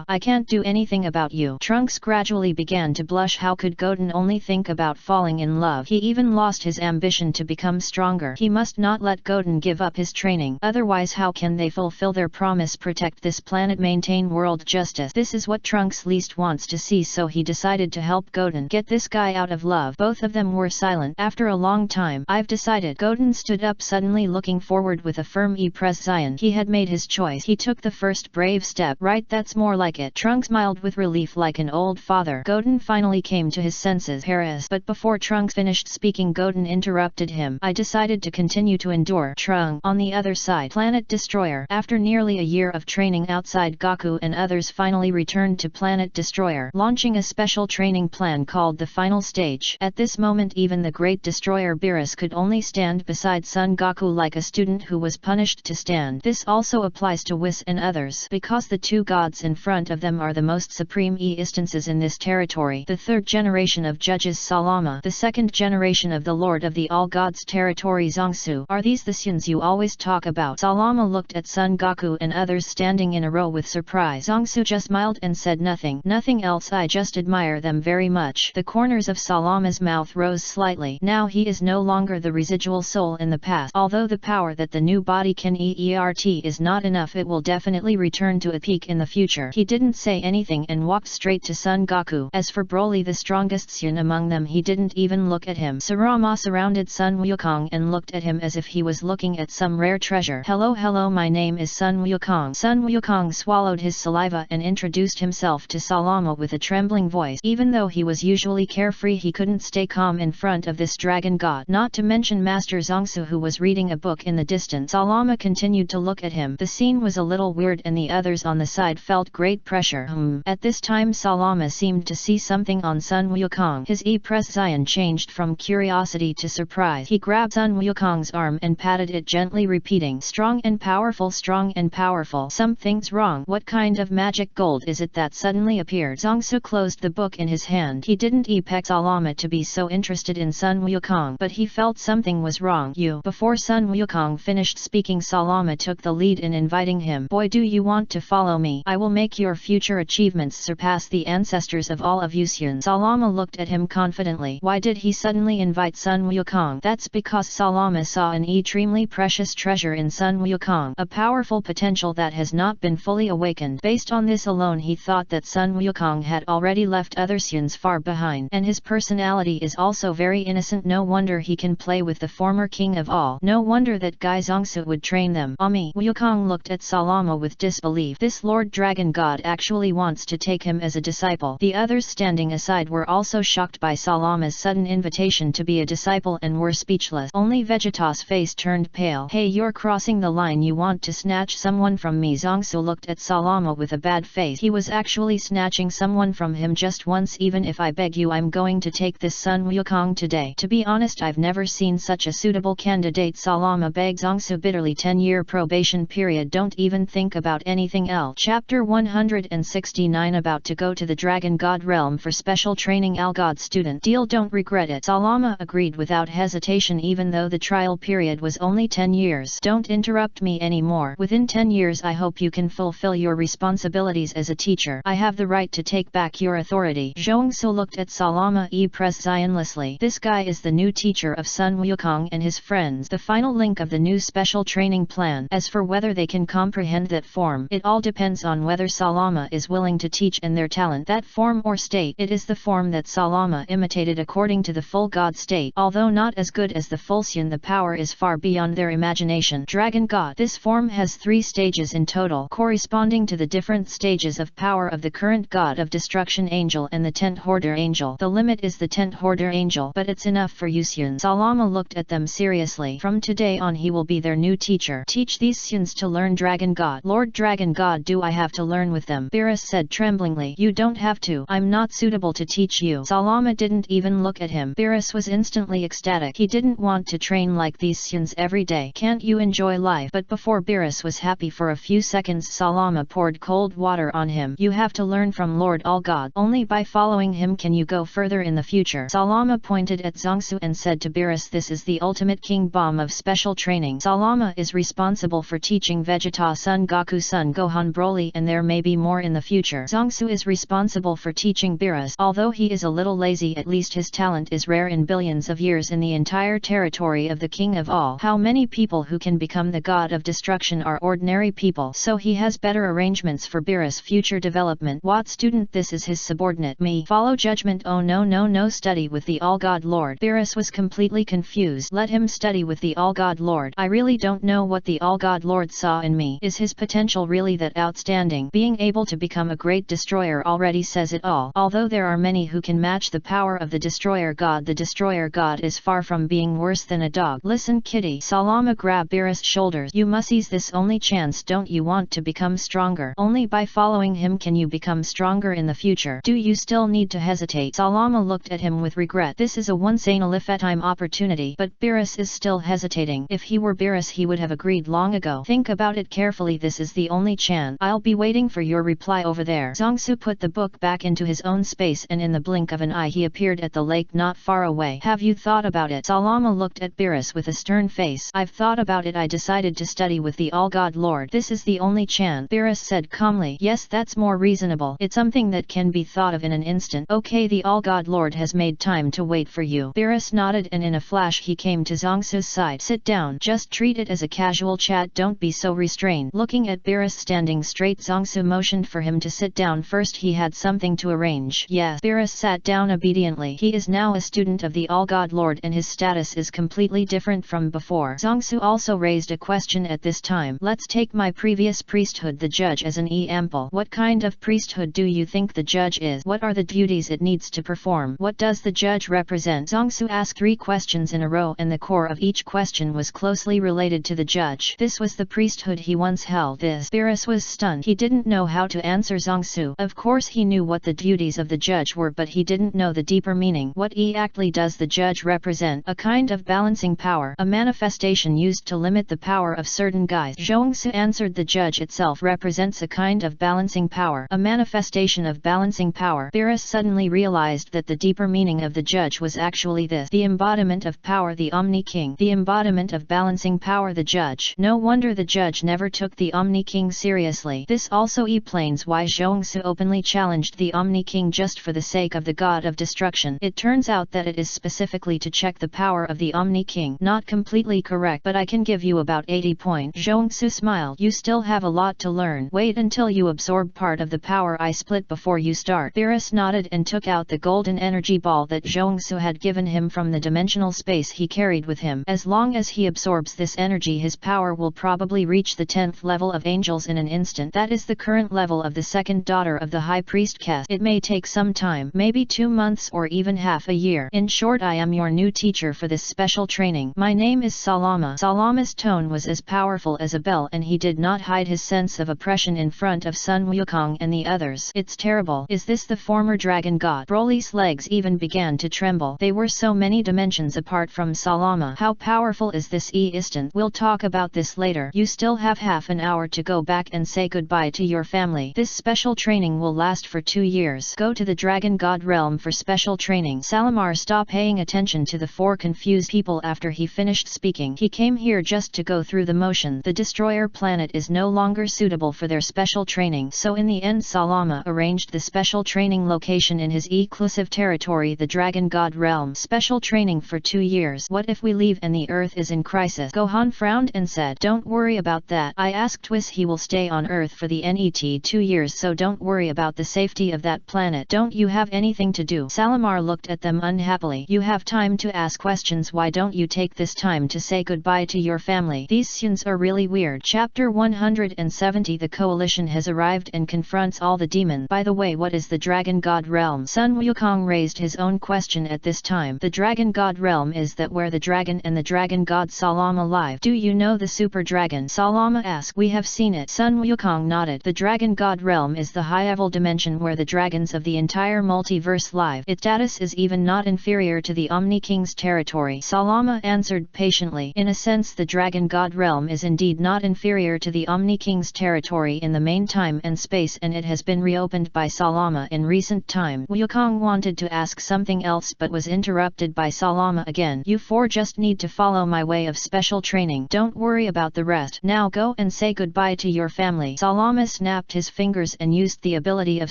I can't do anything about you. Trunks gradually began to blush. How could Goten only think about falling in love? He even lost his ambition to become stronger. He must not let Goten give up his training. Otherwise, how can they fulfill their promise, protect this planet, maintain world justice? This is what Trunks least wants to see, so he decided to help Goten get this guy out of love. Both of them were silent. After a long time, I've decided. Goten stood up suddenly, looking forward with a firm presence. He had made his choice. He took the first brave step. Right, that's more like it. Trunks smiled with relief like an old father. Goten finally came to his senses. But before Trunks finished speaking, Goten interrupted him. I decided to continue to endure. Trunks. On the other side, Planet Destroyer. After nearly a year of training outside, Goku and others finally returned to Planet Destroyer, launching a special training plan called the Final Stage. At this moment, even the great destroyer Beerus could only stand beside Son Goku like a student who was punished to stand. This also applies to Whis and others, because the two gods in front of them are the most supreme instances in this territory. The third generation of judges Salama, the second generation of the Lord of the All Gods territory Zongsu. Are these the Saiyans you always talk about? Salama looked at Son Goku and others standing in a row with surprise. Zongsu just smiled and said nothing. Nothing else, I just admire them very much. The corners of Salama's mouth rose slightly. Now he is no longer the residual soul in the past. Although the power that the new body can exert is not enough, it will definitely return to a peak in the future. He didn't say anything and walked straight to Son Goku. As for Broly, the strongest Saiyan among them, he didn't even look at him. Sarama surrounded Sun Wukong and looked at him as if he was looking at some rare treasure. Hello, my name is Sun Wukong. Sun Wukong swallowed his saliva and introduced himself to Salama with a trembling voice. Even though he was usually carefree, he couldn't stay calm in front of this dragon god. Not to mention Master Zongsu, who was reading a book in the distance. Salama continued to look at him. The scene was a little weird and the others on the side felt great pressure. At this time, Salama seemed to see something on Sun Wukong. His presence changed from curiosity to surprise. He grabbed Sun Wukong's arm and patted it gently, repeating, strong and powerful, strong and powerful. Something's wrong. What kind of magic gold is it that suddenly appeared? Zongsu closed the book in his hand. He didn't expect Salama to be so interested in Sun Wukong, but he felt something was wrong. Before Sun Wukong finished speaking, Salama took the lead in inviting him. Boy, do you want to follow me? I will make your future achievements surpass surpass the ancestors of all of Yuxian. Salama looked at him confidently. Why did he suddenly invite Sun Wukong? That's because Salama saw an extremely precious treasure in Sun Wukong, a powerful potential that has not been fully awakened. Based on this alone, he thought that Sun Wukong had already left other Xians far behind, and his personality is also very innocent. No wonder he can play with the former king of all. No wonder that Gai Zongsu would train them. Ami. Wukong looked at Salama with disbelief. This Lord Dragon God actually wants to take him as a disciple. The others standing aside were also shocked by Salama's sudden invitation to be a disciple and were speechless. Only Vegeta's face turned pale. Hey, you're crossing the line. You want to snatch someone from me? Zongsu looked at Salama with a bad face. He was actually snatching someone from him just once. Even if I beg you, I'm going to take this Sun Wukong today. To be honest, I've never seen such a suitable candidate. Salama begged Zongsu bitterly. 10-year probation period. Don't even think about anything else. Chapter 169. About to go to the Dragon God realm for special training. Al God student. Deal, don't regret it. Salama agreed without hesitation, even though the trial period was only 10 years. Don't interrupt me anymore. Within 10 years I hope you can fulfill your responsibilities as a teacher. I have the right to take back your authority. Zhongsu looked at Salama presumptuously. This guy is the new teacher of Sun Wukong and his friends, the final link of the new special training plan. As for whether they can comprehend that form, it all depends on whether Salama is willing to teach and their talent. That form or state, it is the form that Salama imitated according to the full God state. Although not as good as the full Xian, the power is far beyond their imagination. Dragon God. This form has 3 stages in total, corresponding to the different stages of power of the current God of Destruction Angel and the Tent Hoarder Angel. The limit is the Tent Hoarder Angel, but it's enough for Yuxian. Salama looked at them seriously. From today on he will be their new teacher. Teach these Xians to learn Dragon God. Lord Dragon God, do I have to learn with them? Beerus said tremblingly. You don't have to. I'm not suitable to teach you. Salama didn't even look at him. Beerus was instantly ecstatic. He didn't want to train like these Xians every day. Can't you enjoy life? But before Beerus was happy for a few seconds, Salama poured cold water on him. You have to learn from Lord All-God. Only by following him can you go further in the future. Salama pointed at Zongsu and said to Beerus, this is the ultimate king bomb of special training. Salama is responsible for teaching Vegeta, Son Goku, Son Gohan, Broly, and there may be more in the future. Zongsu is responsible for teaching Beerus. Although he is a little lazy, at least his talent is rare in billions of years in the entire territory of the king of all. How many people who can become the god of destruction are ordinary people? So he has better arrangements for Beerus' future development. What student? This is his subordinate. Me. Follow judgment. Oh no, study with the All-God Lord. Beerus was completely confused. Let him study with the All-God Lord. I really don't know what the All-God Lord saw in me. Is his potential really that outstanding? Being able to become a great destroyer already says it all. Although there are many who can match the power of the destroyer god, the destroyer god is far from being worse than a dog. Listen, kitty. Salama grabbed Beerus' shoulders. You must seize this only chance. Don't you want to become stronger? Only by following him can you become stronger in the future. Do you still need to hesitate? Salama looked at him with regret. This is a once-in-a-lifetime opportunity, but Beerus is still hesitating. If he were Beerus he would have agreed long ago. Think about it carefully. This is the only chance. I'll be waiting for your reply over there. Zongsu put the book back into his own space and in the blink of an eye he appeared at the lake not far away. Have you thought about it? Salama looked at Beerus with a stern face. I've thought about it. I decided to study with the All-God Lord. This is the only chance. Beerus said calmly. Yes, that's more reasonable. It's something that can be thought of in an instant. Okay, the All-God Lord has made time to wait for you. Beerus nodded and in a flash he came to Zongsu's side. Sit down. Just treat it as a casual chat. Don't be so restrained. Looking at Beerus standing straight, Zongsu motioned for him to sit down. First he had something to arrange. Yes. Beerus sat down obediently. He is now a student of the All-God Lord and his status is completely different from before. Zongsu also raised a question at this time. Let's take my previous priesthood, the judge, as an example. What kind of priesthood do you think the judge is? What are the duties it needs to perform? What does the judge represent? Zongsu asked 3 questions in a row and the core of each question was closely related to the judge. This was the priesthood he once held. Beerus was stunned. He didn't know how to answer Zongsu. Of course he knew what the duties of the judge were, but he didn't know the deeper meaning. What exactly does the judge represent? A kind of balancing power, a manifestation used to limit the power of certain guys. Zhongsu answered. The judge itself represents a kind of balancing power, a manifestation of balancing power. Beerus suddenly realized that the deeper meaning of the judge was actually this: the embodiment of power, the Omni King, the embodiment of balancing power, the judge. No wonder the judge never took the Omni King seriously. This also explains why Zhongsu openly challenged the Omni King just for the sake of the god of destruction. It turns out that it is specifically to check the power of the Omni King. Not completely correct, but I can give you about 80 points. Zhongsu smiled. You still have a lot to learn. Wait until you absorb part of the power I split before you start. Beerus nodded and took out the golden energy ball that Zhongsu had given him from the dimensional space he carried with him. As long as he absorbs this energy, his power will probably reach the 10th level of angels in an instant. That is the current level of the second daughter of the high priest caste. It may take some time, maybe 2 months or even half a year. In short, I am your new teacher for this special training. My name is Salama. Salama's tone was as powerful as a bell, and he did not hide his sense of oppression in front of Sun Wukong and the others. It's terrible. Is this the former dragon god? Broly's legs even began to tremble. They were so many dimensions apart from Salama. How powerful is this instant? We'll talk about this later. You still have half an hour to go back and say goodbye to your family. This special training will last for 2 years. Go to the dragon god realm for special training. Salamar stopped paying attention to the 4 confused people after he finished speaking. He came here just to go through the motion. The destroyer planet is no longer suitable for their special training, so in the end Salama arranged the special training location in his exclusive territory, the dragon god realm. Special training for 2 years. What if we leave and the earth is in crisis? Gohan frowned and said, don't worry about that. I asked Twist, he will stay on earth for the NET 2 years, so don't worry about the safety of that planet. Don't you have anything to do? Salamar looked at them unhappily. You have time to ask questions. Why don't you take this time to say goodbye to your family? These scenes are really weird. Chapter 170. The coalition has arrived and confronts all the demons. By the way, what is the dragon god realm? Sun Wukong raised his own question at this time. The dragon god realm is that where the dragon and the dragon god Salama live. Do you know the super dragon? Salama asked. We have seen it. Sun Wukong nodded. The dragon god realm is the high-level dimension where the dragons of the entire multiverse live. Its status is even not inferior to the Omni King's territory. Salama answered patiently. In a sense, the dragon god realm is indeed not inferior to the Omni King's territory in the main time and space, and it has been reopened by Salama in recent time. Wukong wanted to ask something else but was interrupted by Salama again. You 4 just need to follow my way of special training. Don't worry about the rest. Now go and say goodbye to your family. Salama snapped his fingers and used the ability of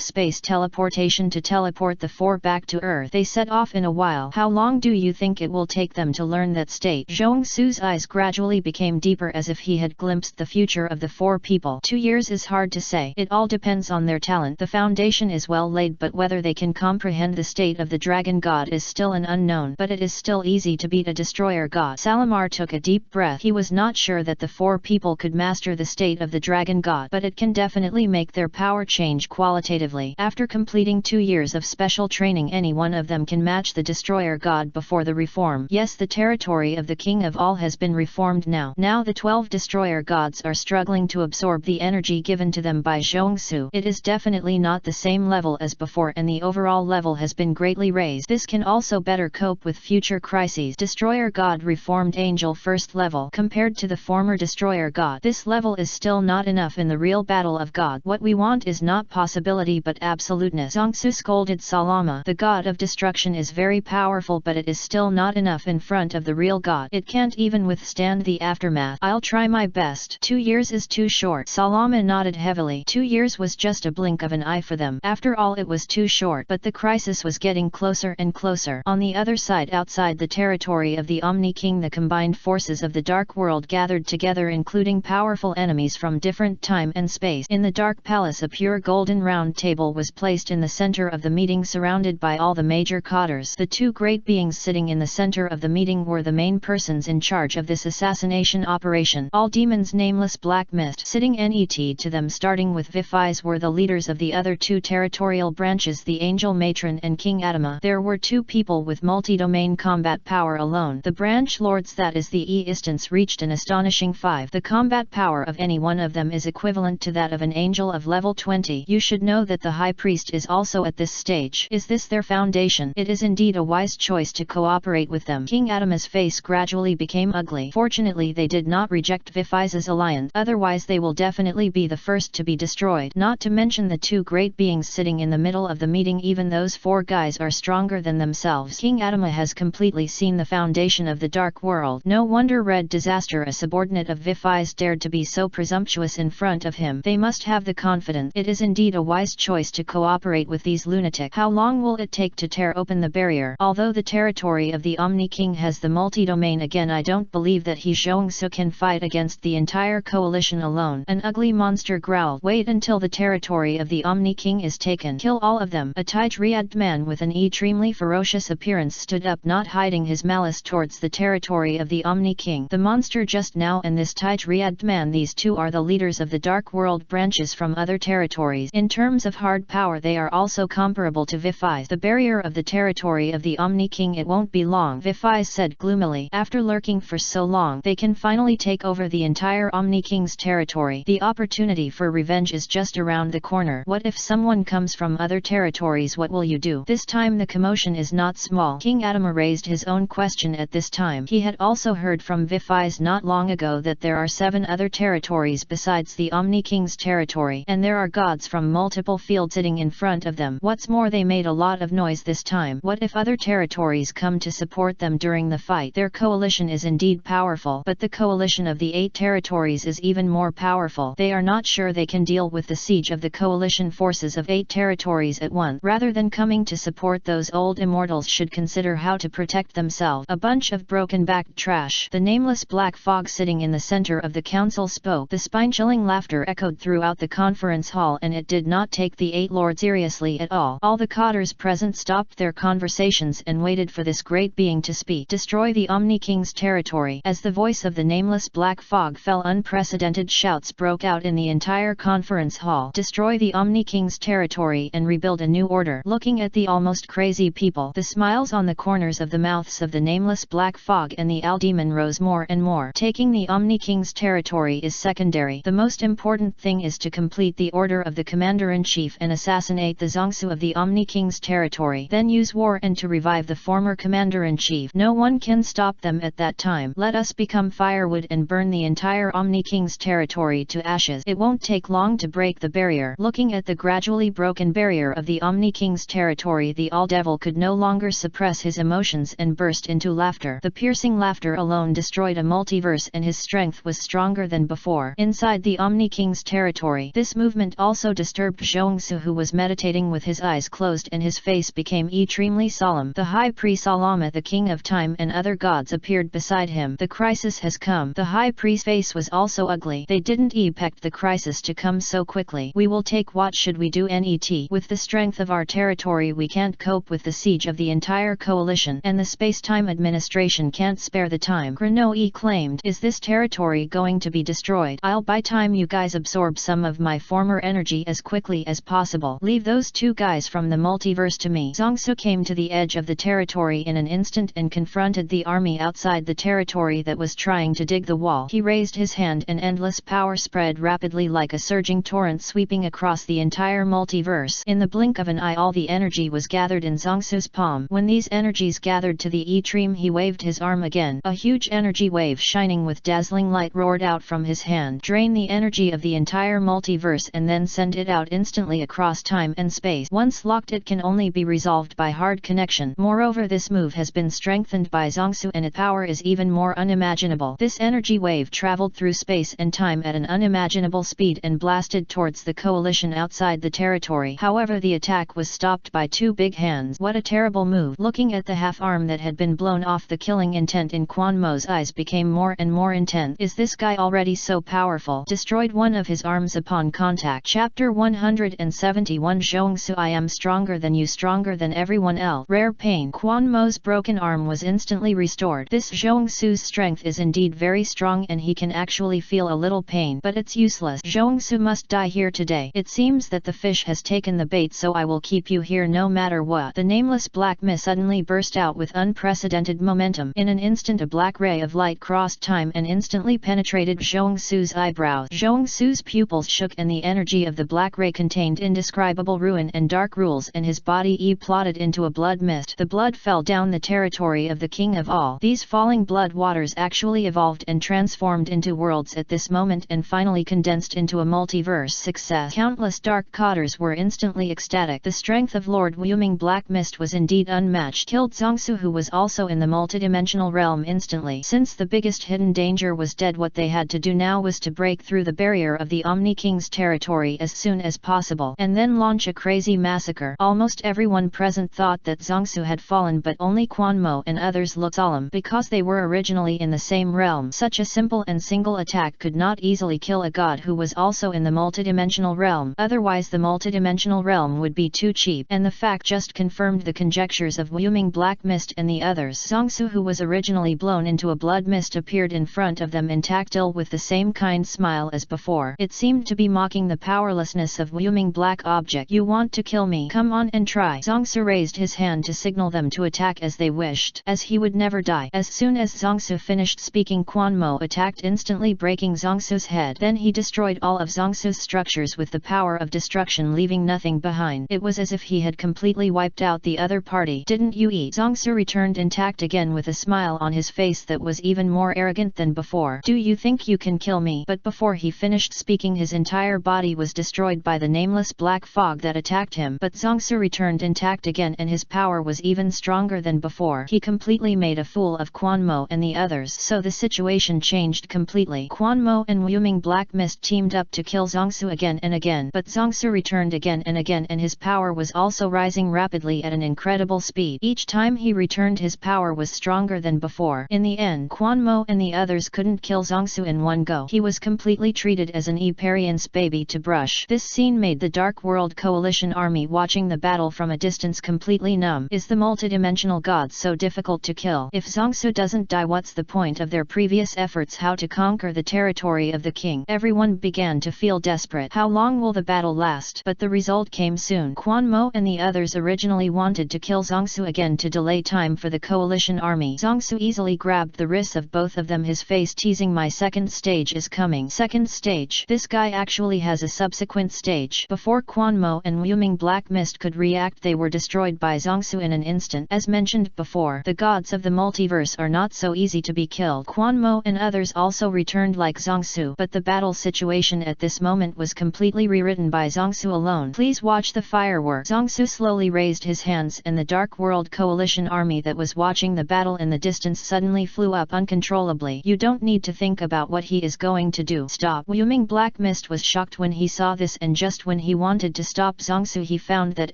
space teleportation to teleport the 4 back to Earth. They set off in a while. How long do you think it will take them to learn that state? Zhongsu's eyes gradually became deeper as if he had glimpsed the future of the 4 people. 2 years is hard to say. It all depends on their talent. The foundation is well laid, but whether they can comprehend the state of the dragon god is still an unknown. But it is still easy to beat a destroyer god. Salamar took a deep breath. He was not sure that the 4 people could master the state of the dragon god, but it can definitely make their power change qualitatively. After completing 2 years of special training, any one of them can match the destroyer god before the reform. Yes, the territory of the king of all has been reformed now. Now the 12 destroyer gods are struggling to absorb the energy given to them by Zhongsu. It is definitely not the same level as before, and the overall level has been greatly raised. This can also better cope with future crises. Destroyer god reformed angel first level. Compared to the former destroyer god, this level is still not enough in the real battle of god. What we want is not possibility but absoluteness. Zhongsu scolded Salama. The god of destruction is very powerful, but it is still not enough in front of the real god. It can't even withstand the aftermath. I'll try my best. 2 years is too short. Salama nodded heavily. 2 years was just a blink of an eye for them. After all, it was too short, but the crisis was getting closer and closer. On the other side, outside the territory of the Omni King, the combined forces of the Dark World gathered together, including powerful enemies from different time and space. In the Dark Palace, a pure golden round table was placed in the center of the meeting, surrounded by all the major cadres. The 2 great beings sitting in the center of the meeting were the main persons in charge of this assassination operation. All demons, nameless black mist sitting NET to them, starting with Vifis, were the leaders of the other 2 territorial branches, the Angel Matron and King Adama. There were 2 people with multi-domain combat power alone. The branch lords, that is the E-instance, reached an astonishing 5. The combat power of any one of them is equivalent to that of an angel of level 20. You should know that the High Priest is also at this stage. Is this their foundation? It is indeed a wise choice to cooperate with them. King Adama's face gradually became ugly. Fortunately, they did not reject Vifis' alliance, otherwise they will definitely be the first to be destroyed. Not to mention the 2 great beings sitting in the middle of the meeting. Even those 4 guys are stronger than themselves. King Adama has completely seen the foundation of the Dark World. No wonder Red Disaster, a subordinate of Vifis, dared to be so presumptuous in front of him. They must have the confidence. It is indeed a wise choice to cooperate with these lunatics. How long will it take to tear open the barrier? Although the territory of the Omni King has the multi-domain again, I don't believe that he Zhongsu can fight against the entire coalition alone. An ugly monster growled. Wait until the territory of the Omni King is taken. Kill all of them. A tight-riad man with an extremely ferocious appearance stood up, not hiding his malice towards the territory of the Omni King. The monster just now and this tight-riad man, these two are the leaders of the Dark World branches from other territories. In terms of hard power they are also comparable to Vifai's. The barrier of the territory of the Omni King, it won't be long, Vifai said gloomily. After lurking for so long, they can finally take over the entire Omni King's territory. The opportunity for revenge is just around the corner. What if someone comes from other territories? What will you do? This time the commotion is not small. King Adama raised his own question at this time. He had also heard from Vifai's not long ago that there are 7 other territories besides the Omni King's territory, and there are gods from multiple fields sitting in front of them. What's more, they made a lot of noise this time. What if other territories come to support them during the fight? Their coalition is indeed powerful, but the coalition of the 8 territories is even more powerful. They are not sure they can deal with the siege of the coalition forces of 8 territories at once. Rather than coming to support, those old immortals should consider how to protect themselves. A bunch of broken-backed trash. The nameless black fog sitting in the center of the council spoke. The spine-chilling laughter echoed throughout the conference hall, and it did not take the 8 lords seriously at all. All the cotters present stopped their conversations and waited for this great being to speak. Destroy the Omni King's territory. As the voice of the nameless black fog fell, unprecedented shouts broke out in the entire conference hall. Destroy the Omni King's territory and rebuild a new order. Looking at the almost crazy people, the smiles on the corners of the mouths of the nameless black fog and the owl demon rose more and more. Taking the Omni King's territory is secondary. The most important thing is to complete the order of the Commander-in-Chief and assassinate the Zongsu of the Omni King's territory. Then use war and to revive the former Commander-in-Chief. No one can stop them at that time. Let us become firewood and burn the entire Omni King's territory to ashes. It won't take long to break the barrier. Looking at the gradually broken barrier of the Omni King's territory, the All-Devil could no longer suppress his emotions and burst into laughter. The piercing laughter alone destroyed a multiverse, and his strength was stronger than before. Inside the Omni King's territory, this movement also disturbed Zhongsu, who was meditating with his eyes closed, and his face became extremely solemn. The High Priest Salama, the King of Time, and other gods appeared beside him. The crisis has come. The High Priest's face was also ugly. They didn't expect the crisis to come so quickly. We will take. What should we do? Net. With the strength of our territory we can't cope with the siege of the entire coalition, and the space-time administration can't spare the time. Granoe claimed. Is this territory going to be destroyed? I'll buy time. You guys absorb some of my former energy as quickly as possible. Leave those 2 guys from the multiverse to me. Zongsu came to the edge of the territory in an instant and confronted the army outside the territory that was trying to dig the wall. He raised his hand and endless power spread rapidly like a surging torrent, sweeping across the entire multiverse. In the blink of an eye all the energy was gathered in Zongsu's palm. When these energies gathered to the extreme, he waved his arm again. A huge energy wave shining with dazzling light roared out from his hand. Drain the energy of the entire multiverse and then send it out instantly across time and space. Once locked, it can only be resolved by hard connection. Moreover, this move has been strengthened by Zongsu and its power is even more unimaginable. This energy wave traveled through space and time at an unimaginable speed and blasted towards the coalition outside the territory. However, the attack was stopped by 2 big hands. What a terrible move! Looking at the half arm that had been blown off, the killing intent in Quan Mo's eyes became more and more intense. Is this guy already so powerful? Destroyed one of his arms upon contact. Chapter 171 Zhongsu, I am stronger than you, stronger than everyone else. Rare pain. Quan Mo's broken arm was instantly restored. This Zhongsu's strength is indeed very strong and he can actually feel a little pain, but it's useless. Zhongsu must die here today. It seems that the fish has taken the bait, so I will keep you here no matter what. The nameless black mist suddenly burst out with unprecedented momentum. In an instant a black ray of light crossed time and instantly penetrated Zhongsu's eyebrows. Zhongsu's pupils shook and the energy of the black ray contained indescribable ruin and dark rules, and his body plotted into a blood mist. The blood fell down the territory of the king of all. These falling blood waters actually evolved and transformed into worlds at this moment and finally condensed into a multiverse. Success. Countless dark cotters were instantly ecstatic. The strength of Lord Wuming Black Mist was indeed unmatched. Killed Zongsu, who was also in the multidimensional realm, instantly. Since the biggest hidden danger was dead, what they had to do now was to break through the barrier of the Omni King's territory as soon as possible, and then launch a crazy massacre. Almost everyone present thought that Zongsu had fallen, but only Quan Mo and others looked solemn because they were originally in the same realm. Such a simple and single attack could not easily kill a god who was also in the multidimensional realm. Otherwise the multidimensional realm would be too cheap, and the fact just confirmed the conjectures of Wuming Black Mist and the others. Zongsu, who was originally blown into a blood mist, appeared in front of them intact, ill with the same kind smile as before. It seemed to be mocking the powerlessness of Wuming Black Object. You want to kill me? Come on and try. Zongsu raised his hand to signal them to attack as they wished, as he would never die. As soon as Zongsu finished speaking, Quan Mo attacked, instantly breaking Zongsu's head. Then he destroyed all of Zongsu's structures with the power of destruction, leaving nothing behind. It was as if he had completely wiped out the other party. Didn't you eat? Zongsu returned intact again with a smile on his face that was even more arrogant than before. Do you think you can kill me? But before he finished speaking, his entire body was destroyed by the nameless black fog that attacked him. But Zongsu returned intact again, and his power was even stronger than before. He completely made a fool of Quan Mo and the others, so the situation changed completely. Quan Mo and Wuming Black Mist teamed up to kill Zongsu again and again, but Zongsu returned again and again, and his power was also rising rapidly at an incredible speed. Each time he returned, his power was stronger than before. In the end, Quan Mo and the others couldn't kill Zongsu in one go. He was completely treated as an Eparian's baby to brush. This scene made the Dark World Coalition army watching the battle from a distance completely numb. Is the multidimensional god so difficult to kill? If Zongsu doesn't die, what's the point of their previous efforts how to conquer the territory of the king? Everyone began to feel desperate. How long will the battle last? But the result came soon. Quan Mo and the others originally wanted to kill Zongsu again to delay time for the coalition army. Zongsu easily grabbed the wrists of both of them, his face teasing, my second stage is coming. Second stage? This guy actually has a subsequent stage. Before Quan Mo and Wuming Black Mist could react, they were destroyed by Zongsu in an instant. As mentioned before, the gods of the multiverse are not so easy to be killed. Quan Mo and others also returned like Zongsu, but the battle situation at this moment was completely rewritten by Zongsu alone. Please watch the fireworks. Zongsu slowly raised his hands, and the Dark World Coalition army that was watching the battle in the distance suddenly flew up uncontrollably. You don't need to think about what he is going to do. Stop. Wuming Black Mist was shocked when he saw this, and just when he wanted to stop Zongsu, he found that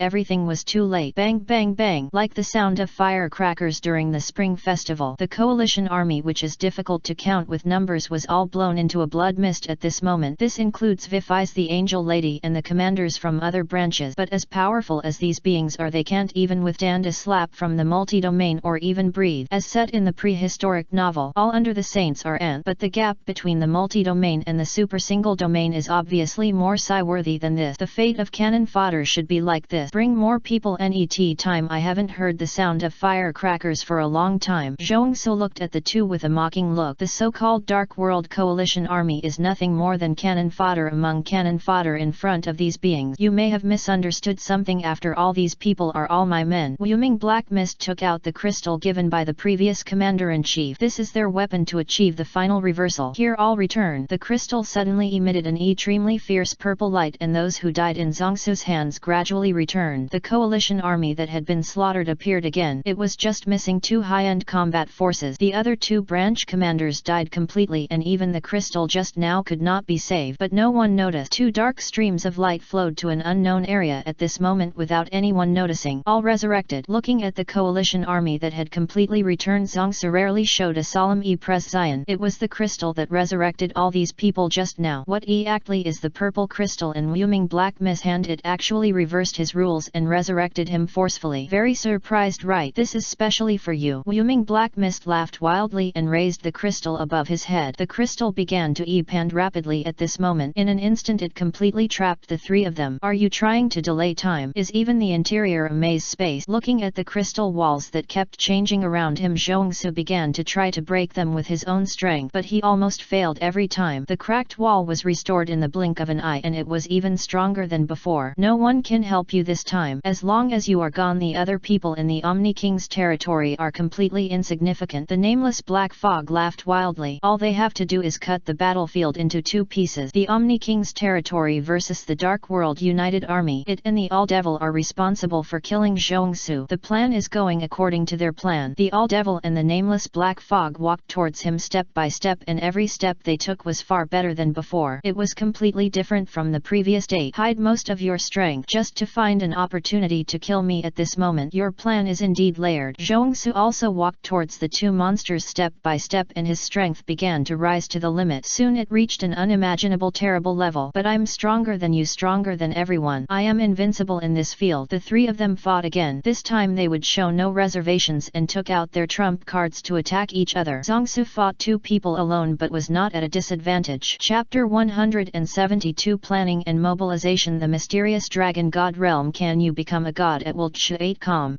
everything was too late. Bang bang bang, like the sound of firecrackers during the spring festival. The coalition army, which is difficult to count with numbers, was all blown into a blood mist at this moment. This includes Vifis, the angel lady, and the commanders from other branches. But as powerful as these beings are, they can't even withstand a slap from the multi-domain or even breathe. As set in the prehistoric novel, all under the saints are ant, but the gap between the multi-domain and the super single domain is obviously more sci-worthy than this. The fate of cannon fodder should be like this. Bring more people. Net time. I haven't heard the sound of firecrackers for a long time. Zhongsu looked at the two with a mocking look. The so-called Dark World Coalition army is nothing more than cannon fodder among cannon fodder in front of these beings. You may have misunderstood something. After all, these people are all my men. Wuming Black Mist took out the crystal given by the previous commander-in-chief. This is their weapon to achieve the final reversal. Here all return. The crystal suddenly emitted an extremely fierce purple light, and those who died in Zongsu's hands gradually returned. The coalition army that had been slaughtered appeared again. It was just missing two high-end combat forces. The other two branch commanders died completely, and even the crystal just now could not be saved. But no one noticed. Two dark streams of light flowed to an unknown area at this moment without anyone noticing. All resurrected. Looking at the coalition army that had completely returned, Zongsu rarely showed a solemn expression. It was the crystal that resurrected all these people just now. What exactly is the purple crystal in Wuming Black Mist's hand? It actually reversed his rules and resurrected him forcefully. Very surprised, right? This is specially for you. Wuming Black Mist laughed wildly and raised the crystal above his head. The crystal began to expand rapidly at this moment. In an instant it completely trapped the three of them. Are you trying to delay time? Is even the interior a maze space? Looking at the crystal walls that kept changing around him, Zhongsu began to try to break them with his own strength, but he almost failed every time. The cracked wall was restored in the blink of an eye, and it was even stronger than before. No one can help you this time. As long as you are gone, the other people in the Omni King's territory are completely insignificant. The nameless black fog laughed wildly. All they have to do is cut the battlefield into two pieces. The Omni King's territory versus the Dark World United Army. It and the All Devil are responsible for killing Zhongsu. The plan is going according to their plan. The All Devil and the nameless black fog walked towards him step by step, and every step they took was far better than before. It was completely different from the previous previous date. Hide most of your strength just to find an opportunity to kill me at this moment. Your plan is indeed layered. Zhongsu also walked towards the two monsters step by step, and his strength began to rise to the limit. Soon it reached an unimaginable terrible level. But I'm stronger than you, stronger than everyone. I am invincible in this field. The three of them fought again. This time they would show no reservations and took out their trump cards to attack each other. Zhongsu fought two people alone but was not at a disadvantage. Chapter 172 Planning and Mobilization. The mysterious dragon god realm. Can you become a god at will?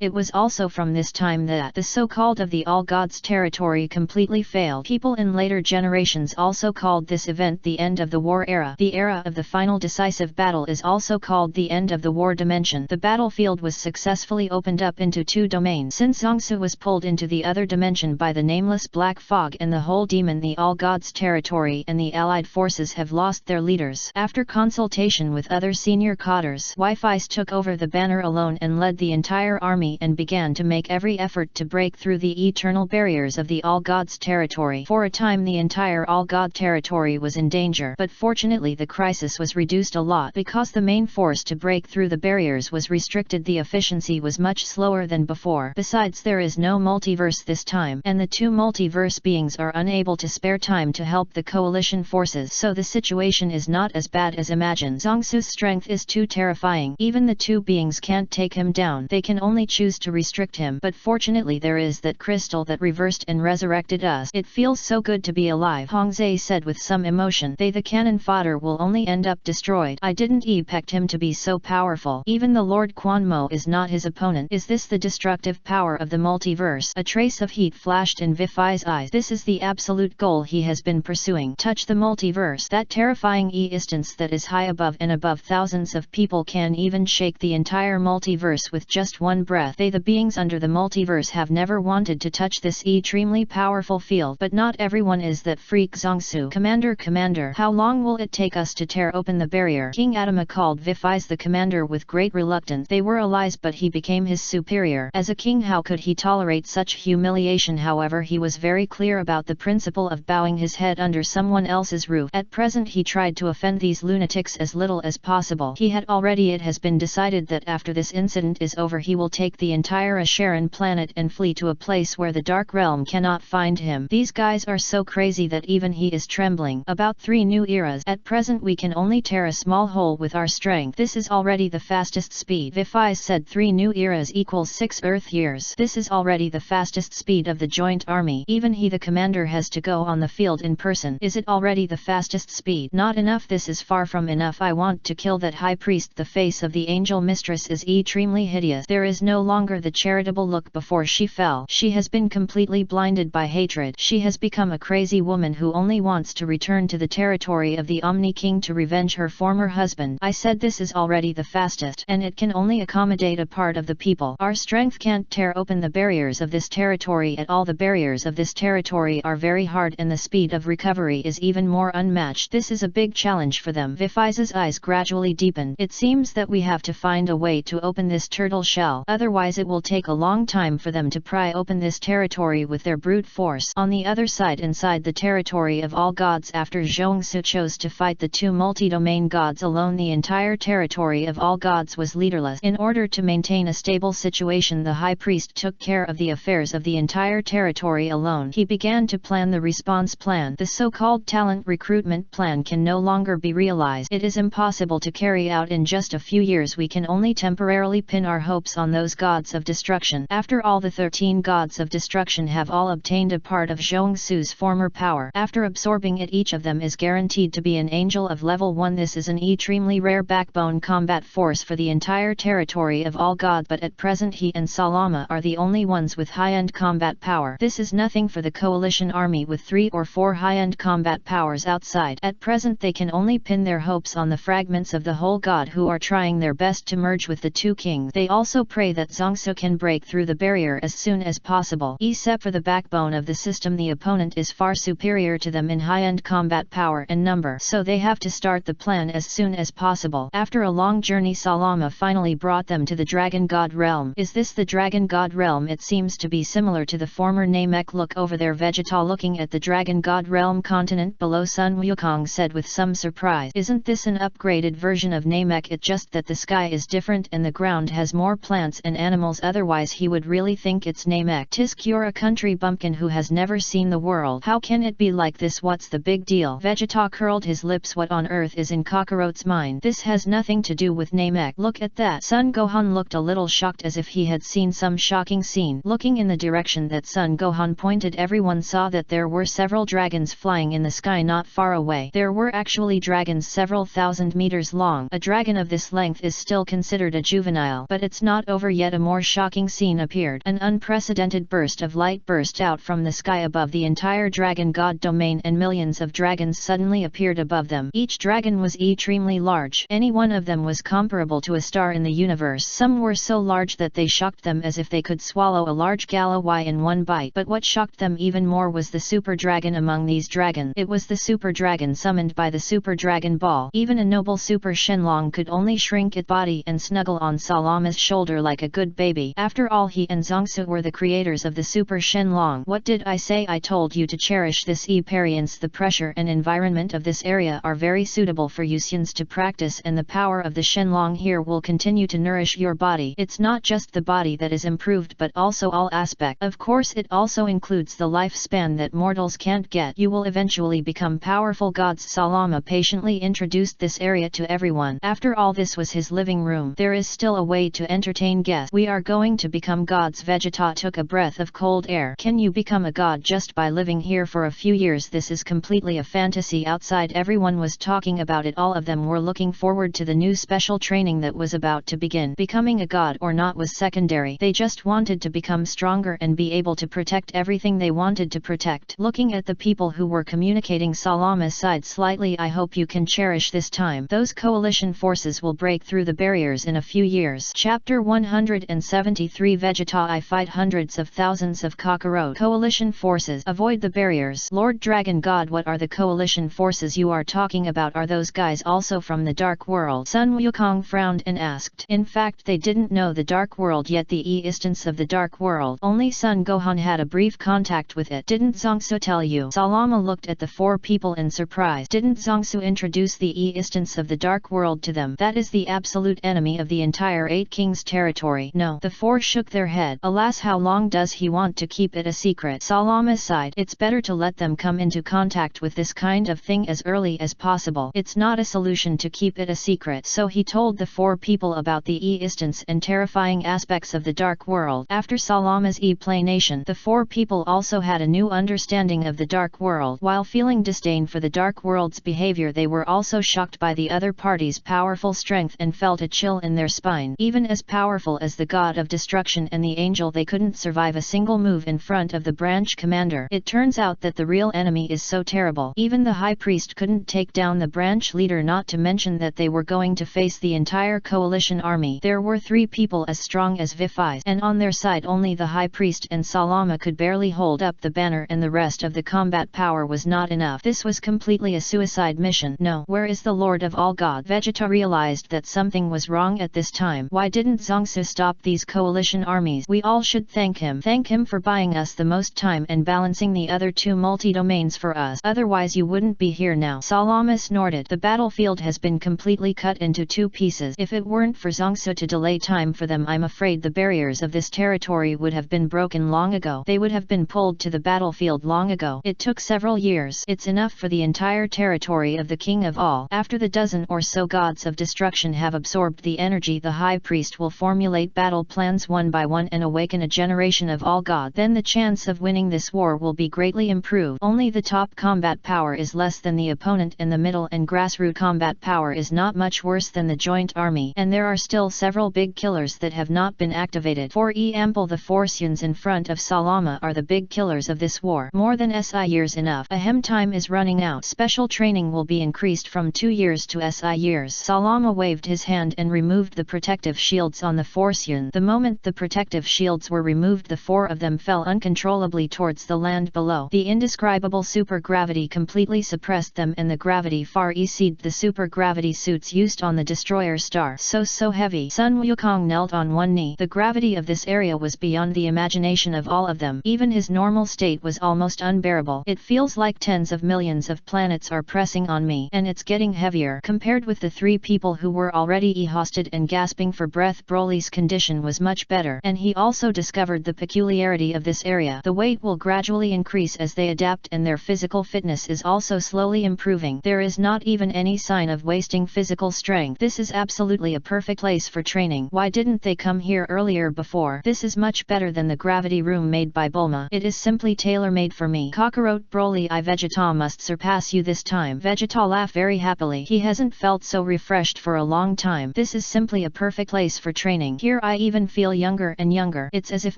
It was also from this time that the so-called of the all gods territory completely failed. People in later generations also called this event the end of the war era. The era of the final decisive battle is also called the end of the war dimension. The battlefield was successfully opened up into two domains. Since Zhongsu was pulled into the other dimension by the nameless black fog and the whole demon, the all gods territory and the allied forces have lost their leaders. After consultation with other senior cadres, Wi-Fi took over the banner alone and led the entire army and began to make every effort to break through the eternal barriers of the all gods territory. For a time the entire all god territory was in danger, but fortunately the crisis was reduced a lot because the main force to break through the barriers was restricted. The efficiency was much slower than before. Besides, there is no multiverse this time, and the two multiverse beings are unable to spare time to help the coalition forces, so the situation is not as bad as imagined. Zhongsu's strength is too terrifying. Even the two beings can't take him down. They can only choose to restrict him, but fortunately there is that crystal that reversed and resurrected us. It feels so good to be alive, Hongzhe said with some emotion. The cannon fodder will only end up destroyed. I didn't expect him to be so powerful. Even the Lord Quanmo is not his opponent. Is this the destructive power of the multiverse? A trace of heat flashed in Vifai's eyes. This is the absolute goal he has been pursuing. Touch the multiverse. That terrifying instance that is high above and above thousands of people can even shake the entire multiverse with just one breath. The beings under the multiverse have never wanted to touch this extremely powerful field, but not everyone is that freak. Zhongsu, Commander, how long will it take us to tear open the barrier? King Atama called Vifai's the commander with great reluctance. They were allies, but he became his superior. As a king, how could he tolerate such humiliation? However, he was very clear about the principle of bowing his head under someone else's roof. At present he tried to offend these lunatics as little as possible. It has been decided that after this incident is over he will take the entire Asheran planet and flee to a place where the Dark Realm cannot find him. These guys are so crazy that even he is trembling. About 3 new eras. At present we can only tear a small hole with our strength. This is already the fastest speed. Vifai said 3 new eras equals 6 Earth years. This is already the fastest speed of the joint army. Even he, the commander, has to go on the field in person. Is it already the fastest speed? Not enough. This is far from enough. I want to kill that high priest. The face of the angel mistress is extremely hideous. There is no longer the charitable look before she fell. She has been completely blinded by hatred. She has become a crazy woman who only wants to return to the territory of the Omni King to revenge her former husband. I said this is already the fastest, and it can only accommodate a part of the people. Our strength can't tear open the barriers of this territory at all. The barriers of this territory are very hard, and the speed of recovery is even more unmatched. This is a big challenge for them. Vifai's eyes gradually deepened. It seems that we have to find a way to open this turtle shell. Otherwise it will take a long time for them to pry open this territory with their brute force. On the other side, inside the territory of all gods, after Zhongsu chose to fight the two multi-domain gods alone, the entire territory of all gods was leaderless. In order to maintain a stable situation, the high priest took care of the affairs of the entire territory alone. He began to plan the response plan. The so-called talent recruitment plan can no longer be realized. It is impossible to carry out in just a few years. We can only temporarily pin our hopes on those gods of destruction. After all, the 13 gods of destruction have all obtained a part of Zhongsu's former power. After absorbing it, each of them is guaranteed to be an angel of level 1. This is an extremely rare backbone combat force for the entire territory of all gods, but at present he and Salama are the only ones with high-end combat power. This is nothing for the coalition army with 3 or 4 high-end combat powers outside. At present they can only pin their hopes on the fragments of the whole god who are trying their best to merge with the two kings. They also pray that Zhongsu can break through the barrier as soon as possible. Except for the backbone of the system, the opponent is far superior to them in high-end combat power and number, so they have to start the plan as soon as possible. After a long journey, Salama finally brought them to the Dragon God realm. Is this the Dragon God realm? It seems to be similar to the former Namek. Look over there. Vegeta, looking at the Dragon God realm continent below, Sun Wukong said with some surprise. Isn't this an an upgraded version of Namek, it's just that the sky is different and the ground has more plants and animals, otherwise he would really think it's Namek. Tisk, you're a country bumpkin who has never seen the world. How can it be like this? What's the big deal? Vegeta curled his lips. What on earth is in Kakarot's mind? This has nothing to do with Namek. Look at that. Son Gohan looked a little shocked, as if he had seen some shocking scene. Looking in the direction that Son Gohan pointed, everyone saw that there were several dragons flying in the sky not far away. There were actually dragons several thousand meters long. A dragon of this length is still considered a juvenile. But it's not over yet. A more shocking scene appeared. An unprecedented burst of light burst out from the sky above the entire dragon god domain, and millions of dragons suddenly appeared above them. Each dragon was extremely large. Any one of them was comparable to a star in the universe. Some were so large that they shocked them as if they could swallow a large galaxy in one bite. But what shocked them even more was the super dragon among these dragons. It was the super dragon summoned by the super dragon ball. Even a noble super Shenlong could only shrink its body and snuggle on Salama's shoulder like a good baby. After all, he and Zongsu were the creators of the super Shenlong. What did I say? I told you to cherish this experience. The pressure and environment of this area are very suitable for Yusians to practice, and the power of the Shenlong here will continue to nourish your body. It's not just the body that is improved, but also all aspects. Of course, it also includes the lifespan that mortals can't get. You will eventually become powerful gods. Salama patiently introduced this area to everyone. After all, this was his living room. There is still a way to entertain guests. We are going to become gods. Vegeta took a breath of cold air. Can you become a god just by living here for a few years? This is completely a fantasy. Outside, everyone was talking about it. All of them were looking forward to the new special training that was about to begin. Becoming a god or not was secondary. They just wanted to become stronger and be able to protect everything they wanted to protect. Looking at the people who were communicating, Salama sighed slightly. I hope you can cherish this time. Those coalition forces will break through the barriers in a few years. Chapter 173. Vegeta, I fight hundreds of thousands of Kakarot coalition forces. Avoid the barriers. Lord Dragon God, what are the coalition forces you are talking about? Are those guys also from the Dark World? Sun Wukong frowned and asked. In fact, they didn't know the Dark World yet, the existence of the Dark World. Only Son Gohan had a brief contact with it. Didn't Zongsu tell you? Salama looked at the four people in surprise. Didn't Zongsu introduce the existence of the Dark World to them? That is the absolute enemy of the entire Eight Kings territory. No. The four shook their head. Alas, how long does he want to keep it a secret? Salama sighed. It's better to let them come into contact with this kind of thing as early as possible. It's not a solution to keep it a secret. So he told the four people about the existence and terrifying aspects of the Dark World. After Salama's explanation, the four people also had a new understanding of the Dark World. While feeling disdain for the Dark World's behavior, they were also shocked by the other party's powerful strength and felt a chill in their spine. Even as powerful as the God of Destruction and the Angel, they couldn't survive a single move in front of the branch commander. It turns out that the real enemy is so terrible. Even the High Priest couldn't take down the branch leader, not to mention that they were going to face the entire coalition army. There were three people as strong as Viphi's, and on their side only the High Priest and Salama could barely hold up the banner, and the rest of the combat power was not enough. This was completely a suicide mission. No. Where is the Lord of all gods? Vegeta realized that something was wrong at this time. Why didn't Zongsu stop these coalition armies? We all should thank him. Thank him for buying us the most time and balancing the other two multi-domains for us. Otherwise you wouldn't be here now. Salama snorted. The battlefield has been completely cut into two pieces. If it weren't for Zongsu to delay time for them, I'm afraid the barriers of this territory would have been broken long ago. They would have been pulled to the battlefield long ago. It took several years. It's enough for the entire territory of the King of All. After the dozen or so gods of destruction have absorbed the energy, the High Priest will formulate battle plans one by one and awaken a generation of all gods. Then the chance of winning this war will be greatly improved. Only the top combat power is less than the opponent, and the middle and grassroots combat power is not much worse than the joint army. And there are still several big killers that have not been activated. For example, the Forsyans in front of Salama are the big killers of this war. More than SI years enough. Ahem, time is running out. Special training will be increased from 2 years to SI years. Salama waved his hand and removed the protective shields on the Forsyans. The moment the protective shields were removed, the four of them fell uncontrollably towards the land below. The indescribable super gravity completely suppressed them, and the gravity far exceeded the super gravity suits used on the destroyer star. So heavy. Sun Wukong knelt on one knee. The gravity of this area was beyond the imagination of all of them. Even his normal state was almost unbearable. It feels like tens of millions of planets are pressing on me, and it's getting heavier. Compared with the 3 people who were already exhausted and gasping for breath, Broly's condition was much better. And he also discovered the peculiarity of this area. The weight will gradually increase as they adapt, and their physical fitness is also slowly improving. There is not even any sign of wasting physical strength. This is absolutely a perfect place for training. Why didn't they come here earlier before? This is much better than the gravity room made by Bulma. It is simply tailor-made for me. Kakarot, Broly, I Vegeta must surpass you this time. Vegeta laughed very happily. He hasn't felt so refreshed for a long time. This is simply a perfect place for training. Here I even feel younger and younger. It's as if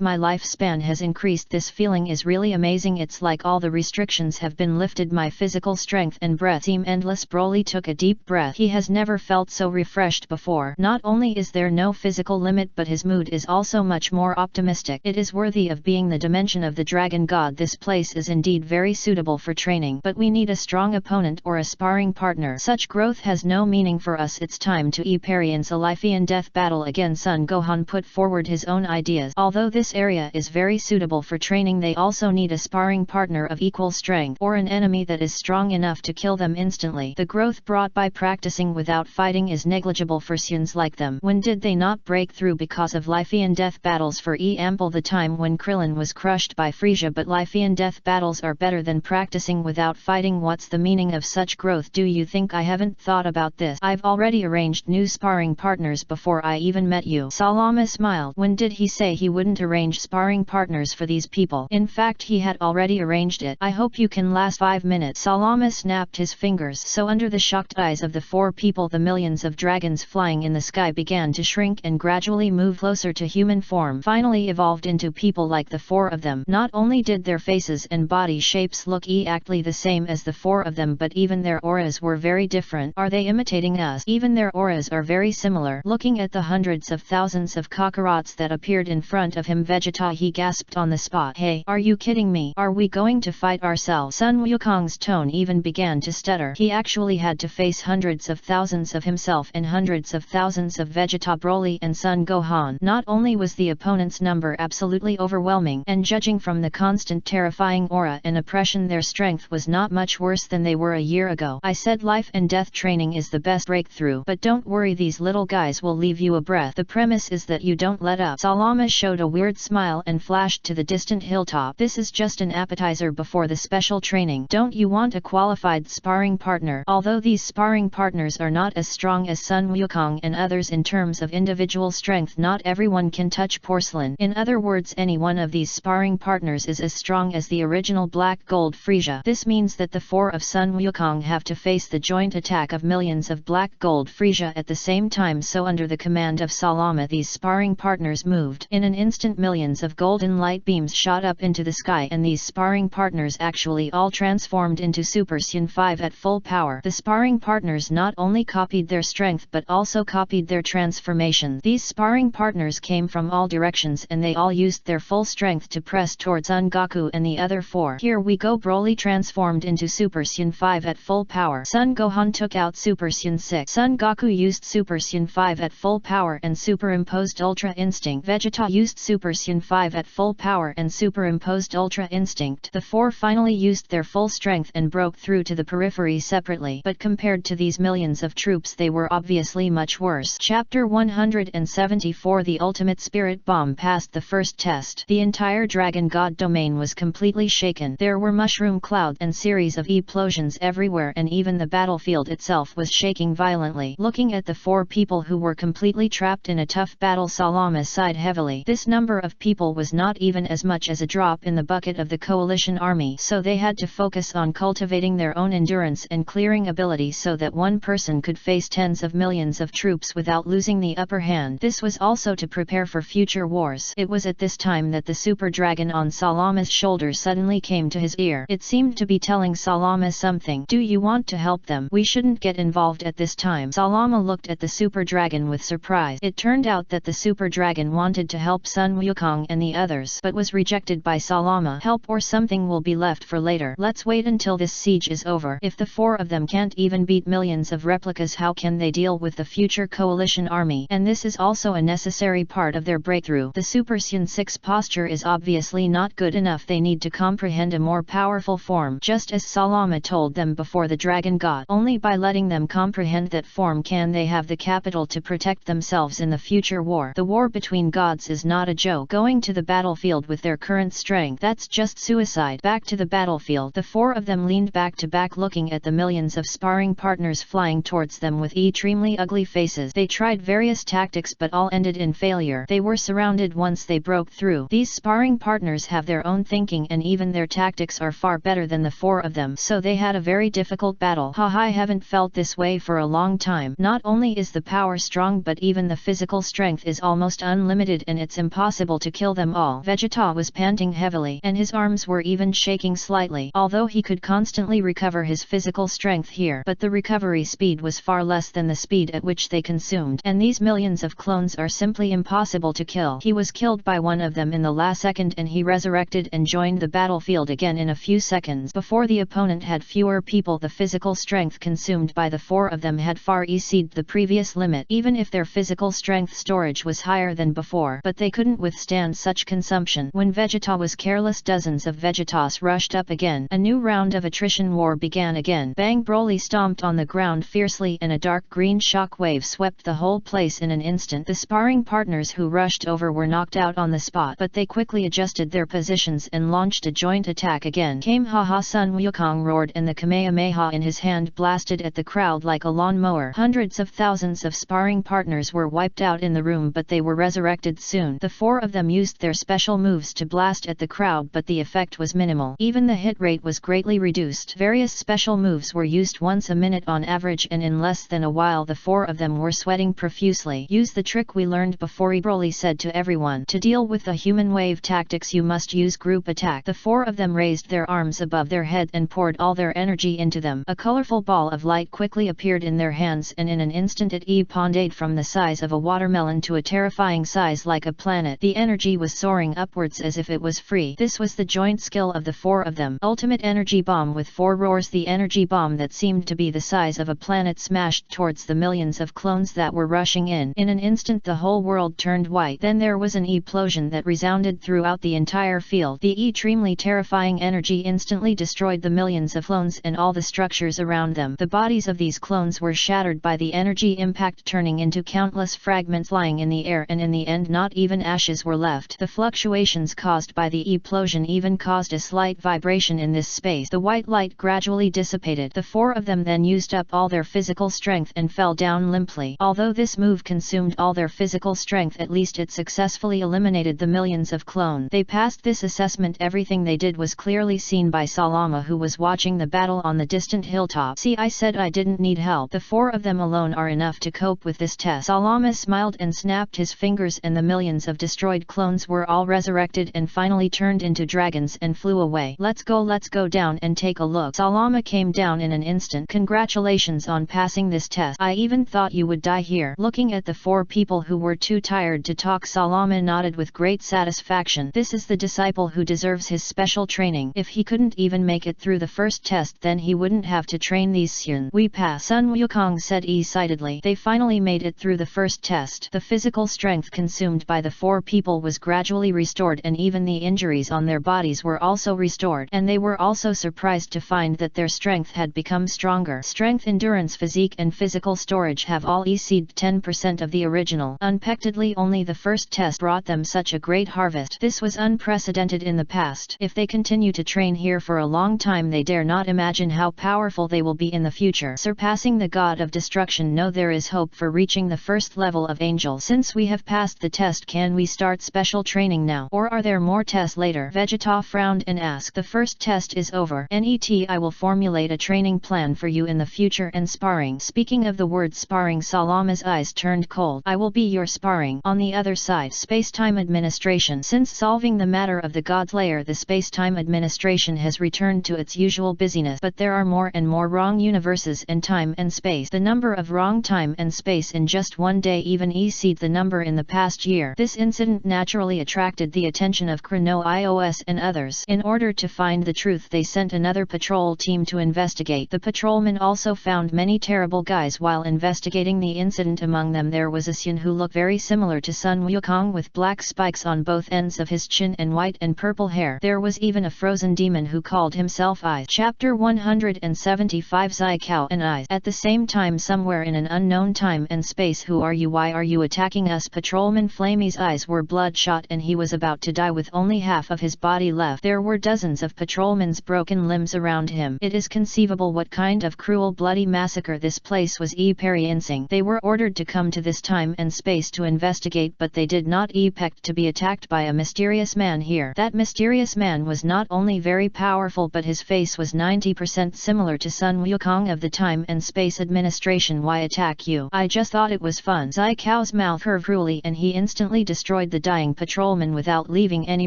my lifespan has increased. This feeling is really amazing. It's like all the restrictions have been lifted. My physical strength and breath seem endless. Broly took a deep breath. He has never felt so refreshed before. Not only is there no physical limit, but his mood is also much more optimistic. It is worthy of being the dimension of the Dragon God. This place is indeed very suitable for training, but we need a strong opponent or a sparring partner. Such growth has no meaning for us. It's time to experience a life and death battle again. Son Gohan put forward his own ideas. Although this area is very suitable for training, they also need a sparring partner of equal strength, or an enemy that is strong enough to kill them instantly. The growth brought by practicing without fighting is negligible for Saiyans like them. When did they not break through because of life and death battles? For example, the time when Krillin was crushed by Frieza. But life and death battles are better than practicing without fighting. What's the meaning of such growth? Do you think I haven't thought about this? I've already arranged new sparring partners before I even met you. Salama smiled. When did he say he wouldn't arrange sparring partners for these people? In fact, he had already arranged it. I hope you can last 5 minutes. Salama snapped his fingers. So under the shocked eyes of the 4 people, the millions of dragons flying in the sky began to shrink and gradually move closer to human form, finally evolved into people like the 4 of them. Not only did their faces and body shapes look exactly the same as the 4 of them, but even their auras were very different. Are they imitating us? Even their auras are very similar. Looking at the hundreds of thousands of Kakarots that appeared in front of him, Vegeta, he gasped on the spot. Hey, are you kidding me? Are we going to fight ourselves? Sun Wukong's tone even began to stutter. He actually had to face hundreds of thousands of himself and hundreds of thousands of Vegeta, Broly and Son Gohan. Not only was the opponent's number absolutely overwhelming, and judging from the constant terrifying aura and oppression, their strength was not much worse than they were a year ago. I said life and death training is the best breakthrough, but don't worry, these little guys will leave you a breath. The premise is that you don't let up. Salama showed a weird smile and flashed to the distant hilltop. This is just an appetizer before the special training. Don't you want a qualified sparring partner? Although these sparring partners are not as strong as Sun Wukong and others in terms of individual strength, not everyone can touch porcelain. In other words, any one of these sparring partners is as strong as the original Black Gold Frieza. This means that the 4 of Sun Wukong have to face the joint attack of millions of Black Gold Frieza at the same time. So under the command of Salama, these sparring partners moved. In an instant, millions of golden light beams shot up into the sky, and these sparring partners actually all transformed into Super Saiyan 5 at full power. The sparring partners not only copied their strength but also copied their transformation. These sparring partners came from all directions, and they all used their full strength to press towards Son Goku and the other 4. Here we go. Broly transformed into Super Saiyan 5 at full power. Son Gohan took out Super Saiyan 6. Son Goku used Super Saiyan 5 at full power and superimposed Ultra Instinct. Vegeta used Super Saiyan 5 at full power and superimposed Ultra Instinct. The 4 finally used their full strength and broke through to the periphery separately, but compared to these millions of troops, they were obviously much worse. Chapter 174. The Ultimate Spirit Bomb passed the first test. The entire Dragon God domain was completely shaken. There were mushroom clouds and series of explosions everywhere, and even the battlefield itself was shaking violently. Looking at the 4 people who were completely trapped in a tough battle, Salama sighed heavily. This number of people was not even as much as a drop in the bucket of the coalition army, so they had to focus on cultivating their own endurance and clearing ability so that one person could face tens of millions of troops without losing the upper hand. This was also to prepare for future wars. It was at this time that the super dragon on Salama's shoulder suddenly came to his ear. It seemed to be telling Salama something. Do you want to help them? We shouldn't get involved at this time. Salama looked at the super dragon with surprise. It turned out that the super dragon wanted to help Sun Wukong and the others, but was rejected by Salama. Help or something will be left for later. Let's wait until this siege is over. If the 4 of them can't even beat millions of replicas, how can they deal with the future coalition army? And this is also a necessary part of their breakthrough. The Super Saiyan 6 posture is obviously not good enough. They need to comprehend a more powerful form, just as Salama told them before. The Dragon God only Only by letting them comprehend that form can they have the capital to protect themselves in the future war. The war between gods is not a joke. Going to the battlefield with their current strength, that's just suicide. Back to the battlefield. The four of them leaned back to back, looking at the millions of sparring partners flying towards them with extremely ugly faces. They tried various tactics but all ended in failure. They were surrounded once they broke through. These sparring partners have their own thinking and even their tactics are far better than the four of them, so they had a very difficult battle. I haven't felt this way for a long time. Not only is the power strong but even the physical strength is almost unlimited and it's impossible to kill them all. Vegeta was panting heavily and his arms were even shaking slightly, although he could constantly recover his physical strength here, but the recovery speed was far less than the speed at which they consumed, and these millions of clones are simply impossible to kill. He was killed by one of them in the last second and he resurrected and joined the battlefield again in a few seconds. Before the opponent had fewer people, the physical strength consumed by the four of them had far exceeded the previous limit, even if their physical strength storage was higher than before, but they couldn't withstand such consumption. When Vegeta was careless, dozens of Vegetas rushed up again. A new round of attrition war began again. Bang! Broly stomped on the ground fiercely and a dark green shock wave swept the whole place in an instant. The sparring partners who rushed over were knocked out on the spot, but they quickly adjusted their positions and launched a joint attack again. Sun Wukong roared and the Kamehameha in his hand blasted at the crowd like a lawnmower. Hundreds of thousands of sparring partners were wiped out in the room, but they were resurrected soon. The four of them used their special moves to blast at the crowd, but the effect was minimal. Even the hit rate was greatly reduced. Various special moves were used once a minute on average, and in less than a while the four of them were sweating profusely. Use the trick we learned before, Broly said to everyone. To deal with the human wave tactics you must use group attack. The four of them raised their arms above their head and poured all their energy into them. A colorful ball of light quickly appeared in their hands and in an instant it expanded from the size of a watermelon to a terrifying size like a planet. The energy was soaring upwards as if it was free. This was the joint skill of the four of them. Ultimate energy bomb with four roars. The energy bomb that seemed to be the size of a planet smashed towards the millions of clones that were rushing in. In an instant the whole world turned white. Then there was an explosion that resounded throughout the entire field. The extremely terrifying energy instantly destroyed the millions of clones and all the structures around them. The bodies of these clones were shattered by the energy impact, turning into countless fragments lying in the air, and in the end not even ashes were left. The fluctuations caused by the explosion even caused a slight vibration in this space. The white light gradually dissipated. The four of them then used up all their physical strength and fell down limply. Although this move consumed all their physical strength, at least it successfully eliminated the millions of clones. They passed this assessment. Everything they did was clearly seen by Salama, who was watching the battle on the distant hilltop. See, I said I didn't need help. The four of them alone are enough to cope with this test. Salama smiled and snapped his fingers and the millions of destroyed clones were all resurrected and finally turned into dragons and flew away. Let's go down and take a look. Salama came down in an instant. Congratulations on passing this test. I even thought you would die here. Looking at the four people who were too tired to talk, Salama nodded with great satisfaction. This is the disciple who deserves his special training. If he couldn't even make it through the first test, then he wouldn't have to train these Sun. We pass. Sun Wukong said excitedly. They finally made it through the first test. The physical strength consumed by the four people was gradually restored, and even the injuries on their bodies were also restored, and they were also surprised to find that their strength had become stronger. Strength, endurance, physique and physical storage have all exceeded 10% of the original. Unexpectedly, only the first test brought them such a great harvest. This was unprecedented in the past. If they continue to train here for a long time, they dare not imagine how powerful they will be in the future. Surpassing the god of destruction. No, there is hope for reaching the first level of angel. Since we have passed the test, can we start special training now? Or are there more tests later? Vegeta frowned and asked. The first test is over. I will formulate a training plan for you in the future and sparring. Speaking of the word sparring, Salama's eyes turned cold. I will be your sparring. On the other side, space-time administration. Since solving the matter of the God's lair, the space-time administration has returned to its usual busyness, but there are more and more wrong universes and time and space. The number of wrong time and space in just one day even exceeds the number in the past year. This incident naturally attracted the attention of Chrono iOS and others. In order to find the truth, they sent another patrol team to investigate. The patrolmen also found many terrible guys while investigating the incident. Among them there was a Sun who looked very similar to Sun Wukong, with black spikes on both ends of his chin and white and purple hair. There was even a frozen demon who called himself Ice. Chapter 175. Zai Kao and Eyes. At the same time, somewhere in an unknown time and space. Who are you? Why are you attacking us? Patrolman Flamey's eyes were bloodshot and he was about to die with only half of his body left. There were dozens of patrolmen's broken limbs around him. It is conceivable what kind of cruel bloody massacre this place was experiencing. They were ordered to come to this time and space to investigate, but they did not expect to be attacked by a mysterious man here. That mysterious man was not only very powerful, but his face was 90% similar to Sun Wukong of the Time and Space Administration. Why attack you? I just thought it was fun. Zai Cao's mouth curved cruelly and he instantly destroyed the dying patrolman without leaving any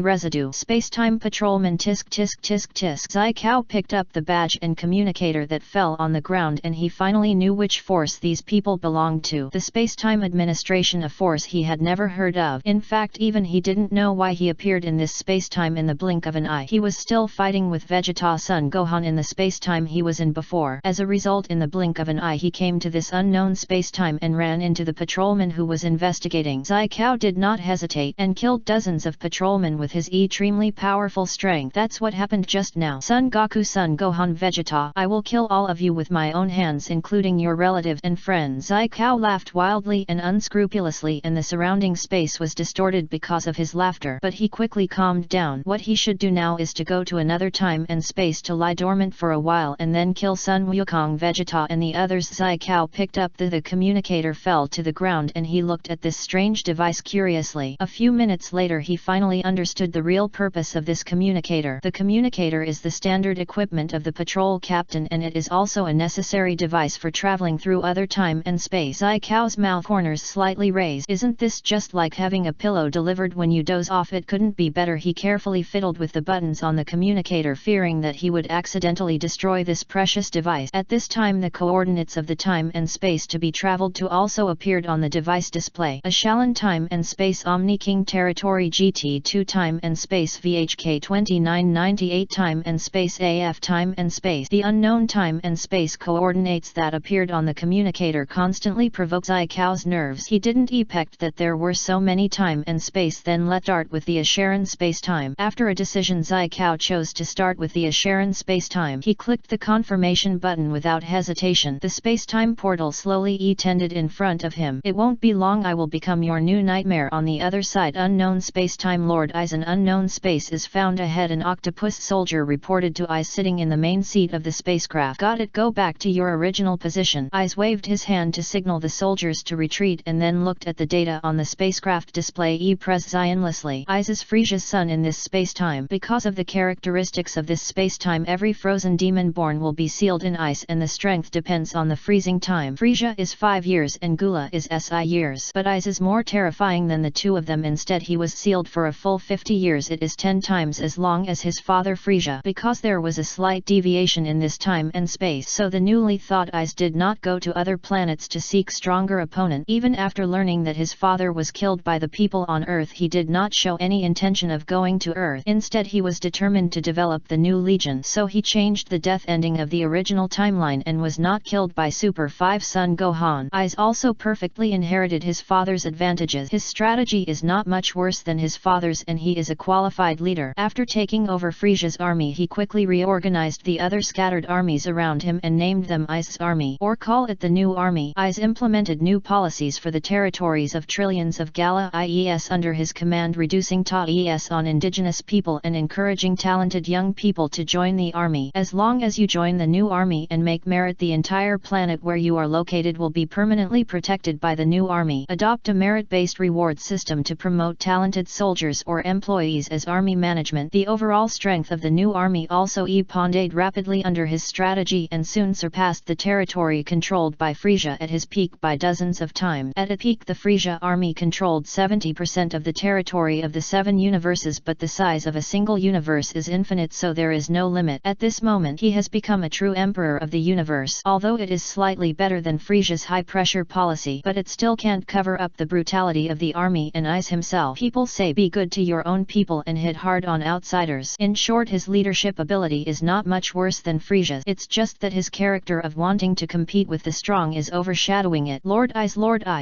residue. Space-time patrolman, tisk tisk tisk tisk. Zai Cao picked up the badge and communicator that fell on the ground and he finally knew which force these people belonged to. The Space-time Administration, a force he had never heard of. In fact, even he didn't know why he appeared in this space-time in the blink of an eye. He was still fighting with Vegeta Sun Gohan in the space-time he was in before. As a result, in the blink of an eye he came to this unknown space-time and ran into the patrolman who was investigating. Zai Cao did not hesitate and killed dozens of patrolmen with his extremely powerful strength. That's what happened just now. Son Goku, Son Gohan, Vegeta, I will kill all of you with my own hands, including your relatives and friends. Zai Cao laughed wildly and unscrupulously and the surrounding space was distorted because of his laughter. But he quickly calmed down. What he should do now is to go to another time and space to lie dormant for a while and then kill Sun Wukong, Vegeta and the others. Zai Cao picked up the communicator fell to the ground and he looked at this strange device curiously. A few minutes later he finally understood the real purpose of this communicator. The communicator is the standard equipment of the patrol captain and it is also a necessary device for traveling through other time and space. Zai Cao's mouth corners slightly raised. Isn't this just like having a pillow delivered when you doze off? It couldn't be better. He carefully fiddled with the buttons on the communicator, fearing that he would accidentally destroy this precious device. At this time the coordinates of the time and space to be traveled to also appeared on the device display. Ashalan Time and Space, Omni King Territory, GT2 Time and Space, VHK 2998 Time and Space, AF Time and Space. The unknown time and space coordinates that appeared on the communicator constantly provoked Zai Cao's nerves. He didn't expect that there were so many time and space. Then let's start with the Asharan space time. After a decision, Zai Cao chose to start with the Asharan space time. He clicked the confirmation button without hesitation. The space-time portal slowly tended in front of him. It won't be long, I will become your new nightmare on the other side. Unknown space-time. Lord Eyes, an unknown space is found ahead. An octopus soldier reported to Eyes sitting in the main seat of the spacecraft. Got it, go back to your original position. Eyes waved his hand to signal the soldiers to retreat and then looked at the data on the spacecraft display. Press zionlessly. Eyes is Frisia's son in this space-time. Because of the characteristics of this space-time, every frozen demon born will be sealed in ice and the strength depends on the freezing time. Frisia is 5 years and Gula is SI years. But Eyes is more terrifying than the two of them. Instead he was sealed for a full 50 years. It is 10 times as long as his father Frisia. Because there was a slight deviation in this time and space, so the newly thought Eyes did not go to other planets to seek stronger opponent. Even after learning that his father was killed by the people on Earth, he did not show any intention of going to Earth. Instead he was determined to develop the new Legion, so he changed the death ending of the original timeline and was not killed by Super 5 Son Gohan. Eyes also perfectly inherited his father's advantages. His strategy is not much worse than his father's and he is a qualified leader. After taking over Frisia's army, he quickly reorganized the other scattered armies around him and named them Eyes' army, or call it the new army. Eyes implemented new policies for the territories of trillions of Gala IES under his command, reducing TAES on indigenous people and encouraging talented young people to join the army. As long as you join the new army and make merit, the entire planet where you are located will be permanently protected by the new army. Adopt a merit-based reward system to promote talented soldiers or employees as army management. The overall strength of the new army also expanded rapidly under his strategy and soon surpassed the territory controlled by Frisia at his peak by dozens of times. At a peak, the Frisia army controlled 70% of the territory of the 7 universes, but the size of a single universe is infinite, so there is no limit. At this moment he has become a true emperor of the universe. Although it is slightly better than Frisia's high-pressure policy, but it still can't cover up the brutality of the army and Eyes himself. People say be good to your own people and hit hard on outsiders. In short, his leadership ability is not much worse than Frisia's. It's just that his character of wanting to compete with the strong is overshadowing it. Lord Eyes,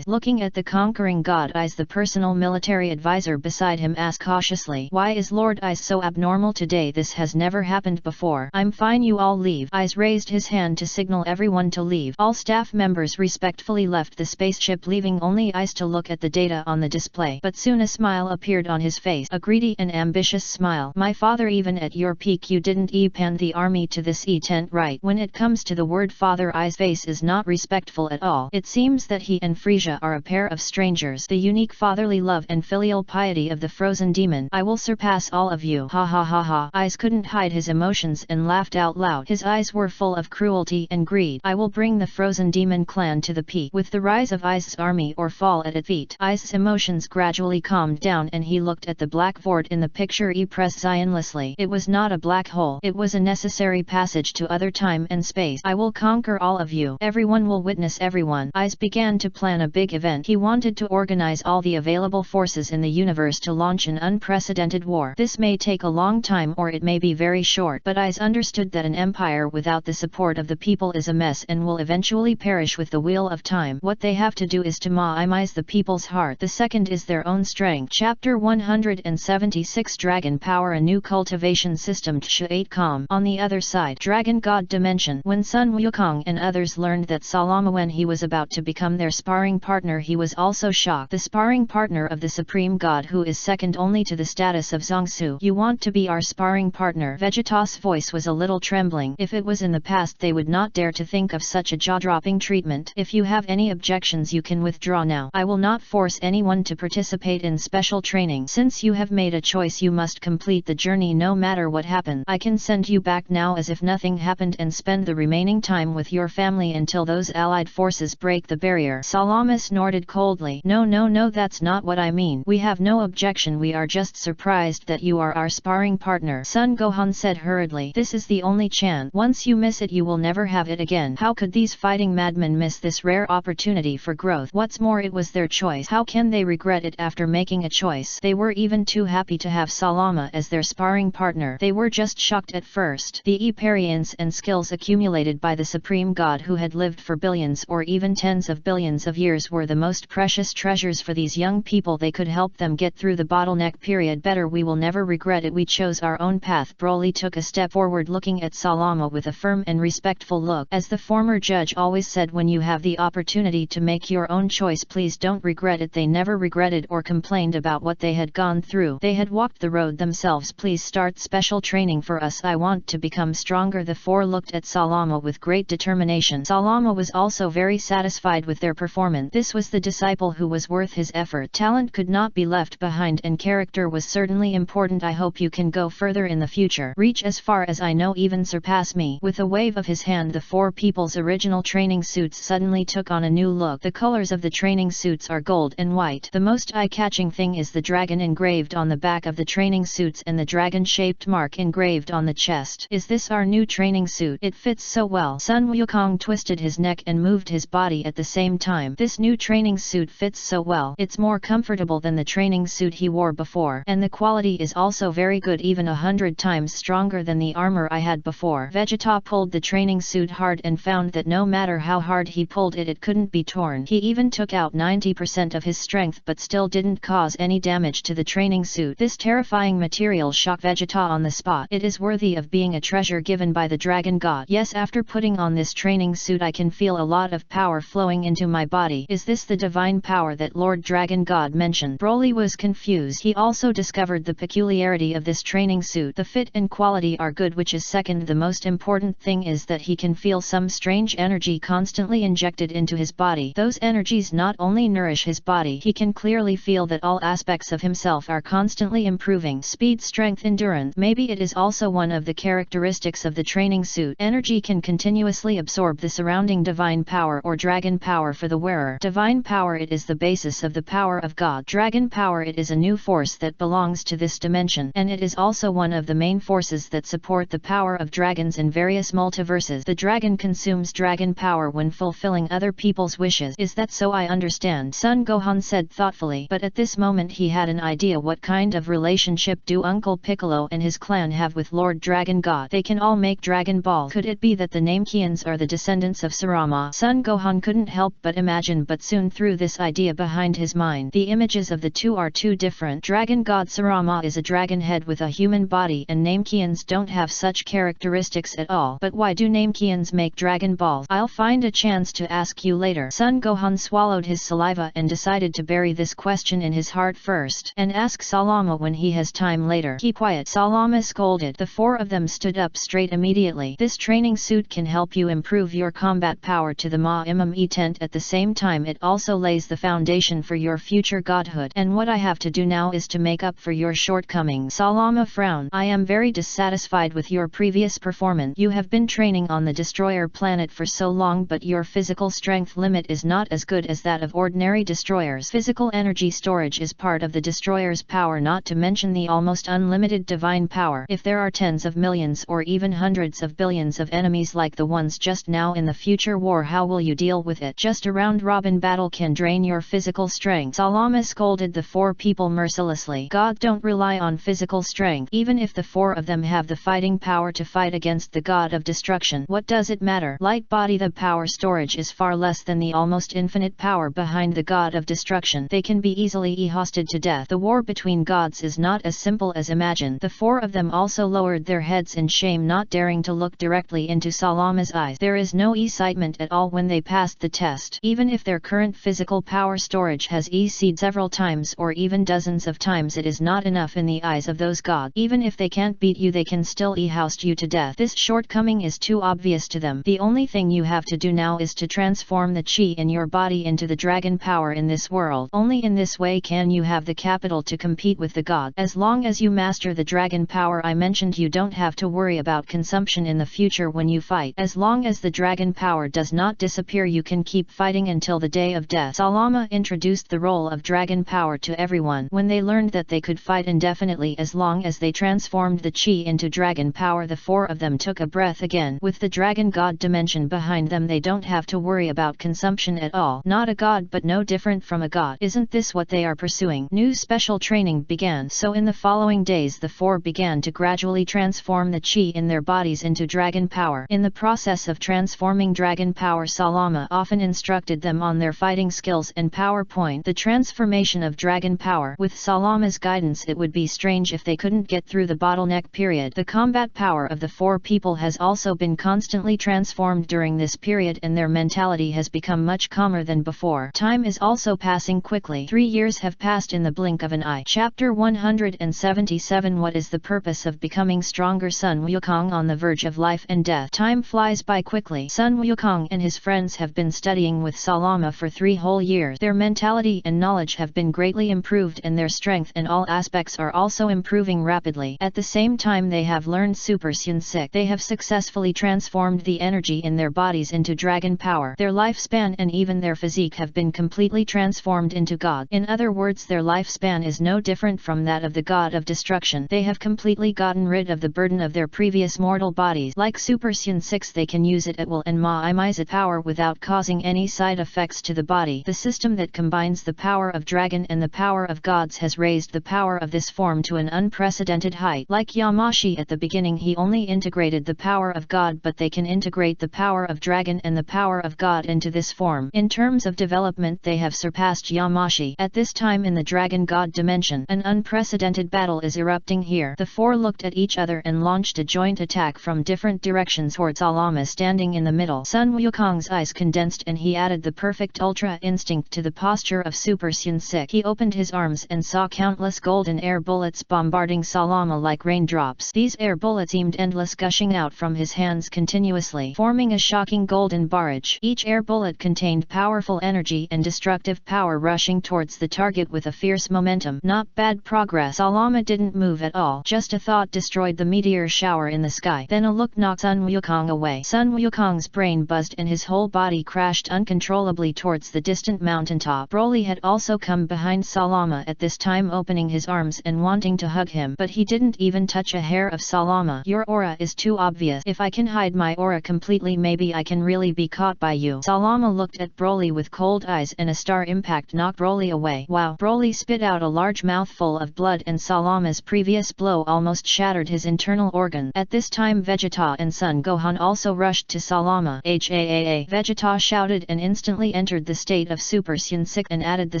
looking at the conquering god Eyes, the personal military advisor beside him asked cautiously, why is Lord Eyes so abnormal today? This has never happened before. I'm fine, you all leave. Eyes raised his hand to signal everyone to leave. All staff members respectfully left the spaceship, leaving only Ice to look at the data on the display. But soon a smile appeared on his face, a greedy and ambitious smile. My father, even at your peak you didn't e-pan the army to this e-tent, right? When it comes to the word father, Ice's face is not respectful at all. It seems that he and Frisia are a pair of strangers. The unique fatherly love and filial piety of the frozen demon. I will surpass all of you. Ha ha ha ha. Ice couldn't hide his emotions and laughed out loud. His eyes were full of cruelty and greed. I will bring the frozen demon clan to the peak. With the rise of Ice's army or fall at its feet. Ice's emotions gradually calmed down and he looked at the black void in the picture pressed zionlessly. It was not a black hole. It was a necessary passage to other time and space. I will conquer all of you. Everyone will witness everyone. Ice began to plan a big event. He wanted to organize all the available forces in the universe to launch an unprecedented war. This may take a long time or it may be very short, but Ice understood that an empire without the support of the people is a mess and will eventually perish with the wheel of time. What they have to do is to minimize the people's heart. The second is their own strength. Chapter 176 Dragon Power, a new cultivation system. Ch8com. On the other side, Dragon God Dimension. When Sun Wukong and others learned that Salama, when he was about to become their sparring partner, he was also shocked. The sparring partner of the Supreme God, who is second only to the status of Zongsu. You want to be our sparring partner? Vegeta's voice was a little trembling. If it was in the past, they would not dare to think of such a jaw-dropping treatment. If you have any objections, you can withdraw now. I will not force anyone to participate in special training. Since you have made a choice, you must complete the journey no matter what happens. I can send you back now as if nothing happened and spend the remaining time with your family until those allied forces break the barrier. Salama snorted coldly. No, that's not what I mean. We have no objection. We are just surprised that you are our sparring partner. Sun Gohan said hurriedly. This is the only chance. Once you miss it, you will never have it again. How could these fighting madmen miss this rare opportunity for growth? What's more, it was their choice. How can they regret it after making a choice? They were even too happy to have Salama as their sparring partner. They were just shocked at first. The experience and skills accumulated by the Supreme God, who had lived for billions or even tens of billions of years, were the most precious treasures for these young people. They could help them get through the bottleneck period better. We will never regret it. We chose our own path. Broly took a step forward, looking at Salama with a firm and respectful look. As the former judge always said, when you have the opportunity to make your own choice, please don't regret it. They never regretted or complained about what they had gone through. They had walked the road themselves. Please start special training for us. I want to become stronger. The four looked at Salama with great determination. Salama was also very satisfied with their performance. This was the disciple who was worth his effort. Talent could not be left behind and character was certainly important. I hope you can go further in the future. Reach as far as I know, even surpass me. With a wave of his hand, the four people's original training suits suddenly took on a new look. The colors of the training suits are gold and white. The most eye-catching thing is the dragon engraved on the back of the training suits and the dragon-shaped mark engraved on the chest. Is this our new training suit? It fits so well. Sun Wukong twisted his neck and moved his body at the same time. This new training suit fits so well. It's more comfortable than the training suit he wore before. And the quality is also very good, even 100 times stronger than the armor I had before. Vegeta pulled the training suit hard and found that no matter how hard he pulled it, it couldn't be torn. He even took out 90% of his strength but still didn't cause any damage to the training suit. This terrifying material shocked Vegeta on the spot. It is worthy of being a treasure given by the Dragon God. Yes, after putting on this training suit I can feel a lot of power flowing into my body. Is this the divine power that Lord Dragon God mentioned? Broly was confused. He also discovered the peculiarity of this training suit. The fit and quality are good, which is second. The most important thing is that he can feel some strange energy constantly injected into his body. Those energies not only nourish his body, he can clearly feel that all aspects of himself are constantly improving. Speed, strength, endurance. Maybe it is also one of the characteristics of the training suit. Energy can continuously absorb the surrounding divine power or dragon power for the wearer. Divine power, it is the basis of the power of God. Dragon power, it is a new force that belongs to this dimension, and it is also one of the main forces that support the power of dragons in various multiverses. The dragon consumes dragon power when fulfilling other people's wishes. Is that so? I understand, Son Gohan said thoughtfully, but at this moment he had an idea. What kind of relationship do Uncle Piccolo and his clan have with Lord Dragon God? They can all make Dragon Ball. Could it be that the Namekians are the descendants of Sarama? Son Gohan couldn't help but imagine, but soon threw this idea behind his mind. The images of the two are too different. Dragon God Sarama is a dragon head with a human body, and Namekians don't have such characteristics at all. But why why do Namekians make Dragon Balls? I'll find a chance to ask you later. Son Gohan swallowed his saliva and decided to bury this question in his heart first, and ask Salama when he has time later. Keep quiet, Salama scolded. The four of them stood up straight immediately. This training suit can help you improve your combat power to the Ma-Imam-E tent. At the same time it also lays the foundation for your future godhood. And what I have to do now is to make up for your shortcomings. Salama frowned. I am very dissatisfied with your previous performance. You have been training on the destroyer planet for so long, but your physical strength limit is not as good as that of ordinary destroyers. Physical energy storage is part of the destroyer's power, not to mention the almost unlimited divine power. If there are tens of millions or even hundreds of billions of enemies like the ones just now in the future war, how will you deal with it? Just a round-robin battle can drain your physical strength. Salama scolded the four people mercilessly. God don't rely on physical strength. Even if the four of them have the fighting power to fight against the god of destruction, what does it matter? Light body, the power storage is far less than the almost infinite power behind the god of destruction. They can be easily hosted to death. The war between gods is not as simple as imagined. The four of them also lowered their heads in shame, not daring to look directly into Salama's eyes. There is no excitement at all when they passed the test. Even if their current physical power storage has exceeded several times or even dozens of times, it is not enough in the eyes of those gods. Even if they can't beat you, they can still houst you to death. This shortcoming is too obvious to them. The only thing you have to do now is to transform the chi in your body into the dragon power in this world. Only in this way can you have the capital to compete with the god. As long as you master the dragon power I mentioned, you don't have to worry about consumption in the future when you fight. As long as the dragon power does not disappear, you can keep fighting until the day of death. Salama introduced the role of dragon power to everyone. When they learned that they could fight indefinitely as long as they transformed the chi into dragon power, the four of them took a breath again. With the dragon god dimension behind them, they don't have to worry about consumption at all. Not a god, but no different from a god. Isn't this what they are pursuing? New special training began. So in the following days the four began to gradually transform the chi in their bodies into dragon power. In the process of transforming dragon power, Salama often instructed them on their fighting skills and PowerPoint. The transformation of dragon power. With Salama's guidance, it would be strange if they couldn't get through the bottleneck period. The combat power of the four people has also been constantly transformed during this period, and their mentality has become much calmer than before. Time is also passing quickly. 3 years have passed in the blink of an eye. Chapter 177. What is the purpose of becoming stronger? Sun Wukong on the verge of life and death. Time flies by quickly. Sun Wukong and his friends have been studying with Salama for 3 whole years. Their mentality and knowledge have been greatly improved, and their strength in all aspects are also improving rapidly. At the same time, they have learned Super Saiyan. They have successfully transformed the energy in their bodies into dragon power. Their lifespan and even their physique have been completely transformed into God. In other words, their lifespan is no different from that of the god of destruction. They have completely gotten rid of the burden of their previous mortal bodies. Like Super Saiyan 6, they can use it at will and maximize its power without causing any side effects to the body. The system that combines the power of dragon and the power of gods has raised the power of this form to an unprecedented height. Like Yamashi at the beginning, he only integrated the power of god, but they can integrate the power of dragon and the power of god into this form. In terms of development, they have surpassed Yamashi. At this time in the dragon god dimension, an unprecedented battle is erupting here. The four looked at each other and launched a joint attack from different directions towards Salama standing in the middle. Sun Wukong's eyes condensed and he added the perfect ultra instinct to the posture of Super Saiyan 6. He opened his arms and saw countless golden air bullets bombarding Salama like raindrops. These air bullets seemed endless, gushing out from his hands continuously, forming a shocking golden barrage. Each air bullet contained powerful energy and destructive power rushing towards the target with a fierce momentum. Not bad progress. Salama didn't move at all. Just a thought destroyed the meteor shower in the sky. Then a look knocked Sun Wukong away. Sun Wukong's brain buzzed and his whole body crashed uncontrollably towards the distant mountaintop. Broly had also come behind Salama at this time, opening his arms and wanting to hug him, but he didn't even touch a hair of Salama. Your aura is too obvious. If I can hide my aura completely, maybe I can really be caught by you. Salama looked at Broly with cold eyes, and a star impact knocked Broly away. Wow! Broly spit out a large mouthful of blood, and Salama's previous blow almost shattered his internal organ. At this time, Vegeta and Son Gohan also rushed to Salama. HAAA! Vegeta shouted and instantly entered the state of Super Saiyan 6 and added the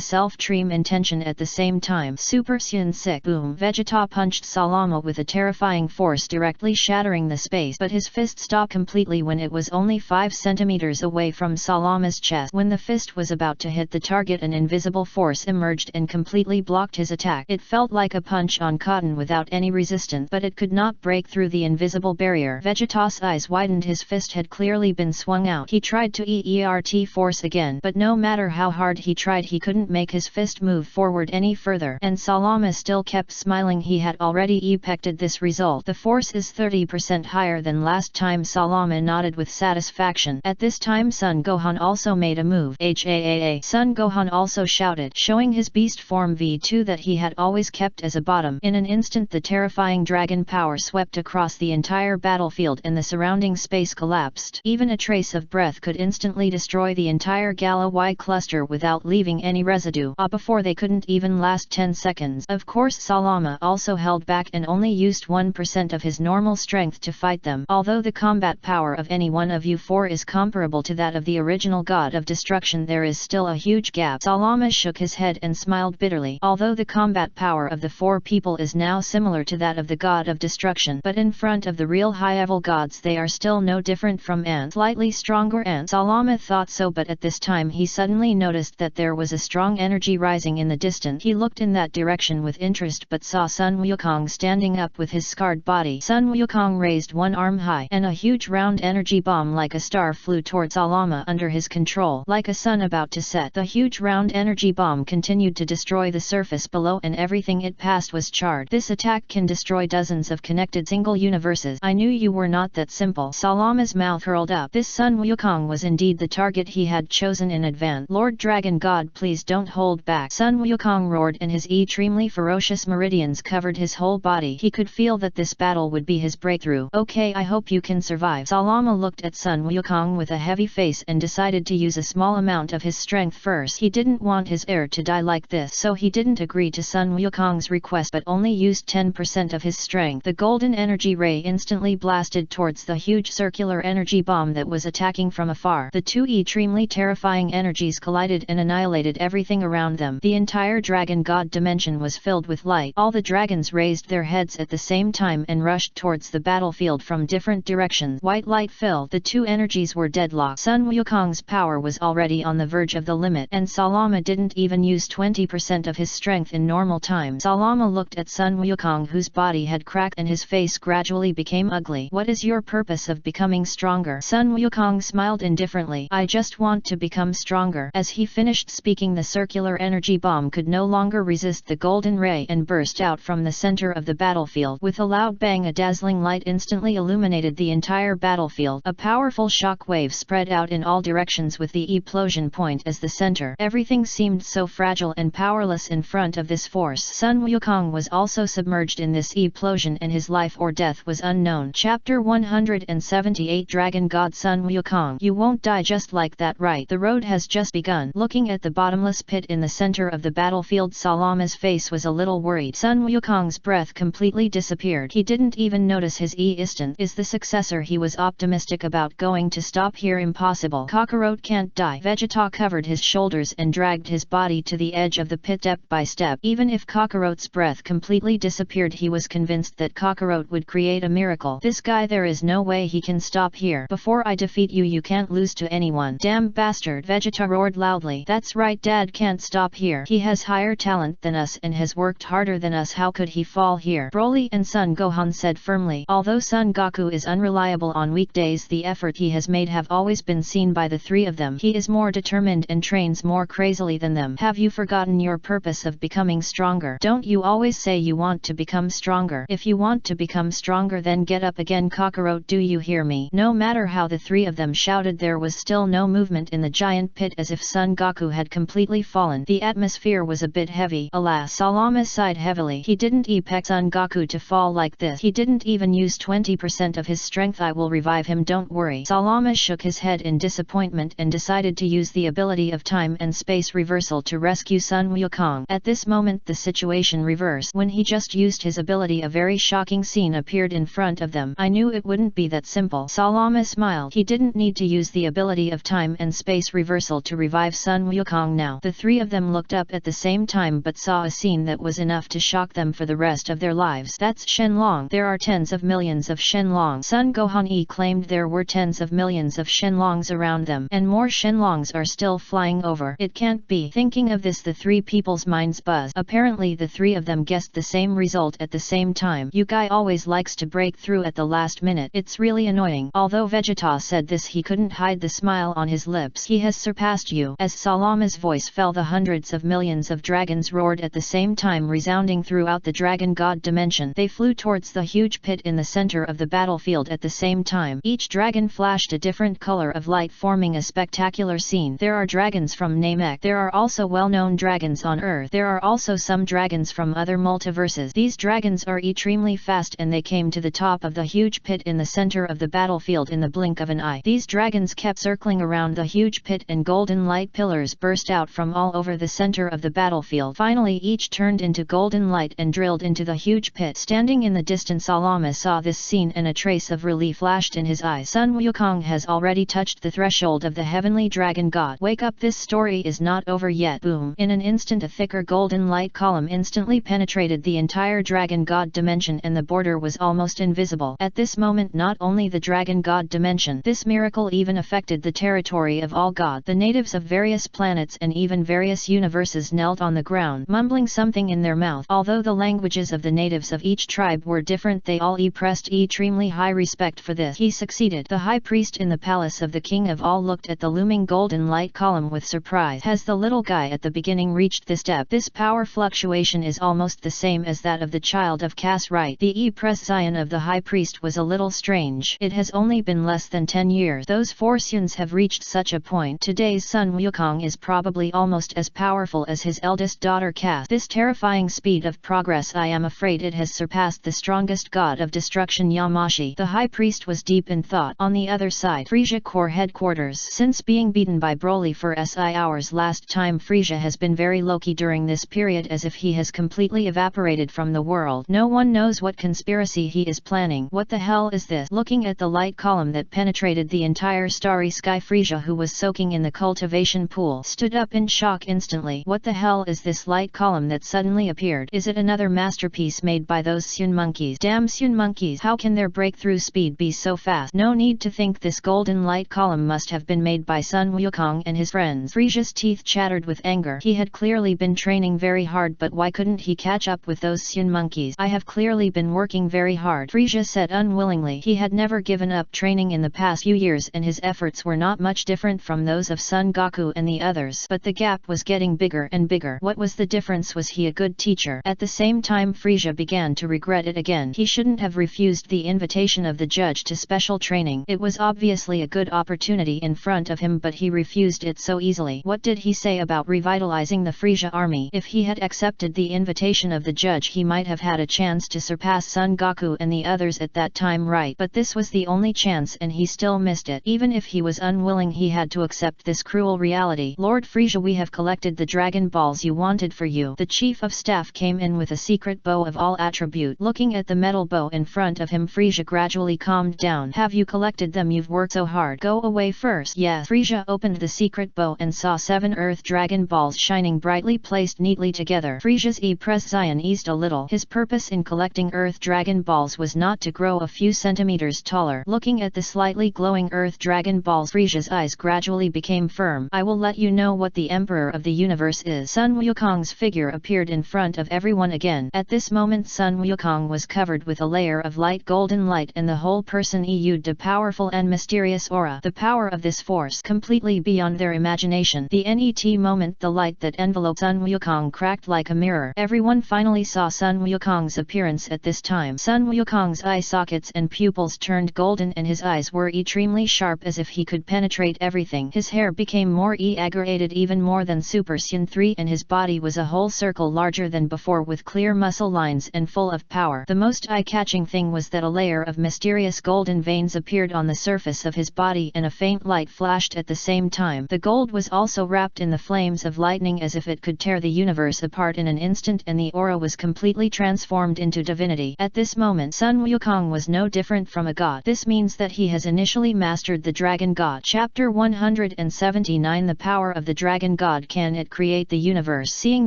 self-dream intention at the same time. Super Saiyan 6. Boom! Vegeta punched Salama with a terrifying force, directly shattering the space, but his his fist stopped completely when it was only 5 centimeters away from Salama's chest. When the fist was about to hit the target, an invisible force emerged and completely blocked his attack. It felt like a punch on cotton without any resistance, but it could not break through the invisible barrier. Vegeta's eyes widened. His fist had clearly been swung out. He tried to exert force again, but no matter how hard he tried, he couldn't make his fist move forward any further. And Salama still kept smiling. He had already expected this result. The force is 30% higher than last time. Salama nodded with satisfaction. At this time Son Gohan also made a move. HAAA! Son Gohan also shouted, showing his beast form V2 that he had always kept as a bottom. In an instant the terrifying dragon power swept across the entire battlefield and the surrounding space collapsed. Even a trace of breath could instantly destroy the entire Gala Y cluster without leaving any residue. Before they couldn't even last 10 seconds. Of course Salama also held back and only used 1% of his normal strength to fight them. Although the combat power of any one of you four is comparable to that of the original God of Destruction, there is still a huge gap. Salama shook his head and smiled bitterly. Although the combat power of the four people is now similar to that of the God of Destruction, but in front of the real high-level gods they are still no different from ants. Slightly stronger ants. Salama thought so, but at this time he suddenly noticed that there was a strong energy rising in the distance. He looked in that direction with interest but saw Sun Wukong standing up with his scarred body. Sun Wukong raised one arm high, and a huge round energy bomb like a star flew towards Salama under his control. Like a sun about to set, the huge round energy bomb continued to destroy the surface below, and everything it passed was charred. This attack can destroy dozens of connected single universes. I knew you were not that simple. Salama's mouth curled up. This Sun Wukong was indeed the target he had chosen in advance. Lord Dragon God, please don't hold back. Sun Wukong roared and his extremely ferocious meridians covered his whole body. He could feel that this battle would be his breakthrough. Okay, I hope you can survive. Salama looked at Sun Wukong with a heavy face and decided to use a small amount of his strength first. He didn't want his heir to die like this, so he didn't agree to Sun Wukong's request but only used 10% of his strength. The golden energy ray instantly blasted towards the huge circular energy bomb that was attacking from afar. The two extremely terrifying energies collided and annihilated everything around them. The entire dragon god dimension was filled with light. All the dragons raised their heads at the same time and rushed towards the battlefield from different directions. White light filled. The two energies were deadlocked. Sun Wukong's power was already on the verge of the limit, and Salama didn't even use 20% of his strength in normal time. Salama looked at Sun Wukong, whose body had cracked and his face gradually became ugly. What is your purpose of becoming stronger? Sun Wukong smiled indifferently. I just want to become stronger. As he finished speaking, the circular energy bomb could no longer resist the golden ray and burst out from the center of the battlefield. With a loud bang, a dazzling light instantly illuminated the entire battlefield. A powerful shock wave spread out in all directions with the explosion point as the center. Everything seemed so fragile and powerless in front of this force. Sun Wukong was also submerged in this explosion and his life or death was unknown. Chapter 178 Dragon God Sun Wukong. You won't die just like that, right? The road has just begun. Looking at the bottomless pit in the center of the battlefield, Salama's face was a little worried. Sun Wukong's breath completely disappeared. He didn't even notice his instant is the successor he was optimistic about going to stop here. Impossible. Kakarot can't die. Vegeta covered his shoulders and dragged his body to the edge of the pit step by step. Even if Kakarot's breath completely disappeared, he was convinced that Kakarot would create a miracle. This guy, there is no way he can stop here. Before I defeat you, you can't lose to anyone. Damn bastard, Vegeta roared loudly. That's right, Dad can't stop here. He has higher talent than us and has worked harder than us. How could he fall here? Broly and Son Gohan said firmly. Although Son Goku is unreliable on weekdays, the effort he has made have always been seen by the three of them. He is more determined and trains more crazily than them. Have you forgotten your purpose of becoming stronger? Don't you always say you want to become stronger? If you want to become stronger, then get up again, Kakarot. Do you hear me? No matter how the three of them shouted, there was still no movement in the giant pit, as if Son Goku had completely fallen. The atmosphere was a bit heavy. Alas, Salama sighed heavily. He didn't expect Son Goku to fall like this. He didn't even use 20% of his strength. I will revive him, don't worry. Salama shook his head in disappointment and decided to use the ability of time and space reversal to rescue Sun Wukong. At this moment the situation reversed. When he just used his ability, a very shocking scene appeared in front of them. I knew it wouldn't be that simple. Salama smiled. He didn't need to use the ability of time and space reversal to revive Sun Wukong now. The three of them looked up at the same time but saw a scene that was enough to shock them for the rest of their lives. That's Shenlong. There are tens of millions of Shenlong Shenlong. Sun Gohan claimed there were tens of millions of Shenlongs around them, and more Shenlongs are still flying over. It can't be. Thinking of this, the three people's minds buzzed. Apparently the three of them guessed the same result at the same time. You guy always likes to break through at the last minute. It's really annoying. Although Vegeta said this, he couldn't hide the smile on his lips. He has surpassed you. As Salama's voice fell, the hundreds of millions of dragons roared at the same time, resounding throughout the Dragon God dimension. They flew towards the huge pit in the center of the battlefield at the same time. Each dragon flashed a different color of light, forming a spectacular scene. There are dragons from Namek. There are also well-known dragons on Earth. There are also some dragons from other multiverses. These dragons are extremely fast, and they came to the top of the huge pit in the center of the battlefield in the blink of an eye. These dragons kept circling around the huge pit, and golden light pillars burst out from all over the center of the battlefield. Finally each turned into golden light and drilled into the huge pit. Standing in the distance, Alama saw this scene, and a trace of relief flashed in his eyes. Sun Wukong has already touched the threshold of the heavenly dragon god. Wake up, this story is not over yet. Boom! In an instant a thicker golden light column instantly penetrated the entire dragon god dimension, and the border was almost invisible. At this moment, not only the dragon god dimension, this miracle even affected the territory of all gods. The natives of various planets and even various universes knelt on the ground, mumbling something in their mouth. Although the languages of the natives of each tribe were different, they all expressed extremely high respect for this. He succeeded. The high priest in the palace of the king of all looked at the looming golden light column with surprise. Has the little guy at the beginning reached this step? This power fluctuation is almost the same as that of the child of Cass, right? The prescience of the high priest was a little strange. It has only been less than 10 years. Those four suns have reached such a point. Today's Sun Wukong is probably almost as powerful as his eldest daughter Cass. This terrifying speed of progress, I am afraid it has surpassed the strongest god of destruction, Yamashi. The high priest was deep in thought. On the other side, Frisia Corps headquarters. Since being beaten by Broly for SI hours last time, Frisia has been very low-key during this period, as if he has completely evaporated from the world. No one knows what conspiracy he is planning. What the hell is this? Looking at the light column that penetrated the entire starry sky, Frisia, who was soaking in the cultivation pool, stood up in shock instantly. What the hell is this light column that suddenly appeared? Is it another masterpiece made by those Sun monkeys? Damn Sun monkeys! How can their breakthrough speed be so fast? No need to think, this golden light column must have been made by Sun Wukong and his friends. Frisia's teeth chattered with anger. He had clearly been training very hard, but why couldn't he catch up with those Sun monkeys? I have clearly been working very hard, Frisia said unwillingly. He had never given up training in the past few years, and his efforts were not much different from those of Son Goku and the others. But the gap was getting bigger and bigger. What was the difference? Was he a good teacher? At the same time, Frisia began to regret it again. He shouldn't have refused the invitation of the judge to special training. It was obviously a good opportunity in front of him, but he refused it so easily. What did he say about revitalizing the Frisia army? If he had accepted the invitation of the judge, he might have had a chance to surpass Son Goku and the others at that time, right? But this was the only chance, and he still missed it. Even if he was unwilling, he had to accept this cruel reality. Lord Frisia, we have collected the Dragon Balls you wanted for you. The chief of staff came in with a secret bow of all attribute. Looking at the metal bow in front of him, Frisia gradually calmed down. Have you collected them? You've worked so hard. Go away first. Yes. Frisia opened the secret bow and saw 7 Earth Dragon Balls shining brightly, placed neatly together. Frisia's prescience eased a little. His purpose in collecting Earth Dragon Balls was not to grow a few centimeters taller. Looking at the slightly glowing Earth Dragon Balls, Frisia's eyes gradually became firm. I will let you know what the Emperor of the Universe is. Sun Wukong's figure appeared in front of everyone again. At this moment, Sun Wukong was covered with a layer of light, golden light, and the whole person exuded a powerful and mysterious aura. The power of this force completely beyond their imagination. The net moment, the light that enveloped Sun Wukong cracked like a mirror. Everyone finally saw Sun Wukong's appearance at this time. Sun Wukong's eye sockets and pupils turned golden, and his eyes were extremely sharp, as if he could penetrate everything. His hair became more aggregated, even more than Super Saiyan 3, and his body was a whole circle larger than before, with clear muscle lines and full of power. The most eye-catching thing was that a layer of mysterious golden veins appeared on the surface of his body, and a faint light flashed at the same time. The gold was also wrapped in the flames of lightning, as if it could tear the universe apart in an instant, and the aura was completely transformed into divinity. At this moment, Sun Wukong was no different from a god. This means that he has initially mastered the Dragon God. Chapter 179. The power of the Dragon God. Can it create the universe? Seeing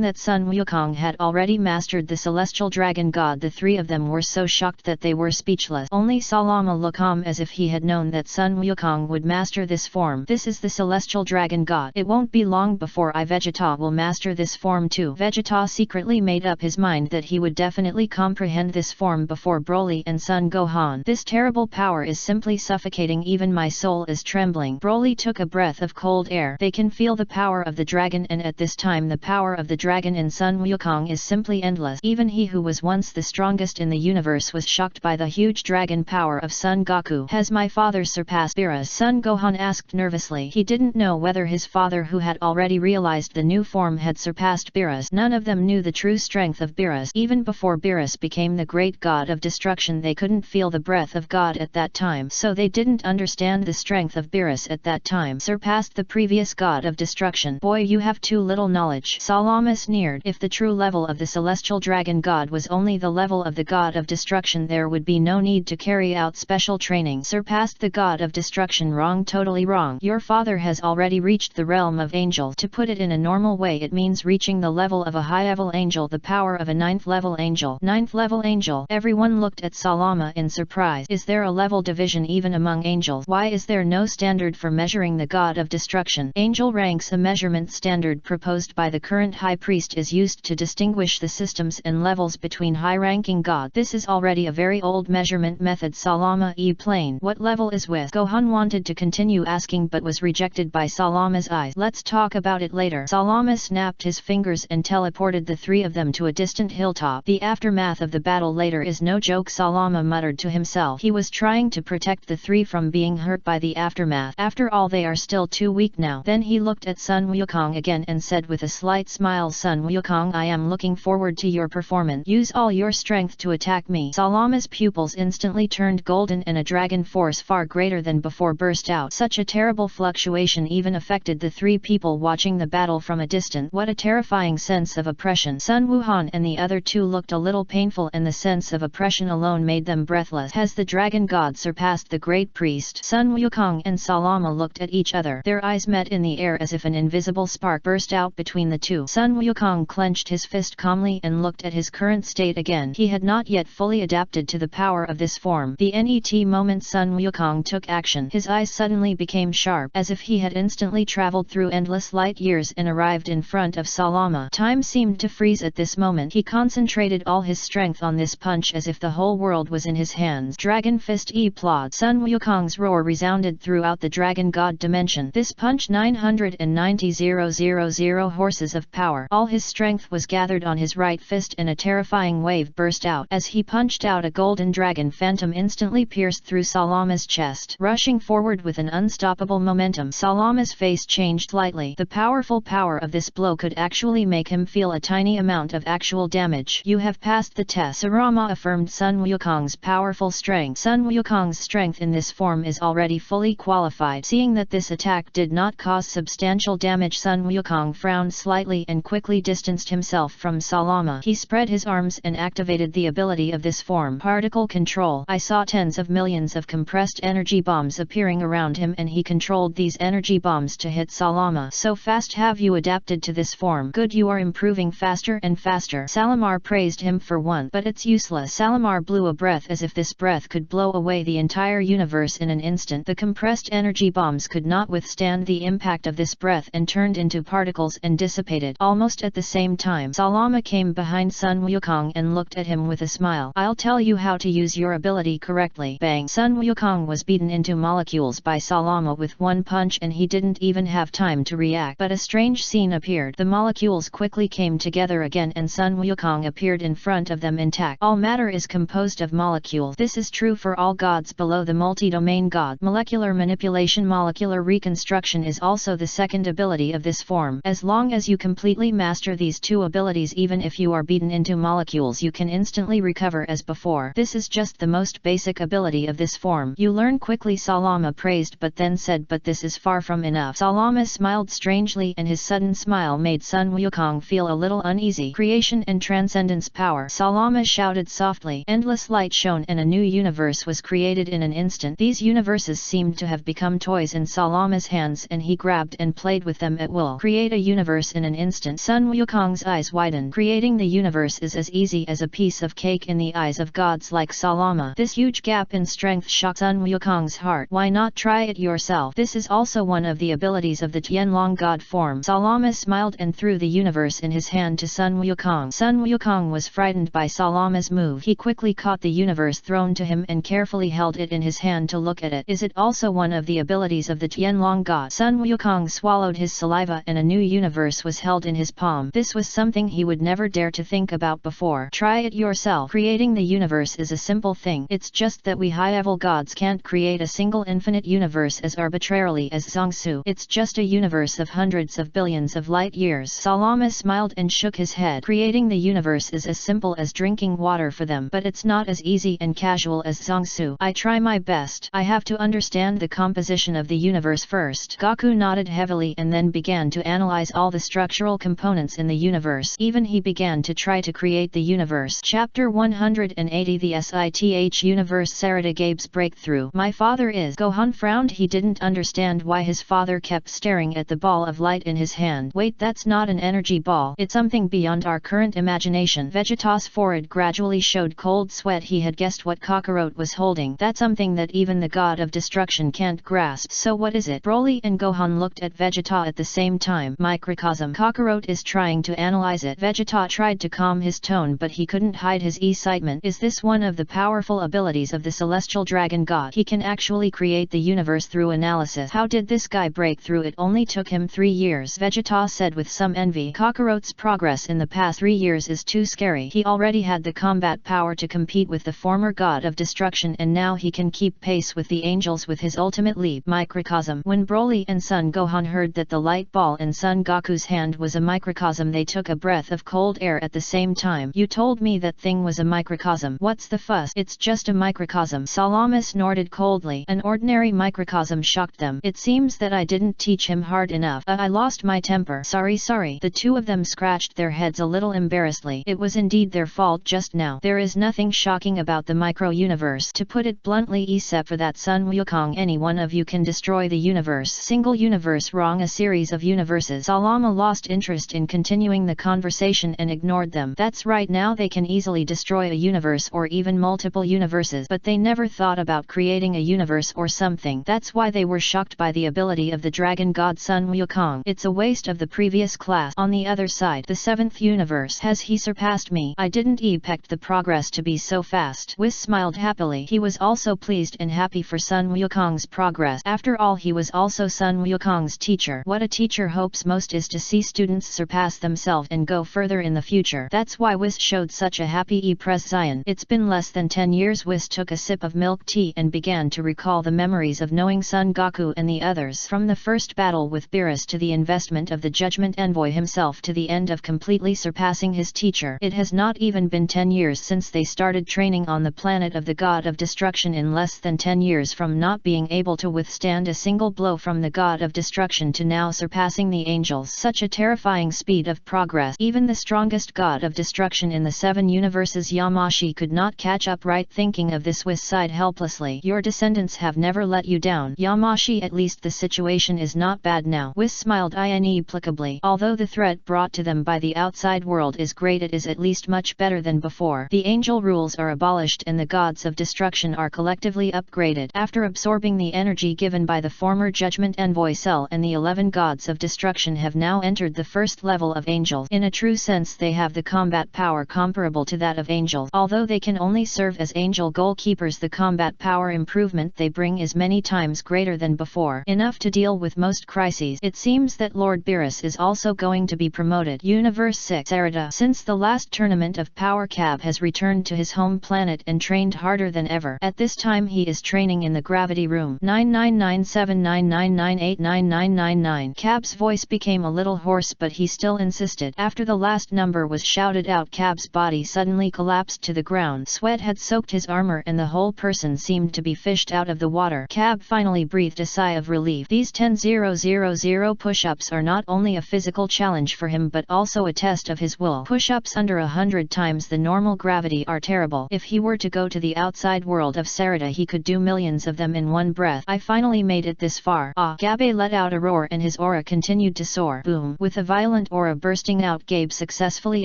that Sun Wukong had already mastered the celestial Dragon God, the three of them were so shocked that they were speechless. Only Salama looked calm as if he had known that Sun Wukong would master this form. This is the celestial dragon god. It won't be long before I Vegeta will master this form too. Vegeta secretly made up his mind that he would definitely comprehend this form before Broly and Son Gohan. This terrible power is simply suffocating, even my soul is trembling. Broly took a breath of cold air. They can feel the power of the dragon, and at this time the power of the dragon in Sun Wukong is simply endless. Even he who was once the strongest in the universe was shocked by the huge dragon power of Son Goku. Has my father surpassed Beerus? Son Gohan asked nervously. He didn't know whether his father, who had already realized the new form, had surpassed Beerus. None of them knew the true strength of Beerus. Even before Beerus became the great god of destruction, they couldn't feel the breath of God at that time, so they didn't understand the strength of Beerus at that time. Surpassed the previous god of destruction. Boy, you have too little knowledge. Salama sneered. If the true level of the celestial dragon god was only the level of the god of destruction, there would be no need to carry out special training. Surpassed the god of destruction? Wrong, totally wrong. Your father has already reached the realm of angel. To put it in a normal way, it means reaching the level of a high-level angel, the power of a 9th level angel. 9th level angel. Everyone looked at Salama in surprise. Is there a level division even among angels? Why is there no standard for measuring the god of destruction? Angel ranks. A measurement standard proposed by the current high priest is used to distinguish the systems and levels between high-ranking gods. This is already a very old measurement method. Salama explained. What level is with? Gohan wanted to continue asking but was rejected by Salama's eyes. Let's talk about it later. Salama snapped his fingers and teleported the three of them to a distant hilltop. The aftermath of the battle later is no joke, Salama muttered to himself. He was trying to protect the three from being hurt by the aftermath. After all, they are still too weak now. Then he looked at Sun Wukong again and said with a slight smile, Sun Wukong, I am looking forward to your performance. Use all your strength to attack me. Salama's pupils instantly turned golden and a dragon force far greater than before burst out. Such a terrible fluctuation even affected the three people watching the battle from a distance. What a terrifying sense of oppression. Sun Wuhan and the other two looked a little painful, and the sense of oppression alone made them breathless. Has the dragon god surpassed the great priest? Sun Wukong and Salama looked at each other. Their eyes met in the air as if an invisible spark burst out between the two. Sun Wukong clenched his fist calmly and looked at his current state again. He had not yet fully adapted to the power of this form. The NET moment Sun Wukong took action. His eyes suddenly became sharp, as if he had instantly traveled through endless light years and arrived in front of Salama. Time seemed to freeze at this moment. He concentrated all his strength on this punch as if the whole world was in his hands. Dragon fist plod. Sun Wukong's roar resounded throughout the dragon god dimension. This punch 990,000 horses of power. All his strength was gathered on his right fist and a terrifying wave burst out. As he punched out, a golden dragon phantom instantly pierced through Salama's chest. Rushing forward with an unstoppable momentum, Salama's face changed slightly. The powerful power of this blow could actually make him feel a tiny amount of actual damage. You have passed the test, Salama affirmed Sun Wukong's powerful strength. Sun Wukong's strength in this form is already fully qualified. Seeing that this attack did not cause substantial damage, Sun Wukong frowned slightly and quickly distanced himself from Salama. He spread his arms and activated the ability of this form, particle control. I saw tens of millions of compressed energy bombs appearing around him, and he controlled these energy bombs to hit Salama. So fast have you adapted to this form. Good, you are improving faster and faster. Salamar praised him for once, but it's useless. Salamar blew a breath as if this breath could blow away the entire universe in an instant. The compressed energy bombs could not withstand the impact of this breath and turned into particles and dissipated. Almost at the same time, Salama came behind Sun Wukong and looked at him with a smile. I'll tell you how to use your ability correctly. Bang! Sun Wukong was beaten into molecules by Salama with one punch, and he didn't even have time to react. But a strange scene appeared. The molecules quickly came together again and Sun Wukong appeared in front of them intact. All matter is composed of molecules. This is true for all gods below the multi-domain god. Molecular manipulation, molecular reconstruction is also the second ability of this form. As long as you completely master these two abilities, even if you are beaten into molecules, you can instantly recover as before. This is just the most basic ability of this form. You learn quickly, Salama praised, but then said, but this is far from enough. Salama smiled strangely, and his sudden smile made Sun Wukong feel a little uneasy. Creation and transcendence power. Salama shouted softly. Endless light shone and a new universe was created in an instant. These universes seemed to have become toys in Salama's hands, and he grabbed and played with them at will. Create a universe in an instant. Sun Wukong's eyes widened. Creating the universe is as easy as a piece of cake in the eyes of gods like Salama. Salama. This huge gap in strength shocked Sun Wukong's heart. Why not try it yourself? This is also one of the abilities of the Tianlong god form. Salama smiled and threw the universe in his hand to Sun Wukong. Sun Wukong was frightened by Salama's move. He quickly caught the universe thrown to him and carefully held it in his hand to look at it. Is it also one of the abilities of the Tianlong god? Sun Wukong swallowed his saliva and a new universe was held in his palm. This was something he would never dare to think about before. Try it yourself. Creating the universe is a simple thing. It's just that we high-level gods can't create a single infinite universe as arbitrarily as Zhongsu. It's just a universe of hundreds of billions of light years. Salama smiled and shook his head. Creating the universe is as simple as drinking water for them, but it's not as easy and casual as Zhongsu. I try my best. I have to understand the composition of the universe first. Gaku nodded heavily and then began to analyze all the structural components in the universe. Even he began to try to create the universe. Chapter 180 The SITH Universe Sarada Gabe's Breakthrough. My father is. Gohan frowned. He didn't understand why his father kept staring at the ball of light in his hand. Wait, that's not an energy ball. It's something beyond our current imagination. Vegeta's forehead gradually showed cold sweat. He had guessed what Kakarot was holding. That's something that even the god of destruction can't grasp. So what is it? Broly and Gohan looked at Vegeta at the same time. Microcosm. Kakarot is trying to analyze it. Vegeta tried to calm his tone, but he couldn't hide his excitement. Is this one of the powerful abilities of the celestial dragon god? He can actually create the universe through analysis. How did this guy break through? It only took him 3 years. Vegeta said with some envy. Kakarot's progress in the past 3 years is too scary. He already had the combat power to compete with the former god of destruction, and now he can keep pace with the angels with his ultimate leap. Microcosm. When Broly and Son Gohan heard that the light ball in Son Goku's hand was a microcosm, they took a breath of cold air at the same time. You told me that thing was a microcosm. What's the fuss? It's just a microcosm. Salama snorted coldly. An ordinary microcosm shocked them. It seems that I didn't teach him hard enough. I lost my temper. Sorry. The two of them scratched their heads a little embarrassedly. It was indeed their fault just now. There is nothing shocking about the micro-universe. To put it bluntly, except for that Sun Wukong, any one of you can destroy the universe. Single universe wrong, a series of universes. Salama lost interest in continuing the conversation and ignored them. That's right, now they can easily destroy a universe or even multiple universes, but they never thought about creating a universe or something. That's why they were shocked by the ability of the dragon god Sun Wukong. It's a waste of the previous class. On the other side, the 7th universe. Has he surpassed me? I didn't expect the progress to be so fast. Whis smiled happily. He was also pleased and happy for Sun Wukong's progress. After all, he was also Sun Wukong's teacher. What a teacher hopes most is to see students surpass themselves and go further in the future. That's why Whis showed such a happy presence. It's been less than 10 years. Whis took a sip of milk tea and began to recall the memories of knowing Son Goku and the others. From the first battle with Beerus to the investment of the Judgment Envoy himself to the end of completely surpassing his teacher. It has not even been 10 years since they started training on the planet of the god of destruction. In less than 10 years from not being able to withstand a single blow from the god of destruction to now surpassing the angels. Such a terrifying speed of progress. Even the strongest god of destruction in the 7 universes Yamashi could not catch up. Right, thinking of this, Whis sighed helplessly. Your descendants have never let you down, Yamashi. At least the situation is not bad now. Whis smiled inexplicably. Although the threat brought to them by the outside world is great, it is at least much better than before. The angel rules are abolished and the gods of destruction are collectively upgraded. After absorbing the energy given by the former Judgment Envoy Cell, and the 11 gods of destruction have now entered the first level of angels. In a true sense, they have the combat power comparable to that of angels. Although they can only serve as angel goalkeepers, the combat power improvement they bring is many times greater than before, enough to deal with most crises. It seems that Lord Beerus is also going to be promoted. Universe 6 Sarada. Since the last tournament of Power, Cab has returned to his home planet and trained harder than ever. At this time he is training in the gravity room. 999799989999. Cab's voice became a little hoarse, but he still insisted. After the last number was shouted out, Cab's body suddenly collapsed to the ground. Sweat had soaked his armor and the whole person seemed to be fished out of the water. Cab finally breathed a sigh of relief. These 10,000 push-ups are not only a physical challenge for him but also a test of his will. Push-ups under 100 times the normal gravity are terrible. If he were to go to the outside world of Sarada, he could do millions of them in one breath. I finally made it this far. Ah! Gabe let out a roar and his aura continued to soar. Boom! With a violent aura bursting out, Gabe successfully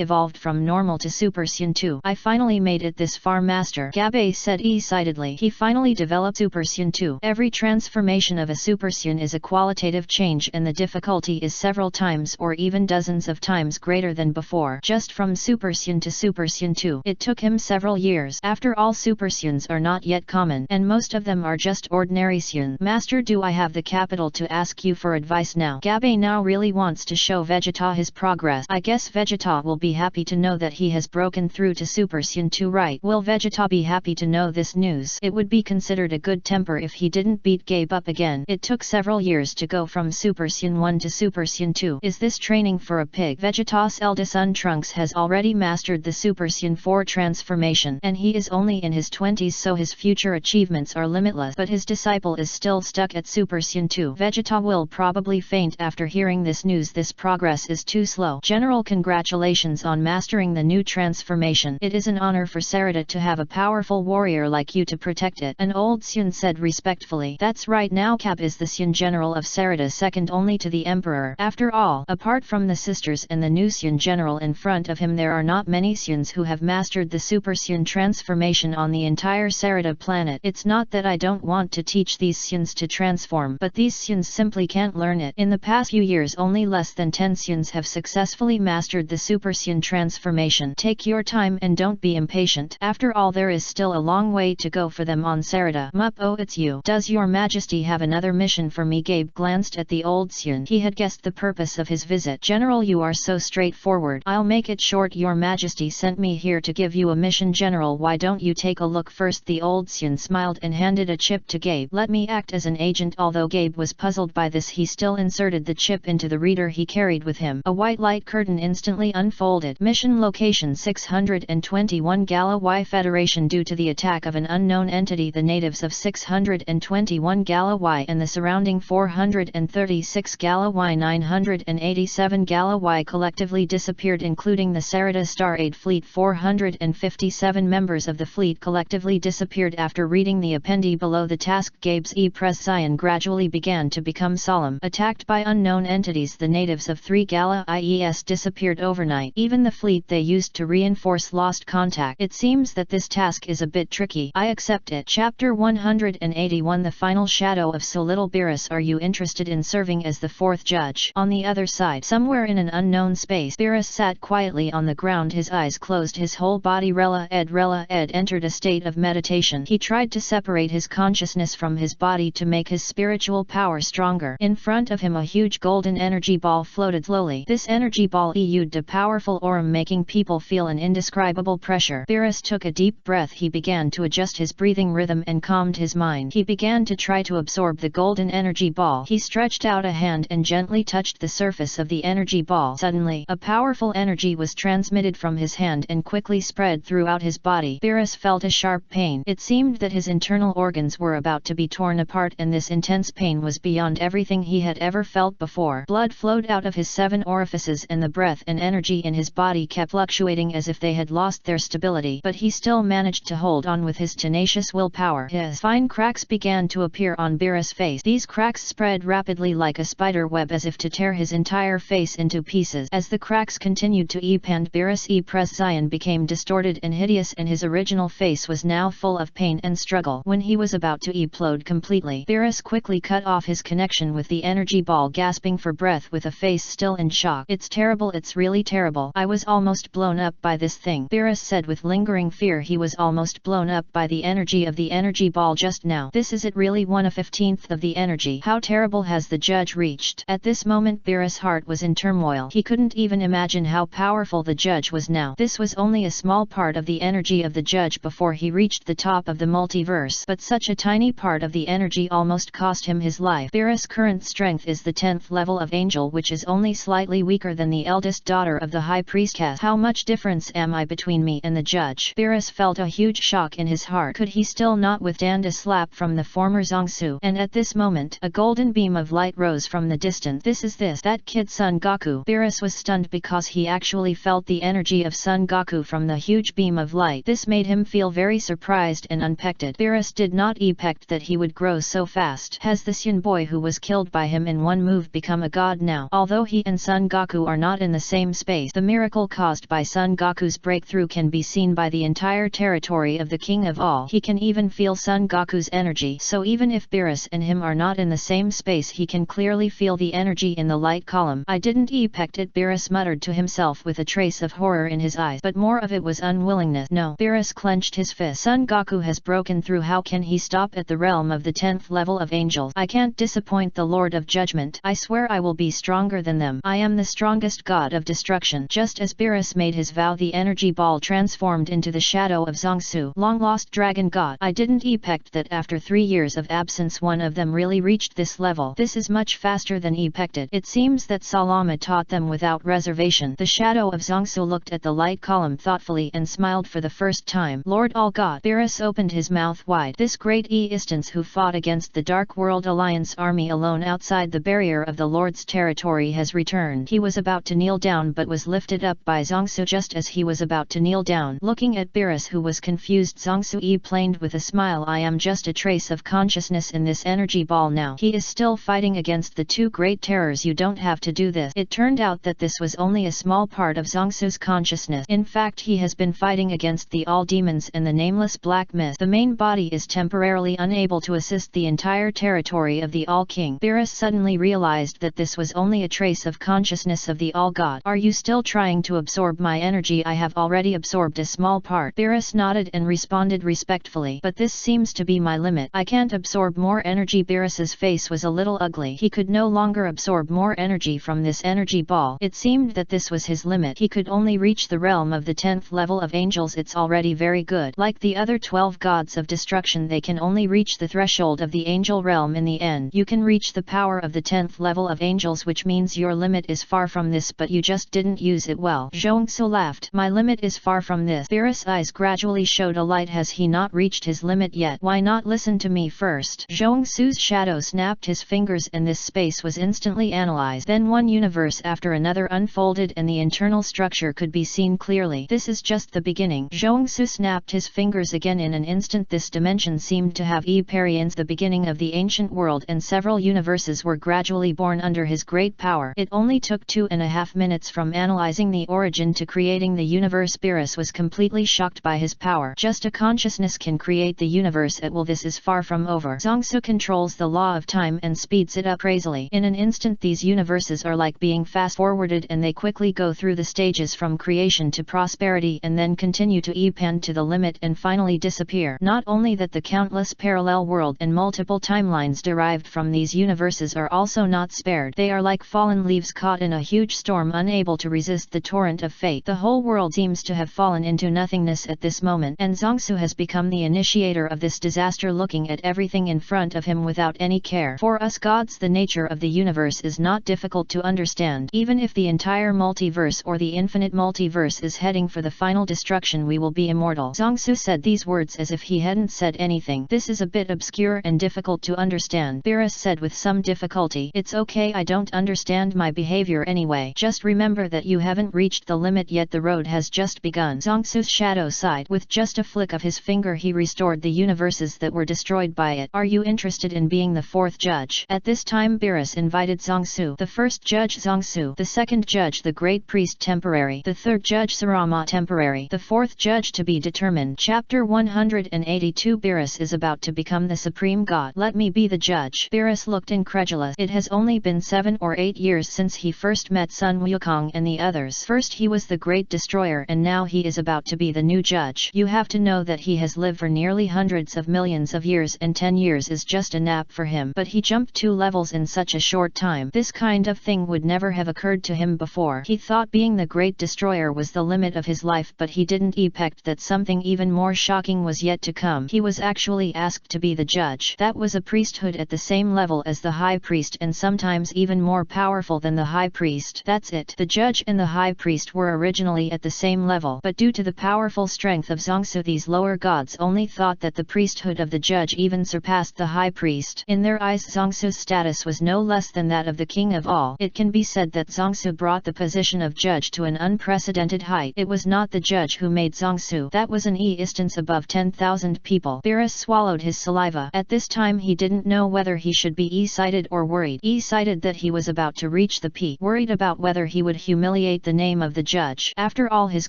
evolved from normal to Super Saiyan 2. I finally made it this far, Master. Gabe said excitedly. He finally developed Super Saiyan 2. Every transformation of a Super Saiyan is a qualitative change and the difficulty is several times or even dozens of times greater than before. Just from Super Saiyan to Super Saiyan 2. It took him several years. After all, Super Saiyans are not yet common and most of them are just ordinary Saiyan. Master, do I have the capital to ask you for advice now? Gabe now really wants to show Vegeta his progress. I guess Vegeta will be happy to know that he has broken through to Super Saiyan 2, right? Will Vegeta be happy to know this news? It would be considered a good temper if he didn't beat Gabe up again. It took several years to go from Super Saiyan 1 to Super Saiyan 2. Is this training for a pig? Vegeta's eldest son Trunks has already mastered the Super Saiyan 4 transformation and he is only in his 20s, so his future achievements are limitless, but his disciple is still stuck at Super Saiyan 2. Vegeta will probably faint after hearing this news. This progress is too slow. General, congratulations on mastering the new transformation. It is an honor for Sarada to have a powerful warrior like you to protect it, an old Saiyan said respectfully. That's right, now Cap is the Saiyan general of Sarada, second only to the Emperor. After all, apart from the sisters and the new Saiyan general in front of him, there are not many Saiyans who have mastered the Super Saiyan transformation on the entire Sarada planet. It's not that I don't want to teach these Saiyans to transform, but these Saiyans simply can't learn it. In the past few years only less than 10 Saiyans have successfully mastered the Super Saiyan transformation. Take your time and don't be impatient. After all, there is still a long way to go for them on Sarada. Mup, oh, it's you. Does your majesty have another mission for me? Gabe glanced at the old Saiyan. He had guessed the purpose of his visit. General, you are so straightforward. I'll make it short. Your majesty sent me here to give you a mission. General, why don't you take a look first? The old Saiyan smiled and handed a chip to Gabe. Let me act as an agent. Although Gabe was puzzled by this, he still inserted the chip into the reader he carried with him. A white light curtain instantly unfolded. Mission location 621 Gala Y Federation. Due to the attack of an unknown entity, the natives of 621 Gala Y and the surrounding 436 Gala Y 987 Gala Y collectively disappeared, including the Sarada Star Aid fleet. 457 members of the fleet collectively disappeared. After reading the appendix below the task, Gabe's e-pression gradually began to become solemn. Attacked by unknown entities, the natives of 3 Gala IES disappeared overnight. Even the fleet they used to reinforce lost contact. It seems that this task is a bit tricky. I accept it. Chapter 181, The Final Shadow of So Little. Beerus, are you interested in serving as the fourth judge? On the other side, somewhere in an unknown space, Beerus sat quietly on the ground, his eyes closed, his whole body Rella Ed entered a state of meditation. He tried to separate his consciousness from his body to make his spiritual power stronger. In front of him a huge golden energy ball floated slowly. This energy ball issued a powerful aura, making people feel an indescribable pressure. Beerus took a deep breath. He began to adjust his breathing rhythm and calmed his mind. He began to try to absorb the golden energy ball. He stretched out a hand and gently touched the surface of the energy ball. Suddenly, a powerful energy was transmitted from his hand and quickly spread throughout his body. Beerus felt a sharp pain. It seemed that his internal organs were about to be torn apart, and this intense pain was beyond everything he had ever felt before. Blood flowed out of his 7 orifices and the breath and energy in his body kept fluctuating as if they had lost their stability, but he still managed to hold on with his tenacious willpower. His fine cracks began to appear on Beerus' face. These cracks spread rapidly like a spider web as if to tear his entire face into pieces. As the cracks continued to expand, Beerus' e-pression became distorted and hideous, and his original face was now full of pain and struggle. When he was about to implode completely, Beerus quickly cut off his connection with the energy ball, gasping for breath with a face still in shock. It's terrible, it's really terrible. I was almost blown up by this thing, Beerus said with lingering fear. He was almost blown up by the energy of the energy ball just now. This is it, really 1/15 of the energy. How terrible has the judge reached? At this moment Beerus' heart was in turmoil. He couldn't even imagine how powerful the judge was now. This was only a small part of the energy of the judge before he reached the top of the multiverse, but such a tiny part of the energy almost cost him his life. Beerus' current strength is the 10th level of angel, which is only slightly weaker than the eldest daughter of the high priestess. How much difference am I between me and the judge? Beerus felt a huge shock in his heart. Could he still not withstand a slap from the former Zongsu? And at this moment, a golden beam of light rose from the distance. This is that kid Son Goku. Beerus was stunned because he actually felt the energy of Son Goku from the huge beam of light. This made him feel very surprised and unpected. Beerus did not expect that he would grow so fast. Has the Saiyan boy who was killed by him in one move become a god now? Although he and Son Goku are not in the same space, the miracle caused by Son Goku's breakthrough can be seen by the entire territory territory of the King of All. He can even feel Son Goku's energy, so even if Beerus and him are not in the same space, he can clearly feel the energy in the light column. I didn't expect it, Beerus muttered to himself with a trace of horror in his eyes, but more of it was unwillingness. No, Beerus clenched his fist. Son Goku has broken through. How can he stop at the realm of the 10th level of angels? I can't disappoint the Lord of Judgment. I swear I will be stronger than them. I am the strongest god of destruction. Just as Beerus made his vow, the energy ball transformed into the shadow of Zongsu, long-lost dragon god. I didn't expect that after 3 years of absence one of them really reached this level. This is much faster than expected. It seems that Salama taught them without reservation. The shadow of Zongsu looked at the light column thoughtfully and smiled for the first time. Lord All God. Beerus opened his mouth wide. This great instance who fought against the Dark World Alliance army alone outside the barrier of the Lord's territory has returned. He was about to kneel down but was lifted up by Zongsu just as he was about to kneel down. Looking at Beerus, who was confused, Zongsu explained with a smile, I am just a trace of consciousness in this energy ball now. He is still fighting against the two great terrors. You don't have to do this. It turned out that this was only a small part of Zongsu's consciousness. In fact, he has been fighting against the All Demons and the nameless Black Mist. The main body is temporarily unable to assist the entire territory of the All King. Beerus suddenly realized that this was only a trace of consciousness of the All God. Are you still trying to absorb my energy? I have already absorbed a small part. Beerus nodded and responded respectfully. But this seems to be my limit. I can't absorb more energy. Beerus's face was a little ugly. He could no longer absorb more energy from this energy ball. It seemed that this was his limit. He could only reach the realm of the 10th level of angels. It's already very good. Like the other 12 gods of destruction, they can only reach the threshold of the angel realm in the end. You can reach the power of the 10th level of angels, which means your limit is far from this, but you just didn't use it well. Zhongsu laughed. My limit is far from this. Beerus' eyes gradually showed a light. Has he not reached his limit yet? Why not listen to me first? Zhongsu's shadow snapped his fingers and this space was instantly analyzed. Then one universe after another unfolded and the internal structure could be seen clearly. This is just the beginning. Zhongsu snapped his fingers again. In an instant this dimension seemed to have experienced the beginning of the ancient world, and several universes were gradually born under his great power. It only took 2.5 minutes from analyzing the origin to creating the universe. Beerus was completely shocked by his power. Just a consciousness can create the universe at will. This is far from over. Zongsu controls the law of time and speeds it up crazily. In an instant these universes are like being fast-forwarded, and they quickly go through the stages from creation to prosperity and then continue to expand to the limit and finally disappear. Not only that, the countless parallel world and multiple timelines derived from these universes are also not spared. They are like fallen leaves caught in a huge storm, unable to resist the torrent of fate. The whole world seems to have fallen into nothingness at this moment, and Zongsu has become the initiator of this disaster, looking at everything in front of him without any care. For us gods, the nature of the universe is not difficult to understand. Even if the entire multiverse or the infinite multiverse is heading for the final destruction, we will be immortal. Zongsu said these words as if he hadn't said anything. This is a bit obscure and difficult to understand, Beerus said with some difficulty. It's okay, I don't understand my behavior anyway. Just remember that you haven't reached the limit yet. The road has just begun. Zongsu's shadow sighed. With just a flick of his finger he restored the universes that were destroyed by it. Are you interested in being the fourth judge? At this time Beerus invited Zongsu. The first judge Zongsu, the second judge the great priest temporary, the third judge Sarama temporary, the fourth judge to be determined. Chapter 182. Beerus is about to become the supreme god. Let me be the judge. Beerus looked incredulous. It has only been 7 or 8 years since he first met Sun Wukong and the others. First he was the great destroyer, and now he is about to be the new judge. You have to know that he has lived for nearly hundreds of millions of years, and 10 years is just a nap for him. But he jumped 2 levels in such a short time. This kind of thing would never have occurred to him before. He thought being the great destroyer was the limit of his life, but he didn't expect that something even more shocking was yet to come. He was actually asked to be the judge. That was a priesthood at the same level as the high priest, and sometimes even more powerful than the high priest. That's it. The judge and the high priest were originally at the same level, but due to the powerful strength of Zongsu, these lower gods only thought that the priesthood of the judge even surpassed the high priest. In their eyes, Zongsu's status was no less than that of the king of all. It can be said that Zongsu brought the position of judge to an unprecedented height. It was not the judge who made Zongsu. That was an instance above 10,000 people. Beerus swallowed his saliva. At this time he didn't know whether he should be excited or worried. Excited that he was about to reach the peak. Worried about whether he would humiliate the name of the judge. After all, his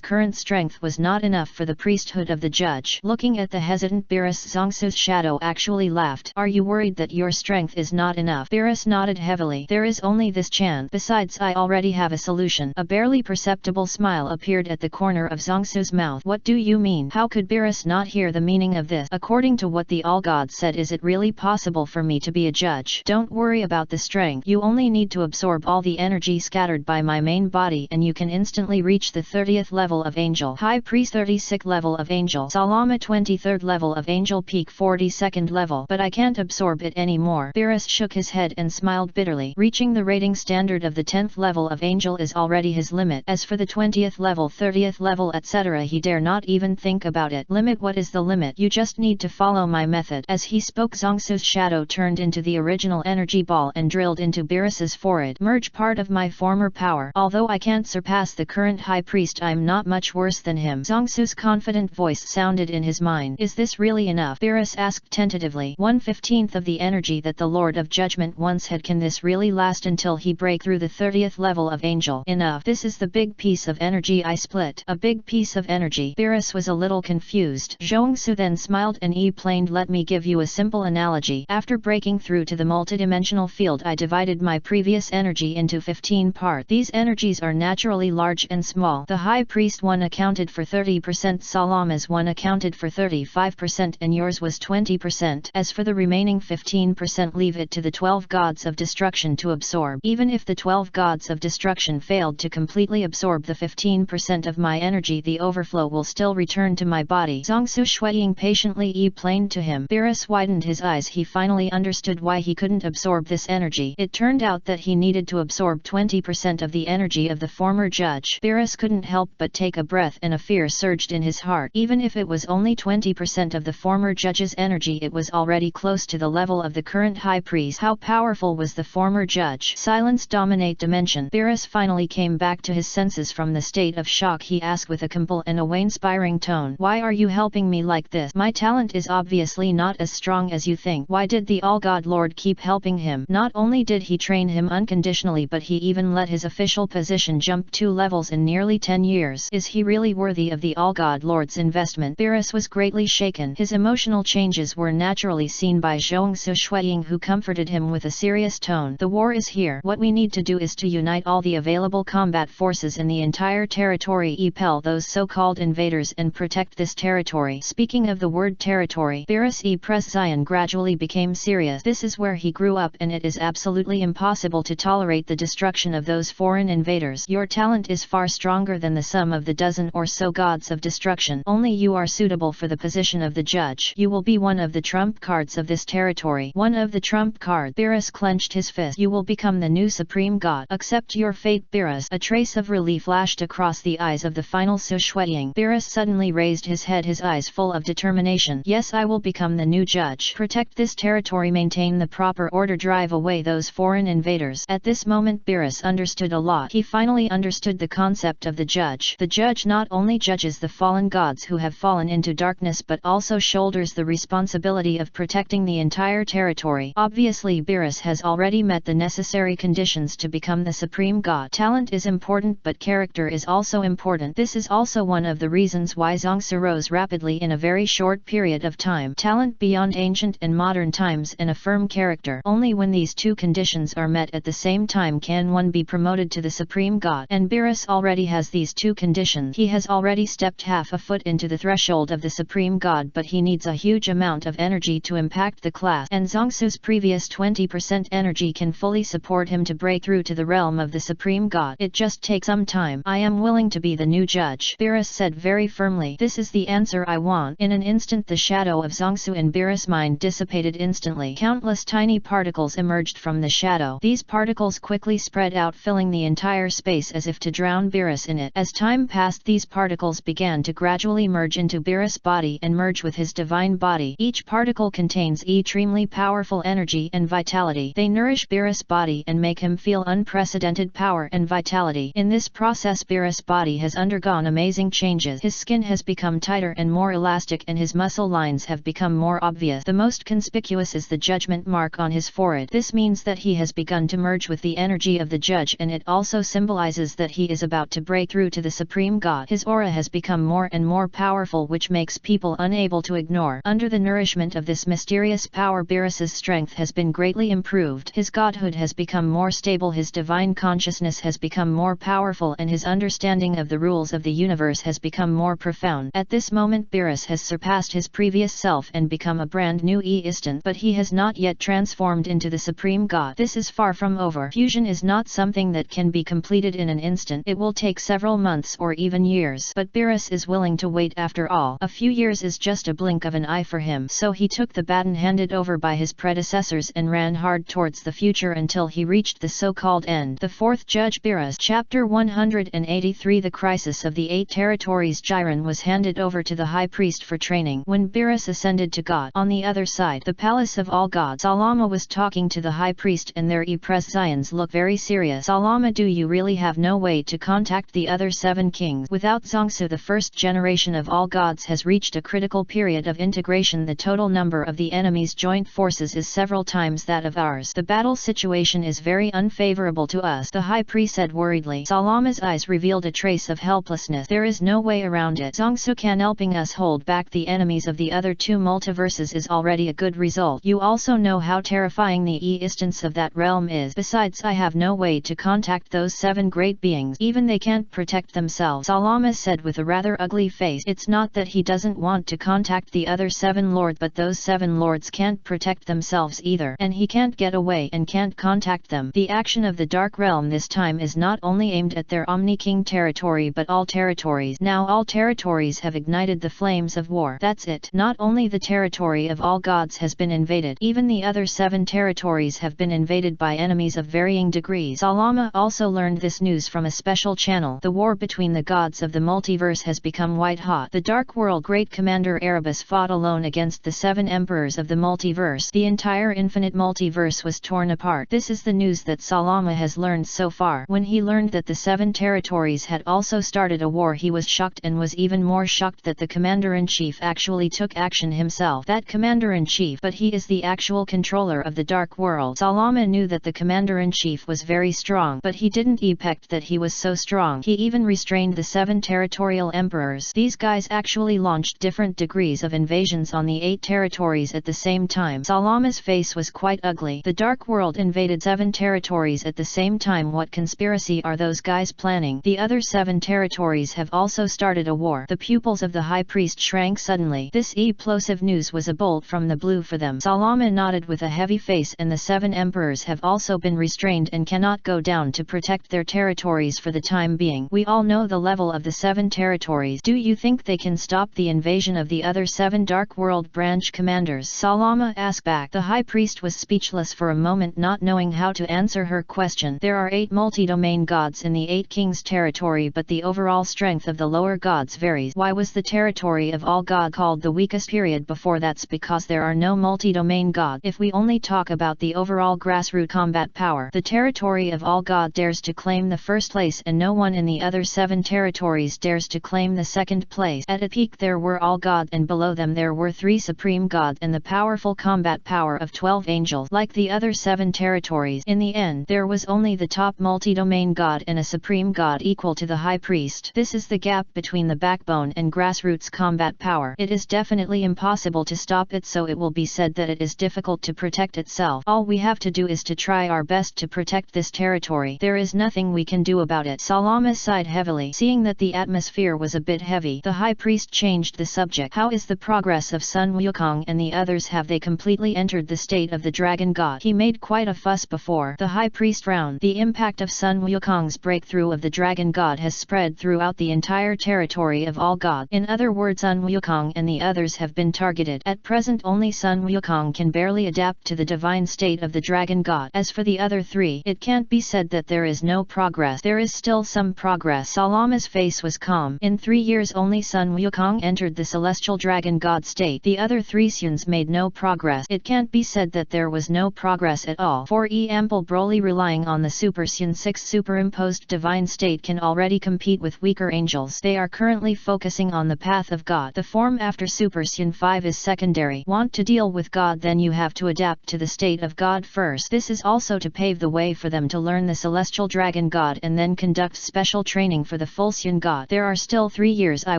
current strength was not enough for the priesthood priesthood of the judge. Looking at the hesitant Beerus, Zongsu's shadow actually laughed. Are you worried that your strength is not enough? Beerus nodded heavily. There is only this chance. Besides, I already have a solution. A barely perceptible smile appeared at the corner of Zongsu's mouth. What do you mean? How could Beerus not hear the meaning of this? According to what the All-God said, is it really possible for me to be a judge? Don't worry about the strength. You only need to absorb all the energy scattered by my main body and you can instantly reach the 30th level of Angel. High Priest 36th level of Angel. Salama 23rd level of Angel. Peak 42nd level. But I can't absorb it anymore. Beerus shook his head and smiled bitterly. Reaching the rating standard of the 10th level of Angel is already his limit. As for the 20th level, 30th level, etc., he dare not even think about it. Limit? What is the limit? You just need to follow my method. As he spoke, Zongsu's shadow turned into the original energy ball and drilled into Beerus's forehead. Merge part of my former power. Although I can't surpass the current High Priest, I'm not much worse than him. Zongsu's confident voice sounded in his mind. Is this really enough? Beerus asked tentatively. 1/15 of the energy that the Lord of Judgment once had. Can this really last until he break through the 30th level of Angel? Enough. This is the big piece of energy I split. A big piece of energy. Beerus was a little confused. Zhongsu then smiled and explained, let me give you a simple analogy. After breaking through to the multidimensional field, I divided my previous energy into 15 parts. These energies are naturally large and small. The High Priest one accounted for 30%, Salama's one accounted for 35%, and yours was 20%. As for the remaining 15%, leave it to the 12 gods of destruction to absorb. Even if the 12 gods of destruction failed to completely absorb the 15% of my energy, the overflow will still return to my body. Zongsu Shuiying patiently explained to him. Beerus widened his eyes. He finally understood why he couldn't absorb this energy. It turned out that he needed to absorb 20% of the energy of the former judge. Beerus couldn't help but take a breath, and a fear surged in his heart. Even if it was only 20% of the former judge's energy, it was already close to the level of the current High Priest. How powerful was the former judge? Silence dominate dimension. Beerus finally came back to his senses from the state of shock. He asked with a compel and awe-inspiring tone, why are you helping me like this? My talent is obviously not as strong as you think. Why did the All-God Lord keep helping him? Not only did he train him unconditionally, but he even let his official position jump 2 levels in nearly 10 years. Is he really worthy of the All-God Lord's investment? Beerus was greatly shaken. His emotional changes were naturally seen by Zhongsu Shuiying, who comforted him with a serious tone. The war is here. What we need to do is to unite all the available combat forces in the entire territory, repel those so-called invaders and protect this territory. Speaking of the word territory, Beerus Zion gradually became serious. This is where he grew up, and it is absolutely impossible to tolerate the destruction of those foreign invaders. Your talent is far stronger than the sum of the dozen or so gods of destruction. Only you are suitable for the position of the judge. You will be one of the trump cards of this territory. One of the trump cards. Beerus clenched his fist. You will become the new supreme god. Accept your fate, Beerus. A trace of relief flashed across the eyes of the final Su Shuiying. Beerus suddenly raised his head, his eyes full of determination. Yes, I will become the new judge. Protect this territory, maintain the proper order, drive away those foreign invaders. At this moment Beerus understood a lot. He finally understood the concept of the judge. The judge not only judges the fallen gods who have fallen into darkness, but also shoulders the responsibility of protecting the entire territory. Obviously Beerus has already met the necessary conditions to become the supreme god. Talent is important, but character is also important. This is also one of the reasons why Zongsu rose rapidly in a very short period of time. Talent beyond ancient and modern times and a firm character. Only when these two conditions are met at the same time can one be promoted to the supreme god. And Beerus already has these two conditions. He has already stepped half a foot into the threshold of the supreme god, but he needs a huge amount of energy to impact the class. And Zongsu's previous 20% energy can fully support him to break through to the realm of the supreme god. It just takes some time. I am willing to be the new judge, Beerus said very firmly. This is the answer I want. In an instant the shadow of Zongsu in Beerus' mind dissipated instantly. Countless tiny particles emerged from the shadow. These particles quickly spread out, filling the entire space as if to drown Beerus in it. As time passed, these particles began to gradually merge into Beerus' body and merge with his divine body. Each particle contains extremely powerful energy and vitality. They nourish Beerus' body and make him feel unprecedented power and vitality. In this process Beerus' body has undergone amazing changes. His skin has become tighter and more elastic, and his muscle lines have become more obvious. The most conspicuous is the judgment mark on his forehead. This means that he has begun to merge with the energy of the judge, and it also symbolizes that he is about to break through to the supreme god. His aura has become more and more powerful, which makes people unable to ignore. Under the nourishment of this mysterious power, Beerus's strength has been greatly improved. His godhood has become more stable, his divine consciousness has become more powerful, and his understanding of the rules of the universe has become more profound. At this moment Beerus has surpassed his previous self and become a brand new instant, but he has not yet transformed into the supreme god. This is far from over. Fusion is not something that can be completed in an instant. It will take several months or even years. But Beerus is willing to wait after all. A few years is just a blink of an eye for him. So he took the baton handed over by his predecessors and ran hard towards the future until he reached the so-called end. The fourth judge Beerus. Chapter 183. The crisis of the 8 territories. Jiren was handed over to the high priest for training. When Beerus ascended to God, on the other side, the palace of all gods, Salama was talking to the high priest, and their presence looked very serious. Salama, do you really have no way to contact the other 7 kings? Without Zongsu, the first generation of all gods has reached a critical period of integration. The total number of the enemy's joint forces is several times that of ours. The battle situation is very unfavorable to us, the high priest said worriedly. Salama's eyes revealed a trace of helplessness. There is no way around it. Zongsu can helping us hold back the enemies of the other 2 multiverses is already a good result. You also know how terrifying the existence of that realm is. Besides, I have no way to contact those 7 great beings. Even they can't protect themselves, Salama said with a rather ugly face. It's not that he doesn't want to contact the other 7 lords, but those 7 lords can't protect themselves either, and he can't get away and can't contact them. The action of the Dark Realm this time is not only aimed at their Omni-King territory but all territories. Now all territories have ignited the flames of war. That's it. Not only the territory of all gods has been invaded, even the other 7 territories have been invaded by enemies of varying degrees. Salama also learned this news from a special channel. The war between the gods of the multiverse has become white hot. The Dark World Great Commander Erebus fought alone against the 7 emperors of the multiverse. The entire infinite multiverse was torn apart. This is the news that Salama has learned so far. When he learned that the 7 territories had also started a war, he was shocked, and was even more shocked that the Commander-in-Chief actually took action himself. That Commander-in-Chief, but he is the actual controller of the Dark World. Salama knew that the Commander-in-Chief was very strong, but he didn't expect that he was so strong. He even restrained the 7 territorial emperors. These guys actually launched different degrees of invasions on the 8 territories at the same time. Salama's face was quite ugly. The Dark World invaded 7 territories at the same time. What conspiracy are those guys planning? The other 7 territories have also started a war. The pupils of the high priest shrank suddenly. This explosive news was a bolt from the blue for them. Salama nodded with a heavy face, and the 7 emperors have also been restrained and cannot go down to protect their territories for the time being. We all know the level of the 7 territories. Do you think they can stop the invasion of the other 7 Dark World branch commanders? Salama asked back. The high priest was speechless for a moment, not knowing how to answer her question. There are 8 multi-domain gods in the 8 kings territory, but the overall strength of the lower gods varies. Why was the territory of all god called the weakest period before? That's because there are no multi-domain god. If we only talk about the overall grassroots combat power, the territory of all god dares to claim the first place, and no one in the other 7 territories dares to claim the second place. At a peak there were all god, and below them there were 3 supreme gods and the powerful combat power of 12 angels. Like the other 7 territories, in the end there was only the top multi-domain god and a supreme god equal to the high priest. This is the gap between the backbone and grassroots combat power. It is definitely impossible to stop it, so it will be said that it is difficult to protect itself. All we have to do is to try our best to protect this territory. There is nothing we can do about it. Salama sighed heavily. Seeing that the atmosphere was a bit heavy, the high priest changed the subject. How is the progress of Sun Wukong and the others? Have they completely entered the state of the dragon god? He made quite a fuss before the high priest round. The impact of Sun Wukong's breakthrough of the dragon god has spread throughout the entire territory of all god. In other words, Sun Wukong and the others have been targeted. At present only Sun Wukong can barely adapt to the divine state of the dragon god. As for the other 3, it can't be said that there is no progress. There is still some progress. Salama's face was calm. In 3 years only Sun Wukong entered the celestial dragon god state. The other 3 Suns made no progress. It can't be said that there was no progress at all. For example, Broly, relying on the Super Sun 6 superimposed divine state, can already compete with weaker angels. They are currently focusing on the path of God. The form after Super Sun 5 is secondary. Want to deal with God, then you have to adapt to the state of God first. This is also to pave the way for them to learn the celestial dragon god and then conduct special training for the full Sun god. There are still 3 years warriors I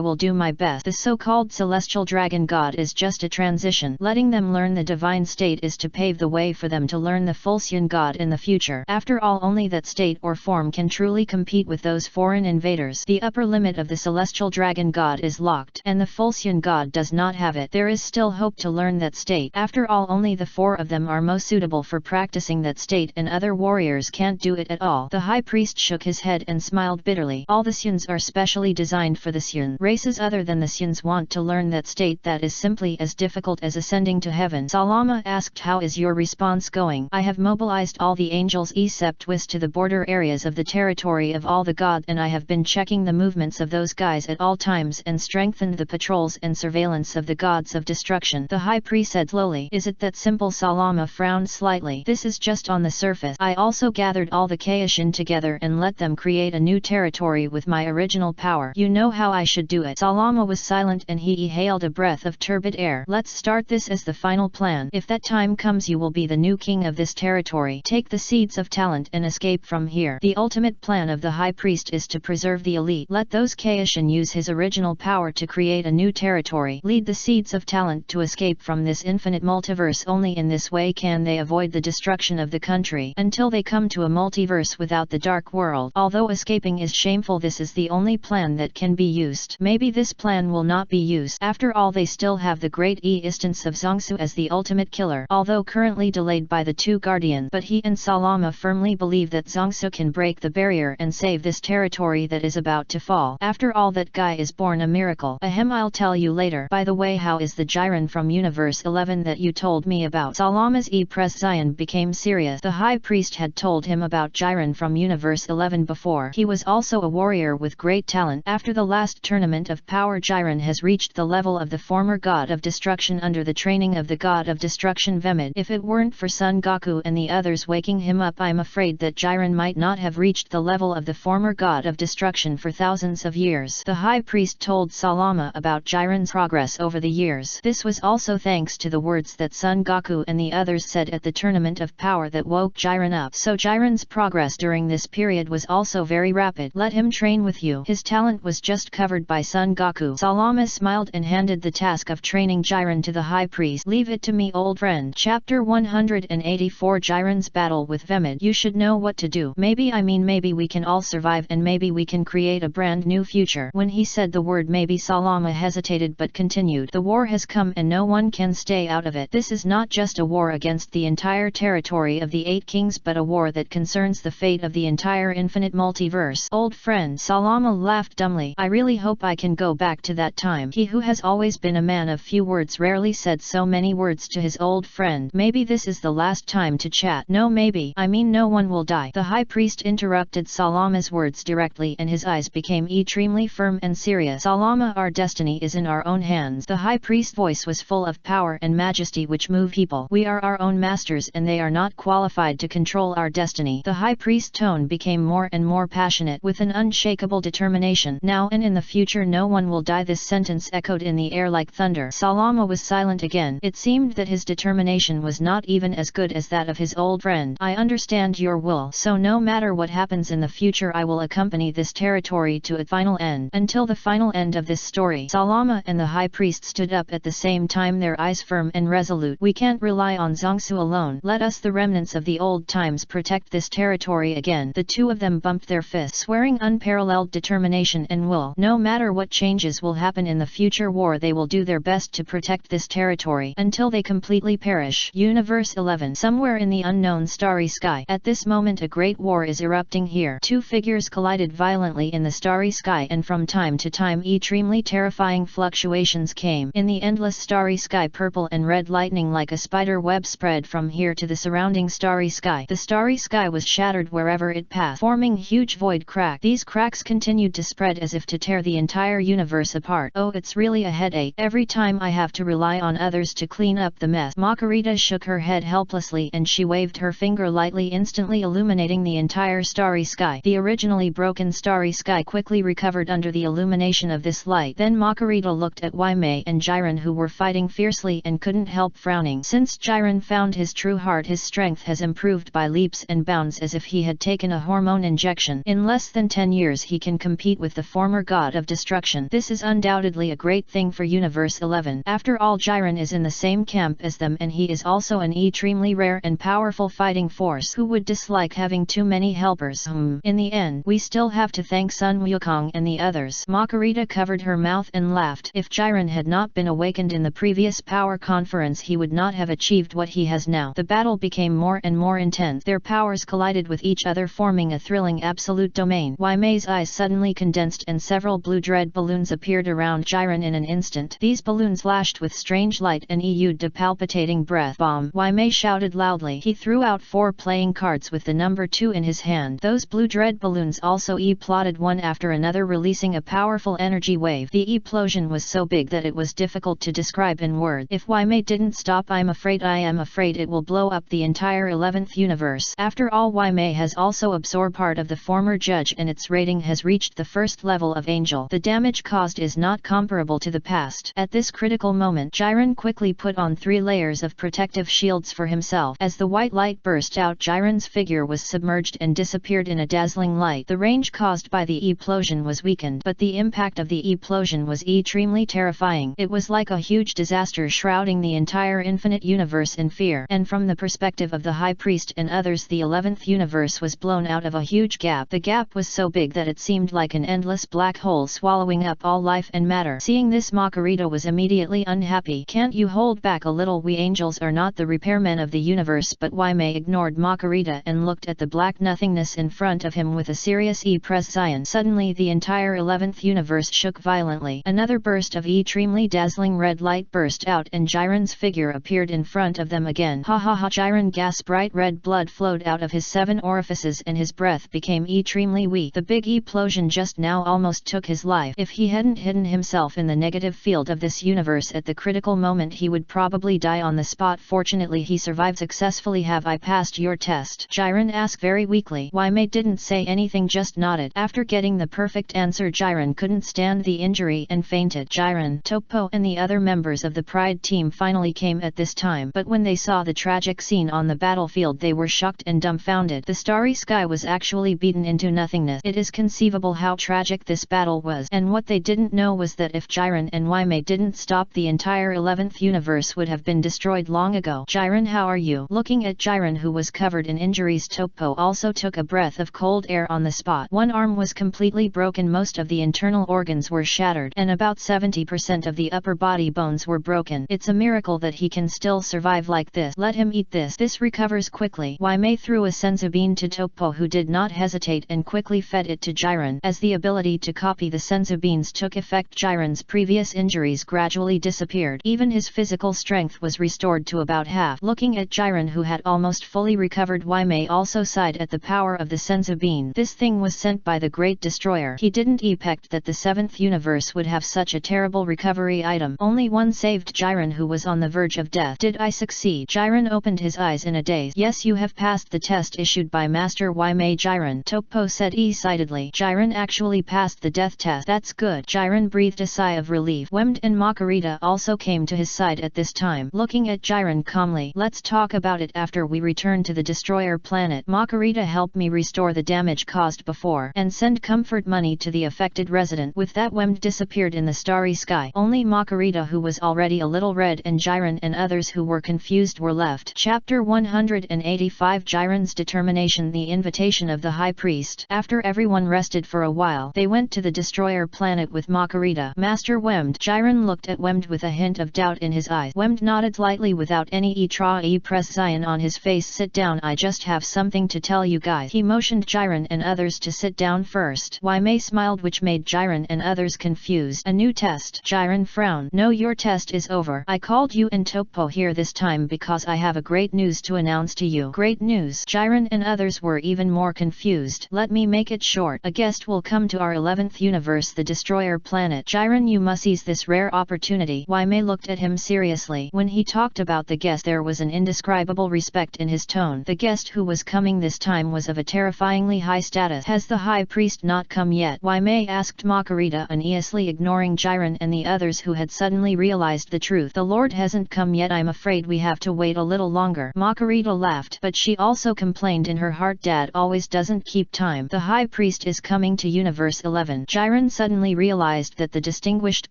will do my best. The so-called celestial dragon god is just a transition. Letting them learn the divine state is to pave the way for them to learn the Fulcian god in the future. After all, only that state or form can truly compete with those foreign invaders. The upper limit of the celestial dragon god is locked, and the Fulcian god does not have it. There is still hope to learn that state. After all, only the 4 of them are most suitable for practicing that state, and other warriors can't do it at all. The high priest shook his head and smiled bitterly. All the Xuns are specially designed for the Xun. Races other than the Xuns want to learn that state that is simply as difficult as ascending to heaven. Salama asked, how is your response going? I have mobilized all the angels except Twist to the border areas of the territory of all the gods, and I have been checking the movements of those guys at all times and strengthened the patrols and surveillance of the gods of destruction. The high priest said slowly. Is it that simple? Salama frowned slightly. This is just on the surface. I also gathered all the Kaishin together and let them create a new territory with my original power. You know how I should do it. Salama was silent and he exhaled a breath of turbid air. Let's start this as the final plan. If that time comes, you will be the new king of this territory. Take the seeds of talent and escape from here. The ultimate plan of the high priest is to preserve the elite. Let those Kaishin use his original power to create a new territory. Lead the seeds of talent to escape from this infinite multiverse. Only in this way can they avoid the destruction of the country until they come to a multiverse without the dark world. Although escaping is shameful, this is the only plan that can be used. Maybe this plan will not be used. After all, they still have the great instance of Zongsu as the ultimate killer, although currently delayed by the 2 guardians. But he and Salama firmly believe that Zongsu can break the barrier and save this territory that is about to fall. After all, that guy is born a miracle. Ahem, I'll tell you later. By the way, how is the Jiren from Universe 11 that you told me about? Salama's Zion became serious. The high priest had told him about Jiren from Universe 11 before. He was also a warrior with great talent. After the last tournament of power, Jiren has reached the level of the former god of destruction under the training of the god of destruction Vemid. If it weren't for Son Goku and the others waking him up, I'm afraid that Jiren might not have reached the level of the former god of destruction for thousands of years. The high priest told Salama about Jiren's progress over the years. This was also thanks to the words that Son Goku and the others said at the tournament of power that woke Jiren up. So Jiren's progress during this period was also very rapid. Let him train with you. His talent was just covered by Son Goku. Salama smiled and handed the task of training Jiren to the high priest. Leave it to me, old friend. Chapter 184 Jiren's battle with Vemid. You should know what to do. Maybe we can all survive, and maybe we can create a brand new future. When he said the word maybe, Salama hesitated but continued. The war has come and no one can stay out of it. This is not just a war against the entire territory of the 8 kings, but a war that concerns the fate of the entire infinite multiverse. Old friend, Salama laughed dumbly. I really hope I can go back to that time. He, who has always been a man of few words, rarely said so many words to his old friend. Maybe this is the last time to chat. No, maybe. I mean, no one will die. The high priest interrupted Salama's words directly, and his eyes became extremely firm and serious. Salama, our destiny is in our own hands. The high priest's voice was full of power and majesty which move people. We are our own masters and they are not qualified to control our destiny. The high priest's tone became more and more passionate with an unshakable determination. Now and in the future no one will die. This sentence echoed in the air like thunder. Salama was silent again. It seemed that his determination was not even as good as that of his old friend. I understand your will, so no matter what happens in the future I will accompany this territory to its final end. Until the final end of this story. Salama and the high priest stood up at the same time, their eyes firm and resolute. We can't rely on Zongsu alone. Let us, the remnants of the old times, protect this territory again. The 2 of them bumped their fists, swearing unparalleled determination and will. No matter what changes will happen in the future war, they will do their best to protect this territory until they completely perish. Universe 11. Somewhere in the unknown starry sky. At this moment a great war is erupting here. 2 figures collided violently in the starry sky, and from time to time extremely terrifying fluctuations came. In the endless starry sky, purple and red lightning like a spider web spread from here to the surrounding starry sky. The starry sky was shattered wherever it passed, forming huge void cracks. These cracks continued to spread as if to tear the entire universe apart. Oh, it's really a headache. Every time I have to rely on others to clean up the mess. Makarita shook her head helplessly and she waved her finger lightly, instantly illuminating the entire starry sky. The originally broken starry sky quickly recovered under the illumination of this light. Then Makarita looked at Waimei and Jiren, who were fighting fiercely, and couldn't help frowning. Since Jiren found his true heart, his strength has improved by leaps and bounds as if he had taken a hormone injection. In less than 10 years he can compete with the former god of destruction. This is undoubtedly a great thing for Universe 11. After all, Jiren is in the same camp as them and he is also an extremely rare and powerful fighting force. Who would dislike having too many helpers? In the end, we still have to thank Sun Wukong and the others. Makarita covered her mouth and laughed. If Jiren had not been awakened in the previous power conference, he would not have achieved what he has now. The battle became more and more intense. Their powers collided with each other, forming a thrilling absolute domain. Wei Mei's eyes suddenly condensed and several blue dread balloons appeared around Jiren in an instant. These balloons flashed with strange light and issued a palpitating breath. Bomb! Wei Mei shouted loudly. He threw out 4 playing cards with the number 2 in his hand. Those blue dread balloons also plotted one after another, releasing a powerful energy wave. The explosion was so big that it was difficult to describe in words. If Wei Mei didn't stop, I am afraid it will blow up the entire 11th universe. After all, Wei Mei has also absorbed part of the former judge and its rating has reached the first level of angel. The damage caused is not comparable to the past. At this critical moment, Jiren quickly put on 3 layers of protective shields for himself. As the white light burst out, Jiren's figure was submerged and disappeared in a dazzling light. The range caused by the explosion was weakened, but the impact of the explosion was extremely terrifying. It was like a huge disaster shrouding the entire infinite universe in fear. And from the perspective of the High Priest and others, the 11th universe was blown out of a huge gap. The gap was so big that it seemed like an endless black hole swallowing up all life and matter. Seeing this, Makarita was immediately unhappy. Can't you hold back a little? We angels are not the repairmen of the universe. But Wei Mei ignored Makarita and looked at the black nothingness in front of him with a serious expression. Suddenly the entire 11th universe shook violently. Another burst of extremely dazzling red light burst out and Jiren's figure appeared in front of them again. Ha ha ha! Jiren gasped. Bright red blood flowed out of his 7 orifices and his breath became extremely weak. The big explosion just now almost took his life. If he hadn't hidden himself in the negative field of this universe at the critical moment, he would probably die on the spot. Fortunately, he survived successfully. Have I passed your test? Jiren asked very weakly. Wei Mei didn't say anything, just nodded. After getting the perfect answer, Jiren couldn't stand the injury and fainted. Jiren, Topo and the other members of the Pride team finally came at this time, but when they saw the tragic scene on the battlefield, they were shocked and dumbfounded. The starry sky was actually beaten into nothingness. It is conceivable how tragic this battle was, and what they didn't know was that if Jiren and Wei Mei didn't stop, the entire 11th universe would have been destroyed long ago. Jiren, how are you? Looking at Jiren, who was covered in injuries, Topo also took a breath of cold air on the spot. One arm was completely broken, most of the internal organs were shattered, and about 70% of the upper body bones were broken. It's a miracle that he can still survive like this. Let him eat this. This recovers quickly. Wei Mei threw a senzu bean to Topo, who did not hesitate and quickly fed it to Jiren. As the ability to copy the senzu beans took effect, Jiren's previous injuries gradually disappeared. Even his physical strength was restored to about half. Looking at Jiren, who had almost fully recovered, Wei Mei also sighed at the power of the senzu bean. This thing was sent by the Great Destroyer. He didn't expect that the 7th universe would have such a terrible recovery item. Only one saved Jiren, who was on the verge of death. Did I succeed? Jiren opened his eyes in a daze. Yes, you have passed the test issued by Master Wei Mei. Jiren, Topo said excitedly. Jiren actually passed the death test. That's good. Jiren breathed a sigh of relief. Wemd and Makarita also came to his side at this time. Looking at Jiren calmly, let's talk about it after we return to the destroyer planet. Makarita, help me restore the damage caused before, and send comfort money to the affected resident. With that, Wemd disappeared in the starry sky. Only Makarita, who was already a little red, and Jiren and others who were confused were left. Chapter 185 Jiren's Determination. The Invitation of the High Priest. After everyone rested for a while, they went to the destroyer planet with Makarita. Master Wemd. Jiren looked at Wemd with a hint of doubt in his eyes. Wemd nodded lightly without any expression on his face. Sit down, I just have something to tell you guys. He motioned Jiren and others to sit down first. Wei Mei smiled, which made Jiren and others confused. A new test? Jiren frowned. No, your test is over. I called you and Topo here this time because I have a great news to announce to you. Great news? Jiren and others were even more confused. Let me make it short. A guest will come to our 11th universe, the destroyer planet. Jiren, you must seize this rare opportunity. Wei Mei looked at him seriously. When he talked about the guest, there was an indescribable respect in his tone. The guest who was coming this time was of a terrifyingly high status. Has the High Priest not come yet? Wei Mei asked Makarita, uneasily ignoring Jiren and the others who had suddenly realized the truth. The Lord hasn't come yet. I'm afraid we have to wait a little longer. Makarita laughed, but she also complained in her heart, Dad always doesn't keep time. The High Priest is coming to Universe 11. Jiren Jiren suddenly realized that the distinguished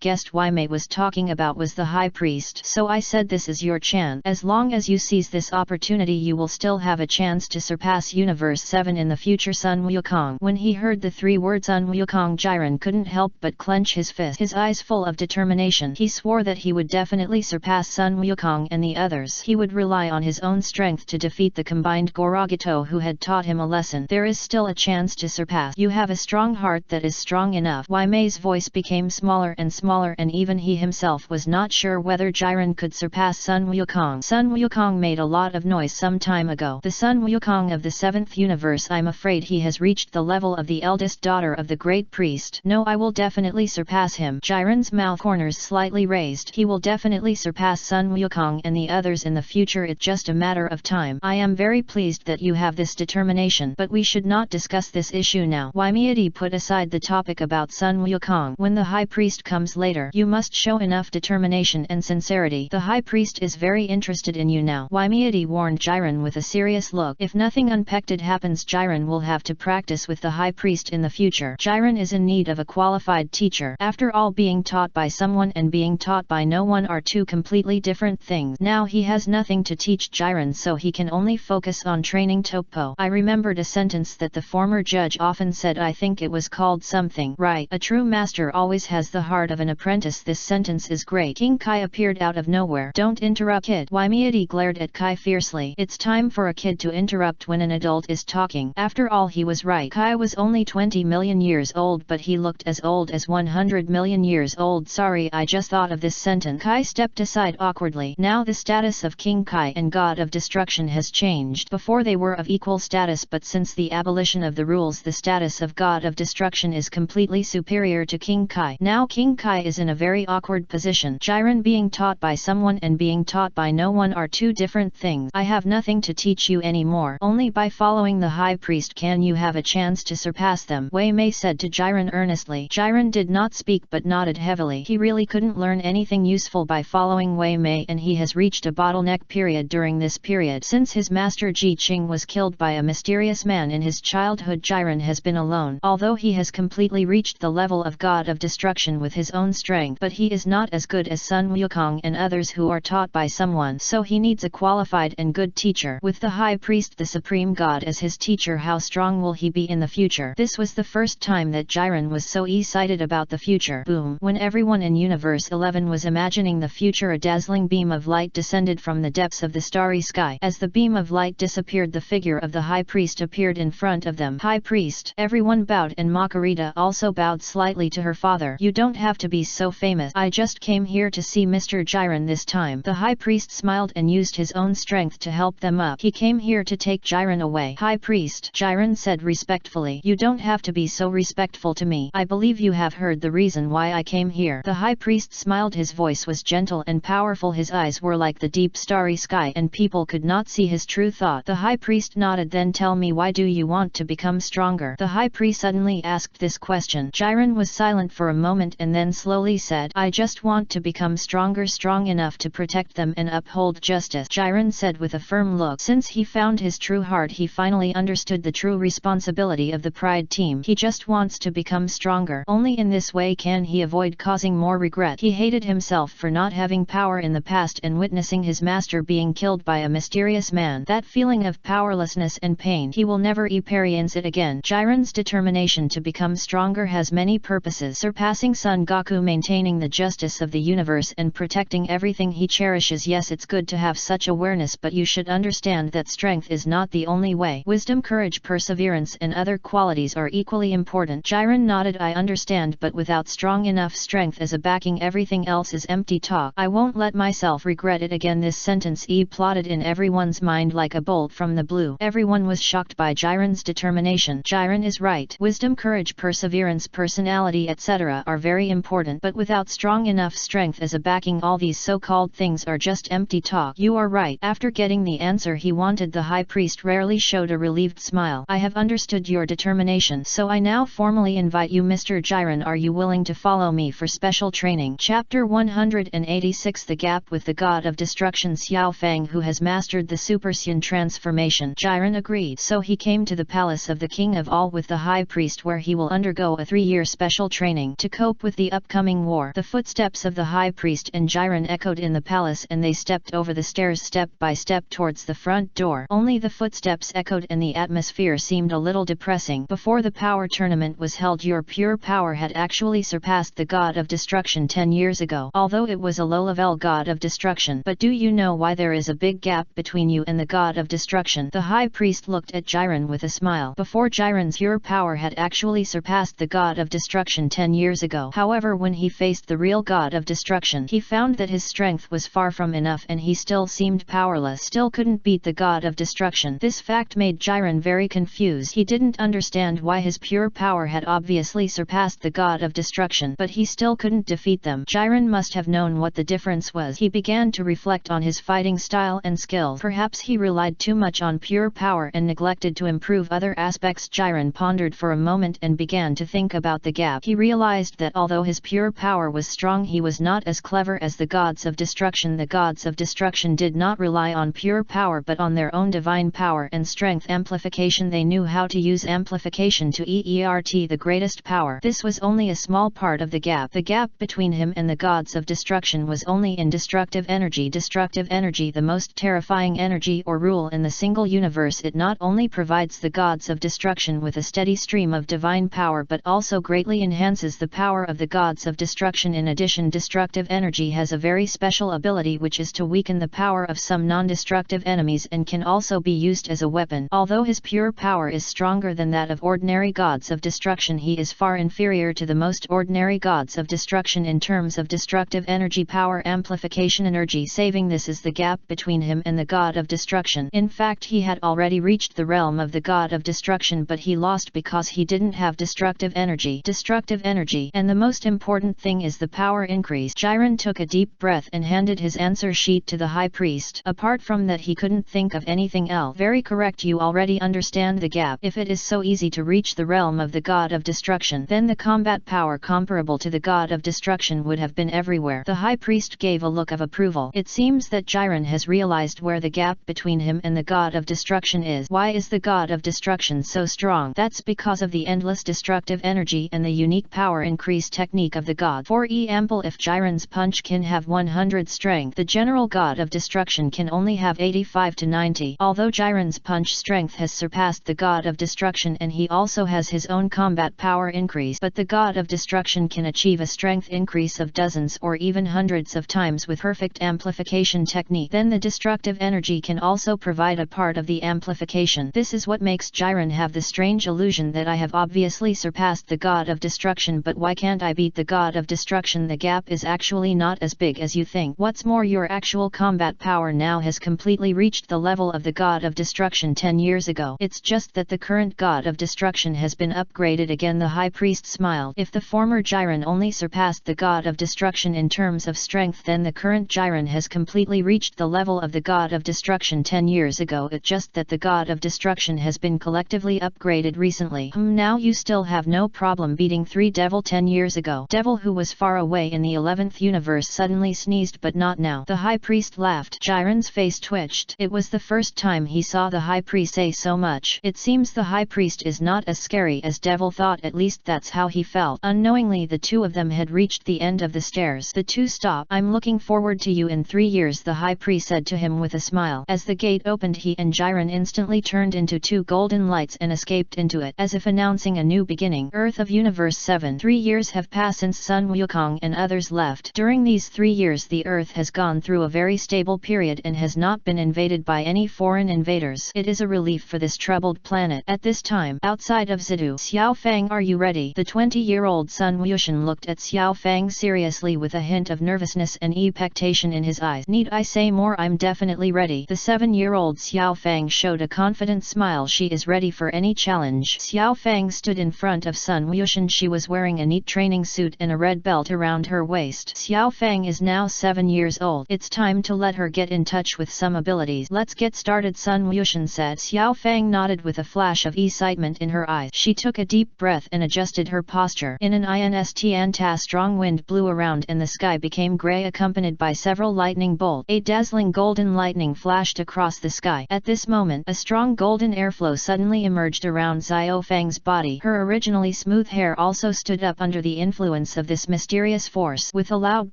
guest Waimei was talking about was the high priest. So I said, this is your chance. As long as you seize this opportunity you will still have a chance to surpass Universe 7 in the future. Sun Wukong. When he heard the 3 words Sun Wukong, Jiren couldn't help but clench his fist, his eyes full of determination. He swore that he would definitely surpass Sun Wukong and the others. He would rely on his own strength to defeat the combined Gorogito who had taught him a lesson. There is still a chance to surpass. You have a strong heart that is strong enough. Waimei's voice became smaller and smaller, and even he himself was not sure whether Jiren could surpass Sun Wukong. Sun Wukong made a lot of noise some time ago. The Sun Wukong of the 7th universe. I'm afraid he has reached the level of the eldest daughter of the great priest. No, I will definitely surpass him. Jiren's mouth corners slightly raised. He will definitely surpass Sun Wukong and the others in the future. It's just a matter of time. I am very pleased that you have this determination, but we should not discuss this issue now. Waimei put aside the topic about Sun Wukong. When the high priest comes later, you must show enough determination and sincerity. The high priest is very interested in you now. Waimei warned Jiren with a serious look. If nothing unexpected happens, Jiren will have to practice with the high priest in the future. Jiren is in need of a qualified teacher. After all, being taught by someone and being taught by no one are two completely different things. Now he has nothing to teach Jiren, so he can only focus on training Tokpo. I remembered a sentence that the former judge often said. I think it was called something right. A true master always has the heart of an apprentice. This sentence is great. King Kai appeared out of nowhere. Don't interrupt, kid. Waimei glared at Kai fiercely. It's time for a kid to interrupt when an adult is talking. After all, he was right. Kai was only 20 million years old, but he looked as old as 100 million years old. Sorry, I just thought of this sentence. Kai stepped aside awkwardly. Now the status of King Kai and God of Destruction has changed. Before they were of equal status, but since the abolition of the rules, the status of God of Destruction is completely superior to King Kai. Now King Kai is in a very awkward position. Jiren being taught by someone and being taught by no one are two different things. I have nothing to teach you anymore. Only by following the high priest can you have a chance to surpass them, Waimei said to Jiren earnestly. Jiren did not speak but nodded heavily. He really couldn't learn anything useful by following Waimei, and he has reached a bottleneck period during this period. Since his master Ji Qing was killed by a mysterious man in his childhood, Jiren has been alone. Although he has completely reached the level of God of Destruction with his own strength, but he is not as good as Sun Wukong and others who are taught by someone, so he needs a qualified and good teacher. With the high priest, the supreme god, as his teacher, how strong will he be in the future? This was the first time that Jiren was so excited about the future. Boom! When everyone in Universe 11 was imagining the future, a dazzling beam of light descended from the depths of the starry sky. As the beam of light disappeared, the figure of the high priest appeared in front of them. High priest! Everyone bowed, and Makarita also bowed slightly to her father. You don't have to be so famous. I just came here to see Mr. Jiren this time. The high priest smiled and used his own strength to help them up. He came here to take Jiren away. High priest, Jiren said respectfully. You don't have to be so respectful to me. I believe you have heard the reason why I came here. The high priest smiled. His voice was gentle and powerful. His eyes were like the deep starry sky, and people could not see his true thought. The high priest nodded. Then tell me, why do you want to become stronger? The high priest suddenly asked this question. Jiren was silent for a moment and then slowly said, I just want to become stronger, strong enough to protect them and uphold justice. Jiren said with a firm look. Since he found his true heart, he finally understood the true responsibility of the Pride team. He just wants to become stronger. Only in this way can he avoid causing more regret. He hated himself for not having power in the past and witnessing his master being killed by a mysterious man. That feeling of powerlessness and pain, he will never experience it again. Jiren's determination to become stronger has many purposes: surpassing Son Goku, maintaining the justice of the universe, and protecting everything he cherishes. Yes, it's good to have such awareness, but you should understand that strength is not the only way. Wisdom, courage, perseverance and other qualities are equally important. Jiren nodded. I understand, but without strong enough strength as a backing, everything else is empty talk. I won't let myself regret it again. This sentence plotted in everyone's mind like a bolt from the blue. Everyone was shocked by Jiren's determination. Jiren is right. Wisdom, courage, perseverance, personality, etc. are very important, but without strong enough strength as a backing, all these so-called things are just empty talk. You are right. After getting the answer he wanted, the high priest rarely showed a relieved smile. I have understood your determination, so I now formally invite you, Mr. Jiren. Are you willing to follow me for special training? Chapter 186. The Gap with the God of Destruction. Xiao Fang, who has mastered the Super Saiyan transformation. Jiren agreed. So he came to the palace of the King of All with the high priest, where he will undergo a 3-year special training to cope with the upcoming war. The footsteps of the high priest and Jiren echoed in the palace, and they stepped over the stairs step by step towards the front door. Only the footsteps echoed and the atmosphere seemed a little depressing. Before the power tournament was held, your pure power had actually surpassed the god of destruction 10 years ago, although it was a low-level god of destruction. But do you know why there is a big gap between you and the god of destruction? The high priest looked at Jiren with a smile. Before, Jiren's pure power had actually surpassed the god of destruction 10 years ago. However, when he faced the real god of destruction, he found that his strength was far from enough and he still seemed powerless, still couldn't beat the god of destruction. This fact made Jiren very confused. He didn't understand why his pure power had obviously surpassed the god of destruction, but he still couldn't defeat them. Jiren must have known what the difference was. He began to reflect on his fighting style and skills. Perhaps he relied too much on pure power and neglected to improve other aspects. Jiren pondered for a moment and began to think about the gap. He realized that although his pure power was strong, he was not as clever as the gods of destruction. The gods of destruction did not rely on pure power but on their own divine power and strength amplification. They knew how to use amplification to exert the greatest power. This was only a small part of the gap. The gap between him and the gods of destruction was only in destructive energy. Destructive energy, the most terrifying energy or rule in the single universe. It not only provides the gods of destruction with a steady stream of divine power but also greatly enhances the power of the gods of destruction. In addition, destructive energy has a very special ability, which is to weaken the power of some non-destructive enemies and can also be used as a weapon. Although his pure power is stronger than that of ordinary gods of destruction, he is far inferior to the most ordinary gods of destruction in terms of destructive energy power amplification energy saving. This is the gap between him and the god of destruction. In fact, he had already reached the realm of the god of destruction, but he lost because he didn't have destructive energy. Destructive energy, and the most important thing is the power increase. Jiren took a deep breath and handed his answer sheet to the high priest. Apart from that, he couldn't think of anything else. Very correct, you already understand the gap. If it is so easy to reach the realm of the god of destruction, then the combat power comparable to the god of destruction would have been everywhere. The high priest gave a look of approval. It seems that Jiren has realized where the gap between him and the god of destruction is. Why is the god of destruction so strong? That's because of the endless destructive energy and the unique power increase technique of the god. For example, if Jiren's punch can have 100 strength, the general god of destruction can only have 85 to 90. Although Jiren's punch strength has surpassed the god of destruction and he also has his own combat power increase, but the god of destruction can achieve a strength increase of dozens or even hundreds of times with perfect amplification technique. Then the destructive energy can also provide a part of the amplification. This is what makes Jiren have the strange illusion that I have obviously surpassed the god of destruction, but why can't I beat the god of destruction? The gap is actually not as big as you think. What's more, your actual combat power now has completely reached the level of the god of destruction 10 years ago. It's just that the current god of destruction has been upgraded again. The high priest smiled. If the former Jiren only surpassed the god of destruction in terms of strength, then the current Jiren has completely reached the level of the god of destruction 10 years ago. It's just that the god of destruction has been collectively upgraded recently. Now you still have no problem beating 3 Devil 10 years ago. Devil, who was far away in the 11th universe, suddenly sneezed, but not now. The high priest laughed. Jiren's face twitched. It was the first time he saw the high priest say so much. It seems the high priest is not as scary as Devil thought, at least that's how he felt. Unknowingly, the two of them had reached the end of the stairs. The two stopped. I'm looking forward to you in 3 years, the high priest said to him with a smile. As the gate opened, he and Jiren instantly turned into 2 golden lights and escaped into it, as if announcing a new beginning. Earth of Universe 7. 3 years have passed since Sun Wukong and others left. During these 3 years, the Earth has gone through a very stable period and has not been invaded by any foreign invaders. It is a relief for this troubled planet. At this time, outside of Zidu, Xiao Fang, are you ready? The 20-year-old Sun Wushan looked at Xiao Fang seriously with a hint of nervousness and expectation in his eyes. Need I say more? I'm definitely ready. The 7-year-old Xiao Fang showed a confident smile. She is ready for any challenge. Xiao Fang stood in front of Sun Wushan. She was wearing a neat training suit and a red belt around her waist. Xiao Fang is now 7 years old. It's time to let her get in touch with some abilities. Let's get started, Sun Wushan said. Xiao Fang nodded with a flash of excitement in her eyes. She took a deep breath and adjusted her posture. In an instant, a strong wind blew around and the sky became grey, accompanied by several lightning bolts. A dazzling golden lightning flashed across the sky. At this moment, a strong golden airflow suddenly emerged around Xiao Fang's body. Her originally smooth hair also stood up under the influence of this mysterious force. With a loud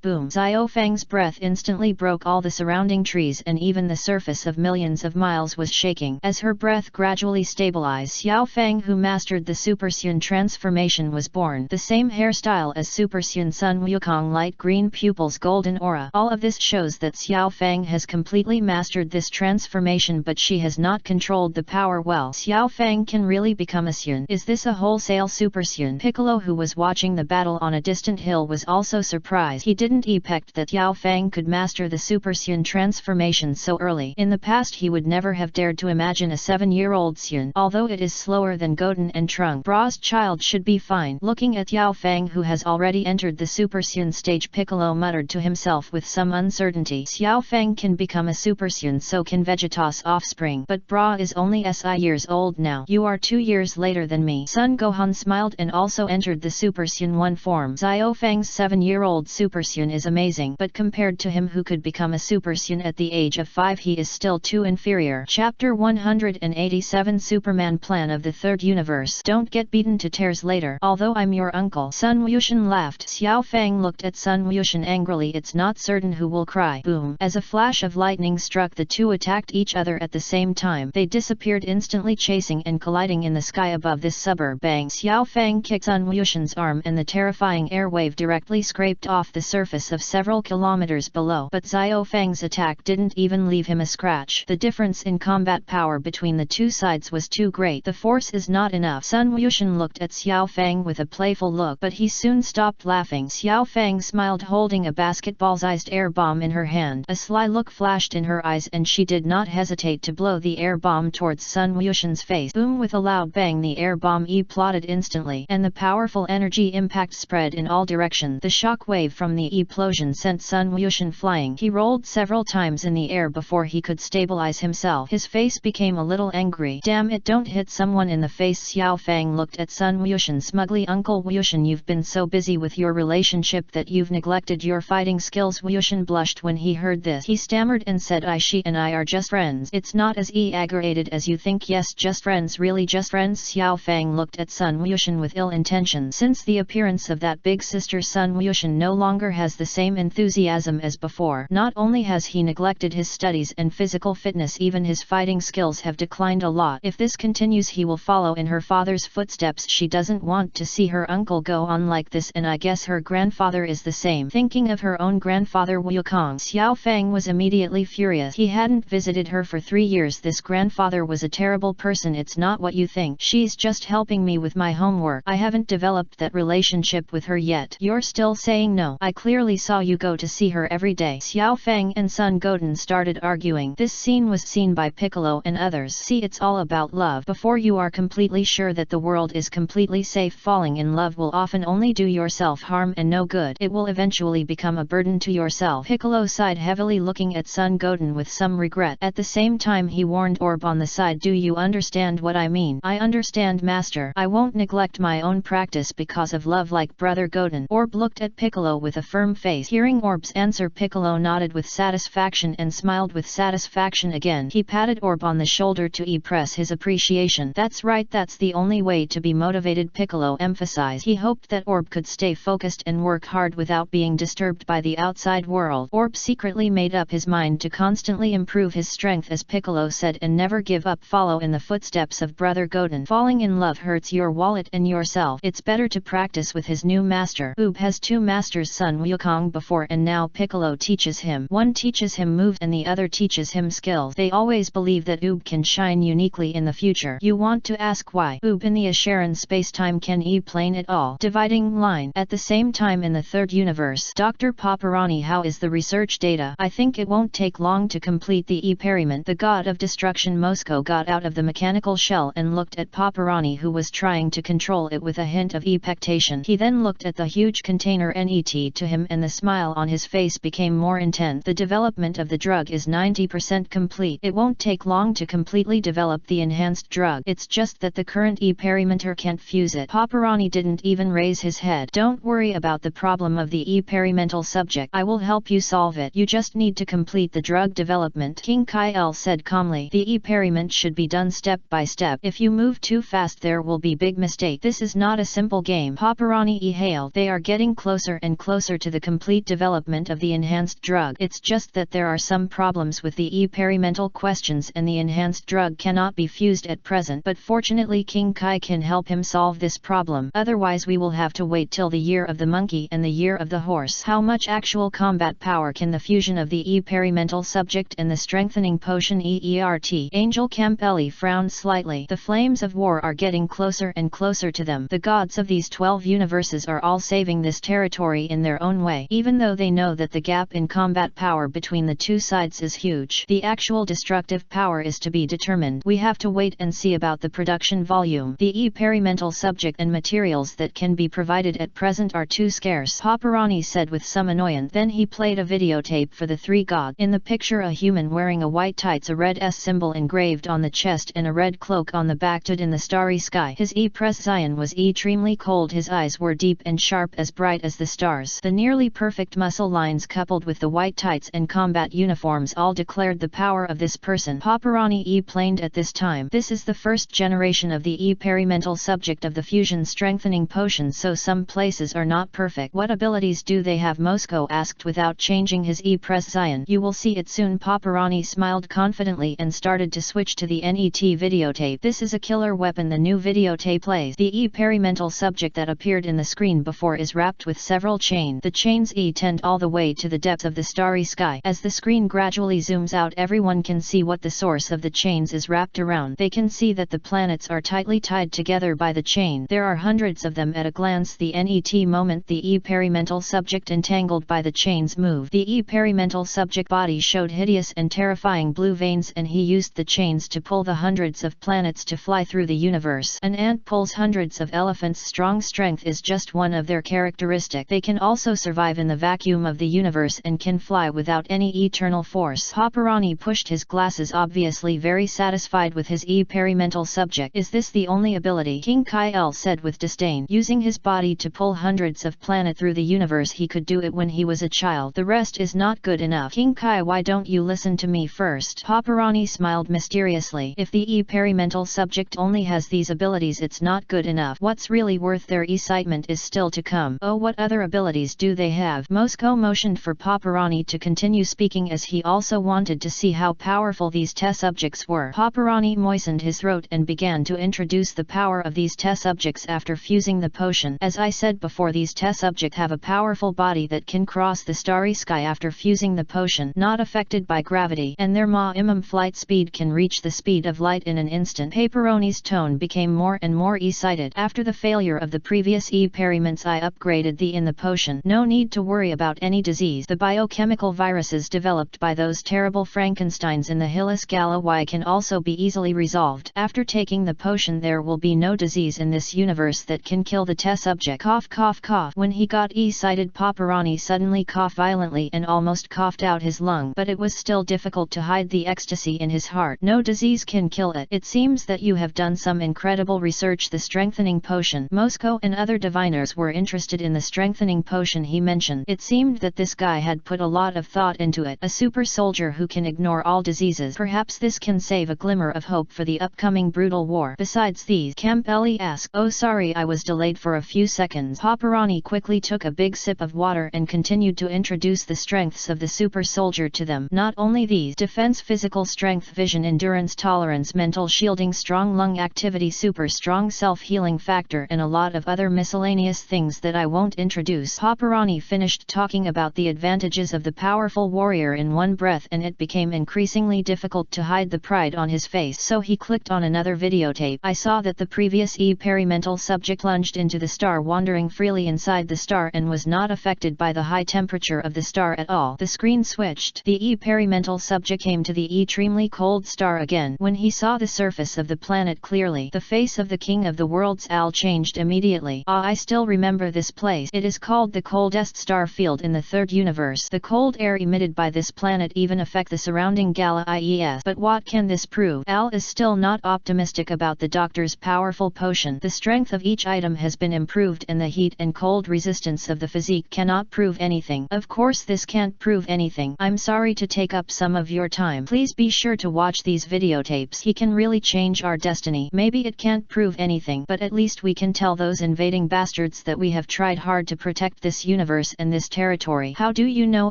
boom, Xiao Fang's breath instantly broke all the surrounding trees, and even the surface of millions of miles was shaking. As her breath gradually stabilized, Xiao Fang, who mastered the Super Sun transformation, was born. The same hairstyle as Super Sun Sun Wukong, light green pupils, golden aura. All of this shows that Xiao Fang has completely mastered this transformation, but she has not controlled the power well. Xiao Fang can really become a Sun. Is this a wholesale Super Sun? Piccolo, who was watching the battle on a distant hill, was also surprised. He didn't expect that Xiao Fang could master the Super Sun transformation so early. In the past he would never have dared to imagine a 7-year-old Sun. Although it is slower than Goten and Trung, Bra's child should be fine. Looking at Xiao Fang, who has already entered the Super Sun stage, Piccolo muttered to himself with some uncertainty. Xiao Fang can become a Super Sun, so can Vegeta's offspring. But Bra is only SI years old now. You are 2 years later than me. Sun Gohan smiled and also entered the Super Sun 1 form. Xiao Fang's 7-year-old Super Sun is amazing, but compared to him, who could become a Super Sun at the age of 5, he is still too inferior. Chapter 187, Superman Plan of the Third Universe. Don't get beaten to tears later, although I'm your uncle. Sun Wushan laughed. Xiao Fang looked at Sun Wushan angrily. It's not certain who will cry. Boom! As a flash of lightning struck, the two attacked each other at the same time. They disappeared instantly, chasing and colliding in the sky above this suburb. Bang! Xiao Fang kicked Sun Wushan's arm, and the terrifying air wave directly scraped off the surface of several kilometers below. But Xiao Fang's attack didn't even leave him a scratch. The difference in combat power between the two sides was too great. The force is not enough. Sun Wushan looked at Xiao Fang with a playful look, but he soon stopped laughing. Xiao Fang smiled, holding a basketball-sized air bomb in her hand. A sly look flashed in her eyes, and she did not hesitate to blow the air bomb towards Sun Wushan's face. Boom! With a loud bang, the air bomb exploded instantly, and the powerful energy impact spread in all directions. The shock wave from the explosion sent Sun Wushan flying. He rolled several times in the air before he could stabilize himself. His face became a little angry. Damn it, don't hit someone in the face. Xiao Fang looked at Sun Wushan smugly. Uncle Wushan, you've been so busy with your relationship that you've neglected your fighting skills. Wushan blushed when he heard this. He stammered and said, she and I are just friends. It's not as aggravated as you think. Yes, just friends. Really just friends? Xiao Fang looked at Sun Wushan with ill intention. Since the appearance of that big sister, Sun Wushan no longer has the same enthusiasm as before. Not only has he neglected his studies and physical fitness, even his fighting skills have declined a lot. If this continues, he will follow in her father's footsteps. She doesn't want to see her uncle go on like this, and I guess her grandfather is the same. Thinking of her own grandfather Wukong, Xiao Fang was immediately furious. He hadn't visited her for 3 years. This grandfather was a terrible person. It's not what you think. She's just helping me with my homework. I haven't developed that relationship with her yet. You're still saying no. I clearly saw you go to see her every day. Xiao Fang and Sun Goten started arguing. This scene was seen by Piccolo and others. See, it's all about love. Before you are completely sure that the world is completely safe, falling in love will often only do yourself harm and no good. It will eventually become a burden to yourself. Piccolo sighed heavily, looking at Sun Goten with some regret. At the same time, he warned Orb on the side. Do you understand what I mean? I understand, master. I won't neglect my own practice because of love, like brother Goten. Orb looked at Piccolo with a firm face. Hearing Orb's answer, Piccolo nodded with satisfaction and smiled with satisfaction again. He patted Orb on the shoulder to express his appreciation. That's right, that's the only way to be motivated, Piccolo emphasized. He hoped that Orb could stay focused and work hard without being disturbed by the outside world. Orb secretly made up his mind to constantly improve his strength, as Piccolo said, and never give up. Follow in the footsteps of brother Goten. Falling in love hurts your wallet and yourself. It's better to practice with his new master. Oob has 2 masters, Sun Wukong before and now Piccolo teaches him. One teaches him moves and the other teaches him skills. They always believe that Oob can shine uniquely in the future. You want to ask why? Oob in the Asheran space-time can plane at all. Dividing line. At the same time in the third universe. Dr. Paparani, how is the research data? I think it won't take long to complete the experiment. The god of destruction Moscow got out of the mechanical shell and looked at Paparani, who was trying to control it with a hint of expectation. He then looked at the huge container net to him, and the smile on his face became more intense. The development of the drug is 90% complete. It won't take long to completely develop the enhanced drug. It's just that the current experimenter can't fuse it. Paparani didn't even raise his head. Don't worry about the problem of the experimental subject. I will help you solve it. You just need to complete the drug development. King Kyle said calmly. The experiment should be done step by step. If you move too fast, there will be big mistake. wait, this is not a simple game. Paparani hailed. They are getting closer and closer to the complete development of the enhanced drug. It's just that there are some problems with the experimental questions and the enhanced drug cannot be fused at present. But fortunately King Kai can help him solve this problem. Otherwise we will have to wait till the year of the monkey and the year of the horse. How much actual combat power can the fusion of the experimental subject and the strengthening potion EERT? Angel Campbelli frowned slightly. The flames of war are getting closer and closer to them. The gods of these 12 universes are all saving this territory in their own way, even though they know that the gap in combat power between the two sides is huge. The actual destructive power is to be determined. We have to wait and see about the production volume. The experimental subject and materials that can be provided at present are too scarce, Paparani said with some annoyance. Then he played a videotape for the three gods. In the picture a human wearing a white tights, a red S symbol engraved on the chest and a red cloak on the back stood in the starry sky. His presence was extremely cold, his eyes were deep and sharp, as bright as the stars. The nearly perfect muscle lines coupled with the white tights and combat uniforms all declared the power of this person. Paparani explained at this time. This is the first generation of the experimental subject of the fusion strengthening potion, so some places are not perfect. What abilities do they have? Moscow asked without changing his presence. You will see it soon. Paparani smiled confidently and started to switch to the NET videotape. This is a killer weapon. The new videotape plays. The experimental subject that appeared in the screen before is wrapped with several chains. The chains tend all the way to the depths of the starry sky. As the screen gradually zooms out, everyone can see what the source of the chains is wrapped around. They can see that the planets are tightly tied together by the chain. There are hundreds of them at a glance. The NET moment the experimental subject entangled by the chains moved. The experimental subject body showed hideous and terrifying blue veins, and he used the chains to pull the hundreds of planets to fly through the universe. An ant pulls hundreds of elephants. Strong strength is just one of their characteristics. They can also survive in the vacuum of the universe and can fly without any eternal force. Paparani pushed his glasses, obviously very satisfied with his experimental subject. Is this the only ability? King Kai said with disdain. Using his body to pull hundreds of planets through the universe, he could do it when he was a child. The rest is not good enough. King Kai, why don't you listen to me first? Paparani smiled mysteriously. If the experimental subject only has these abilities, it's not good enough. What's really worth their excitement is still to come. Oh, what other abilities do they have? Moscow motioned for Paparani to continue speaking, as he also wanted to see how powerful these test subjects were. Paparani moistened his throat and began to introduce the power of these test subjects after fusing the potion. As I said before, these test subjects have a powerful body that can cross the starry sky after fusing the potion, not affected by gravity, and their minimum flight speed can reach the speed of light in an instant. Paparoni's tone became more and more excited. After the failure of the previous experiments, I upgraded in the potion. No need to worry about any disease. The biochemical viruses developed by those terrible Frankensteins in the Hillis Gala Y can also be easily resolved. After taking the potion, there will be no disease in this universe that can kill the test subject. Cough, cough, cough. When he got excited, Paparani suddenly coughed violently and almost coughed out his lung, but it was still difficult to hide the ecstasy in his heart. No disease can kill it. It seems that you have done some incredible research. The strengthening potion. Moscow and other diviners were interested in the strengthening potion he mentioned. It seemed that this guy had put a lot of thought into it. A super soldier who can ignore all diseases. Perhaps this can save a glimmer of hope for the upcoming brutal war. Besides these, Campbelli asked. Oh, sorry, I was delayed for a few seconds. Paparani quickly took a big sip of water and continued to introduce the strengths of the super soldier to them. Not only these: defense, physical strength, vision, endurance, tolerance, mental shielding, strong lung activity, super strong self-healing factor, and a lot of other miscellaneous things that I won't introduce. Paparani finished talking about the advantages of the powerful warrior in one breath, and it became increasingly difficult to hide the pride on his face. So he clicked on another videotape. I saw that the previous experimental subject plunged into the star, wandering freely inside the star, and was not affected by the high temperature of the star at all. The screen switched. The experimental subject came to the extremely cold star again. When he saw the surface of the planet clearly, the face of the king of the world's Al changed immediately. Ah, I still remember this place. It is called the coldest star field in the third universe. The cold air emitted by this planet even affect the surrounding galaxies. But what can this prove? Al is still not optimistic about the doctor's powerful potion. The strength of each item has been improved, and the heat and cold resistance of the physique cannot prove anything. Of course this can't prove anything. I'm sorry to take up some of your time. Please be sure to watch these videotapes. He can really change our destiny. Maybe it can't prove anything. but at least we can tell those invading bastards that we have tried hard to protect this universe and this territory. How do you know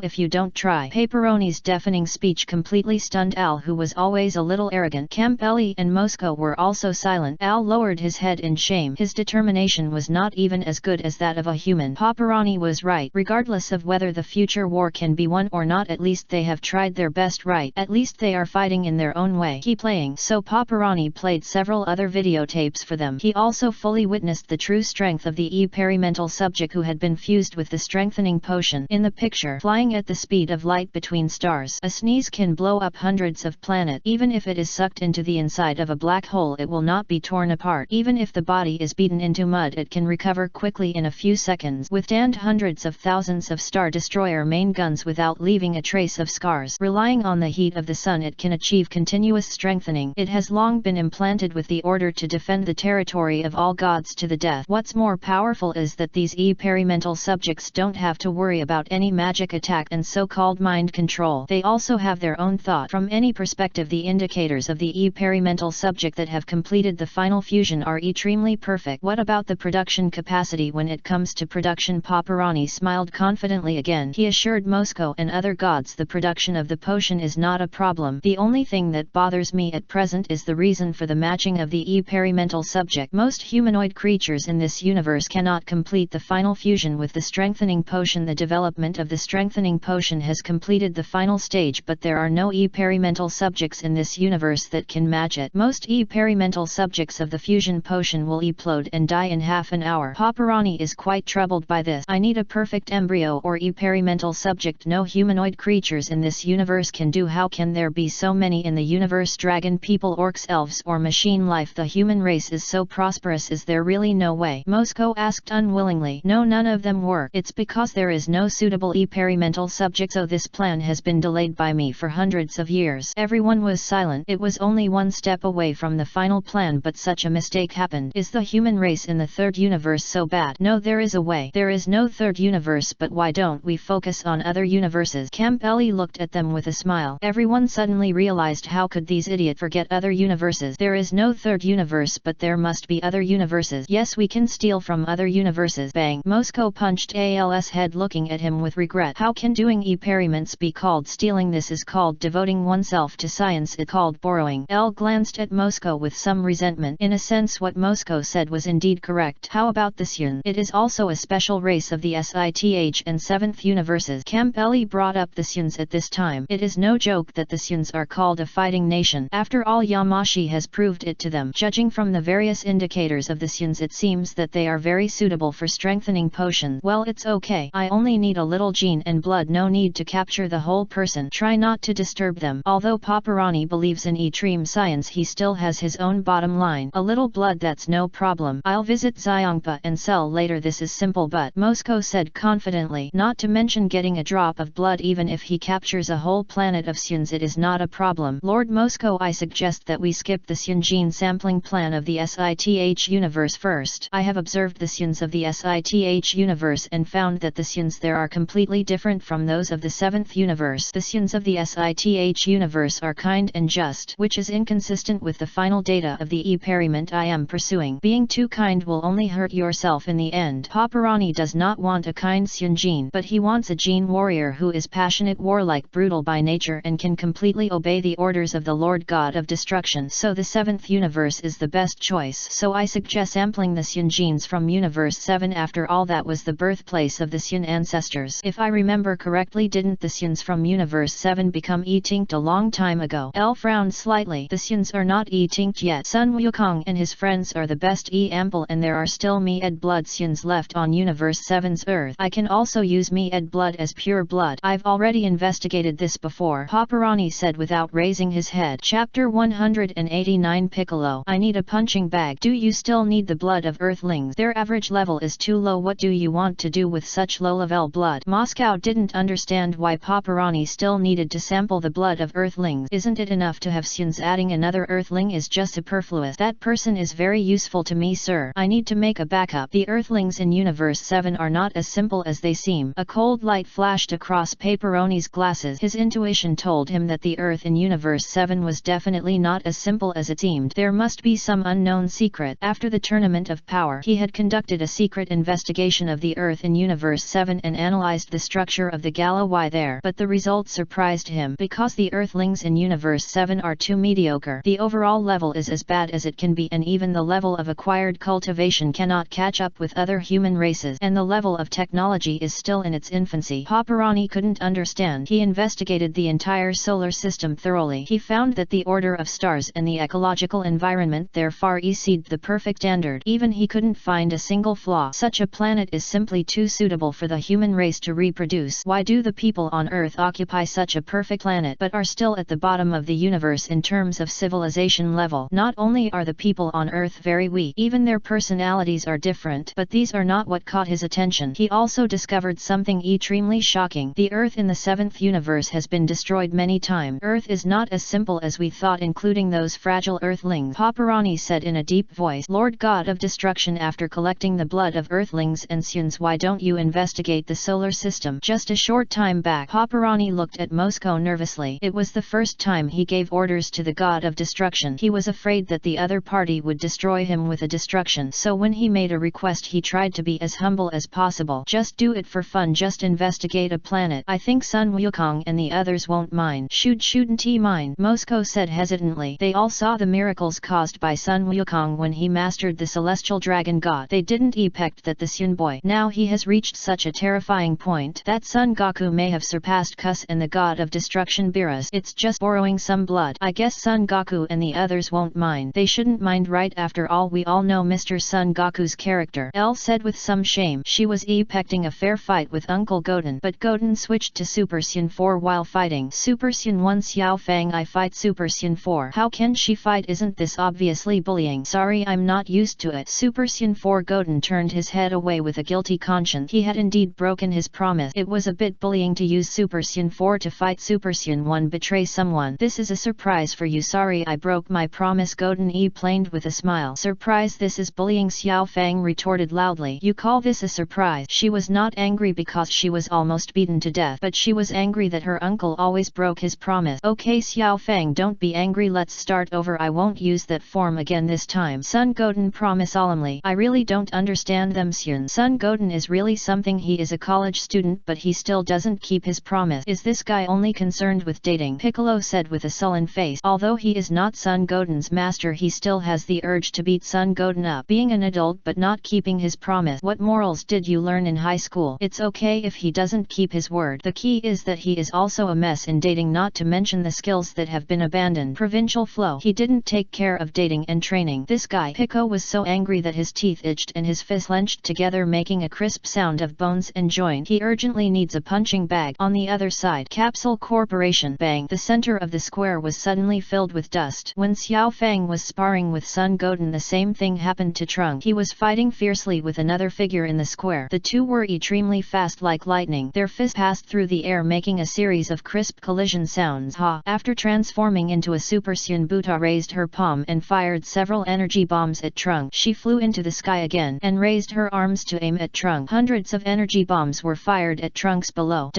if you don't try? Pepperoni's deafening speech completely stunned Al, who was always a little arrogant. Campbelly and Moscow were also silent. Al lowered his head in shame. His determination was not even as good as that of a human. Pepperoni was right. Regardless of whether the future war can be won or not, at least they have tried their best, right? At least they are fighting in their own way. Keep playing. So Pepperoni played several other videotapes for them. He also fully witnessed the true strength of the experimental subject who had been fused with the strengthening potion. In the picture, flying at the speed of light between stars, a sneeze can blow up hundreds of planets. Even if it is sucked into the inside of a black hole, it will not be torn apart. Even if the body is beaten into mud, it can recover quickly in a few seconds. Withstand hundreds of thousands of Star Destroyer main guns without leaving a trace of scars. Relying on the heat of the sun, it can achieve continuous strengthening. It has long been implanted with the order to defend the territory of all gods to the death. What's more powerful is that these experimental subjects don't have to worry about any magic attack and so-called mind control. They also have their own thought. From any perspective, the indicators of the experimental subject that have completed the final fusion are extremely perfect. What about the production capacity when it comes to production? Pepperoni smiled confidently again. He assured Moscow and other gods the production of the potion is not a problem. The only thing that bothers me at present is the reason for the matching of the experimental subject. Most humanoid creatures in this universe cannot complete the final fusion with the strengthening potion. The development of the strengthening potion has completed the final stage, but there are no experimental subjects in this universe that can match it. Most experimental subjects of the fusion potion will implode and die in half an hour. Pepperoni is quite troubled by this. I need a perfect embryo or experimental subject no humanoid creatures in this universe can do. How can there be so many in the universe? Dragon people, orcs, elves, or machine life? The human race is so prosperous. Is there really no way? Moscow asked unwillingly. No, none of them work. It's because there is no suitable experimental subject, so this plan has been delayed by me for hundreds of years. Everyone was silent. It was only one step away from the final plan, but such a mistake happened. Is the human race in the third universe so bad? No, there is a way. There is no third universe, but why don't we focus on other universes? Campbelly looked at them with a smile. Everyone suddenly realized, how could these idiots forget other universes? There is no third universe, but there must be other universes. Yes, we can steal from other universes. Bang! Moscow punched Al's head, looking at him with regret. How can doing experiments be called stealing? This is called devoting oneself to science. It's called borrowing. Al glanced at Moscow with some resentment. In a sense, what Moscow said was indeed correct. How about the Syun? It is also a special race of the SITH and 7th universes. Campbelly brought up the Syuns at this time. It is no joke that the Syuns are called a fighting nation. After all, Yamashi has proved it to them. Judging from the various indicators of the Syuns, it seems that they are very suitable for strengthening potions. Well, it's okay. I only need a little gene and blood. No need to capture the whole person. Try not to disturb them. Although Pepperoni believes in extreme science, he still has his own bottom line. A little blood, that's no problem. I'll visit Xiongpa and sell later. This is simple, but Moscow said confidently, not to mention getting a drop of blood. Even if he captures a whole planet of Syuns, it is not a problem. Lord Moscow, I suggest that we skip the Syun gene sampling plan of the SITH universe first. I have observed the Syuns of the SITH universe and found that the Syuns there are completely different from those of the 7th universe. The Syuns of the SITH universe are kind and just, which is inconsistent with the final data of the experiment I am pursuing. Being too kind will only hurt yourself in the end. Pepperoni does not want a kind Syun gene, but he wants a gene warrior who is passionate, warlike, brutal by nature, and can completely obey the orders of the Lord God of Destruction. So the 7th universe is the best choice. So I suggest sampling the Syun genes from Universe 7. After all, that was the birthplace of the Syun ancestors. If I remember correctly, didn't the Syuns from Universe 7 become extinct a long time ago? El frowned slightly. The Syuns are not extinct yet. Sun Wukong and his friends are the best ample, and there are still me-ed blood Syuns left on Universe 7's Earth. I can also use me-ed blood as pure blood. I've already investigated this before, Pepperoni said without raising his head. Chapter 189 Piccolo. I need a punching bag. Do you still need the blood of Earthlings? Their average level is too low. What do you want to do with such low-level blood? Moscow didn't understand why Pepperoni still needed to sample the blood of Earthlings. Isn't it enough to have Syuns? Adding another Earthling is just superfluous. That person is very useful to me, sir. I need to make a backup. The Earthlings in Universe 7 are not as simple as they seem. A cold light flashed across Pepperoni's glasses. His intuition told him that the Earth in Universe 7 was definitely not as simple as it seemed. There must be some unknown secret secret. After the Tournament of Power, he had conducted a secret investigation of the Earth in Universe 7 and analyzed the structure of the galaxy there. But the results surprised him, because the Earthlings in Universe 7 are too mediocre. The overall level is as bad as it can be, and even the level of acquired cultivation cannot catch up with other human races, and the level of technology is still in its infancy. Paparani couldn't understand. He investigated the entire solar system thoroughly. He found that the order of stars and the ecological environment there far exceed the perfect standard. Even he couldn't find a single flaw. Such a planet is simply too suitable for the human race to reproduce. Why do the people on Earth occupy such a perfect planet but are still at the bottom of the universe in terms of civilization level? Not only are the people on Earth very weak, even their personalities are different, but these are not what caught his attention. He also discovered something extremely shocking. The Earth in the 7th universe has been destroyed many times. Earth is not as simple as we thought, including those fragile Earthlings. Paparani said in a deep voice, Lord God of Destruction, after collecting the blood of Earthlings and Suns, why don't you investigate the solar system? Just a short time back, Paparani looked at Moscow nervously. It was the first time he gave orders to the God of Destruction. He was afraid that the other party would destroy him with a destruction, so when he made a request he tried to be as humble as possible. Just do it for fun, just investigate a planet. I think Sun Wukong and the others won't mind. Shouldn't he mind? Moscow said hesitantly. They all saw the miracles caused by Sun Wukong when he mastered the celestial dragon god. They didn't expect that the Sun boy, now he has reached such a terrifying point that Sun Goku may have surpassed Kus and the god of destruction Beerus. It's just borrowing some blood. I guess Sun Goku and the others won't mind. They shouldn't mind, right? After all, we all know Mr. Sun Goku's character, Elle said with some shame. She was expecting a fair fight with Uncle Goten, but Goten switched to Super Saiyan 4 while fighting. Super Saiyan 1 Xiao Fang, I fight Super Saiyan 4. How can she fight? Isn't this obviously bullying? Sorry, I'm not used to it. Super Saiyan 4 Goten turned his head away with a guilty conscience. He had indeed broken his promise. It was a bit bullying to use Super Saiyan 4 to fight Super Saiyan 1, betray someone. This is a surprise for you. Sorry, I broke my promise. Goten explained with a smile. Surprise? This is bullying, Xiao Fang retorted loudly. You call this a surprise? She was not angry because she was almost beaten to death, but she was angry that her uncle always broke his promise. Okay Xiao Fang, don't be angry, let's start over. I won't use that form again this time. Sun Goten promised solemnly. I really don't understand them Sun. Sun Goten is really something. He is a college student but he still doesn't keep his promise. Is this guy only concerned with dating? Piccolo said with a sullen face. Although he is not Sun Goten's master, he still has the urge to beat Sun Goten up. Being an adult but not keeping his promise. What morals did you learn in high school? It's okay if he doesn't keep his word. The key is that he is also a mess in dating, not to mention the skills that have been abandoned. Provincial flow. He didn't take care of dating and training. This guy. Pico was so angry that his teeth itched and his fists clenched together, making a crisp sound of bones and joint. He urgently needs a punching bag. On the other side, Capsule Corporation. Bang! The center of the square was suddenly filled with dust. When Xiao Fang was sparring with Sun Goten, the same thing happened to Trunks. He was fighting fiercely with another figure in the square. The two were extremely fast like lightning. Their fists passed through the air, making a series of crisp collision sounds. Ha! After transforming into a Super Saiyan, Buta raised her palm and fired several energy bombs at Trunks. She flew into the sky again and raised her arms to aim at Trunks. Hundreds of energy bombs were fired at Trunks below.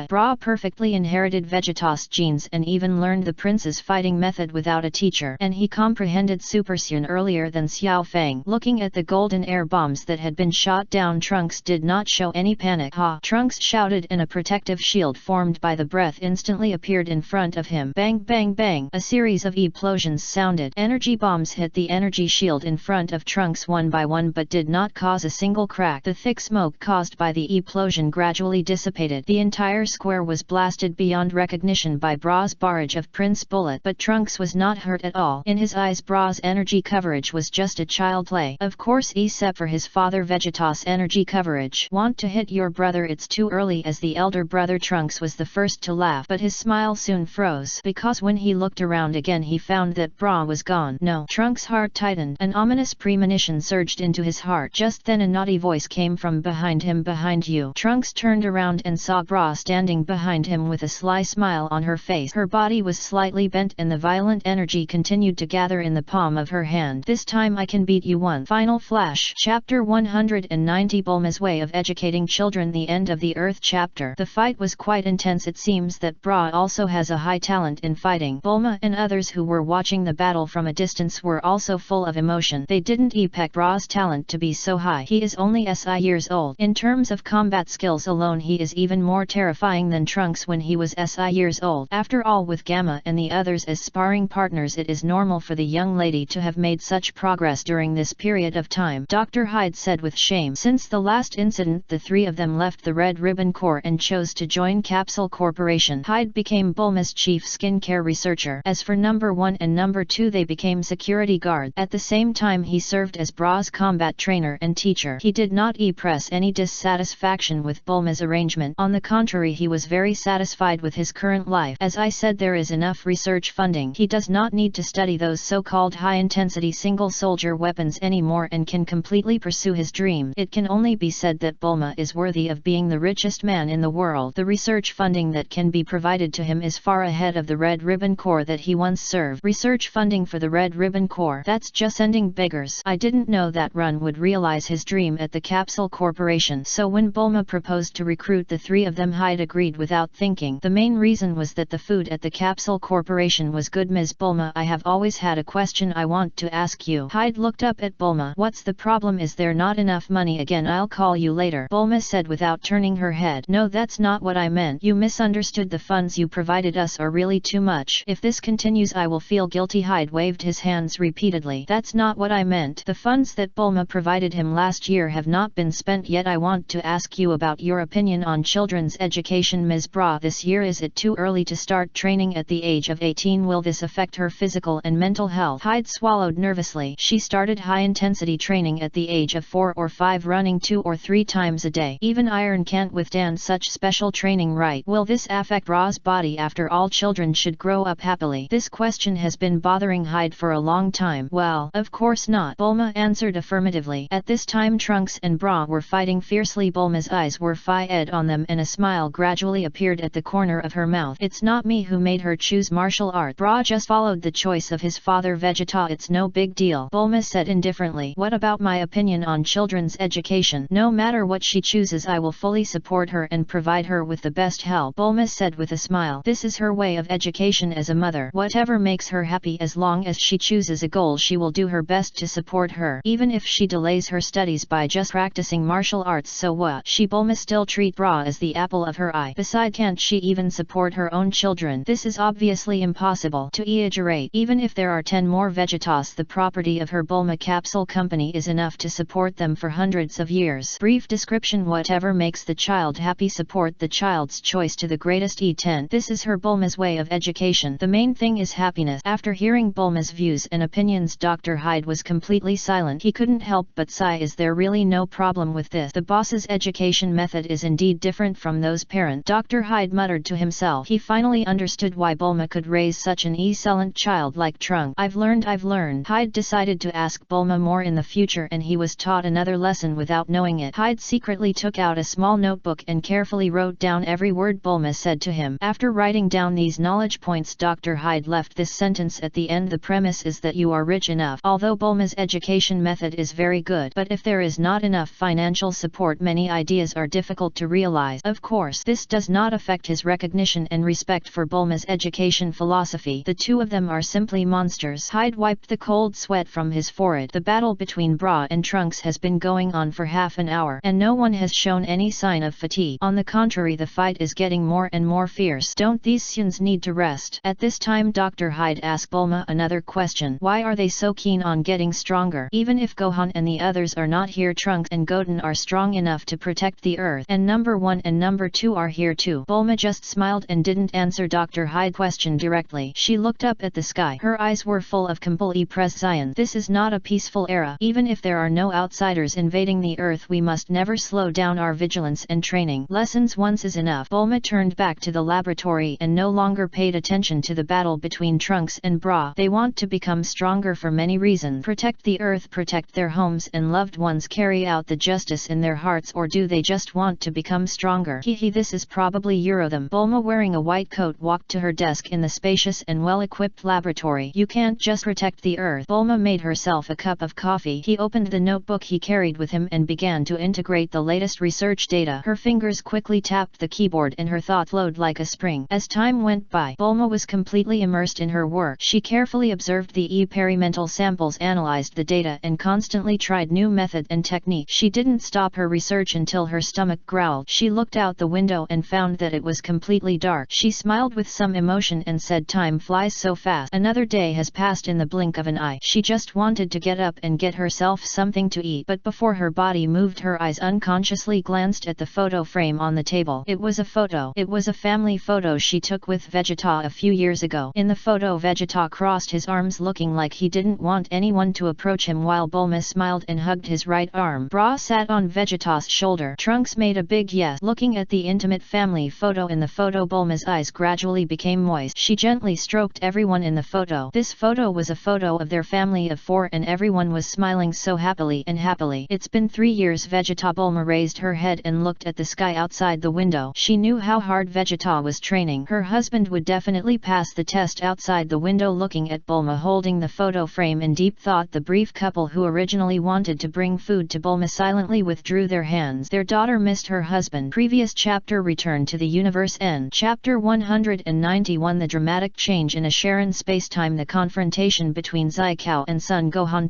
Bra perfectly inherited Vegetos genes and even learned the prince's fighting method without a teacher, and he comprehended Super Saiyan earlier than Xiao Fang. Looking at the golden air bombs that had been shot down, Trunks did not show any panic. Ha! Trunks shouted, and a protective shield formed by the breath instantly appeared in front of him. Bang bang bang! A series of explosions sounded. Energy bombs hit the energy shield in front of Trunks one by one but did not cause a single crack. The thick smoke caused by the explosion gradually dissipated. The entire square was blasted beyond recognition by Bra's barrage of Prince Bullet, but Trunks was not hurt at all. In his eyes, Bra's energy coverage was just a child play. Of course, except for his father Vegetos' energy coverage. Want to hit your brother? It's too early. As the elder brother, Trunks was the first to laugh, but his smile soon froze, because when he looked around again he found that Bra was gone. No! Trunks' heart tightened. An ominous premonition surged into his heart. Just then a naughty voice came from behind him. Behind you. Trunks turned around and saw Bra standing behind him with a sly smile on her face. Her body was slightly bent and the violent energy continued to gather in the palm of her hand. This time I can beat you. One final flash. Chapter 190, Bulma's way of educating children. The end of the Earth chapter. The fight was quite intense. It seems that Bra also has a high talent in fighting. Bulma and others who were watching the battle from a distance were also also full of emotion. They didn't expect Bra's talent to be so high. He is only SI years old. In terms of combat skills alone, he is even more terrifying than Trunks when he was SI years old. After all, with Gamma and the others as sparring partners, it is normal for the young lady to have made such progress during this period of time, Dr. Hyde said with shame. Since the last incident, the three of them left the Red Ribbon Corps and chose to join Capsule Corporation. Hyde became Bulma's chief skincare researcher. As for number 1 and number 2, they became security guards. At the same time, he served as Bra's combat trainer and teacher. He did not express any dissatisfaction with Bulma's arrangement. On the contrary, he was very satisfied with his current life. As I said, there is enough research funding. He does not need to study those so-called high-intensity single-soldier weapons anymore and can completely pursue his dream. It can only be said that Bulma is worthy of being the richest man in the world. The research funding that can be provided to him is far ahead of the Red Ribbon Corps that he once served. Research funding for the Red Ribbon Corps? That's just sending beggars. I didn't know that Run would realize his dream at the Capsule Corporation. So when Bulma proposed to recruit the three of them, Hyde agreed without thinking. The main reason was that the food at the Capsule Corporation was good. Ms. Bulma, I have always had a question I want to ask you. Hyde looked up at Bulma. What's the problem? Is there not enough money again? I'll call you later, Bulma said without turning her head. No, that's not what I meant. You misunderstood. The funds you provided us are really too much. If this continues, I will feel guilty. Hyde waved his hands repeatedly. That's not what I meant. The funds that Bulma provided him last year have not been spent yet. I want to ask you about your opinion on children's education. Ms. Bra, this year, is it too early to start training at the age of 18? Will this affect her physical and mental health? Hyde swallowed nervously. She started high-intensity training at the age of 4 or 5, running 2 or 3 times a day. Even iron can't withstand such special training, right? Will this affect Bra's body? After all, children should grow up happily. This question has been bothering Hyde for a long time. Well, of course not, Bulma answered affirmatively. At this time, Trunks and Bra were fighting fiercely. Bulma's eyes were fixed on them and a smile gradually appeared at the corner of her mouth. It's not me who made her choose martial art. Bra just followed the choice of his father Vegeta. It's no big deal, Bulma said indifferently. What about my opinion on children's education? No matter what she chooses, I will fully support her and provide her with the best help, Bulma said with a smile. This is her way of education as a mother. Whatever makes her happy, as long as she chooses a goal, she will do her best to support her. Even if she delays her studies by just practicing martial arts, so what? She Bulma still treat Bra as the apple of her eye. Besides, can't she even support her own children? This is obviously impossible to exaggerate. Even if there are 10 more Vegetas, the property of her Bulma Capsule Company is enough to support them for hundreds of years. Brief description: whatever makes the child happy, support the child's choice to the greatest extent. This is her Bulma's way of education. The main thing is happiness. After hearing Bulma's views and opinions, Dr. Hyde was completely silent. He couldn't help but sigh. Is there really no problem with this? The boss's education method is indeed different from those parents, Dr. Hyde muttered to himself. He finally understood why Bulma could raise such an excellent child like Trunks. I've learned. Hyde decided to ask Bulma more in the future, and he was taught another lesson without knowing it. Hyde secretly took out a small notebook and carefully wrote down every word Bulma said to him. After writing down these knowledge points, Dr. Hyde left this sentence at the end. The premise is that you are rich enough. Although Bulma's education method is very good, but if there is not enough financial support, many ideas are difficult to realize. Of course, this does not affect his recognition and respect for Bulma's education philosophy. The two of them are simply monsters. Hyde wiped the cold sweat from his forehead. The battle between Bra and Trunks has been going on for half an hour, and no one has shown any sign of fatigue. On the contrary, the fight is getting more and more fierce. Don't these Syns need to rest? At this time, Dr. Hyde asked Bulma another question. Why are they so keen on getting stronger? Even if Gohan and the others are not here, Trunks and Goten are strong enough to protect the Earth, and number 1 and number 2 are here too. Bulma just smiled and didn't answer Dr. Hyde's question directly. She looked up at the sky. Her eyes were full of complete prescience. This is not a peaceful era. Even if there are no outsiders invading the Earth, we must never slow down our vigilance and training. Lessons once is enough. Bulma turned back to the laboratory and no longer paid attention to the battle between Trunks and Bra. They want to become stronger for many reasons. Protect the Earth, protect their homes and loved ones, carry out the justice in their hearts, or do they just want to become stronger? This is probably Eurothem. Bulma, wearing a white coat, walked to her desk in the spacious and well-equipped laboratory. You can't just protect the Earth. Bulma made herself a cup of coffee. He opened the notebook he carried with him and began to integrate the latest research data. Her fingers quickly tapped the keyboard and her thought flowed like a spring. As time went by, Bulma was completely immersed in her work. She carefully observed the experiments experimental samples, analyzed the data, and constantly tried new method and technique. She didn't stop her research until her stomach growled. She looked out the window and found that it was completely dark. She smiled with some emotion and said, "Time flies so fast. Another day has passed in the blink of an eye." She just wanted to get up and get herself something to eat, but before her body moved, her eyes unconsciously glanced at the photo frame on the table. It was a photo. It was a family photo she took with Vegeta a few years ago. In the photo, Vegeta crossed his arms looking like he didn't want anyone to approach him, while Bulma smiled and hugged his right arm. Bra sat on Vegeta's shoulder. Trunks made a big yes. Looking at the intimate family photo in the photo, Bulma's eyes gradually became moist. She gently stroked everyone in the photo. This photo was a photo of their family of 4 and everyone was smiling so happily and happily. "It's been 3 years, Vegeta." Bulma raised her head and looked at the sky outside the window. She knew how hard Vegeta was training. Her husband would definitely pass the test. Outside the window, looking at Bulma holding the photo frame in deep thought, the brief couple who originally wanted to bring food to Bulma silently withdrew their hands. Their daughter missed her husband. Previous chapter, Return to the Universe End. Chapter 191. The dramatic change in a Sharon space-time. The confrontation between Zykou and Son Gohan.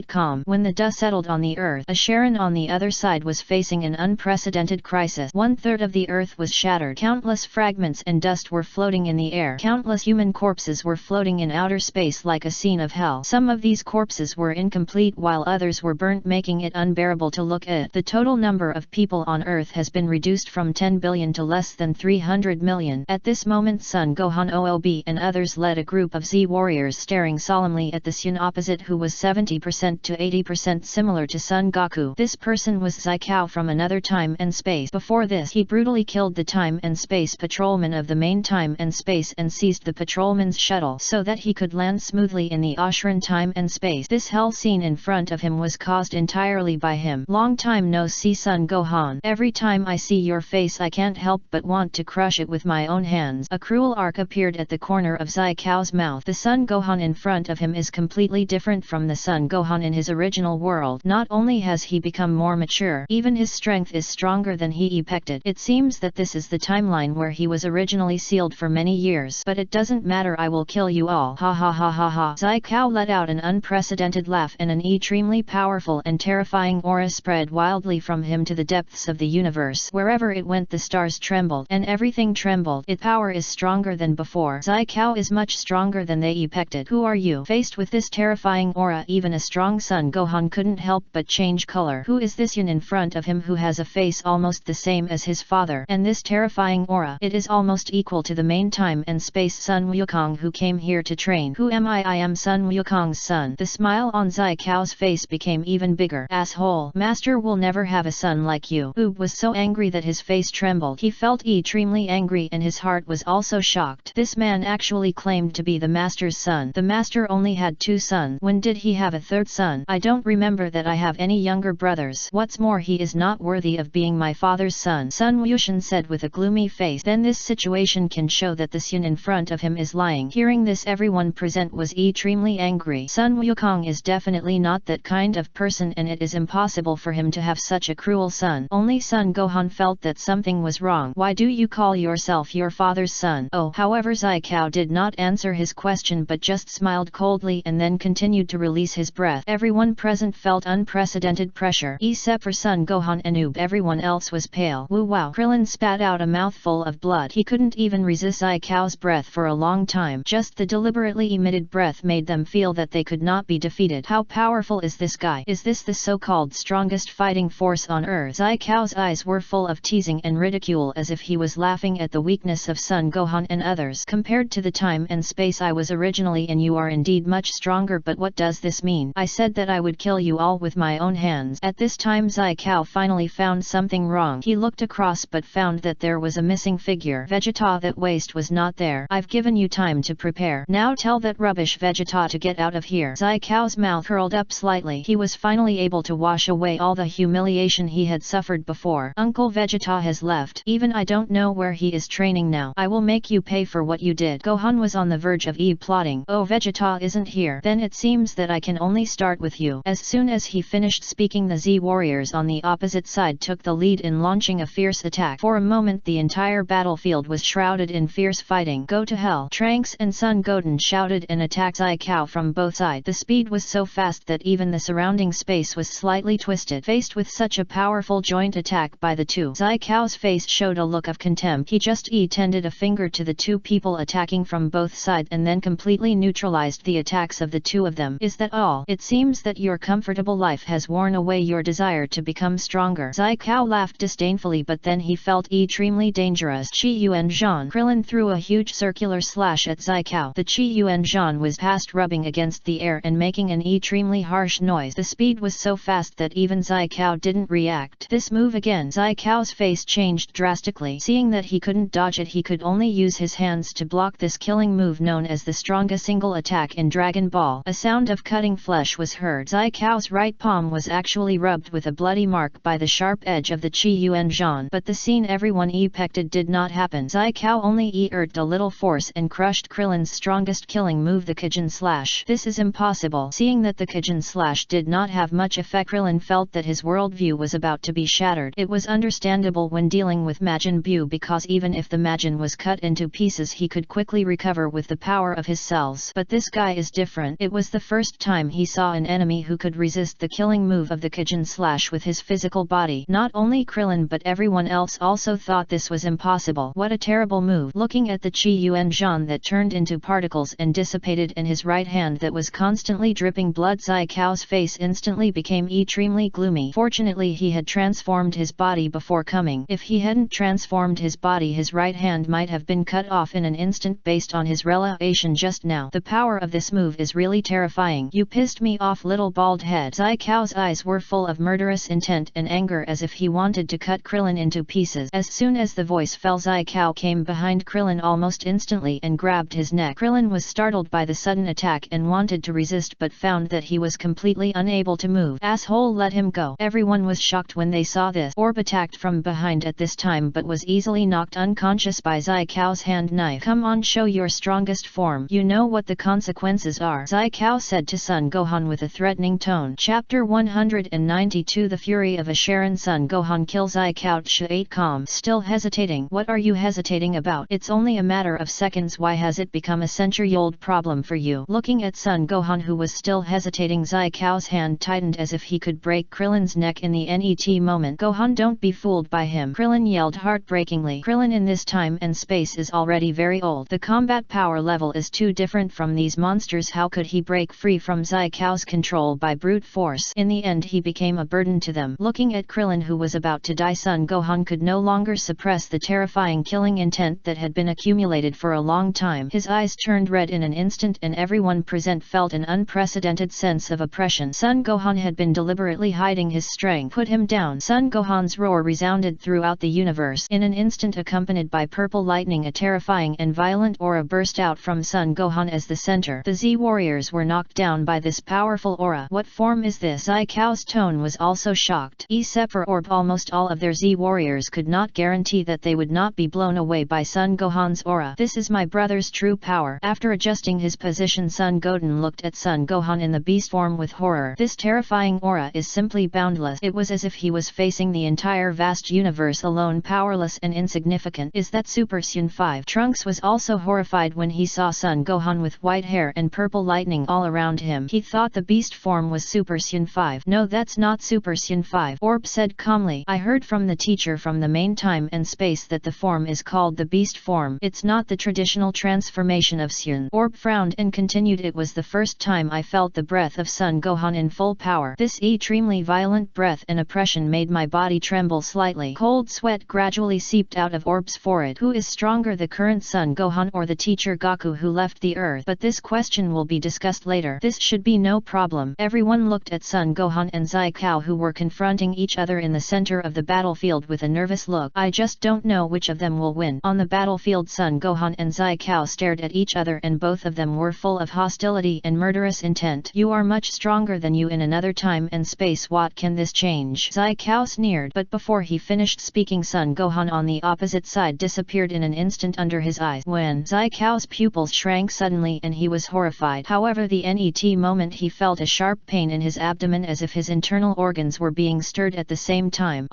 Calm. When the dust settled on the Earth, a Sharon on the other side was facing an unprecedented crisis. 1/3 of the Earth was shattered. Countless fragments and dust were floating in the air. Countless human corpses were floating in outer space like a scene of hell. Some of these corpses were incomplete while others were burnt, making it unbearable to look at. The total number of people on Earth has been reduced from 10 billion to less than 300 million. At this moment, Son Gohan OLB and others led a group of Z warriors staring solemnly at the Sun opposite, who was 70% to 80% similar to Son Goku. This person was Zykou from another time and space. Before this, he brutally killed the time and space patrolman of the main time and space and seized the patrolman's shuttle so that he could land smoothly in the Ashran time and space. This hell scene in front of him was caused entirely by him. "Long time no see, Son Gohan. Every time I see your face I can't help but want to crush it with my own hands." A cruel arc appeared at the corner of Zykou's mouth. The Son Gohan in front of him is completely different from the Son Gohan in his original world. Not only has he become more mature, even his strength is stronger than he expected. It seems that this is the timeline where he was originally sealed for many years. "But it doesn't matter, I will kill you all. Ha ha ha ha ha." Zykou let out an unprecedented laugh and an extremely powerful and terrifying aura spread wildly from him to the depths of the universe. Wherever it went, the stars trembled and everything trembled. Its power is stronger than before. Zykou is much stronger than they expected. "Who are you?" Faced with this terrifying aura, even a strong Son Gohan couldn't help but change color. Who is this Yun in front of him who has a face almost the same as his father? And this terrifying aura, it is almost equal to the main time and space Sun Wukong who came here to train. "Who am I? I am Sun Wukong's son." The smile on Zykou's face became even bigger. "Asshole. Master will never have a son like you." Oob was so angry that his face trembled. He felt extremely angry and his heart was also shocked. This man actually claimed to be the master's son. The master only had 2 sons. When did he have a 3rd son? "I don't remember that I have any younger brothers. What's more, he is not worthy of being my father's son," Sun Wushan said with a gloomy face. "Then this situation can show that the Sun in front of him is lying." Hearing this, everyone present was extremely angry. Sun Wukong is definitely not that kind of person and it is impossible for him to have such a cruel son. Only Son Gohan felt that something was wrong. "Why do you call yourself your father's son?" "Oh." However, Zykou did not answer his question but just smiled coldly and then continued to release his breath. Everyone present felt unprecedented pressure. Except for Son Gohan and Oob, everyone else was pale. "Woo wow." Krillin spat out a mouthful of blood. He couldn't even resist Zykou's breath for a long time. Just the deliberately emitted breath made them feel that they could not be defeated. How powerful is this guy? Is this the so-called strongest fighting force on Earth? Zykou's eyes were full of teasing and ridicule as if he was laughing at the weakness of Son Gohan and others. "Compared to the time and space I was originally in, you are indeed much stronger, but what does this mean? I said that I would kill you all with my own hands." At this time Zykou finally found something wrong. He looked across but found that there was a missing figure. Vegeta, that waste was not there. "I've given you time to prepare. Now tell that rubbish Vegeta to get out of here." Zykou's mouth curled up slightly. He was finally able to wash away all the humiliation he had suffered before. "Uncle Vegeta has left. Even I don't know where he is training now. I will make you pay for what you did." Gohan was on the verge of plotting. "Oh, Vegeta isn't here. Then it seems that I can only start with you." As soon as he finished speaking, the Z warriors on the opposite side took the lead in launching a fierce attack. For a moment the entire battlefield was shrouded in fierce fighting. "Go to hell!" Trunks and Son Goten shouted and attacked Zykou from from both sides. The speed was so fast that even the surrounding space was slightly twisted. Faced with such a powerful joint attack by the two, Zai Kao's face showed a look of contempt. He just tended a finger to the two people attacking from both sides and then completely neutralized the attacks of the two of them. Is that all? It seems that your comfortable life has worn away your desire to become stronger. Zai Kao laughed disdainfully, but then he felt extremely dangerous. Qi Yuan Zhan. Krillin threw a huge circular slash at Zai Kao. The Qi Yuan Zhan was past rubbing against the air and making an extremely harsh noise. The speed was so fast that even Zai Kao didn't react. This move again. Zai Kao's face changed drastically. Seeing that he couldn't dodge it, he could only use his hands to block this killing move known as the strongest single attack in Dragon Ball. A sound of cutting flesh was heard. Zai Kao's right palm was actually rubbed with a bloody mark by the sharp edge of the Qi Yuan Zhan. But the scene everyone expected did not happen. Zai Kao only exerted a little force and crushed Krillin's strongest killing move, the Kijin Slash. This is impossible. Seeing that the Kijin Slash did not have much effect, Krillin felt that his worldview was about to be shattered. It was understandable when dealing with Majin Buu, because even if the Majin was cut into pieces, he could quickly recover with the power of his cells. But this guy is different. It was the first time he saw an enemy who could resist the killing move of the Kijin Slash with his physical body. Not only Krillin but everyone else also thought this was impossible. What a terrible move. Looking at the Qi Yuan Zhan that turned into particles and dissipated in his right hand that was constantly dripping blood, Zai Kao's face instantly became extremely gloomy. Fortunately, he had transformed his body before coming. If he hadn't transformed his body, his right hand might have been cut off in an instant based on his realization just now. The power of this move is really terrifying. You pissed me off, little bald head. Zai Kao's eyes were full of murderous intent and anger, as if he wanted to cut Krillin into pieces. As soon as the voice fell, Zai Kao came behind Krillin almost instantly and grabbed his neck. Krillin was startled by the sudden attack and wanted to resist, but found that he was completely unable to move. Asshole, let him go. Everyone was shocked when they saw this. Orb attacked from behind at this time but was easily knocked unconscious by Zai Kao's hand knife. Come on, show your strongest form. You know what the consequences are, Zai Kao said to Son Gohan with a threatening tone. Chapter 192. The Fury of Asheron. Son Gohan kills Zai Kao. Ate calm. Still hesitating? What are you hesitating about? It's only a matter of seconds. Why has it become a century-old problem for you? Looking at Son Gohan, who was still hesitating, Zai Kao's hand tightened as if he could break Krillin's neck in the net moment. Gohan, don't be fooled by him, Krillin yelled heartbreakingly. Krillin in this time and space is already very old. The combat power level is too different from these monsters. How could he break free from Zai Kao's control by brute force? In the end, he became a burden to them. Looking at Krillin, who was about to die, Son Gohan could no longer suppress the terrifying killing intent that had been accumulated for a long time. His eyes turned red in an instant and everyone present felt an unprecedented sense of oppression. Son Gohan had been deliberately hiding his strength. Put him down. Son Gohan's roar resounded throughout the universe. In an instant, accompanied by purple lightning, a terrifying and violent aura burst out from Son Gohan as the center. The Z warriors were knocked down by this powerful aura. What form is this? Zai Kao's tone was also shocked. Except for Orb, almost all of their Z warriors could not guarantee that they would not be blown away by Son Gohan's aura. This is my brother's true power. After adjusting his position, Son Goten looked at Son Gohan in the beast form with horror. This terrifying aura is simply boundless. It was as if he was facing the entire vast universe alone, powerless and insignificant. Is that Super Saiyan 5? Trunks was also horrified when he saw Son Gohan with white hair and purple lightning all around him. He thought the beast form was Super Saiyan 5. No, that's not Super Saiyan 5. Orb said calmly. I heard from the teacher from the main time and space that the form is called the beast form. It's not the traditional transformation of Saiyan. Orb frowned and continued. It was the first time I felt the breath of Son Gohan in full power. This extremely violent breath and oppression made my body tremble slightly. Cold sweat gradually seeped out of Orb's forehead. Who is stronger, the current Son Gohan or the teacher Goku who left the earth? But this question will be discussed later. This should be no problem. Everyone looked at Son Gohan and Zai Kao, who were confronting each other in the center of the battlefield with a nervous look. I just don't know which of them will win. On the battlefield, Son Gohan and Zai Kao stared at each other and both of them were full of hostility and murderous intent. You are much stronger than you in another time and space. What can this change? Zai Kao sneered, but before he finished speaking, Son Gohan on the opposite side disappeared in an instant under his eyes. When Zai Kao's pupils shrank suddenly and he was horrified. However, the net moment he felt a sharp pain in his abdomen as if his internal organs were being stirred at the same time.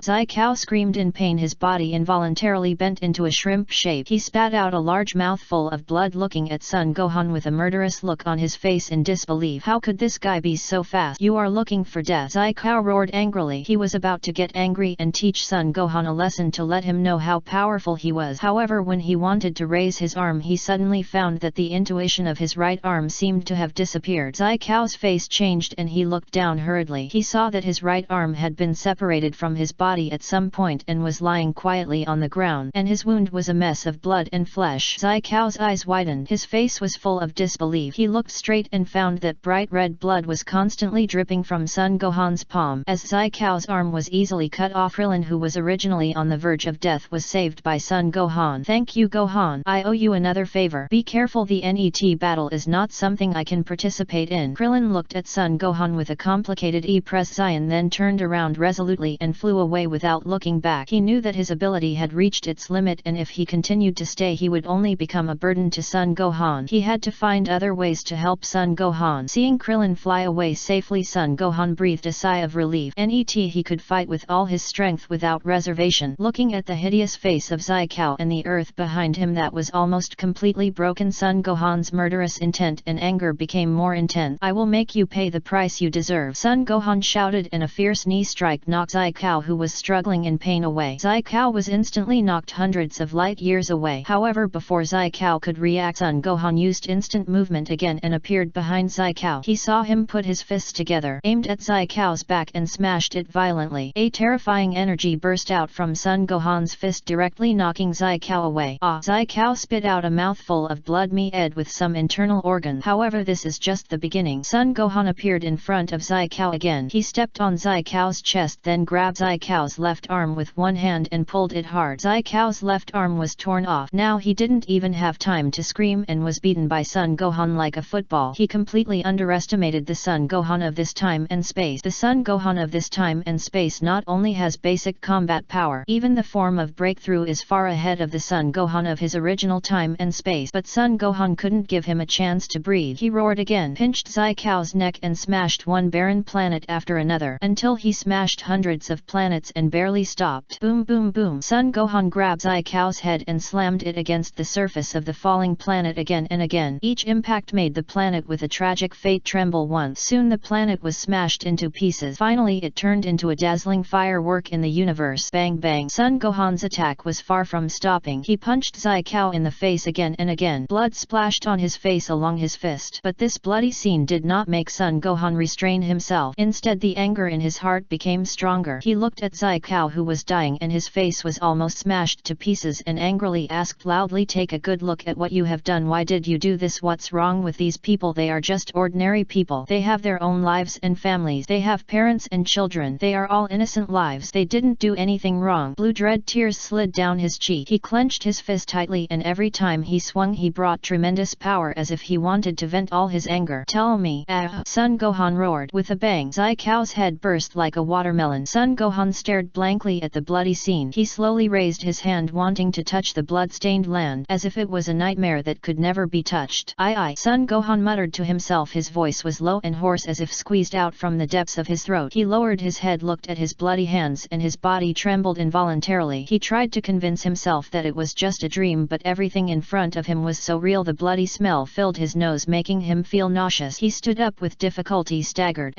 Zai Kao screamed in pain. His body involuntarily bent into a shrimp shape. He spat out a large mouthful of blood. Looking at Son Gohan Gohan with a murderous look on his face in disbelief. How could this guy be so fast? You are looking for death? Zai Kao roared angrily. He was about to get angry and teach Son Gohan a lesson to let him know how powerful he was. However, when he wanted to raise his arm, he suddenly found that the intuition of his right arm seemed to have disappeared. Zai Kao's face changed and he looked down hurriedly. He saw that his right arm had been separated from his body at some point and was lying quietly on the ground, and his wound was a mess of blood and flesh. Zai Kao's eyes widened. His face was full of disbelief. He looked straight and found that bright red blood was constantly dripping from Son Gohan's palm. As Zai Kao's arm was easily cut off, Krillin, who was originally on the verge of death, was saved by Son Gohan. Thank you, Gohan. I owe you another favor. Be careful, the NET battle is not something I can participate in. Krillin looked at Son Gohan with a complicated expression, then turned around resolutely and flew away without looking back. He knew that his ability had reached its limit, and if he continued to stay he would only become a burden to Son Gohan. He had to find other ways to help Son Gohan. Seeing Krillin fly away safely, Son Gohan breathed a sigh of relief. Net he could fight with all his strength without reservation. Looking at the hideous face of Zai Kao and the earth behind him that was almost completely broken, Son Gohan's murderous intent and anger became more intense. I will make you pay the price you deserve, Son Gohan shouted, and a fierce knee strike knocked Zai Kao, who was struggling in pain, away. Zai Kao was instantly knocked hundreds of light years away. However, before Zai Kao could react, Son Gohan used instant movement again and appeared behind Zai Kao. He saw him put his fists together, aimed at Zai Kao's back and smashed it violently. A terrifying energy burst out from Son Gohan's fist, directly knocking Zai Kao away. Zai Kao spit out a mouthful of blood mead with some internal organ. However, this is just the beginning. Son Gohan appeared in front of Zai Kao again. He stepped on Zai Kao's chest, then grabbed Zai Kao's left arm with one hand and pulled it hard. Zai Kao's left arm was torn off. Now he didn't even have time to scream and was beaten by Son Gohan like a football. He completely underestimated the Son Gohan of this time and space. The Son Gohan of this time and space not only has basic combat power, even the form of breakthrough is far ahead of the Son Gohan of his original time and space. But Son Gohan couldn't give him a chance to breathe. He roared again, pinched Zai Kao's neck and smashed one barren planet after another, until he smashed hundreds of planets and barely stopped. Boom boom boom. Son Gohan grabbed Zai Kao's head and slammed it against the surface of the falling planet again and again. Each impact made the planet with a tragic fate tremble once. Soon the planet was smashed into pieces. Finally it turned into a dazzling firework in the universe. Bang bang. Son Gohan's attack was far from stopping. He punched Zai Kao in the face again and again. Blood splashed on his face along his fist. But this bloody scene did not make Son Gohan restrain himself. Instead, the anger in his heart became stronger. He looked at Zai Kao, who was dying and his face was almost smashed to pieces, and angrily asked loudly, take a good look at what you have done. Why did you do this? What's wrong with these people? They are just ordinary people. They have their own lives and families. They have parents and children. They are all innocent lives. They didn't do anything wrong. Blue dread tears slid down his cheek. He clenched his fist tightly, and every time he swung he brought tremendous power, as if he wanted to vent all his anger. Tell me, Son Gohan roared. With a bang, Zai Kao's head burst like a watermelon. Son Gohan stared blankly at the bloody scene. He slowly raised his hand, wanting to touch the blood-stained land, as if it was a nightmare that could never be touched. Aye. Son Gohan muttered to himself. His voice was low and hoarse, as if squeezed out from the depths of his throat. He lowered his head, looked at his bloody hands, and his body trembled involuntarily. He tried to convince himself that it was just a dream, but everything in front of him was so real. The bloody smell filled his nose, making him feel nauseous. He stood up with difficulty, staggered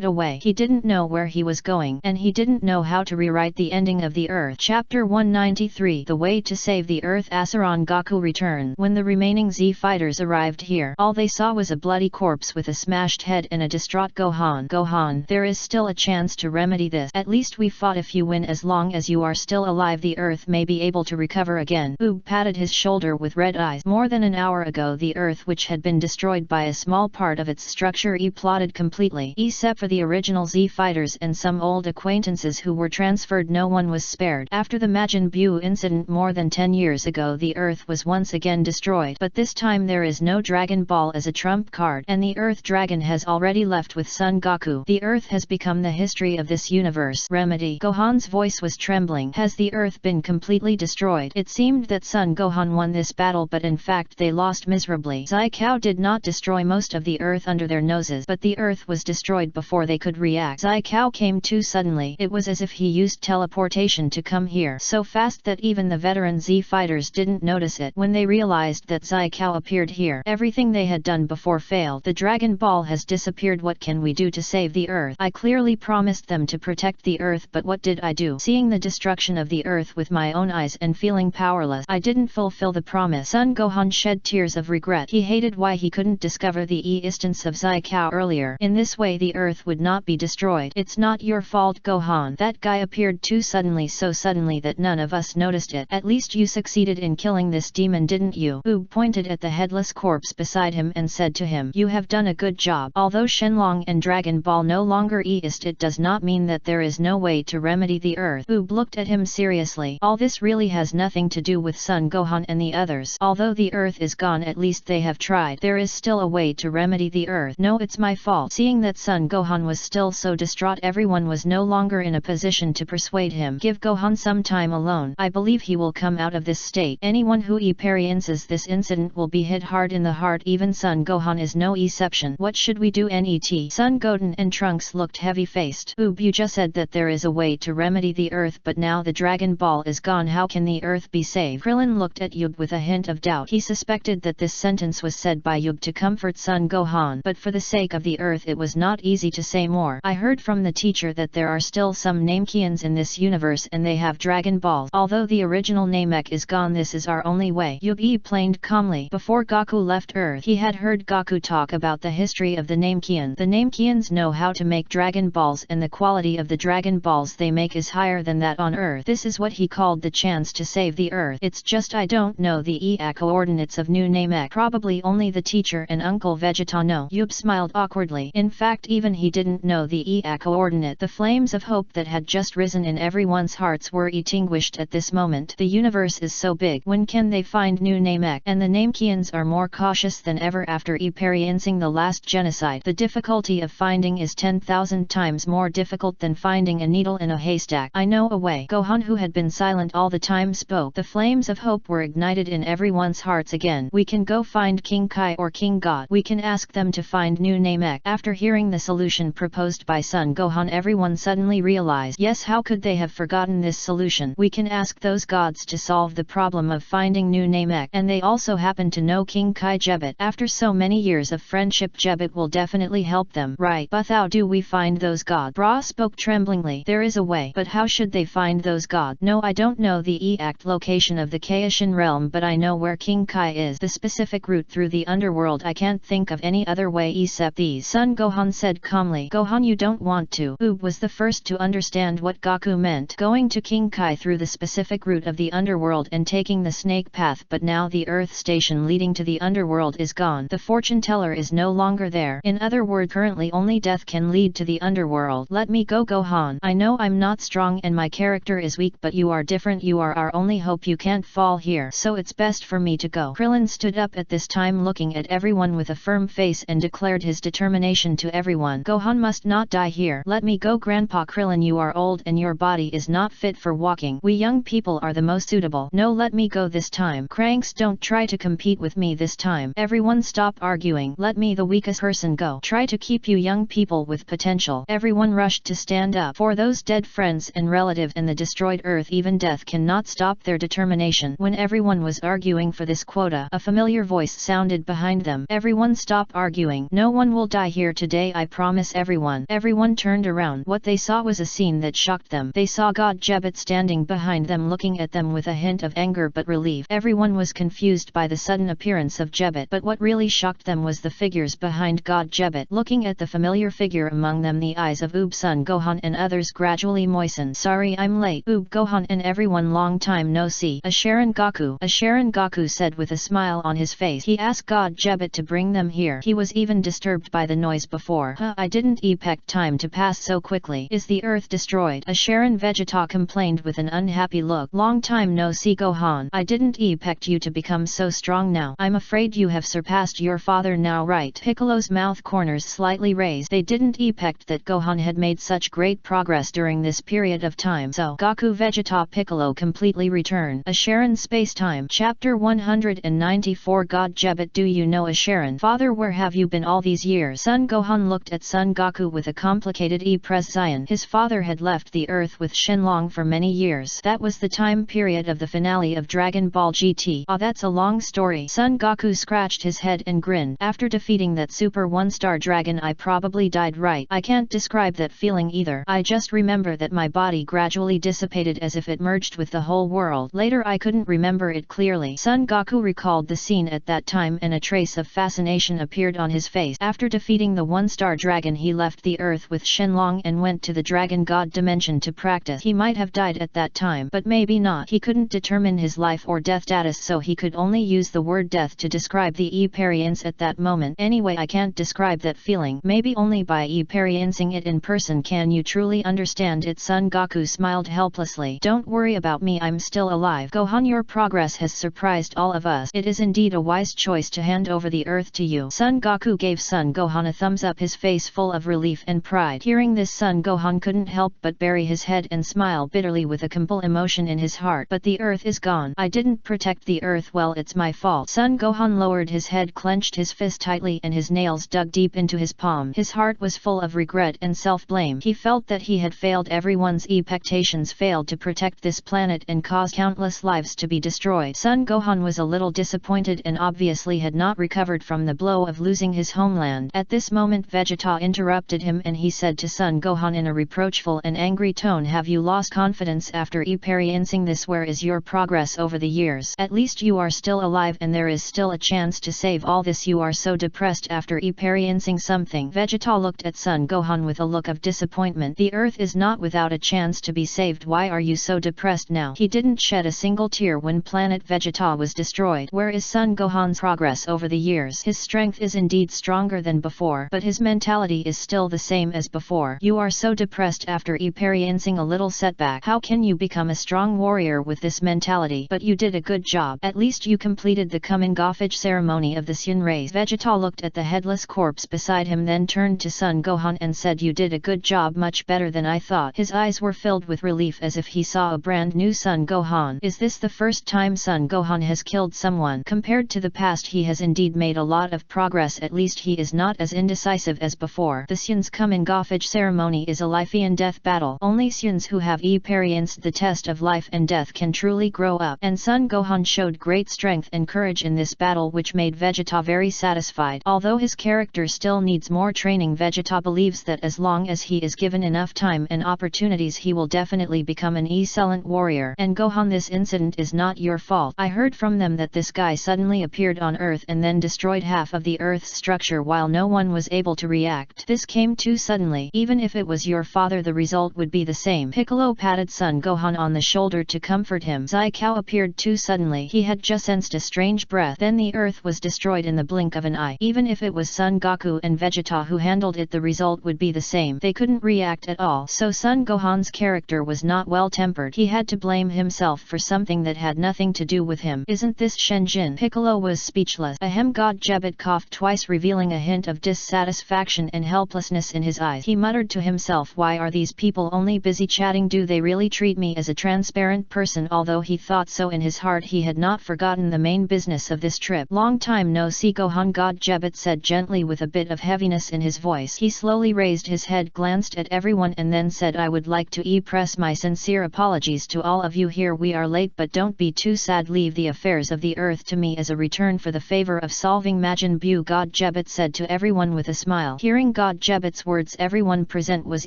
away. He didn't know where he was going, and he didn't know how to rewrite the ending of the Earth. Chapter 193. The Way to Save the Earth. Asaron Goku return. When the remaining Z fighters arrived here, all they saw was a bloody corpse with a smashed head and a distraught Gohan. Gohan, there is still a chance to remedy this. At least we fought. If you win, as long as you are still alive, the Earth may be able to recover again. Oob patted his shoulder with red eyes. More than an hour ago, the Earth, which had been destroyed by a small part of its structure, plotted completely. Except for the original Z fighters and some old acquaintances who were transferred, no one was spared. After the Majin Buu incident more than 10 years ago, the Earth was once again destroyed, but this time there is no Dragon Ball as a trump card, and the Earth Dragon has already left with Son Goku. The Earth has become the history of this universe. Remedy. Gohan's voice was trembling. Has the Earth been completely destroyed? It seemed that Son Gohan won this battle, but in fact they lost miserably. Zai Kao did not destroy most of the Earth under their noses, but the Earth was destroyed before they could react. Zai Kao came too suddenly. It was as if he used teleportation to come here, so fast that even the veteran Z fighters didn't notice it. When they realized that Zai Kao appeared disappeared here. Everything they had done before failed. The Dragon Ball has disappeared. What can we do to save the Earth? I clearly promised them to protect the Earth, but what did I do? Seeing the destruction of the Earth with my own eyes and feeling powerless, I didn't fulfill the promise. Son Gohan shed tears of regret. He hated why he couldn't discover the existence of Xiao earlier. In this way the Earth would not be destroyed. It's not your fault, Gohan. That guy appeared too suddenly, so suddenly that none of us noticed it. At least you succeeded in killing this demon, didn't you? Oob pointed at the headless corpse beside him and said to him, you have done a good job. Although Shenlong and Dragon Ball no longer exist, it does not mean that there is no way to remedy the Earth. Oob looked at him seriously. All this really has nothing to do with Son Gohan and the others. Although the Earth is gone, at least they have tried. There is still a way to remedy the Earth. No, it's my fault. Seeing that Son Gohan was still so distraught, everyone was no longer in a position to persuade him. Give Gohan some time alone. I believe he will come out of this state. Anyone who experiences this incident will be hit hard in the heart. Even Son Gohan is no exception. What should we do? Net. Son Goten and Trunks looked heavy-faced. Oob, you just said that there is a way to remedy the Earth, but now the Dragon Ball is gone. How can the Earth be saved? Krillin looked at Yug with a hint of doubt. He suspected that this sentence was said by Yug to comfort Son Gohan, but for the sake of the Earth it was not easy to say more. I heard from the teacher that there are still some Namekians in this universe and they have Dragon Balls. Although the original Namek is gone, this is our only way. Yug explained calmly. Before Goku left Earth, he had heard Goku talk about the history of the Namekian. The Namekians know how to make Dragon Balls, and the quality of the Dragon Balls they make is higher than that on Earth. This is what he called the chance to save the Earth. It's just I don't know the coordinates of New Namek. Probably only the teacher and Uncle Vegeta know. Yub smiled awkwardly. In fact, even he didn't know the coordinate. The flames of hope that had just risen in everyone's hearts were extinguished at this moment. The universe is so big. When can they find New Namek? And the Namekians are more cautious than ever after experiencing the last genocide. The difficulty of finding is 10,000 times more difficult than finding a needle in a haystack. I know a way. Gohan, who had been silent all the time, spoke. The flames of hope were ignited in everyone's hearts again. We can go find King Kai or King God. We can ask them to find New Namek. After hearing the solution proposed by Son Gohan, everyone suddenly realized, yes, how could they have forgotten this solution? We can ask those gods to solve the problem of finding New Namek. And they also happen to know King Kai Jebet. After so many years of friendship, Jebet will definitely help them. Right, but how do we find those gods? Bra spoke tremblingly. There is a way, but how should they find those gods? No, I don't know the exact location of the Kaishin realm, but I know where King Kai is. The specific route through the underworld. I can't think of any other way except these. Son Gohan said calmly. Gohan, you don't want to. Oob was the first to understand what Goku meant. Going to King Kai through the specific route of the underworld and taking the snake path, but now the Earth station leading to the underworld is gone. The fortune teller is no longer there. In other words, currently only death can lead to the underworld. Let me go, Gohan. I know I'm not strong and my character is weak, but you are different. You are our only hope. You can't fall here, so it's best for me to go. Krillin stood up at this time, looking at everyone with a firm face, and declared his determination to everyone. Gohan must not die here. Let me go, Grandpa. Krillin, you are old and your body is not fit for walking. We young people are the most suitable. No, let me go this time. Cranks, don't try to compete with me this time. Everyone stop arguing. Let me, the weakest person, go. Try to keep you young people with potential. Everyone rushed to stand up. For those dead friends and relatives and the destroyed Earth, even death cannot stop their determination. When everyone was arguing for this quota, a familiar voice sounded behind them. Everyone stop arguing. No one will die here today, I promise everyone. Everyone turned around. What they saw was a scene that shocked them. They saw God Jebet standing behind them, looking at them with a hint of anger but relief. Everyone was confused by the sudden appearance of Jebet, but what really shocked them was the figures behind God Jebet. Looking at the familiar figure among them, the eyes of Oob, Son Gohan and others gradually moistened. Sorry I'm late. Oob, Gohan and everyone, long time no see. A Sharon Goku. A Sharon Goku said with a smile on his face. He asked God Jebet to bring them here. He was even disturbed by the noise before. I didn't expect time to pass so quickly. Is the Earth destroyed? A Sharon Vegeta complained with an unhappy look. Long time no see, Gohan. I didn't expect you to become so strong now. I'm afraid you have surpassed your father now, right? Piccolo's mouth corners slightly raised. They didn't expect that Gohan had made such great progress during this period of time. So, Goku Vegeta Piccolo completely returned. A Sharon Space-Time. Chapter 194. God Jebet, do you know a Sharon? Father, where have you been all these years? Son Gohan looked at Son Goku with a complicated expression. His father had left the Earth with Shenlong for many years. That was the time period of the finale of Dragon Ball GT. Ah, that's a long story. Son Son Goku scratched his head and grinned. After defeating that Super 1-star dragon I probably died, right? I can't describe that feeling either. I just remember that my body gradually dissipated as if it merged with the whole world. Later I couldn't remember it clearly. Son Goku recalled the scene at that time and a trace of fascination appeared on his face. After defeating the 1-star dragon he left the earth with Shenlong and went to the Dragon God dimension to practice. He might have died at that time, but maybe not. He couldn't determine his life or death status, so he could only use the word death to describe the experience at that moment. Anyway, I can't describe that feeling. Maybe only by experiencing it in person can you truly understand it. Son Goku smiled helplessly. Don't worry about me, I'm still alive. Gohan, your progress has surprised all of us. It is indeed a wise choice to hand over the earth to you. Son Goku gave Son Gohan a thumbs up, his face full of relief and pride. Hearing this, Son Gohan couldn't help but bury his head and smile bitterly with a compulsive emotion in his heart. But the earth is gone. I didn't protect the earth well, it's my fault. Son Gohan lowered his head, clenched his fist tightly and his nails dug deep into his palm. His heart was full of regret and self-blame. He felt that he had failed everyone's expectations, failed to protect this planet and caused countless lives to be destroyed. Son Gohan was a little disappointed and obviously had not recovered from the blow of losing his homeland. At this moment Vegeta interrupted him and he said to Son Gohan in a reproachful and angry tone, have you lost confidence after experiencing this? Where is your progress over the years? At least you are still alive and there is still a chance to save all this. You are so depressed after experiencing something. Vegeta looked at Son Gohan with a look of disappointment. The earth is not without a chance to be saved. Why are you so depressed now? He didn't shed a single tear when planet Vegeta was destroyed. Where is Son Gohan's progress over the years? His strength is indeed stronger than before, but his mentality is still the same as before. You are so depressed after experiencing a little setback. How can you become a strong warrior with this mentality? But you did a good job. At least you completed the coming offage ceremony of the Sun rays. Vegeta looked at the headless corpse beside him, then turned to Son Gohan and said, you did a good job, much better than I thought. His eyes were filled with relief as if he saw a brand new Son Gohan. Is this the first time Son Gohan has killed someone? Compared to the past, he has indeed made a lot of progress. At least he is not as indecisive as before. The Sun's coming offage ceremony is a life and death battle. Only Suns who have experienced the test of life and death can truly grow up, and Son Gohan showed great strength and courage in this battle, which made Vegeta very satisfied. Although his character still needs more training, Vegeta believes that as long as he is given enough time and opportunities, he will definitely become an excellent warrior. And Gohan, this incident is not your fault. I heard from them that this guy suddenly appeared on Earth and then destroyed half of the Earth's structure while no one was able to react. This came too suddenly. Even if it was your father, the result would be the same. Piccolo patted Son Gohan on the shoulder to comfort him. Zaikao appeared too suddenly. He had just sensed a strange breath. Then the earth was destroyed in the blink of an eye. Even if it was Son Goku and Vegeta who handled it, the result would be the same. They couldn't react at all. So Son Gohan's character was not well tempered. He had to blame himself for something that had nothing to do with him. Isn't this Shenjin? Piccolo was speechless. Ahem. God Jebet coughed twice, revealing a hint of dissatisfaction and helplessness in his eyes. He muttered to himself, why are these people only busy chatting? Do they really treat me as a transparent person? Although he thought so in his heart, he had not forgotten the main business of this trip. Long time no see, Gohan, God Jebet said gently with a bit of heaviness in his voice. He slowly raised his head, glanced at everyone and then said, I would like to express my sincere apologies to all of you here. We are late, but don't be too sad. Leave the affairs of the earth to me as a return for the favor of solving Majin Buu, God Jebet said to everyone with a smile. Hearing God Jebet's words, everyone present was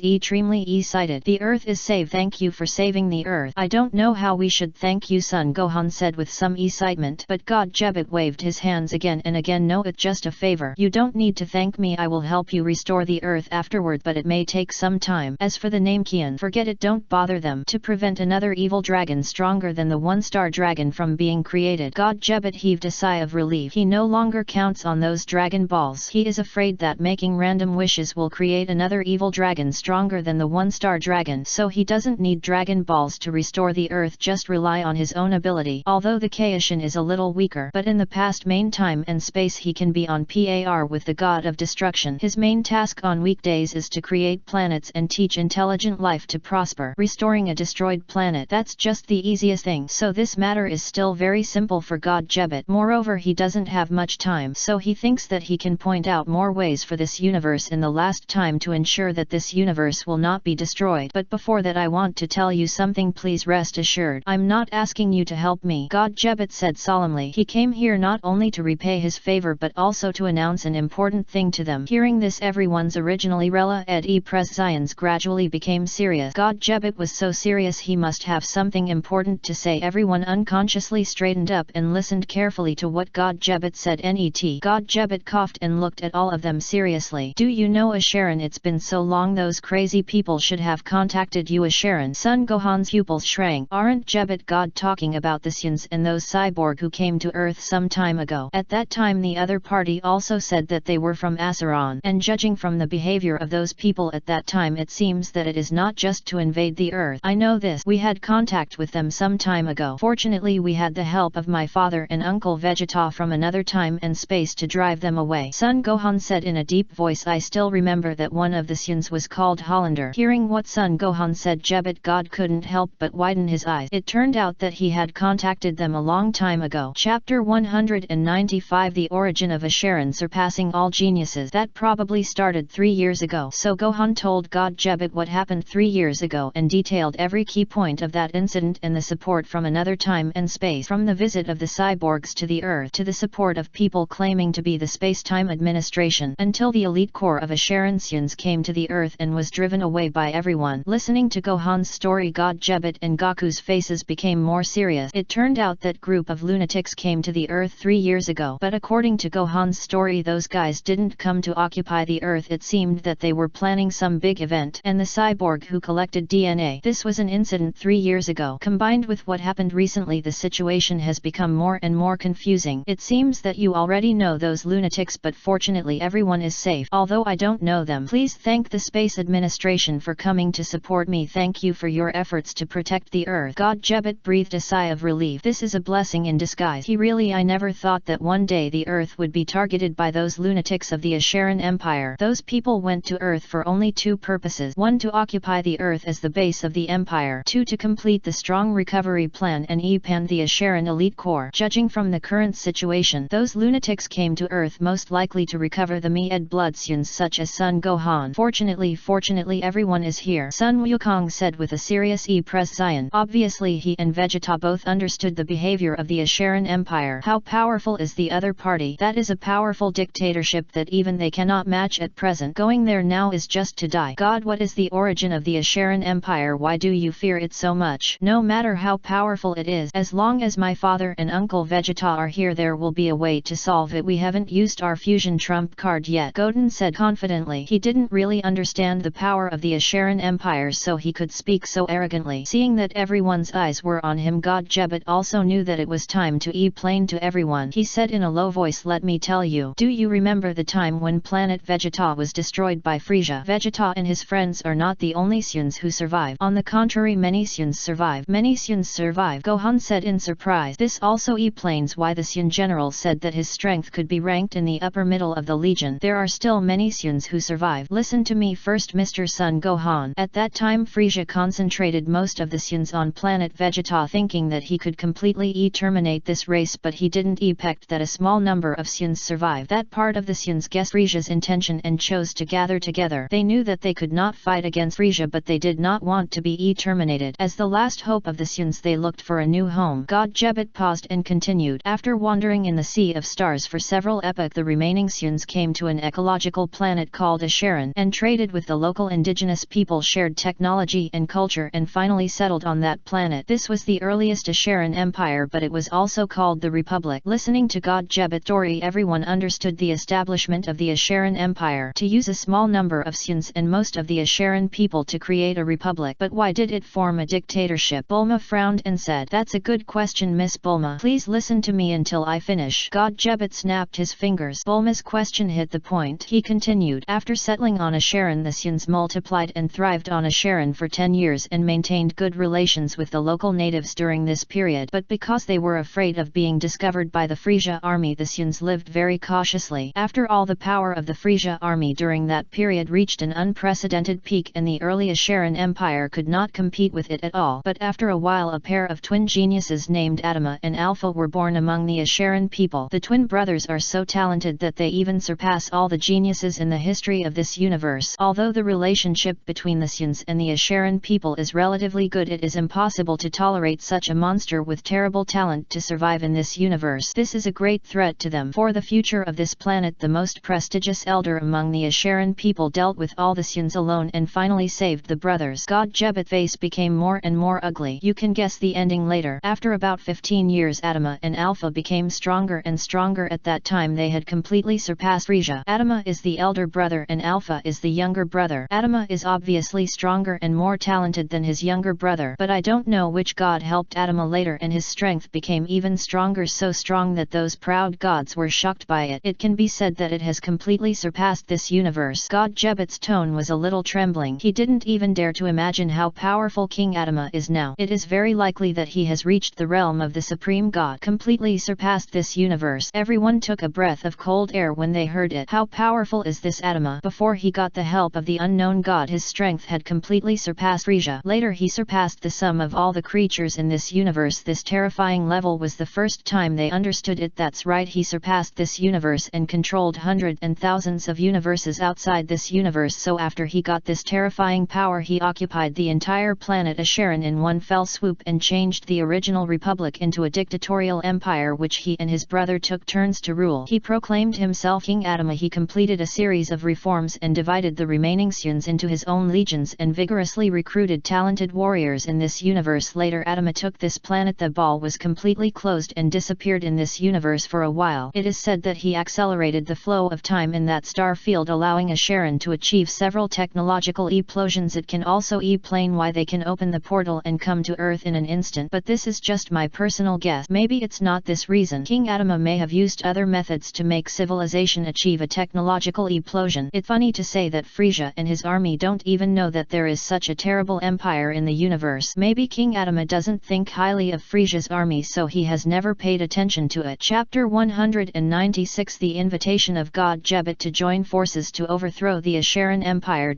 extremely excited. The earth is saved. Thank you for saving the earth. I don't know how we should thank you, Son Gohan said with some excitement. But God Jebet waved his hands again and again. No, it's just a favor. You don't need to thank me. I will help you restore the earth afterward, but it may take some time. As for the name Kian, forget it, don't bother them. To prevent another evil dragon stronger than the one-star dragon from being created, God Jebet heaved a sigh of relief. He no longer counts on those Dragon Balls. He is afraid that making random wishes will create another evil dragon stronger than the one-star dragon, so he doesn't need Dragon Balls to restore the earth, just rely on his own ability. Although the Kaishin is a little weaker, but in the past main time and space he can be on par with the god of destruction. His main task on weekdays is to create planets and teach intelligent life to prosper. Restoring a destroyed planet, that's just the easiest thing. So this matter is still very simple for God Jebet. Moreover, he doesn't have much time, so he thinks that he can point out more ways for this universe in the last time to ensure that this universe will not be destroyed. But before that, I want to tell you something. Please rest assured, I'm not asking you to help me, God Jebet said solemnly. He came came here not only to repay his favor but also to announce an important thing to them. Hearing this, everyone's originally rela ed e prescience gradually became serious. God Jebet was so serious he must have something important to say. Everyone unconsciously straightened up and listened carefully to what God Jebet said. Net. God Jebet coughed and looked at all of them seriously. Do you know Asheron? It's been so long, those crazy people should have contacted you. Asheron. Sun Gohan's pupils shrank. Aren't Jebet God talking about the Syans and those cyborg who came to Earth some time ago? At that time the other party also said that they were from Asaron, and judging from the behavior of those people at that time, it seems that it is not just to invade the Earth. I know this. We had contact with them some time ago. Fortunately we had the help of my father and Uncle Vegeta from another time and space to drive them away. Sun Gohan said in a deep voice. I still remember that one of the Syans was called Hollander. Hearing what Sun Gohan said, Jebet God couldn't help but widen his eyes. It turned out that he had contacted them a long time ago. Chapter 195. The origin of Asheron surpassing all geniuses. That probably started 3 years ago. So Gohan told God Jebet what happened 3 years ago and detailed every key point of that incident and the support from another time and space. From the visit of the cyborgs to the Earth to the support of people claiming to be the space-time administration, until the elite core of Asheron Syans came to the Earth and was driven away by everyone. Listening to Gohan's story, God Jebet and Goku's faces became more serious. It turned out that group of lunatics came to the Earth 3 years ago, but according to Gohan's story, those guys didn't come to occupy the Earth. It seemed that they were planning some big event, and the cyborg who collected DNA. This was an incident 3 years ago. Combined with what happened recently, the situation has become more and more confusing. It seems that you already know those lunatics, but fortunately everyone is safe. Although I don't know them. Please thank the Space Administration for coming to support me. Thank you for your efforts to protect the Earth. God Jebet breathed a sigh of relief. This is a blessing in disguise. I never thought that one day the Earth would be targeted by those lunatics of the Asheron Empire. Those people went to Earth for only 2 purposes. 1, to occupy the Earth as the base of the Empire. 2, to complete the strong recovery plan and expand the Asheron elite core. Judging from the current situation, those lunatics came to Earth most likely to recover the Meed blood Syans such as Sun Gohan. Fortunately everyone is here, Sun Wukong said with a serious prescience. Obviously he and Vegeta both understood the behavior of the Asheron Empire. How powerful is the other party? That is a powerful dictatorship that even they cannot match at present. Going there now is just to die. God, what is the origin of the Asheron Empire? Why do you fear it so much? No matter how powerful it is, as long as my father and Uncle Vegeta are here, there will be a way to solve it. We haven't used our fusion trump card yet, Goten said confidently. He didn't really understand the power of the Asheron Empire, so he could speak so arrogantly. Seeing that everyone's eyes were on him, God Jebet also knew that it was time to explain to everyone. He said in a low voice, let me tell you. Do you remember the time when planet Vegeta was destroyed by Frieza? Vegeta and his friends are not the only Syans who survive. On the contrary, many Syans survive. Many Syans survive, Gohan said in surprise. This also explains why the Syan general said that his strength could be ranked in the upper middle of the Legion. There are still many Syans who survive. Listen to me first, Mr. Sun Gohan. At that time Frieza concentrated most of the Syans on planet Vegeta, thinking that he could completely terminate this race, but he didn't expect that a small number of Syans survived. That part of the Syans guessed Frieza's intention and chose to gather together. They knew that they could not fight against Frieza, but they did not want to be terminated. As the last hope of the Syans, they looked for a new home. God Jebet paused and continued. After wandering in the Sea of Stars for several epochs, the remaining Syans came to an ecological planet called Asheron and traded with the local indigenous people, shared technology and culture, and finally settled on that planet. This was the earliest Asheron Empire, but it was also called the Republic. Listening to God Jebet's story, everyone understood the establishment of the Asheron Empire to use a small number of Syans and most of the Asheron people to create a republic. But why did it form a dictatorship? Bulma frowned and said, that's a good question, Miss Bulma. Please listen to me until I finish. God Jebet snapped his fingers. Bulma's question hit the point. He continued, after settling on Asheron, the Syans multiplied and thrived on Asheron for 10 years and maintained good relations with the local natives during this period. But because they were afraid of being discovered by the Frieza army, the Syans lived very cautiously. After all, the power of the Frieza army during that period reached an unprecedented peak, and the early Asheron Empire could not compete with it at all. But after a while, a pair of twin geniuses named Adama and Alpha were born among the Asheron people. The twin brothers are so talented that they even surpass all the geniuses in the history of this universe. Although the relationship between the Syans and the Asheron people is relatively good, it is impossible to tolerate such a monster with terrible talent to survive in this this universe. This is a great threat to them. For the future of this planet, the most prestigious elder among the Asheran people dealt with all the Syans alone and finally saved the brothers. God Jebet's face became more and more ugly. You can guess the ending later. After about 15 years, Adama and Alpha became stronger and stronger. At that time they had completely surpassed Frisia. Adama is the elder brother and Alpha is the younger brother. Adama is obviously stronger and more talented than his younger brother, but I don't know which god helped Adama later, and his strength became even stronger, so strong that those proud gods were shocked by it. It can be said that it has completely surpassed this universe. God Jebet's tone was a little trembling. He didn't even dare to imagine how powerful King Adama is now. It is very likely that he has reached the realm of the supreme god, completely surpassed this universe. Everyone took a breath of cold air when they heard it. How powerful is this Adama? Before he got the help of the unknown god, his strength had completely surpassed Frisia. Later he surpassed the sum of all the creatures in this universe. This terrifying level was the first time they understood it. That's right, he surpassed this universe and controlled hundreds and thousands of universes outside this universe. So after he got this terrifying power, he occupied the entire planet Asheran in one fell swoop and changed the original republic into a dictatorial empire which he and his brother took turns to rule. He proclaimed himself King Adama. He completed a series of reforms and divided the remaining Syans into his own legions and vigorously recruited talented warriors in this universe. Later Adama took this planet. The ball was completely closed and disappeared in this universe for a while. It is said that he accelerated the flow of time in that star field, allowing Asheran to achieve several technological explosions. It can also explain why they can open the portal and come to Earth in an instant, but this is just my personal guess. Maybe it's not this reason. King Adama may have used other methods to make civilization achieve a technological explosion. It's funny to say that Frisia and his army don't even know that there is such a terrible empire in the universe. Maybe King Adama doesn't think highly of Frisia's army, so he has never paid attention to it. Chapter 196, The Invitation of God Jebet to join forces to overthrow the Asheran Empire.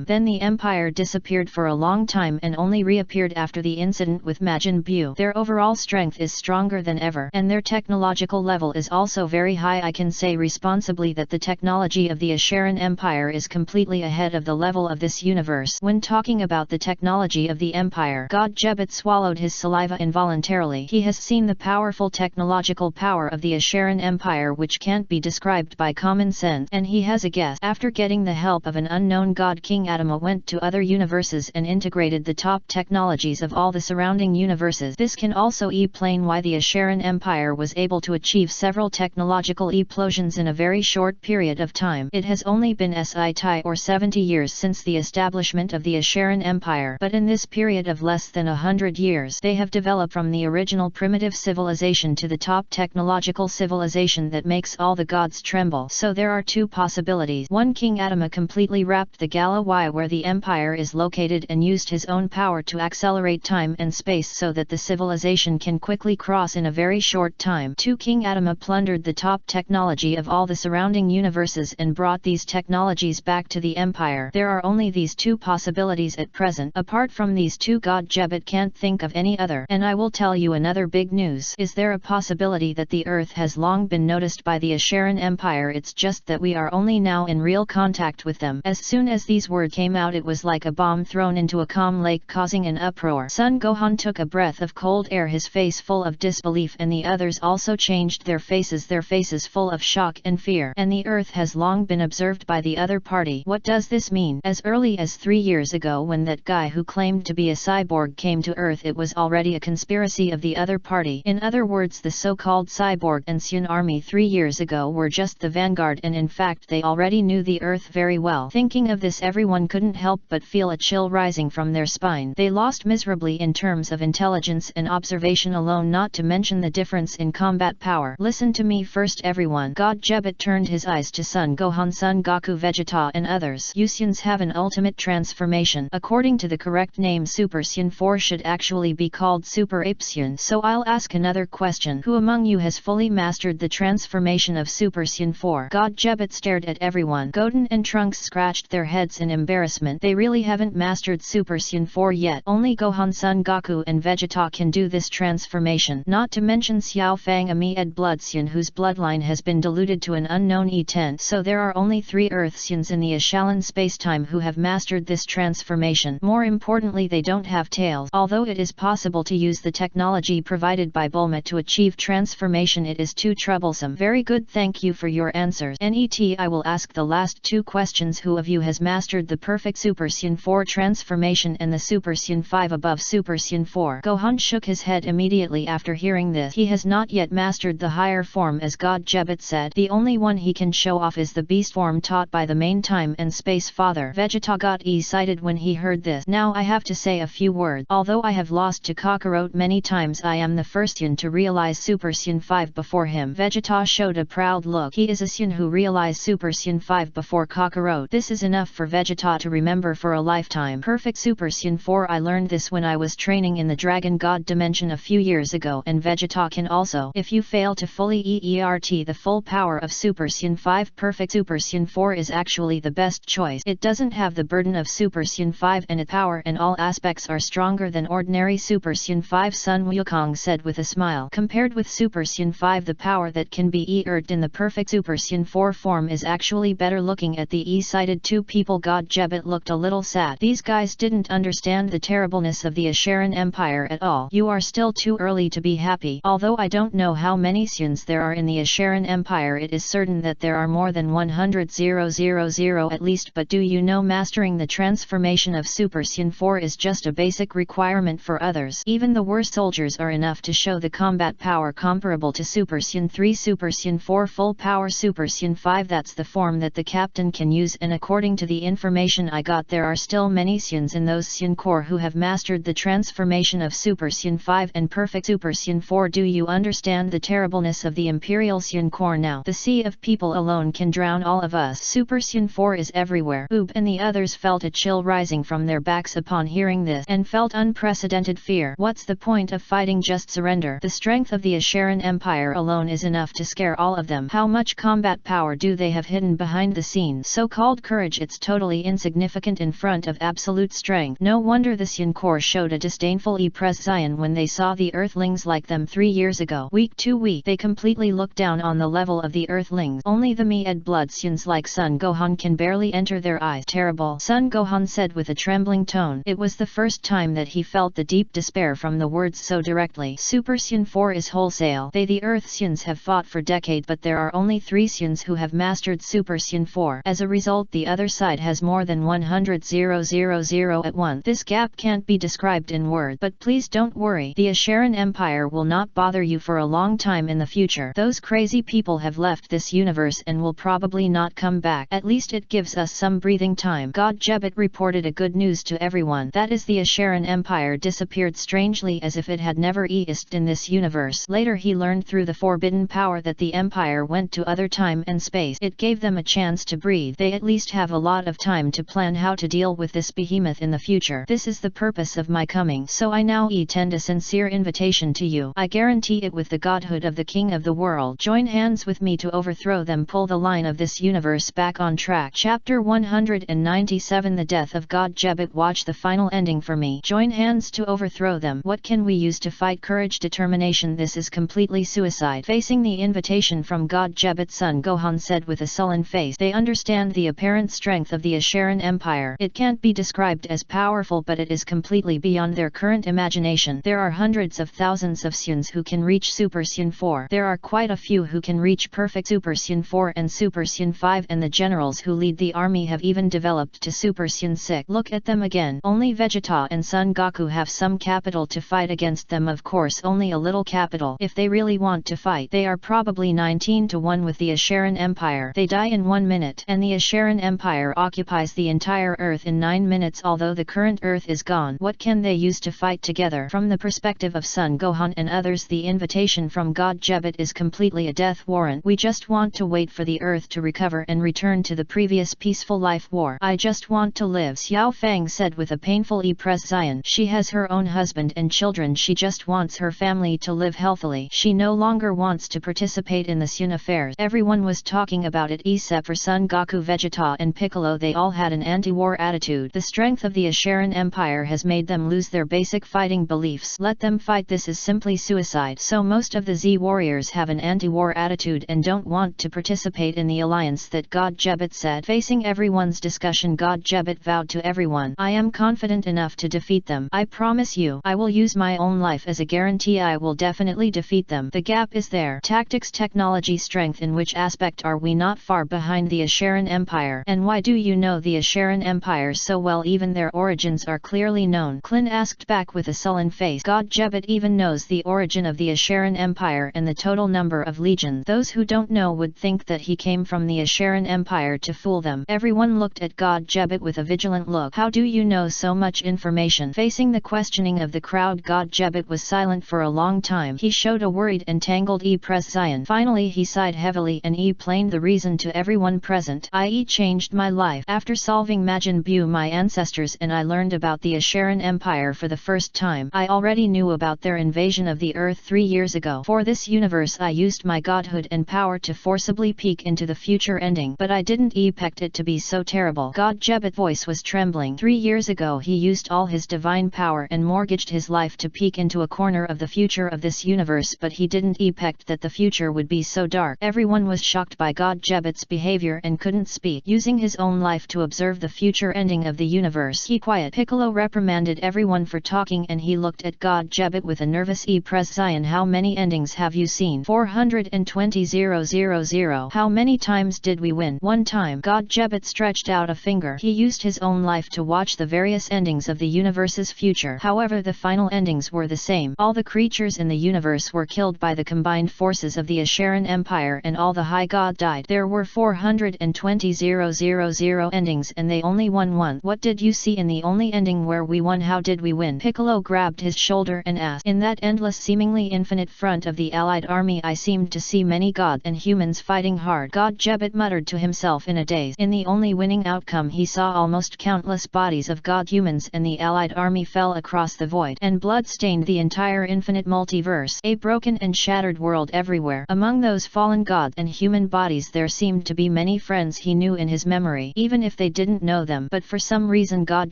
Then the empire disappeared for a long time and only reappeared after the incident with Majin Buu. Their overall strength is stronger than ever, and their technological level is also very high. I can say responsibly that the technology of the Asheran Empire is completely ahead of the level of this universe. When talking about the technology of the empire, God Jebet swallowed his saliva involuntarily. He has seen the powerful technological power of the Asheran Empire which can't be described by common sense, and he has a guess. After getting the help of an unknown god, King Adama went to other universes and integrated the top technologies of all the surrounding universes. This can also explain why the Asheran Empire was able to achieve several technological explosions in a very short period of time. It has only been 70 years since the establishment of the Asheran Empire, but in this period of less than 100 years, they have developed from the original primitive civilization to the top technological civilization that makes all the gods tremble. So there are two possibilities. One, King Adama completely wrapped the Galaxy where the empire is located and used his own power to accelerate time and space so that the civilization can quickly cross in a very short time. 2, King Adama plundered the top technology of all the surrounding universes and brought these technologies back to the empire. There are only these two possibilities at present. Apart from these two, God Jebet can't think of any other. And I will tell you another big news. Is there a possibility that the Earth has long been noticed by the Asheran Empire? It's just that we are only now in real contact with them. As soon as these words came out, it was like a bomb thrown into a calm lake, causing an uproar. Son Gohan took a breath of cold air, his face full of disbelief, and the others also changed their faces full of shock and fear. And the Earth has long been observed by the other party. What does this mean? As early as 3 years ago, when that guy who claimed to be a cyborg came to Earth, it was already a conspiracy of the other party. In other words, the so-called cyborg and Syn army 3 years ago were just the vanguard, and in fact they already knew the Earth very well. Thinking of this, everyone couldn't help but feel a chill rising from their spine. They lost miserably in terms of intelligence and observation alone, not to mention the difference in combat power. Listen to me first, everyone. God Jebet turned his eyes to Son Gohan, Son Goku, Vegeta and others. You Syans have an ultimate transformation. According to the correct name, Super Syn 4 should actually be called Super Ape Syn. So I'll ask another question. Who among you has fully mastered the transformation of Super Syn 4? God Jebet stared at everyone. Goten and Trunks scratched their heads in embarrassment. They really haven't mastered Super Syn 4 yet. Only Gohan, Son Goku and Vegeta can do this transformation. Not to mention Xiao Fang, a Mi'ed blood Syn whose bloodline has been diluted to an unknown E10. So there are only 3 Earth Syns in the Ashalan spacetime who have mastered this transformation. More importantly, they don't have tails. Although it is possible to use the technology provided by Bulma Bulma to achieve transformation. It is too troublesome. Very good, thank you for your answers. I will ask the last 2 questions. Who of you has mastered the perfect Super Saiyan 4 transformation and the Super Saiyan 5 above Super Saiyan 4? Gohan shook his head immediately after hearing this. He has not yet mastered the higher form, as God Jebet said. The only one he can show off is the beast form taught by the main time and space father. Vegeta got excited when he heard this. Now I have to say a few words. Although I have lost to Kakarot many times, I am the first Saiyan to realize Super Saiyan 5 before him. Vegeta showed a proud look. He is a Saiyan who realized Super Saiyan 5 before Kakarot. This is enough for Vegeta to remember for a lifetime. Perfect Super Saiyan 4. I learned this when I was training in the Dragon God dimension a few years ago, and Vegeta can also. If you fail to fully EERT the full power of Super Saiyan 5, Perfect Super Saiyan 4 is actually the best choice. It doesn't have the burden of Super Saiyan 5 and its power and all aspects are stronger than ordinary Super Saiyan 5. Sun Wukong said with a smile. Compared with Super Saiyan 5, the power that can be EERT in the Perfect Super Saiyan 4 form is actually better. Looking at the E-sided 2 people, God Jebet looked a little sad. These guys didn't understand the terribleness of the Asheran Empire at all. You are still too early to be happy. Although I don't know how many Saiyans there are in the Asheran Empire, it is certain that there are more than 100,000 at least. But do you know mastering the transformation of Super Saiyan 4 is just a basic requirement for others. Even the worst soldiers are enough to show the combat power comparable to Super Saiyan 3. Super Saiyan 4 full power Super Saiyan 5, that's the form that the captain can use, and according to the information I got, there are still many Saiyans in those Saiyan Corps who have mastered the transformation of Super Saiyan 5 and Perfect Super Saiyan 4. Do you understand the terribleness of the Imperial Saiyan Corps now? The sea of people alone can drown all of us. Super Saiyan 4 is everywhere. Oob and the others felt a chill rising from their backs upon hearing this, and felt unprecedented fear. What's the point of fighting? Just surrender. The strength of the Asheran Empire alone is enough to scare all of them. How much combat power do they have hidden behind the scenes? So-called courage, it's totally insignificant in front of absolute strength. No wonder the Saiyan Corps showed a disdainful Zion when they saw the Earthlings like them 3 years ago. Weak to weak, they completely looked down on the level of the Earthlings. Only the Mi'ed blood Saiyans like Sun Gohan can barely enter their eyes. Terrible, Sun Gohan said with a trembling tone. It was the first time that he felt the deep despair from the words so directly. Super Saiyan 4 is wholesale. They, the Earth Saiyans, have fought for decades, but there are only 3 Saiyans who have mastered Super Saiyan 4. As a result, the other side has more than 100,000 at once. This gap can't be described in words, but please don't worry. The Asheran Empire will not bother you for a long time in the future. Those crazy people have left this universe and will probably not come back. At least it gives us some breathing time. God Jebet reported a good news to everyone. That is, the Asheran Empire disappeared strangely as if it had never existed in this universe. Later he learned through the forbidden power that the Empire went to other time and space. It gave them a chance to breathe. They at least have a lot of time to plan how to deal with this behemoth in the future. This is the purpose of my coming. So I now extend a sincere invitation to you. I guarantee it with the godhood of the King of the world. Join hands with me to overthrow them. Pull the line of this universe back on track. Chapter 197. The Death of God Jebet. Watch the final ending for me. Join hands to overthrow them. What can we use to fight? Courage, determination. This is completely suicide. Facing the invitation from God Jebet, Son Gohan said with a sullen face. They understand the apparent strength of the Asheran Empire. It can't be described as powerful, but it is completely beyond their current imagination. There are hundreds of thousands of Saiyans who can reach Super Saiyan 4. There are quite a few who can reach Perfect Super Saiyan 4 and Super Saiyan 5, and the generals who lead the army have even developed to Super Saiyan 6. Look at them again. Only Vegeta and Son Goku have some capital to fight against them. Of course, only a little capital. If they really want to fight, they are probably 19 to 1 with the Asheran Empire. They die in 1 minute, and the Asheran Empire occupies the entire Earth in 9 minutes. Although the current Earth is gone, what can they use to fight together? From the perspective of Son Gohan and others, the invitation from God Jebet is completely a death warrant. We just want to wait for the Earth to recover and return to the previous peaceful life. War. I just want to live, Xiao Fang said with a painful expression. She has her own husband and children. She just wants her family to live healthily. She no longer wants to participate in the Saiyan affairs. Everyone was talking about it except for Son Goku, Vegeta and Piccolo. They all had an anti-war attitude. The strength of the Asheran Empire has made them lose their basic fighting beliefs. Let them fight. This is simply suicide. So most of the Z warriors have an anti-war attitude and don't want to participate in the alliance that God Jebet said. Facing everyone's discussion, God Jebet vowed to everyone, I am confident enough to defeat them. I promise you, I will use my own life as a guarantee. I will definitely defeat them. The gap is there. Tactics, technology, strength. In which aspect are we not far behind the Asheran Empire? And why do you know the Asheran Empire so well? Even their origins are clearly known. Clint asked back with a sullen face. God Jebet even knows the origin of the Asheran Empire and the total number of legions. Those who don't know would think that he came from the Asheran Empire to fool them. Everyone looked at God Jebet with a vigilant look. How do you know so much information? Facing the questioning of the crowd, God Jebet was silent for a long time. He showed a worried and tangled expression. Finally he sighed heavily and explained the reason to everyone present. I changed my life. After solving Majin Buu, my ancestors, and I learned about the Asheran Empire for the first time. I already knew about their invasion of the Earth 3 years ago. For this universe I used my godhood and power to forcibly peek into the future ending. But I didn't expect it to be so terrible. God Jebet's voice was trembling. 3 years ago he used all his divine power and mortgaged his life to peek into a corner of the future of this universe, but he didn't expect that the future would be so dark. Everyone was shocked by God Jebet's behavior and couldn't speak. Using his own life to observe the future ending of the universe. Keep quiet. Piccolo reprimanded everyone for talking and he looked at God Jebet with a nervous expression. How many endings have you seen? 420,000. How many times did we win? 1 time. God Jebet stretched out a finger. He used his own life to watch the various endings of the universe's future. However, the final endings were the same. All the creatures in the universe were killed by the combined forces of the Asheran Empire and all the high god died. There were 420,000 endings and they only won 1. What did you see in the only ending where we won? How did we win? Piccolo grabbed his shoulder and asked. In that endless, seemingly infinite front of the allied army I seemed to see many gods and humans fighting hard. God Jebet muttered to himself in a daze. In the only winning outcome he saw almost countless bodies of god humans and the allied army fell across the void and blood stained the entire infinite multiverse. A broken and shattered world everywhere. Among those fallen god and human bodies there seemed to be many friends he knew in his memory, even if they didn't know them. But for some reason God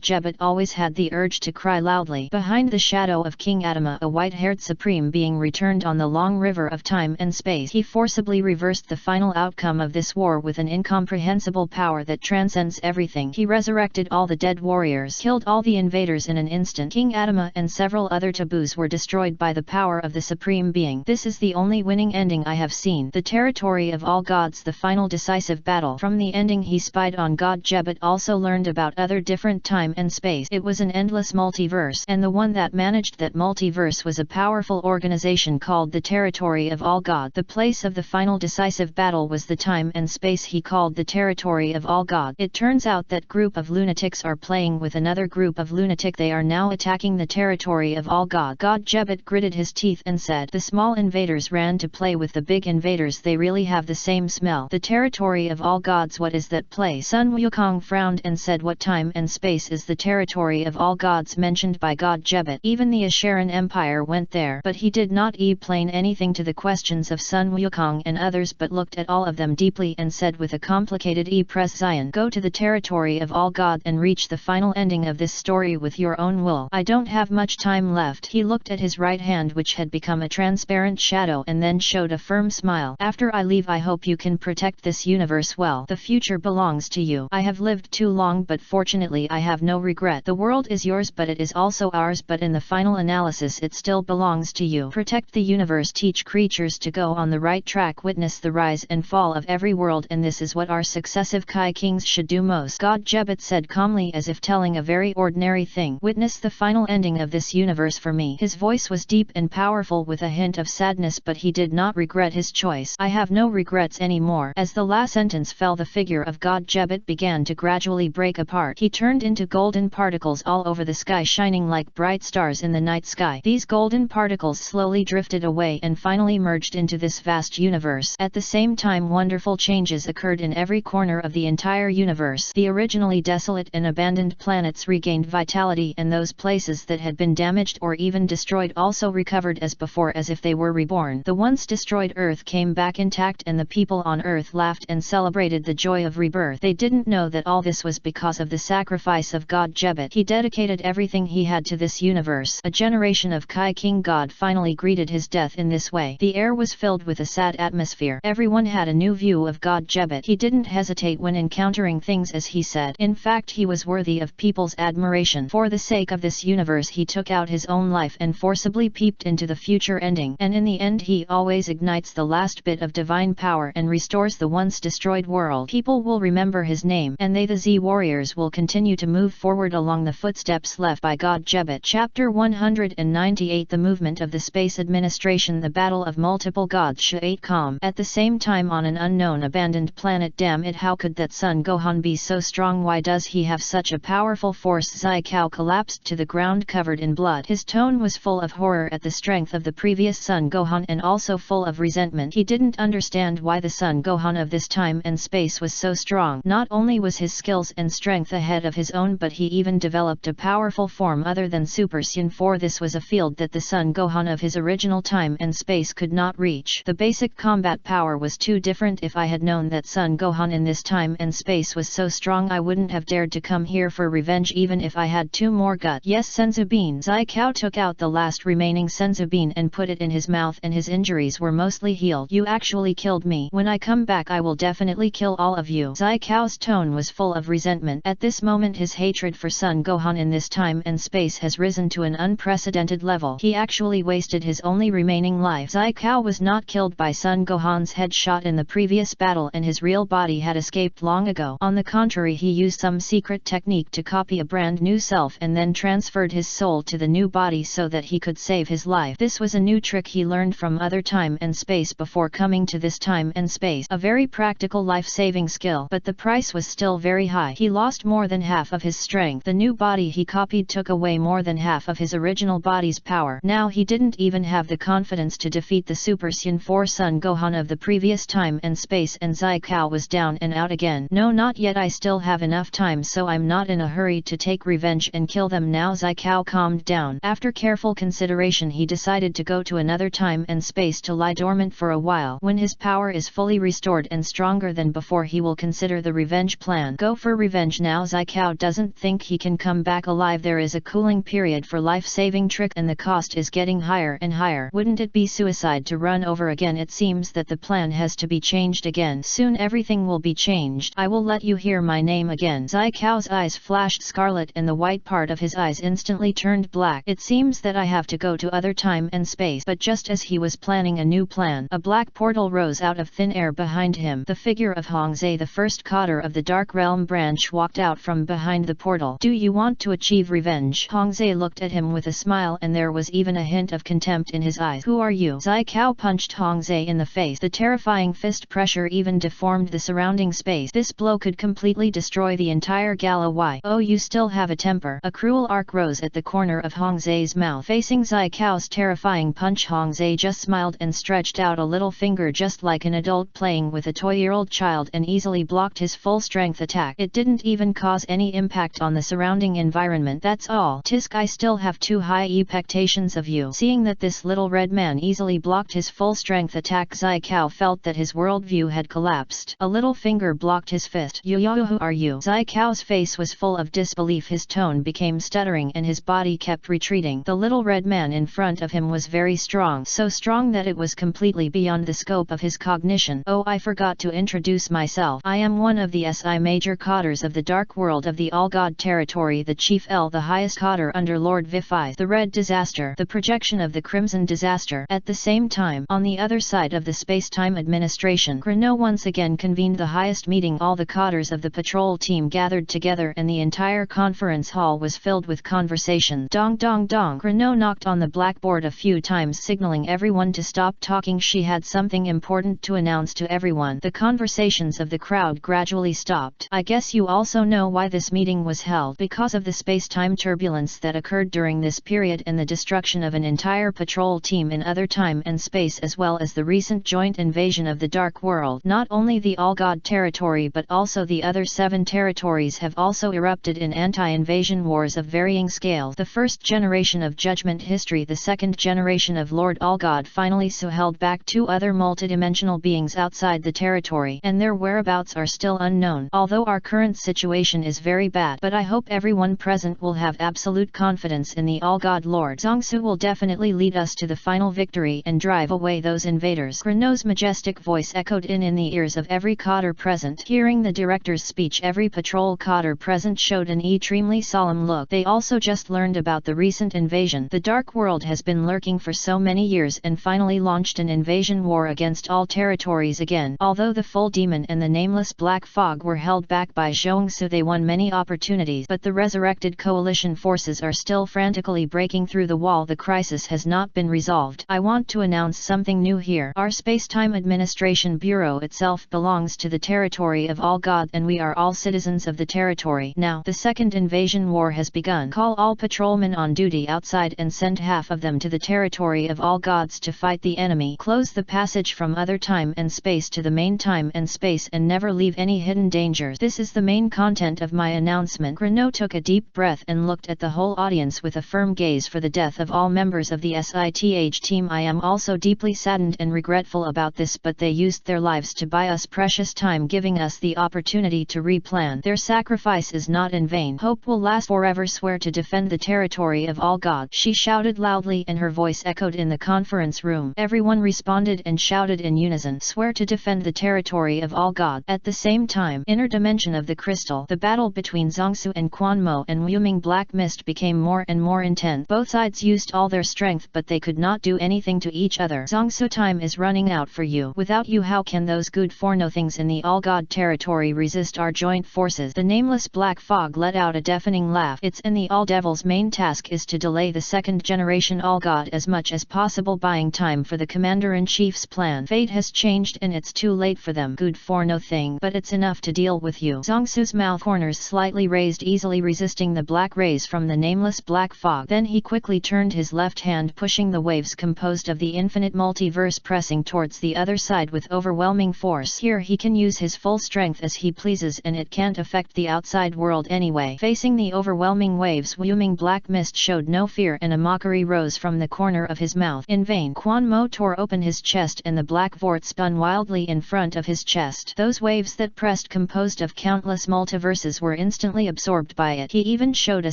Jebet always had the urge to cry loudly. Behind the shadow of King Adama, a white-haired supreme being returned on the long river of time and space. He forcibly reversed the final outcome of this war with an incomprehensible power that transcends everything. He resurrected all the dead warriors, killed all the invaders in an instant. King Adama and several other taboos were destroyed by the power of the supreme being. This is the only winning ending I have seen. The territory of all gods, the final decisive battle. From the ending he spied on. God Jebet also learned about other different time and space. It was an endless multiverse, and the one that managed that multiverse was a powerful organization called the territory of all god. The place of the final decisive battle was the time and space he called the territory of all god. It turns out that group of lunatics are playing with another group of lunatic. They are now attacking the territory of all god. God Jebet gritted his teeth and said, the small invaders ran to play with the big invaders. They really have the same smell. The territory of all gods, what is that place? Sun Wukong frowned and said, what time and space is the territory of all gods mentioned by God Jebet? Even the Asheran Empire went there, but he did not explain anything to the questions of Sun Wukong and others, but looked at all of them deeply and said with a complicated expression, go to the territory of all god and reach the final ending of this story with your own will. I don't have much time left. He looked at his right hand, which had become a transparent shadow, and then showed a firm smile. After I leave, I hope you can protect this universe well. The future belongs to you. I have lived too long, but fortunately I have no regret. The world is yours, but it is also ours, but in the final analysis it still belongs to you. Protect the universe, teach creatures to go on the right track, witness the rise and fall of every world, and this is what our successive Kai Kings should do most. God Jebet said calmly, as if telling a very ordinary thing. Witness the final ending of this universe for me. His voice was deep and powerful with a hint of sadness, but he did not regret his choice. I have no regrets anymore. As the last sentence fell, the figure of God Jebet began to gradually break apart. He turned into golden particles all over the sky, shining like bright stars in the night sky. These golden particles slowly drifted away and finally merged into this vast universe. At the same time, wonderful changes occurred in every corner of the entire universe. The originally desolate and abandoned planets regained vitality, and those places that had been damaged or even destroyed also recovered as before, as if they were reborn. The once destroyed Earth came back intact, and the people on Earth laughed and celebrated the joy of rebirth. They didn't know that all this was because of the sacrifice of God Jebet. He dedicated everything he had to this universe. A generation of Kai King God finally greeted his death in this way. The air was filled with a sad atmosphere. Everyone had a new view of God Jebet. He didn't hesitate when encountering things as he said. In fact, he was worthy of people's admiration. For the sake of this universe he took out his own life and forcibly peeped into the future ending, and in the end he always ignites the last bit of divine power and restores the once destroyed world. People will remember his name, and they, the Z warriors, will continue to move forward along the footsteps left by God Jebet. Chapter 198 The Movement of the Space Administration. The Battle of Multiple Gods. Sha'at. At the same time, on an unknown abandoned planet. Damn it, how could that Son Gohan be so strong? Why does he have such a powerful force? Zai Kao collapsed to the ground covered in blood. His tone was full of horror at the strength of the previous Son Gohan and also full of resentment. He didn't understand why the Son Gohan of this time and space was so strong. Not only was his skills and strength ahead of his own, but he even developed a powerful form other than Super Saiyan 4. This was a field that the Son Gohan of his original time and space could not reach. The basic combat power was too different. If I had known that Son Gohan in this time and space was so strong, I wouldn't have dared to come here for revenge even if I had 2 more gut. Yes, Senzu Bean. Zai Kao took out the last remaining Senzu Bean and put it in his mouth, and his injuries were mostly healed. You actually killed me. When I come back I will definitely kill all of you. Zai Kao's tone was full of resentment. At this moment his hatred for Son Gohan in this time and space has risen to an unprecedented level. He actually wasted his only remaining life. Zai Kao was not killed by Son Gohan's headshot in the previous battle, and his real body had escaped long ago. On the contrary, he used some secret technique to copy a brand new self and then transferred his soul to the new body so that he could save his life. This was a new trick he learned from other time and space before coming to this time and space. A very practical life-saving skill, but the price was still very high. He lost more than half of his strength. The new body he copied took away more than half of his original body's power. Now he didn't even have the confidence to defeat the Super Saiyan 4 Son Gohan of the previous time and space, and Zai Kao was down and out again. No, not yet. I still have enough time, so I'm not in a hurry to take revenge and kill them now. Zai Kao calmed down. After careful consideration he decided to go to another time and space to lie dormant for a while. When his power is fully restored and stronger than before, he will consider the revenge plan. Go for revenge now. Zai Kao doesn't think he can come back alive. There is a cooling period for life-saving trick and the cost is getting higher and higher. Wouldn't it be suicide to run over again? It seems that the plan has to be changed again. Soon everything will be changed. I will let you hear my name again. Zai Kao's eyes flashed scarlet and the white part of his eyes instantly turned black. It seems that I have to go to other time and space. But just as he was planning a new plan, a black portal rose out of thin air behind him. The figure of Hongzhe, the first cadre of the Dark Realm branch, walked out from behind the portal. Do you want to achieve revenge? Hongzhe looked at him with a smile, and there was even a hint of contempt in his eyes. Who are you? Zai Kao punched Hongzhe in the face. The terrifying fist pressure even deformed the surrounding space. This blow could completely destroy the entire gala. Why? Oh, you still have a temper. A cruel arc rose at the corner of Hongzhe's mouth. Facing Zai Kao's terrifying punch, Hongzhe just smiled and stretched out a little finger just like an adult playing with a toy-year-old child, and easily blocked his full-strength attack. It didn't even cause any impact on the surrounding environment. That's all. Tisk, I still have too high expectations of you. Seeing that this little red man easily blocked his full-strength attack, Zai Kao felt that his worldview had collapsed. A little finger blocked his fist. Who are you? Zai Kao's face was full of disbelief. His tone became stuttering and his body kept retreating. The little red man in front of him was very strong, so strong that it was completely beyond the scope of his cognition. Oh, I forgot to introduce myself. I am one of the SI major cadres of the Dark World of the All-God Territory, the Chief L, the highest cadre under Lord Vifi, the Red Disaster, the projection of the Crimson Disaster. At the same time, on the other side of the Space-Time Administration, Grano once again convened the highest meeting. All the cadres of the patrol team gathered together and the entire conference hall was filled with conversation. Dong dong dong. Grano knocked on the blackboard a few times, signaling everyone to stop talking. She had something important to announce to everyone. The conversations of the crowd gradually stopped. I guess you also know why this meeting was held. Because of the space-time turbulence that occurred during this period and the destruction of an entire patrol team in other time and space, as well as the recent joint invasion of the Dark World. Not only the All-God Territory but also the other 7 territories have also erupted in anti-invasion wars of varying scale. The first generation of Judgment History, the second generation of Lord All-God, finally held back 2 other multidimensional beings outside the territory, and their whereabouts are still unknown. Although our current situation is very bad, but I hope everyone present will have absolute confidence in the All-God Lord. Zongsu will definitely lead us to the final victory and drive away those invaders. Grano's majestic voice echoed in the ears of every cadre present. Hearing the director's speech, every patrol cadre present showed an extremely solemn look. They also just learned about the recent invasion. The Dark World world has been lurking for so many years and finally launched an invasion war against all territories again. Although the full demon and the nameless black fog were held back by Zhongsu, they won many opportunities, but the resurrected coalition forces are still frantically breaking through the wall. The crisis has not been resolved. I want to announce something new here. Our Space-Time Administration Bureau itself belongs to the territory of all gods, and we are all citizens of the territory. Now, the second invasion war has begun. Call all patrolmen on duty outside and send half of them to the territory of all gods to fight the enemy. Close the passage from other time and space to the main time and space and never leave any hidden dangers. This is the main content of my announcement. Renault took a deep breath and looked at the whole audience with a firm gaze. For the death of all members of the SITH team, I am also deeply saddened and regretful about this, but they used their lives to buy us precious time, giving us the opportunity to replan. Their sacrifice is not in vain. Hope will last forever. Swear to defend the territory of all gods. She shouted loudly and her voice echoed in the conference room. Everyone responded and shouted in unison. Swear to defend the territory of all gods. At the same time, inner dimension of the crystal, the battle between Zhongsu and Quan Mo and Wuming black mist became more and more intense. Both sides used all their strength, but they could not do anything to each other. Zhongsu, time is running out for you. Without you, how can those good for nothings in the all god territory resist our joint forces? The nameless black fog let out a deafening laugh. It's and the all devil's main task is to delay the second generation all god as much as possible, buying time for the commander-in-chief's plan. Fate has changed and it's too late for them. Good for nothing, but it's enough to deal with you. Zhongsu's mouth corners slightly raised, easily resisting the black rays from the nameless black fog. Then he quickly turned his left hand, pushing the waves composed of the infinite multiverse, pressing towards the other side with overwhelming force. Here he can use his full strength as he pleases, and it can't affect the outside world anyway. Facing the overwhelming waves, Wuming black mist showed no fear, and a mockery rose from the corner of his mouth. In vain, Quan Mo tore open his chest and the black vort spun wildly in front of his chest. Those waves that pressed, composed of countless multiverses, were instantly absorbed by it. He even showed a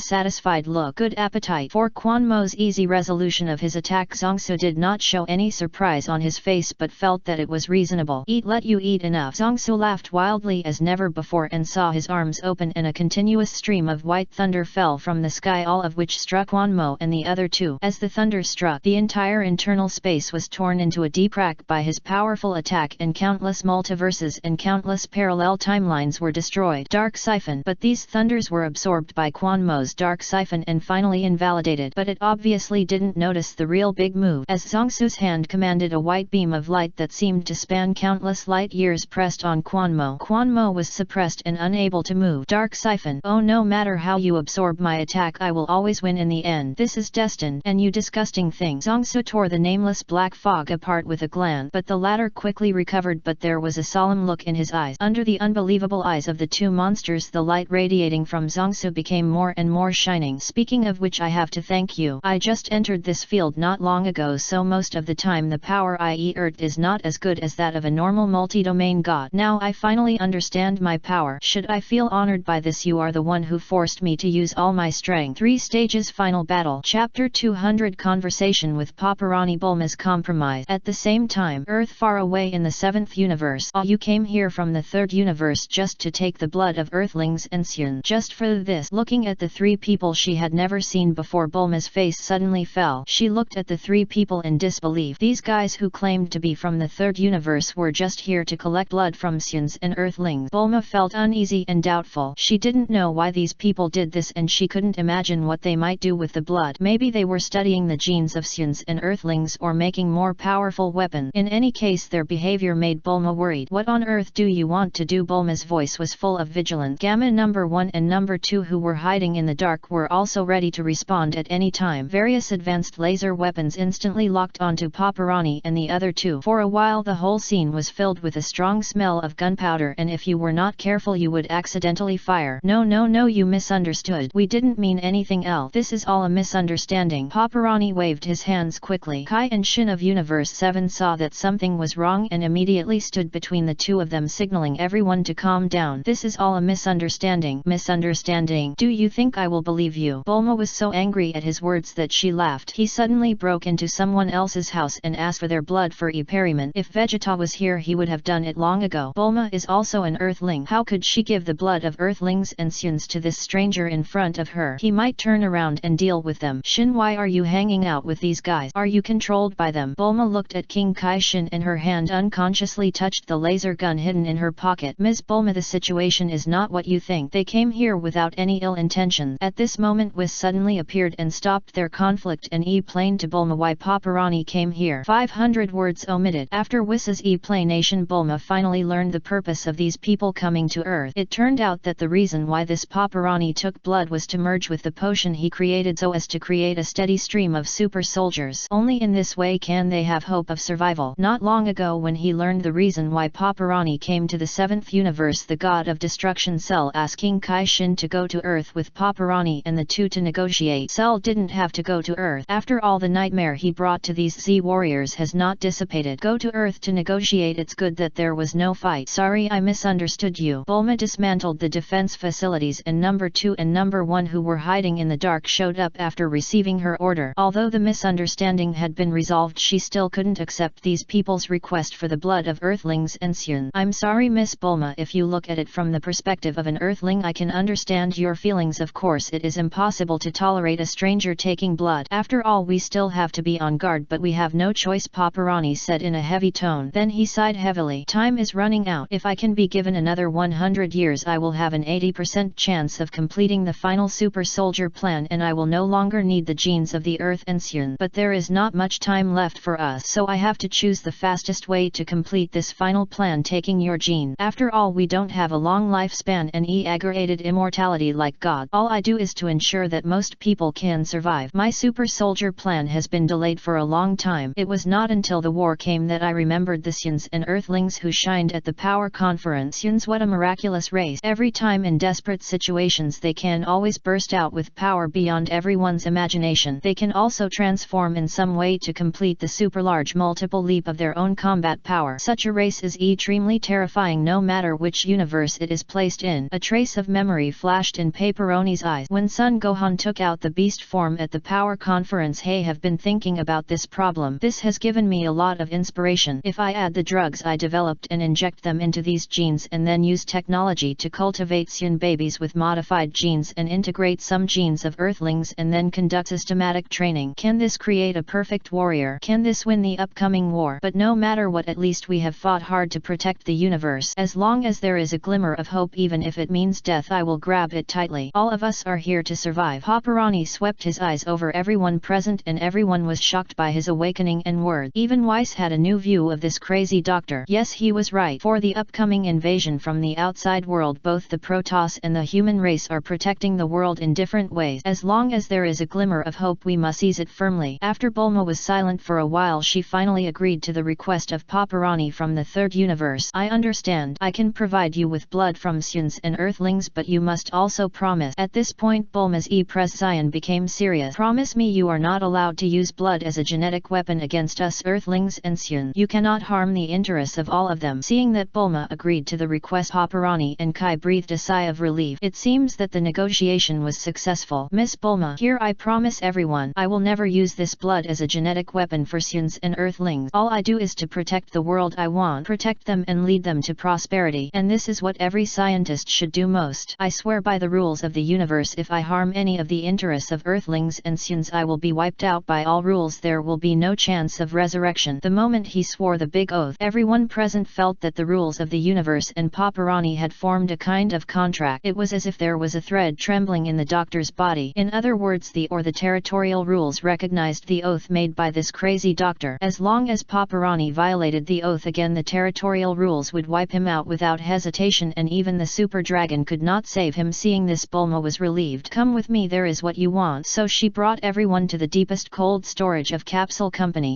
satisfied look. Good appetite. For Quan Mo's easy resolution of his attack, Zhongsu did not show any surprise on his face but felt that it was reasonable. Eat, let you eat enough. Zhongsu laughed wildly as never before and saw his arms open, and a continuous stream of white thunder fell from the sky, all of which struck Quan Mo and the other two. As the thunder struck, the entire internal space was torn into a deep crack by his powerful attack, and countless multiverses and countless parallel timelines were destroyed. Dark siphon. But these thunders were absorbed by Quan Mo's dark siphon and finally invalidated. But it obviously didn't notice the real big move, as Zhongsu's hand commanded a white beam of light that seemed to span countless light years pressed on Quan Mo. Quan Mo was suppressed and unable to move. Dark siphon. Oh, no matter how you absorb my attack, I will always win in the end. This is destined. And you disgusting thing. Zhongsu tore the nameless black fog apart with a glance, but the latter quickly recovered, but there was a solemn look in his eyes. Under the unbelievable eyes of the two monsters, the light radiating from Zhongsu became more and more shining. Speaking of which, I have to thank you. I just entered this field not long ago, so most of the time the power I exert is not as good as that of a normal multi-domain god. Now I finally understand my power. Should I feel honored by this? You are the one who forced me to use all my strength. 3 stages. Final battle. Chapter 200. Conversation with Paparani. Bulma's compromise. At the same time, Earth, far away in the 7th universe. Ah, you came here from the 3rd universe just to take the blood of Earthlings and Sion. Just for this. Looking at the 3 people she had never seen before, Bulma's face suddenly fell. She looked at the 3 people in disbelief. These guys who claimed to be from the 3rd universe were just here to collect blood from Sions and Earthlings. Bulma felt uneasy and doubtful. She didn't know why these people did this, and she couldn't imagine what they might do with the blood. Maybe they were studying the genes of Sions and Earthlings or making more powerful weapons. In any case, their behavior made Bulma worried. What on earth do you want to do? Bulma's voice was full of vigilance. Gamma number 1 and number 2, who were hiding in the dark, were also ready to respond at any time. Various advanced laser weapons instantly locked onto Paparani and the other 2. For a while the whole scene was filled with a strong smell of gunpowder, and if you were not careful you would accidentally fire. No, you misunderstood. We didn't mean anything else. This is all a misunderstanding. Paparani waved his hands quickly. Kai and Shin of Universe 7 saw that something was wrong and immediately stood between the two of them, signaling everyone to calm down. This is all a misunderstanding. Misunderstanding? Do you think I will believe you? Bulma was so angry at his words that she laughed. He suddenly broke into someone else's house and asked for their blood for experiment. If Vegeta was here, he would have done it long ago. Bulma is also an Earthling. How could she give the blood of Earthlings and Sions to this stranger in front of her? He might turn around and deal with them. Shin, why are you hanging out with these guys? Are you controlled by them? Bulma looked at King Kai-shin and her hand unconsciously touched the laser gun hidden in her pocket. Ms. Bulma, the situation is not what you think. They came here without any ill intentions. At this moment Whis suddenly appeared and stopped their conflict and explained to Bulma why Paparani came here. 500 words omitted. After Whis's explanation, Bulma finally learned the purpose of these people coming to Earth. It turned out that the reason why this Paparani took blood was to merge with the potion he created so as to create a steady stream of super soldiers. Only in this way can they have hope of survival. Not long ago, when he learned the reason why Paparani came to the 7th universe, the god of destruction Cell asked King Kai-shin to go to Earth with Paparani and the two to negotiate. Cell didn't have to go to Earth. After all, the nightmare he brought to these Z warriors has not dissipated. Go to Earth to negotiate. It's good that there was no fight. Sorry, I misunderstood you. Bulma dismantled the defense facilities and number 2 and number 1, who were hiding in the dark, showed up after receiving her order. Although the misunderstanding had been resolved, she still couldn't accept these people's request for the blood of Earthlings and Syun. I'm sorry, Miss Bulma, if you look at it from the perspective of an Earthling, I can understand your feelings. Of course, it is impossible to tolerate a stranger taking blood. After all, we still have to be on guard, but we have no choice, Paparani said in a heavy tone. Then he sighed heavily. Time is running out. If I can be given another 100 years, I will have an 80% chance of completing the final super soldier plan, and I will no longer need the genes of the Earth and Syun. But there is not much time left for us, so I have to choose the fastest way to complete this final plan, taking your gene. After all, we don't have a long lifespan and aggregated immortality like God. All I do is to ensure that most people can survive. My super soldier plan has been delayed for a long time. It was not until the war came that I remembered the Syuns and Earthlings who shined at the power conference. Syuns, what a miraculous race. Every time in desperate situations they can always burst out with power beyond everyone's imagination. They can also transform in some way to complete the super large multiple leap of their own combat power. Such a race is extremely terrifying no matter which universe it is placed in. A trace of memory flashed in Paparoni's eyes when Son Gohan took out the beast form at the power conference. Hey, have been thinking about this problem. This has given me a lot of inspiration. If I add the drugs I developed and inject them into these genes and then use technology to cultivate Syun babies with modified genes and integrate some genes of Earthlings and then conduct systematic training, can this create a perfect warrior? Can this win the upcoming war? But no matter what, at least we have fought hard to protect the universe. As long as there is a glimmer of hope, even if it means death, I will grab it tightly. All of us are here to survive. Paparani swept his eyes over everyone present, and everyone was shocked by his awakening and words. Even Weiss had a new view of this crazy doctor. Yes, he was right. For the upcoming invasion from the outside world, both the Protoss and the human race are protecting the world in different ways. As long as there is a glimmer of hope, we must seize it firmly. After Bulma was silent for a while, she finally agreed to the request of Paparani from the 3rd universe. I understand. I can provide you with blood from Syuns and Earthlings, but you must also promise. At this point, Bulma's expression became serious. Promise me you are not allowed to use blood as a genetic weapon against us Earthlings and Syun. You cannot harm the interests of all of them. Seeing that Bulma agreed to the request, Paparani and Kai breathed a sigh of relief. It seems that the negotiation was successful. Miss Bulma, here I promise everyone, I will never use this blood as a genetic weapon for Syuns and Earthlings. All I do is to protect the world. I want protect them and lead them to prosperity, and this is what every scientist should do most. I swear by the rules of the universe, if I harm any of the interests of Earthlings and Syuns, I will be wiped out by all rules. There will be no chance of resurrection. The moment he swore the big oath, everyone present felt that the rules of the universe and Paparani had formed a kind of contract. It was as if there was a thread trembling in the doctor's body. In other words, the territorial rules recognized the oath made by this crazy doctor. As long as Paparani violated the oath again, the territorial rules would wipe him out without hesitation, and even the super dragon could not save him. Seeing this, Bulma was relieved. Come with me, there is what you want. So she brought everyone to the deepest cold storage of Capsule Company.